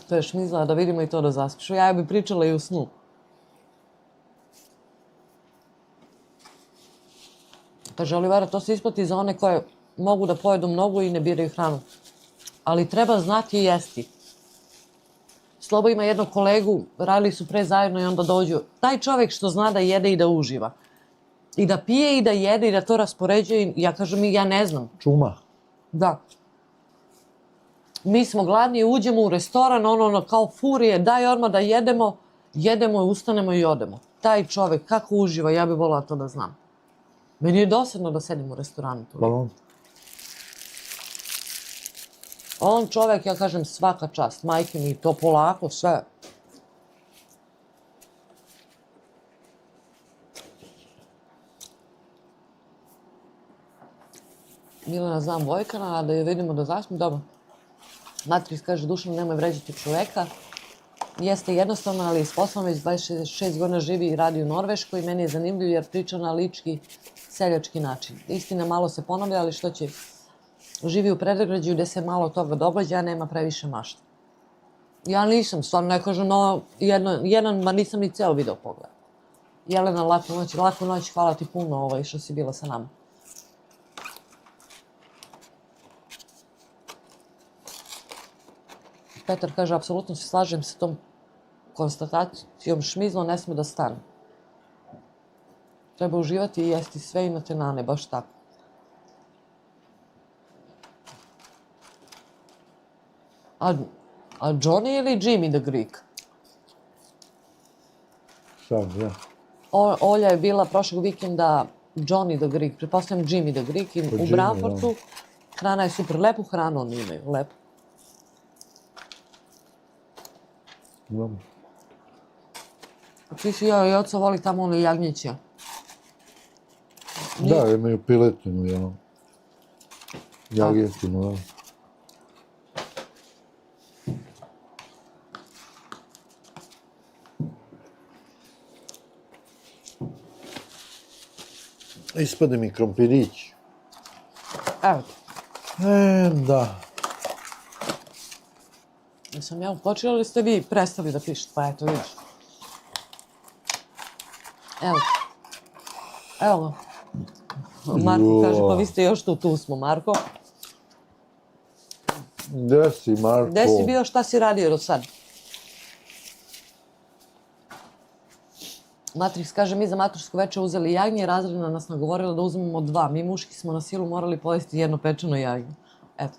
To je šmizla, da vidimo i to da zaspiš. Ja bi pričala i u snu. Kaže Olivera, to se isplati za one koje mogu da pojedu mnogo i ne biraju hranu. Ali treba znati i jesti. Slobo ima jednog kolegu, radili su pre zajedno i onda dođu. Taj čovjek što zna da jede i da uživa. I da pije i da jede i da to raspoređuje. Ja kažem, ja ne znam.
Čuma.
Da. Mi smo gladni, uđemo u restoran, kao furije, daj odmah da jedemo, ustanemo i odemo. Taj čovjek, kako uživa, ja bih volila to da znam. Meni je dosadno da sedim u restoranu.
Balon.
On čovjek, ja kažem, svaka čast, majke mi, to polako, sve. Milena, znam Vojkana, da je vidimo da zasmi, dobro. Matrix kaže, Dušan, nemoj vređati čoveka. Jeste jednostavno, ali s poslom već 26 godina živi i radi u Norveškoj. Meni je zanimljiv jer priča na lički, seljački način. Istina, malo se ponavlja, ali što će... Živi u predgrađu gdje se malo toga događa, a nema previše mašta. Ja nisam, stvarno ne kažem, no, jedan, ma nisam ni ceo video pogledao. Jelena, laku noć, hvala ti puno što si bila sa nama. Petar kaže, apsolutno se slažem sa tom konstatacijom, šmizlo ne sme da stane. Treba uživati i jesti sve i na tenane, baš tako. A Johnny ili Jimmy the Greek?
Sad, ja.
Olja je bila prošlog vikenda Johnny the Greek, pretpostavljam Jimmy the Greek u Branfortu. Hrana je super, lepu hranu oni imaju, lepu.
Dobro.
Ti si ja i oca voli tamo ono jagnjeća.
Da, imaju piletinu, ja. Jagetinu, da. Ispade mi krompirić.
Evo ti.
Da.
Nisam ja upočela ili ste vi prestali da pišete? Pa eto, vidiš. Evo ti. Evo ga. Marko kaže, pa vi ste još tu smo, Marko.
Gde si, Marko?
Gde si bio, šta si radio do sad? Matrix kaže, mi za matursko veče uzeli jagnje, razredna nas nagovorila da uzmemo 2. Mi muški smo na silu morali pojesti jedno pečeno jagnje. Eto.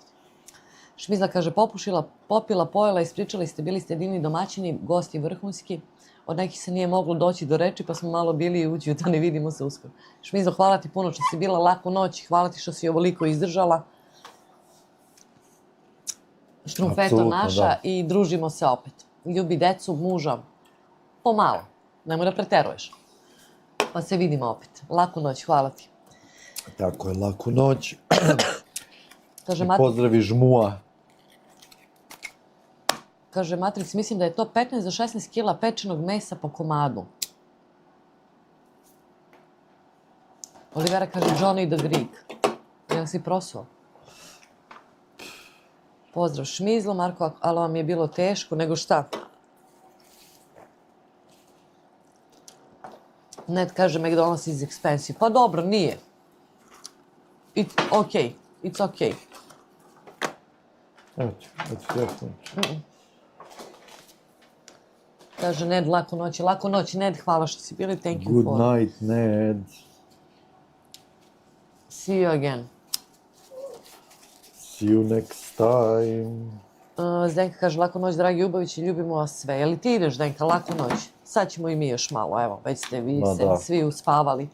Šmizla kaže, popušila, popila, pojela, ispričali ste, bili ste jedini domaćini, gosti vrhunski. Od nekih se nije moglo doći do reči, pa smo malo bili i ući, da ne vidimo se uskoro. Šmizla, hvala ti puno što si bila, laku noć, hvala ti što si ovoliko izdržala. Štrumfeto naša i družimo se opet. Ljubi decu, muža, pomalo. Nemoj da preteruješ. Pa se vidimo opet. Laku noć, hvala ti.
Tako je, laku noć.
Kaže
pozdravi žmua.
Kaže Matrix, mislim da je to 15 do 16 kila pečenog mesa po komadu. Olivera kaže Johnny the Greek. Jel si prosuo? Pozdrav Šmizlo, Marko, ali vam je bilo teško, nego šta? Ned kaže McDonald's is expensive. Pa dobro, nije. It's okay.
Evo ti.
Kaže Ned, laku noć, Ned, hvala što si bili, thank you
Good
for...
night, Ned.
See you again.
See you next time.
Zdenka kaže, laku noć, dragi Ljubović, ljubimo vas sve. Jel ti ideš, Zdenka, laku noć? Sad ćemo i mi još malo, evo, već ste vi se svi uspavali.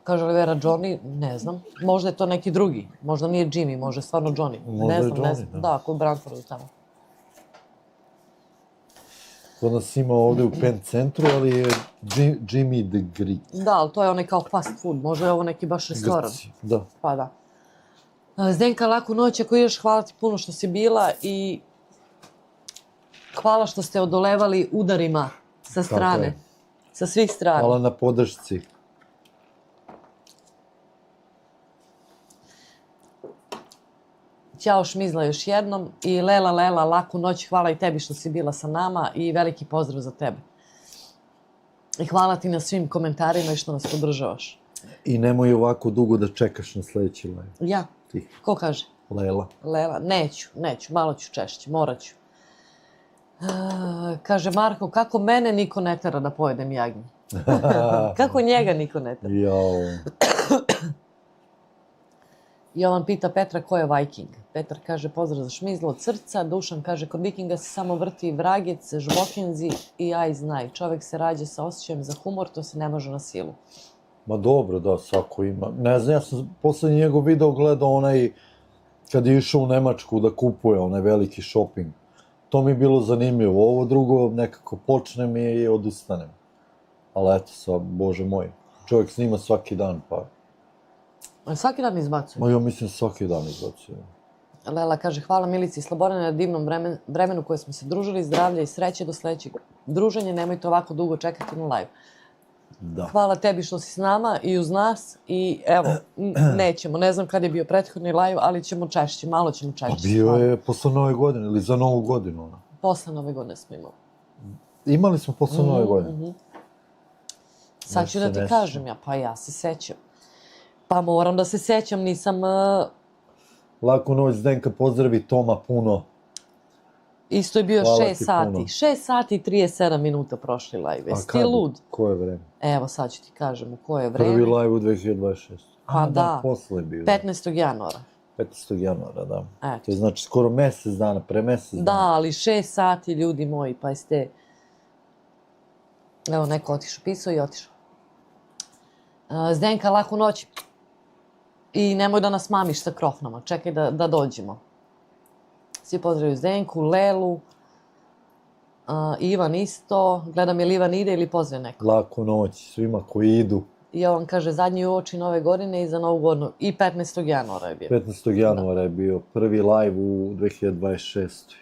Kaže Olivera, Johnny, ne znam, možda je to neki drugi, možda nije Jimmy, možda je stvarno Johnny.
Možda je Johnny,
da. Ako je Branfordu tamo.
To nas ima ovdje u Penn centru, ali je Jimmy the Greek.
Da, ali to je onaj kao fast food, možda je ovo neki baš restoran.
Grci, da.
Pa da. Zdenka, laku noć, ako ideš, hvala ti puno što si bila i Hvala što ste odolevali udarima sa strane.
je.
Sa svih strana.
Hvala na podršci.
Ćao Šmizla još jednom i Lela, laku noć, hvala i tebi što si bila sa nama i veliki pozdrav za tebe. I hvala ti na svim komentarima i što nas podržavaš.
I nemoj ovako dugo da čekaš na sljedeći live.
Ja?
Ti.
Ko kaže?
Lela.
Lela, neću, malo ću češće, morat ću. Kaže Marko, kako mene niko ne tera da pojedem jagnje? Kako njega niko ne tera?
Jao.
Jovan pita Petra ko je Viking. Petar kaže pozdrav za Šmizlo od srca. Dušan kaže kod Vikinga se samo vrti vragec, žbokenzi i ja i znaj. Čovjek se rađa sa osjećajem za humor, to se ne može na silu.
Ma dobro, da, svako ima. Ne znam, ja sam posljednji njegov video gledao onaj, kad je išao u Nemačku da kupuje onaj veliki shopping. To mi je bilo zanimljivo. Ovo drugo nekako počnem i odustanem. Ali eto, bože moj, čovjek snima svaki dan, pa...
Svaki dan izbacuje.
Ma ja mislim svaki dan izbacuje.
Lela kaže hvala Milici i Slobodane na divnom vremenu koje smo se družili, zdravlja i sreće do sljedećeg druženja, nemojte ovako dugo čekati na live.
Da.
Hvala tebi što si s nama i uz nas i evo, nećemo, ne znam kad je bio prethodni live, ali ćemo češće, malo ćemo češće.
Pa bio je posle Nove godine ili za Novu godinu. Ona.
Posle Nove godine smo imali.
Imali smo posle Nove godine.
Sad ću da ti kažem pa ja se sećam. Pa moram da se sećam, nisam...
Laku noć, Zdenka, pozdravi Toma puno.
Isto je bio
Hvala
6
ti
sati.
puno.
6 sati i 37 minuta prošli live. Jesi ti lud?
Koje vreme?
Evo, sad ću ti kažem u koje vreme.
Prvi live u 2026.
Pa da.
Posle je bio.
15. januara.
15. januara, da.
Eto.
To je znači skoro mjesec dana, pre mjesec dana.
Da, ali 6 sati, ljudi moji, pa jeste... Evo, neko otišao, pisao i otišao. Zdenka, laku noć. I nemoj da nas mamiš sa krofnama, čekaj da dođemo. Svi pozdravljaju Zdenku, Lelu, Ivan isto, gledam je li Ivan ide ili pozve neko.
Laku noć svima koji idu.
Jovan kaže zadnji uoči nove godine i za novu godinu. I 15. januara je bio.
15. januara je bio prvi live u 2026.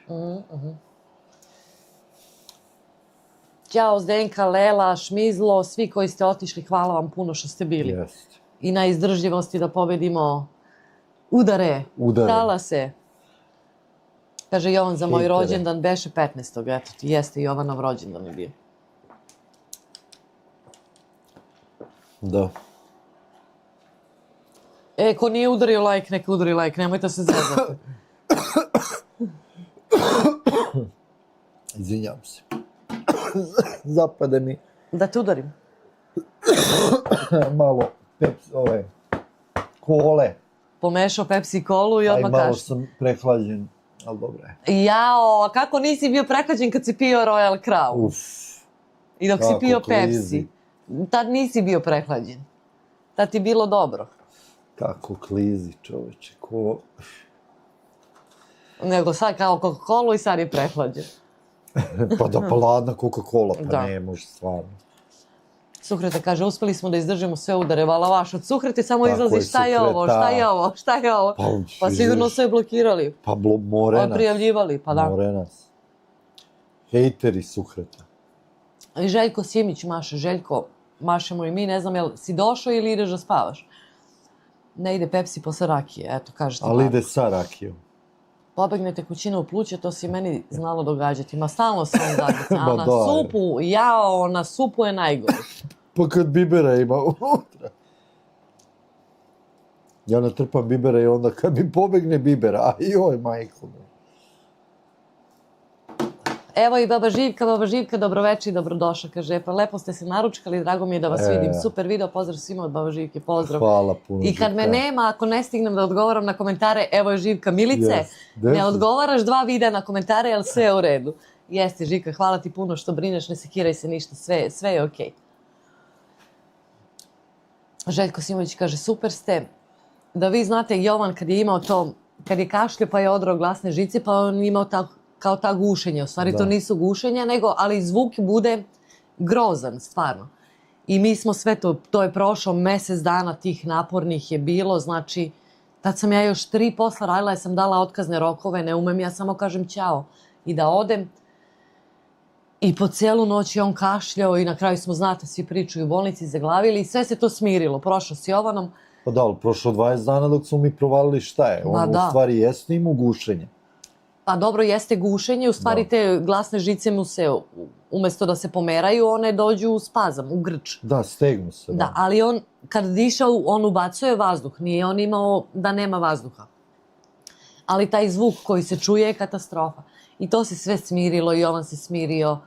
Ćao Zdenka, Lela, Šmizlo, svi koji ste otišli, hvala vam puno što ste bili.
Jeste.
I na izdržljivosti da pobedimo udare, talase. Kaže Jovan za moj rođendan beše 15. Eto ti, jeste Jovanov rođendan je bio.
Da.
Ko nije udario like, neka udari like, nemojte se zezati.
Izvinjam se. Zapade mi.
Da te udarim.
Malo kole.
Pomešao Pepsi kolu i odmah
Malo
kašlje.
sam prehlađen, ali dobro je.
Jao, a kako nisi bio prehlađen kad si pio Royal Crown?
Uf.
I dok si pio
klizi.
Pepsi. Tad nisi bio prehlađen. Tad ti bilo dobro.
Kako klizi, čoveče, ko...
Nego sad kao Coca-Cola i sad je prehlađen.
Pa da, pa ladna Coca-Cola, pa
Da.
ne može stvarno.
Suhreta kaže, uspeli smo da izdržimo sve udare, vala vaš. Od Suhrete samo
Tako
izlazi
je,
šta je ovo, šta je ovo, šta je ovo. Pa sigurno sve blokirali.
Pa more nas.
Prijavljivali, pa da.
More nas. Hejteri Suhreta.
I Željko Simić maše, Željko, mašemo i mi, ne znam, jel si došao ili ideš da spavaš? Ne ide Pepsi posle rakije, eto, kaže ti.
Ali ide sa rakijom.
Pobegnete kućina u pluće, to se i meni znalo događati. Ma stalno se on zagrca, a
Ma
na
da,
supu, jao, na supu je najgore.
Pa kad bibera ima unutra. Ja natrpam bibera i onda kad mi pobegne bibera, a joj, majko.
Evo i Baba Živka, dobroveče i dobrodošla, kaže, pa lepo ste se naručkali, drago mi je da vas vidim, super video, pozdrav svima od Baba Živke, pozdrav.
Hvala puno.
I kad me nema, ako ne stignem da odgovaram na komentare, evo je Živka Milice, ne odgovaraš 2 videa na komentare, jel sve je u redu? Jeste Živka, hvala ti puno što brineš, ne sekiraj se ništa, sve je okej. Željko Simović kaže, super ste, da vi znate, Jovan kad je imao to, kad je kašlje pa je odrao glasne žice, pa on imao kao ta gušenja. U stvari to nisu gušenja, ali zvuk bude grozan, stvarno. I mi smo sve to je prošlo, mjesec dana tih napornih je bilo, znači, tad sam ja još 3 posla radila, ja sam dala otkazne rokove, ne umem, ja samo kažem ćao i da odem. I po cijelu noć je on kašljao i na kraju smo, znate, svi pričaju u bolnici, zaglavili i sve se to smirilo. Prošlo s Jovanom.
Pa da, ali prošlo 20 dana dok smo mi provalili šta je.
Ma
On u
da.
stvari jeste imao gušenje.
Pa dobro, jeste gušenje, u stvari
Da.
te glasne žice mu se, umjesto da se pomeraju, one dođu u spazam, u grč.
Da, stegnu se.
Da, ali on, kad diša, on ubacuje vazduh, nije on imao da nema vazduha. Ali taj zvuk koji se čuje je katastrofa. I to se sve smirilo, Jovan se smirio.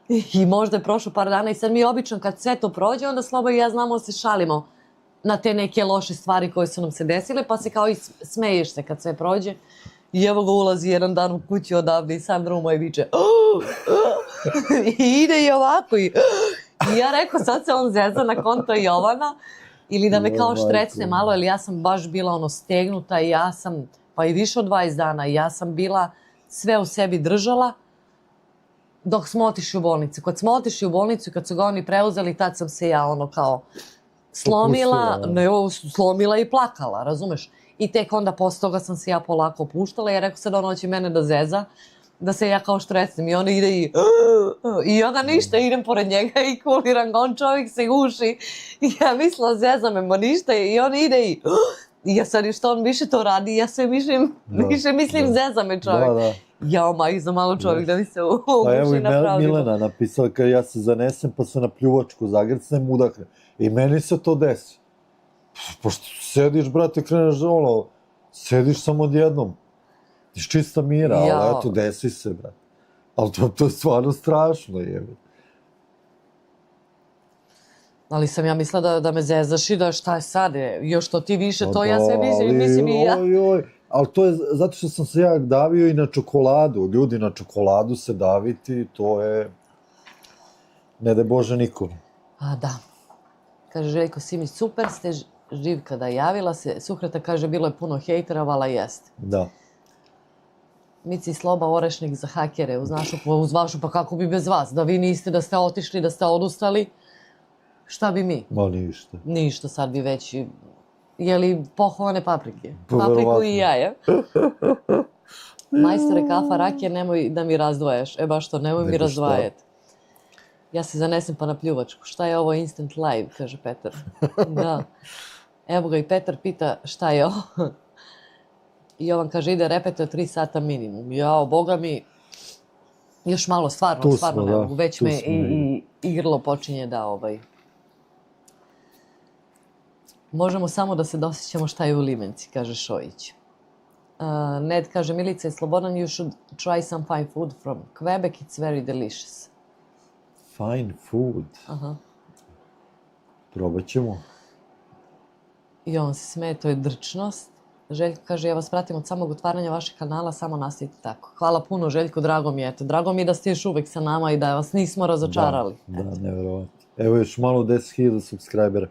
I možda je prošlo par dana i sad mi obično kad sve to prođe, onda Sloba i ja znamo da se šalimo na te neke loše stvari koje su nam se desile, pa se kao i smeješ se kad sve prođe. I evo ga ulazi jedan dan u kući odavde i Sandra u moje viče. I ide i ovako. I ja rekao, sad se on zeza na konto Jovana ili da me kao štrecne malo, jer ja sam baš bila ono stegnuta i ja sam, pa i više od 20 dana, ja sam bila sve u sebi držala dok smo otišli u bolnicu. Kad smo otišli u bolnicu i kad su ga oni preuzeli, tad sam se ja ono kao slomila, slomila i plakala, razumeš? I tek onda posle toga sam se ja polako opuštala i ja rekao sad on hoće mene da zeza, da se ja kao štrecnem i on ide i onda ništa, idem pored njega i kuliram ga, on čovjek se guši i ja mislila zeza me, ma ništa i on ide i ja sad što on više to radi, ja sve više mislim zeza me čovjek.
Da.
Jao, ma, za malo čovjek da mi se
Pa evo
uguši
i
napravimo.
Milena napisala kad ja se zanesem pa se na pljuvačku zagrcnem, udahnem. I meni se to desi. Pošto sediš, brate, kreneš ono, sediš samo odjednom. Iz čista mira, ali eto, desi se, brate. Ali to je stvarno strašno, jebe.
Ali sam ja mislila da me zezaš i da šta je sad, još to ti više, to ja sve mislim i ja.
Ali to je zato što sam se ja davio i na čokoladu. Ljudi, na čokoladu se daviti, to je... Ne daj Bože nikome.
A da. Kaže Željko Simić, super ste, Živka da javila se. Suhreta kaže, bilo je puno hejtera, vala jeste.
Da.
Mici Sloba, orešnik za hakere, uz vašu, pa kako bi bez vas? Da vi niste, da ste otišli, da ste odustali, šta bi mi?
Ma ništa.
Ništa, sad bi već, jeli pohovane paprike?
Pa,
Papriku
verovatno.
i jaja. Majstore, kafa, rakije, nemoj da mi razdvajaš. Baš to, nemoj mi
Nego šta?
razdvajati. Ja se zanesem pa na pljuvačku. Šta je ovo instant live, kaže Petar. Da. Evo ga i Petar pita šta je ovo. I Jovan kaže, ide repetuje 3 sata minimum. Jao, boga mi, još malo, stvarno ne mogu. Već me i grlo počinje da Možemo samo da se dosjećamo šta je u limenci, kaže Šojić. Ned kaže, Milica i Slobodan, you should try some fine food from Quebec, it's very delicious.
Fine food.
Aha.
Probat ćemo.
I on se smeje, to je drčnost. Željko kaže, ja vas pratim od samog otvaranja vašeg kanala, samo nastavite tako. Hvala puno, Željko, drago mi je. Eto, drago mi je da ste još uvek sa nama i da vas nismo razočarali.
Da, nevjerovatno. Evo još malo 10.000 subscribera.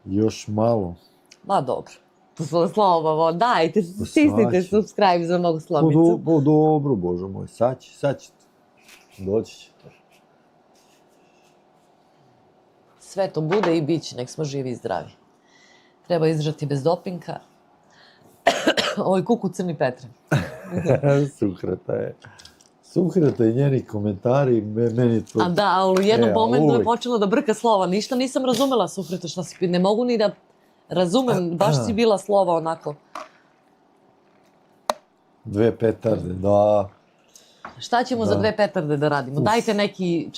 Još malo.
Ma dobro. Slobovo, dajte, stisnite subscribe za mogu Slobicu.
Pa dobro, Bože moj, sad će. Doći će.
Sve to bude i bit će, nek smo živi i zdravi. Treba izdržati bez dopinga. Ovoj kuku Crni Petre.
Suhreta i njeni komentari, meni to...
A da, ali u jednom momentu je počela da brka slova. Ništa nisam razumela, Suhreta, šta si... Ne mogu ni da razumem, baš si bila slova onako.
2 petarde, da.
Šta ćemo za 2 petarde da radimo? Dajte neki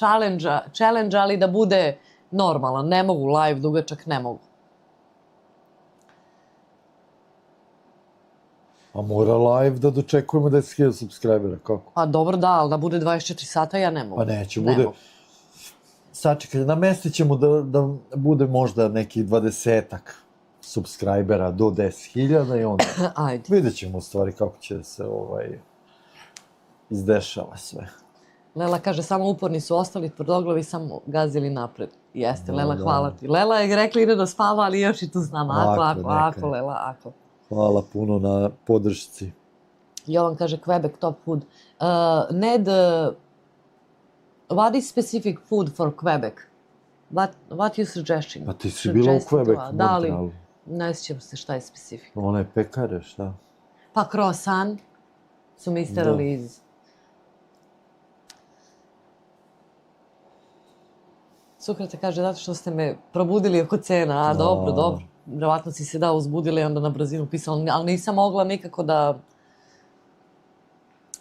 challenge, ali da bude normalan. Ne mogu, live dugačak ne mogu.
A mora live da dočekujemo 10.000 subscribera, kako?
Pa dobro da, ali da bude 24 sata ja ne mogu.
Pa neće, bude... Sačekaj, namestit ćemo da bude možda neki 20-ak subscribera do 10.000 i onda...
Ajde.
Vidjet ćemo u stvari kako će se izdešava sve.
Lela kaže, samo uporni su ostali, tvrdoglavi samo gazili napred. Jeste, Lela, hvala ti. Lela je rekla ide da spava, ali još i tu s nama. Ako, Lela, ako.
Hvala puno na podršci.
Jovan kaže, Quebec top food. Ned, what is specific food for Quebec? What you suggesting?
Pa ti si bila u Quebecu,
da li, ne sjećam se šta je specific.
Ona je pekare, šta?
Pa croissant su mi isterali iz... Sukrate kaže, zato što ste me probudili oko cena. A, dobro, dobro. Vjerovatno si se uzbudila i onda na brzinu pisala, ali nisam mogla nikako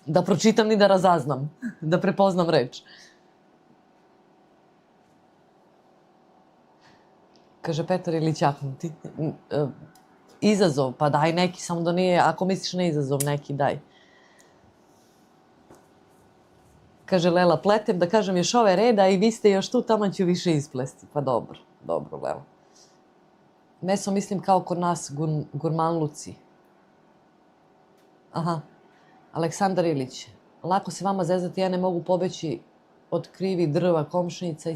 da pročitam ni da razaznam, da prepoznam reč. Kaže Petar Ilić Ahmeti, izazov, pa daj neki, samo da nije, ako misliš na izazov, neki daj. Kaže Lela, pletem da kažem još ove reda i vi ste još tu, tamo ću više isplesti. Pa dobro, dobro Lela. Meso mislim kao kod nas gurmanluci. Aha. Aleksandar Ilić. Lako se vama zezati, ja ne mogu pobeći od krivi drva, komšnica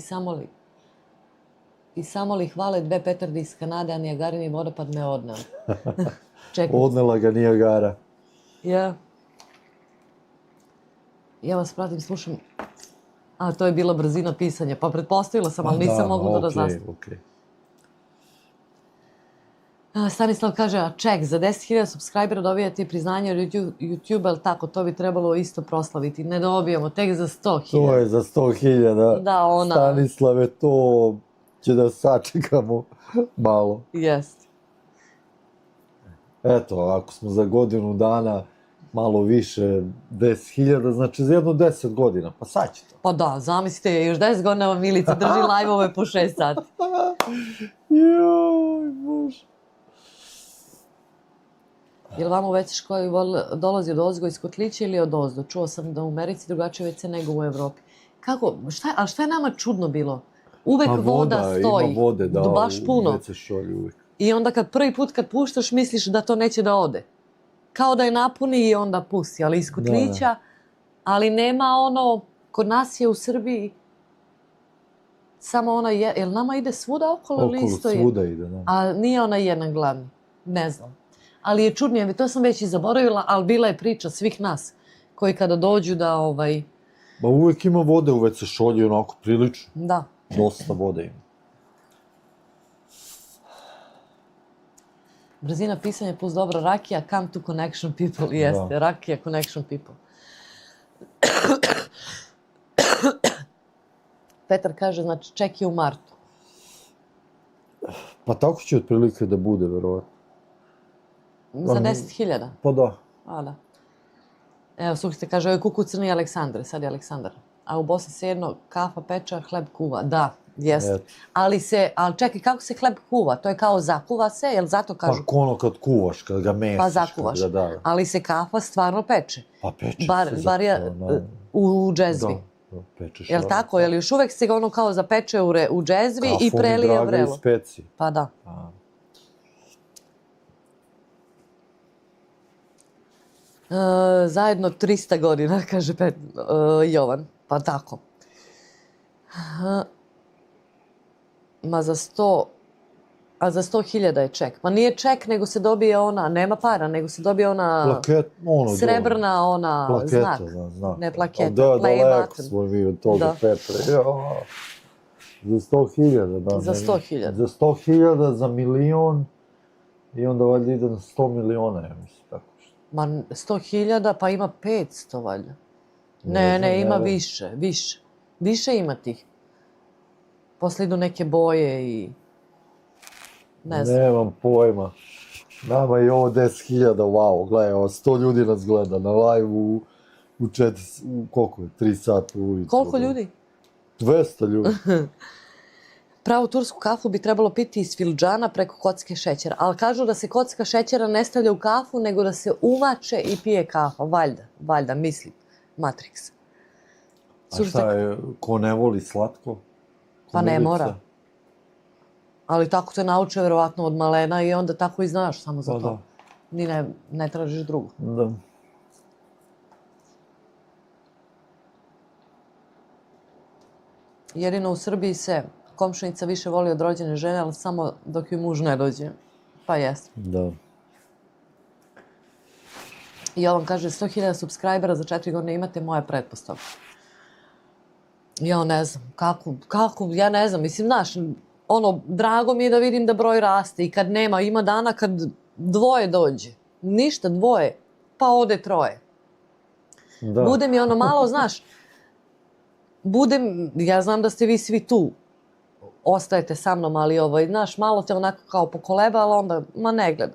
i samo li hvale dve petarde iz Kanade, a Nijagarini vodopad me odneo.
Odnela ga Nijagara.
Ja. Ja vas pratim, slušam. A, to je bila brzina pisanja, pa pretpostavila sam, ali nisam mogla da razastavim.
Okay.
Stanislav kaže, a ček, za 10.000 subscribera dobijate priznanje od YouTube, ali tako, to bi trebalo isto proslaviti. Ne dobijamo, tek za 100.000.
To je za 100.000.
Da, ona.
Stanislave, to će da sačekamo malo.
Jest.
Eto, ako smo za godinu dana malo više 10.000, znači za jedno 10 godina, pa sad će to.
Pa da, zamislite, još 10 godina vam Milica drži live-ove po 6 sati.
Joj, bože.
Je li vama u većoj školi dolazi od ozgo iz kotlića ili od ozdo? Čuo sam da u Americi drugačije WC nego u Evropi. Kako? Ali šta je nama čudno bilo? Uvek voda stoji.
Ima vode, da,
baš puno.
U WC šolji uvek.
I onda prvi put kad puštaš misliš da to neće da ode. Kao da je napuni i onda pusti, ali iz kotlića. Ali nema ono, kod nas je u Srbiji samo ona, jel nama ide svuda okolo ili isto je?
Okolo svuda ide, da.
A nije ona jedan glavni, ne znam. Ali je čudnije, to sam već i zaboravila, ali bila je priča svih nas, koji kada dođu da
Ba uvek ima vode u WC šolji, onako prilično.
Da.
Dosta vode ima.
Brzina pisanja plus dobra rakija, come to connection people, jeste, rakija connection people. Petar kaže, znači, ček je u martu.
Pa tako će otprilike da bude, verovatno.
Za 10.000?
Pa da.
A, da. Evo, Suhite kaže, ovo je kuku crni Aleksandre, sad je Aleksandar. A u Bosni se jedno kafa peča, hleb kuva. Da, jest. Ali čekaj, kako se hleb kuva? To je kao zakuva se, jel zato kažu?
Pa ono kad kuvaš, kad ga mesiš.
Pa zakuvaš. Ali se kafa stvarno peče.
Pa peče se.
Bar je u džezvi.
Da, pečeš.
Jel tako? Jel još uvek se ga ono kao zapeče u džezvi i prelije vrelo?
Kafom i draga i speci.
Pa da. Zajedno 300 godina, kaže Jovan. Pa tako. Ma za 100... A za 100.000 je ček. Ma nije ček, nego se dobije ona... Nema para, nego se dobije ona... Srebrna ona znak. Ne plaketa.
Da, daleko smo mi od toga, Petre. Za 100.000, da.
Za 100.000.
Za 100.000, za milion i onda valjda ide na 100 miliona, ja mislim, tako što.
Ma 100.000, pa ima 500 valjda. Ne, ima više. Više ima tih. Posle idu neke boje i... Ne znam.
Nemam pojma. Nama je ovo 10.000, wow, gledaj, 100 ljudi nas gleda na live u 4, koliko je, 3 sata ujutro.
Koliko ljudi?
200 ljudi.
Pravu tursku kafu bi trebalo piti iz filđana preko kocke šećera, ali kažu da se kocka šećera ne stavlja u kafu, nego da se uvače i pije kafa, valjda, mislim, Matrix.
A šta je, ko ne voli slatko?
Pa ne mora. Ali tako te nauče verovatno od malena i onda tako i znaš samo za to. Ni ne tražiš drugo.
Da.
Jedino u Srbiji se komšinica više voli od rođene žene, ali samo dok joj muž ne dođe. Pa jest.
Da.
Jovan kaže, 100.000 subscribera za 4 godine imate moje pretpostavke. Ja ne znam, kako, ja ne znam, mislim, znaš, drago mi je da vidim da broj raste i kad nema, ima dana kad 2 dođe, ništa, 2, pa ode 3. Bude mi malo, znaš, ja znam da ste vi svi tu, ostajete sa mnom, ali znaš, malo te onako kao pokoleba, ali onda, ma ne gleda.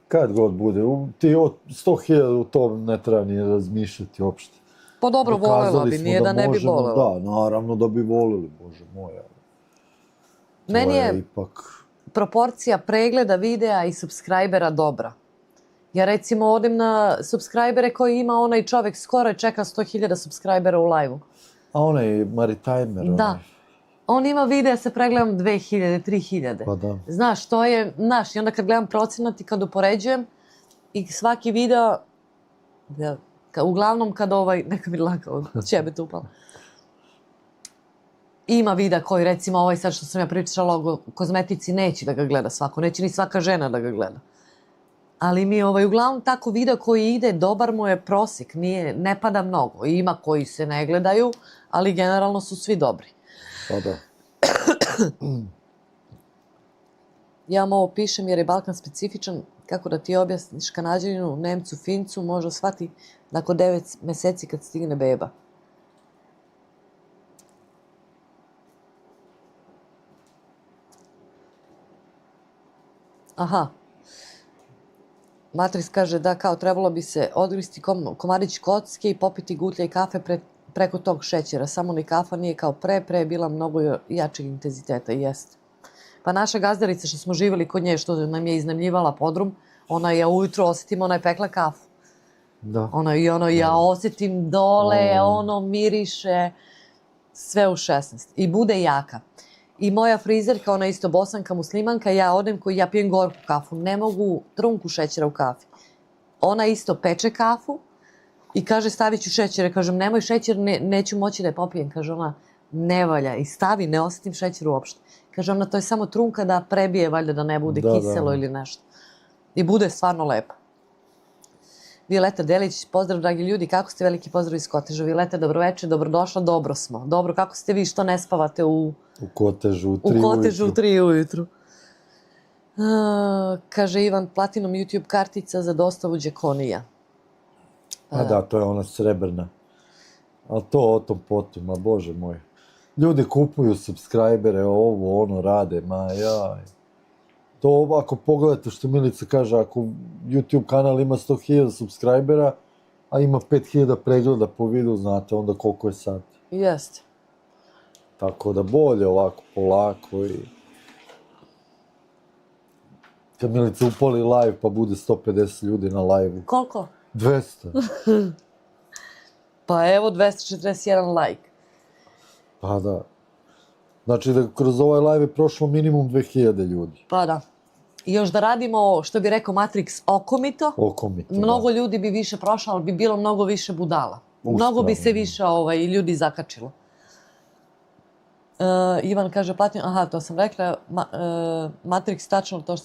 Kad god bude, ti od 100.000 u to ne treba ni razmišljati uopšte.
Pa dobro, volela bi, nije da ne bi
možemo,
volela.
Da, naravno da bi volili, Bože moj.
Meni je
ipak...
proporcija pregleda videa i subscribera dobra. Ja recimo odem na subscribere koji ima onaj čovjek skoro je čeka 100.000 subscribera u live-u.
A onaj Maritajmer,
Da. On ima videa sa pregledom 2.000, 3.000.
Pa da.
Znaš, to je, znaš, i onda kad gledam procenat i kad upoređujem i svaki video, uglavnom kad neka mi lako, ćebet upala. Ima videa koji, recimo sad što sam ja pričala o kozmetici, neće da ga gleda svako, neće ni svaka žena da ga gleda. Ali mi uglavnom tako video koji ide, dobar mu je prosjek, ne pada mnogo. Ima koji se ne gledaju, ali generalno su svi dobri.
Pa da.
Ja vam ovo pišem jer je Balkan specifičan, kako da ti objasniš Kanađaninu, Nemcu, Fincu, možda shvati nakon 9 meseci kad stigne beba. Aha. Matrix kaže da kao trebalo bi se odgristi komadić kocke i popiti gutlje i kafe preko tog šećera. Samo ni kafa nije kao pre je bila mnogo jačeg intenziteta i jeste. Pa naša gazdarica što smo živjeli kod nje, što nam je iznajmljivala podrum, ona je ujutro osjetim, ona je pekla kafu.
Da.
Ja osjetim dole, miriše, sve u 16. I bude jaka. I moja frizerka, ona isto bosanka, muslimanka, ja odem koji ja pijem gorku kafu, ne mogu trunku šećera u kafi. Ona isto peče kafu i kaže stavit ću šećer, kažem nemoj šećer, neću moći da je popijem, kaže ona ne valja i stavi, ne osjetim šećer uopšte. Kaže ona to je samo trunka da prebije, valjda da ne bude kiselo ili nešto. I bude stvarno lepo. Violeta Delić, pozdrav dragi ljudi, kako ste, veliki pozdrav iz Koteža. Violeta, dobroveče, dobrodošla, dobro smo. Dobro, kako ste vi, što ne spavate u
Kotežu u 3 ujutru?
U Kotežu u 3 ujutru. Kaže Ivan, Platinum YouTube kartica za dostavu Đekonija.
A da, to je ona srebrna. Ali to o tom potom, a Bože moj. Ljudi kupuju subscribere, ono rade, ma jaj. To ako pogledate što Milica kaže, ako YouTube kanal ima 100.000 subscribera, a ima 5.000 pregleda po videu, znate onda koliko je sad.
Jeste.
Tako da bolje ovako, polako i... Kad Milica upali live pa bude 150 ljudi na live-u.
Koliko?
200.
Pa evo 241 like.
Pa da. Znači da kroz ovaj live je prošlo minimum 2000 ljudi.
Pa da. I još da radimo, što bi rekao Matrix, okomito.
Okomito, da.
Mnogo ljudi bi više prošlo, ali bi bilo mnogo više budala. Mnogo bi se više ljudi zakačilo. Ivan kaže, aha, to sam rekla, Matrix, tačno to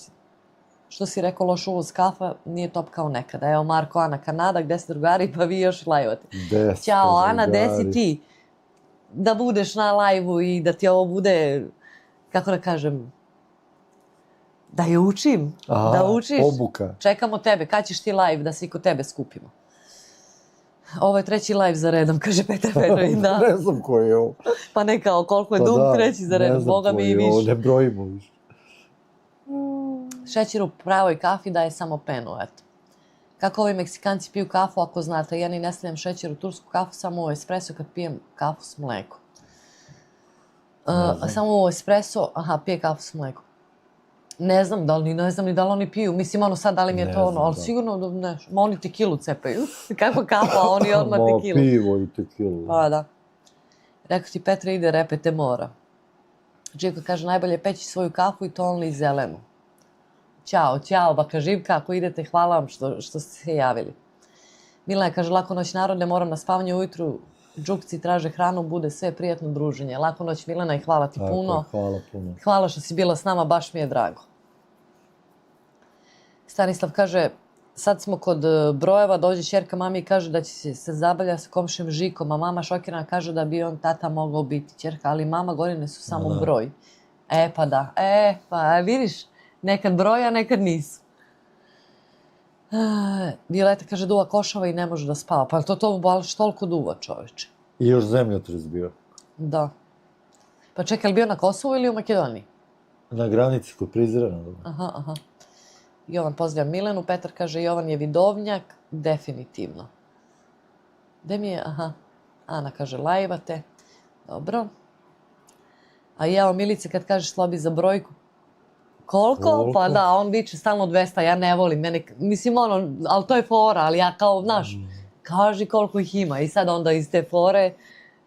što si rekao, loš uvoz kafa, nije top kao nekada. Evo Marko, Ana, Kanada, gde ste drugari, pa vi još lajvate. Ćao, Ana, gde si ti? Da budeš na lajvu i da ti ovo bude, kako da kažem, da je učim, da učiš.
Obuka.
Čekamo tebe, kad ćeš ti live da se i kod tebe skupimo? Ovo je 3. live za redom, kaže Petar Petrović, da.
Ne znam koji je ovo.
Pa ne kao, koliko je dug 3. za redom, Boga mi i više.
Ne brojimo više.
Šećer u pravoj kafi daje samo penu, eto. Kako ovi Meksikanci piju kafu, ako znate, ja ni ne stavljam šećer u tursku kafu, samo u espresso kad pijem kafu s mlekom. Samo u espresso, pije kafu s mlekom. Ne znam ni da li oni piju, mislim sad da li mi je to ali sigurno da ne, oni tekilu cepaju. Kako kafa, a oni odmah tekilu.
Pivo i tekilu.
Pa da. Rekao ti Petra ide repete mora. Živka kaže najbolje peći svoju kafu i to only zelenu. Ćao, baka Živka, ako idete, hvala vam što ste se javili. Milana kaže, lako noć narode, moram na spavanje ujutru, džukci traže hranu, bude sve prijatno druženje. Lako noć Milana i hvala ti puno.
Hvala puno.
Hvala što si bila s nama, baš mi je drago. Stanislav kaže, sad smo kod brojeva, dođe ćerka mami i kaže da će se zabavlja sa komšijom Žikom, a mama šokirana kaže da bi on tata mogao biti ćerka, ali mama godine su samo broj. Pa da, pa vidiš, nekad broja, nekad nisu. Violeta kaže duva košava i ne može da spava. Pa to baš toliko duva, čoveče.
I još zemljotres bio.
Da. Pa čekaj, je li bio na Kosovu ili u Makedoniji?
Na granici kod Prizrena.
Aha. Jovan pozdravlja Milenu, Petar kaže Jovan je vidovnjak, definitivno. Gde mi je, Ana kaže lajvate, dobro. A ja o Milice kad kažeš slobi za brojku, koliko? Pa da, on viče stalno 200, ja ne volim, mislim ali to je fora, ali ja kao, znaš, kaži koliko ih ima i sad onda iz te fore,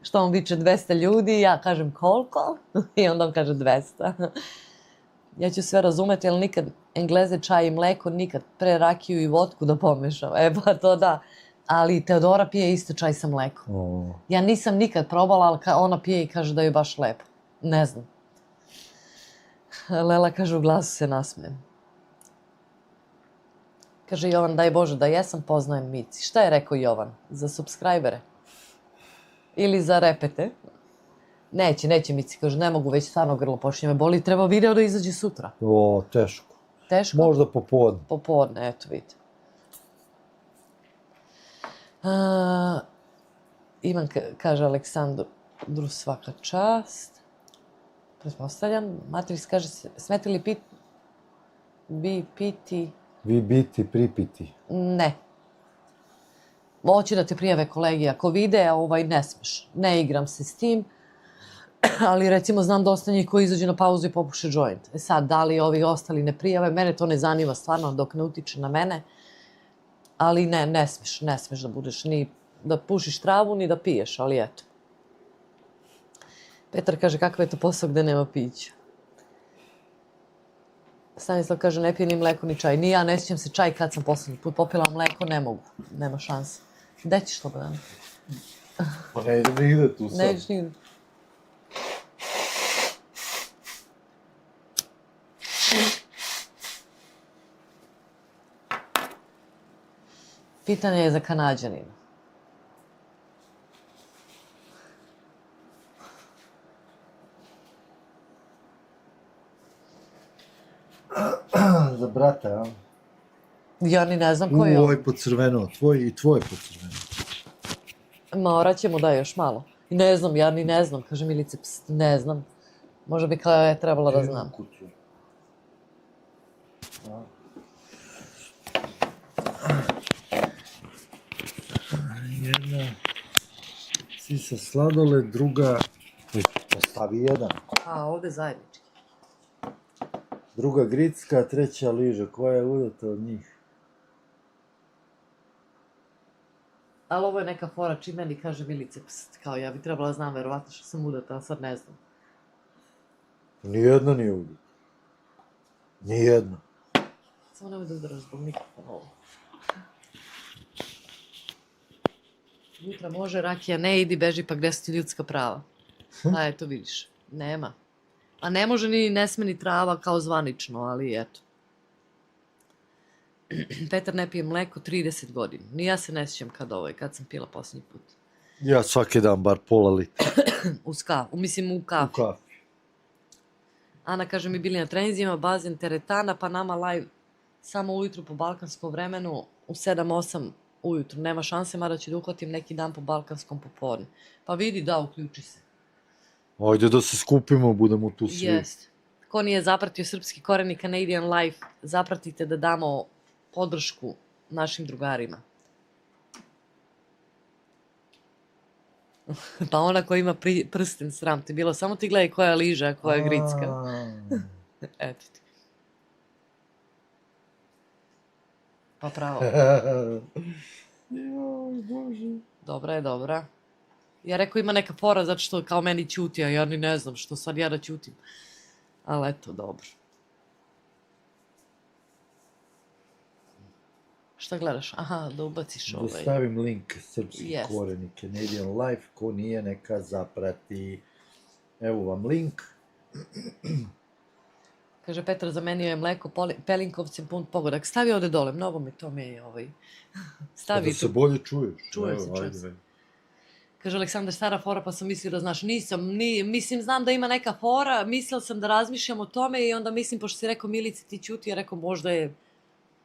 što on viče 200 ljudi, ja kažem koliko? I onda on kaže 200. Ja ću sve razumeti, ali nikad Engleze čaj i mleko, nikad pre rakiju i vodku da pomešam. Pa to da. Ali Teodora pije isto čaj sa mlekom. Ja nisam nikad probala, ali ona pije i kaže da je baš lepo. Ne znam. Lela kaže u glasu se nasmijem. Kaže Jovan, daj Bože da jesam, poznajem Mici. Šta je rekao Jovan? Za subscribere? Ili za repete? Neće Mici, kaže, ne mogu, već stvarno grlo počinje me boli, treba video da izađe sutra.
Teško.
Teško?
Možda popodne.
Popodne, eto vidite. Ivan kaže Aleksandru svaka čast. Pretpostavljam. Matriks kaže, smete li vi piti?
Vi biti, pripiti.
Ne. Hoće da te prijave kolegi, ako vide, ne smeš. Ne igram se s tim. Ali recimo znam dosta njih koji izađu na pauzu i popuše joint. Sad, da li ovi ostali ne prijave, mene to ne zanima stvarno dok ne utiče na mene. Ali ne smeš da budeš ni da pušiš travu, ni da piješ, ali eto. Petar kaže, kakav je to posao gde nema pića? Stanislav kaže, ne pije ni mleko ni čaj. Ni ja, ne sjećam se čaj kad sam poslednji put popila mleko, ne mogu. Nema šanse. Gde ćeš Slobodan?
Pa ne idem nigde tu sad.
Ne ideš nigde. Pitanje je za Kanađanina.
Za brata, a?
Ja ni ne znam ko je on.
Ovaj pocrveno, tvoj i tvoj pocrveno.
Morat ćemo da još malo. Ne znam, ja ni ne znam, kaže Milice, ne znam. Možda bi kao je trebala da znam.
Jedna sisa sladoled, druga... Ostavi jedan.
A, ovde zajednički.
Druga gricka, treća liža. Koja je udata od njih?
Ali ovo je neka fora, čim meni kaže Milice, kao ja bi trebala znam, verovatno što sam udata, a sad ne znam.
Nijedna nije udata. Nijedna.
Samo nemoj da udaraš zbog mikrofona ovo. Jutra može, rakija ne, idi, beži, pa gde su ti ljudska prava? A eto vidiš, nema. A ne može ni, ne sme ni trava kao zvanično, ali eto. Petar ne pije mleko 30 godina. Ni ja se ne sjećam kad sam pila posljednji put.
Ja svaki dan bar pola litra.
Uz kafu, mislim u kafi.
U kafi.
Ana kaže mi bili na treninzima, bazen, teretana, pa nama live samo ujutru po balkanskom vremenu, u 7-8 ujutru. Nema šanse, mada ću da uhvatim neki dan po balkanskom popodne. Pa vidi, da, uključi se.
Ajde da se skupimo, budemo tu svi.
Jest. Ko nije zapratio Srpski koren i Canadian Life, zapratite da damo podršku našim drugarima. Pa ona koja ima prsten, sram ti bilo, samo ti gledaj koja je liža, a koja je gricka. Eto ti. Pa pravo.
Joj, Bože.
Dobra je, dobra. Ja rekao ima neka fora zato što kao meni ćuti, a ja ni ne znam što sad ja da ćutim. Ali eto, dobro. Šta gledaš? Aha, da ubaciš ovaj.
Da stavim link Srpski koren i Canadian Life, ko nije neka zaprati. Evo vam link.
Kaže Petar, zamenio je mleko pelinkovcem pun pogodak. Stavi ovde dole, mnogo mi to me ovaj. Stavi
da se bolje čuješ.
Čujem se. Kaže Aleksandar, stara fora, pa sam mislio da znaš. Mislim, znam da ima neka fora, mislila sam da razmišljam o tome i onda mislim, pošto si rekao Milici ti ćuti, ja rekao možda je,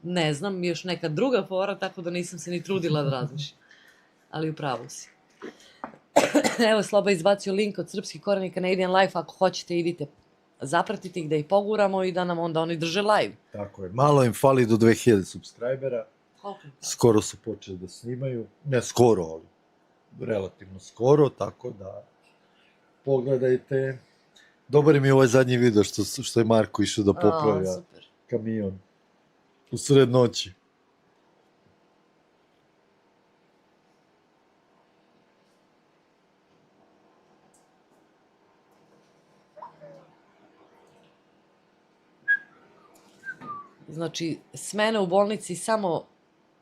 ne znam, još neka druga fora, tako da nisam se ni trudila da razmišljam. Ali upravo si. Evo, Sloba izbacio link od Srpski koreni Canadian Life, ako hoćete idite zapratiti ih da ih poguramo i da nam onda oni drže live.
Tako je. Malo im fali do 2000 subscribera.
Koliko?
Skoro su počeli da snimaju. Ne skoro, ali relativno skoro, tako da pogledajte. Dobar mi je ovaj zadnji video što je Marko išao da popravlja
Super.
kamion u sred noći.
Znači, smene u bolnici samo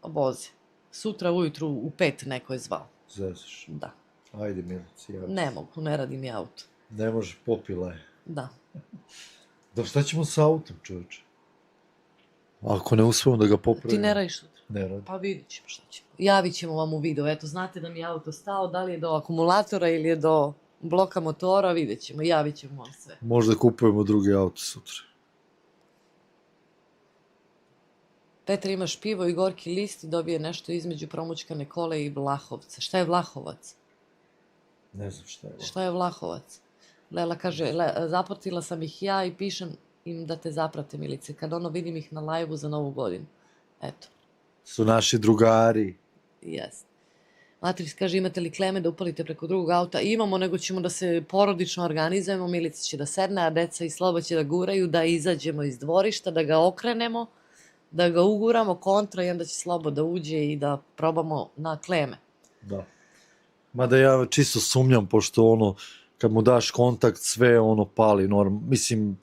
voze. Sutra ujutru u 5 neko je zvao.
Zezaš.
Da.
Ajde, Milici, javi.
Ne mogu, ne radi mi auto.
Ne može, popila je.
Da.
Da, šta ćemo sa autom, čovječe? Ako ne uspemo da ga popravimo.
Ti ne radiš sutra?
Ne radi.
Pa vidit ćemo šta ćemo. Javit ćemo vam u video. Eto, znate da mi je auto stao, da li je do akumulatora ili je do bloka motora, vidjet ćemo. Javit ćemo vam sve.
Možda kupujemo drugi auto sutra.
Petar, imaš pivo i gorki list i dobije nešto između Promućkane Kole i Vlahovca. Šta je Vlahovac?
Ne znam šta je ovo.
Šta je Vlahovac? Lela kaže, zapratila sam ih ja i pišem im da te zaprate, Milice. Kad vidim ih na live-u za Novu godinu. Eto.
Su naši drugari.
Jest. Matrix kaže, imate li kleme da upalite preko drugog auta? Imamo, nego ćemo da se porodično organizujemo. Milica će da sedne, a deca i Sloba će da guraju, da izađemo iz dvorišta, da ga okrenemo, da ga uguramo kontra i onda će Slobo da uđe i da probamo na kleme.
Da. Mada ja čisto sumnjam, pošto kad mu daš kontakt, sve pali. Mislim,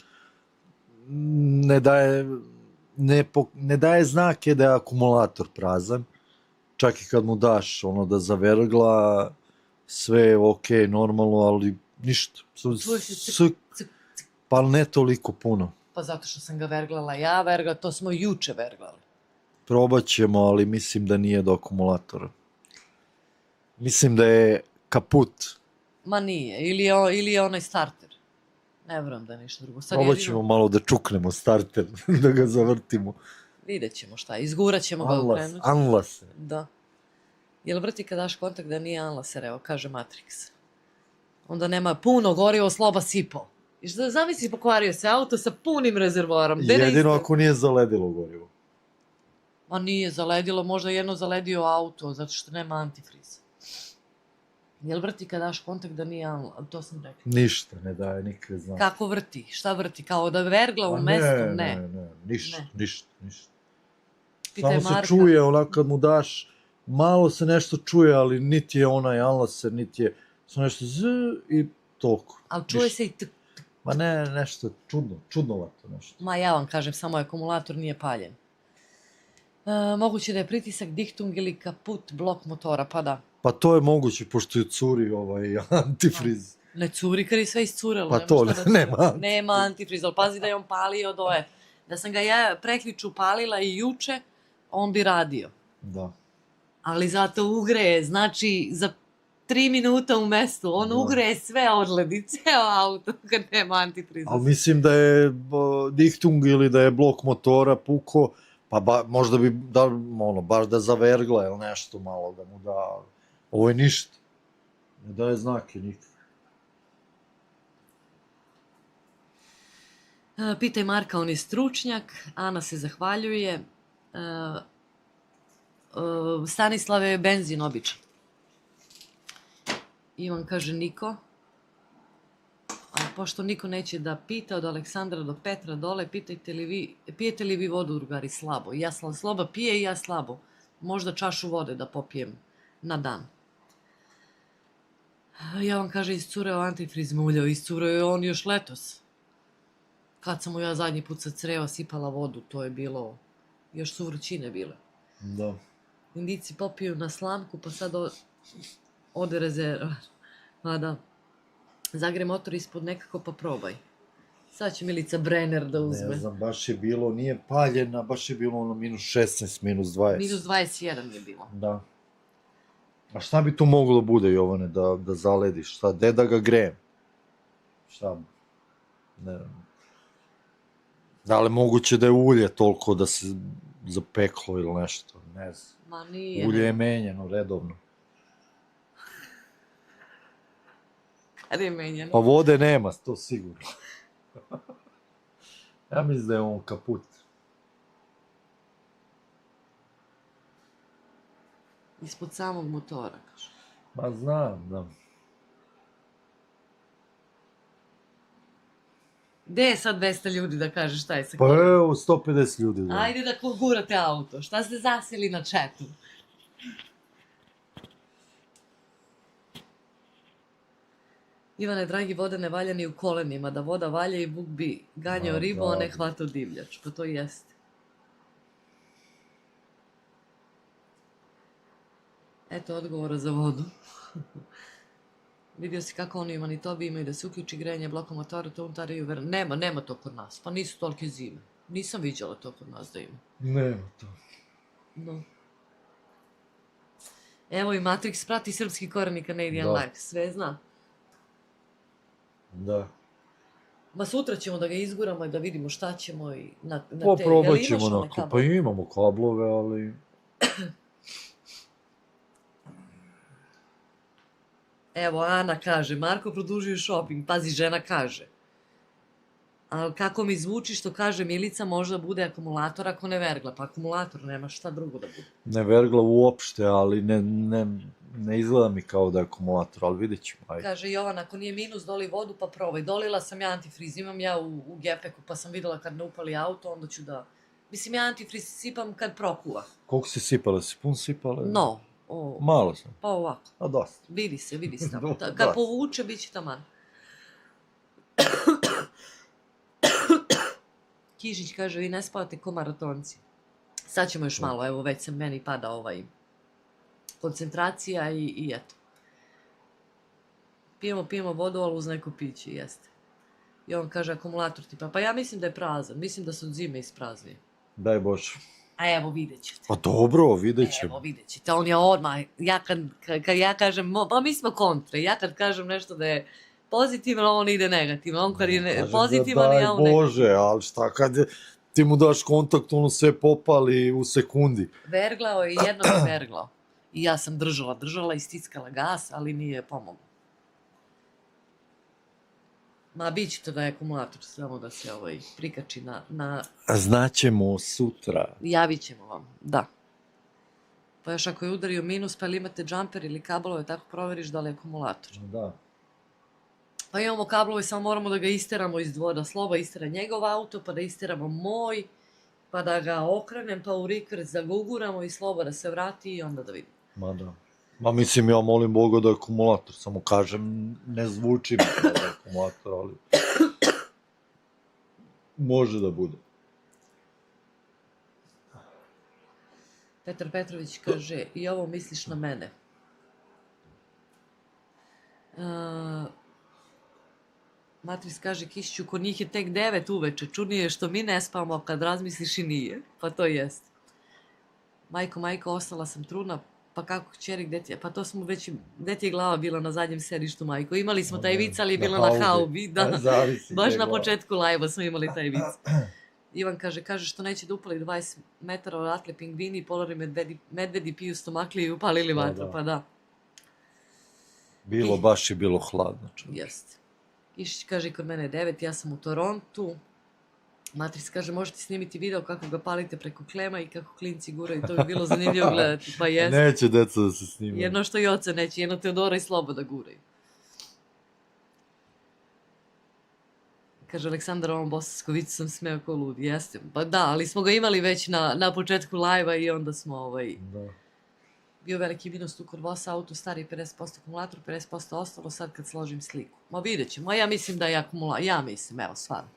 ne daje znake da je akumulator prazan. Čak i kad mu daš da zavergla, sve je okej, normalno, ali ništa. Pa ne toliko puno.
Pa zato što sam ga verglala ja, to smo juče verglali.
Probat ćemo, ali mislim da nije do akumulatora. Mislim da je kaput.
Ma nije, ili je onaj starter. Ne vjerujem da je ništa drugo.
Probat ćemo malo da čuknemo starter, da ga zavrtimo.
Vidjet ćemo šta, izgurat ćemo ga ukrenuti.
Anlaser.
Da. Jel vrti kad daš kontakt da nije Anlaser, evo, kaže Matrix. Onda nema gorivo, Sloba sipao. I što zamisli, pokvario se auto sa punim rezervoarom.
Jedino ako nije zaledilo gorivo.
Ma nije zaledilo, možda jedno zaledio auto, zato što nema antifriza. Jel vrti kad daš kontakt da nije Anlaser, to sam rekla.
Ništa, ne daje nikakve znake.
Kako vrti? Šta vrti? Kao da vergla u mestu? Ne.
Ništa.
Pitaj
Samo
Marka.
se čuje, kad mu daš, malo se nešto čuje, ali niti je onaj Anlaser, niti je nešto z i toliko.
Ali čuje se i t.
Ma ne, nešto čudnovato nešto.
Ma ja vam kažem, samo akumulator nije paljen. Moguće da je pritisak dihtung ili kaput blok motora, pa da.
Pa to je moguće, pošto je curi antifriz.
Ne curi, kad je sve iscurelo.
Pa to, nema.
Nema antifriz, ali pazi da je on palio doje. Da sam ga ja prekjuče upalila i juče, on bi radio.
Da.
Ali zato ugreje, znači za 3 minuta u mestu, on ugreje sve odledi, ceo auto kad nema antifriza.
Ali mislim da je dihtung ili da je blok motora puko, pa možda bi baš da zavergla ili nešto malo da mu da. Ovo je ništa. Ne daje znake nikak.
Pitaj Marka, on je stručnjak, Ana se zahvaljuje. Stanislav je benzin običan. Ivan kaže Niko. A pošto niko neće da pita od Aleksandra do Petra dole, pijete li vi vodu, drugari, slabo? Ja Sloba pije i ja slabo. Možda čašu vode da popijem na dan. Ja vam kaže, iscureo antifriz muljao, iscureo je on još letos. Kad sam mu ja zadnji put sa creva sipala vodu, to je bilo, još su vrućine bile.
Da.
Indici popiju na slamku, pa sad ode rezervar. Pa da. Zagre motor ispod nekako, pa probaj. Sad će Milica Brenner da uzme.
Ne znam, baš je bilo, nije paljena, baš je bilo minus 16, minus 20.
Minus 21 je bilo.
Da. A šta bi to moglo bude, Jovane, da zalediš? Šta, gde da ga grejem? Šta? Ne znam. Da li moguće da je ulje toliko da se zapeklo ili nešto? Ne znam.
Ma nije.
Ulje je menjeno redovno.
kad je menjeno.
Pa vode nema, to sigurno. Ja mislim da je on kaput.
Ispod samog motora, kaže.
Ma znam, da.
Gde je sad 200 ljudi da kaže šta je sa
Pa
kolom?
evo, 150 ljudi. Da.
Ajde da gurate auto. Šta ste zasili na četu? Ivane, dragi, voda ne valja ni u kolenima. Da voda valja i Vuk bi ganjao
Ma,
ribu, a ne
da.
hvatao divljač. Pa to jeste. Eto odgovora za vodu. Vidio si kako oni u Manitobi imaju da se uključi grejanje blokom motora, to unutaraju nema to kod nas. Pa nisu tolike zime. Nisam viđala to kod nas da ima.
Nema to.
No. Evo i Matrix prati srpski koren i Canadian
Da.
Life. Sve zna.
Da.
Ma sutra ćemo da ga izguramo i da vidimo šta ćemo i na te...
Probat
Jel imaš
ćemo
one
onako. Pa
kablove?
imamo kablove, ali...
Evo, Ana kaže, Marko produžio shopping. Pazi, žena kaže. Ali kako mi zvuči što kaže Milica, možda bude akumulator ako ne vergla. Pa akumulator, nema šta drugo da bude.
Ne vergla uopšte, ali ne izgleda mi kao da je akumulator, ali vidjet ćemo. Ajde.
Kaže Jovan, ako nije minus, doli vodu pa probaj. Dolila sam ja antifriz, imam ja u gepeku, pa sam videla kad ne upali auto, onda ću da... Mislim, ja antifriz sipam kad prokuva.
Koliko si sipala? Si pun sipala?
No,
Malo sam.
pa ovako.
A dosta.
Vidi se tamo.
Dobro,
Kad
da.
povuče, bit će taman. Kižić kaže, vi ne spavate ko maratonci. Sad ćemo još malo, evo već se meni pada koncentracija i eto. Pijemo vodu, ali uz neko piće, jeste. I on kaže, akumulator tipa, pa ja mislim da je prazan, mislim da se od zime ispraznije.
Daj Bože.
A evo, vidjet ćete.
Pa dobro, vidjet ćemo.
Evo, vidjet ćete. On je odmah, kad ja kažem, pa mi smo kontre, ja kad kažem nešto da je pozitivno, on ide negativno. On kad je
Kažem da
pozitivan, ja u
daj
negativno.
Bože, ali šta kad ti mu daš kontakt, ono sve popali u sekundi.
Verglao je, jednom je verglao. I ja sam držala i stiskala gas, ali nije pomoglo. Ma, bit će to da je akumulator, samo da se prikači na...
Znaćemo sutra.
Javit ćemo vam, da. Pa još ako je udario minus, pa ili imate džamper ili kablove, tako proveriš da li je akumulator.
Da.
Pa imamo kablove, samo moramo da ga isteramo iz dvora. Sloba istera njegov auto, pa da isteramo moj, pa da ga okrenem, pa u rikverc da ga uguramo i Sloba da se vrati i onda da vidimo.
Ma da. Ma mislim, ja molim Boga da je akumulator, samo kažem, ne zvuči mi kao da je akumulator, ali... Može da bude.
Petar Petrović kaže, i ovo misliš na mene. Matris kaže, Kišiću, kod njih je tek 9 uveče, čudnije je što mi ne spavamo, kad razmisliš i nije. Pa to jest. Majko, ostala sam trudna, pa kako kćeri, gde ti je? Pa to smo već, gde ti je glava bila na zadnjem sedištu, majko? Imali smo taj vic, ali je bilo na haubi, da. Baš na početku live-a smo imali taj vic. Ivan kaže što neće da upali 20 metara odatle pingvini, polari medvedi piju stomakli i upalili vatru, pa da.
Bilo baš i bilo hladno.
Jeste. Kišić kaže, kod mene je 9, ja sam u Torontu. Matris kaže, možete snimiti video kako ga palite preko klema i kako klinci guraju, to bi bilo zanimljivo gledati, pa jeste.
Neće deca da se snimaju.
Jedno što i oca neće, jedno Teodora i Sloboda guraju. Kaže Aleksandar, ovom bosanskovicu sam smeo ko lud, jeste. Pa da, ali smo ga imali već na početku live-a i onda smo
Da.
bio veliki minus tu kod Vosa, auto stari 50% akumulator, 50% ostalo, sad kad složim sliku. Ma vidjet ćemo, ja mislim da je akumulator, ja mislim, evo, stvarno.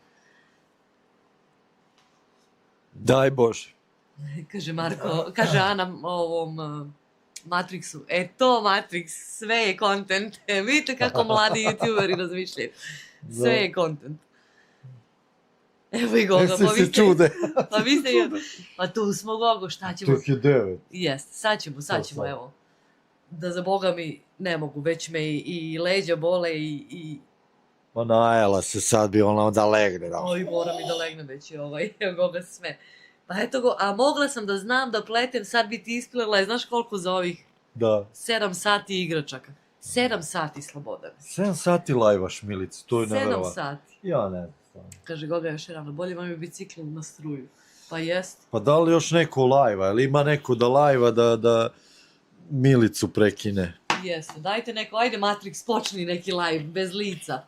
Daj Bože.
Kaže Marko, kaže Ana ovom Matrixu, to Matrix, sve je content. Vidite kako mladi youtuberi razmišljaju. Sve je content. Evo i Goga,
Jesi se čude.
Pa vi ste, pa tu smo Gogo, šta ćemo?
Tek je 9.
Jeste, sad ćemo, evo. Da za Boga mi ne mogu, već me i leđa bole i...
Pa najela se, sad bi ona da legne. Da.
Oj, moram i da legnem već Goga sve. Pa eto go, a mogla sam da znam da pletem, sad bi ti isplela, znaš koliko za ovih
Da.
7 sati igračaka. 7 sati Slobodan.
7 sati lajvaš, Milici, to je
7
nevjerovatno.
sati.
Ja ne znam.
Kaže Goga još rano, bolje vam je biciklom na struju. Pa jest.
Pa da li još neko lajva, ili ima neko da lajva da Milicu prekine?
Jeste, dajte neko, ajde Matrix, počni neki live, bez lica.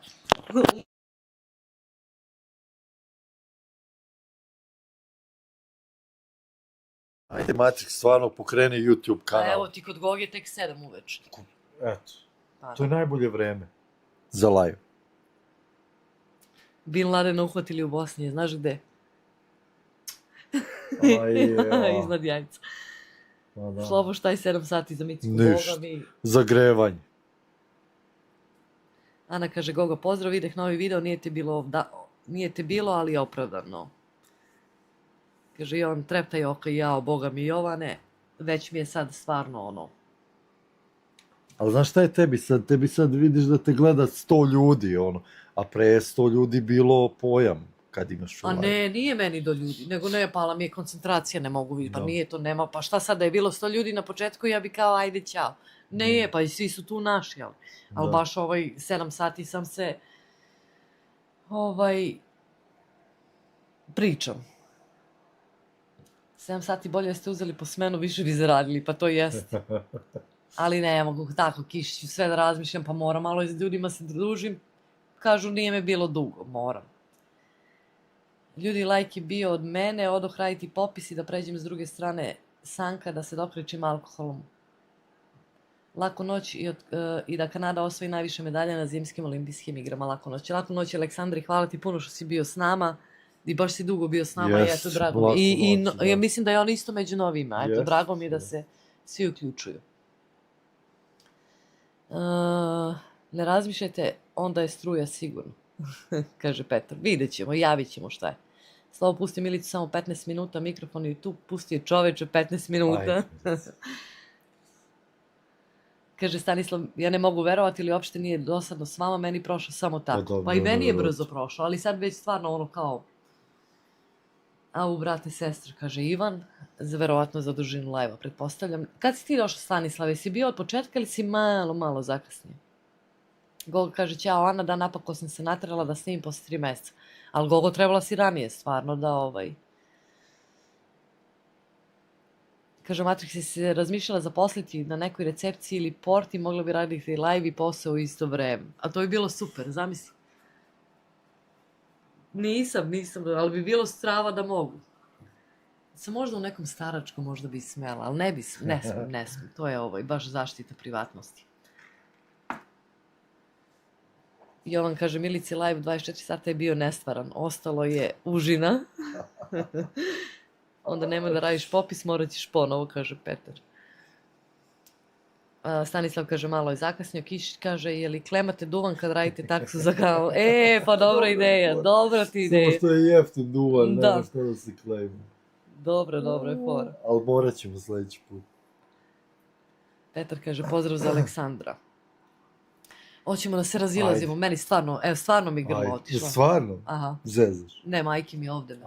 Ajde Matrix, stvarno pokreni YouTube
A
kanal.
evo ti kod Goge tek 7 uveče.
Eto,
Pa,
to je najbolje vreme za live.
Bin Ladena uhvatili u Bosni, znaš gde? Iznad Jajca. Slobo, šta je 7 sati za Miciku?
Ništa.
Boga mi.
Zagrevanje.
Ana kaže, Goga, pozdrav, videh novi video, nije te bilo, ali je opravdano. Kaže, i on treptaj oko i jao, Boga mi Jovane, već mi je sad stvarno ono.
Ali znaš šta je tebi sad? Tebi sad vidiš da te gleda 100 ljudi, ono. A pre 100 ljudi bilo pojam kad imaš u
A
live.
ne, nije meni do ljudi, nego ne, pala mi je koncentracija, ne mogu vidjeti, pa
Da.
nije to, nema, pa šta sad da je bilo 100 ljudi na početku, ja bi kao, ajde, ćao. Ne je, pa i svi su tu naši, ali
Da.
baš 7 sati sam se, pričam. 7 sati bolje ste uzeli po smenu, više bi zaradili, pa to jest. Ali ne mogu tako, Kišiću, sve da razmišljam, pa moram malo s ljudima se družim. Kažu, nije me bilo dugo, moram. Ljudi, like je bio od mene, odoh raditi popis i da pređem s druge strane sanka, da se dokrećim alkoholom. Laku noć i da Kanada osvoji najviše medalja na zimskim olimpijskim igrama. Laku noć. Laku noć, Aleksandri, hvala ti puno što si bio s nama. I baš si dugo bio s nama i eto, drago mi.
laku
I
noć, da.
ja mislim da je on isto među novima. Eto,
Jest,
drago mi je da
da.
se svi uključuju. Ne razmišljajte, onda je struja sigurno, kaže Petar. Vidjet ćemo, javit ćemo šta je. Slovo, pusti Milicu samo 15 minuta, mikrofon je tu, pusti je čoveče 15 minuta.
Ajde.
Kaže Stanislav, ja ne mogu verovati ili uopšte nije dosadno s vama, meni prošlo samo tako.
dobro,
Pa i meni je
dobro.
brzo prošlo, ali sad već stvarno ono kao... Au, brate, sestra, kaže Ivan, verovatno za dužinu live-a, pretpostavljam. Kad si ti došao, Stanislav, jesi bio od početka ili si malo zakasnije? Gogo kaže, ćao Ana, da napako sam se naterala da snimim posle 3 mjeseca. Ali Gogo, trebala si ranije, stvarno, da Kaže, Matrix, si se razmišljala zaposliti na nekoj recepciji ili porti, mogla bi raditi live i posao u isto vreme. A to bi bilo super, zamisli. Nisam, ali bi bilo strava da mogu. Sam možda u nekom staračkom možda bi smela, ali ne smijem. To je baš zaštita privatnosti. Jovan kaže, Milici live 24 sata je bio nestvaran, ostalo je užina. Onda nema da radiš popis, morat ćeš ponovo, kaže Petar. Stanislav kaže, malo je zakasnio. Kišić kaže, je li klemate duvan kad radite taksu za kavu? Pa dobra ideja, dobra ti ideja.
Samo što je jeftin duvan,
Da.
nema što da se klejmo.
Dobro je fora.
Ali morat ćemo sljedeći put.
Petar kaže, pozdrav za Aleksandra. Hoćemo da se razilazimo, meni stvarno mi grmo
Ajde.
otišla.
Stvarno?
Aha,
Zezaš.
ne, majke mi ovde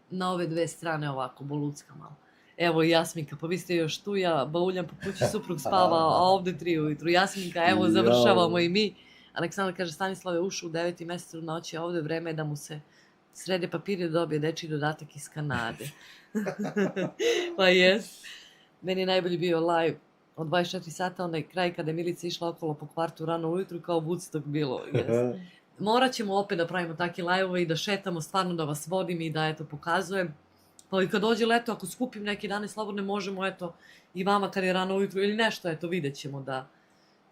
na ove dve strane ovako, bolucka malo. Evo i Jasminka, pa vi ste još tu, ja bauljam po kući, suprug spava, a ovde 3 ujutru. Jasminka, evo, završavamo i mi. Aleksandar kaže, Stanislav je ušao u 9. mjesecu noći, a ovde vreme je da mu se srede papiri da dobije dečiji dodatak iz Kanade. Pa jes. Meni je najbolji bio live od 24 sata, onaj kraj kada je Milica išla okolo po kvartu rano ujutru, kao Woodstock bilo. Yes. Morat ćemo opet da pravimo takve live-ove i da šetamo, stvarno da vas vodim i da eto pokazujem. Pa i kad dođe leto, ako skupim neke dane slobodne, možemo eto i vama kad je rano ujutru ili nešto, eto vidjet ćemo da...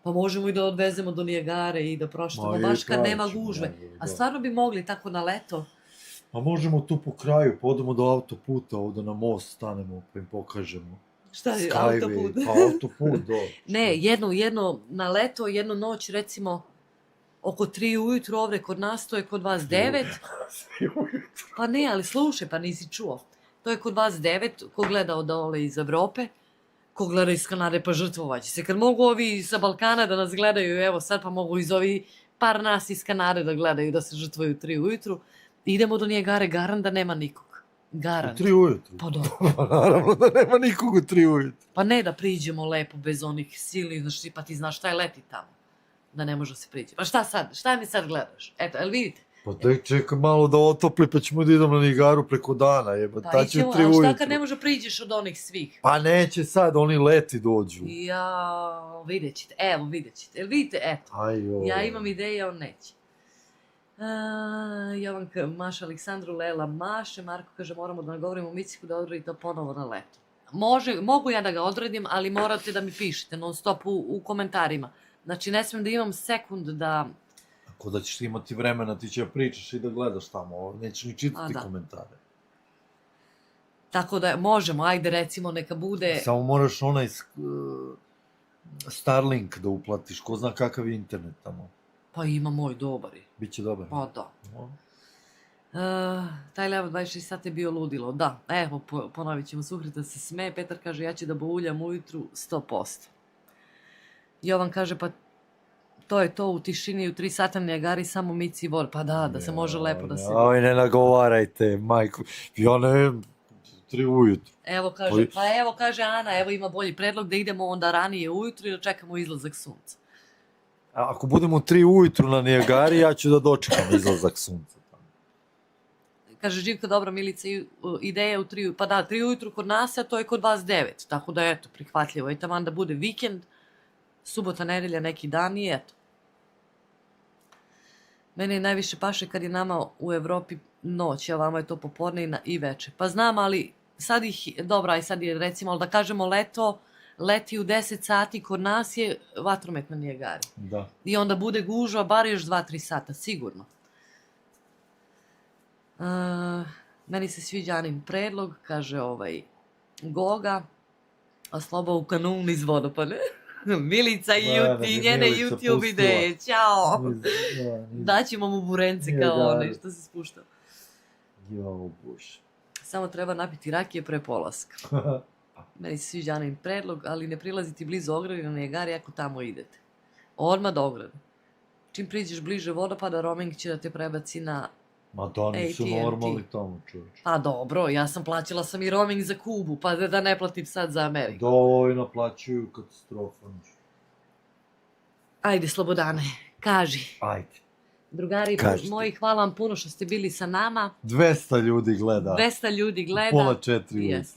Pa možemo i da odvezemo do Nijagare i da proštamo, baš kad nema gužve. A stvarno bi mogli tako na leto.
A možemo tu po kraju, podemo do autoputa, ovdje na most stanemo pa im pokažemo.
Šta je
Skyway,
autoput?
pa autoput, do.
Ne, jedno na leto, jednu noć, recimo, oko 3 ujutru ovdje kod nas, to je kod vas 9. Pa ne, ali slušaj, pa nisi čuo. To je kod vas 9, ko gleda od dole iz Evrope, ko gleda iz Kanade, pa žrtvovaće se. Kad mogu ovi sa Balkana da nas gledaju, evo sad pa mogu iz ovi par nas iz Kanade da gledaju, da se žrtvaju 3 ujutru, idemo do Nijagare, garan da nema nikog.
U
Garant.
3 ujutru.
Pa dobro.
Pa naravno da nema nikog u 3 ujutru.
Pa ne da priđemo lepo bez onih silnih, znači, pa ti znaš šta je leti tamo. Da ne može da se priđe. Pa šta sad? Šta mi sad gledaš? Eto, jel vidite?
Pa tek čekaj malo da otopli pa ćemo da idemo na Niagaru preko dana,
Pa
ta će u
ićemo,
3
ali šta
ujutru.
kad ne može priđeš od onih svih?
Pa neće sad, oni leti dođu.
Ja, vidjet ćete, evo vidjet ćete. Jel vidite, eto.
Ajoj.
Ja imam ideje, on neće. Jovanka maše Aleksandru, Lela maše, Marko kaže moramo da nagovorimo Miciku da odredi to ponovo na leto. Mogu ja da ga odredim, ali morate da mi pišete non stop u komentarima. Znači ne smijem da imam sekund da...
Ako da ćeš imati vremena, ti će pričaš i da gledaš tamo, nećeš ni čitati
da.
komentare.
Tako da možemo, ajde recimo neka bude...
Samo moraš onaj Starlink da uplatiš, ko zna kakav je internet tamo.
Pa ima moj dobari.
Biće dobar.
Pa da.
No.
Taj levo 26 sati je bio ludilo. Da, evo ponovit ćemo, Suhrita se sme, Petar kaže ja ću da bouljam ujutru 100%. Jovan kaže pa to je to u tišini u 3 sata na Niagari samo mici i vod. Pa da se može lepo da se...
Aj, ne nagovarajte, majko. Ja ne, 3 ujutru.
Evo kaže Ana, evo ima bolji predlog da idemo onda ranije ujutru i da čekamo izlazak sunca.
Ako budemo 3 ujutru na Niagari, ja ću da dočekam izlazak sunca.
Kaže Živka, dobra Milica, ideja u 3, pa da, 3 ujutru kod nas, a to je kod vas 9, tako da eto, prihvatljivo je taman da bude vikend, subota, nedelja, neki dan i eto. Mene najviše paše kad je nama u Evropi noć, a vama je to popodne i veče. Pa znam, ali sad dobra, i sad je recimo, da kažemo leti u 10 sati, kod nas je vatromet na Niagari.
Da.
I onda bude gužva, bar još 2-3 sata, sigurno. Meni se sviđa Anin predlog, kaže Goga, a Sloba u kanun iz vodopane. Milica i njene YouTube ideje, ćao! Daćemo mu burence kao one što se spušta.
Jo, bože.
Samo treba napiti rakije pre polaska. Meni se sviđa Anin predlog, ali ne prilaziti blizu ograde na Niagari ako tamo idete. Odmah do ograde. Čim priđeš bliže vodopada, roaming će da te prebaci na...
Ma to nisu
AT&T.
normalni tamo, čovječ.
Pa dobro, ja sam plaćala i roaming za Kubu, pa da ne platim sad za Ameriku.
Dovoljno plaćaju katastrofa.
Ajde, Slobodane, kaži.
Ajde.
Drugari moji, hvala vam puno što ste bili sa nama.
200 ljudi gleda.
200 ljudi gleda.
Pola 4
Yes.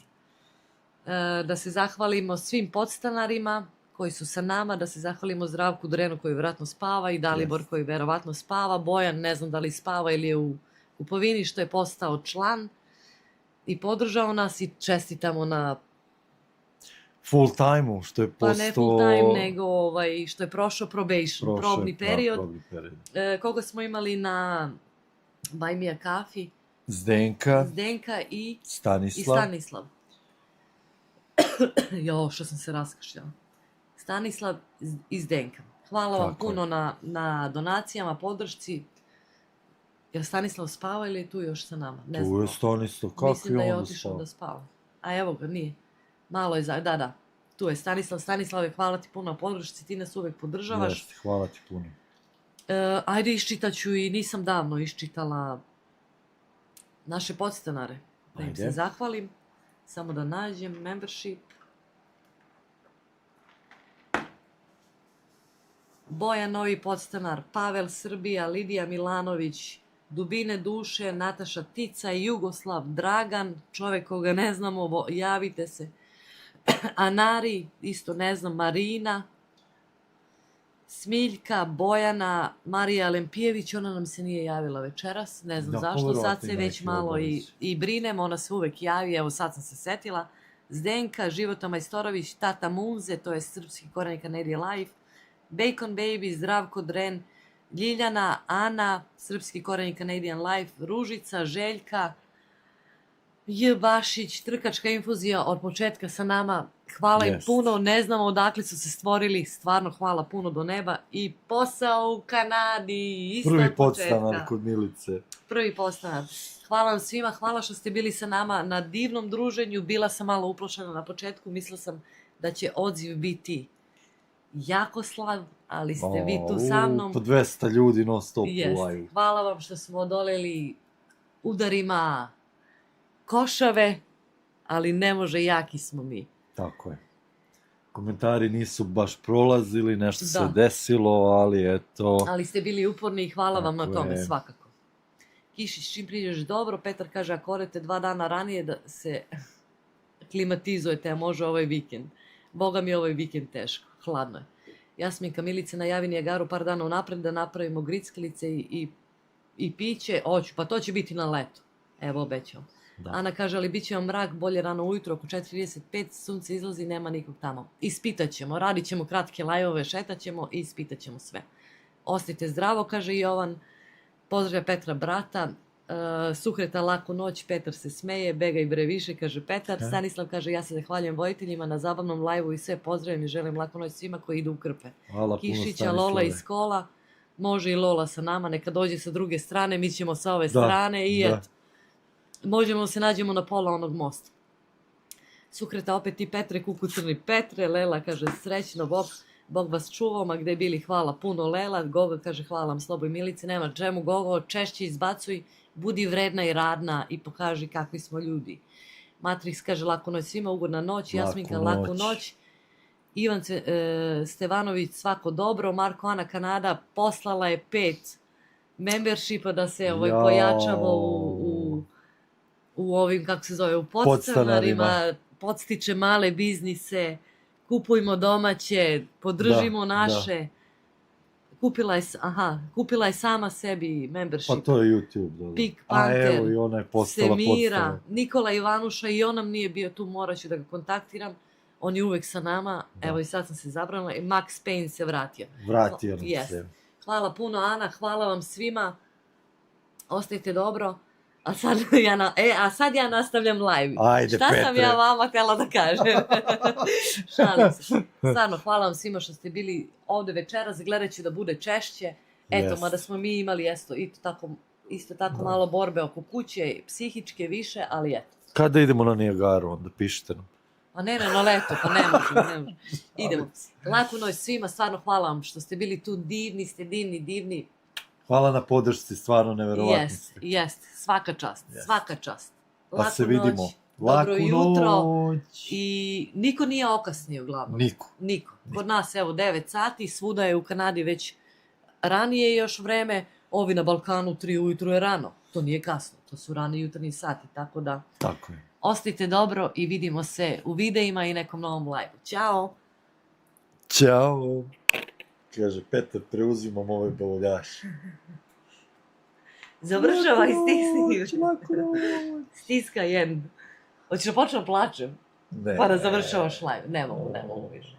Da se zahvalimo svim podstanarima koji su sa nama, da se zahvalimo Zdravku Drenu koji vjerojatno spava i Dalibor koji vjerovatno spava, Bojan ne znam da li spava ili je u kupovini što je postao član i podržao nas i čestitamo na
full time-u što je postao...
Pa ne full time, nego što je prošao probation, probni period. Koga smo imali na Buy Me a Coffee? Zdenka i Stanislav. Jo, što sam se raskašljala. Stanislav i Zdenka. Hvala vam puno na donacijama, podršci. Je li Stanislav spava ili je tu još sa nama? Ne znam.
Tu je Stanislav, kako je on da spava?
Mislim da je otišao da spava. A evo ga, nije. Malo je da. Tu je Stanislav. Stanislave, hvala ti puno na podršci, ti nas uvek podržavaš.
Jeste, hvala ti puno.
Ajde, iščitaću i nisam davno iščitala naše podstanare. Da im se zahvalim. Samo da nađem membership. Bojan Novi podstanar, Pavel Srbija, Lidija Milanović, Dubine duše, Nataša Tica, Jugoslav, Dragan, čovjek koga ne znamo, javite se. Anari, isto ne znam, Marina, Smiljka, Bojana, Marija Lempijević, ona nam se nije javila večeras, ne znam zašto, sad se već malo i brinem, ona se uvek javi, evo sad sam se setila. Zdenka, Života Majstorović, Tata Munze, to je srpski korenik Canadian Life, Bacon Baby, Zdravko Dren, Ljiljana, Ana, srpski korenik Canadian Life, Ružica, Željka, J. Bašić, Trkačka infuzija od početka sa nama. Hvala im puno, ne znamo odakle su se stvorili, stvarno hvala puno do neba. I posao u Kanadi, isto od početka.
Prvi podstanar kod Milice.
Prvi podstanar. Hvala vam svima, hvala što ste bili sa nama na divnom druženju. Bila sam malo uplašena na početku, mislila sam da će odziv biti jako slab, ali ste vi tu sa mnom.
Po 200 ljudi non stop u live.
Hvala vam što smo odoleli udarima košave, ali ne može, jaki smo mi.
Tako je. Komentari nisu baš prolazili, nešto se
Da.
desilo, ali eto...
Ali ste bili uporni i hvala vam na
Tako
tome,
je.
svakako. Kišić, čim priđeš dobro, Petar kaže, ako odete 2 dana ranije da se klimatizujete, a može ovaj vikend. Boga mi ovaj vikend teško, hladno je. Jasminka Milica najavi Nijagaru par dana unapred da napravimo grickalice i piće. Hoću, pa to će biti na leto. Evo, obećam.
Da.
Ana kaže, ali bit će vam mrak, bolje rano ujutro, oko 4:35, sunce izlazi, nema nikog tamo. Ispitat ćemo, radit ćemo kratke lajove, šetat ćemo i ispitat ćemo sve. Ostajte zdravo, kaže Jovan. Pozdravlja Petra brata. Suhreta laku noć, Petar se smeje, begaj bre više, kaže Petar. Stanislav kaže, ja se zahvaljujem vojiteljima na zabavnom lajvu i sve pozdravim i želim laku noć svima koji idu u krpe.
Hvala puno,
Kišića, Lola
Stanislave.
iz kola, može i Lola sa nama, neka dođe sa druge strane, mi ćemo sa ove strane i
da.
eto. Možemo se nađemo na pola onog mosta. Sukreta opet i Petre, kuku crni Petre, Lela kaže srećno, Bog vas čuvao, ma gde bili, hvala puno Lela, Goga kaže hvala vam Slobo i Milice, nema čemu Gogo, češće izbacuj, budi vredna i radna i pokaži kakvi smo ljudi. Matrix kaže laku noć svima, ugodna noć, Jasminka laku noć. Ivan Stevanović svako dobro, Marko Ana Kanada poslala je 5 membershipa da se pojačamo u ovim, kako se zove, u podstanarima, podstiče male biznise, kupujmo domaće, podržimo naše. Kupila je sama sebi membership.
Pa to je YouTube.
Pink Panther,
evo i ona je postala
Semira, Nikola Ivanuša i on nam nije bio tu, morat ću da ga kontaktiram. On je uvek sa nama, evo i sad sam se zabrala i Max Payne se vratio.
Vratio nam se.
Hvala puno Ana, hvala vam svima. Ostajte dobro. A sad ja nastavljam live.
Ajde,
Šta sam
Petre.
ja vama htjela da kažem? Šalim se. Stvarno, hvala vam svima što ste bili ovde večeras. Gledat ću da bude češće. Eto, mada smo mi imali isto tako malo borbe oko kuće, psihičke više, ali eto.
Kada idemo na Nijagaru, onda pišite nam.
Pa ne, na leto, pa ne možemo. Idemo. Laku noć svima, stvarno hvala vam što ste bili tu, divni ste, divni.
Hvala na podršci, stvarno neverovatno ste.
Jest, svaka čast.
Pa se vidimo.
Dobro
Laku
jutro.
noć.
I niko nije okasnio uglavnom. Niko. Kod nas evo 9 sati, svuda je u Kanadi već ranije još vreme, ovi na Balkanu 3 ujutru je rano. To nije kasno, to su rani jutarnji sati, tako da...
Tako je.
Ostajte dobro i vidimo se u videima i nekom novom live-u. Ćao!
Ćao. Kaže, Petar, preuzimam ove bavoljaše.
Završavaj, stisni.
Laku noć.
Stiska end. Hoćeš da počnem plačem?
Ne.
Pa da završavaš live. Ne mogu više.